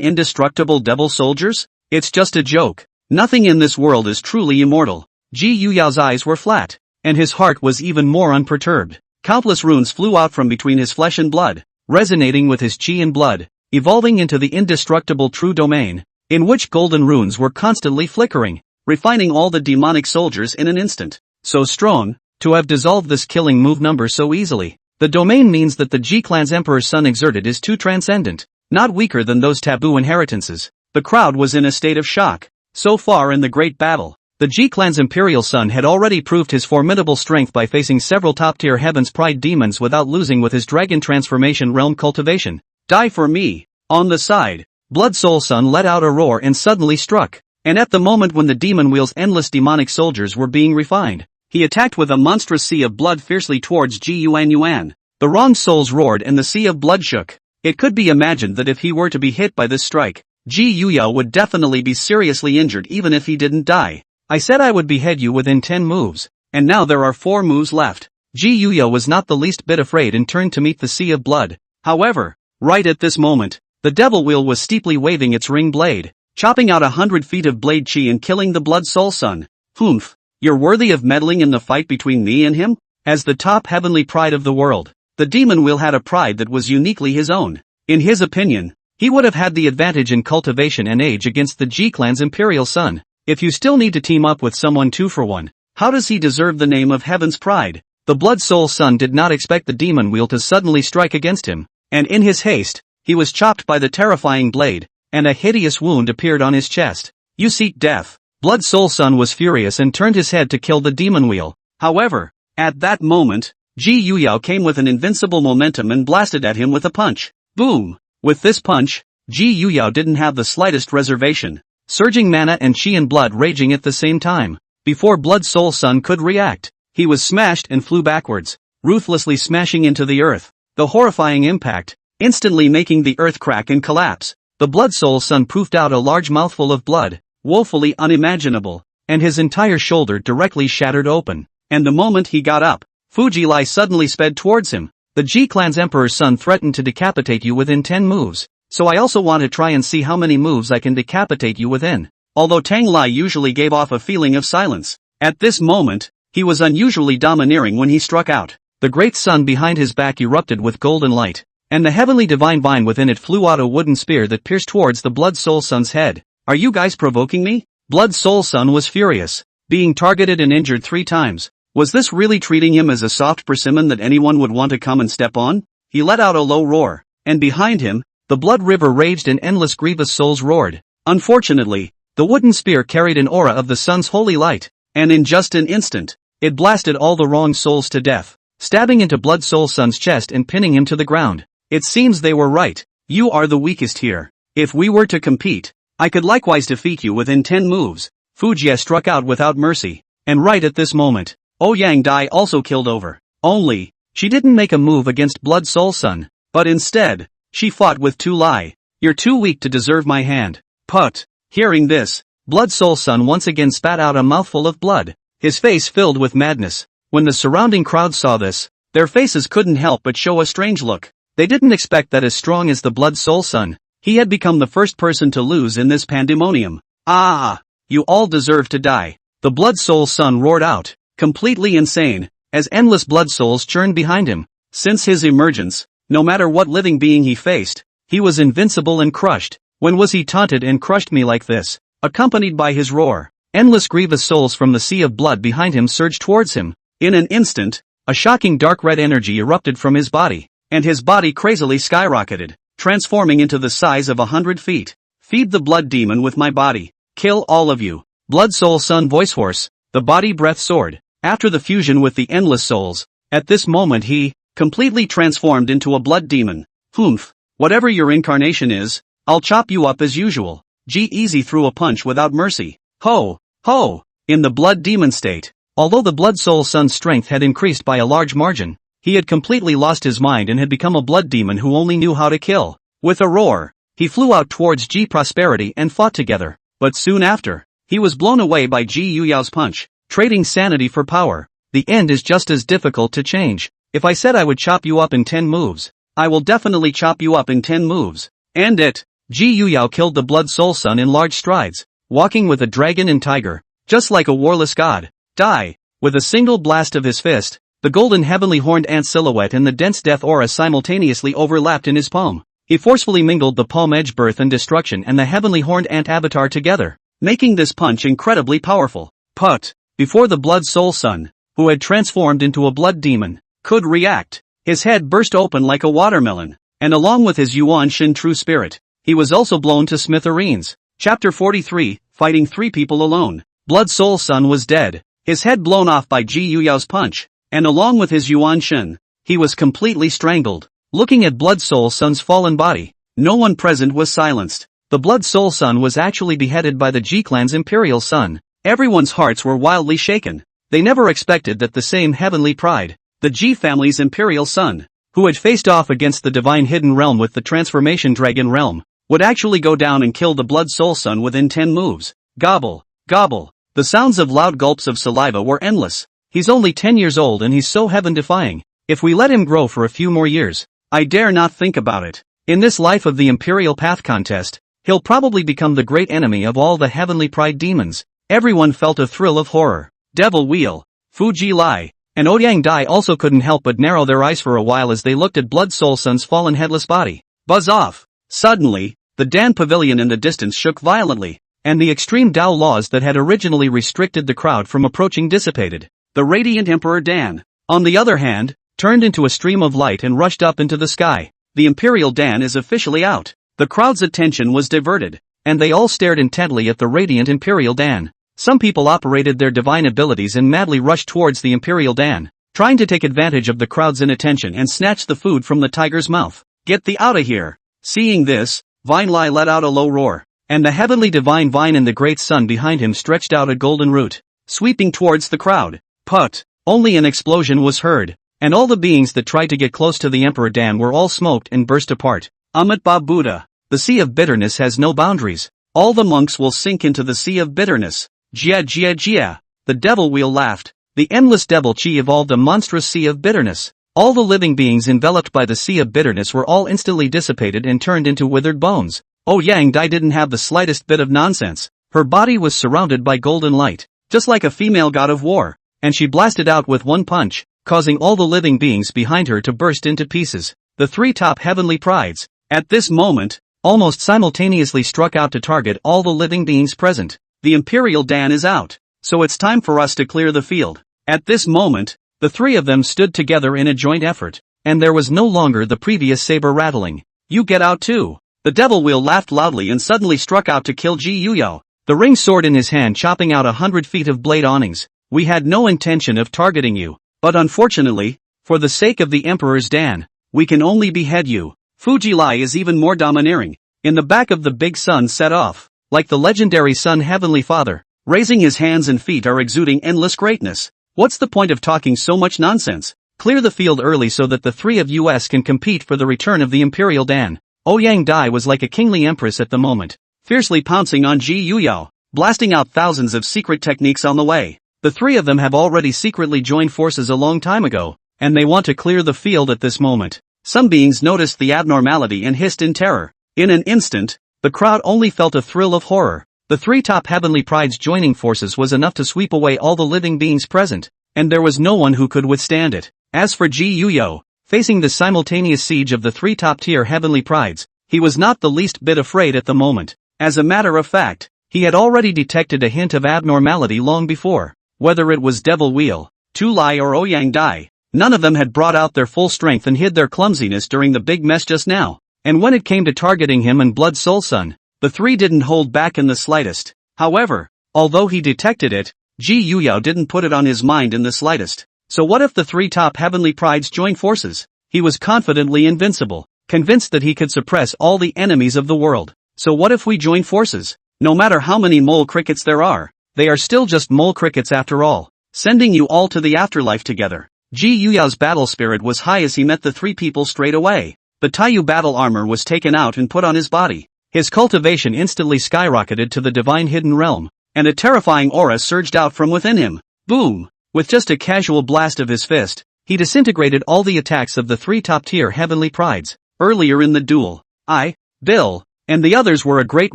indestructible devil soldiers? It's just a joke. Nothing in this world is truly immortal. Ji Yuyao's eyes were flat, and his heart was even more unperturbed. Countless runes flew out from between his flesh and blood, resonating with his chi and blood, evolving into the indestructible true domain, in which golden runes were constantly flickering, refining all the demonic soldiers in an instant. So strong, to have dissolved this killing move number so easily. The domain means that the Ji clan's emperor's son exerted is too transcendent, not weaker than those taboo inheritances. The crowd was in a state of shock. So far in the great battle, the Ji clan's imperial son had already proved his formidable strength by facing several top-tier Heaven's Pride demons without losing with his dragon transformation realm cultivation. Die for me! On the side, Blood Soul Sun let out a roar and suddenly struck, and at the moment when the demon wheel's endless demonic soldiers were being refined, he attacked with a monstrous sea of blood fiercely towards Ji Yuan. The wronged souls roared and the sea of blood shook. It could be imagined that if he were to be hit by this strike, Ji Yuyo would definitely be seriously injured even if he didn't die. I said I would behead you within 10 moves, and now there are 4 moves left. Ji Yuyo was not the least bit afraid and turned to meet the sea of blood. However, right at this moment, the devil wheel was steeply waving its ring blade, chopping out 100 feet of blade chi and killing the Blood Soul Sun. Humph, you're worthy of meddling in the fight between me and him? As the top heavenly pride of the world, the demon wheel had a pride that was uniquely his own. In his opinion, he would have had the advantage in cultivation and age against the Ji clan's imperial son. If you still need to team up with someone 2-for-1, how does he deserve the name of Heaven's Pride? The Blood Soul Sun did not expect the demon wheel to suddenly strike against him, and in his haste, he was chopped by the terrifying blade, and a hideous wound appeared on his chest. You seek death. Blood Soul Sun was furious and turned his head to kill the demon wheel. However, at that moment, Ji Yuyo came with an invincible momentum and blasted at him with a punch. Boom! With this punch, Ji Yuyo didn't have the slightest reservation, surging mana and chi and blood raging at the same time. Before Blood Soul Sun could react, he was smashed and flew backwards, ruthlessly smashing into the earth. The horrifying impact, instantly making the earth crack and collapse. The Blood Soul Sun poofed out a large mouthful of blood, woefully unimaginable, and his entire shoulder directly shattered open. And the moment he got up, Fujilai suddenly sped towards him. The Ji clan's emperor's son threatened to decapitate you within 10 moves, so I also want to try and see how many moves I can decapitate you within. Although Tang Lai usually gave off a feeling of silence, at this moment, he was unusually domineering when he struck out. The great sun behind his back erupted with golden light, and the heavenly divine vine within it flew out a wooden spear that pierced towards the Blood Soul Sun's head. Are you guys provoking me? Blood Soul Sun was furious, being targeted and injured 3 times. Was this really treating him as a soft persimmon that anyone would want to come and step on? He let out a low roar, and behind him, the blood river raged and endless grievous souls roared. Unfortunately, the wooden spear carried an aura of the sun's holy light, and in just an instant, it blasted all the wrong souls to death, stabbing into Blood Soul Sun's chest and pinning him to the ground. It seems they were right. You are the weakest here. If we were to compete, I could likewise defeat you within 10 moves. Fujiya struck out without mercy, and right at this moment, Ouyang Dai also killed over. Only, she didn't make a move against Blood Soul Sun, but instead, she fought with Tu Lai. You're too weak to deserve my hand. Put. Hearing this, Blood Soul Sun once again spat out a mouthful of blood, his face filled with madness. When the surrounding crowd saw this, their faces couldn't help but show a strange look. They didn't expect that as strong as the Blood Soul Sun, he had become the first person to lose in this pandemonium. Ah! You all deserve to die. The Blood Soul Sun roared out, completely insane, as endless blood souls churned behind him. Since his emergence, no matter what living being he faced, he was invincible and crushed. When was he taunted and crushed me like this? Accompanied by his roar, endless grievous souls from the sea of blood behind him surged towards him. In an instant, a shocking dark red energy erupted from his body, and his body crazily skyrocketed, transforming into the size of 100 feet. Feed the blood demon with my body. Kill all of you. Blood soul sun voice hoarse, the body breath soared. After the fusion with the endless souls, at this moment he, completely transformed into a blood demon. Humph. Whatever your incarnation is, I'll chop you up as usual. G-Eazy threw a punch without mercy. Ho! Ho! In the blood demon state, although the blood soul sun's strength had increased by a large margin, he had completely lost his mind and had become a blood demon who only knew how to kill. With a roar, he flew out towards G Prosperity and fought together, but soon after, he was blown away by Ji Yuyao's punch, trading sanity for power. The end is just as difficult to change. If I said I would chop you up in 10 moves, I will definitely chop you up in 10 moves. End it. Ji Yuyao killed the blood soul sun in large strides, walking with a dragon and tiger, just like a warless god. Die. With a single blast of his fist, the golden heavenly horned ant silhouette and the dense death aura simultaneously overlapped in his palm. He forcefully mingled the palm edge birth and destruction and the heavenly horned ant avatar together, making this punch incredibly powerful. But, before the blood soul sun, who had transformed into a blood demon, could react, his head burst open like a watermelon, and along with his Yuan Shin true spirit, he was also blown to smithereens. Chapter 43, Fighting 3 People Alone. Blood Soul Sun was dead, his head blown off by Ji Yuyao's punch, and along with his Yuan Shin, he was completely strangled. Looking at Blood Soul Sun's fallen body, no one present was silenced. The Blood Soul Sun was actually beheaded by the Ji clan's Imperial Sun. Everyone's hearts were wildly shaken. They never expected that the same heavenly pride, the Ji family's Imperial Sun, who had faced off against the divine hidden realm with the transformation dragon realm, would actually go down and kill the Blood Soul Sun within 10 moves. Gobble, gobble. The sounds of loud gulps of saliva were endless. He's only 10 years old and he's so heaven-defying. If we let him grow for a few more years, I dare not think about it. In this life of the Imperial Path contest, he'll probably become the great enemy of all the heavenly pride demons. Everyone felt a thrill of horror. Devil Wheel, Fuji Lai, and Ouyang Dai also couldn't help but narrow their eyes for a while as they looked at Blood Soul Sun's fallen headless body. Buzz off. Suddenly, the Dan Pavilion in the distance shook violently, and the extreme Dao laws that had originally restricted the crowd from approaching dissipated. The radiant Emperor Dan, on the other hand, turned into a stream of light and rushed up into the sky. The Imperial Dan is officially out. The crowd's attention was diverted, and they all stared intently at the radiant Imperial Dan. Some people operated their divine abilities and madly rushed towards the Imperial Dan, trying to take advantage of the crowd's inattention and snatch the food from the tiger's mouth. Get thee outta here. Seeing this, Vine Lai let out a low roar, and the heavenly divine vine and the great sun behind him stretched out a golden root, sweeping towards the crowd. But, only an explosion was heard, and all the beings that tried to get close to the Emperor Dan were all smoked and burst apart. Amitabha Buddha, the sea of bitterness has no boundaries. All the monks will sink into the sea of bitterness. Jia Jia Jia. The devil wheel laughed. The endless devil chi evolved a monstrous sea of bitterness. All the living beings enveloped by the sea of bitterness were all instantly dissipated and turned into withered bones. Ouyang Dai didn't have the slightest bit of nonsense. Her body was surrounded by golden light, just like a female god of war, and she blasted out with one punch, causing all the living beings behind her to burst into pieces. The 3 top heavenly prides, at this moment, almost simultaneously struck out to target all the living beings present. The Imperial Dan is out, so it's time for us to clear the field. At this moment, the 3 of them stood together in a joint effort, and there was no longer the previous saber rattling. You get out too. The devil wheel laughed loudly and suddenly struck out to kill Ji Yuyao, the ring sword in his hand chopping out 100 feet of blade awnings. We had no intention of targeting you, but unfortunately, for the sake of the Emperor's Dan, we can only behead you. Fuji Lai is even more domineering. In the back of the big sun set off, like the legendary Sun Heavenly Father, raising his hands and feet are exuding endless greatness. What's the point of talking so much nonsense? Clear the field early so that the 3 of us can compete for the return of the Imperial Dan. Ouyang Dai was like a kingly empress at the moment, fiercely pouncing on Ji Yuyao, blasting out thousands of secret techniques on the way. The 3 of them have already secretly joined forces a long time ago, and they want to clear the field at this moment. Some beings noticed the abnormality and hissed in terror. In an instant, the crowd only felt a thrill of horror. The 3 top heavenly prides joining forces was enough to sweep away all the living beings present. and there was no one who could withstand it. As for Ji Yuyo, facing the simultaneous siege of the 3 top-tier heavenly prides, he was not the least bit afraid at the moment. As a matter of fact, he had already detected a hint of abnormality long before. Whether it was Devil Wheel, Tu Lai or Ouyang Dai, none of them had brought out their full strength and hid their clumsiness during the big mess just now. And when it came to targeting him and Blood Soul Sun, the 3 didn't hold back in the slightest. However, although he detected it, Ji Yuyo didn't put it on his mind in the slightest. So what if the 3 top heavenly prides joined forces? He was confidently invincible, convinced that he could suppress all the enemies of the world. So what if we join forces? No matter how many mole crickets there are, they are still just mole crickets after all. Sending you all to the afterlife together. Ji Yuyo's battle spirit was high as he met the 3 people straight away. The Taiyu battle armor was taken out and put on his body. His cultivation instantly skyrocketed to the divine hidden realm, and a terrifying aura surged out from within him. Boom! With just a casual blast of his fist, he disintegrated all the attacks of the 3 top-tier heavenly prides. Earlier in the duel, I, Bill, and the others were a great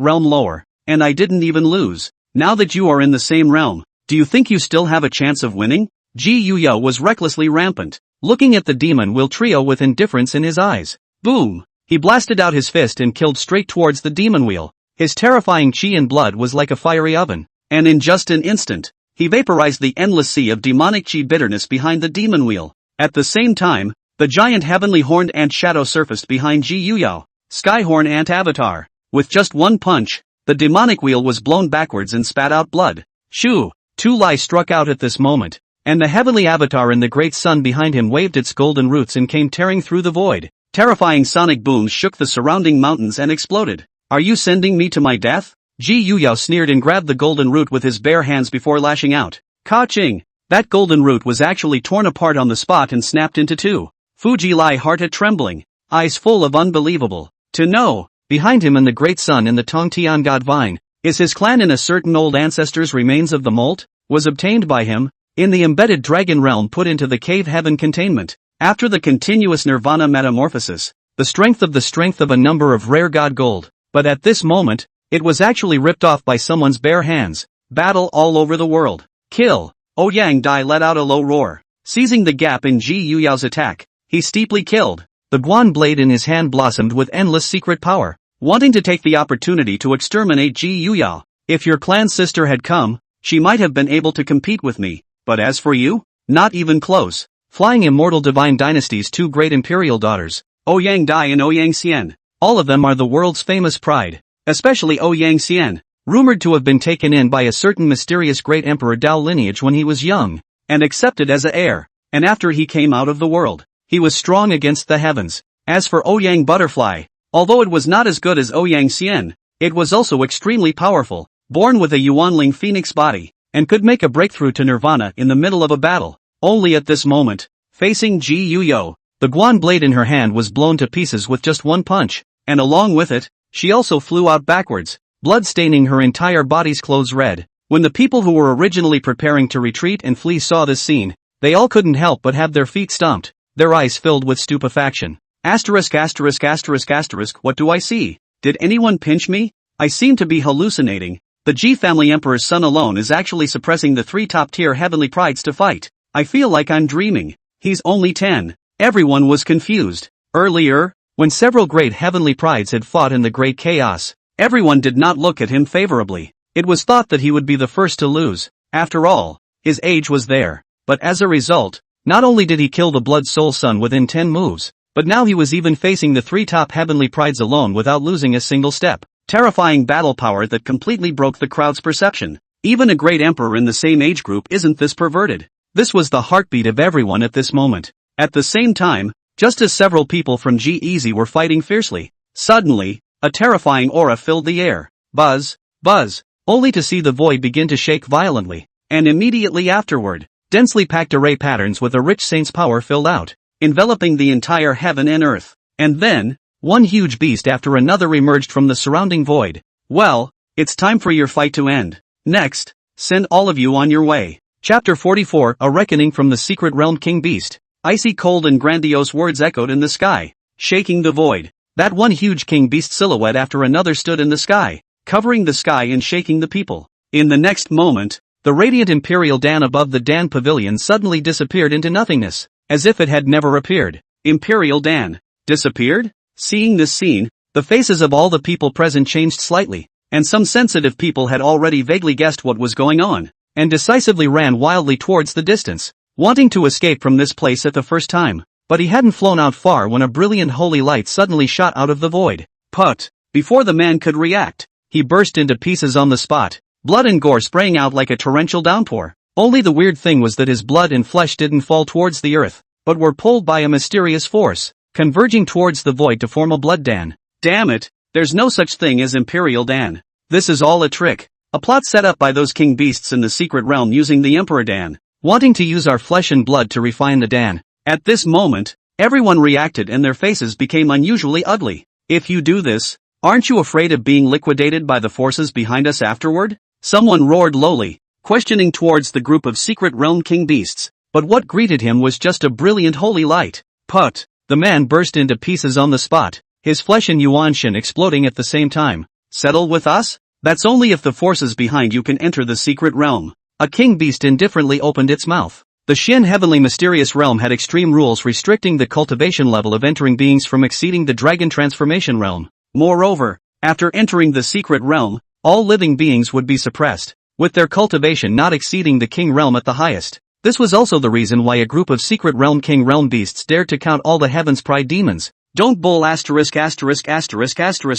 realm lower, and I didn't even lose. Now that you are in the same realm, do you think you still have a chance of winning? Ji Yuyo was recklessly rampant, looking at the demon wheel trio with indifference in his eyes. Boom! He blasted out his fist and killed straight towards the demon wheel. His terrifying chi and blood was like a fiery oven, and in just an instant, he vaporized the endless sea of demonic chi bitterness behind the demon wheel. At the same time, the giant heavenly horned ant shadow surfaced behind Ji Yuyo, Skyhorn Ant Avatar. With just one punch, the demonic wheel was blown backwards and spat out blood. Shoo! Tu Lai struck out at this moment, and the heavenly avatar in the great sun behind him waved its golden roots and came tearing through the void. Terrifying sonic booms shook the surrounding mountains and exploded. Are you sending me to my death? Ji Yuyo sneered and grabbed the golden root with his bare hands before lashing out. Ka-ching! That golden root was actually torn apart on the spot and snapped into 2. Fuji Lai hearted trembling, eyes full of unbelievable. To know, behind him in the great sun in the Tongtian God Vine, is his clan in a certain old ancestor's remains of the molt, was obtained by him, in the embedded dragon realm put into the cave heaven containment. After the continuous Nirvana metamorphosis, the strength of a number of rare god gold, but at this moment, it was actually ripped off by someone's bare hands. Battle all over the world. Kill! Ouyang Dai let out a low roar. Seizing the gap in Ji Yuyo's attack, he steeply killed. The Guan blade in his hand blossomed with endless secret power, wanting to take the opportunity to exterminate Ji Yuyo. If your clan sister had come, she might have been able to compete with me, but as for you, not even close. Flying immortal divine dynasty's 2 great imperial daughters, Ouyang Dai and Ouyang Xian, all of them are the world's famous pride, especially Ouyang Xian, rumored to have been taken in by a certain mysterious great emperor Dao lineage when he was young, and accepted as a heir, and after he came out of the world, he was strong against the heavens. As for Ouyang Butterfly, although it was not as good as Ouyang Xian, it was also extremely powerful, born with a Yuanling phoenix body, and could make a breakthrough to Nirvana in the middle of a battle. Only at this moment, facing Ji Yuyo, the Guan blade in her hand was blown to pieces with just one punch, and along with it, she also flew out backwards, blood staining her entire body's clothes red. When the people who were originally preparing to retreat and flee saw this scene, they all couldn't help but have their feet stomped, their eyes filled with stupefaction. Asterisk asterisk asterisk asterisk, what do I see? Did anyone pinch me? I seem to be hallucinating. The Ji family emperor's son alone is actually suppressing the 3 top-tier heavenly prides to fight. I feel like I'm dreaming. He's only 10. Everyone was confused. Earlier, when several great heavenly prides had fought in the great chaos, everyone did not look at him favorably. It was thought that he would be the first to lose. After all, his age was there. But as a result, not only did he kill the Blood Soul Sun within 10 moves, but now he was even facing the 3 top heavenly prides alone without losing a single step. Terrifying battle power that completely broke the crowd's perception. Even a great emperor in the same age group isn't this perverted. This was the heartbeat of everyone at this moment. At the same time, just as several people from G-Easy were fighting fiercely, suddenly, a terrifying aura filled the air. Buzz, buzz, only to see the void begin to shake violently, and immediately afterward, densely packed array patterns with a rich saint's power filled out, enveloping the entire heaven and earth. And then, one huge beast after another emerged from the surrounding void. Well, it's time for your fight to end. Next, send all of you on your way. Chapter 44, A Reckoning from the Secret Realm. King Beast. Icy cold and grandiose words echoed in the sky, shaking the void. That one huge king beast silhouette after another stood in the sky, covering the sky and shaking the people. In the next moment, The radiant Imperial Dan above the Dan Pavilion suddenly disappeared into nothingness, as if it had never appeared. Imperial Dan disappeared? Seeing this scene, the faces of all the people present changed slightly, and some sensitive people had already vaguely guessed what was going on, and decisively ran wildly towards the distance, wanting to escape from this place at the first time. But he hadn't flown out far when a brilliant holy light suddenly shot out of the void. Put! Before the man could react, he burst into pieces on the spot, blood and gore spraying out like a torrential downpour. Only the weird thing was that his blood and flesh didn't fall towards the earth, but were pulled by a mysterious force, converging towards the void to form a blood Dan. Damn it, there's no such thing as Imperial Dan. This is all a trick. A plot set up by those king beasts in the secret realm using the Emperor Dan, wanting to use our flesh and blood to refine the Dan. At this moment, everyone reacted and their faces became unusually ugly. If you do this, aren't you afraid of being liquidated by the forces behind us afterward? Someone roared lowly, questioning towards the group of secret realm king beasts, but what greeted him was just a brilliant holy light. Put! The man burst into pieces on the spot, his flesh and yuanshin exploding at the same time. Settle with us? That's only if the forces behind you can enter the secret realm. A king beast indifferently opened its mouth. The Shin Heavenly Mysterious Realm had extreme rules restricting the cultivation level of entering beings from exceeding the Dragon Transformation Realm. Moreover, after entering the secret realm, all living beings would be suppressed, with their cultivation not exceeding the King Realm at the highest. This was also the reason why a group of secret realm King Realm beasts dared to count all the heaven's pride demons. Don't bull *****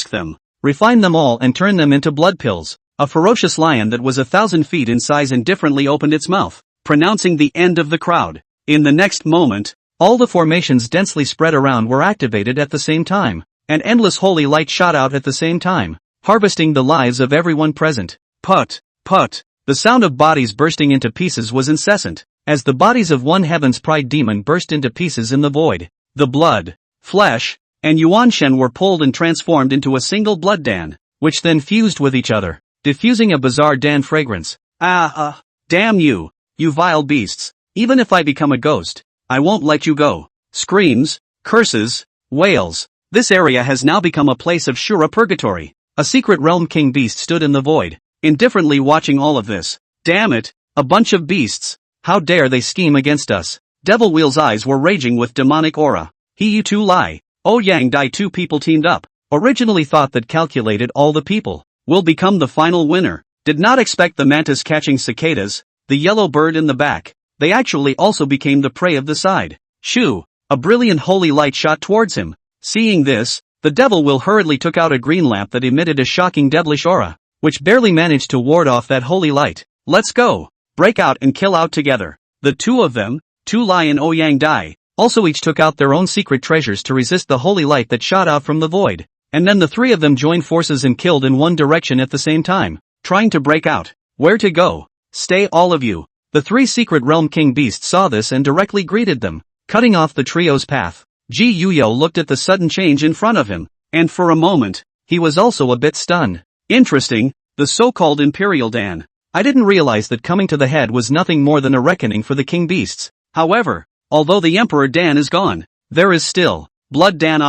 them. Refine them all and turn them into blood pills. A ferocious lion that was 1,000 feet in size indifferently opened its mouth, pronouncing the end of the crowd. In the next moment, all the formations densely spread around were activated at the same time. An endless holy light shot out at the same time, harvesting the lives of everyone present. Put! Put! The sound of bodies bursting into pieces was incessant, as the bodies of one heaven's pride demon burst into pieces in the void. The blood, flesh, and yuanshen were pulled and transformed into a single blood Dan, which then fused with each other, diffusing a bizarre Dan fragrance. Damn you, you vile beasts. Even if I become a ghost, I won't let you go. Screams, curses, wails. This area has now become a place of Shura purgatory. A secret realm king beast stood in the void, indifferently watching all of this. Damn it, a bunch of beasts. How dare they scheme against us? Devil Wheel's eyes were raging with demonic aura. You two lie. Oh Yang Dai, two people teamed up. Originally thought that calculated all the people will become the final winner. Did not expect the mantis catching cicadas, the yellow bird in the back. They actually also became the prey of the side. Shoo! A brilliant holy light shot towards him. Seeing this, the Devil Will hurriedly took out a green lamp that emitted a shocking devilish aura, which barely managed to ward off that holy light. Let's go! Break out and kill out together. The two of them, Tu Lai and Ouyang Dai, also each took out their own secret treasures to resist the holy light that shot out from the void, and then the three of them joined forces and killed in one direction at the same time, trying to break out. Where to go? Stay all of you. The three secret realm king beasts saw this and directly greeted them, cutting off the trio's path. Ji Yuyo looked at the sudden change in front of him, and for a moment, he was also a bit stunned. Interesting, the so-called Imperial Dan. I didn't realize that coming to the head was nothing more than a reckoning for the king beasts. However, although the Emperor Dan is gone, there is still Blood Dan.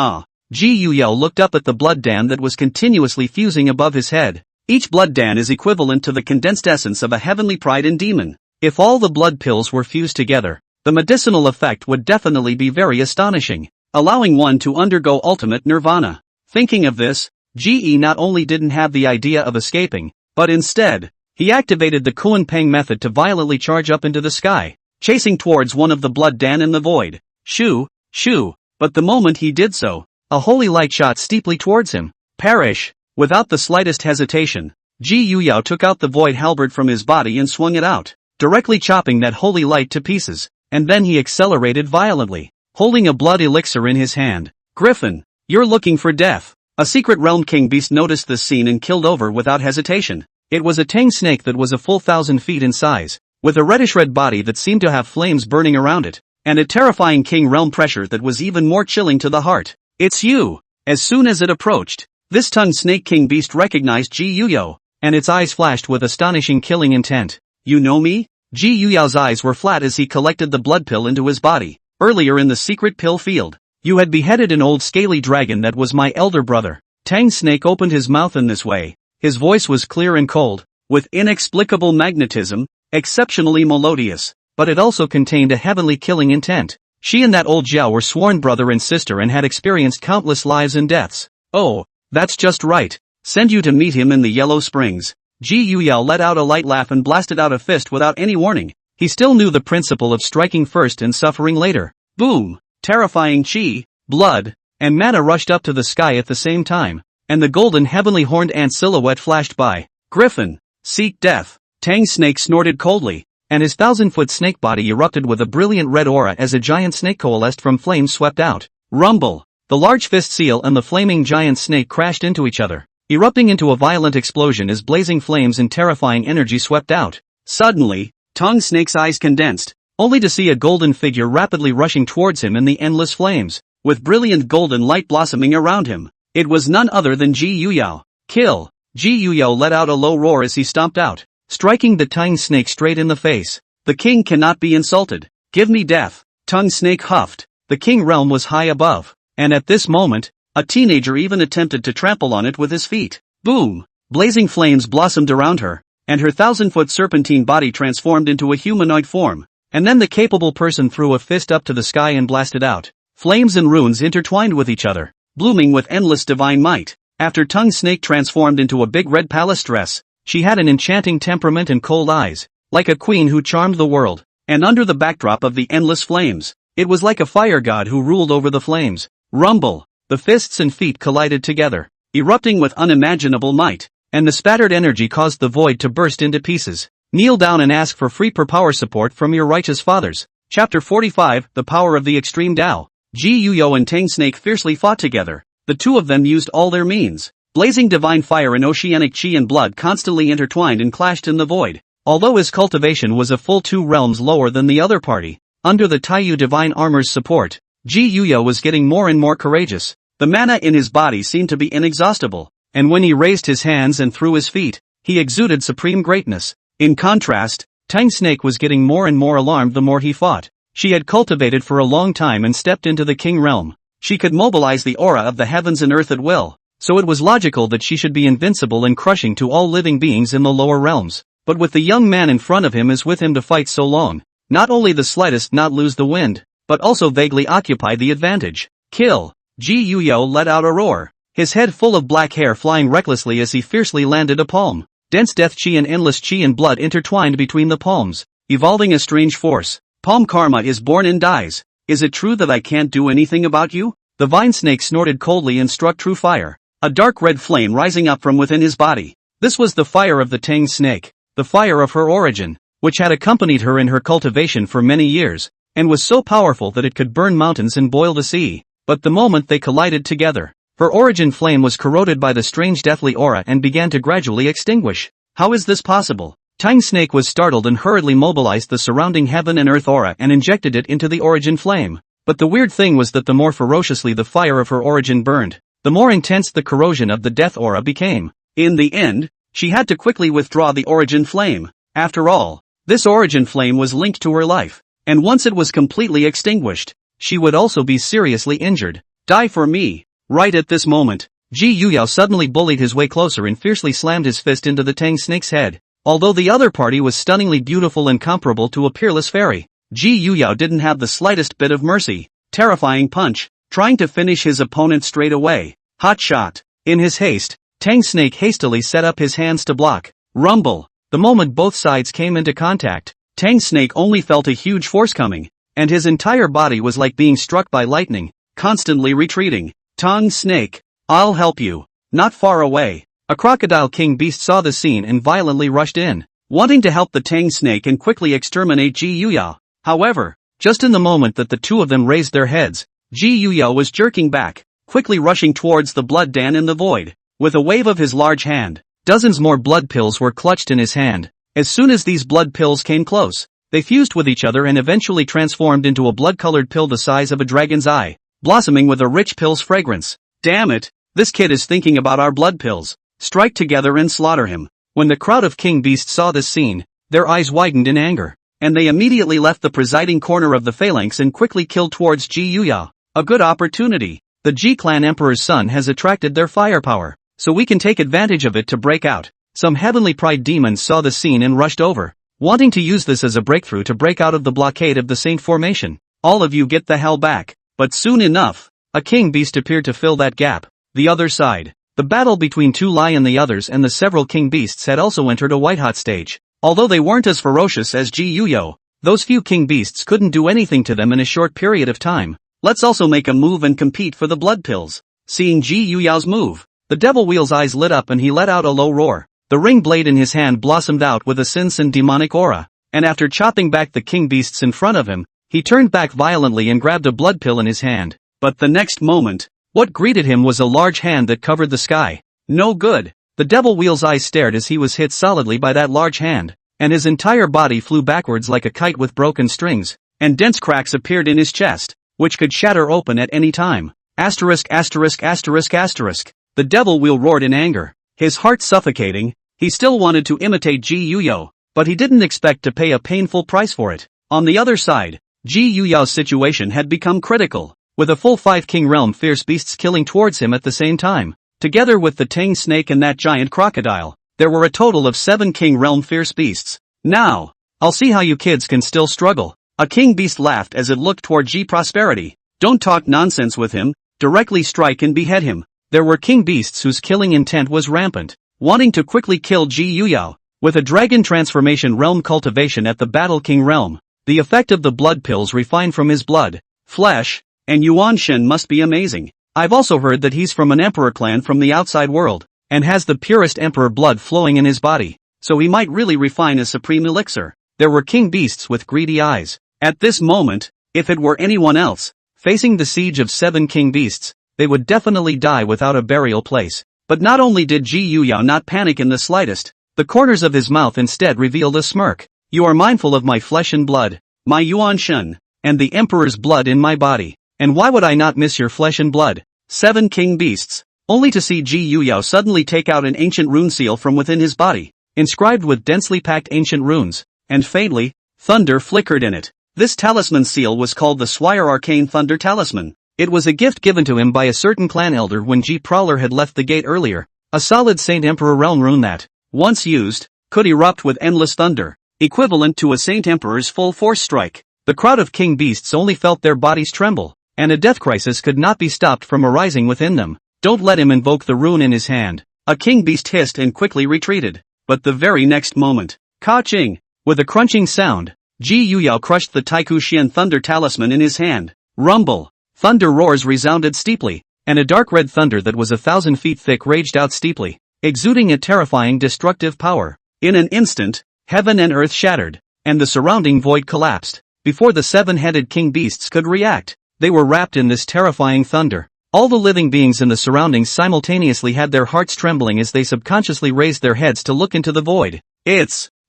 Ji Yuyo looked up at the Blood Dan that was continuously fusing above his head. Each Blood Dan is equivalent to the condensed essence of a heavenly pride and demon. If all the blood pills were fused together, the medicinal effect would definitely be very astonishing, allowing one to undergo ultimate nirvana. Thinking of this, Ji not only didn't have the idea of escaping, but instead, he activated the Kuan Peng method to violently charge up into the sky, chasing towards one of the Blood Dan in the void. Shoo, shoo, but the moment he did so, a holy light shot steeply towards him. Perish! Without the slightest hesitation, Ji Yuyao took out the void halberd from his body and swung it out, directly chopping that holy light to pieces, and then he accelerated violently, holding a blood elixir in his hand. Griffin, you're looking for death. A secret realm king beast noticed this scene and killed over without hesitation. It was a tang snake that was a full 1,000 feet in size, with a reddish-red body that seemed to have flames burning around it, and a terrifying king realm pressure that was even more chilling to the heart. It's you! As soon as it approached, this tongue snake king beast recognized Ji Yuyo, and its eyes flashed with astonishing killing intent. You know me? Ji Yuyao's eyes were flat as he collected the blood pill into his body. Earlier in the secret pill field, you had beheaded an old scaly dragon that was my elder brother. Tang Snake opened his mouth in this way. His voice was clear and cold, with inexplicable magnetism, exceptionally melodious, but it also contained a heavenly killing intent. She and that old Jiao were sworn brother and sister and had experienced countless lives and deaths. Oh, that's just right. Send you to meet him in the Yellow Springs. Ji Yuyao let out a light laugh and blasted out a fist without any warning. He still knew the principle of striking first and suffering later. Boom! Terrifying chi, blood, and mana rushed up to the sky at the same time, and the golden heavenly horned ant silhouette flashed by. Griffin, seek death. Tang Snake snorted coldly, and his 1,000-foot snake body erupted with a brilliant red aura as a giant snake coalesced from flames swept out. Rumble! The large fist seal and the flaming giant snake crashed into each other, erupting into a violent explosion as blazing flames and terrifying energy swept out. Suddenly, Tang Snake's eyes condensed, only to see a golden figure rapidly rushing towards him in the endless flames, with brilliant golden light blossoming around him. It was none other than Ji Yuyao. Kill! Ji Yuyao let out a low roar as he stomped out, striking the Tang Snake straight in the face. The king cannot be insulted. Give me death. Tang Snake huffed. The king realm was high above, and at this moment, a teenager even attempted to trample on it with his feet. Boom! Blazing flames blossomed around her, and her 1,000-foot serpentine body transformed into a humanoid form. And then the capable person threw a fist up to the sky and blasted out. Flames and runes intertwined with each other, blooming with endless divine might. After Tang Snake transformed into a big red palace dress, she had an enchanting temperament and cold eyes, like a queen who charmed the world. And under the backdrop of the endless flames, it was like a fire god who ruled over the flames. Rumble! The fists and feet collided together, erupting with unimaginable might, and the spattered energy caused the void to burst into pieces. Kneel down and ask for free power support from your righteous fathers. Chapter 45, The Power of the Extreme Tao. Ji Yuyao and Tang Snake fiercely fought together. The two of them used all their means. Blazing divine fire and oceanic chi and blood constantly intertwined and clashed in the void. Although his cultivation was a full 2 realms lower than the other party, under the Taiyu divine armor's support, Ji Yuyao was getting more and more courageous. The mana in his body seemed to be inexhaustible, and when he raised his hands and threw his feet, he exuded supreme greatness. In contrast, Tang Snake was getting more and more alarmed the more he fought. She had cultivated for a long time and stepped into the king realm. She could mobilize the aura of the heavens and earth at will, so it was logical that she should be invincible and crushing to all living beings in the lower realms. But with the young man in front of him as with him to fight so long, not only the slightest not lose the wind, but also vaguely occupy the advantage. Kill! Ji Yuyao let out a roar, his head full of black hair flying recklessly as he fiercely landed a palm. Dense death chi and endless chi and blood intertwined between the palms, evolving a strange force. Palm karma is born and dies. Is it true that I can't do anything about you? The vine snake snorted coldly and struck true fire, a dark red flame rising up from within his body. This was the fire of the Tang Snake, the fire of her origin, which had accompanied her in her cultivation for many years, and was so powerful that it could burn mountains and boil the sea. But the moment they collided together, her origin flame was corroded by the strange deathly aura and began to gradually extinguish. How is this possible? Tang Snake was startled and hurriedly mobilized the surrounding heaven and earth aura and injected it into the origin flame. But the weird thing was that the more ferociously the fire of her origin burned, the more intense the corrosion of the death aura became. In the end, she had to quickly withdraw the origin flame. After all, this origin flame was linked to her life, and once it was completely extinguished, she would also be seriously injured. Die for me. Right at this moment, Ji Yuyao suddenly bullied his way closer and fiercely slammed his fist into the Tang Snake's head. Although the other party was stunningly beautiful and comparable to a peerless fairy, Ji Yuyao didn't have the slightest bit of mercy. Terrifying punch, trying to finish his opponent straight away. Hot shot. In his haste, Tang Snake hastily set up his hands to block. Rumble. The moment both sides came into contact, Tang Snake only felt a huge force coming, and his entire body was like being struck by lightning, constantly retreating. Tang Snake, I'll help you. Not far away, a crocodile king beast saw the scene and violently rushed in, wanting to help the Tang Snake and quickly exterminate Ji Yuyao. However, just in the moment that the two of them raised their heads, Ji Yuyao was jerking back, quickly rushing towards the blood den in the void. With a wave of his large hand, dozens more blood pills were clutched in his hand. As soon as these blood pills came close, they fused with each other and eventually transformed into a blood-colored pill the size of a dragon's eye, blossoming with a rich pill's fragrance. Damn it, this kid is thinking about our blood pills. Strike together and slaughter him. When the crowd of king beasts saw this scene, their eyes widened in anger, and they immediately left the presiding corner of the phalanx and quickly killed towards Ji Yuyao. A good opportunity. The Ji clan emperor's son has attracted their firepower, so we can take advantage of it to break out. Some heavenly pride demons saw the scene and rushed over, wanting to use this as a breakthrough to break out of the blockade of the Saint formation. All of you get the hell back. But soon enough, a king beast appeared to fill that gap. The other side. The battle between Tu Lai and the others and the several king beasts had also entered a white-hot stage. Although they weren't as ferocious as Ji Yuyo, those few king beasts couldn't do anything to them in a short period of time. Let's also make a move and compete for the blood pills. Seeing Ji Yuyao's move, the devil wheel's eyes lit up and he let out a low roar. The ring blade in his hand blossomed out with a sin demonic aura, and after chopping back the king beasts in front of him, he turned back violently and grabbed a blood pill in his hand. But the next moment, what greeted him was a large hand that covered the sky. No good. The devil wheel's eyes stared as he was hit solidly by that large hand, and his entire body flew backwards like a kite with broken strings, and dense cracks appeared in his chest, which could shatter open at any time. Asterisk asterisk asterisk asterisk. The devil wheel roared in anger, his heart suffocating. He still wanted to imitate Ji Yuyo, but he didn't expect to pay a painful price for it. On the other side, Ji Yuyao's situation had become critical, with a full 5 king realm fierce beasts killing towards him at the same time. Together with the Tang snake and that giant crocodile, there were a total of 7 king realm fierce beasts. Now, I'll see how you kids can still struggle. A king beast laughed as it looked toward Ji Prosperity. Don't talk nonsense with him, directly strike and behead him. There were king beasts whose killing intent was rampant, wanting to quickly kill Ji Yuyao. With a dragon transformation realm cultivation at the Battle King realm, the effect of the blood pills refined from his blood, flesh, and Yuan Shen must be amazing. I've also heard that he's from an emperor clan from the outside world, and has the purest emperor blood flowing in his body, so he might really refine a supreme elixir. There were king beasts with greedy eyes. At this moment, if it were anyone else, facing the siege of 7 king beasts, they would definitely die without a burial place. But not only did Ji Yuyao not panic in the slightest, the corners of his mouth instead revealed a smirk. You are mindful of my flesh and blood, my Yuan Shen, and the emperor's blood in my body, and why would I not miss your flesh and blood? 7 king beasts, only to see Ji Yuyao suddenly take out an ancient rune seal from within his body, inscribed with densely packed ancient runes, and faintly, thunder flickered in it. This talisman seal was called the Swire Arcane Thunder Talisman. It was a gift given to him by a certain clan elder when Ji Prowler had left the gate earlier, a solid Saint Emperor realm rune that, once used, could erupt with endless thunder, equivalent to a Saint Emperor's full force strike. The crowd of king beasts only felt their bodies tremble, and a death crisis could not be stopped from arising within them. Don't let him invoke the rune in his hand. A king beast hissed and quickly retreated. But the very next moment, ka-ching! With a crunching sound, Ji Yuyao crushed the Taiku Xian Thunder Talisman in his hand. Rumble! Thunder roars resounded steeply, and a dark red thunder that was 1,000 feet thick raged out steeply, exuding a terrifying destructive power. In an instant, heaven and earth shattered, and the surrounding void collapsed. Before the 7-headed king beasts could react, they were wrapped in this terrifying thunder. All the living beings in the surroundings simultaneously had their hearts trembling as they subconsciously raised their heads to look into the void.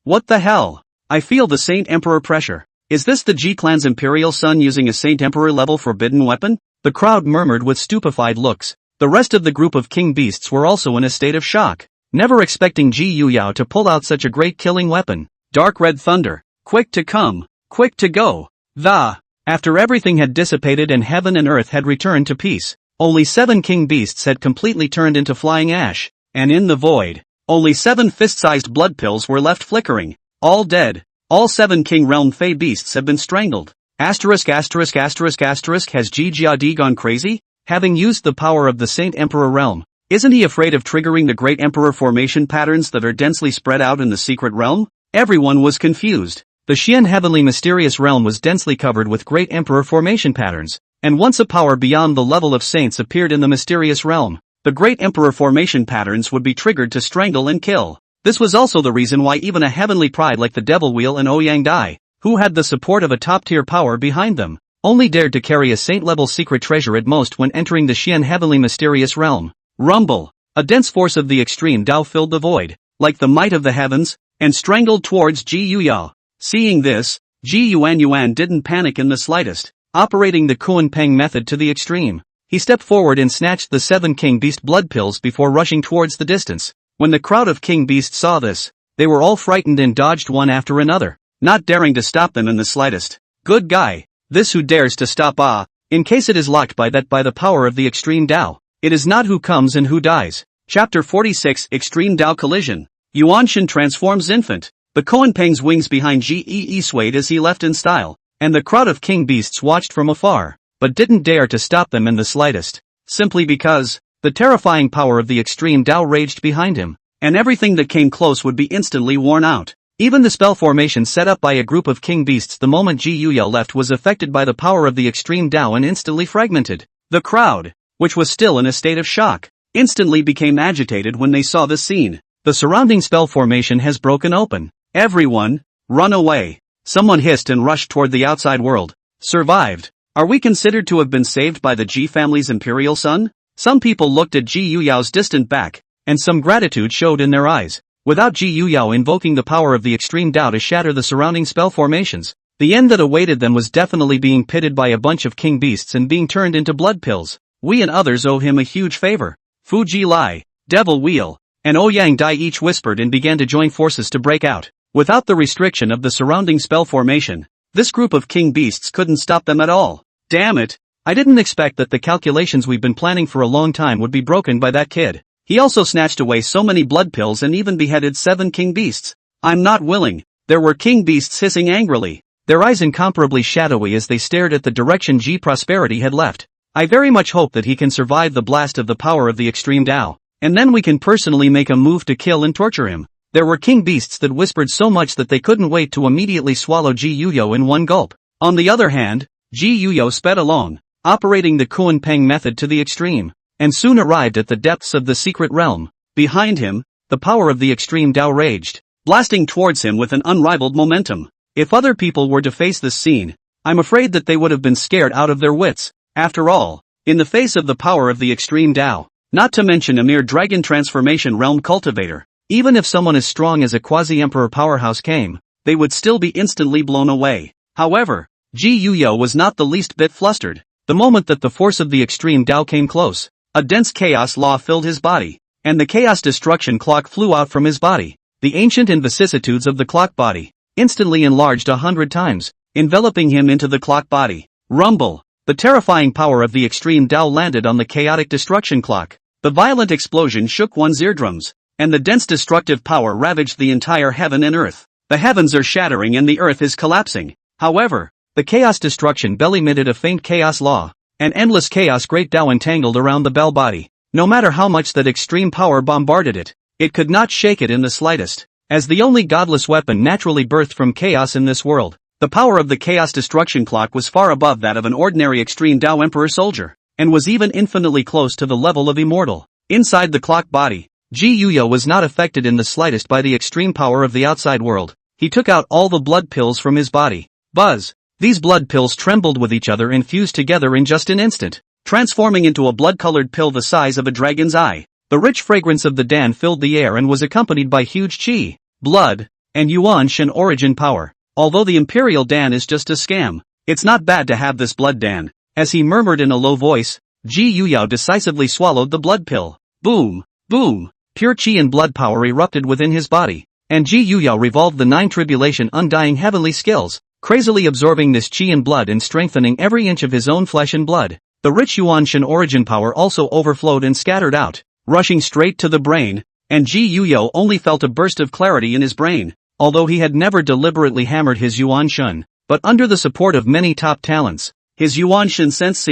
What the hell? I feel the Saint Emperor pressure. Is this the Ji clan's imperial son using a Saint Emperor level forbidden weapon? The crowd murmured with stupefied looks. The rest of the group of king beasts were also in a state of shock, never expecting Ji Yuyao to pull out such a great killing weapon. Dark red thunder, quick to come, quick to go. After everything had dissipated and heaven and earth had returned to peace, only 7 king beasts had completely turned into flying ash, and in the void, only 7 fist-sized blood pills were left flickering, all dead. All 7 king realm fey beasts have been strangled. Asterisk asterisk asterisk asterisk. Has Ji Jiadi gone crazy? Having used the power of the Saint Emperor realm, isn't he afraid of triggering the great emperor formation patterns that are densely spread out in the secret realm? Everyone was confused. The Xian heavenly mysterious realm was densely covered with great emperor formation patterns, and once a power beyond the level of saints appeared in the mysterious realm, the great emperor formation patterns would be triggered to strangle and kill. This was also the reason why even a heavenly pride like the Devil Wheel and Ouyang Dai, who had the support of a top-tier power behind them, only dared to carry a saint-level secret treasure at most when entering the Xian heavenly mysterious realm. Rumble! A dense force of the extreme Dao filled the void, like the might of the heavens, and strangled towards Ji Yuyao. Seeing this, Ji Yuan didn't panic in the slightest, operating the Kuan Peng method to the extreme. He stepped forward and snatched the 7 king beast blood pills before rushing towards the distance. When the crowd of king beasts saw this, they were all frightened and dodged one after another, not daring to stop them in the slightest. Good guy, this who dares to stop in case it is locked by the power of the extreme Dao. It is not who comes and who dies. Chapter 46 Extreme Dao Collision. Yuan Shen transforms infant. The Koanpeng's wings behind Gee swayed as he left in style, and the crowd of king beasts watched from afar, but didn't dare to stop them in the slightest, simply because the terrifying power of the extreme Tao raged behind him, and everything that came close would be instantly worn out. Even the spell formation set up by a group of king beasts the moment Ji Yuya left was affected by the power of the extreme Tao and instantly fragmented. The crowd, which was still in a state of shock, instantly became agitated when they saw this scene. The surrounding spell formation has broken open. Everyone, run away. Someone hissed and rushed toward the outside world. Survived. Are we considered to have been saved by the Ji family's imperial son? Some people looked at Ji Yuyao's distant back, and some gratitude showed in their eyes. Without Ji Yuyao invoking the power of the extreme Tao to shatter the surrounding spell formations, the end that awaited them was definitely being pitted by a bunch of king beasts and being turned into blood pills. We and others owe him a huge favor. Fu Ji Lai, Devil Wheel, and Ouyang Dai each whispered and began to join forces to break out. Without the restriction of the surrounding spell formation, this group of king beasts couldn't stop them at all. Damn it! I didn't expect that the calculations we've been planning for a long time would be broken by that kid. He also snatched away so many blood pills and even beheaded 7 king beasts. I'm not willing. There were king beasts hissing angrily, their eyes incomparably shadowy as they stared at the direction G Prosperity had left. I very much hope that he can survive the blast of the power of the extreme Tao, and then we can personally make a move to kill and torture him. There were king beasts that whispered so much that they couldn't wait to immediately swallow Ji Yuyo in one gulp. On the other hand, Ji Yuyo sped along, operating the Kuan-Peng method to the extreme, and soon arrived at the depths of the secret realm. Behind him, the power of the extreme Tao raged, blasting towards him with an unrivaled momentum. If other people were to face this scene, I'm afraid that they would have been scared out of their wits. After all, in the face of the power of the extreme Tao, not to mention a mere dragon transformation realm cultivator, even if someone as strong as a quasi-emperor powerhouse came, they would still be instantly blown away. However, Ji Yuyo was not the least bit flustered. The moment that the force of the extreme Tao came close, a dense chaos law filled his body, and the chaos destruction clock flew out from his body. The ancient and vicissitudes of the clock body instantly enlarged 100 times, enveloping him into the clock body. Rumble! The terrifying power of the extreme Tao landed on the chaotic destruction clock. The violent explosion shook one's eardrums, and the dense destructive power ravaged the entire heaven and earth. The heavens are shattering and the earth is collapsing. However, the chaos destruction bell emitted a faint chaos law, an endless chaos great Tao entangled around the bell body. No matter how much that extreme power bombarded it, it could not shake it in the slightest. As the only godless weapon naturally birthed from chaos in this world, the power of the chaos destruction clock was far above that of an ordinary extreme Tao emperor soldier, and was even infinitely close to the level of Immortal. Inside the clock body, Ji Yuyo was not affected in the slightest by the extreme power of the outside world. He took out all the blood pills from his body. Buzz! These blood pills trembled with each other and fused together in just an instant, transforming into a blood-colored pill the size of a dragon's eye. The rich fragrance of the Dan filled the air and was accompanied by huge qi, blood, and Yuan Shen origin power. Although the Imperial Dan is just a scam, it's not bad to have this blood Dan. As he murmured in a low voice, Ji Yuyo decisively swallowed the blood pill. Boom! Boom! Pure qi and blood power erupted within his body, and Ji Yuyo revolved the 9 tribulation undying heavenly skills, crazily absorbing this qi and blood and strengthening every inch of his own flesh and blood. The rich Yuan Shen origin power also overflowed and scattered out, rushing straight to the brain, and Ji Yuyo only felt a burst of clarity in his brain. Although he had never deliberately hammered his Yuan Shen, but under the support of many top talents, his Yuan Shen sense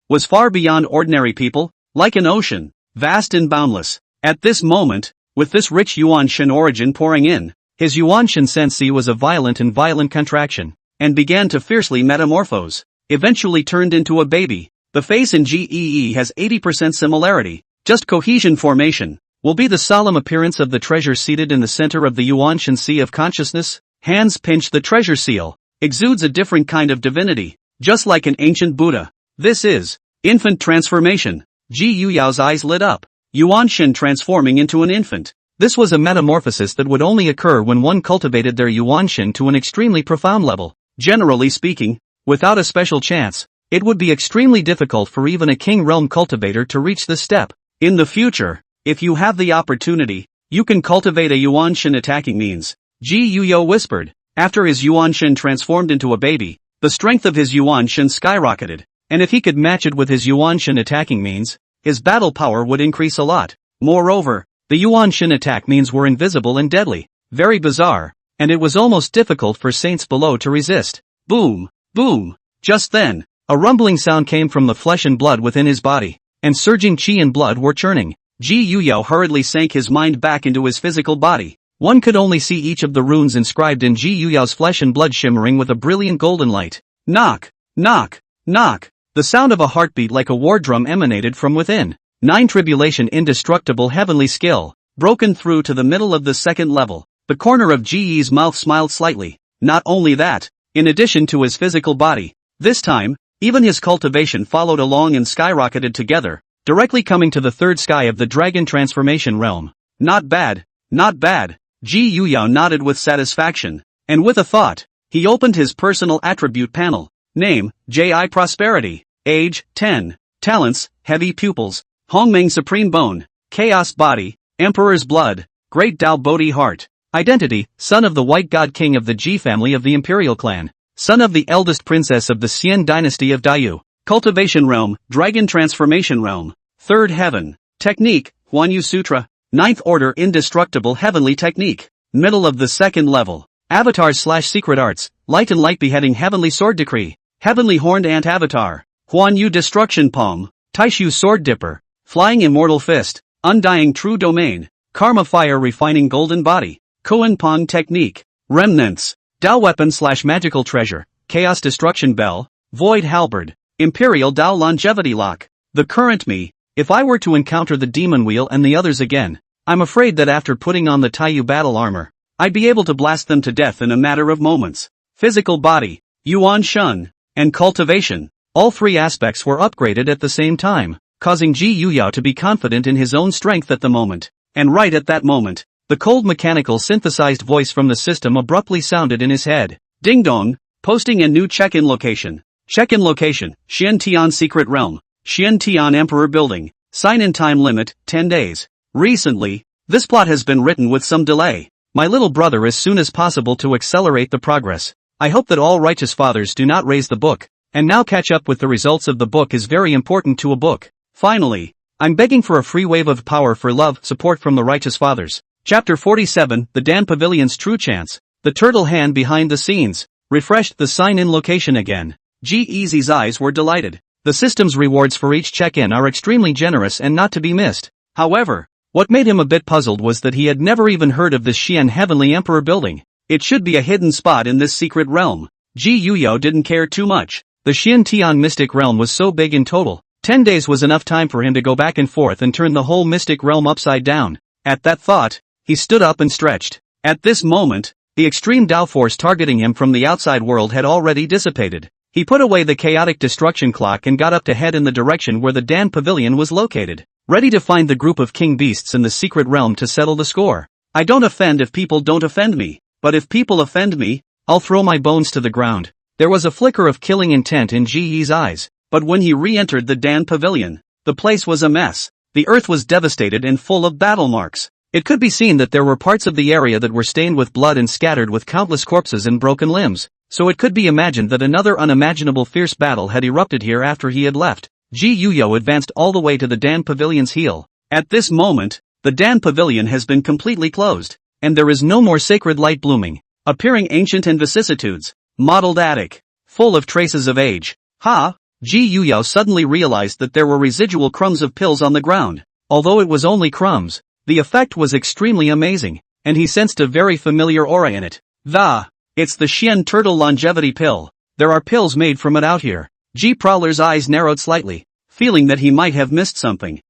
was far beyond ordinary people, like an ocean, vast and boundless. At this moment, with this rich Yuan Shen origin pouring in, his Yuan Shen sense was a violent contraction, and began to fiercely metamorphose, eventually turned into a baby. The face in GEE has 80% similarity, just cohesion formation. Will be the solemn appearance of the treasure seated in the center of the Yuan Shen Sea of consciousness. Hands pinch the treasure seal, exudes a different kind of divinity, just like an ancient Buddha. This is infant transformation. Ji Yuyao's eyes lit up, Yuan Shen transforming into an infant. This was a metamorphosis that would only occur when one cultivated their Yuan Shen to an extremely profound level. Generally speaking, without a special chance, it would be extremely difficult for even a king realm cultivator to reach this step. In the future, if you have the opportunity, you can cultivate a Yuan Shen attacking means, Ji Yuyo whispered. After his Yuan Shen transformed into a baby, the strength of his Yuan Shen skyrocketed, and if he could match it with his Yuan Shen attacking means, his battle power would increase a lot. Moreover, the Yuan Shen attack means were invisible and deadly. Very bizarre. and it was almost difficult for saints below to resist. Boom! Boom! Just then, a rumbling sound came from the flesh and blood within his body, and surging chi and blood were churning. Ji Yuyao hurriedly sank his mind back into his physical body. One could only see each of the runes inscribed in Ji Yuyao's flesh and blood shimmering with a brilliant golden light. Knock! Knock! Knock! The sound of a heartbeat like a war drum emanated from within. 9 Tribulation indestructible heavenly skill, broken through to the middle of the second level. The corner of Ji Yi's mouth smiled slightly. Not only that, in addition to his physical body, this time, even his cultivation followed along and skyrocketed together, directly coming to the third sky of the dragon transformation realm. Not bad, not bad. Ji Yuyao nodded with satisfaction, and with a thought, he opened his personal attribute panel. Name, Ji Prosperity. Age, 10. Talents, Heavy Pupils. Hongmeng Supreme Bone. Chaos Body. Emperor's Blood. Great Dao Bodhi Heart. Identity, son of the White God King of the Ji family of the Imperial Clan. Son of the eldest princess of the Xian dynasty of Daiyu. Cultivation Realm, Dragon Transformation Realm. Third Heaven. Technique, Huanyu Sutra. Ninth Order Indestructible Heavenly Technique. Middle of the second level. Avatars/Secret Arts, Light and Light Beheading Heavenly Sword Decree. Heavenly Horned Ant Avatar. Huanyu Destruction Palm. Taishu Sword Dipper. Flying Immortal Fist. Undying True Domain. Karma Fire Refining Golden Body. Koan Pong Technique. Remnants. Dao Weapon/Magical Treasure. Chaos Destruction Bell. Void Halberd. Imperial Dao Longevity Lock. The current me. If I were to encounter the Demon Wheel and the others again, I'm afraid that after putting on the Taiyu battle armor, I'd be able to blast them to death in a matter of moments. Physical body, Yuan Shun, and cultivation. All 3 aspects were upgraded at the same time, causing Ji Yuyao to be confident in his own strength at the moment. And right at that moment, the cold mechanical synthesized voice from the system abruptly sounded in his head. Ding dong, posting a new check-in location. Check-in location, Xian Tian Secret Realm, Xian Tian Emperor Building. Sign-in time limit, 10 days. Recently, this plot has been written with some delay. My little brother as soon as possible to accelerate the progress. I hope that all righteous fathers do not raise the book, and now catch up with the results of the book is very important to a book. Finally, I'm begging for a free wave of power for love, support from the righteous fathers. Chapter 47, The Dan Pavilion's True Chance. The turtle hand behind the scenes. Refreshed the sign-in location again. Ji Easy's eyes were delighted. The system's rewards for each check-in are extremely generous and not to be missed. However, what made him a bit puzzled was that he had never even heard of this Xian Heavenly Emperor building. It should be a hidden spot in this secret realm. Ji Yuyao didn't care too much. The Xian Tian Mystic Realm was so big in total, 10 days was enough time for him to go back and forth and turn the whole mystic realm upside down. At that thought, he stood up and stretched. At this moment, the extreme Dao force targeting him from the outside world had already dissipated. He put away the chaotic destruction clock and got up to head in the direction where the Dan Pavilion was located, ready to find the group of king beasts in the secret realm to settle the score. I don't offend if people don't offend me, but if people offend me, I'll throw my bones to the ground. There was a flicker of killing intent in Ji Yi's eyes, but when he re-entered the Dan Pavilion, the place was a mess. The earth was devastated and full of battle marks. It could be seen that there were parts of the area that were stained with blood and scattered with countless corpses and broken limbs. So it could be imagined that another unimaginable fierce battle had erupted here after he had left. Ji Yuyao advanced all the way to the Dan Pavilion's heel. At this moment, the Dan Pavilion has been completely closed, and there is no more sacred light blooming, appearing ancient and vicissitudes, mottled attic, full of traces of age. Ji Yuyao suddenly realized that there were residual crumbs of pills on the ground. Although it was only crumbs, the effect was extremely amazing, and he sensed a very familiar aura in it. It's the Xian Turtle Longevity Pill. There are pills made from it out here. Ji Prowler's eyes narrowed slightly, feeling that he might have missed something.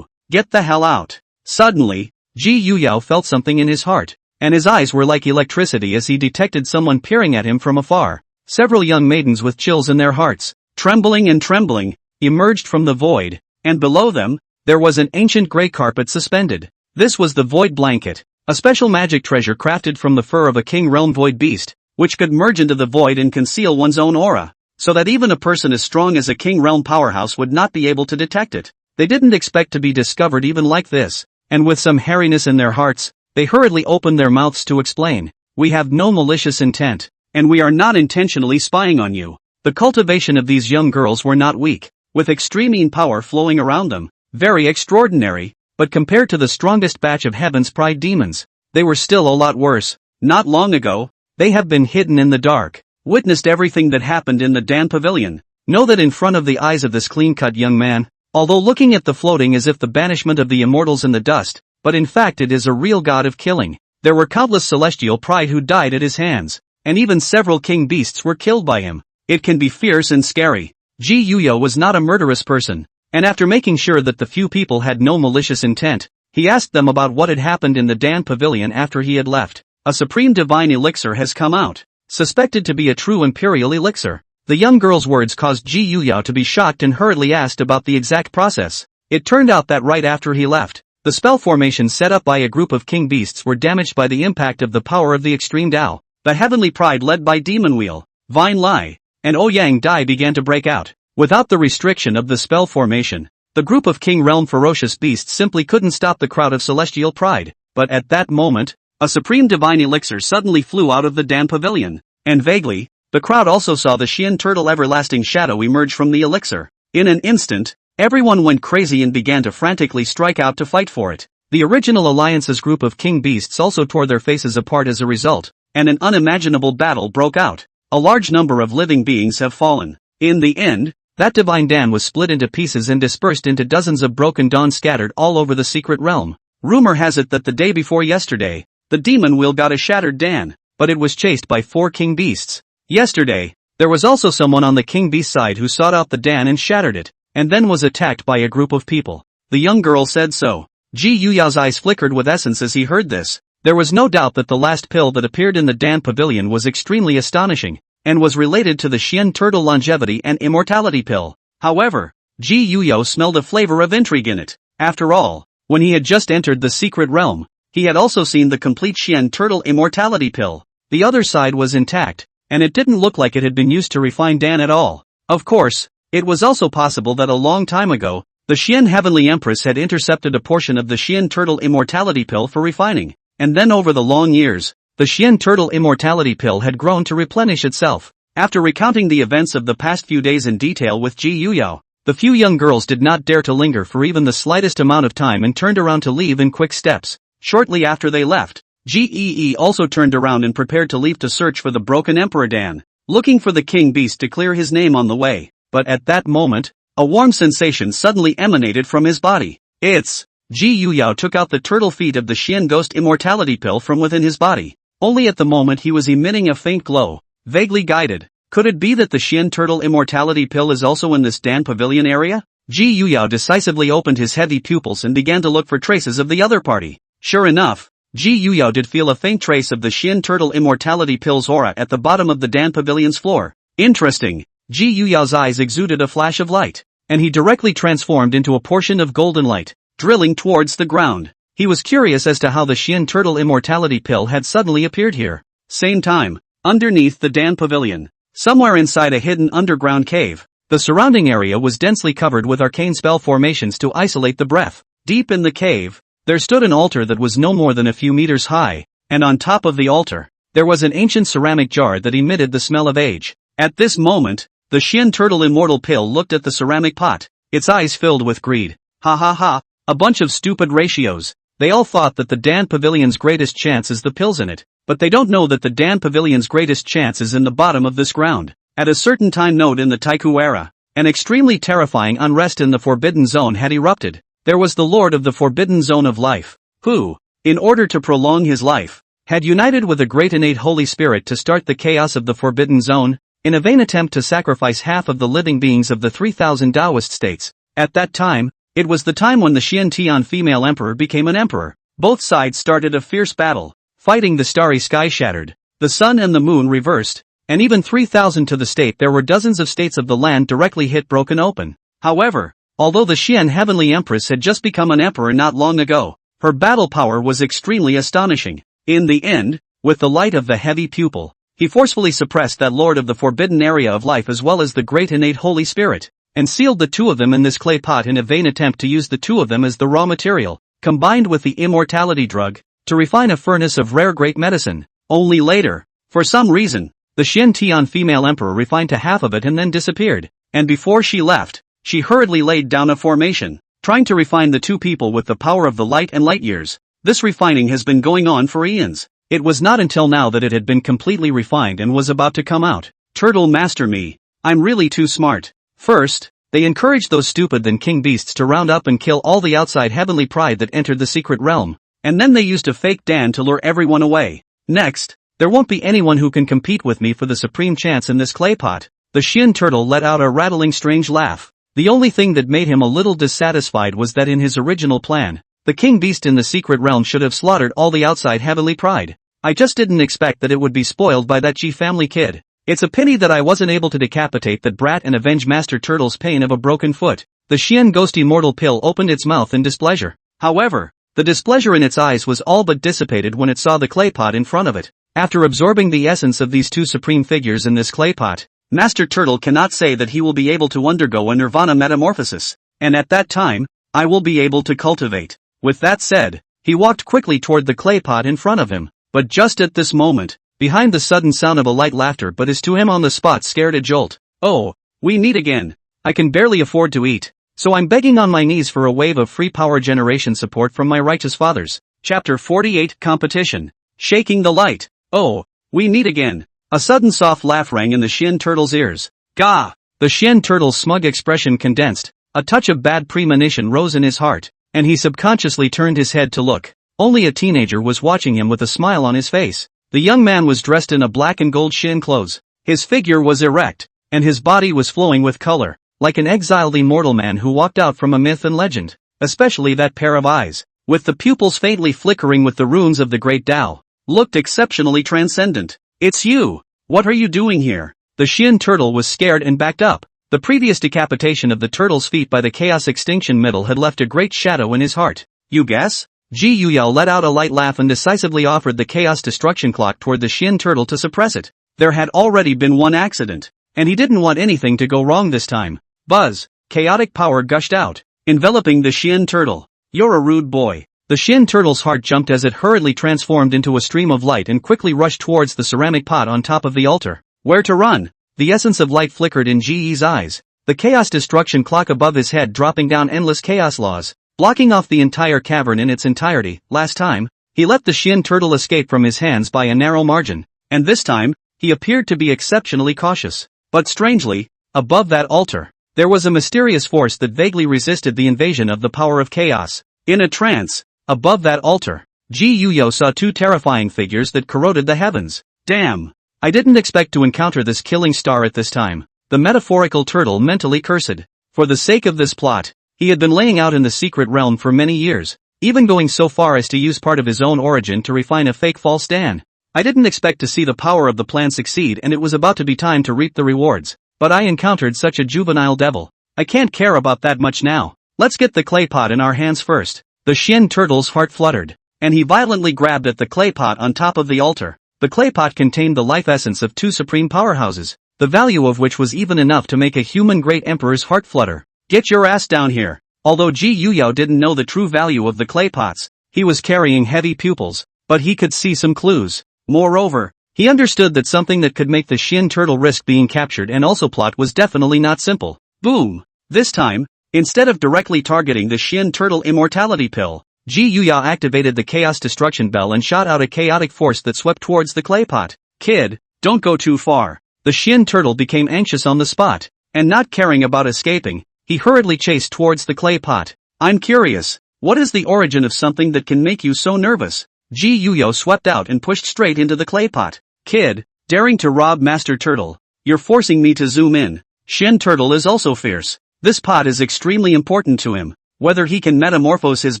Get the hell out. Suddenly, Ji Yuyao felt something in his heart, and his eyes were like electricity as he detected someone peering at him from afar. Several young maidens with chills in their hearts, trembling, emerged from the void, and below them, there was an ancient gray carpet suspended. This was the Void Blanket, a special magic treasure crafted from the fur of a king realm void beast, which could merge into the void and conceal one's own aura, so that even a person as strong as a king realm powerhouse would not be able to detect it. They didn't expect to be discovered even like this, and with some hairiness in their hearts, they hurriedly opened their mouths to explain. We have no malicious intent, and we are not intentionally spying on you. The cultivation of these young girls were not weak, with extreme power flowing around them, very extraordinary. But compared to the strongest batch of Heaven's Pride demons, they were still a lot worse. Not long ago, they have been hidden in the dark, witnessed everything that happened in the Dan Pavilion. Know that in front of the eyes of this clean-cut young man, although looking at the floating as if the banishment of the immortals in the dust, but in fact it is a real god of killing. There were countless celestial pride who died at his hands, and even several king beasts were killed by him. It can be fierce and scary. Ji Yuyo was not a murderous person, and after making sure that the few people had no malicious intent, he asked them about what had happened in the Dan Pavilion after he had left. A supreme divine elixir has come out, suspected to be a true imperial elixir. The young girl's words caused Ji Yuyo to be shocked and hurriedly asked about the exact process. It turned out that right after he left, the spell formation set up by a group of king beasts were damaged by the impact of the power of the extreme Tao. The heavenly pride led by Demon Wheel, Vine Lai, and Ouyang Dai began to break out. Without the restriction of the spell formation, the group of King Realm ferocious beasts simply couldn't stop the crowd of celestial pride. But at that moment, a supreme divine elixir suddenly flew out of the Dan Pavilion, and vaguely, the crowd also saw the Xian Turtle Everlasting Shadow emerge from the elixir. In an instant, everyone went crazy and began to frantically strike out to fight for it. The original alliance's group of king beasts also tore their faces apart as a result, and an unimaginable battle broke out. A large number of living beings have fallen. In the end, that divine Dan was split into pieces and dispersed into dozens of broken dawns scattered all over the secret realm. Rumor has it that the day before yesterday, the demon wheel got a shattered Dan, but it was chased by 4 king beasts. Yesterday, there was also someone on the king beast side who sought out the Dan and shattered it, and then was attacked by a group of people. The young girl said so. Ji Yuyao's eyes flickered with essence as he heard this. There was no doubt that the last pill that appeared in the Dan Pavilion was extremely astonishing, and was related to the Xian Turtle Longevity and Immortality pill. However, Ji Yuyo smelled a flavor of intrigue in it. After all, when he had just entered the secret realm, he had also seen the complete Xian Turtle Immortality pill. The other side was intact, and it didn't look like it had been used to refine Dan at all. Of course, it was also possible that a long time ago, the Xian Heavenly Empress had intercepted a portion of the Xian Turtle Immortality pill for refining, and then over the long years, the Xian Turtle Immortality pill had grown to replenish itself. After recounting the events of the past few days in detail with Ji Yuyo, the few young girls did not dare to linger for even the slightest amount of time and turned around to leave in quick steps. Shortly after they left, Gee also turned around and prepared to leave to search for the broken Emperor Dan, looking for the king beast to clear his name on the way. But at that moment, a warm sensation suddenly emanated from his body. It's... Ji Yuyo took out the turtle feet of the Xian Ghost Immortality pill from within his body. Only at the moment he was emitting a faint glow, vaguely guided. Could it be that the Xian Turtle Immortality pill is also in this Dan Pavilion area? Ji Yuyo decisively opened his heavy pupils and began to look for traces of the other party. Sure enough, Ji Yuyo did feel a faint trace of the Xian Turtle Immortality pill's aura at the bottom of the Dan Pavilion's floor. Interesting. Ji Yuyo's eyes exuded a flash of light, and he directly transformed into a portion of golden light, drilling towards the ground. He was curious as to how the Xian Turtle Immortality pill had suddenly appeared here. Same time, underneath the Dan Pavilion, somewhere inside a hidden underground cave, the surrounding area was densely covered with arcane spell formations to isolate the breath. Deep in the cave, there stood an altar that was no more than a few meters high, and on top of the altar, there was an ancient ceramic jar that emitted the smell of age. At this moment, the Xian Turtle Immortal pill looked at the ceramic pot, its eyes filled with greed. Ha ha ha, a bunch of stupid ratios. They all thought that the Dan Pavilion's greatest chance is the pills in it, but they don't know that the Dan Pavilion's greatest chance is in the bottom of this ground. At a certain time node in the Taiku era, an extremely terrifying unrest in the Forbidden Zone had erupted. There was the Lord of the Forbidden Zone of Life, who, in order to prolong his life, had united with a great innate Holy Spirit to start the chaos of the Forbidden Zone, in a vain attempt to sacrifice half of the living beings of the 3,000 Taoist states. At that time, it was the time when the Xian Tian female emperor became an emperor. Both sides started a fierce battle, fighting the starry sky shattered, the sun and the moon reversed, and even 3,000 to the state there were dozens of states of the land directly hit broken open. However, although the Xian Heavenly Empress had just become an emperor not long ago, her battle power was extremely astonishing. In the end, with the light of the heavy pupil, he forcefully suppressed that Lord of the Forbidden Area of Life as well as the great innate Holy Spirit, and sealed the two of them in this clay pot in a vain attempt to use the two of them as the raw material, combined with the immortality drug, to refine a furnace of rare great medicine. Only later, for some reason, the Xian Tian female emperor refined to half of it and then disappeared, and before she left, she hurriedly laid down a formation, trying to refine the two people with the power of the light and light years. This refining has been going on for eons. It was not until now that it had been completely refined and was about to come out. Turtle master me. I'm really too smart. First, they encouraged those stupid than king beasts to round up and kill all the outside heavenly pride that entered the secret realm. And then they used a fake Dan to lure everyone away. Next, there won't be anyone who can compete with me for the supreme chance in this clay pot. The Shin turtle let out a rattling strange laugh. The only thing that made him a little dissatisfied was that in his original plan, the king beast in the secret realm should have slaughtered all the outside heavenly pride. I just didn't expect that it would be spoiled by that G family kid. It's a pity that I wasn't able to decapitate that brat and avenge Master Turtle's pain of a broken foot. The Shin Ghost Immortal pill opened its mouth in displeasure. However, the displeasure in its eyes was all but dissipated when it saw the clay pot in front of it. After absorbing the essence of these two supreme figures in this clay pot, Master Turtle cannot say that he will be able to undergo a Nirvana metamorphosis, and at that time, I will be able to cultivate. With that said, he walked quickly toward the clay pot in front of him, but just at this moment, behind the sudden sound of a light laughter but is to him on the spot scared a jolt. Oh, we meet again. I can barely afford to eat, so I'm begging on my knees for a wave of free power generation support from my righteous fathers. Chapter 48 Competition. Shaking the light. Oh, we meet again. A sudden soft laugh rang in the Shin Turtle's ears. Gah! The Shin Turtle's smug expression condensed. A touch of bad premonition rose in his heart, and he subconsciously turned his head to look. Only a teenager was watching him with a smile on his face. The young man was dressed in a black and gold Shin clothes. His figure was erect, and his body was flowing with color, like an exiled immortal man who walked out from a myth and legend. Especially that pair of eyes, with the pupils faintly flickering with the runes of the great Tao, looked exceptionally transcendent. It's you! What are you doing here? The Shin Turtle was scared and backed up. The previous decapitation of the turtle's feet by the Chaos Extinction Middle had left a great shadow in his heart. You guess? Ji Yuyao let out a light laugh and decisively offered the Chaos Destruction Clock toward the Shin Turtle to suppress it. There had already been one accident, and he didn't want anything to go wrong this time. Buzz! Chaotic power gushed out, enveloping the Shin Turtle. You're a rude boy. The Shin Turtle's heart jumped as it hurriedly transformed into a stream of light and quickly rushed towards the ceramic pot on top of the altar. Where to run? The essence of light flickered in Ji's eyes, the Chaos Destruction Clock above his head dropping down endless chaos laws, blocking off the entire cavern in its entirety. Last time, he let the Shin Turtle escape from his hands by a narrow margin, and this time, he appeared to be exceptionally cautious. But strangely, above that altar, there was a mysterious force that vaguely resisted the invasion of the power of chaos. In a trance, above that altar, Ji Yuyo saw two terrifying figures that corroded the heavens. Damn! I didn't expect to encounter this killing star at this time, the metaphorical turtle mentally cursed. For the sake of this plot, he had been laying out in the secret realm for many years, even going so far as to use part of his own origin to refine a fake false Dan. I didn't expect to see the power of the plan succeed, and it was about to be time to reap the rewards, but I encountered such a juvenile devil. I can't care about that much now. Let's get the clay pot in our hands first. The Shin Turtle's heart fluttered, and he violently grabbed at the clay pot on top of the altar. The clay pot contained the life essence of two supreme powerhouses, the value of which was even enough to make a human great emperor's heart flutter. Get your ass down here. Although Ji Yuyao didn't know the true value of the clay pots, he was carrying heavy pupils, but he could see some clues. Moreover, he understood that something that could make the Shin Turtle risk being captured and also plot was definitely not simple. Boom! This time, instead of directly targeting the Shin Turtle immortality pill, Ji Yuyao activated the Chaos Destruction Bell and shot out a chaotic force that swept towards the clay pot. Kid, don't go too far. The Shin Turtle became anxious on the spot, and not caring about escaping, he hurriedly chased towards the clay pot. I'm curious, what is the origin of something that can make you so nervous? Ji Yuyo swept out and pushed straight into the clay pot. Kid, daring to rob Master Turtle, you're forcing me to zoom in. Shin Turtle is also fierce. This pot is extremely important to him, whether he can metamorphose his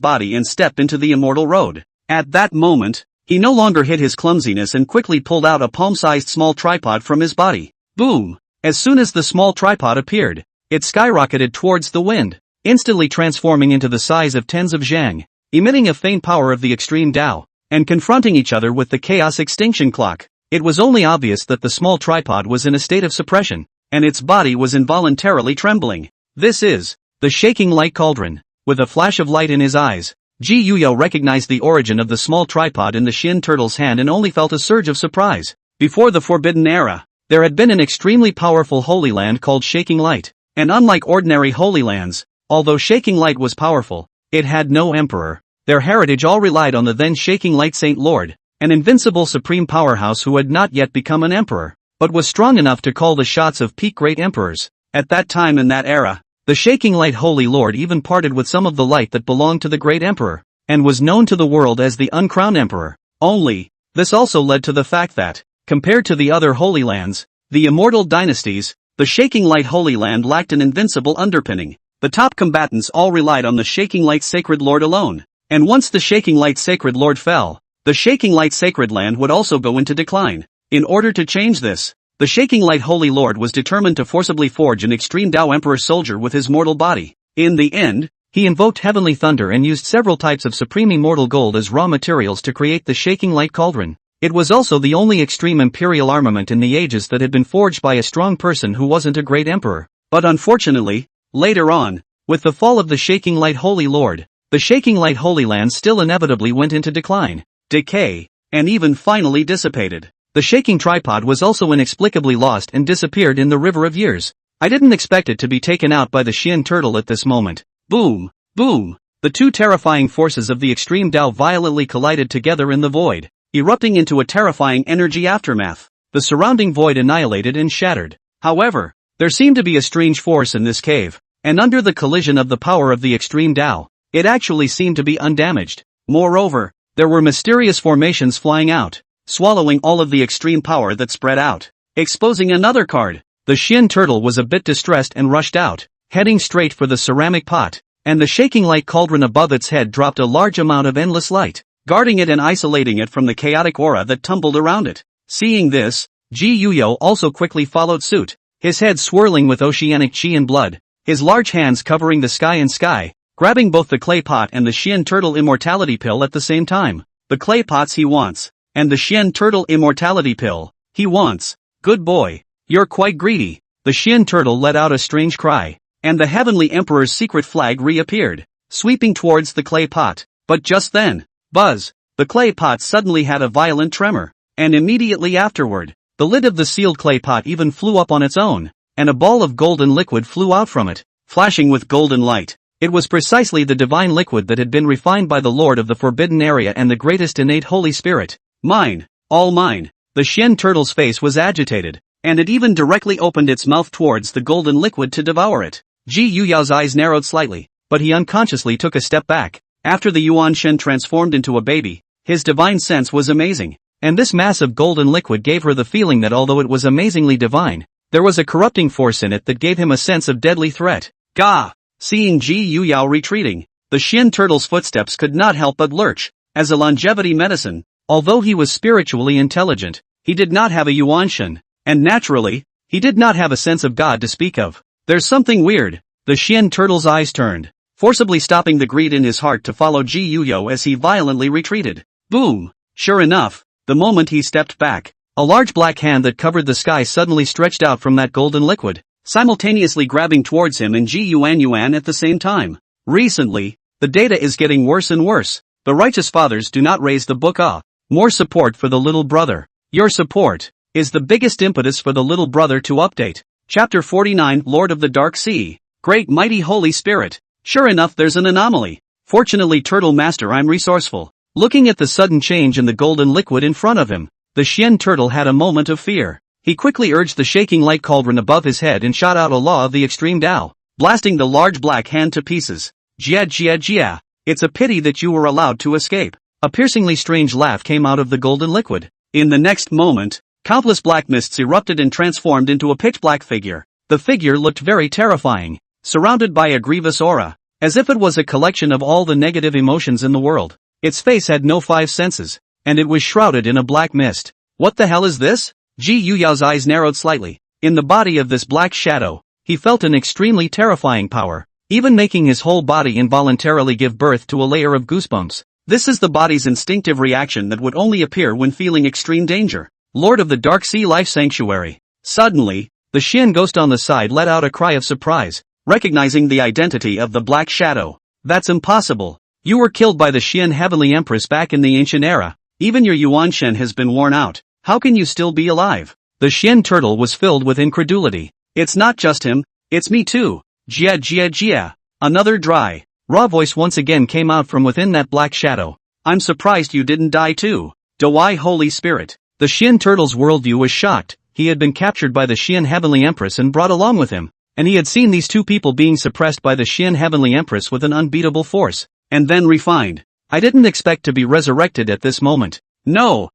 body and step into the immortal road. At that moment, he no longer hid his clumsiness and quickly pulled out a palm-sized small tripod from his body. Boom! As soon as the small tripod appeared, it skyrocketed towards the wind, instantly transforming into the size of tens of Zhang, emitting a faint power of the extreme Tao, and confronting each other with the Chaos Extinction Clock. It was only obvious that the small tripod was in a state of suppression, and its body was involuntarily trembling. This is the shaking light cauldron. With a flash of light in his eyes, Ji Yuyo recognized the origin of the small tripod in the Shin Turtle's hand and only felt a surge of surprise. Before the Forbidden Era, there had been an extremely powerful Holy Land called Shaking Light, and unlike ordinary Holy Lands, although Shaking Light was powerful, it had no emperor. Their heritage all relied on the then Shaking Light Saint Lord, an invincible supreme powerhouse who had not yet become an emperor, but was strong enough to call the shots of peak great emperors. At that time in that era, the shaking light Holy Lord even parted with some of the light that belonged to the great emperor, and was known to the world as the uncrowned emperor. Only, this also led to the fact that, compared to the other Holy Lands, the immortal dynasties, the shaking light Holy Land lacked an invincible underpinning. The top combatants all relied on the shaking light Sacred Lord alone, and once the shaking light Sacred Lord fell, the shaking light Sacred Land would also go into decline. In order to change this, the shaking light Holy Lord was determined to forcibly forge an extreme Tao Emperor soldier with his mortal body. In the end, he invoked heavenly thunder and used several types of supreme immortal gold as raw materials to create the shaking light cauldron. It was also the only extreme imperial armament in the ages that had been forged by a strong person who wasn't a great emperor. But unfortunately, later on, with the fall of the shaking light Holy Lord, the shaking light Holy Land still inevitably went into decline, decay, and even finally dissipated. The shaking tripod was also inexplicably lost and disappeared in the river of years. I didn't expect it to be taken out by the Xian turtle at this moment. Boom! Boom! The two terrifying forces of the extreme Tao violently collided together in the void, erupting into a terrifying energy aftermath. The surrounding void annihilated and shattered. However, there seemed to be a strange force in this cave, and under the collision of the power of the extreme Tao, it actually seemed to be undamaged. Moreover, there were mysterious formations flying out, swallowing all of the extreme power that spread out, exposing another card. The Xian turtle was a bit distressed and rushed out, heading straight for the ceramic pot, and the shaking light cauldron above its head dropped a large amount of endless light, guarding it and isolating it from the chaotic aura that tumbled around it. Seeing this, Ji Yuyo also quickly followed suit, his head swirling with oceanic chi and blood, his large hands covering the sky, grabbing both the clay pot and the Xian turtle immortality pill at the same time. The clay pots he wants, and the Xian turtle immortality pill he wants. Good boy, you're quite greedy. The Xian turtle let out a strange cry, and the heavenly emperor's secret flag reappeared, sweeping towards the clay pot. But just then, buzz, the clay pot suddenly had a violent tremor, and immediately afterward, the lid of the sealed clay pot even flew up on its own, and a ball of golden liquid flew out from it, flashing with golden light. It was precisely the divine liquid that had been refined by the Lord of the Forbidden Area and the greatest innate Holy Spirit. Mine, all mine. The Xian turtle's face was agitated, and it even directly opened its mouth towards the golden liquid to devour it. Ji Yuyao's eyes narrowed slightly, but he unconsciously took a step back. After the Yuan Shen transformed into a baby, his divine sense was amazing, and this massive golden liquid gave her the feeling that although it was amazingly divine, there was a corrupting force in it that gave him a sense of deadly threat. Gah! Seeing Ji Yuyao retreating, the Xian turtle's footsteps could not help but lurch. As a longevity medicine, although he was spiritually intelligent, he did not have a Yuan Shen, and naturally, he did not have a sense of God to speak of. There's something weird. The Xian turtle's eyes turned, forcibly stopping the greed in his heart to follow Ji Yuyo as he violently retreated. Boom! Sure enough, the moment he stepped back, a large black hand that covered the sky suddenly stretched out from that golden liquid, simultaneously grabbing towards him and Ji Yuan at the same time. Recently, the data is getting worse and worse. The righteous fathers do not raise the book up. More support for the little brother. Your support is the biggest impetus for the little brother to update. Chapter 49, Lord of the Dark Sea. Great mighty Holy Spirit. Sure enough, there's an anomaly. Fortunately, Turtle Master, I'm resourceful. Looking at the sudden change in the golden liquid in front of him, the Xian turtle had a moment of fear. He quickly urged the shaking light cauldron above his head and shot out a law of the extreme Tao, blasting the large black hand to pieces. Jia. It's a pity that you were allowed to escape. A piercingly strange laugh came out of the golden liquid. In the next moment, countless black mists erupted and transformed into a pitch-black figure. The figure looked very terrifying, surrounded by a grievous aura, as if it was a collection of all the negative emotions in the world. Its face had no five senses, and it was shrouded in a black mist. What the hell is this? Ji Yuyao's eyes narrowed slightly. In the body of this black shadow, he felt an extremely terrifying power, even making his whole body involuntarily give birth to a layer of goosebumps. This is the body's instinctive reaction that would only appear when feeling extreme danger. Lord of the Dark Sea Life Sanctuary. Suddenly, the Xian ghost on the side let out a cry of surprise, recognizing the identity of the black shadow. That's impossible. You were killed by the Xian Heavenly Empress back in the ancient era. Even your Yuan Shen has been worn out. How can you still be alive? The Xian turtle was filled with incredulity. It's not just him, it's me too. Jia. Another dry, raw voice once again came out from within that black shadow. I'm surprised you didn't die too. Dawai Holy Spirit. The Xian turtle's worldview was shocked. He had been captured by the Xian Heavenly Empress and brought along with him. And he had seen these two people being suppressed by the Xian Heavenly Empress with an unbeatable force. And then refined. I didn't expect to be resurrected at this moment. No.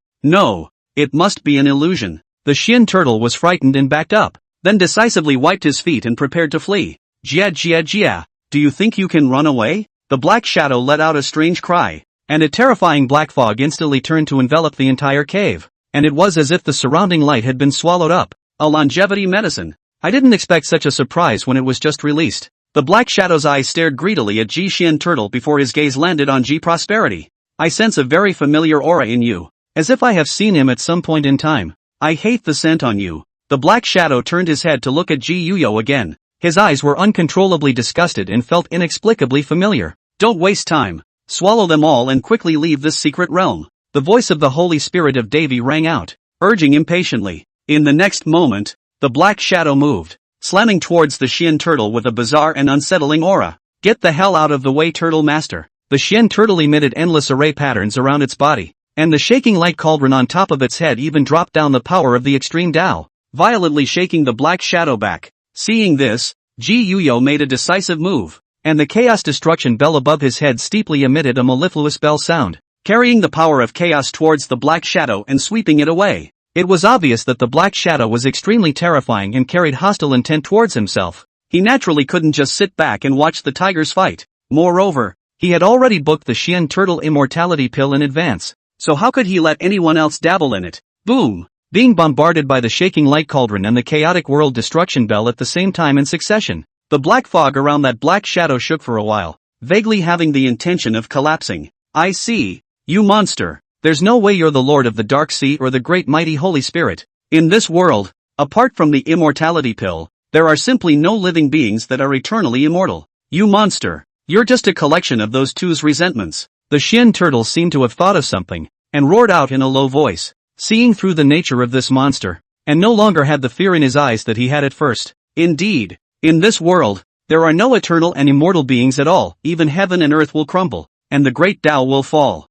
It must be an illusion. The Xian turtle was frightened and backed up. Then decisively wiped his feet and prepared to flee. Jia. Do you think you can run away? The black shadow let out a strange cry. And a terrifying black fog instantly turned to envelop the entire cave. And it was as if the surrounding light had been swallowed up. A longevity medicine. I didn't expect such a surprise when it was just released. The black shadow's eyes stared greedily at Ji Xian Turtle before his gaze landed on Ji Prosperity. I sense a very familiar aura in you. As if I have seen him at some point in time. I hate the scent on you. The black shadow turned his head to look at Ji Yuyo again. His eyes were uncontrollably disgusted and felt inexplicably familiar. Don't waste time. Swallow them all and quickly leave this secret realm. The voice of the Holy Spirit of Devi rang out, urging impatiently. In the next moment, the black shadow moved, slamming towards the Xian turtle with a bizarre and unsettling aura. Get the hell out of the way, Turtle Master. The Xian turtle emitted endless array patterns around its body, and the shaking light cauldron on top of its head even dropped down the power of the extreme Tao, violently shaking the black shadow back. Seeing this, Ji Yuyo made a decisive move, and the chaos destruction bell above his head steeply emitted a mellifluous bell sound, carrying the power of chaos towards the black shadow and sweeping it away. It was obvious that the black shadow was extremely terrifying and carried hostile intent towards himself. He naturally couldn't just sit back and watch the tigers fight. Moreover, he had already booked the Xian turtle immortality pill in advance, so how could he let anyone else dabble in it? Boom! Being bombarded by the shaking light cauldron and the chaotic world destruction bell at the same time in succession, the black fog around that black shadow shook for a while, vaguely having the intention of collapsing. I see. You monster, there's no way you're the Lord of the Dark Sea or the great mighty Holy Spirit. In this world, apart from the immortality pill, there are simply no living beings that are eternally immortal. You monster, you're just a collection of those two's resentments. The Xian turtle seemed to have thought of something, and roared out in a low voice, seeing through the nature of this monster, and no longer had the fear in his eyes that he had at first. Indeed, in this world, there are no eternal and immortal beings at all. Even heaven and earth will crumble, and the great Tao will fall.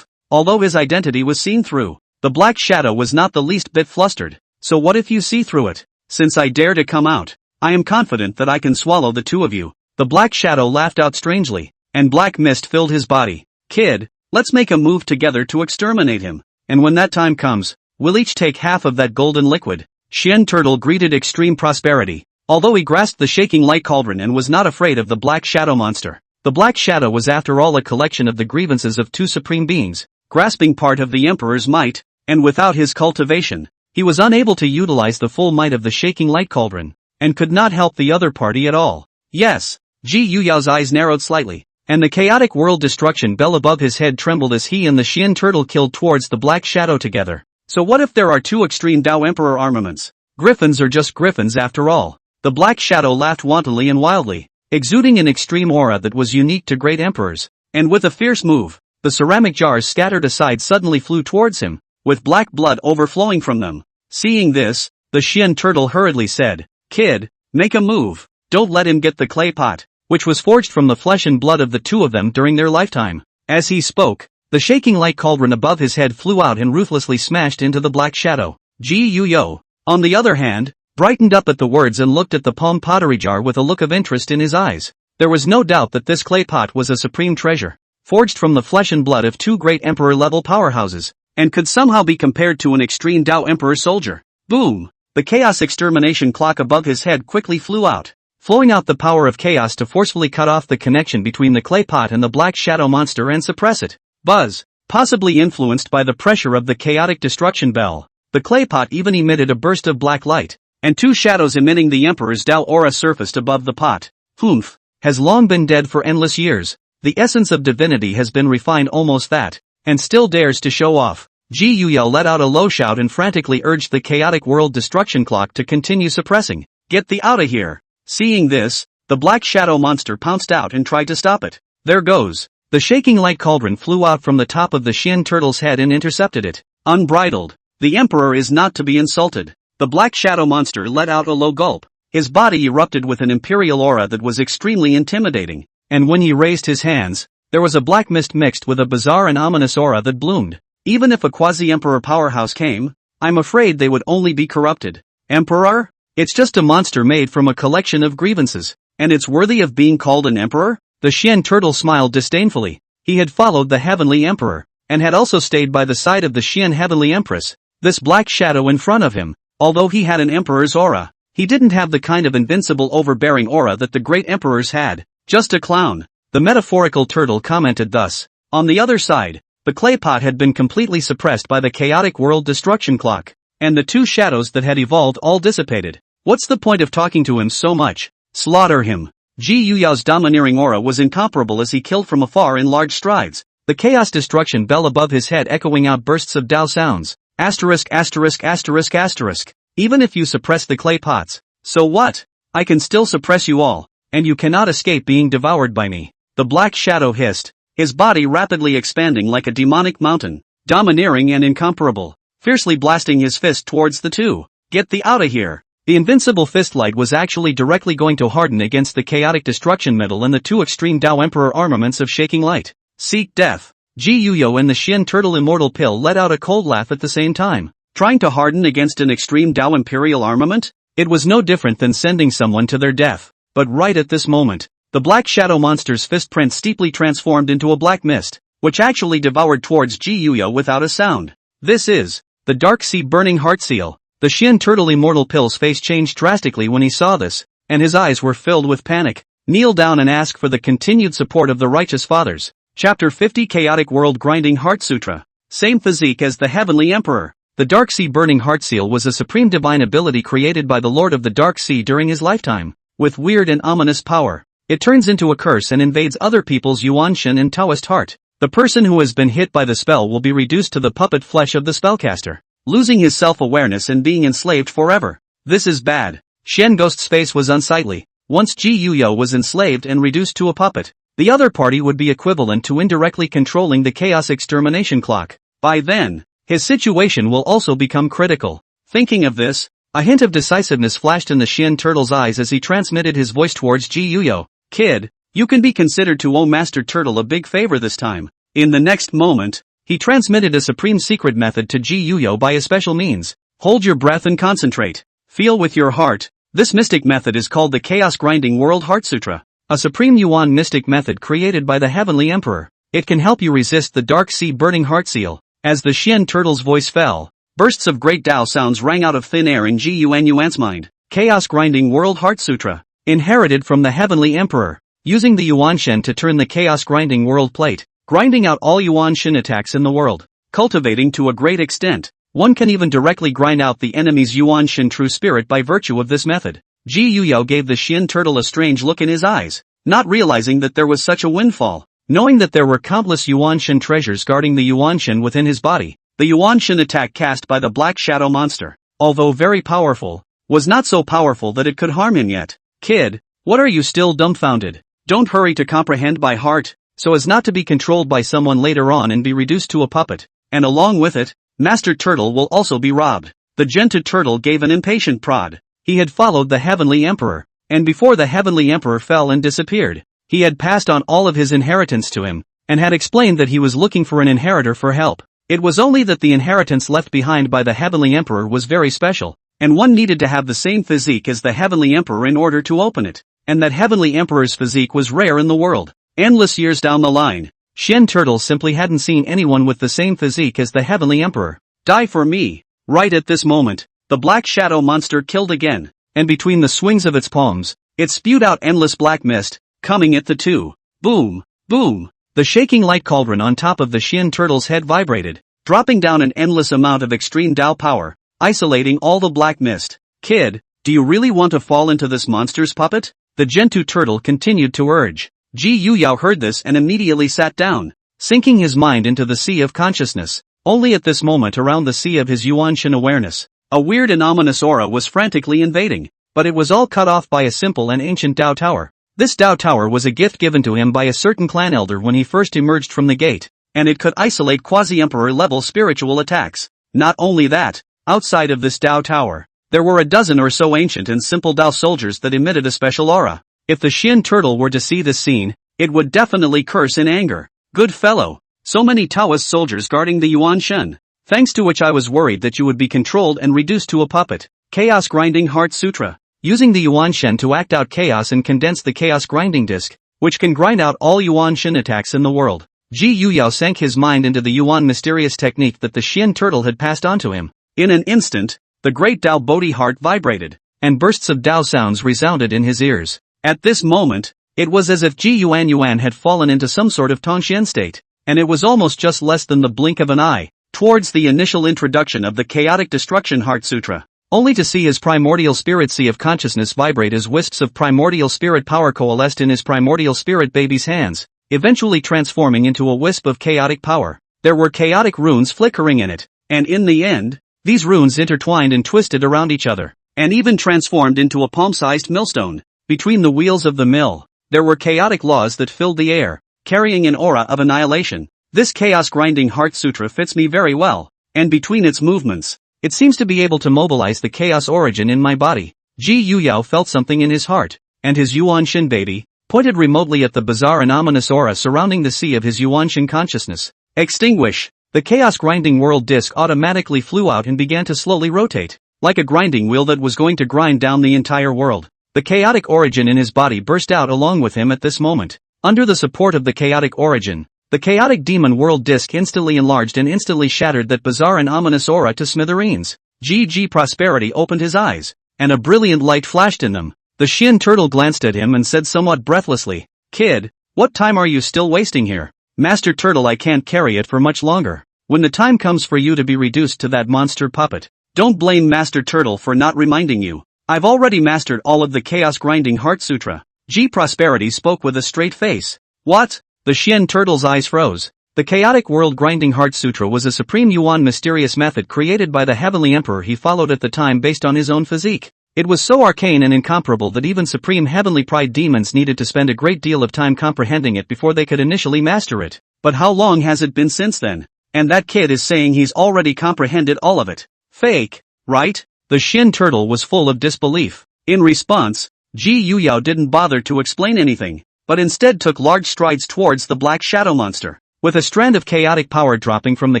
Although his identity was seen through, the black shadow was not the least bit flustered. So what if you see through it? Since I dare to come out, I am confident that I can swallow the two of you. The black shadow laughed out strangely, and black mist filled his body. Kid, let's make a move together to exterminate him, and when that time comes, we'll each take half of that golden liquid. Xian Turtle greeted extreme prosperity, although he grasped the shaking light cauldron and was not afraid of the black shadow monster. The black shadow was after all a collection of the grievances of two supreme beings, grasping part of the Emperor's might, and without his cultivation, he was unable to utilize the full might of the shaking light cauldron, and could not help the other party at all. Yes, Ji Yuyao's eyes narrowed slightly, and the chaotic world destruction bell above his head trembled as he and the Xian turtle killed towards the black shadow together. So what if there are two extreme Tao Emperor armaments? Griffins are just griffins after all. The black shadow laughed wantonly and wildly, exuding an extreme aura that was unique to great emperors, and with a fierce move, the ceramic jars scattered aside suddenly flew towards him, with black blood overflowing from them. Seeing this, the Xian turtle hurriedly said, Kid, make a move, don't let him get the clay pot, which was forged from the flesh and blood of the two of them during their lifetime. As he spoke, the shaking light cauldron above his head flew out and ruthlessly smashed into the black shadow. Ji Yuyo, on the other hand, brightened up at the words and looked at the palm pottery jar with a look of interest in his eyes. There was no doubt that this clay pot was a supreme treasure, forged from the flesh and blood of two great emperor-level powerhouses, and could somehow be compared to an extreme Tao Emperor soldier. Boom! The chaos extermination clock above his head quickly flew out, flowing out the power of chaos to forcefully cut off the connection between the clay pot and the black shadow monster and suppress it. Buzz! Possibly influenced by the pressure of the chaotic destruction bell, the clay pot even emitted a burst of black light, and two shadows emitting the Emperor's Tao aura surfaced above the pot. Humph! Has long been dead for endless years. The essence of divinity has been refined almost that, and still dares to show off. Ji Yuyo let out a low shout and frantically urged the chaotic world destruction clock to continue suppressing. Get thee outta here! Seeing this, the black shadow monster pounced out and tried to stop it. There goes! The shaking light cauldron flew out from the top of the Xian turtle's head and intercepted it. Unbridled! The Emperor is not to be insulted. The black shadow monster let out a low gulp. His body erupted with an imperial aura that was extremely intimidating, and when he raised his hands, there was a black mist mixed with a bizarre and ominous aura that bloomed. Even if a quasi-emperor powerhouse came, I'm afraid they would only be corrupted. Emperor? It's just a monster made from a collection of grievances, and it's worthy of being called an emperor? The Xian turtle smiled disdainfully. He had followed the heavenly emperor, and had also stayed by the side of the Xian heavenly empress, this black shadow in front of him. Although he had an emperor's aura, he didn't have the kind of invincible overbearing aura that the great emperors had. Just a clown. The metaphorical turtle commented thus. On the other side, the clay pot had been completely suppressed by the chaotic world destruction clock, and the two shadows that had evolved all dissipated. What's the point of talking to him so much? Slaughter him. Ji Yuyao's domineering aura was incomparable as he killed from afar in large strides, the chaos destruction bell above his head echoing out bursts of Dao sounds. Asterisk asterisk asterisk asterisk. Even if you suppress the clay pots, so what? I can still suppress you all, and you cannot escape being devoured by me. The black shadow hissed, his body rapidly expanding like a demonic mountain, domineering and incomparable, fiercely blasting his fist towards the two. Get thee outta here. The invincible fist light was actually directly going to harden against the chaotic destruction metal and the two extreme Dao Emperor armaments of shaking light. Seek death. Ji Yuyo and the Xian turtle immortal pill let out a cold laugh at the same time. Trying to harden against an extreme Dao Imperial armament? It was no different than sending someone to their death. But right at this moment, the black shadow monster's fist print steeply transformed into a black mist, which actually devoured towards Ji Yuyo without a sound. This is the Dark Sea Burning Heart Seal. The Xian turtle immortal pill's face changed drastically when he saw this, and his eyes were filled with panic. Kneel down and ask for the continued support of the righteous fathers. Chapter 50 Chaotic World Grinding Heart Sutra. Same physique as the Heavenly Emperor. The Dark Sea Burning Heart Seal was a supreme divine ability created by the Lord of the Dark Sea during his lifetime. With weird and ominous power, it turns into a curse and invades other people's Yuanshan and Taoist heart. The person who has been hit by the spell will be reduced to the puppet flesh of the spellcaster, losing his self-awareness and being enslaved forever. This is bad. Shen Ghost's face was unsightly. Once Ji Yuyo was enslaved and reduced to a puppet, the other party would be equivalent to indirectly controlling the chaos extermination clock. By then, his situation will also become critical. Thinking of this, a hint of decisiveness flashed in the Xian turtle's eyes as he transmitted his voice towards Ji Yuyo. Kid, you can be considered to owe Master Turtle a big favor this time. In the next moment, he transmitted a supreme secret method to Ji Yuyo by a special means. Hold your breath and concentrate. Feel with your heart. This mystic method is called the Chaos Grinding World Heart Sutra, a supreme Yuan mystic method created by the Heavenly Emperor. It can help you resist the Dark Sea Burning Heart Seal. As the Xian turtle's voice fell, bursts of great Dao sounds rang out of thin air in Ji Yuan's mind. Chaos Grinding World Heart Sutra, inherited from the Heavenly Emperor, using the Yuanshan to turn the Chaos Grinding World plate, grinding out all Yuanshan attacks in the world, cultivating to a great extent. One can even directly grind out the enemy's Yuanshan true spirit by virtue of this method. Ji Yuyo gave the Xian turtle a strange look in his eyes, not realizing that there was such a windfall. Knowing that there were countless Yuanshan treasures guarding the Yuanshan within his body, the Yuanshan attack cast by the Black Shadow monster, although very powerful, was not so powerful that it could harm him yet. Kid, what are you still dumbfounded? Don't hurry to comprehend by heart, so as not to be controlled by someone later on and be reduced to a puppet, and along with it, Master Turtle will also be robbed. The Gentoo turtle gave an impatient prod. He had followed the Heavenly Emperor, and before the Heavenly Emperor fell and disappeared, he had passed on all of his inheritance to him, and had explained that he was looking for an inheritor for help. It was only that the inheritance left behind by the Heavenly Emperor was very special, and one needed to have the same physique as the Heavenly Emperor in order to open it, and that Heavenly Emperor's physique was rare in the world. Endless years down the line, Xian Turtle simply hadn't seen anyone with the same physique as the Heavenly Emperor. Die for me. Right at this moment, the Black Shadow monster killed again, and between the swings of its palms, it spewed out endless black mist, coming at the two. Boom, boom. The shaking light cauldron on top of the Xian turtle's head vibrated, dropping down an endless amount of extreme Dao power, isolating all the black mist. Kid, do you really want to fall into this monster's puppet? The Gentoo turtle continued to urge. Ji Yuyo heard this and immediately sat down, sinking his mind into the sea of consciousness. Only at this moment around the sea of his Yuanshan awareness, a weird and ominous aura was frantically invading, but it was all cut off by a simple and ancient Dao tower. This Dao tower was a gift given to him by a certain clan elder when he first emerged from the gate, and it could isolate quasi-emperor level spiritual attacks. Not only that, outside of this Dao tower, there were a dozen or so ancient and simple Dao soldiers that emitted a special aura. If the Xian turtle were to see this scene, it would definitely curse in anger. Good fellow, So many Taoist soldiers guarding the Yuan Shen. Thanks to which I was worried that you would be controlled and reduced to a puppet. Chaos Grinding Heart Sutra. Using the Yuan Shen to act out chaos and condense the chaos grinding disc, which can grind out all Yuan Shen attacks in the world. Ji Yuyao sank his mind into the Yuan mysterious technique that the Xian turtle had passed on to him. In an instant, the great Dao Bodhi heart vibrated, and bursts of Dao sounds resounded in his ears. At this moment, it was as if Ji Yuan had fallen into some sort of Tongxian state, and it was almost just less than the blink of an eye, towards the initial introduction of the Chaotic Destruction Heart Sutra, only to see his primordial spirit sea of consciousness vibrate as wisps of primordial spirit power coalesced in his primordial spirit baby's hands, eventually transforming into a wisp of chaotic power. There were chaotic runes flickering in it, and in the end, these runes intertwined and twisted around each other, and even transformed into a palm-sized millstone. Between the wheels of the mill, there were chaotic laws that filled the air, carrying an aura of annihilation. This chaos grinding heart sutra fits me very well, and between its movements, it seems to be able to mobilize the chaos origin in my body. Ji Yuyao felt something in his heart, and his Yuan Shen baby pointed remotely at the bizarre and ominous aura surrounding the sea of his Yuan Shen consciousness. Extinguish. The chaos grinding world disc automatically flew out and began to slowly rotate, like a grinding wheel that was going to grind down the entire world. The chaotic origin in his body burst out along with him at this moment. Under the support of the chaotic origin, the chaotic demon world disc instantly enlarged and instantly shattered that bizarre and ominous aura to smithereens. GG Prosperity opened his eyes, and a brilliant light flashed in them. The Xian turtle glanced at him and said somewhat breathlessly, "Kid, what time are you still wasting here?" "Master Turtle, I can't carry it for much longer. When the time comes for you to be reduced to that monster puppet, don't blame Master Turtle for not reminding you. I've already mastered all of the Chaos Grinding Heart Sutra." G Prosperity spoke with a straight face. "What?" The Xian turtle's eyes froze. The Chaotic World Grinding Heart Sutra was a supreme Yuan mysterious method created by the Heavenly Emperor he followed at the time based on his own physique. It was so arcane and incomparable that even supreme heavenly pride demons needed to spend a great deal of time comprehending it before they could initially master it. But how long has it been since then? And that kid is saying he's already comprehended all of it. Fake, right? The Xian turtle was full of disbelief. In response, Ji Yuyao didn't bother to explain anything, but instead took large strides towards the black shadow monster, with a strand of chaotic power dropping from the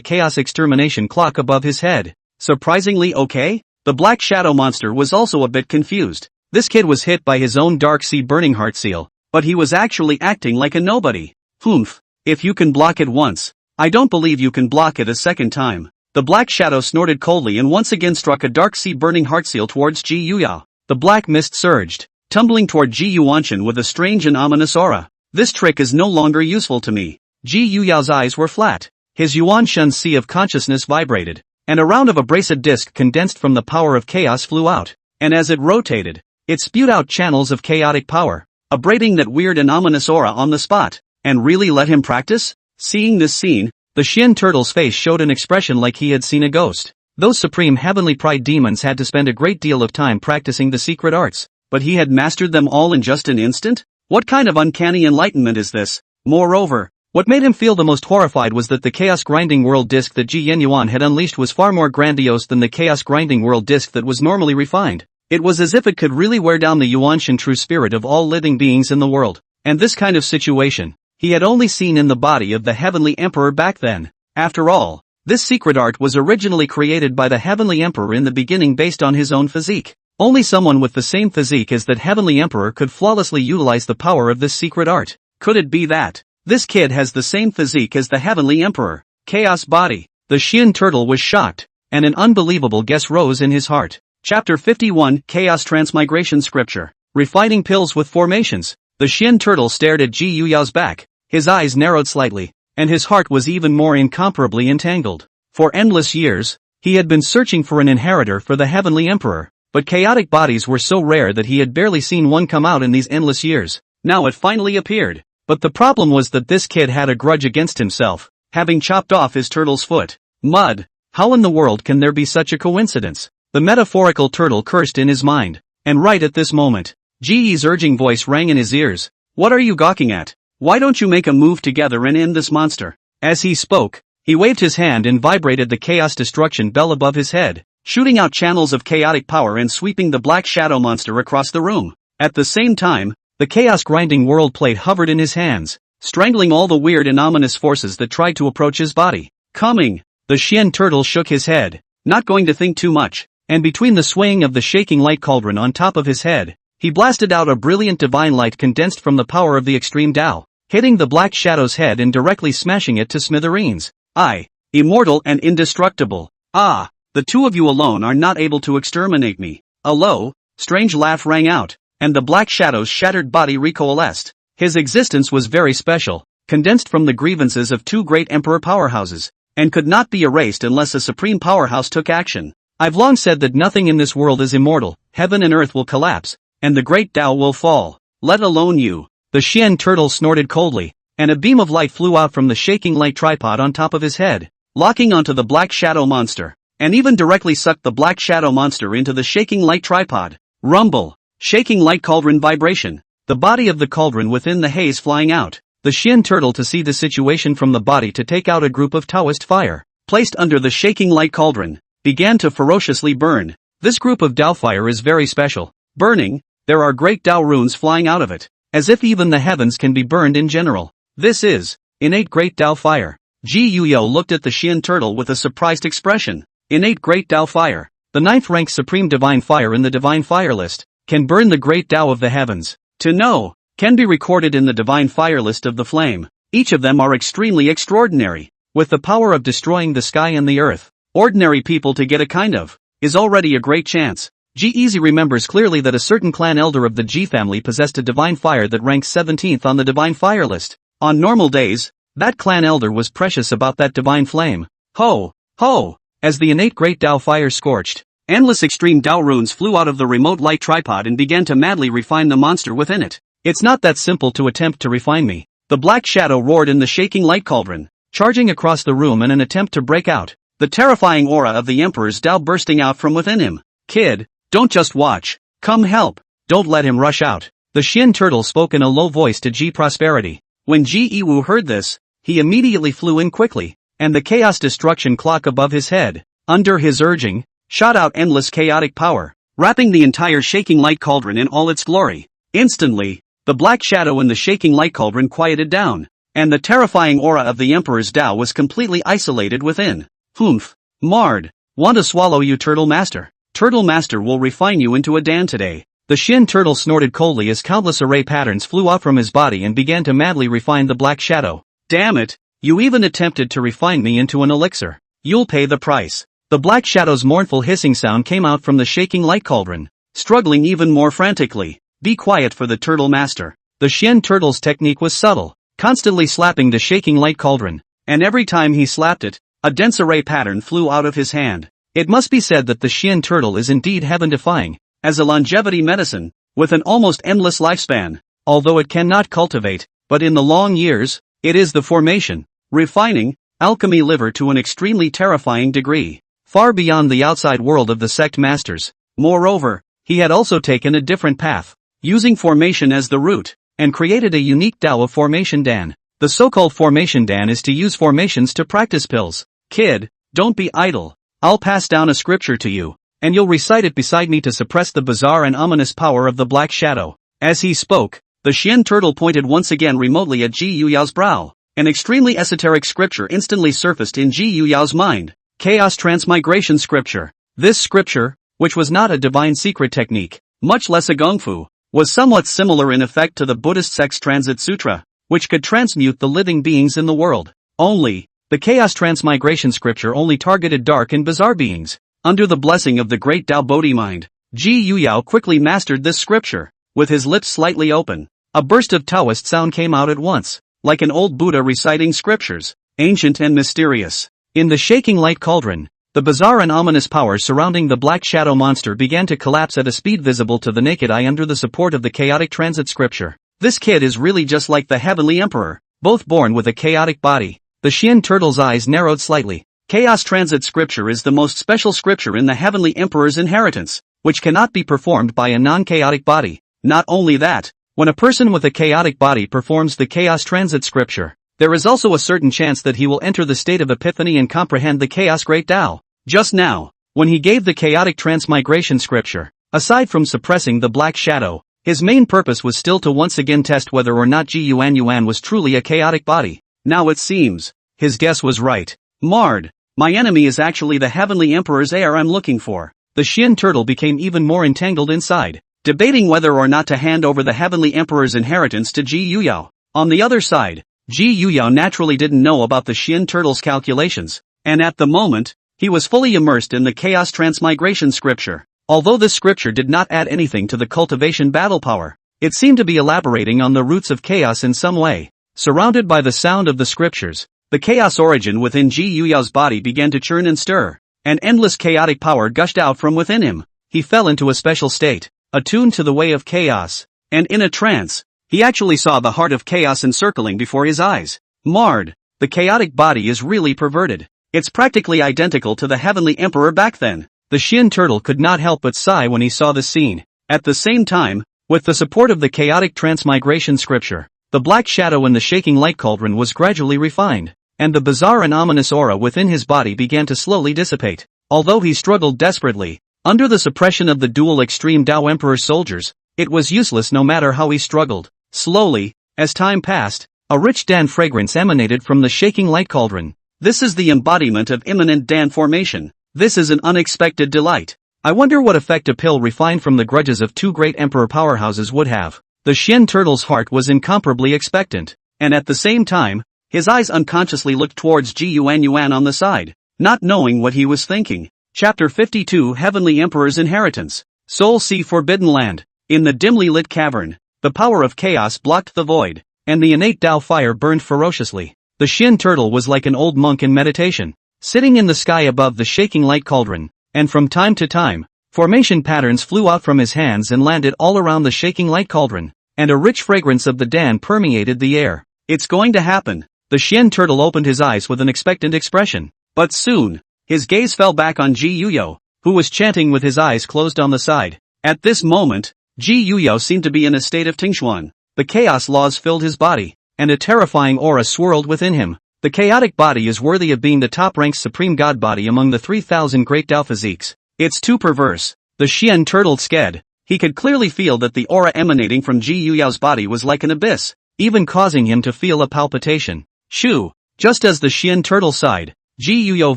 chaos extermination clock above his head. Surprisingly okay? The black shadow monster was also a bit confused. This kid was hit by his own dark sea burning heart seal, but he was actually acting like a nobody. Humph. If you can block it once, I don't believe you can block it a second time. The black shadow snorted coldly and once again struck a dark sea burning heart seal towards Ji Yuyao. The black mist surged, tumbling toward Ji Yuanshan with a strange and ominous aura. This trick is no longer useful to me. Ji Yuyao's eyes were flat. His Yuanshan sea of consciousness vibrated, and a round of abrasive disc condensed from the power of chaos flew out, and as it rotated, it spewed out channels of chaotic power, abrading that weird and ominous aura on the spot. And really let him practice? Seeing this scene, the Xian turtle's face showed an expression like he had seen a ghost. Those supreme heavenly pride demons had to spend a great deal of time practicing the secret arts, but he had mastered them all in just an instant? What kind of uncanny enlightenment is this? Moreover, what made him feel the most horrified was that the Chaos Grinding World Disc that Ji Yuan had unleashed was far more grandiose than the Chaos Grinding World Disc that was normally refined. It was as if it could really wear down the Yuanshan true spirit of all living beings in the world. And this kind of situation he had only seen in the body of the Heavenly Emperor back then. After all, this secret art was originally created by the Heavenly Emperor in the beginning based on his own physique. Only someone with the same physique as that Heavenly Emperor could flawlessly utilize the power of this secret art. Could it be that this kid has the same physique as the Heavenly Emperor? Chaos Body. The Xian turtle was shocked, and an unbelievable guess rose in his heart. Chapter 51, Chaos Transmigration Scripture. Refining Pills with Formations. The Xian turtle stared at Ji Yuyao's back. His eyes narrowed slightly, and his heart was even more incomparably entangled. For endless years, he had been searching for an inheritor for the Heavenly Emperor, but chaotic bodies were so rare that he had barely seen one come out in these endless years. Now it finally appeared. But the problem was that this kid had a grudge against himself, having chopped off his turtle's foot. Mud. How in the world can there be such a coincidence? The metaphorical turtle cursed in his mind, and right at this moment, Ji's urging voice rang in his ears. "What are you gawking at? Why don't you make a move together and end this monster?" As he spoke, he waved his hand and vibrated the chaos destruction bell above his head, shooting out channels of chaotic power and sweeping the black shadow monster across the room. At the same time, the chaos grinding world plate hovered in his hands, strangling all the weird and ominous forces that tried to approach his body. Coming! The Xian turtle shook his head, not going to think too much, and between the swaying of the shaking light cauldron on top of his head, he blasted out a brilliant divine light condensed from the power of the extreme Tao, hitting the black shadow's head and directly smashing it to smithereens. I, immortal and indestructible. Ah, the two of you alone are not able to exterminate me. A low, strange laugh rang out, and the black shadow's shattered body recoalesced. His existence was very special, condensed from the grievances of two great emperor powerhouses, and could not be erased unless a supreme powerhouse took action. I've long said that nothing in this world is immortal. Heaven and earth will collapse, and the great Tao will fall. Let alone you. The Xian turtle snorted coldly, and a beam of light flew out from the shaking light tripod on top of his head, locking onto the black shadow monster, and even directly sucked the black shadow monster into the shaking light tripod. Rumble. Shaking light cauldron vibration. The body of the cauldron within the haze flying out. The Xian turtle to see the situation from the body to take out a group of Taoist fire, placed under the shaking light cauldron, began to ferociously burn. This group of Tao fire is very special. Burning, there are great Tao runes flying out of it, as if even the heavens can be burned in general. This is innate great Tao fire. Ji Yuyo looked at the Xian turtle with a surprised expression. Innate great Tao fire. The 9th rank supreme divine fire in the divine fire list, can burn the great Tao of the heavens. To know, can be recorded in the divine fire list of the flame. Each of them are extremely extraordinary, with the power of destroying the sky and the earth. Ordinary people to get a kind of, is already a great chance. Ji Easy remembers clearly that a certain clan elder of the Ji family possessed a divine fire that ranks 17th on the divine fire list. On normal days, that clan elder was precious about that divine flame. Ho! Ho! As the innate great Tao fire scorched, endless extreme Tao runes flew out of the remote light tripod and began to madly refine the monster within it. It's not that simple to attempt to refine me. The black shadow roared in the shaking light cauldron, charging across the room in an attempt to break out. The terrifying aura of the Emperor's Tao bursting out from within him. Kid, don't just watch. Come help. Don't let him rush out. The Xian turtle spoke in a low voice to Ji Prosperity. When Ji Iwu heard this, he immediately flew in quickly, and the chaos destruction clock above his head, under his urging, shot out endless chaotic power, wrapping the entire shaking light cauldron in all its glory. Instantly, the black shadow in the shaking light cauldron quieted down, and the terrifying aura of the Emperor's Tao was completely isolated within. Humph. Marred. Want to swallow you, Turtle Master? Turtle Master will refine you into a Dan today. The Xian turtle snorted coldly as countless array patterns flew out from his body and began to madly refine the black shadow. Damn it, you even attempted to refine me into an elixir. You'll pay the price. The black shadow's mournful hissing sound came out from the shaking light cauldron, struggling even more frantically. Be quiet for the Turtle Master. The Xian turtle's technique was subtle, constantly slapping the shaking light cauldron, and every time he slapped it, a dense array pattern flew out of his hand. It must be said that the Xian turtle is indeed heaven-defying, as a longevity medicine, with an almost endless lifespan, although it cannot cultivate, but in the long years, it is the formation, refining, alchemy liver to an extremely terrifying degree, far beyond the outside world of the sect masters. Moreover, he had also taken a different path, using formation as the root, and created a unique Tao of Formation Dan. The so-called Formation Dan is to use formations to practice pills. Kid, don't be idle. I'll pass down a scripture to you, and you'll recite it beside me to suppress the bizarre and ominous power of the black shadow. As he spoke, the Xian turtle pointed once again remotely at Ji Yuyao's brow. An extremely esoteric scripture instantly surfaced in Ji Yuyao's mind. Chaos Transmigration Scripture. This scripture, which was not a divine secret technique, much less a gongfu, was somewhat similar in effect to the Buddhist sect's Transit Sutra, which could transmute the living beings in the world. Only, the Chaos Transmigration Scripture only targeted dark and bizarre beings. Under the blessing of the great Tao Bodhi mind, Ji Yuyao quickly mastered this scripture. With his lips slightly open, a burst of Taoist sound came out at once, like an old Buddha reciting scriptures, ancient and mysterious. In the shaking light cauldron, the bizarre and ominous power surrounding the black shadow monster began to collapse at a speed visible to the naked eye under the support of the chaotic transit scripture. This kid is really just like the heavenly emperor, both born with a chaotic body. The Xian turtle's eyes narrowed slightly. Chaos transit scripture is the most special scripture in the heavenly emperor's inheritance, which cannot be performed by a non-chaotic body. Not only that, when a person with a chaotic body performs the chaos transit scripture, there is also a certain chance that he will enter the state of epiphany and comprehend the chaos great Tao. Just now, when he gave the chaotic transmigration scripture, aside from suppressing the black shadow, His main purpose was still to once again test whether or not Ji Yuan was truly a chaotic body. Now it seems, his guess was right. Marred. My enemy is actually the Heavenly Emperor's heir I'm looking for. The Xian turtle became even more entangled inside, debating whether or not to hand over the Heavenly Emperor's inheritance to Ji Yuyao. On the other side, Ji Yuyao naturally didn't know about the Xian turtle's calculations, and at the moment, he was fully immersed in the chaos transmigration scripture. Although this scripture did not add anything to the cultivation battle power, it seemed to be elaborating on the roots of chaos in some way. Surrounded by the sound of the scriptures, the chaos origin within Ji Yuyao's body began to churn and stir, and endless chaotic power gushed out from within him. He fell into a special state, attuned to the way of chaos, and in a trance, he actually saw the heart of chaos encircling before his eyes. Marred. The chaotic body is really perverted. It's practically identical to the Heavenly Emperor back then. The Xian turtle could not help but sigh when he saw the scene. At the same time, with the support of the chaotic transmigration scripture, the black shadow in the shaking light cauldron was gradually refined, and the bizarre and ominous aura within his body began to slowly dissipate. Although he struggled desperately, under the suppression of the dual extreme Tao Emperor's soldiers, it was useless no matter how he struggled. Slowly, as time passed, a rich Dan fragrance emanated from the shaking light cauldron. This is the embodiment of imminent Dan formation. This is an unexpected delight. I wonder what effect a pill refined from the grudges of two great emperor powerhouses would have. The Xian turtle's heart was incomparably expectant, and at the same time, his eyes unconsciously looked towards Ji Yuan on the side, not knowing what he was thinking. Chapter 52 Heavenly Emperor's Inheritance. Soul Sea Forbidden Land. In the dimly lit cavern, the power of chaos blocked the void, and the innate Tao fire burned ferociously. The Xian turtle was like an old monk in meditation, sitting in the sky above the shaking light cauldron, and from time to time, formation patterns flew out from his hands and landed all around the shaking light cauldron, and a rich fragrance of the Dan permeated the air. It's going to happen. The Xian turtle opened his eyes with an expectant expression, but soon, his gaze fell back on Ji Yuyao, who was chanting with his eyes closed on the side. At this moment, Ji Yuyao seemed to be in a state of Tingshuan. The chaos laws filled his body, and a terrifying aura swirled within him. The chaotic body is worthy of being the top-ranked supreme god body among the 3,000 great Tao physiques. It's too perverse. The Xian turtle sked. He could clearly feel that the aura emanating from Ji Yuyao's body was like an abyss, even causing him to feel a palpitation. Shoo! Just as the Xian turtle sighed, Ji Yuyao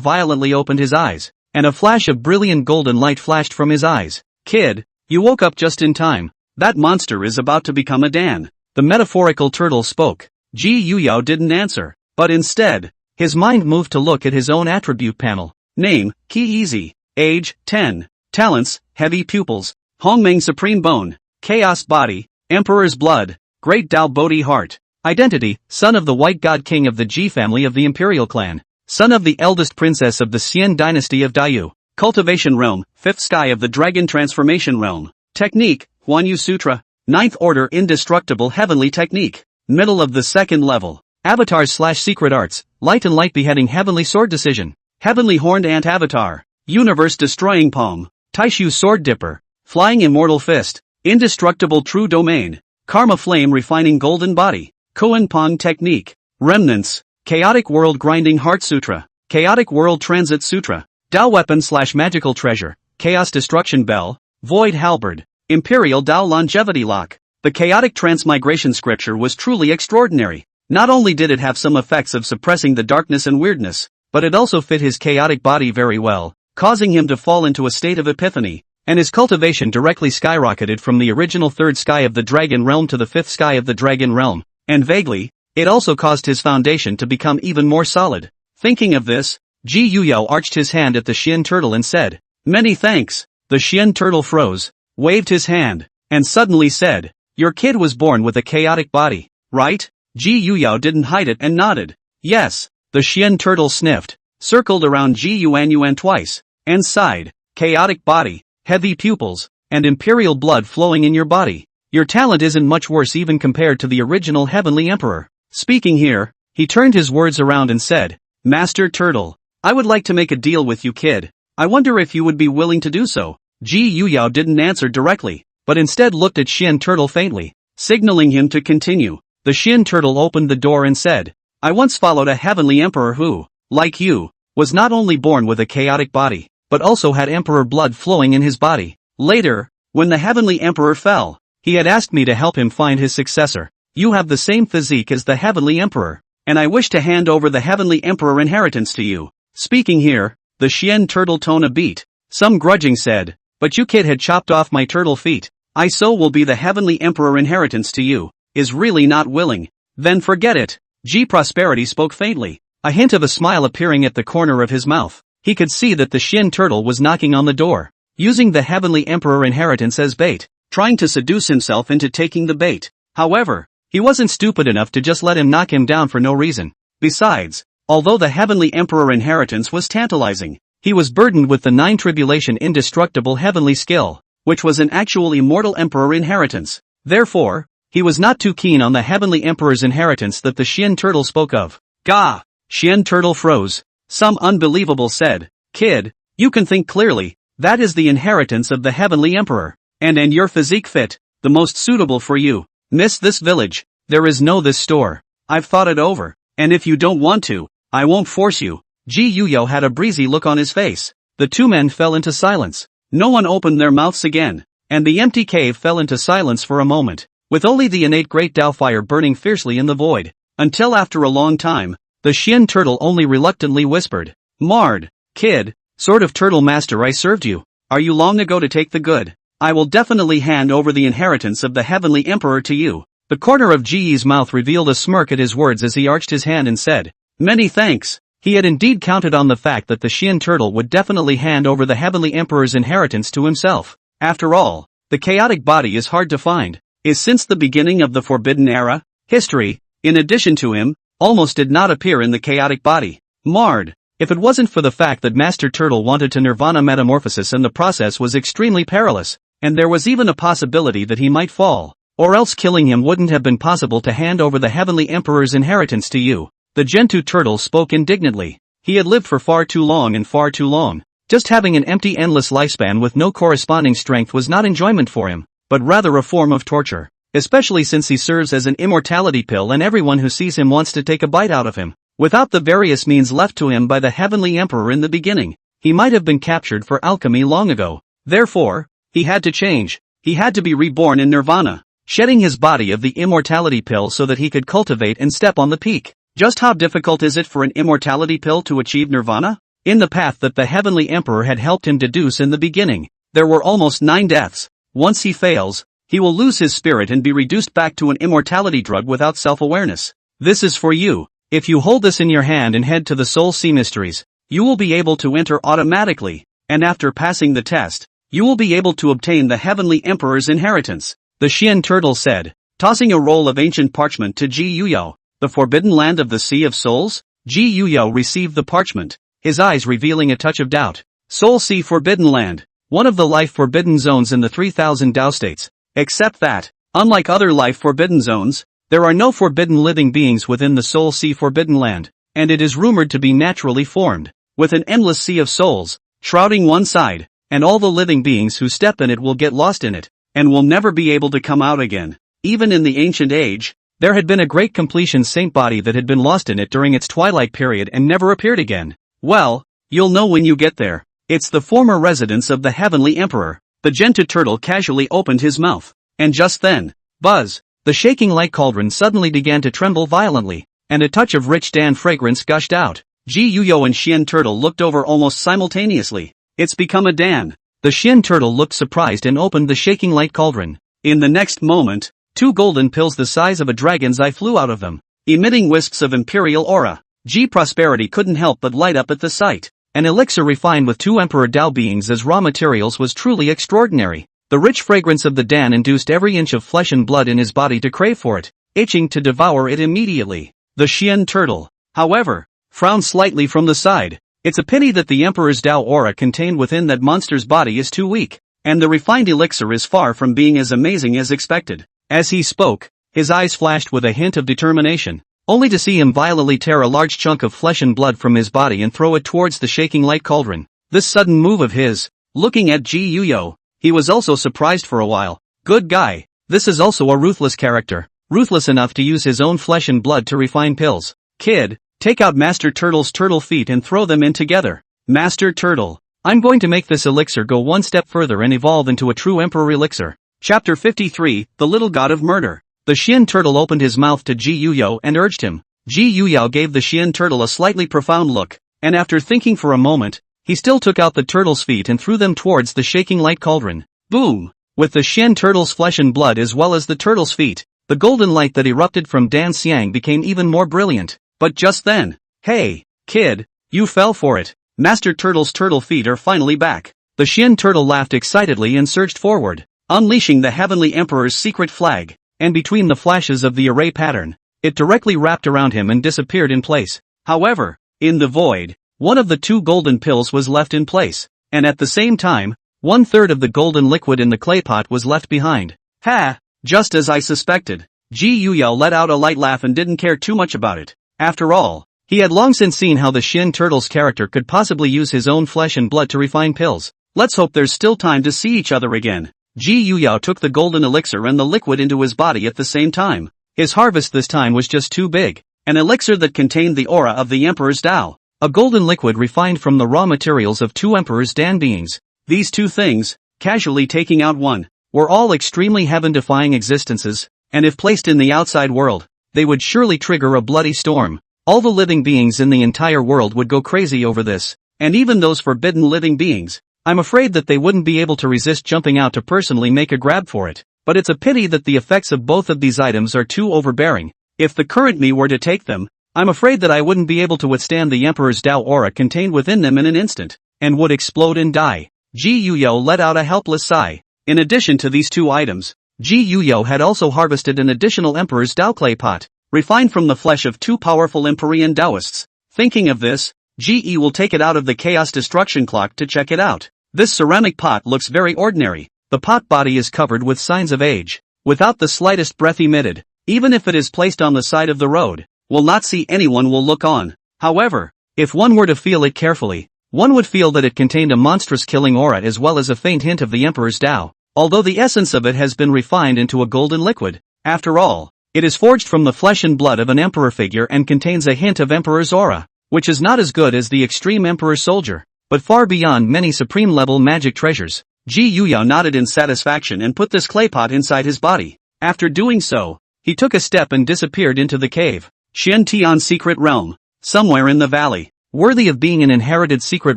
violently opened his eyes, and a flash of brilliant golden light flashed from his eyes. Kid, you woke up just in time. That monster is about to become a Dan. The metaphorical turtle spoke. Ji Yuyao didn't answer, but instead, his mind moved to look at his own attribute panel. Name, Qi Easy. Age, 10. Talents, heavy pupils. Hongmeng Supreme Bone. Chaos Body. Emperor's Blood. Great Tao Bodhi Heart. Identity, son of the White God King of the Ji family of the Imperial Clan. Son of the eldest princess of the Xian dynasty of Daiyu. Cultivation Realm, 5th Sky of the Dragon Transformation Realm. Technique, Huanyu Sutra. 9th Order Indestructible Heavenly Technique. Middle of the 2nd level. Avatars/Secret Arts, Light and Light Beheading Heavenly Sword Decision. Heavenly Horned Ant Avatar. Universe Destroying Palm. Taishu Sword Dipper. Flying Immortal Fist. Indestructible True Domain. Karma Flame Refining Golden Body. Koan Pong Technique. Remnants. Chaotic World Grinding Heart Sutra. Chaotic World Transit Sutra. Tao Weapon/Magical Treasure. Chaos Destruction Bell. Void Halberd. Imperial Tao Longevity Lock. The chaotic transmigration scripture was truly extraordinary. Not only did it have some effects of suppressing the darkness and weirdness, but it also fit his chaotic body very well, causing him to fall into a state of epiphany, and his cultivation directly skyrocketed from the original 3rd sky of the Dragon Realm to the 5th sky of the Dragon Realm, and vaguely, it also caused his foundation to become even more solid. Thinking of this, Ji Yuyao arched his hand at the Xian turtle and said, "Many thanks." The Xian turtle froze, waved his hand, and suddenly said, "Your kid was born with a chaotic body, right?" Ji Yuyao didn't hide it and nodded. "Yes." The Xian turtle sniffed, circled around Ji Yuan twice, and sighed. "Chaotic body, heavy pupils, and imperial blood flowing in your body. Your talent isn't much worse even compared to the original Heavenly Emperor." Speaking here, he turned his words around and said, "Master Turtle, I would like to make a deal with you, kid. I wonder if you would be willing to do so." Ji Yuyao didn't answer directly, but instead looked at Xian turtle faintly, signaling him to continue. The Xian turtle opened the door and said, "I once followed a heavenly emperor who, like you, was not only born with a chaotic body, but also had emperor blood flowing in his body. Later, when the heavenly emperor fell, He had asked me to help him find his successor. You have the same physique as the Heavenly Emperor, and I wish to hand over the Heavenly Emperor inheritance to you. Speaking here, the Xian turtle tone a beat. Some grudging said, but you kid had chopped off my turtle feet. I so will be the Heavenly Emperor inheritance to you, is really not willing. Then forget it. G Prosperity spoke faintly, a hint of a smile appearing at the corner of his mouth. He could see that the Xian turtle was knocking on the door, using the Heavenly Emperor inheritance as bait, trying to seduce himself into taking the bait. However, he wasn't stupid enough to just let him knock him down for no reason. Besides, although the Heavenly Emperor inheritance was tantalizing, he was burdened with the 9 tribulation indestructible heavenly skill, which was an actual immortal emperor inheritance. Therefore, he was not too keen on the Heavenly Emperor's inheritance that the Xian turtle spoke of. Gah! Xian turtle froze. Some unbelievable said, kid, you can think clearly, that is the inheritance of the Heavenly Emperor, and your physique fit, the most suitable for you. Miss this village, there is no this store. I've thought it over, and if you don't want to, I won't force you. Ji Yuyo had a breezy look on his face. The two men fell into silence. No one opened their mouths again, and the empty cave fell into silence for a moment, with only the innate great Tao fire burning fiercely in the void, until after a long time, the Xian turtle only reluctantly whispered, Mard, kid, sort of turtle master I served you, are you long ago to take the good? I will definitely hand over the inheritance of the Heavenly Emperor to you. The corner of Ji's mouth revealed a smirk at his words as he arched his hand and said, many thanks. He had indeed counted on the fact that the Xian turtle would definitely hand over the Heavenly Emperor's inheritance to himself. After all, the chaotic body is hard to find, is since the beginning of the Forbidden Era. History, in addition to him, almost did not appear in the chaotic body. Mard, if it wasn't for the fact that Master Turtle wanted to Nirvana metamorphosis and the process was extremely perilous, and there was even a possibility that he might fall, or else killing him wouldn't have been possible to hand over the Heavenly Emperor's inheritance to you. The Gentoo turtle spoke indignantly. He had lived for far too long and far too long. Just having an empty endless lifespan with no corresponding strength was not enjoyment for him, but rather a form of torture, especially since he serves as an immortality pill and everyone who sees him wants to take a bite out of him. Without the various means left to him by the Heavenly Emperor in the beginning, he might have been captured for alchemy long ago. Therefore, he had to change. He had to be reborn in Nirvana, shedding his body of the immortality pill so that he could cultivate and step on the peak. Just how difficult is it for an immortality pill to achieve Nirvana? In the path that the Heavenly Emperor had helped him deduce in the beginning, there were almost 9 deaths. Once he fails, he will lose his spirit and be reduced back to an immortality drug without self-awareness. This is for you. If you hold this in your hand and head to the Soul Sea Mysteries, you will be able to enter automatically, and after passing the test, you will be able to obtain the Heavenly Emperor's inheritance, the Xian turtle said, tossing a roll of ancient parchment to Ji Yuyo. The forbidden land of the Sea of Souls? Ji Yuyo received the parchment, his eyes revealing a touch of doubt. Soul Sea Forbidden Land, one of the life forbidden zones in the 3000 Tao states, except that, unlike other life forbidden zones, there are no forbidden living beings within the Soul Sea Forbidden Land, and it is rumored to be naturally formed, with an endless sea of souls, shrouding one side, and all the living beings who step in it will get lost in it, and will never be able to come out again. Even in the ancient age, there had been a great completion saint body that had been lost in it during its twilight period and never appeared again. Well, you'll know when you get there. It's the former residence of the Heavenly Emperor. The Gentoo turtle casually opened his mouth, and just then, buzz, the shaking light cauldron suddenly began to tremble violently, and a touch of rich Dan fragrance gushed out. Ji Yuyo and Xian turtle looked over almost simultaneously. It's become a Dan. The Xian turtle looked surprised and opened the shaking light cauldron. In the next moment, 2 golden pills the size of a dragon's eye flew out of them, emitting wisps of imperial aura. G Prosperity couldn't help but light up at the sight. An elixir refined with 2 Emperor Tao beings as raw materials was truly extraordinary. The rich fragrance of the Dan induced every inch of flesh and blood in his body to crave for it, itching to devour it immediately. The Xian turtle, however, frowned slightly from the side. It's a pity that the Emperor's Tao aura contained within that monster's body is too weak, and the refined elixir is far from being as amazing as expected. As he spoke, his eyes flashed with a hint of determination, only to see him violently tear a large chunk of flesh and blood from his body and throw it towards the shaking light cauldron. This sudden move of his, looking at Ji Yuyo, he was also surprised for a while. Good guy, this is also a ruthless character, ruthless enough to use his own flesh and blood to refine pills. Kid, take out Master Turtle's turtle feet and throw them in together. Master Turtle, I'm going to make this elixir go one step further and evolve into a true Emperor elixir. Chapter 53, The Little God of Murder. The Xian turtle opened his mouth to Ji Yuyao and urged him. Ji Yuyao gave the Xian turtle a slightly profound look, and after thinking for a moment, he still took out the turtle's feet and threw them towards the shaking light cauldron. Boom! With the Xian turtle's flesh and blood as well as the turtle's feet, the golden light that erupted from Dan Xiang became even more brilliant. But just then, hey, kid, you fell for it. Master Turtle's turtle feet are finally back. The Xian turtle laughed excitedly and surged forward, unleashing the Heavenly Emperor's secret flag, and between the flashes of the array pattern, it directly wrapped around him and disappeared in place. However, in the void, one of the two golden pills was left in place, and at the same time, 1/3 of the golden liquid in the clay pot was left behind. Ha! Just as I suspected. Ji Yuyao let out a light laugh and didn't care too much about it. After all, he had long since seen how the Xian turtle's character could possibly use his own flesh and blood to refine pills. Let's hope there's still time to see each other again. Ji Yuyao took the golden elixir and the liquid into his body at the same time. His harvest this time was just too big. An elixir that contained the aura of the Emperor's Tao. A golden liquid refined from the raw materials of two Emperor's Dan beings. These two things, casually taking out one, were all extremely heaven-defying existences, and if placed in the outside world, they would surely trigger a bloody storm. All the living beings in the entire world would go crazy over this, and even those forbidden living beings. I'm afraid that they wouldn't be able to resist jumping out to personally make a grab for it, but it's a pity that the effects of both of these items are too overbearing. If the current me were to take them, I'm afraid that I wouldn't be able to withstand the Emperor's Tao aura contained within them in an instant, and would explode and die. Ji Yuyao let out a helpless sigh. In addition to these two items, Ji Yuyao had also harvested an additional Emperor's Tao clay pot, refined from the flesh of two powerful Empyrean Taoists. Thinking of this, Ji will take it out of the Chaos Destruction Clock to check it out. This ceramic pot looks very ordinary. The pot body is covered with signs of age, without the slightest breath emitted. Even if it is placed on the side of the road, will not see anyone will look on. However, if one were to feel it carefully, one would feel that it contained a monstrous killing aura as well as a faint hint of the Emperor's Tao, although the essence of it has been refined into a golden liquid. After all, it is forged from the flesh and blood of an Emperor figure and contains a hint of Emperor's aura, which is not as good as the extreme Emperor soldier, but far beyond many supreme-level magic treasures. Ji Yuyao nodded in satisfaction and put this clay pot inside his body. After doing so, he took a step and disappeared into the cave. Xian Tian's secret realm, somewhere in the valley, worthy of being an inherited secret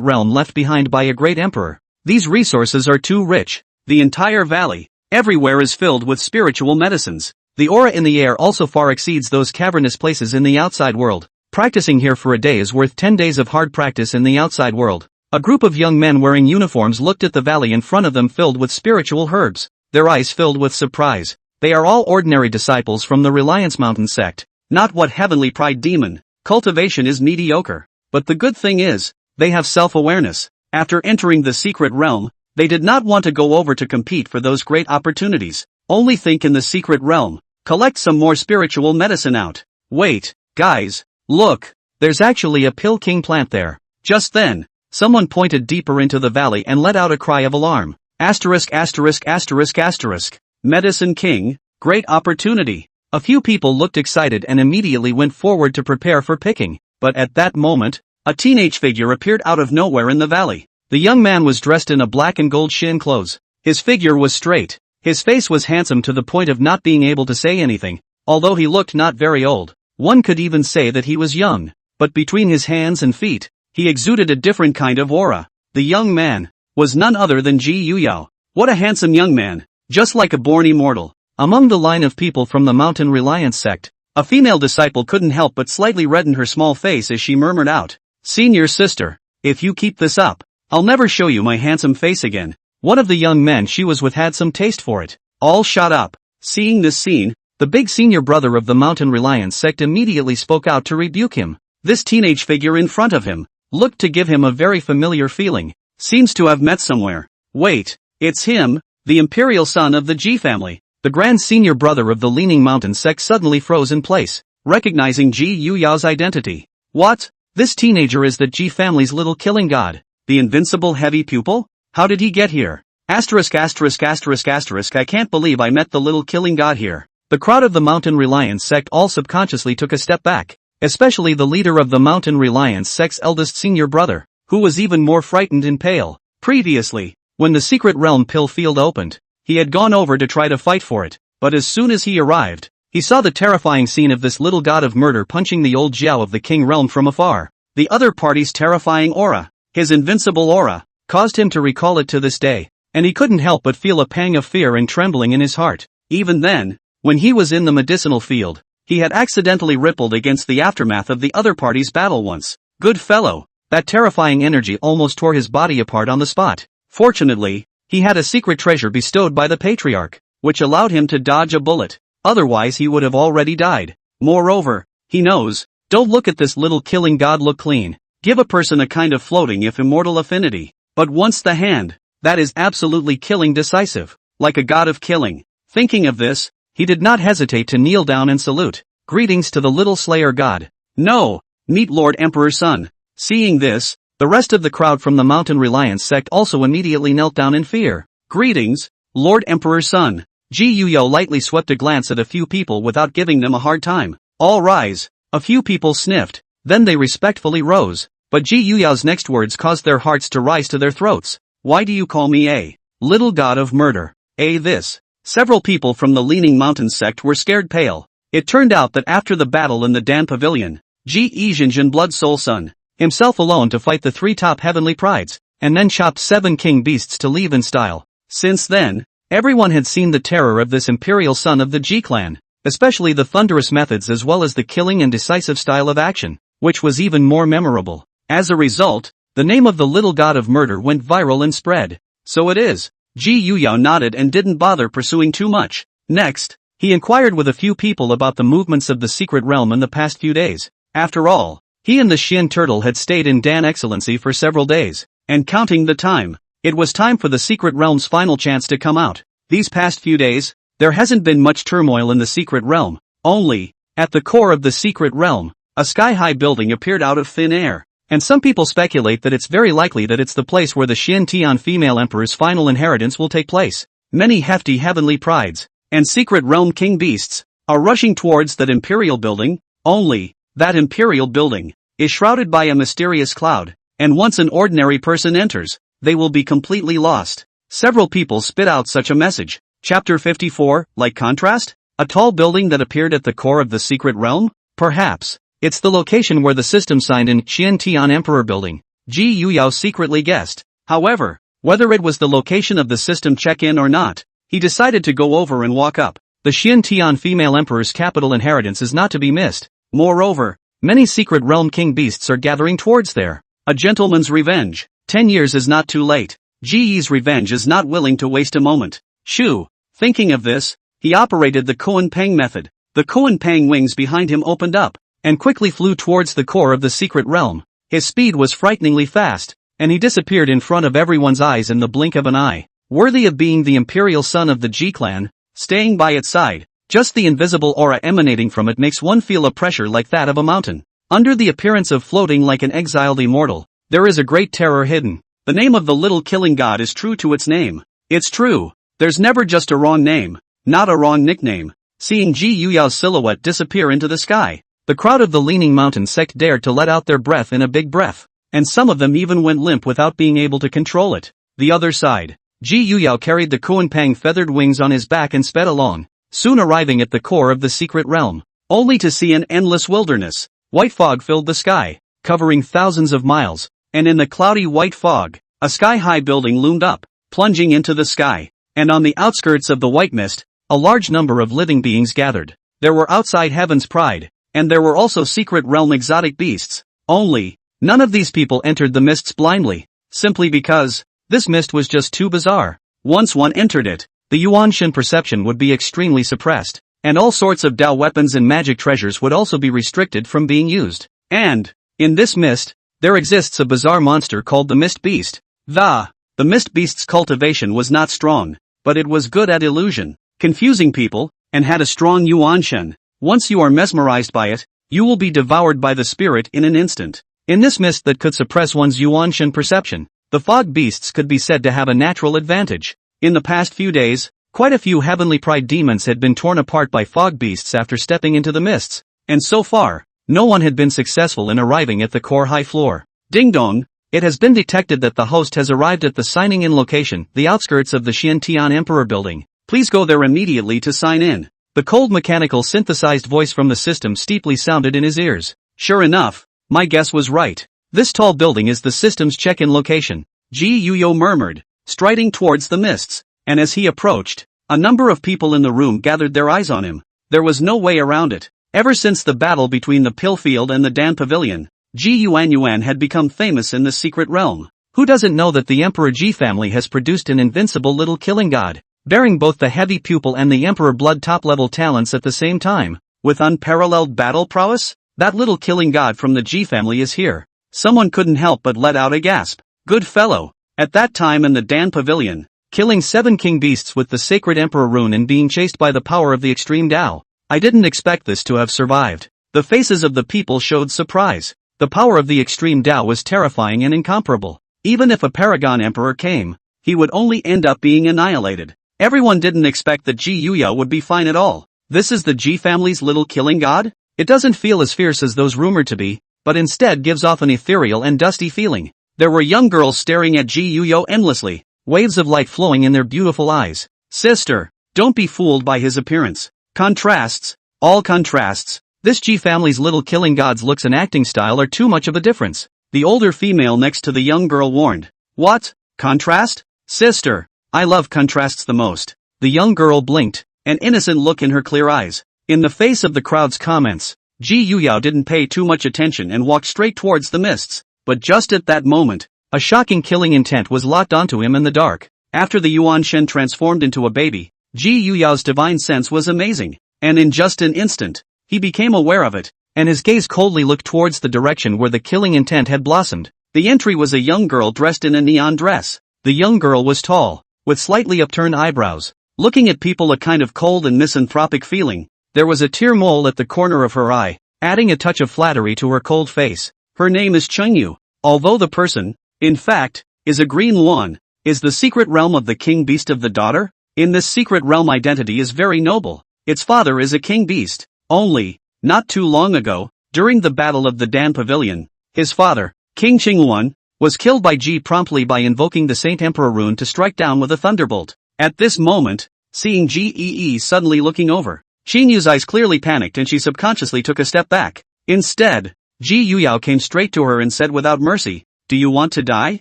realm left behind by a great emperor. These resources are too rich. The entire valley, everywhere is filled with spiritual medicines. The aura in the air also far exceeds those cavernous places in the outside world. Practicing here for a day is worth 10 days of hard practice in the outside world. A group of young men wearing uniforms looked at the valley in front of them filled with spiritual herbs, their eyes filled with surprise. They are all ordinary disciples from the Reliance Mountain sect. Not what heavenly pride demon. Cultivation is mediocre. But the good thing is, they have self-awareness. After entering the secret realm, they did not want to go over to compete for those great opportunities. Only think in the secret realm. Collect some more spiritual medicine out. Wait, guys, look, there's actually a pill king plant there. Just then, someone pointed deeper into the valley and let out a cry of alarm. Asterisk asterisk asterisk asterisk. Medicine king, great opportunity. A few people looked excited and immediately went forward to prepare for picking, but at that moment, a teenage figure appeared out of nowhere in the valley. The young man was dressed in a black and gold Xian clothes. His figure was straight. His face was handsome to the point of not being able to say anything, although he looked not very old. One could even say that he was young, but between his hands and feet, he exuded a different kind of aura. The young man was none other than Ji Yuyao. What a handsome young man, just like a born immortal. Among the line of people from the Mountain Reliance sect, a female disciple couldn't help but slightly redden her small face as she murmured out, "Senior sister, if you keep this up, I'll never show you my handsome face again." One of the young men she was with had some taste for it. All shut up. Seeing this scene, the big senior brother of the Mountain Reliance sect immediately spoke out to rebuke him. This teenage figure in front of him looked to give him a very familiar feeling. Seems to have met somewhere. Wait, it's him, the imperial son of the Ji family. The grand senior brother of the Leaning Mountain sect suddenly froze in place, recognizing Ji Yuyao's identity. What? This teenager is the Ji family's little killing god, the invincible heavy pupil? How did he get here? Asterisk asterisk asterisk asterisk. I can't believe I met the little killing god here. The crowd of the Mountain Reliance sect all subconsciously took a step back, especially the leader of the Mountain Reliance sect's eldest senior brother, who was even more frightened and pale. Previously, when the secret realm pill field opened, he had gone over to try to fight for it, but as soon as he arrived, he saw the terrifying scene of this little god of murder punching the old Jiao of the king realm from afar. The other party's terrifying aura, his invincible aura, caused him to recall it to this day, and he couldn't help but feel a pang of fear and trembling in his heart. Even then, when he was in the medicinal field, he had accidentally rippled against the aftermath of the other party's battle once. Good fellow, that terrifying energy almost tore his body apart on the spot. Fortunately, he had a secret treasure bestowed by the patriarch, which allowed him to dodge a bullet. Otherwise he would have already died. Moreover, he knows, don't look at this little killing god look clean. Give a person a kind of floating if immortal affinity. But once the hand, that is absolutely killing decisive. Like a god of killing. Thinking of this, he did not hesitate to kneel down and salute. Greetings to the little slayer god. No, meet Lord Emperor's son. Seeing this, the rest of the crowd from the Mountain Reliance sect also immediately knelt down in fear. Greetings, Lord Emperor's son. Ji Yuyo lightly swept a glance at a few people without giving them a hard time. All rise. A few people sniffed, then they respectfully rose. But Ji Yuyao's next words caused their hearts to rise to their throats. Why do you call me a little god of murder? This. Several people from the Leaning Mountain sect were scared pale. It turned out that after the battle in the Dan Pavilion, Ji Yizhenjin Blood Soul Sun, himself alone to fight the 3 top heavenly prides, and then chopped 7 king beasts to leave in style. Since then, everyone had seen the terror of this imperial son of the Ji clan, especially the thunderous methods as well as the killing and decisive style of action, which was even more memorable. As a result, the name of the little god of murder went viral and spread. So it is. Ji Yuyao nodded and didn't bother pursuing too much. Next, he inquired with a few people about the movements of the secret realm in the past few days. After all, he and the Xian turtle had stayed in Dan Excellency for several days, and counting the time, it was time for the secret realm's final chance to come out. These past few days, there hasn't been much turmoil in the secret realm. Only, at the core of the secret realm, a sky-high building appeared out of thin air. And some people speculate that it's very likely that it's the place where the Xian Tian female emperor's final inheritance will take place. Many hefty heavenly prides, and secret realm king beasts, are rushing towards that imperial building. Only, that imperial building is shrouded by a mysterious cloud, and once an ordinary person enters, they will be completely lost. Several people spit out such a message. Chapter 54, like contrast? A tall building that appeared at the core of the secret realm? Perhaps. It's the location where the system signed in Xian Tian Emperor Building, Ji Yuyao secretly guessed. However, whether it was the location of the system check-in or not, he decided to go over and walk up. The Xian Tian female emperor's capital inheritance is not to be missed. Moreover, many secret realm king beasts are gathering towards there. A gentleman's revenge. 10 years is not too late. Ji Yi's revenge is not willing to waste a moment. Shoo. Thinking of this, he operated the Koan Pang method. The Koan Pang wings behind him opened up, and quickly flew towards the core of the secret realm. His speed was frighteningly fast, and he disappeared in front of everyone's eyes in the blink of an eye. Worthy of being the imperial son of the Ji clan, staying by its side, just the invisible aura emanating from it makes one feel a pressure like that of a mountain. Under the appearance of floating like an exiled immortal, there is a great terror hidden. The name of the little killing god is true to its name. It's true. There's never just a wrong name, not a wrong nickname. Seeing Ji Yuyao's silhouette disappear into the sky, the crowd of the Leaning Mountain sect dared to let out their breath in a big breath, and some of them even went limp without being able to control it. The other side, Ji Yuyao carried the Koan Pang feathered wings on his back and sped along, soon arriving at the core of the secret realm, only to see an endless wilderness. White fog filled the sky, covering thousands of miles, and in the cloudy white fog, a sky-high building loomed up, plunging into the sky, and on the outskirts of the white mist, a large number of living beings gathered. There were outside heaven's pride, and there were also secret realm exotic beasts. Only, none of these people entered the mists blindly, simply because this mist was just too bizarre. Once one entered it, the Yuanshan perception would be extremely suppressed, and all sorts of Dao weapons and magic treasures would also be restricted from being used. And, in this mist, there exists a bizarre monster called the Mist Beast. The Mist Beast's cultivation was not strong, but it was good at illusion, confusing people, and had a strong Yuanshan. Once you are mesmerized by it, you will be devoured by the spirit in an instant. In this mist that could suppress one's Yuanshan perception, the fog beasts could be said to have a natural advantage. In the past few days, quite a few heavenly pride demons had been torn apart by fog beasts after stepping into the mists, and so far, no one had been successful in arriving at the core high floor. Ding dong, It has been detected that the host has arrived at the signing-in location, the outskirts of the Xiantian Emperor building. Please go there immediately to sign in. The cold mechanical synthesized voice from the system steeply sounded in his ears. Sure enough, my guess was right. This tall building is the system's check-in location. Ji Yuyo murmured, striding towards the mists, and as he approached, a number of people in the room gathered their eyes on him. There was no way around it. Ever since the battle between the Pill Field and the Dan Pavilion, Ji Yuan had become famous in the secret realm. Who doesn't know that the Emperor Ji family has produced an invincible little killing god, bearing both the heavy pupil and the Emperor Blood top-level talents at the same time, with unparalleled battle prowess? That little killing god from the Ji family is here. Someone couldn't help but let out a gasp. Good fellow. At that time in the Dan Pavilion, killing 7 king beasts with the sacred Emperor rune and being chased by the power of the extreme Tao. I didn't expect this to have survived. The faces of the people showed surprise. The power of the extreme Tao was terrifying and incomparable. Even if a paragon emperor came, he would only end up being annihilated. Everyone didn't expect that Ji Yuya would be fine at all. This is the Ji family's little killing god? It doesn't feel as fierce as those rumored to be, but instead gives off an ethereal and dusty feeling. There were young girls staring at Ji Yuyo endlessly, waves of light flowing in their beautiful eyes. Sister, don't be fooled by his appearance. Contrasts, all contrasts. This Ji family's little killing god's looks and acting style are too much of a difference. The older female next to the young girl warned. What? Contrast? Sister, I love contrasts the most. The young girl blinked, an innocent look in her clear eyes. In the face of the crowd's comments, Ji Yuyao didn't pay too much attention and walked straight towards the mists. But just at that moment, a shocking killing intent was locked onto him in the dark. After the Yuan Shen transformed into a baby, Ji Yuyao's divine sense was amazing, and in just an instant, he became aware of it, and his gaze coldly looked towards the direction where the killing intent had blossomed. The entry was a young girl dressed in a neon dress. The young girl was tall, with slightly upturned eyebrows, looking at people a kind of cold and misanthropic feeling. There was a tear mole at the corner of her eye, adding a touch of flattery to her cold face. Her name is Chengyu. Although the person, in fact, is a green one, is the secret realm of the king beast of the daughter? In this secret realm identity is very noble. Its father is a king beast. Only, not too long ago, during the battle of the Dan Pavilion, his father, King Qingwan, was killed by Ji promptly by invoking the Saint Emperor rune to strike down with a thunderbolt. At this moment, seeing Ji suddenly looking over, Xinyu's eyes clearly panicked and she subconsciously took a step back. Instead, Ji Yuyao came straight to her and said without mercy, "Do you want to die?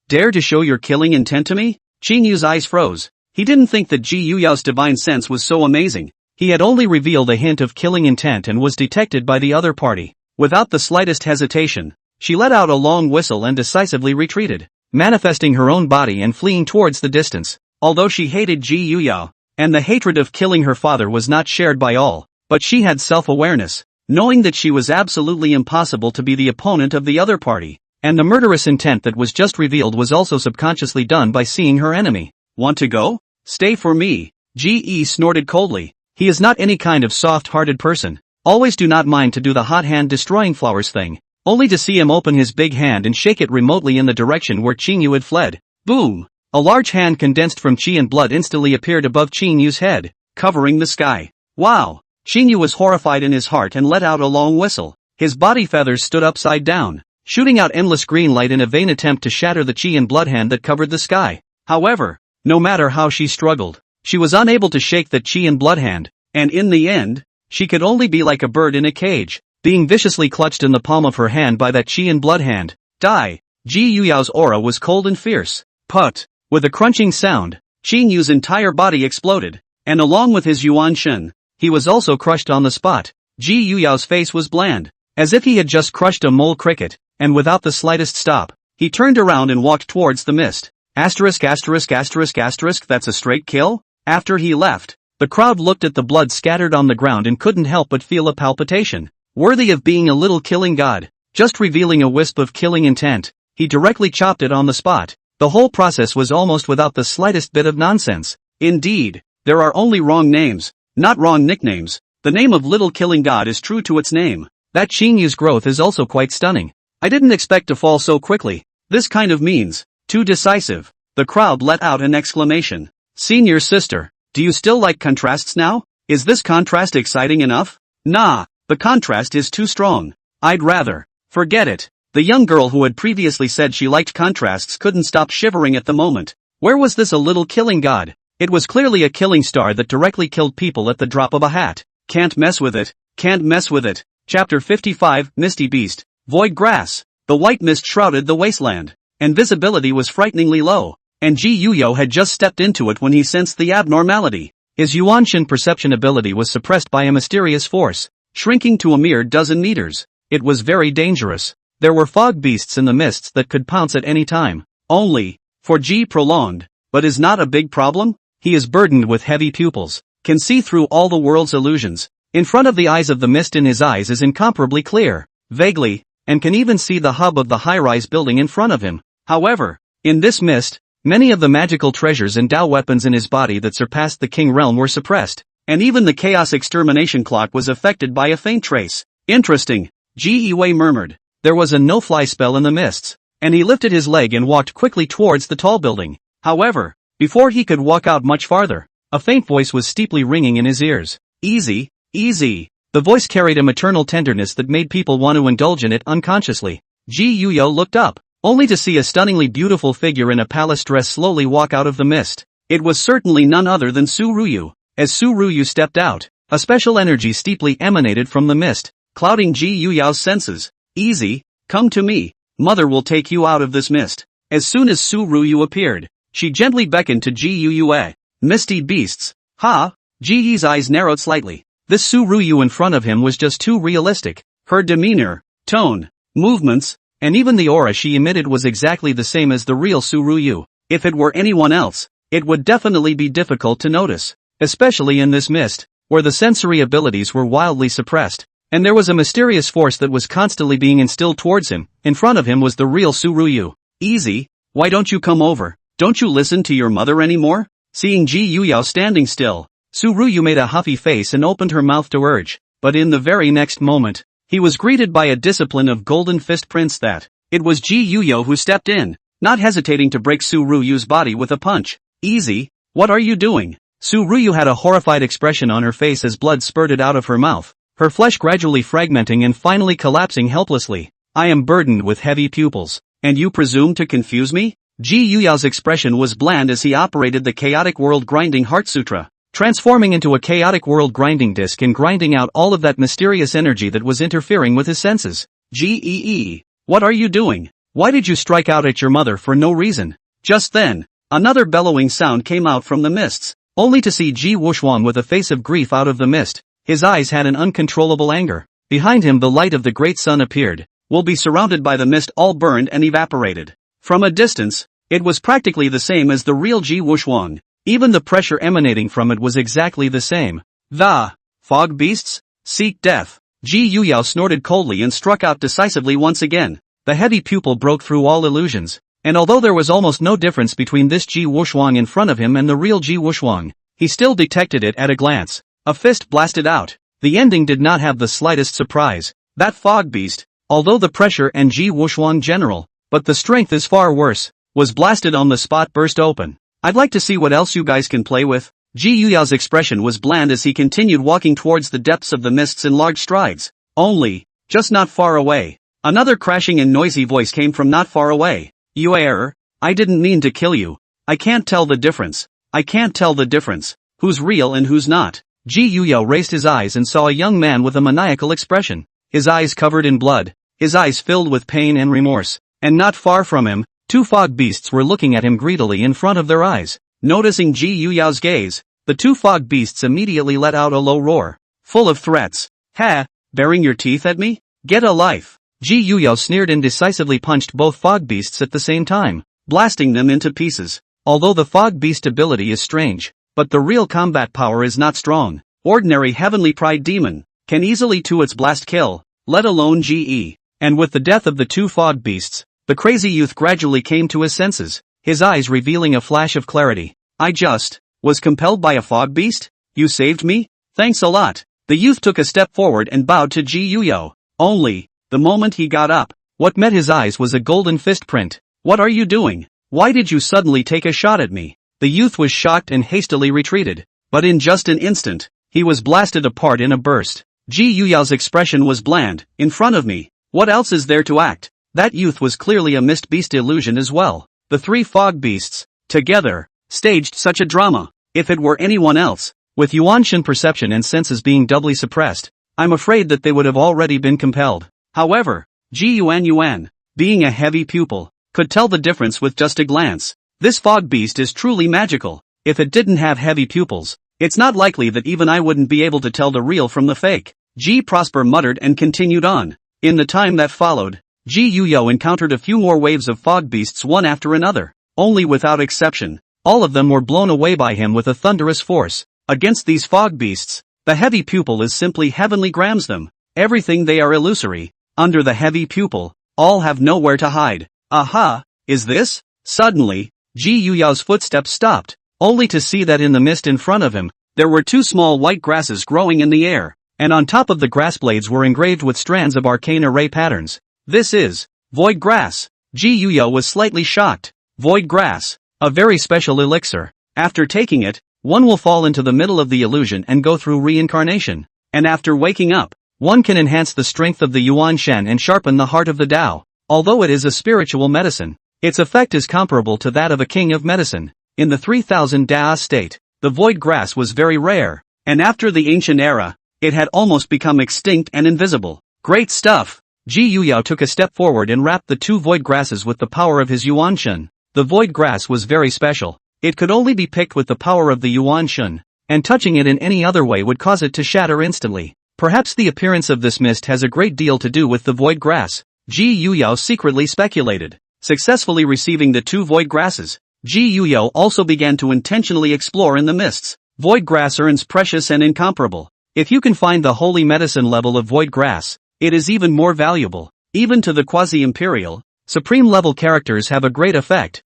Dare to show your killing intent to me?" Xinyu's eyes froze. He didn't think that Ji Yuyao's divine sense was so amazing. He had only revealed a hint of killing intent and was detected by the other party. Without the slightest hesitation, she let out a long whistle and decisively retreated, manifesting her own body and fleeing towards the distance. Although she hated Ji Yuyao, and the hatred of killing her father was not shared by all, but she had self-awareness, knowing that she was absolutely impossible to be the opponent of the other party, and the murderous intent that was just revealed was also subconsciously done by seeing her enemy. Want to go? Stay for me. Ji snorted coldly. He is not any kind of soft-hearted person. Always do not mind to do the hot hand destroying flowers thing, only to see him open his big hand and shake it remotely in the direction where Qingyu had fled. Boom! A large hand condensed from qi and blood instantly appeared above Qingyu's head, covering the sky. Wow! Qingyu was horrified in his heart and let out a long whistle. His body feathers stood upside down, shooting out endless green light in a vain attempt to shatter the qi and blood hand that covered the sky. However, no matter how she struggled, she was unable to shake that qi and blood hand, and in the end, she could only be like a bird in a cage, being viciously clutched in the palm of her hand by that qi and blood hand. Die! Ji Yuyao's aura was cold and fierce. Put! With a crunching sound, Qinyu's entire body exploded, and along with his Yuan Shen, he was also crushed on the spot. Ji Yuyao's face was bland, as if he had just crushed a mole cricket, and without the slightest stop, he turned around and walked towards the mist. That's a straight kill? After he left, the crowd looked at the blood scattered on the ground and couldn't help but feel a palpitation. Worthy of being a little killing god, just revealing a wisp of killing intent, he directly chopped it on the spot. The whole process was almost without the slightest bit of nonsense. Indeed, there are only wrong names, not wrong nicknames. The name of little killing god is true to its name. That Qinyu's growth is also quite stunning. I didn't expect to fall so quickly. This kind of means, too decisive. The crowd let out an exclamation. Senior sister, do you still like contrasts now? Is this contrast exciting enough? Nah, the contrast is too strong. I'd rather, forget it. The young girl who had previously said she liked contrasts couldn't stop shivering at the moment. Where was this a little killing god? It was clearly a killing star that directly killed people at the drop of a hat. Can't mess with it. Can't mess with it. Chapter 55, Misty Beast. Void Grass. The white mist shrouded the wasteland, and visibility was frighteningly low, and Ji Yuyo had just stepped into it when he sensed the abnormality. His Yuanshan perception ability was suppressed by a mysterious force, shrinking to a mere dozen meters. It was very dangerous. There were fog beasts in the mists that could pounce at any time. Only, for Ji prolonged, but is not a big problem? He is burdened with heavy pupils, can see through all the world's illusions. In front of the eyes of the mist in his eyes is incomparably clear, vaguely, and can even see the hub of the high-rise building in front of him. However, in this mist, many of the magical treasures and Dao weapons in his body that surpassed the king realm were suppressed, and even the chaos extermination clock was affected by a faint trace. Interesting, Ji Iwei murmured. There was a no-fly spell in the mists, and he lifted his leg and walked quickly towards the tall building. However, before he could walk out much farther, a faint voice was steeply ringing in his ears. Easy, easy. The voice carried a maternal tenderness that made people want to indulge in it unconsciously. Ji Yuyo looked up, only to see a stunningly beautiful figure in a palace dress slowly walk out of the mist. It was certainly none other than Su Ruyu. As Su Ruyu stepped out, a special energy steeply emanated from the mist, clouding Ji Yuyao's senses. Easy, come to me. Mother will take you out of this mist. As soon as Su Ruyu appeared, she gently beckoned to Ji Yuyue. Misty beasts. Ha! Ji Yi's eyes narrowed slightly. This Su Ruyu in front of him was just too realistic. Her demeanor, tone, movements, and even the aura she emitted was exactly the same as the real Su Ruyu. If it were anyone else, it would definitely be difficult to notice, especially in this mist, where the sensory abilities were wildly suppressed, and there was a mysterious force that was constantly being instilled towards him. In front of him was the real Su Ruyu. Easy, why don't you come over? Don't you listen to your mother anymore? Seeing Ji Yuyao standing still, Su Ruyu made a huffy face and opened her mouth to urge, but in the very next moment, he was greeted by a discipline of golden fist prints that, it was Ji Yuyo who stepped in, not hesitating to break Su Ruyu's body with a punch. Easy, what are you doing? Su Ruyu had a horrified expression on her face as blood spurted out of her mouth, her flesh gradually fragmenting and finally collapsing helplessly. I am burdened with heavy pupils, and you presume to confuse me? Ji Yuyao's expression was bland as he operated the chaotic world grinding heart sutra, transforming into a chaotic world grinding disc and grinding out all of that mysterious energy that was interfering with his senses. Gee, what are you doing? Why did you strike out at your mother for no reason? Just then, another bellowing sound came out from the mists, only to see Ji Wuxuan with a face of grief out of the mist. His eyes had an uncontrollable anger. Behind him the light of the great sun appeared, will be surrounded by the mist all burned and evaporated. From a distance, it was practically the same as the real Ji Wuxuan. Even the pressure emanating from it was exactly the same. The fog beasts? Seek death. Ji Yuyao snorted coldly and struck out decisively once again. The heavy pupil broke through all illusions, and although there was almost no difference between this Ji Wuxuan in front of him and the real Ji Wuxuan, he still detected it at a glance. A fist blasted out. The ending did not have the slightest surprise. That fog beast, although the pressure and Ji Wuxuan general, but the strength is far worse, was blasted on the spot burst open. I'd like to see what else you guys can play with. Ji Yuyao's expression was bland as he continued walking towards the depths of the mists in large strides. Only, just not far away. Another crashing and noisy voice came from not far away. You error, I didn't mean to kill you. I can't tell the difference. I can't tell the difference. Who's real and who's not? Ji Yuyao raised his eyes and saw a young man with a maniacal expression. His eyes covered in blood, his eyes filled with pain and remorse, and not far from him, two fog beasts were looking at him greedily in front of their eyes. Noticing Ji Yuyao's gaze, the two fog beasts immediately let out a low roar, full of threats. Ha! Baring your teeth at me? Get a life! Ji Yuyao sneered and decisively punched both fog beasts at the same time, blasting them into pieces. Although the fog beast ability is strange, but the real combat power is not strong. Ordinary heavenly pride demon can easily to its blast kill, let alone GE. And with the death of the two fog beasts, the crazy youth gradually came to his senses, his eyes revealing a flash of clarity. I just was compelled by a fog beast? You saved me? Thanks a lot. The youth took a step forward and bowed to Ji Yuyo. Only, the moment he got up, what met his eyes was a golden fist print. What are you doing? Why did you suddenly take a shot at me? The youth was shocked and hastily retreated. But in just an instant, he was blasted apart in a burst. Ji Yuyao's expression was bland. In front of me. What else is there to act? That youth was clearly a mist beast illusion as well. The three fog beasts, together, staged such a drama. If it were anyone else, with Yuanshan perception and senses being doubly suppressed, I'm afraid that they would have already been compelled. However, Ji Yuan, being a heavy pupil, could tell the difference with just a glance. This fog beast is truly magical. If it didn't have heavy pupils, it's not likely that even I wouldn't be able to tell the real from the fake. Ji Prosper muttered and continued on. In the time that followed, Ji Yuyo encountered a few more waves of fog beasts one after another. Only without exception, all of them were blown away by him with a thunderous force. Against these fog beasts, the heavy pupil is simply heavenly grams them. Everything they are illusory. Under the heavy pupil, all have nowhere to hide. Aha, is this? Suddenly, Ji Yuyao's footsteps stopped, only to see that in the mist in front of him, there were two small white grasses growing in the air, and on top of the grass blades were engraved with strands of arcane array patterns. This is void grass. Ji Yuyo was slightly shocked. Void grass, a very special elixir. After taking it, one will fall into the middle of the illusion and go through reincarnation. And after waking up, one can enhance the strength of the Yuan Shen and sharpen the heart of the Tao. Although it is a spiritual medicine, its effect is comparable to that of a king of medicine. In the 3000 Da state, the void grass was very rare, and after the ancient era, it had almost become extinct and invisible. Great stuff! Ji Yuyo took a step forward and wrapped the two void grasses with the power of his Yuan Shen. The void grass was very special. It could only be picked with the power of the Yuan Shen, and touching it in any other way would cause it to shatter instantly. Perhaps the appearance of this mist has a great deal to do with the void grass. Ji Yuyo secretly speculated. Successfully receiving the two void grasses, Ji Yuyo also began to intentionally explore in the mists. Void grass earns precious and incomparable. If you can find the holy medicine level of void grass, it is even more valuable. Even to the quasi-imperial, supreme level characters have a great effect.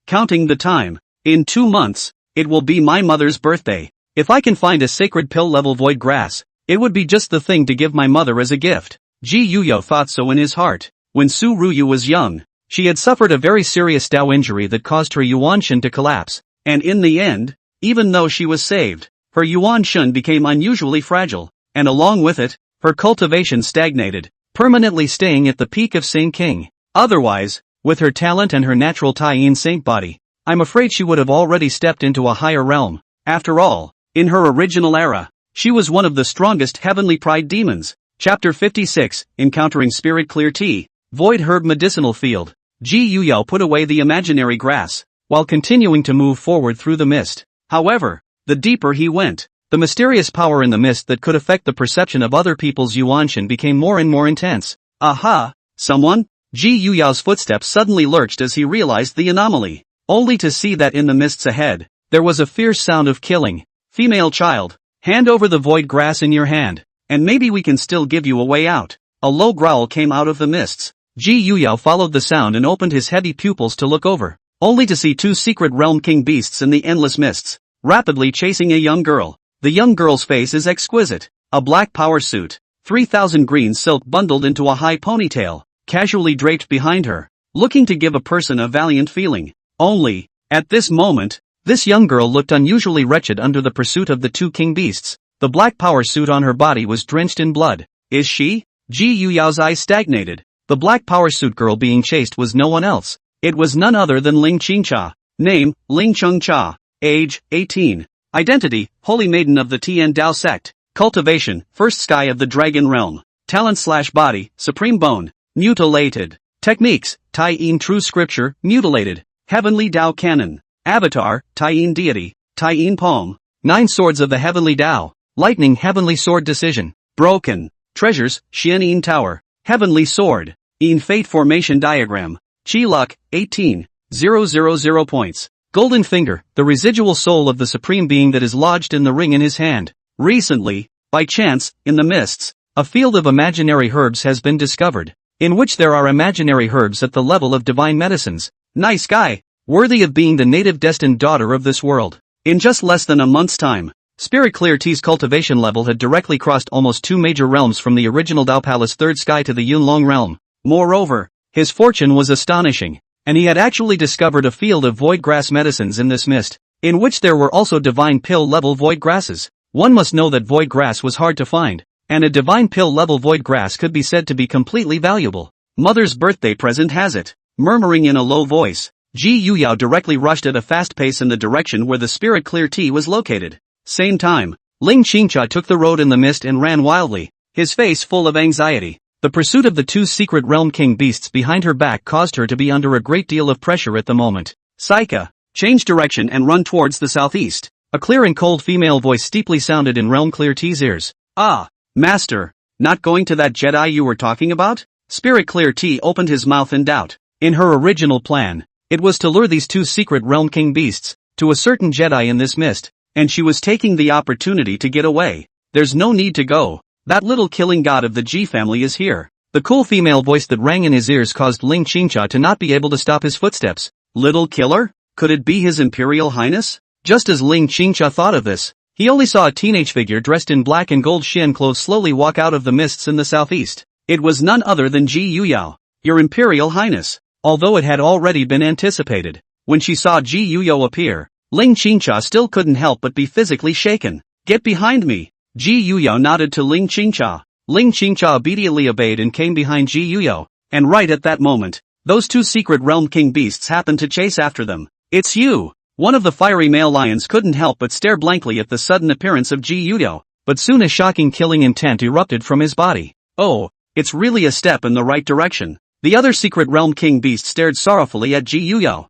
Counting the time. In 2 months, it will be my mother's birthday. If I can find a sacred pill level void grass, it would be just the thing to give my mother as a gift. Ji Yuyo thought so in his heart. When Su Ruyu was young, she had suffered a very serious Tao injury that caused her Yuan Shen to collapse, and in the end, even though she was saved, her Yuan Shen became unusually fragile, and along with it, her cultivation stagnated, permanently staying at the peak of Saint King. Otherwise, with her talent and her natural Tai-in Saint body, I'm afraid she would have already stepped into a higher realm. After all, in her original era, she was one of the strongest heavenly pride demons. Chapter 56, Encountering Spirit Clear Tea, Void Herb Medicinal Field. Ji Yuyo put away the imaginary grass, while continuing to move forward through the mist. However, the deeper he went, the mysterious power in the mist that could affect the perception of other people's Yuanshan became more and more intense. Aha! Someone? Ji Yuyao's footsteps suddenly lurched as he realized the anomaly, only to see that in the mists ahead, there was a fierce sound of killing. Female child, hand over the void grass in your hand, and maybe we can still give you a way out. A low growl came out of the mists. Ji Yuyo followed the sound and opened his heavy pupils to look over, only to see two secret realm king beasts in the endless mists, rapidly chasing a young girl. The young girl's face is exquisite, a black power suit, 3000 green silk bundled into a high ponytail, casually draped behind her, looking to give a person a valiant feeling. Only, at this moment, this young girl looked unusually wretched under the pursuit of the two king beasts. The black power suit on her body was drenched in blood. Is she? Ji Yuyao's eyes stagnated. The black power suit girl being chased was no one else. It was none other than Ling Qingcha. Name, Ling Chengcha. Age, 18. Identity, Holy Maiden of the Tian Dao sect. Cultivation, First Sky of the Dragon Realm. Talent/body, Supreme Bone. Mutilated. Techniques, Tai-in True Scripture, Mutilated. Heavenly Dao Canon. Avatar, Tai-in Deity, Tai-in Palm. 9 Swords of the Heavenly Dao. Lightning Heavenly Sword Decision. Broken. Treasures, Xian-in Tower. Heavenly Sword. In Fate Formation Diagram. Chi Luck, 18,000 points. Golden Finger, the residual soul of the Supreme Being that is lodged in the ring in his hand. Recently, by chance, in the mists, a field of imaginary herbs has been discovered, in which there are imaginary herbs at the level of divine medicines. Nice guy, worthy of being the native destined daughter of this world. In just less than a month's time, Spirit Clear Tea's cultivation level had directly crossed almost 2 major realms from the original Dao Palace Third Sky to the Yunlong realm. Moreover, his fortune was astonishing, and he had actually discovered a field of void grass medicines in this mist, in which there were also divine pill level void grasses. One must know that void grass was hard to find, and a divine pill level void grass could be said to be completely valuable. Mother's birthday present has it. Murmuring in a low voice, Ji Yuyao directly rushed at a fast pace in the direction where the spirit clear tea was located. Same time, Ling Qingcha took the road in the mist and ran wildly, his face full of anxiety. The pursuit of the two secret realm king beasts behind her back caused her to be under a great deal of pressure at the moment. Saika, change direction and run towards the southeast. A clear and cold female voice steeply sounded in Realm Clear Tea's ears. Ah, Master, not going to that Jedi you were talking about? Spirit Clear Tea opened his mouth in doubt. In her original plan, it was to lure these two secret realm king beasts to a certain Jedi in this mist, and she was taking the opportunity to get away. There's no need to go. That little killing god of the Ji family is here. The cool female voice that rang in his ears caused Ling Qingcha to not be able to stop his footsteps. Little killer? Could it be His Imperial Highness? Just as Ling Qingcha thought of this, he only saw a teenage figure dressed in black and gold Xian clothes slowly walk out of the mists in the southeast. It was none other than Ji Yuyao. Your Imperial Highness. Although it had already been anticipated, when she saw Ji Yuyao appear, Ling Qingcha still couldn't help but be physically shaken. Get behind me. Ji Yuyao nodded to Ling Qingcha. Ling Qingcha obediently obeyed and came behind Ji Yuyao, and right at that moment, those two secret realm king beasts happened to chase after them. It's you! One of the fiery male lions couldn't help but stare blankly at the sudden appearance of Ji Yuyao, but soon a shocking killing intent erupted from his body. Oh, it's really a step in the right direction. The other secret realm king beast stared sorrowfully at Ji Yuyao.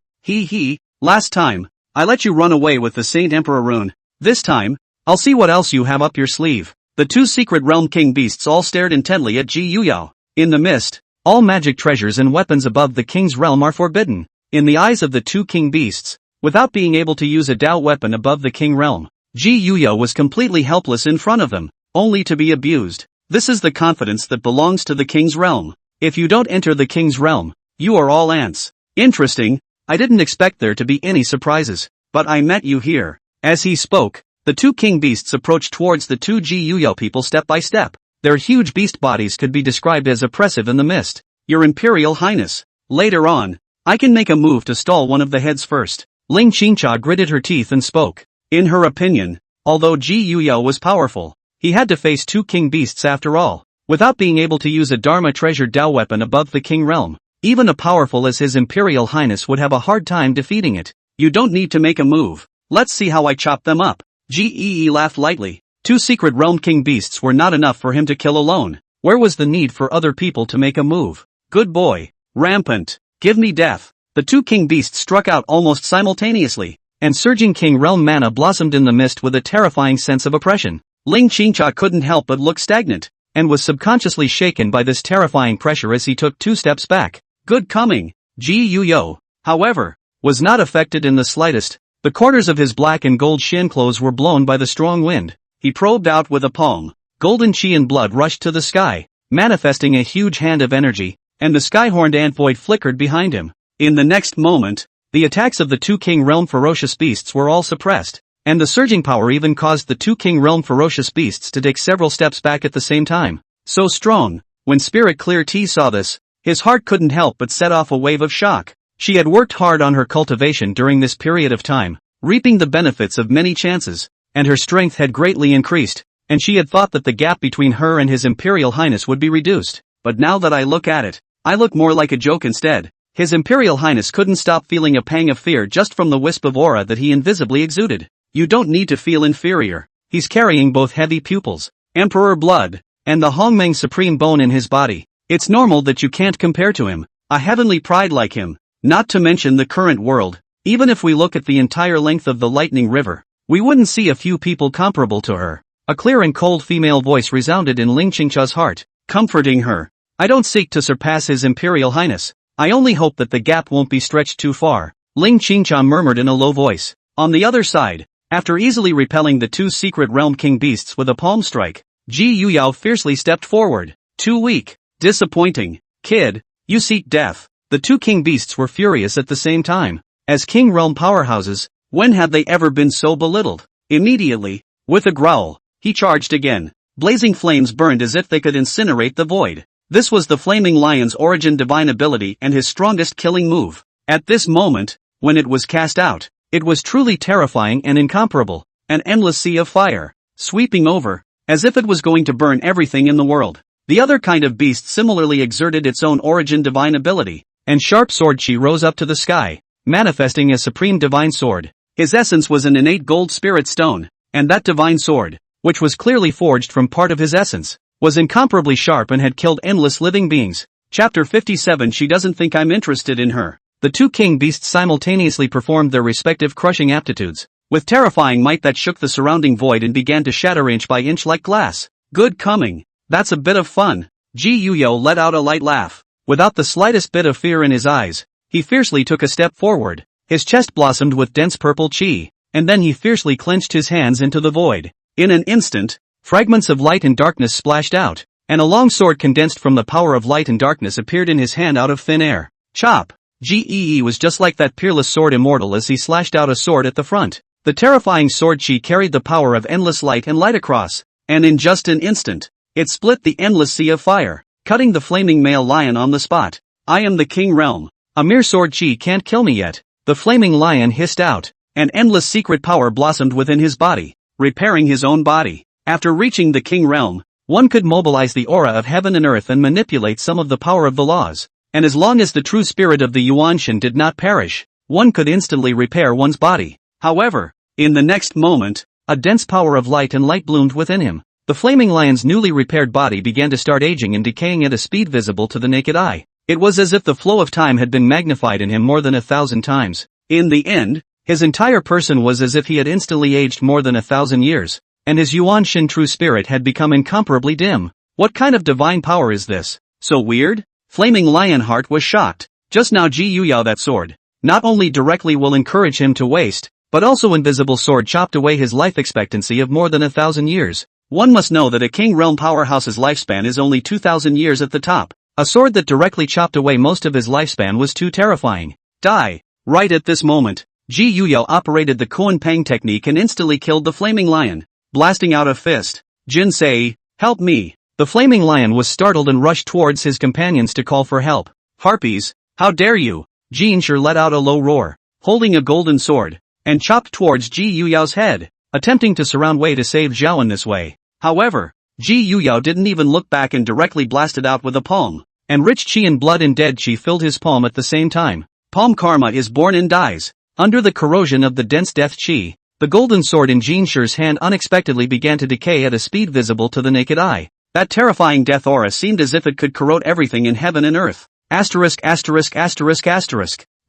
Last time, I let you run away with the Saint Emperor rune. This time, I'll see what else you have up your sleeve. The two secret realm king beasts all stared intently at Ji Yuyao. In the mist, all magic treasures and weapons above the king's realm are forbidden. In the eyes of the two king beasts, without being able to use a Dao weapon above the king realm, Ji Yuyao was completely helpless in front of them, only to be abused. This is the confidence that belongs to the king's realm. If you don't enter the king's realm, you are all ants. Interesting, I didn't expect there to be any surprises, but I met you here. As he spoke, the two king beasts approached towards the two Ji Yuyao people step by step. Their huge beast bodies could be described as oppressive in the mist. Your Imperial Highness. Later on, I can make a move to stall one of the heads first. Ling Qingcha gritted her teeth and spoke. In her opinion, although Ji Yuyao was powerful, he had to face two king beasts after all. Without being able to use a Dharma treasured Dao weapon above the king realm, even a powerful as His Imperial Highness would have a hard time defeating it. You don't need to make a move. Let's see how I chop them up. Ji laughed lightly. Two secret realm king beasts were not enough for him to kill alone. Where was the need for other people to make a move? Good boy. Rampant. Give me death. The two king beasts struck out almost simultaneously, and surging king realm mana blossomed in the mist with a terrifying sense of oppression. Ling Qingcha couldn't help but look stagnant, and was subconsciously shaken by this terrifying pressure as he took 2 steps back. Good coming. Ji Yuyao, however, was not affected in the slightest. The corners of his black and gold Xian clothes were blown by the strong wind. He probed out with a palm. Golden chi and blood rushed to the sky, manifesting a huge hand of energy, and the sky-horned ant void flickered behind him. In the next moment, the attacks of the two king realm ferocious beasts were all suppressed, and the surging power even caused the two king realm ferocious beasts to take several steps back at the same time. So strong. When Spirit Clear Tea saw this, his heart couldn't help but set off a wave of shock. She had worked hard on her cultivation during this period of time, reaping the benefits of many chances, and her strength had greatly increased, and she had thought that the gap between her and His Imperial Highness would be reduced. But now that I look at it, I look more like a joke instead. His Imperial Highness couldn't stop feeling a pang of fear just from the wisp of aura that he invisibly exuded. You don't need to feel inferior. He's carrying both heavy pupils, Emperor blood, and the Hongmeng supreme bone in his body. It's normal that you can't compare to him, a heavenly pride like him, not to mention the current world. Even if we look at the entire length of the Lightning River, we wouldn't see a few people comparable to her. A clear and cold female voice resounded in Ling Qingcha's heart, comforting her. I don't seek to surpass His Imperial Highness. I only hope that the gap won't be stretched too far. Ling Qingcha murmured in a low voice. On the other side, after easily repelling the two secret realm king beasts with a palm strike, Ji Yuyao fiercely stepped forward. Too weak. Disappointing. Kid, you seek death. The two king beasts were furious at the same time. As king realm powerhouses, when had they ever been so belittled? Immediately, with a growl, he charged again. Blazing flames burned as if they could incinerate the void. This was the flaming lion's origin divine ability and his strongest killing move. At this moment, when it was cast out, it was truly terrifying and incomparable. An endless sea of fire, sweeping over, as if it was going to burn everything in the world. The other kind of beast similarly exerted its own origin divine ability, and sharp sword chi rose up to the sky, manifesting a supreme divine sword. His essence was an innate gold spirit stone, and that divine sword, which was clearly forged from part of his essence, was incomparably sharp and had killed endless living beings. Chapter 57. She doesn't think I'm interested in her. The two king beasts simultaneously performed their respective crushing aptitudes, with terrifying might that shook the surrounding void and began to shatter inch by inch like glass. Good coming. That's a bit of fun. Ji Yuyo let out a light laugh. Without the slightest bit of fear in his eyes, he fiercely took a step forward. His chest blossomed with dense purple chi, and then he fiercely clenched his hands into the void. In an instant, fragments of light and darkness splashed out, and a long sword condensed from the power of light and darkness appeared in his hand out of thin air. Chop! Gee was just like that peerless sword Immortal as he slashed out a sword at the front. The terrifying sword chi carried the power of endless light and light across, and in just an instant, it split the endless sea of fire, cutting the flaming male lion on the spot. I am the king realm. A mere sword chi can't kill me yet. The flaming lion hissed out. An endless secret power blossomed within his body, repairing his own body. After reaching the king realm, one could mobilize the aura of heaven and earth and manipulate some of the power of the laws. And as long as the true spirit of the Yuanshan did not perish, one could instantly repair one's body. However, in the next moment, a dense power of light and light bloomed within him. The flaming lion's newly repaired body began to start aging and decaying at a speed visible to the naked eye. It was as if the flow of time had been magnified in him more than 1,000 times. In the end, his entire person was as if he had instantly aged more than 1,000 years, and his Yuanshan true spirit had become incomparably dim. What kind of divine power is this? So weird? Flaming Lionheart was shocked. Just now Ji Yuyo, that sword, not only directly will encourage him to waste, but also invisible sword chopped away his life expectancy of more than 1,000 years. One must know that a king realm powerhouse's lifespan is only 2,000 years at the top. A sword that directly chopped away most of his lifespan was too terrifying. Die. Right at this moment, Ji Yuyo operated the Koan Pang technique and instantly killed the flaming lion, blasting out a fist. Jinsei, help me. The flaming lion was startled and rushed towards his companions to call for help. Harpies, how dare you? Jinsher let out a low roar, holding a golden sword, and chopped towards Ji Yuyo's head, attempting to surround Wei to save Zhao in this way. However, Ji Yuyo didn't even look back and directly blasted out with a palm, and rich chi and blood and dead chi filled his palm at the same time. Palm karma is born and dies. Under the corrosion of the dense death chi, the golden sword in Jinsher's hand unexpectedly began to decay at a speed visible to the naked eye. That terrifying death aura seemed as if it could corrode everything in heaven and earth.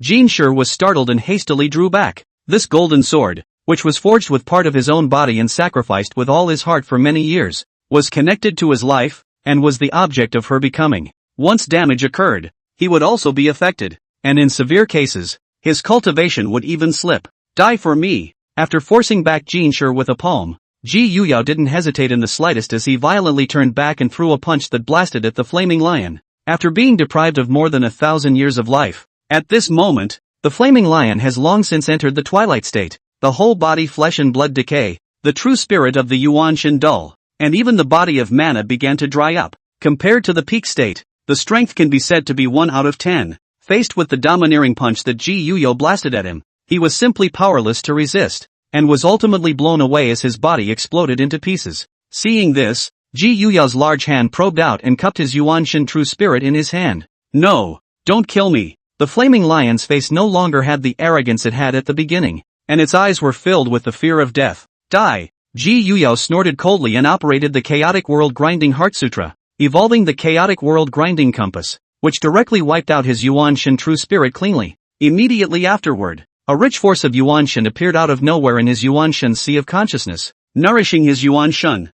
Jinsher was startled and hastily drew back. This golden sword, which was forged with part of his own body and sacrificed with all his heart for many years, was connected to his life, and was the object of her becoming. Once damage occurred, he would also be affected, and in severe cases, his cultivation would even slip. Die for me. After forcing back Jinsher with a palm, Ji Yuyo didn't hesitate in the slightest as he violently turned back and threw a punch that blasted at the flaming lion. After being deprived of more than 1,000 years of life, at this moment, the flaming lion has long since entered the twilight state. The whole body, flesh and blood decay, the true spirit of the Yuanshan dull, and even the body of mana began to dry up. Compared to the peak state, the strength can be said to be 1 out of 10. Faced with the domineering punch that Ji Yuyo blasted at him, he was simply powerless to resist, and was ultimately blown away as his body exploded into pieces. Seeing this, Ji Yuyo's large hand probed out and cupped his Yuanshan true spirit in his hand. No, don't kill me. The flaming lion's face no longer had the arrogance it had at the beginning, and its eyes were filled with the fear of death. Die. Ji Yuyo snorted coldly and operated the Chaotic World Grinding Heart Sutra, evolving the Chaotic World Grinding Compass, which directly wiped out his Yuanshan true spirit cleanly. Immediately afterward, a rich force of Yuanshan appeared out of nowhere in his Yuanshan sea of consciousness, nourishing his Yuanshan.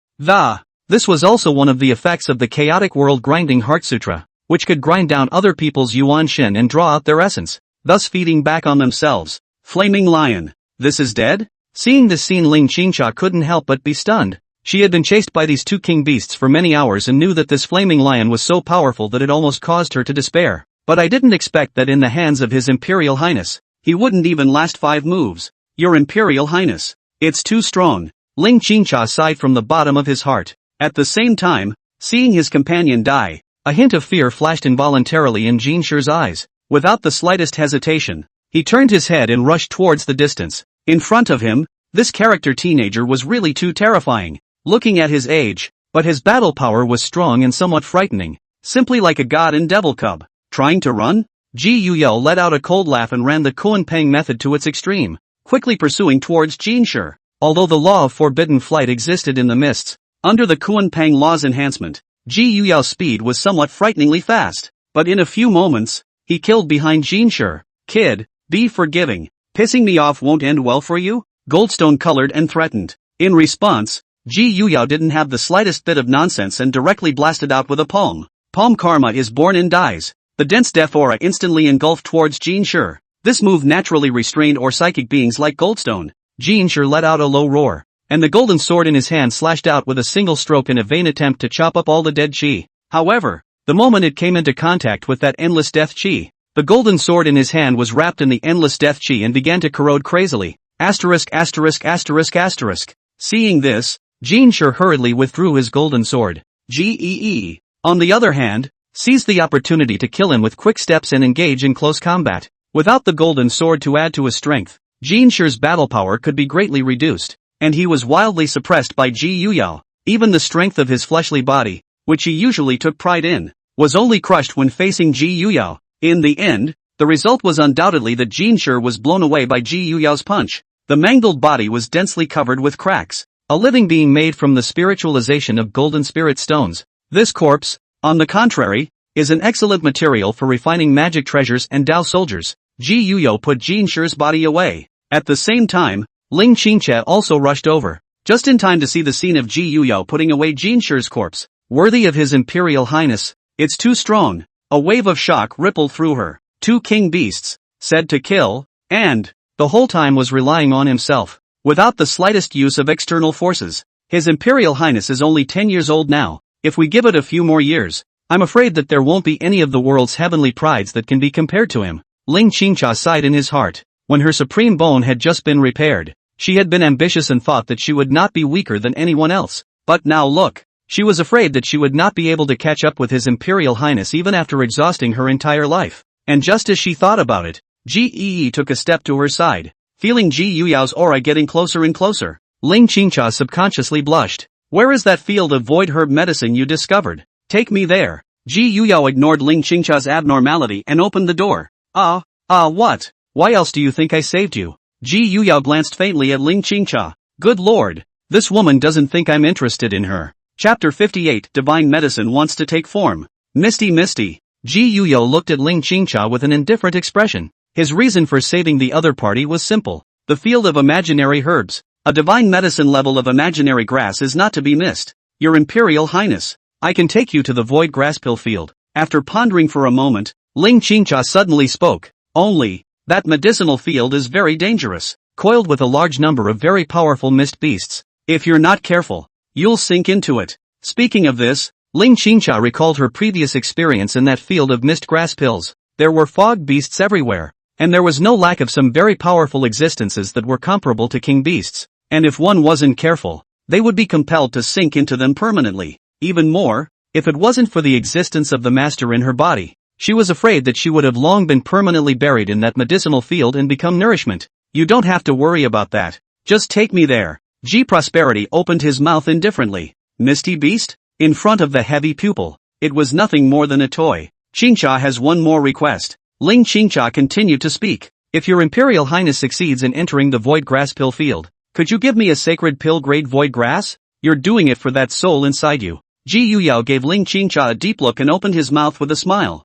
This was also one of the effects of the Chaotic World Grinding Heart Sutra, which could grind down other people's Yuanshan and draw out their essence, thus feeding back on themselves. Flaming lion. This is dead? Seeing this scene, Ling Qingxia couldn't help but be stunned. She had been chased by these two king beasts for many hours and knew that this flaming lion was so powerful that it almost caused her to despair. But I didn't expect that in the hands of His Imperial Highness, he wouldn't even last 5 moves. Your Imperial Highness. It's too strong. Ling Qingxia sighed from the bottom of his heart. At the same time, seeing his companion die, a hint of fear flashed involuntarily in Jinsher's eyes. Without the slightest hesitation, he turned his head and rushed towards the distance. In front of him, this character teenager was really too terrifying. Looking at his age, But his battle power was strong and somewhat frightening, simply like a god in devil cub. Trying to run? Ji Yuyao let out a cold laugh and ran the Kuan Peng method to its extreme, quickly pursuing towards Jin Shi. Although the law of forbidden flight existed in the mists, under the Kuan Peng law's enhancement, Ji Yuyao's speed was somewhat frighteningly fast. But in a few moments, he killed behind Jin Shi. Kid, be forgiving. Pissing me off won't end well for you? Goldstone colored and threatened. In response, Ji Yuyao didn't have the slightest bit of nonsense and directly blasted out with a palm. Palm karma is born and dies. The dense death aura instantly engulfed towards Jin Shi. This move naturally restrained or psychic beings like Goldstone. Jin Shi let out a low roar, and the golden sword in his hand slashed out with a single stroke in a vain attempt to chop up all the dead chi. However, the moment it came into contact with that endless death chi, the golden sword in his hand was wrapped in the endless death chi and began to corrode crazily. Seeing this, Jin Shi hurriedly withdrew his golden sword. Gee, on the other hand, seized the opportunity to kill him with quick steps and engage in close combat. Without the golden sword to add to his strength, Jin Shi's battle power could be greatly reduced, and he was wildly suppressed by Ji Yuyao. Even the strength of his fleshly body, which he usually took pride in, was only crushed when facing Ji Yuyao. In the end, the result was undoubtedly that Jin Shi was blown away by Ji Yuyao's punch. The mangled body was densely covered with cracks, a living being made from the spiritualization of golden spirit stones. This corpse, on the contrary, is an excellent material for refining magic treasures and Dao soldiers. Ji Yuyao put Jin Shi's body away. At the same time, Ling Qingche also rushed over, just in time to see the scene of Ji Yuyao putting away Jin Shi's corpse. Worthy of his Imperial Highness, it's too strong. A wave of shock rippled through her. 2 king beasts, said to kill, and, the whole time was relying on himself, without the slightest use of external forces. His Imperial Highness is only 10 years old now. If we give it a few more years, I'm afraid that there won't be any of the world's heavenly prides that can be compared to him. Ling Qingcha sighed in his heart. When her supreme bone had just been repaired, she had been ambitious and thought that she would not be weaker than anyone else. But now look. She was afraid that she would not be able to catch up with his Imperial Highness even after exhausting her entire life. And just as she thought about it, Ji took a step to her side. Feeling Ji Yuyao's aura getting closer and closer, Ling Qingcha subconsciously blushed. Where is that field of void herb medicine you discovered? Take me there. Ji Yuyao ignored Ling Qingcha's abnormality and opened the door. What? Why else do you think I saved you? Ji Yuyao glanced faintly at Ling Qingcha. Good lord, this woman doesn't think I'm interested in her. Chapter 58 Divine Medicine wants to take form. Misty. Ji Yuyao looked at Ling Qingcha with an indifferent expression. His reason for saving the other party was simple. The field of imaginary herbs. A divine medicine level of imaginary grass is not to be missed. Your Imperial Highness, I can take you to the void grasspill field. After pondering for a moment, Ling Qingcha suddenly spoke. Only, that medicinal field is very dangerous, coiled with a large number of very powerful mist beasts. If you're not careful, you'll sink into it. Speaking of this, Ling Qingcha recalled her previous experience in that field of mist grass pills. There were fog beasts everywhere, and there was no lack of some very powerful existences that were comparable to king beasts, and if one wasn't careful, they would be compelled to sink into them permanently. Even more, if it wasn't for the existence of the master in her body, she was afraid that she would have long been permanently buried in that medicinal field and become nourishment. You don't have to worry about that. Just take me there. G. Prosperity opened his mouth indifferently. Misty beast? In front of the heavy pupil, it was nothing more than a toy. Qingcha has one more request. Ling Qingcha continued to speak. If your Imperial Highness succeeds in entering the void grass pill field, could you give me a sacred pill grade void grass? You're doing it for that soul inside you. Ji Yuyao gave Ling Qingcha a deep look and opened his mouth with a smile.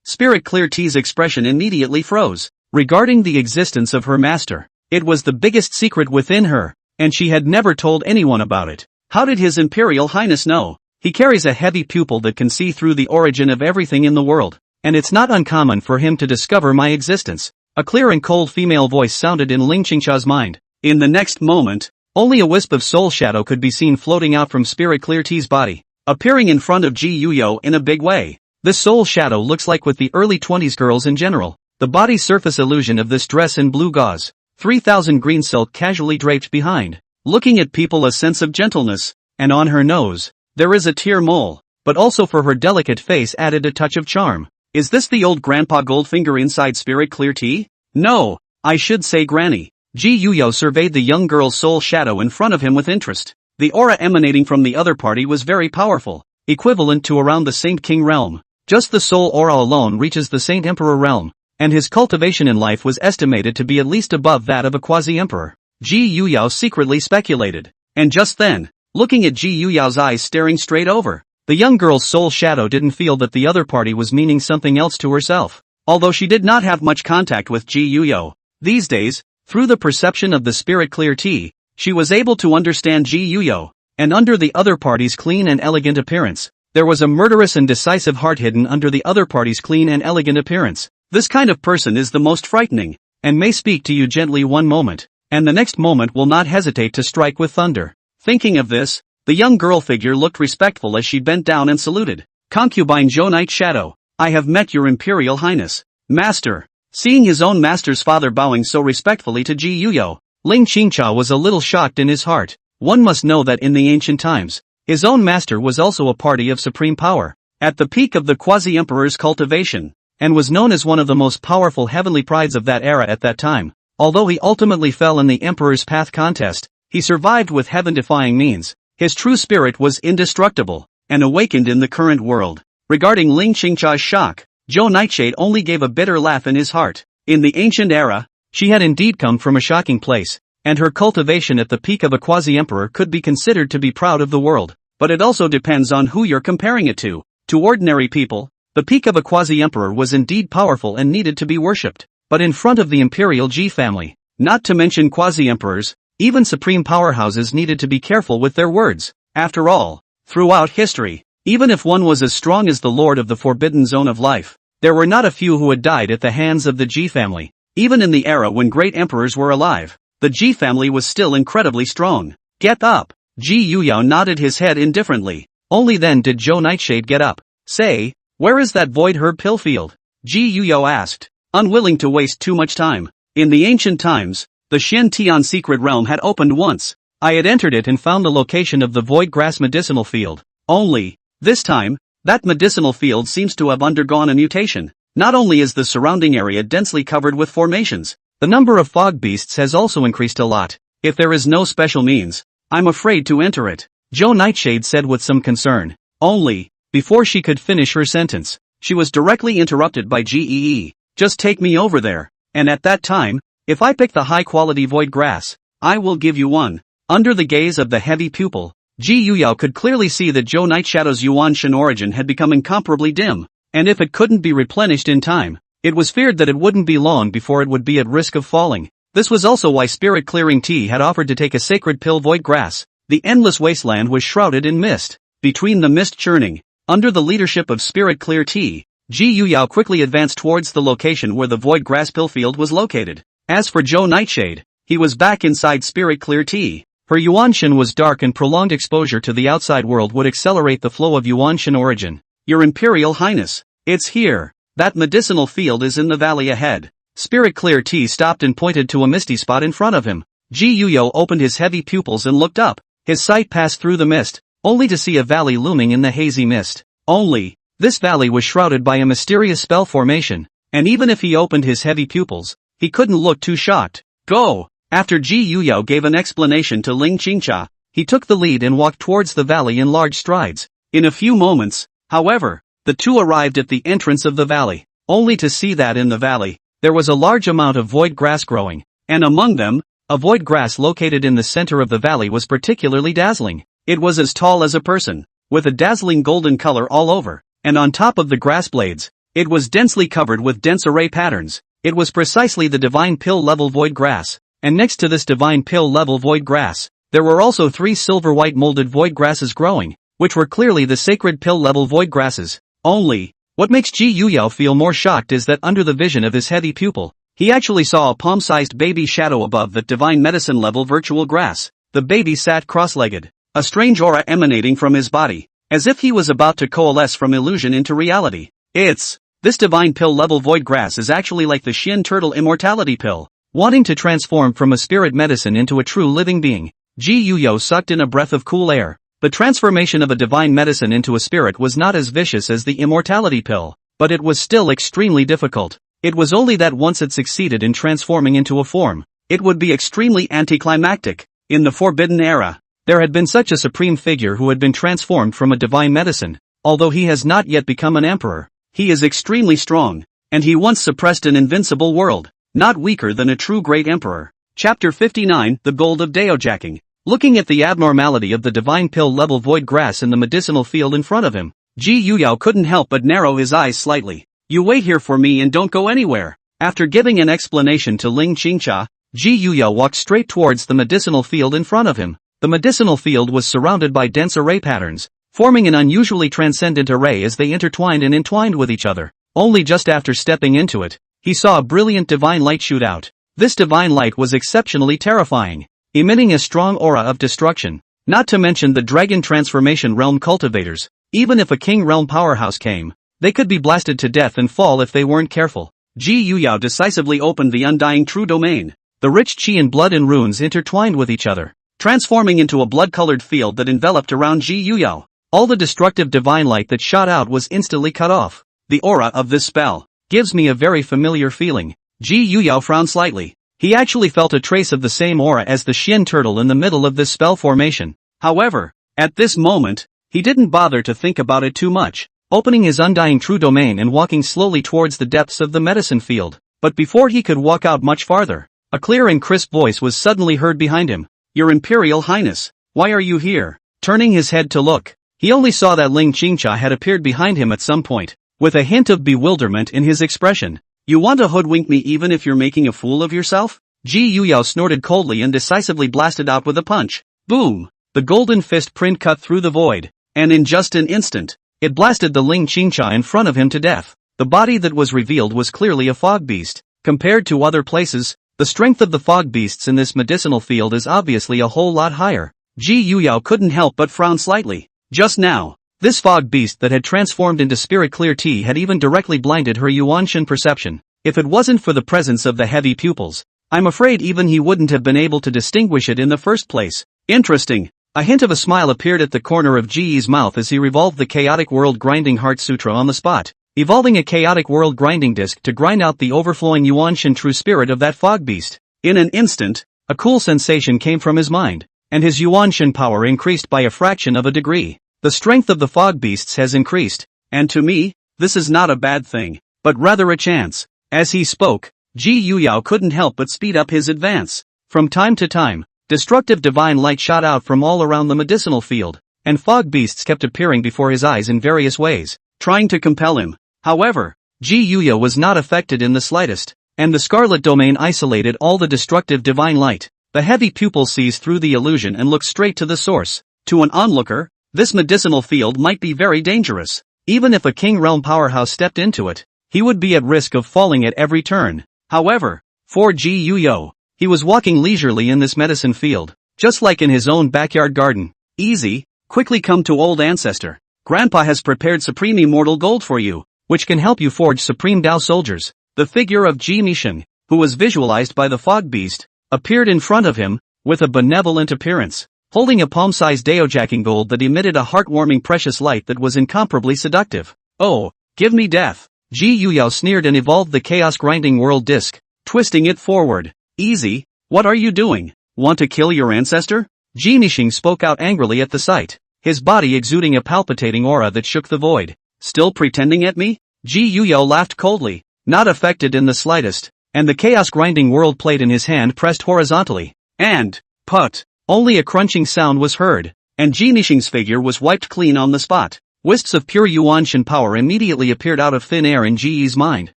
Spirit Clear T's expression immediately froze. Regarding the existence of her master, it was the biggest secret within her, and she had never told anyone about it. How did His Imperial Highness know? He carries a heavy pupil that can see through the origin of everything in the world, and it's not uncommon for him to discover my existence. A clear and cold female voice sounded in Ling Qingcha's mind. In the next moment, only a wisp of soul shadow could be seen floating out from Spirit Clear T's body, appearing in front of Ji Yuyao in a big way. This soul shadow looks like with the early 20s girls in general. The body surface illusion of this dress in blue gauze, 3000 green silk casually draped behind, looking at people a sense of gentleness, and on her nose, there is a tear mole, but also for her delicate face added a touch of charm. Is this the old Grandpa Goldfinger inside Spirit Clear Tea? No, I should say Granny. Ji Yuyao surveyed the young girl's soul shadow in front of him with interest. The aura emanating from the other party was very powerful, equivalent to around the Saint King realm. Just the soul aura alone reaches the Saint Emperor realm, and his cultivation in life was estimated to be at least above that of a quasi-emperor. Ji Yuyao secretly speculated. And just then, looking at Ji Yuyao's eyes staring straight over, the young girl's soul shadow didn't feel that the other party was meaning something else to herself. Although she did not have much contact with Ji Yuyao these days, through the perception of the spirit clear tea, she was able to understand Ji Yuyao, and under the other party's clean and elegant appearance, there was a murderous and decisive heart hidden under the other party's clean and elegant appearance. This kind of person is the most frightening, and may speak to you gently one moment, and the next moment will not hesitate to strike with thunder. Thinking of this, the young girl figure looked respectful as she bent down and saluted. Concubine Zhou Night Shadow, I have met your Imperial Highness. Master. Seeing his own master's father bowing so respectfully to Ji Yuyao, Ling Qingcha was a little shocked in his heart. One must know that in the ancient times, his own master was also a party of supreme power, at the peak of the quasi-emperor's cultivation, and was known as one of the most powerful heavenly prides of that era at that time. Although he ultimately fell in the Emperor's Path contest, he survived with heaven-defying means. His true spirit was indestructible, and awakened in the current world. Regarding Ling Qingcha's shock, Zhou Nightshade only gave a bitter laugh in his heart. In the ancient era, she had indeed come from a shocking place, and her cultivation at the peak of a quasi-emperor could be considered to be proud of the world. But it also depends on who you're comparing it to. To ordinary people, the peak of a quasi-emperor was indeed powerful and needed to be worshipped. But in front of the imperial Ji family, not to mention quasi-emperors, even supreme powerhouses needed to be careful with their words. After all, throughout history, even if one was as strong as the lord of the forbidden zone of life, there were not a few who had died at the hands of the Ji family. Even in the era when great emperors were alive, the Ji family was still incredibly strong. Get up! Ji Yuyao nodded his head indifferently. Only then did Zhou Nightshade get up. Say, where is that void herb pill field? Ji Yuyao asked, unwilling to waste too much time. In the ancient times, the Shen Tian secret realm had opened once. I had entered it and found the location of the void grass medicinal field. Only, this time, that medicinal field seems to have undergone a mutation. Not only is the surrounding area densely covered with formations, the number of fog beasts has also increased a lot. If there is no special means, I'm afraid to enter it, Zhou Nightshade said with some concern. Only, before she could finish her sentence, she was directly interrupted by Gee. Just take me over there, and at that time, if I pick the high-quality void grass, I will give you one. Under the gaze of the heavy pupil, Ji Yuyao could clearly see that Zhou Nightshadow's Yuan Shen origin had become incomparably dim, and if it couldn't be replenished in time, it was feared that it wouldn't be long before it would be at risk of falling. This was also why Spirit Clearing Tea had offered to take a sacred pill void grass. The endless wasteland was shrouded in mist. Between the mist churning, under the leadership of Spirit Clear Tea, Ji Yuyao quickly advanced towards the location where the void grass pill field was located. As for Zhou Nightshade, he was back inside Spirit Clear Tea. Her Yuanshan was dark and prolonged exposure to the outside world would accelerate the flow of Yuanshan origin. Your Imperial Highness, it's here. That medicinal field is in the valley ahead. Spirit Clear Tea stopped and pointed to a misty spot in front of him. Ji Yuyao opened his heavy pupils and looked up. His sight passed through the mist, only to see a valley looming in the hazy mist. Only, this valley was shrouded by a mysterious spell formation, and even if he opened his heavy pupils, he couldn't look too shocked. Go! After Ji Yuyao gave an explanation to Ling Qingcha, he took the lead and walked towards the valley in large strides. In a few moments, however, the two arrived at the entrance of the valley, only to see that in the valley, there was a large amount of void grass growing, and among them, a void grass located in the center of the valley was particularly dazzling. It was as tall as a person, with a dazzling golden color all over, and on top of the grass blades, it was densely covered with dense array patterns. It was precisely the divine pill level void grass. And next to this divine pill level void grass, there were also 3 silver-white molded void grasses growing, which were clearly the sacred pill level void grasses. Only, what makes Ji Yuyao feel more shocked is that under the vision of his heavy pupil, he actually saw a palm-sized baby shadow above that divine medicine level virtual grass. The baby sat cross-legged, a strange aura emanating from his body, as if he was about to coalesce from illusion into reality. This divine pill level void grass is actually like the Shin Turtle Immortality pill. Wanting to transform from a spirit medicine into a true living being, Ji Yuyao sucked in a breath of cool air. The transformation of a divine medicine into a spirit was not as vicious as the immortality pill, but it was still extremely difficult. It was only that once it succeeded in transforming into a form, it would be extremely anticlimactic. In the Forbidden Era, There had been such a supreme figure who had been transformed from a divine medicine. Although he has not yet become an emperor, he is extremely strong, and he once suppressed an invincible world, not weaker than a true great emperor. Chapter 59, The Gold of Daojacking. Looking at the abnormality of the divine pill-level void grass in the medicinal field in front of him, Ji Yuyao couldn't help but narrow his eyes slightly. You wait here for me and don't go anywhere. After giving an explanation to Ling Qingcha, Ji Yuyao walked straight towards the medicinal field in front of him. The medicinal field was surrounded by dense array patterns, forming an unusually transcendent array as they intertwined and entwined with each other. Only just after stepping into it, he saw a brilliant divine light shoot out. This divine light was exceptionally terrifying, emitting a strong aura of destruction. Not to mention the dragon transformation realm cultivators. Even if a king realm powerhouse came, they could be blasted to death and fall if they weren't careful. Ji Yuyao decisively opened the undying true domain. The rich qi and blood and runes intertwined with each other, transforming into a blood-colored field that enveloped around Ji Yuyao. All the destructive divine light that shot out was instantly cut off. The aura of this spell gives me a very familiar feeling. Ji Yuyao frowned slightly. He actually felt a trace of the same aura as the Xian turtle in the middle of this spell formation. However, at this moment, he didn't bother to think about it too much, opening his undying true domain and walking slowly towards the depths of the medicine field. But before he could walk out much farther, a clear and crisp voice was suddenly heard behind him. Your Imperial Highness, why are you here? Turning his head to look, he only saw that Ling Qingcha had appeared behind him at some point, with a hint of bewilderment in his expression. You want to hoodwink me even if you're making a fool of yourself? Ji Yuyao snorted coldly and decisively blasted out with a punch. Boom! The golden fist print cut through the void, and in just an instant, it blasted the Ling Qingcha in front of him to death. The body that was revealed was clearly a fog beast. Compared to other places, the strength of the fog beasts in this medicinal field is obviously a whole lot higher. Ji Yuyao couldn't help but frown slightly. Just now, this fog beast that had transformed into spirit clear tea had even directly blinded her Yuanshan perception. If it wasn't for the presence of the heavy pupils, I'm afraid even he wouldn't have been able to distinguish it in the first place. Interesting. A hint of a smile appeared at the corner of Ji's mouth as he revolved the Chaotic World Grinding Heart Sutra on the spot, evolving a Chaotic World Grinding Disc to grind out the overflowing Yuanshan true spirit of that fog beast. In an instant, a cool sensation came from his mind, and his Yuanshan power increased by a fraction of a degree. The strength of the fog beasts has increased, and to me, this is not a bad thing, but rather a chance. As he spoke, Ji Yuyao couldn't help but speed up his advance. From time to time, destructive divine light shot out from all around the medicinal field, and fog beasts kept appearing before his eyes in various ways, trying to compel him. However, Ji Yuyao was not affected in the slightest, and the scarlet domain isolated all the destructive divine light. The heavy pupil sees through the illusion and looks straight to the source. To an onlooker, this medicinal field might be very dangerous. Even if a king realm powerhouse stepped into it, he would be at risk of falling at every turn. However, for Ji Yuyao, he was walking leisurely in this medicine field, just like in his own backyard garden. Easy, quickly come to old ancestor. Grandpa has prepared supreme immortal gold for you, which can help you forge supreme Dao soldiers. The figure of Ji Misheng, who was visualized by the fog beast, appeared in front of him, with a benevolent appearance, holding a palm-sized Daojacking gold that emitted a heartwarming precious light that was incomparably seductive. Oh, give me death. Ji Yuyao sneered and evolved the Chaos Grinding World Disc, twisting it forward. Easy, what are you doing? Want to kill your ancestor? Ji Misheng spoke out angrily at the sight, his body exuding a palpitating aura that shook the void. Still pretending at me? Ji Yuyao laughed coldly, not affected in the slightest, and the Chaos Grinding World plate in his hand pressed horizontally. And, put, only a crunching sound was heard, and Ji Misheng's figure was wiped clean on the spot. Wisps of pure Yuanshan power immediately appeared out of thin air in Ji's mind,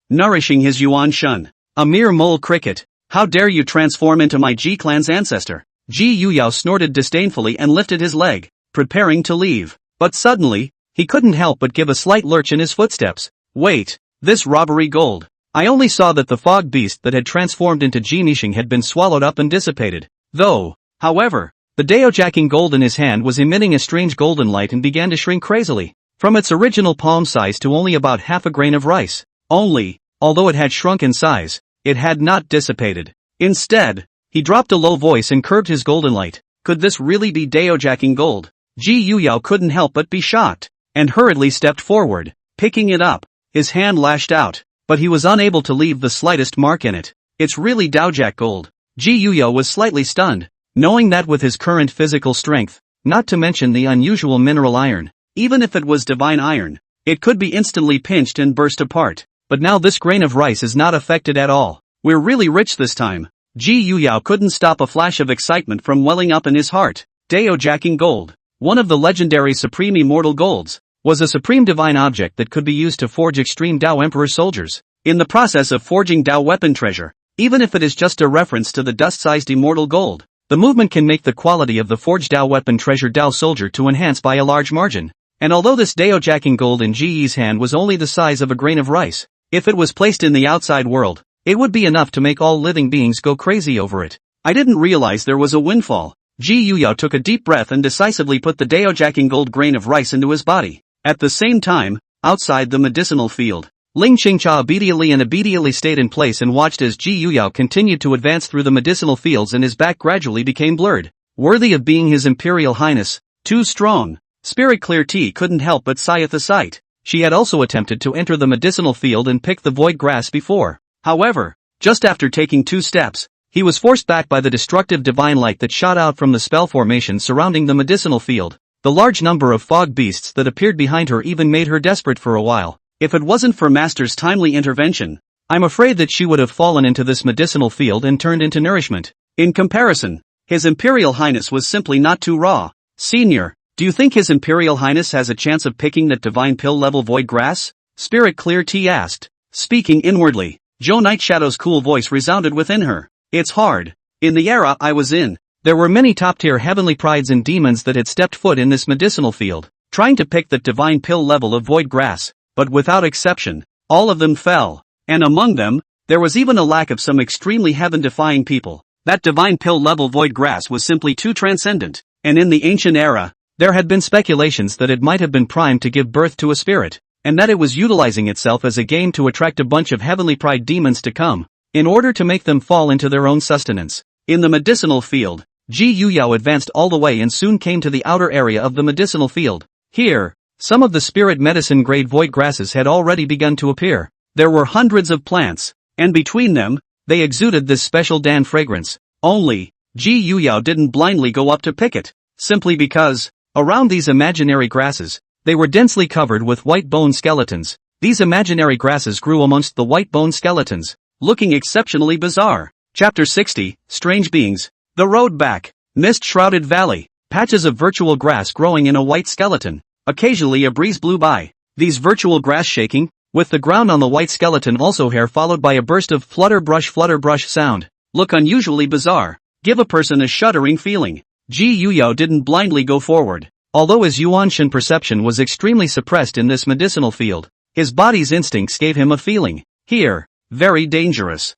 nourishing his Yuanshan. A mere mole cricket. How dare you transform into my Ji clan's ancestor? Ji Yuyao snorted disdainfully and lifted his leg, preparing to leave. But suddenly, he couldn't help but give a slight lurch in his footsteps. Wait, this robbery gold. I only saw that the fog beast that had transformed into Ji Misheng had been swallowed up and dissipated. However, the Daojacking gold in his hand was emitting a strange golden light and began to shrink crazily, from its original palm size to only about half a grain of rice. Although it had shrunk in size, it had not dissipated. Instead, he dropped a low voice and curbed his golden light. Could this really be Daojacking gold? Ji Yuyao couldn't help but be shocked, and hurriedly stepped forward, picking it up. His hand lashed out, but he was unable to leave the slightest mark in it. It's really Daojack gold. Ji Yuyao was slightly stunned. knowing that with his current physical strength, not to mention the unusual mineral iron, even if it was divine iron, it could be instantly pinched and burst apart. But now this grain of rice is not affected at all. We're really rich this time. Ji Yuyao couldn't stop a flash of excitement from welling up in his heart. Dao-jacking gold, one of the legendary supreme immortal golds, was a supreme divine object that could be used to forge extreme Dao Emperor soldiers. In the process of forging Dao weapon treasure, even if it is just a reference to the dust-sized immortal gold, the movement can make the quality of the forged Dao weapon treasure Dao soldier to enhance by a large margin. And although this Dao-jacking gold in Ji Yi's hand was only the size of a grain of rice, if it was placed in the outside world, it would be enough to make all living beings go crazy over it. I didn't realize there was a windfall. Ji Yuyao took a deep breath and decisively put the Dao-jacking gold grain of rice into his body. At the same time, outside the medicinal field, Ling Qingcha obediently stayed in place and watched as Ji Yuyao continued to advance through the medicinal fields and his back gradually became blurred. Worthy of being His Imperial Highness, too strong. Spirit Clear Tea couldn't help but sigh at the sight. She had also attempted to enter the medicinal field and pick the void grass before. However, just after taking 2 steps, he was forced back by the destructive divine light that shot out from the spell formation surrounding the medicinal field. The large number of fog beasts that appeared behind her even made her desperate for a while. If it wasn't for Master's timely intervention, I'm afraid that she would have fallen into this medicinal field and turned into nourishment. In comparison, His Imperial Highness was simply not too raw. Senior, do you think His Imperial Highness has a chance of picking that divine pill-level void grass? Spirit Clear Tea asked. Speaking inwardly, Zhou Nightshadow's cool voice resounded within her. It's hard. In the era I was in, there were many top-tier heavenly prides and demons that had stepped foot in this medicinal field, trying to pick that divine pill level of void grass, but without exception, all of them fell. And among them, there was even a lack of some extremely heaven-defying people. That divine pill level void grass was simply too transcendent, and in the ancient era, there had been speculations that it might have been primed to give birth to a spirit, and that it was utilizing itself as a game to attract a bunch of heavenly pride demons to come, in order to make them fall into their own sustenance. In the medicinal field, Ji Yuyao advanced all the way and soon came to the outer area of the medicinal field. Here, some of the spirit medicine grade void grasses had already begun to appear. There were hundreds of plants, and between them, they exuded this special Dan fragrance. Only, Ji Yuyao didn't blindly go up to pick it, simply because, around these imaginary grasses, they were densely covered with white bone skeletons. These imaginary grasses grew amongst the white bone skeletons, looking exceptionally bizarre. Chapter 60, Strange Beings. The Road Back. Mist-shrouded valley. Patches of virtual grass growing in a white skeleton. Occasionally a breeze blew by. These virtual grass shaking, with the ground on the white skeleton also hair followed by a burst of flutter brush sound. Look unusually bizarre. Give a person a shuddering feeling. Ji Yuyao didn't blindly go forward. Although his Yuanshan perception was extremely suppressed in this medicinal field, his body's instincts gave him a feeling. Here, very dangerous.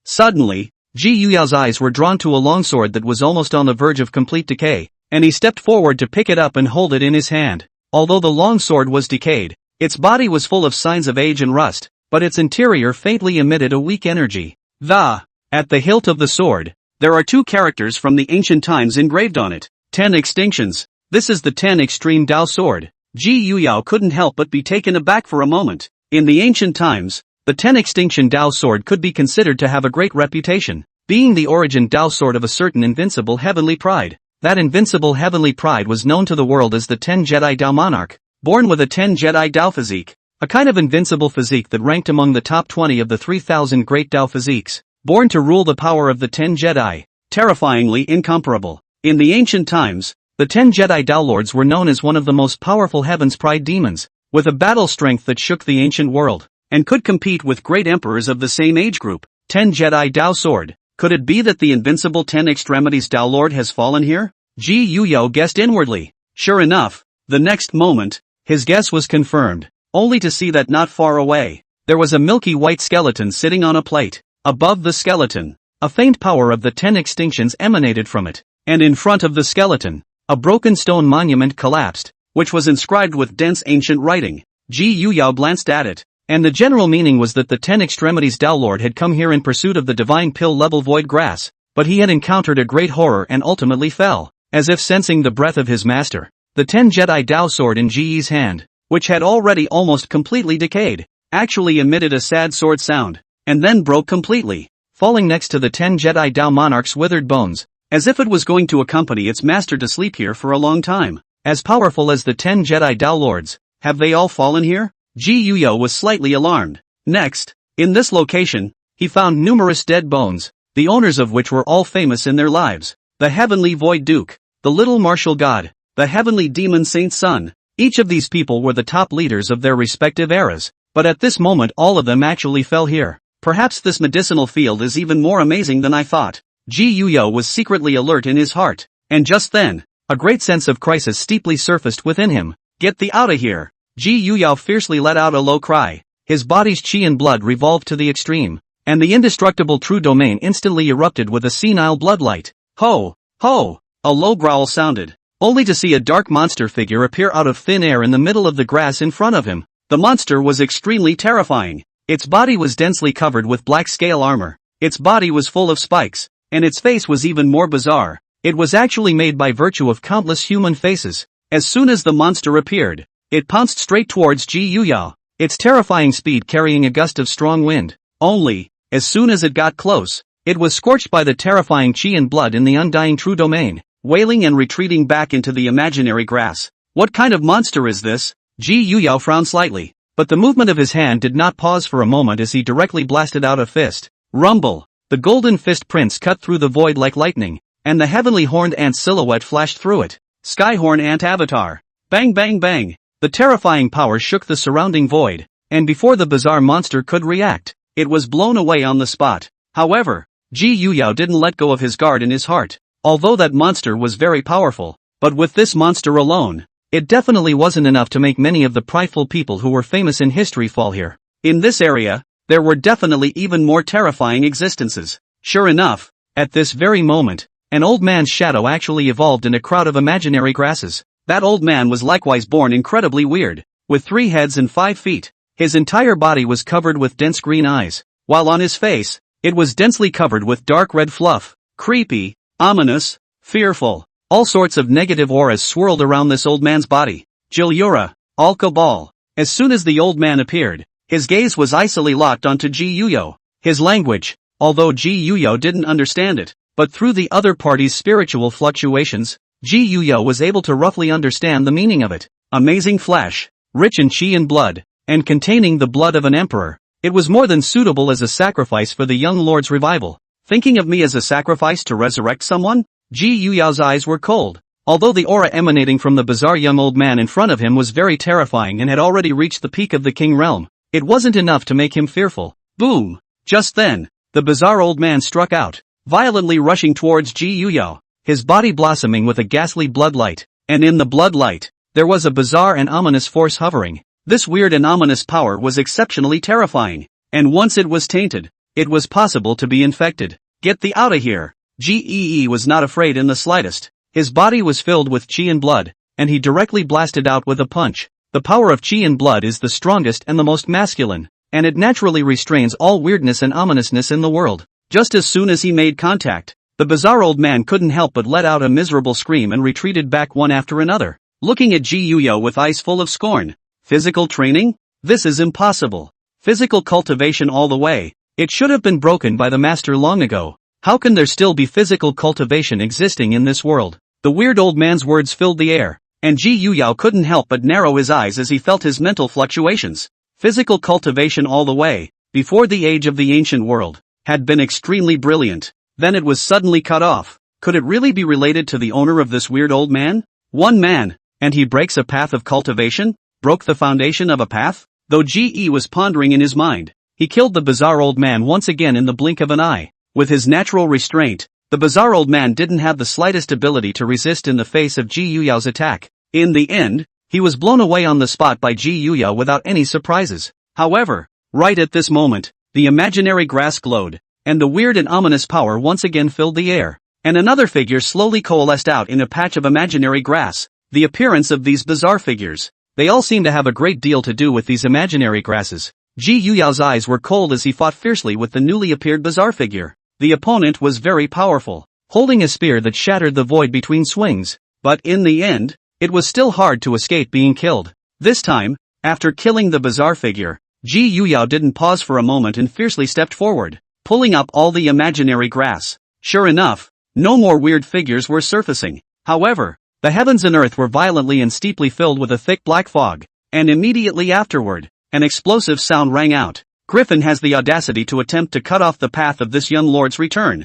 Suddenly, Ji Yuyao's eyes were drawn to a longsword that was almost on the verge of complete decay, and he stepped forward to pick it up and hold it in his hand. Although the longsword was decayed, its body was full of signs of age and rust, but its interior faintly emitted a weak energy. At the hilt of the sword, there are 2 characters from the ancient times engraved on it. 10 extinctions. This is the 10 extreme Dao sword. Ji Yuyao couldn't help but be taken aback for a moment. In the ancient times, the 10 extinction Dao sword could be considered to have a great reputation, being the origin Dao sword of a certain invincible heavenly pride. That invincible heavenly pride was known to the world as the 10 Jedi Dao monarch, born with a 10 Jedi Dao physique, a kind of invincible physique that ranked among the top 20 of the 3,000 great Dao physiques, born to rule the power of the 10 Jedi, terrifyingly incomparable. In the ancient times, the 10 Jedi Dao lords were known as one of the most powerful heaven's pride demons, with a battle strength that shook the ancient world, and could compete with great emperors of the same age group. 10 Jedi Dao sword. Could it be that the invincible 10 extremities Dao Lord has fallen here? Ji Yuyao guessed inwardly. Sure enough, the next moment, his guess was confirmed, only to see that not far away, there was a milky white skeleton sitting on a plate. Above the skeleton, a faint power of the 10 extinctions emanated from it, and in front of the skeleton, a broken stone monument collapsed, which was inscribed with dense ancient writing. Ji Yuyao glanced at it, and the general meaning was that the 10 extremities Dao Lord had come here in pursuit of the divine pill-level void grass, but he had encountered a great horror and ultimately fell. As if sensing the breath of his master, the 10 Jedi Dao sword in Ji Yi's hand, which had already almost completely decayed, actually emitted a sad sword sound, and then broke completely, falling next to the 10 Jedi Dao monarch's withered bones. as if it was going to accompany its master to sleep here for a long time. As powerful as the 10 Jedi Dao Lords, have they all fallen here? Ji Yuyo was slightly alarmed. Next, in this location, he found numerous dead bones, the owners of which were all famous in their lives. The Heavenly Void Duke, the Little Martial God, the Heavenly Demon Saint's son. Each of these people were the top leaders of their respective eras, but at this moment all of them actually fell here. Perhaps this medicinal field is even more amazing than I thought. Ji Yuyo was secretly alert in his heart, and just then, a great sense of crisis steeply surfaced within him. Get thee outta here! Ji Yuyo fiercely let out a low cry. His body's chi and blood revolved to the extreme, and the indestructible true domain instantly erupted with a senile bloodlight. Ho! Ho! A low growl sounded, only to see a dark monster figure appear out of thin air in the middle of the grass in front of him. The monster was extremely terrifying. Its body was densely covered with black scale armor. Its body was full of spikes, and its face was even more bizarre. It was actually made by virtue of countless human faces. As soon as the monster appeared, it pounced straight towards Ji Yuyo, its terrifying speed carrying a gust of strong wind. Only, as soon as it got close, it was scorched by the terrifying chi and blood in the undying true domain, wailing and retreating back into the imaginary grass. What kind of monster is this? Ji Yuyo frowned slightly, but the movement of his hand did not pause for a moment as he directly blasted out a fist. Rumble! The golden fist prince cut through the void like lightning, and the heavenly horned ant silhouette flashed through it. Skyhorn Ant Avatar. Bang bang bang! The terrifying power shook the surrounding void, and before the bizarre monster could react, it was blown away on the spot. However, Ji Yuyo didn't let go of his guard in his heart. Although that monster was very powerful, but with this monster alone, it definitely wasn't enough to make many of the prideful people who were famous in history fall here. In this area, there were definitely even more terrifying existences. Sure enough, at this very moment, an old man's shadow actually evolved in a crowd of imaginary grasses. That old man was likewise born incredibly weird, with 3 heads and 5 feet. His entire body was covered with dense green eyes, while on his face, it was densely covered with dark red fluff. Creepy, ominous, fearful. All sorts of negative auras swirled around this old man's body. Jilyura, Al-Kabal. As soon as the old man appeared, his gaze was icily locked onto Ji Yuyo. His language, although Ji Yuyo didn't understand it, but through the other party's spiritual fluctuations, Ji Yuyo was able to roughly understand the meaning of it. Amazing flesh, rich in chi and blood, and containing the blood of an emperor. It was more than suitable as a sacrifice for the young lord's revival. Thinking of me as a sacrifice to resurrect someone? Ji Yuyo's eyes were cold. Although the aura emanating from the bizarre young old man in front of him was very terrifying and had already reached the peak of the king realm, it wasn't enough to make him fearful. Boom! Just then, the bizarre old man struck out, violently rushing towards Ji Yuyo, his body blossoming with a ghastly bloodlight, and in the bloodlight, there was a bizarre and ominous force hovering. This weird and ominous power was exceptionally terrifying, and once it was tainted, it was possible to be infected. Get thee outta here! Gee was not afraid in the slightest. His body was filled with chi and blood, and he directly blasted out with a punch. The power of chi and blood is the strongest and the most masculine, and it naturally restrains all weirdness and ominousness in the world. Just as soon as he made contact, the bizarre old man couldn't help but let out a miserable scream and retreated back one after another, looking at Ji Yuyo with eyes full of scorn. Physical training? This is impossible. Physical cultivation all the way. It should have been broken by the master long ago. How can there still be physical cultivation existing in this world? The weird old man's words filled the air, and Ji Yuyo couldn't help but narrow his eyes as he felt his mental fluctuations. Physical cultivation all the way, before the age of the ancient world, had been extremely brilliant. Then it was suddenly cut off. Could it really be related to the owner of this weird old man? One man, and he breaks a path of cultivation? Broke the foundation of a path? Though Ge was pondering in his mind, he killed the bizarre old man once again in the blink of an eye. With his natural restraint, the bizarre old man didn't have the slightest ability to resist in the face of Ji Yuyo's attack. In the end, he was blown away on the spot by Ji Yuyo without any surprises. However, right at this moment, the imaginary grass glowed, and the weird and ominous power once again filled the air, and another figure slowly coalesced out in a patch of imaginary grass. The appearance of these bizarre figures, they all seem to have a great deal to do with these imaginary grasses. Ji Yuyo's eyes were cold as he fought fiercely with the newly appeared bizarre figure. The opponent was very powerful, holding a spear that shattered the void between swings, but in the end, it was still hard to escape being killed. This time, after killing the bizarre figure, Ji Yuyo didn't pause for a moment and fiercely stepped forward, pulling up all the imaginary grass. Sure enough, No more weird figures were surfacing. However, the heavens and earth were violently and steeply filled with a thick black fog, and immediately afterward, an explosive sound rang out. Griffin has the audacity to attempt to cut off the path of this young lord's return.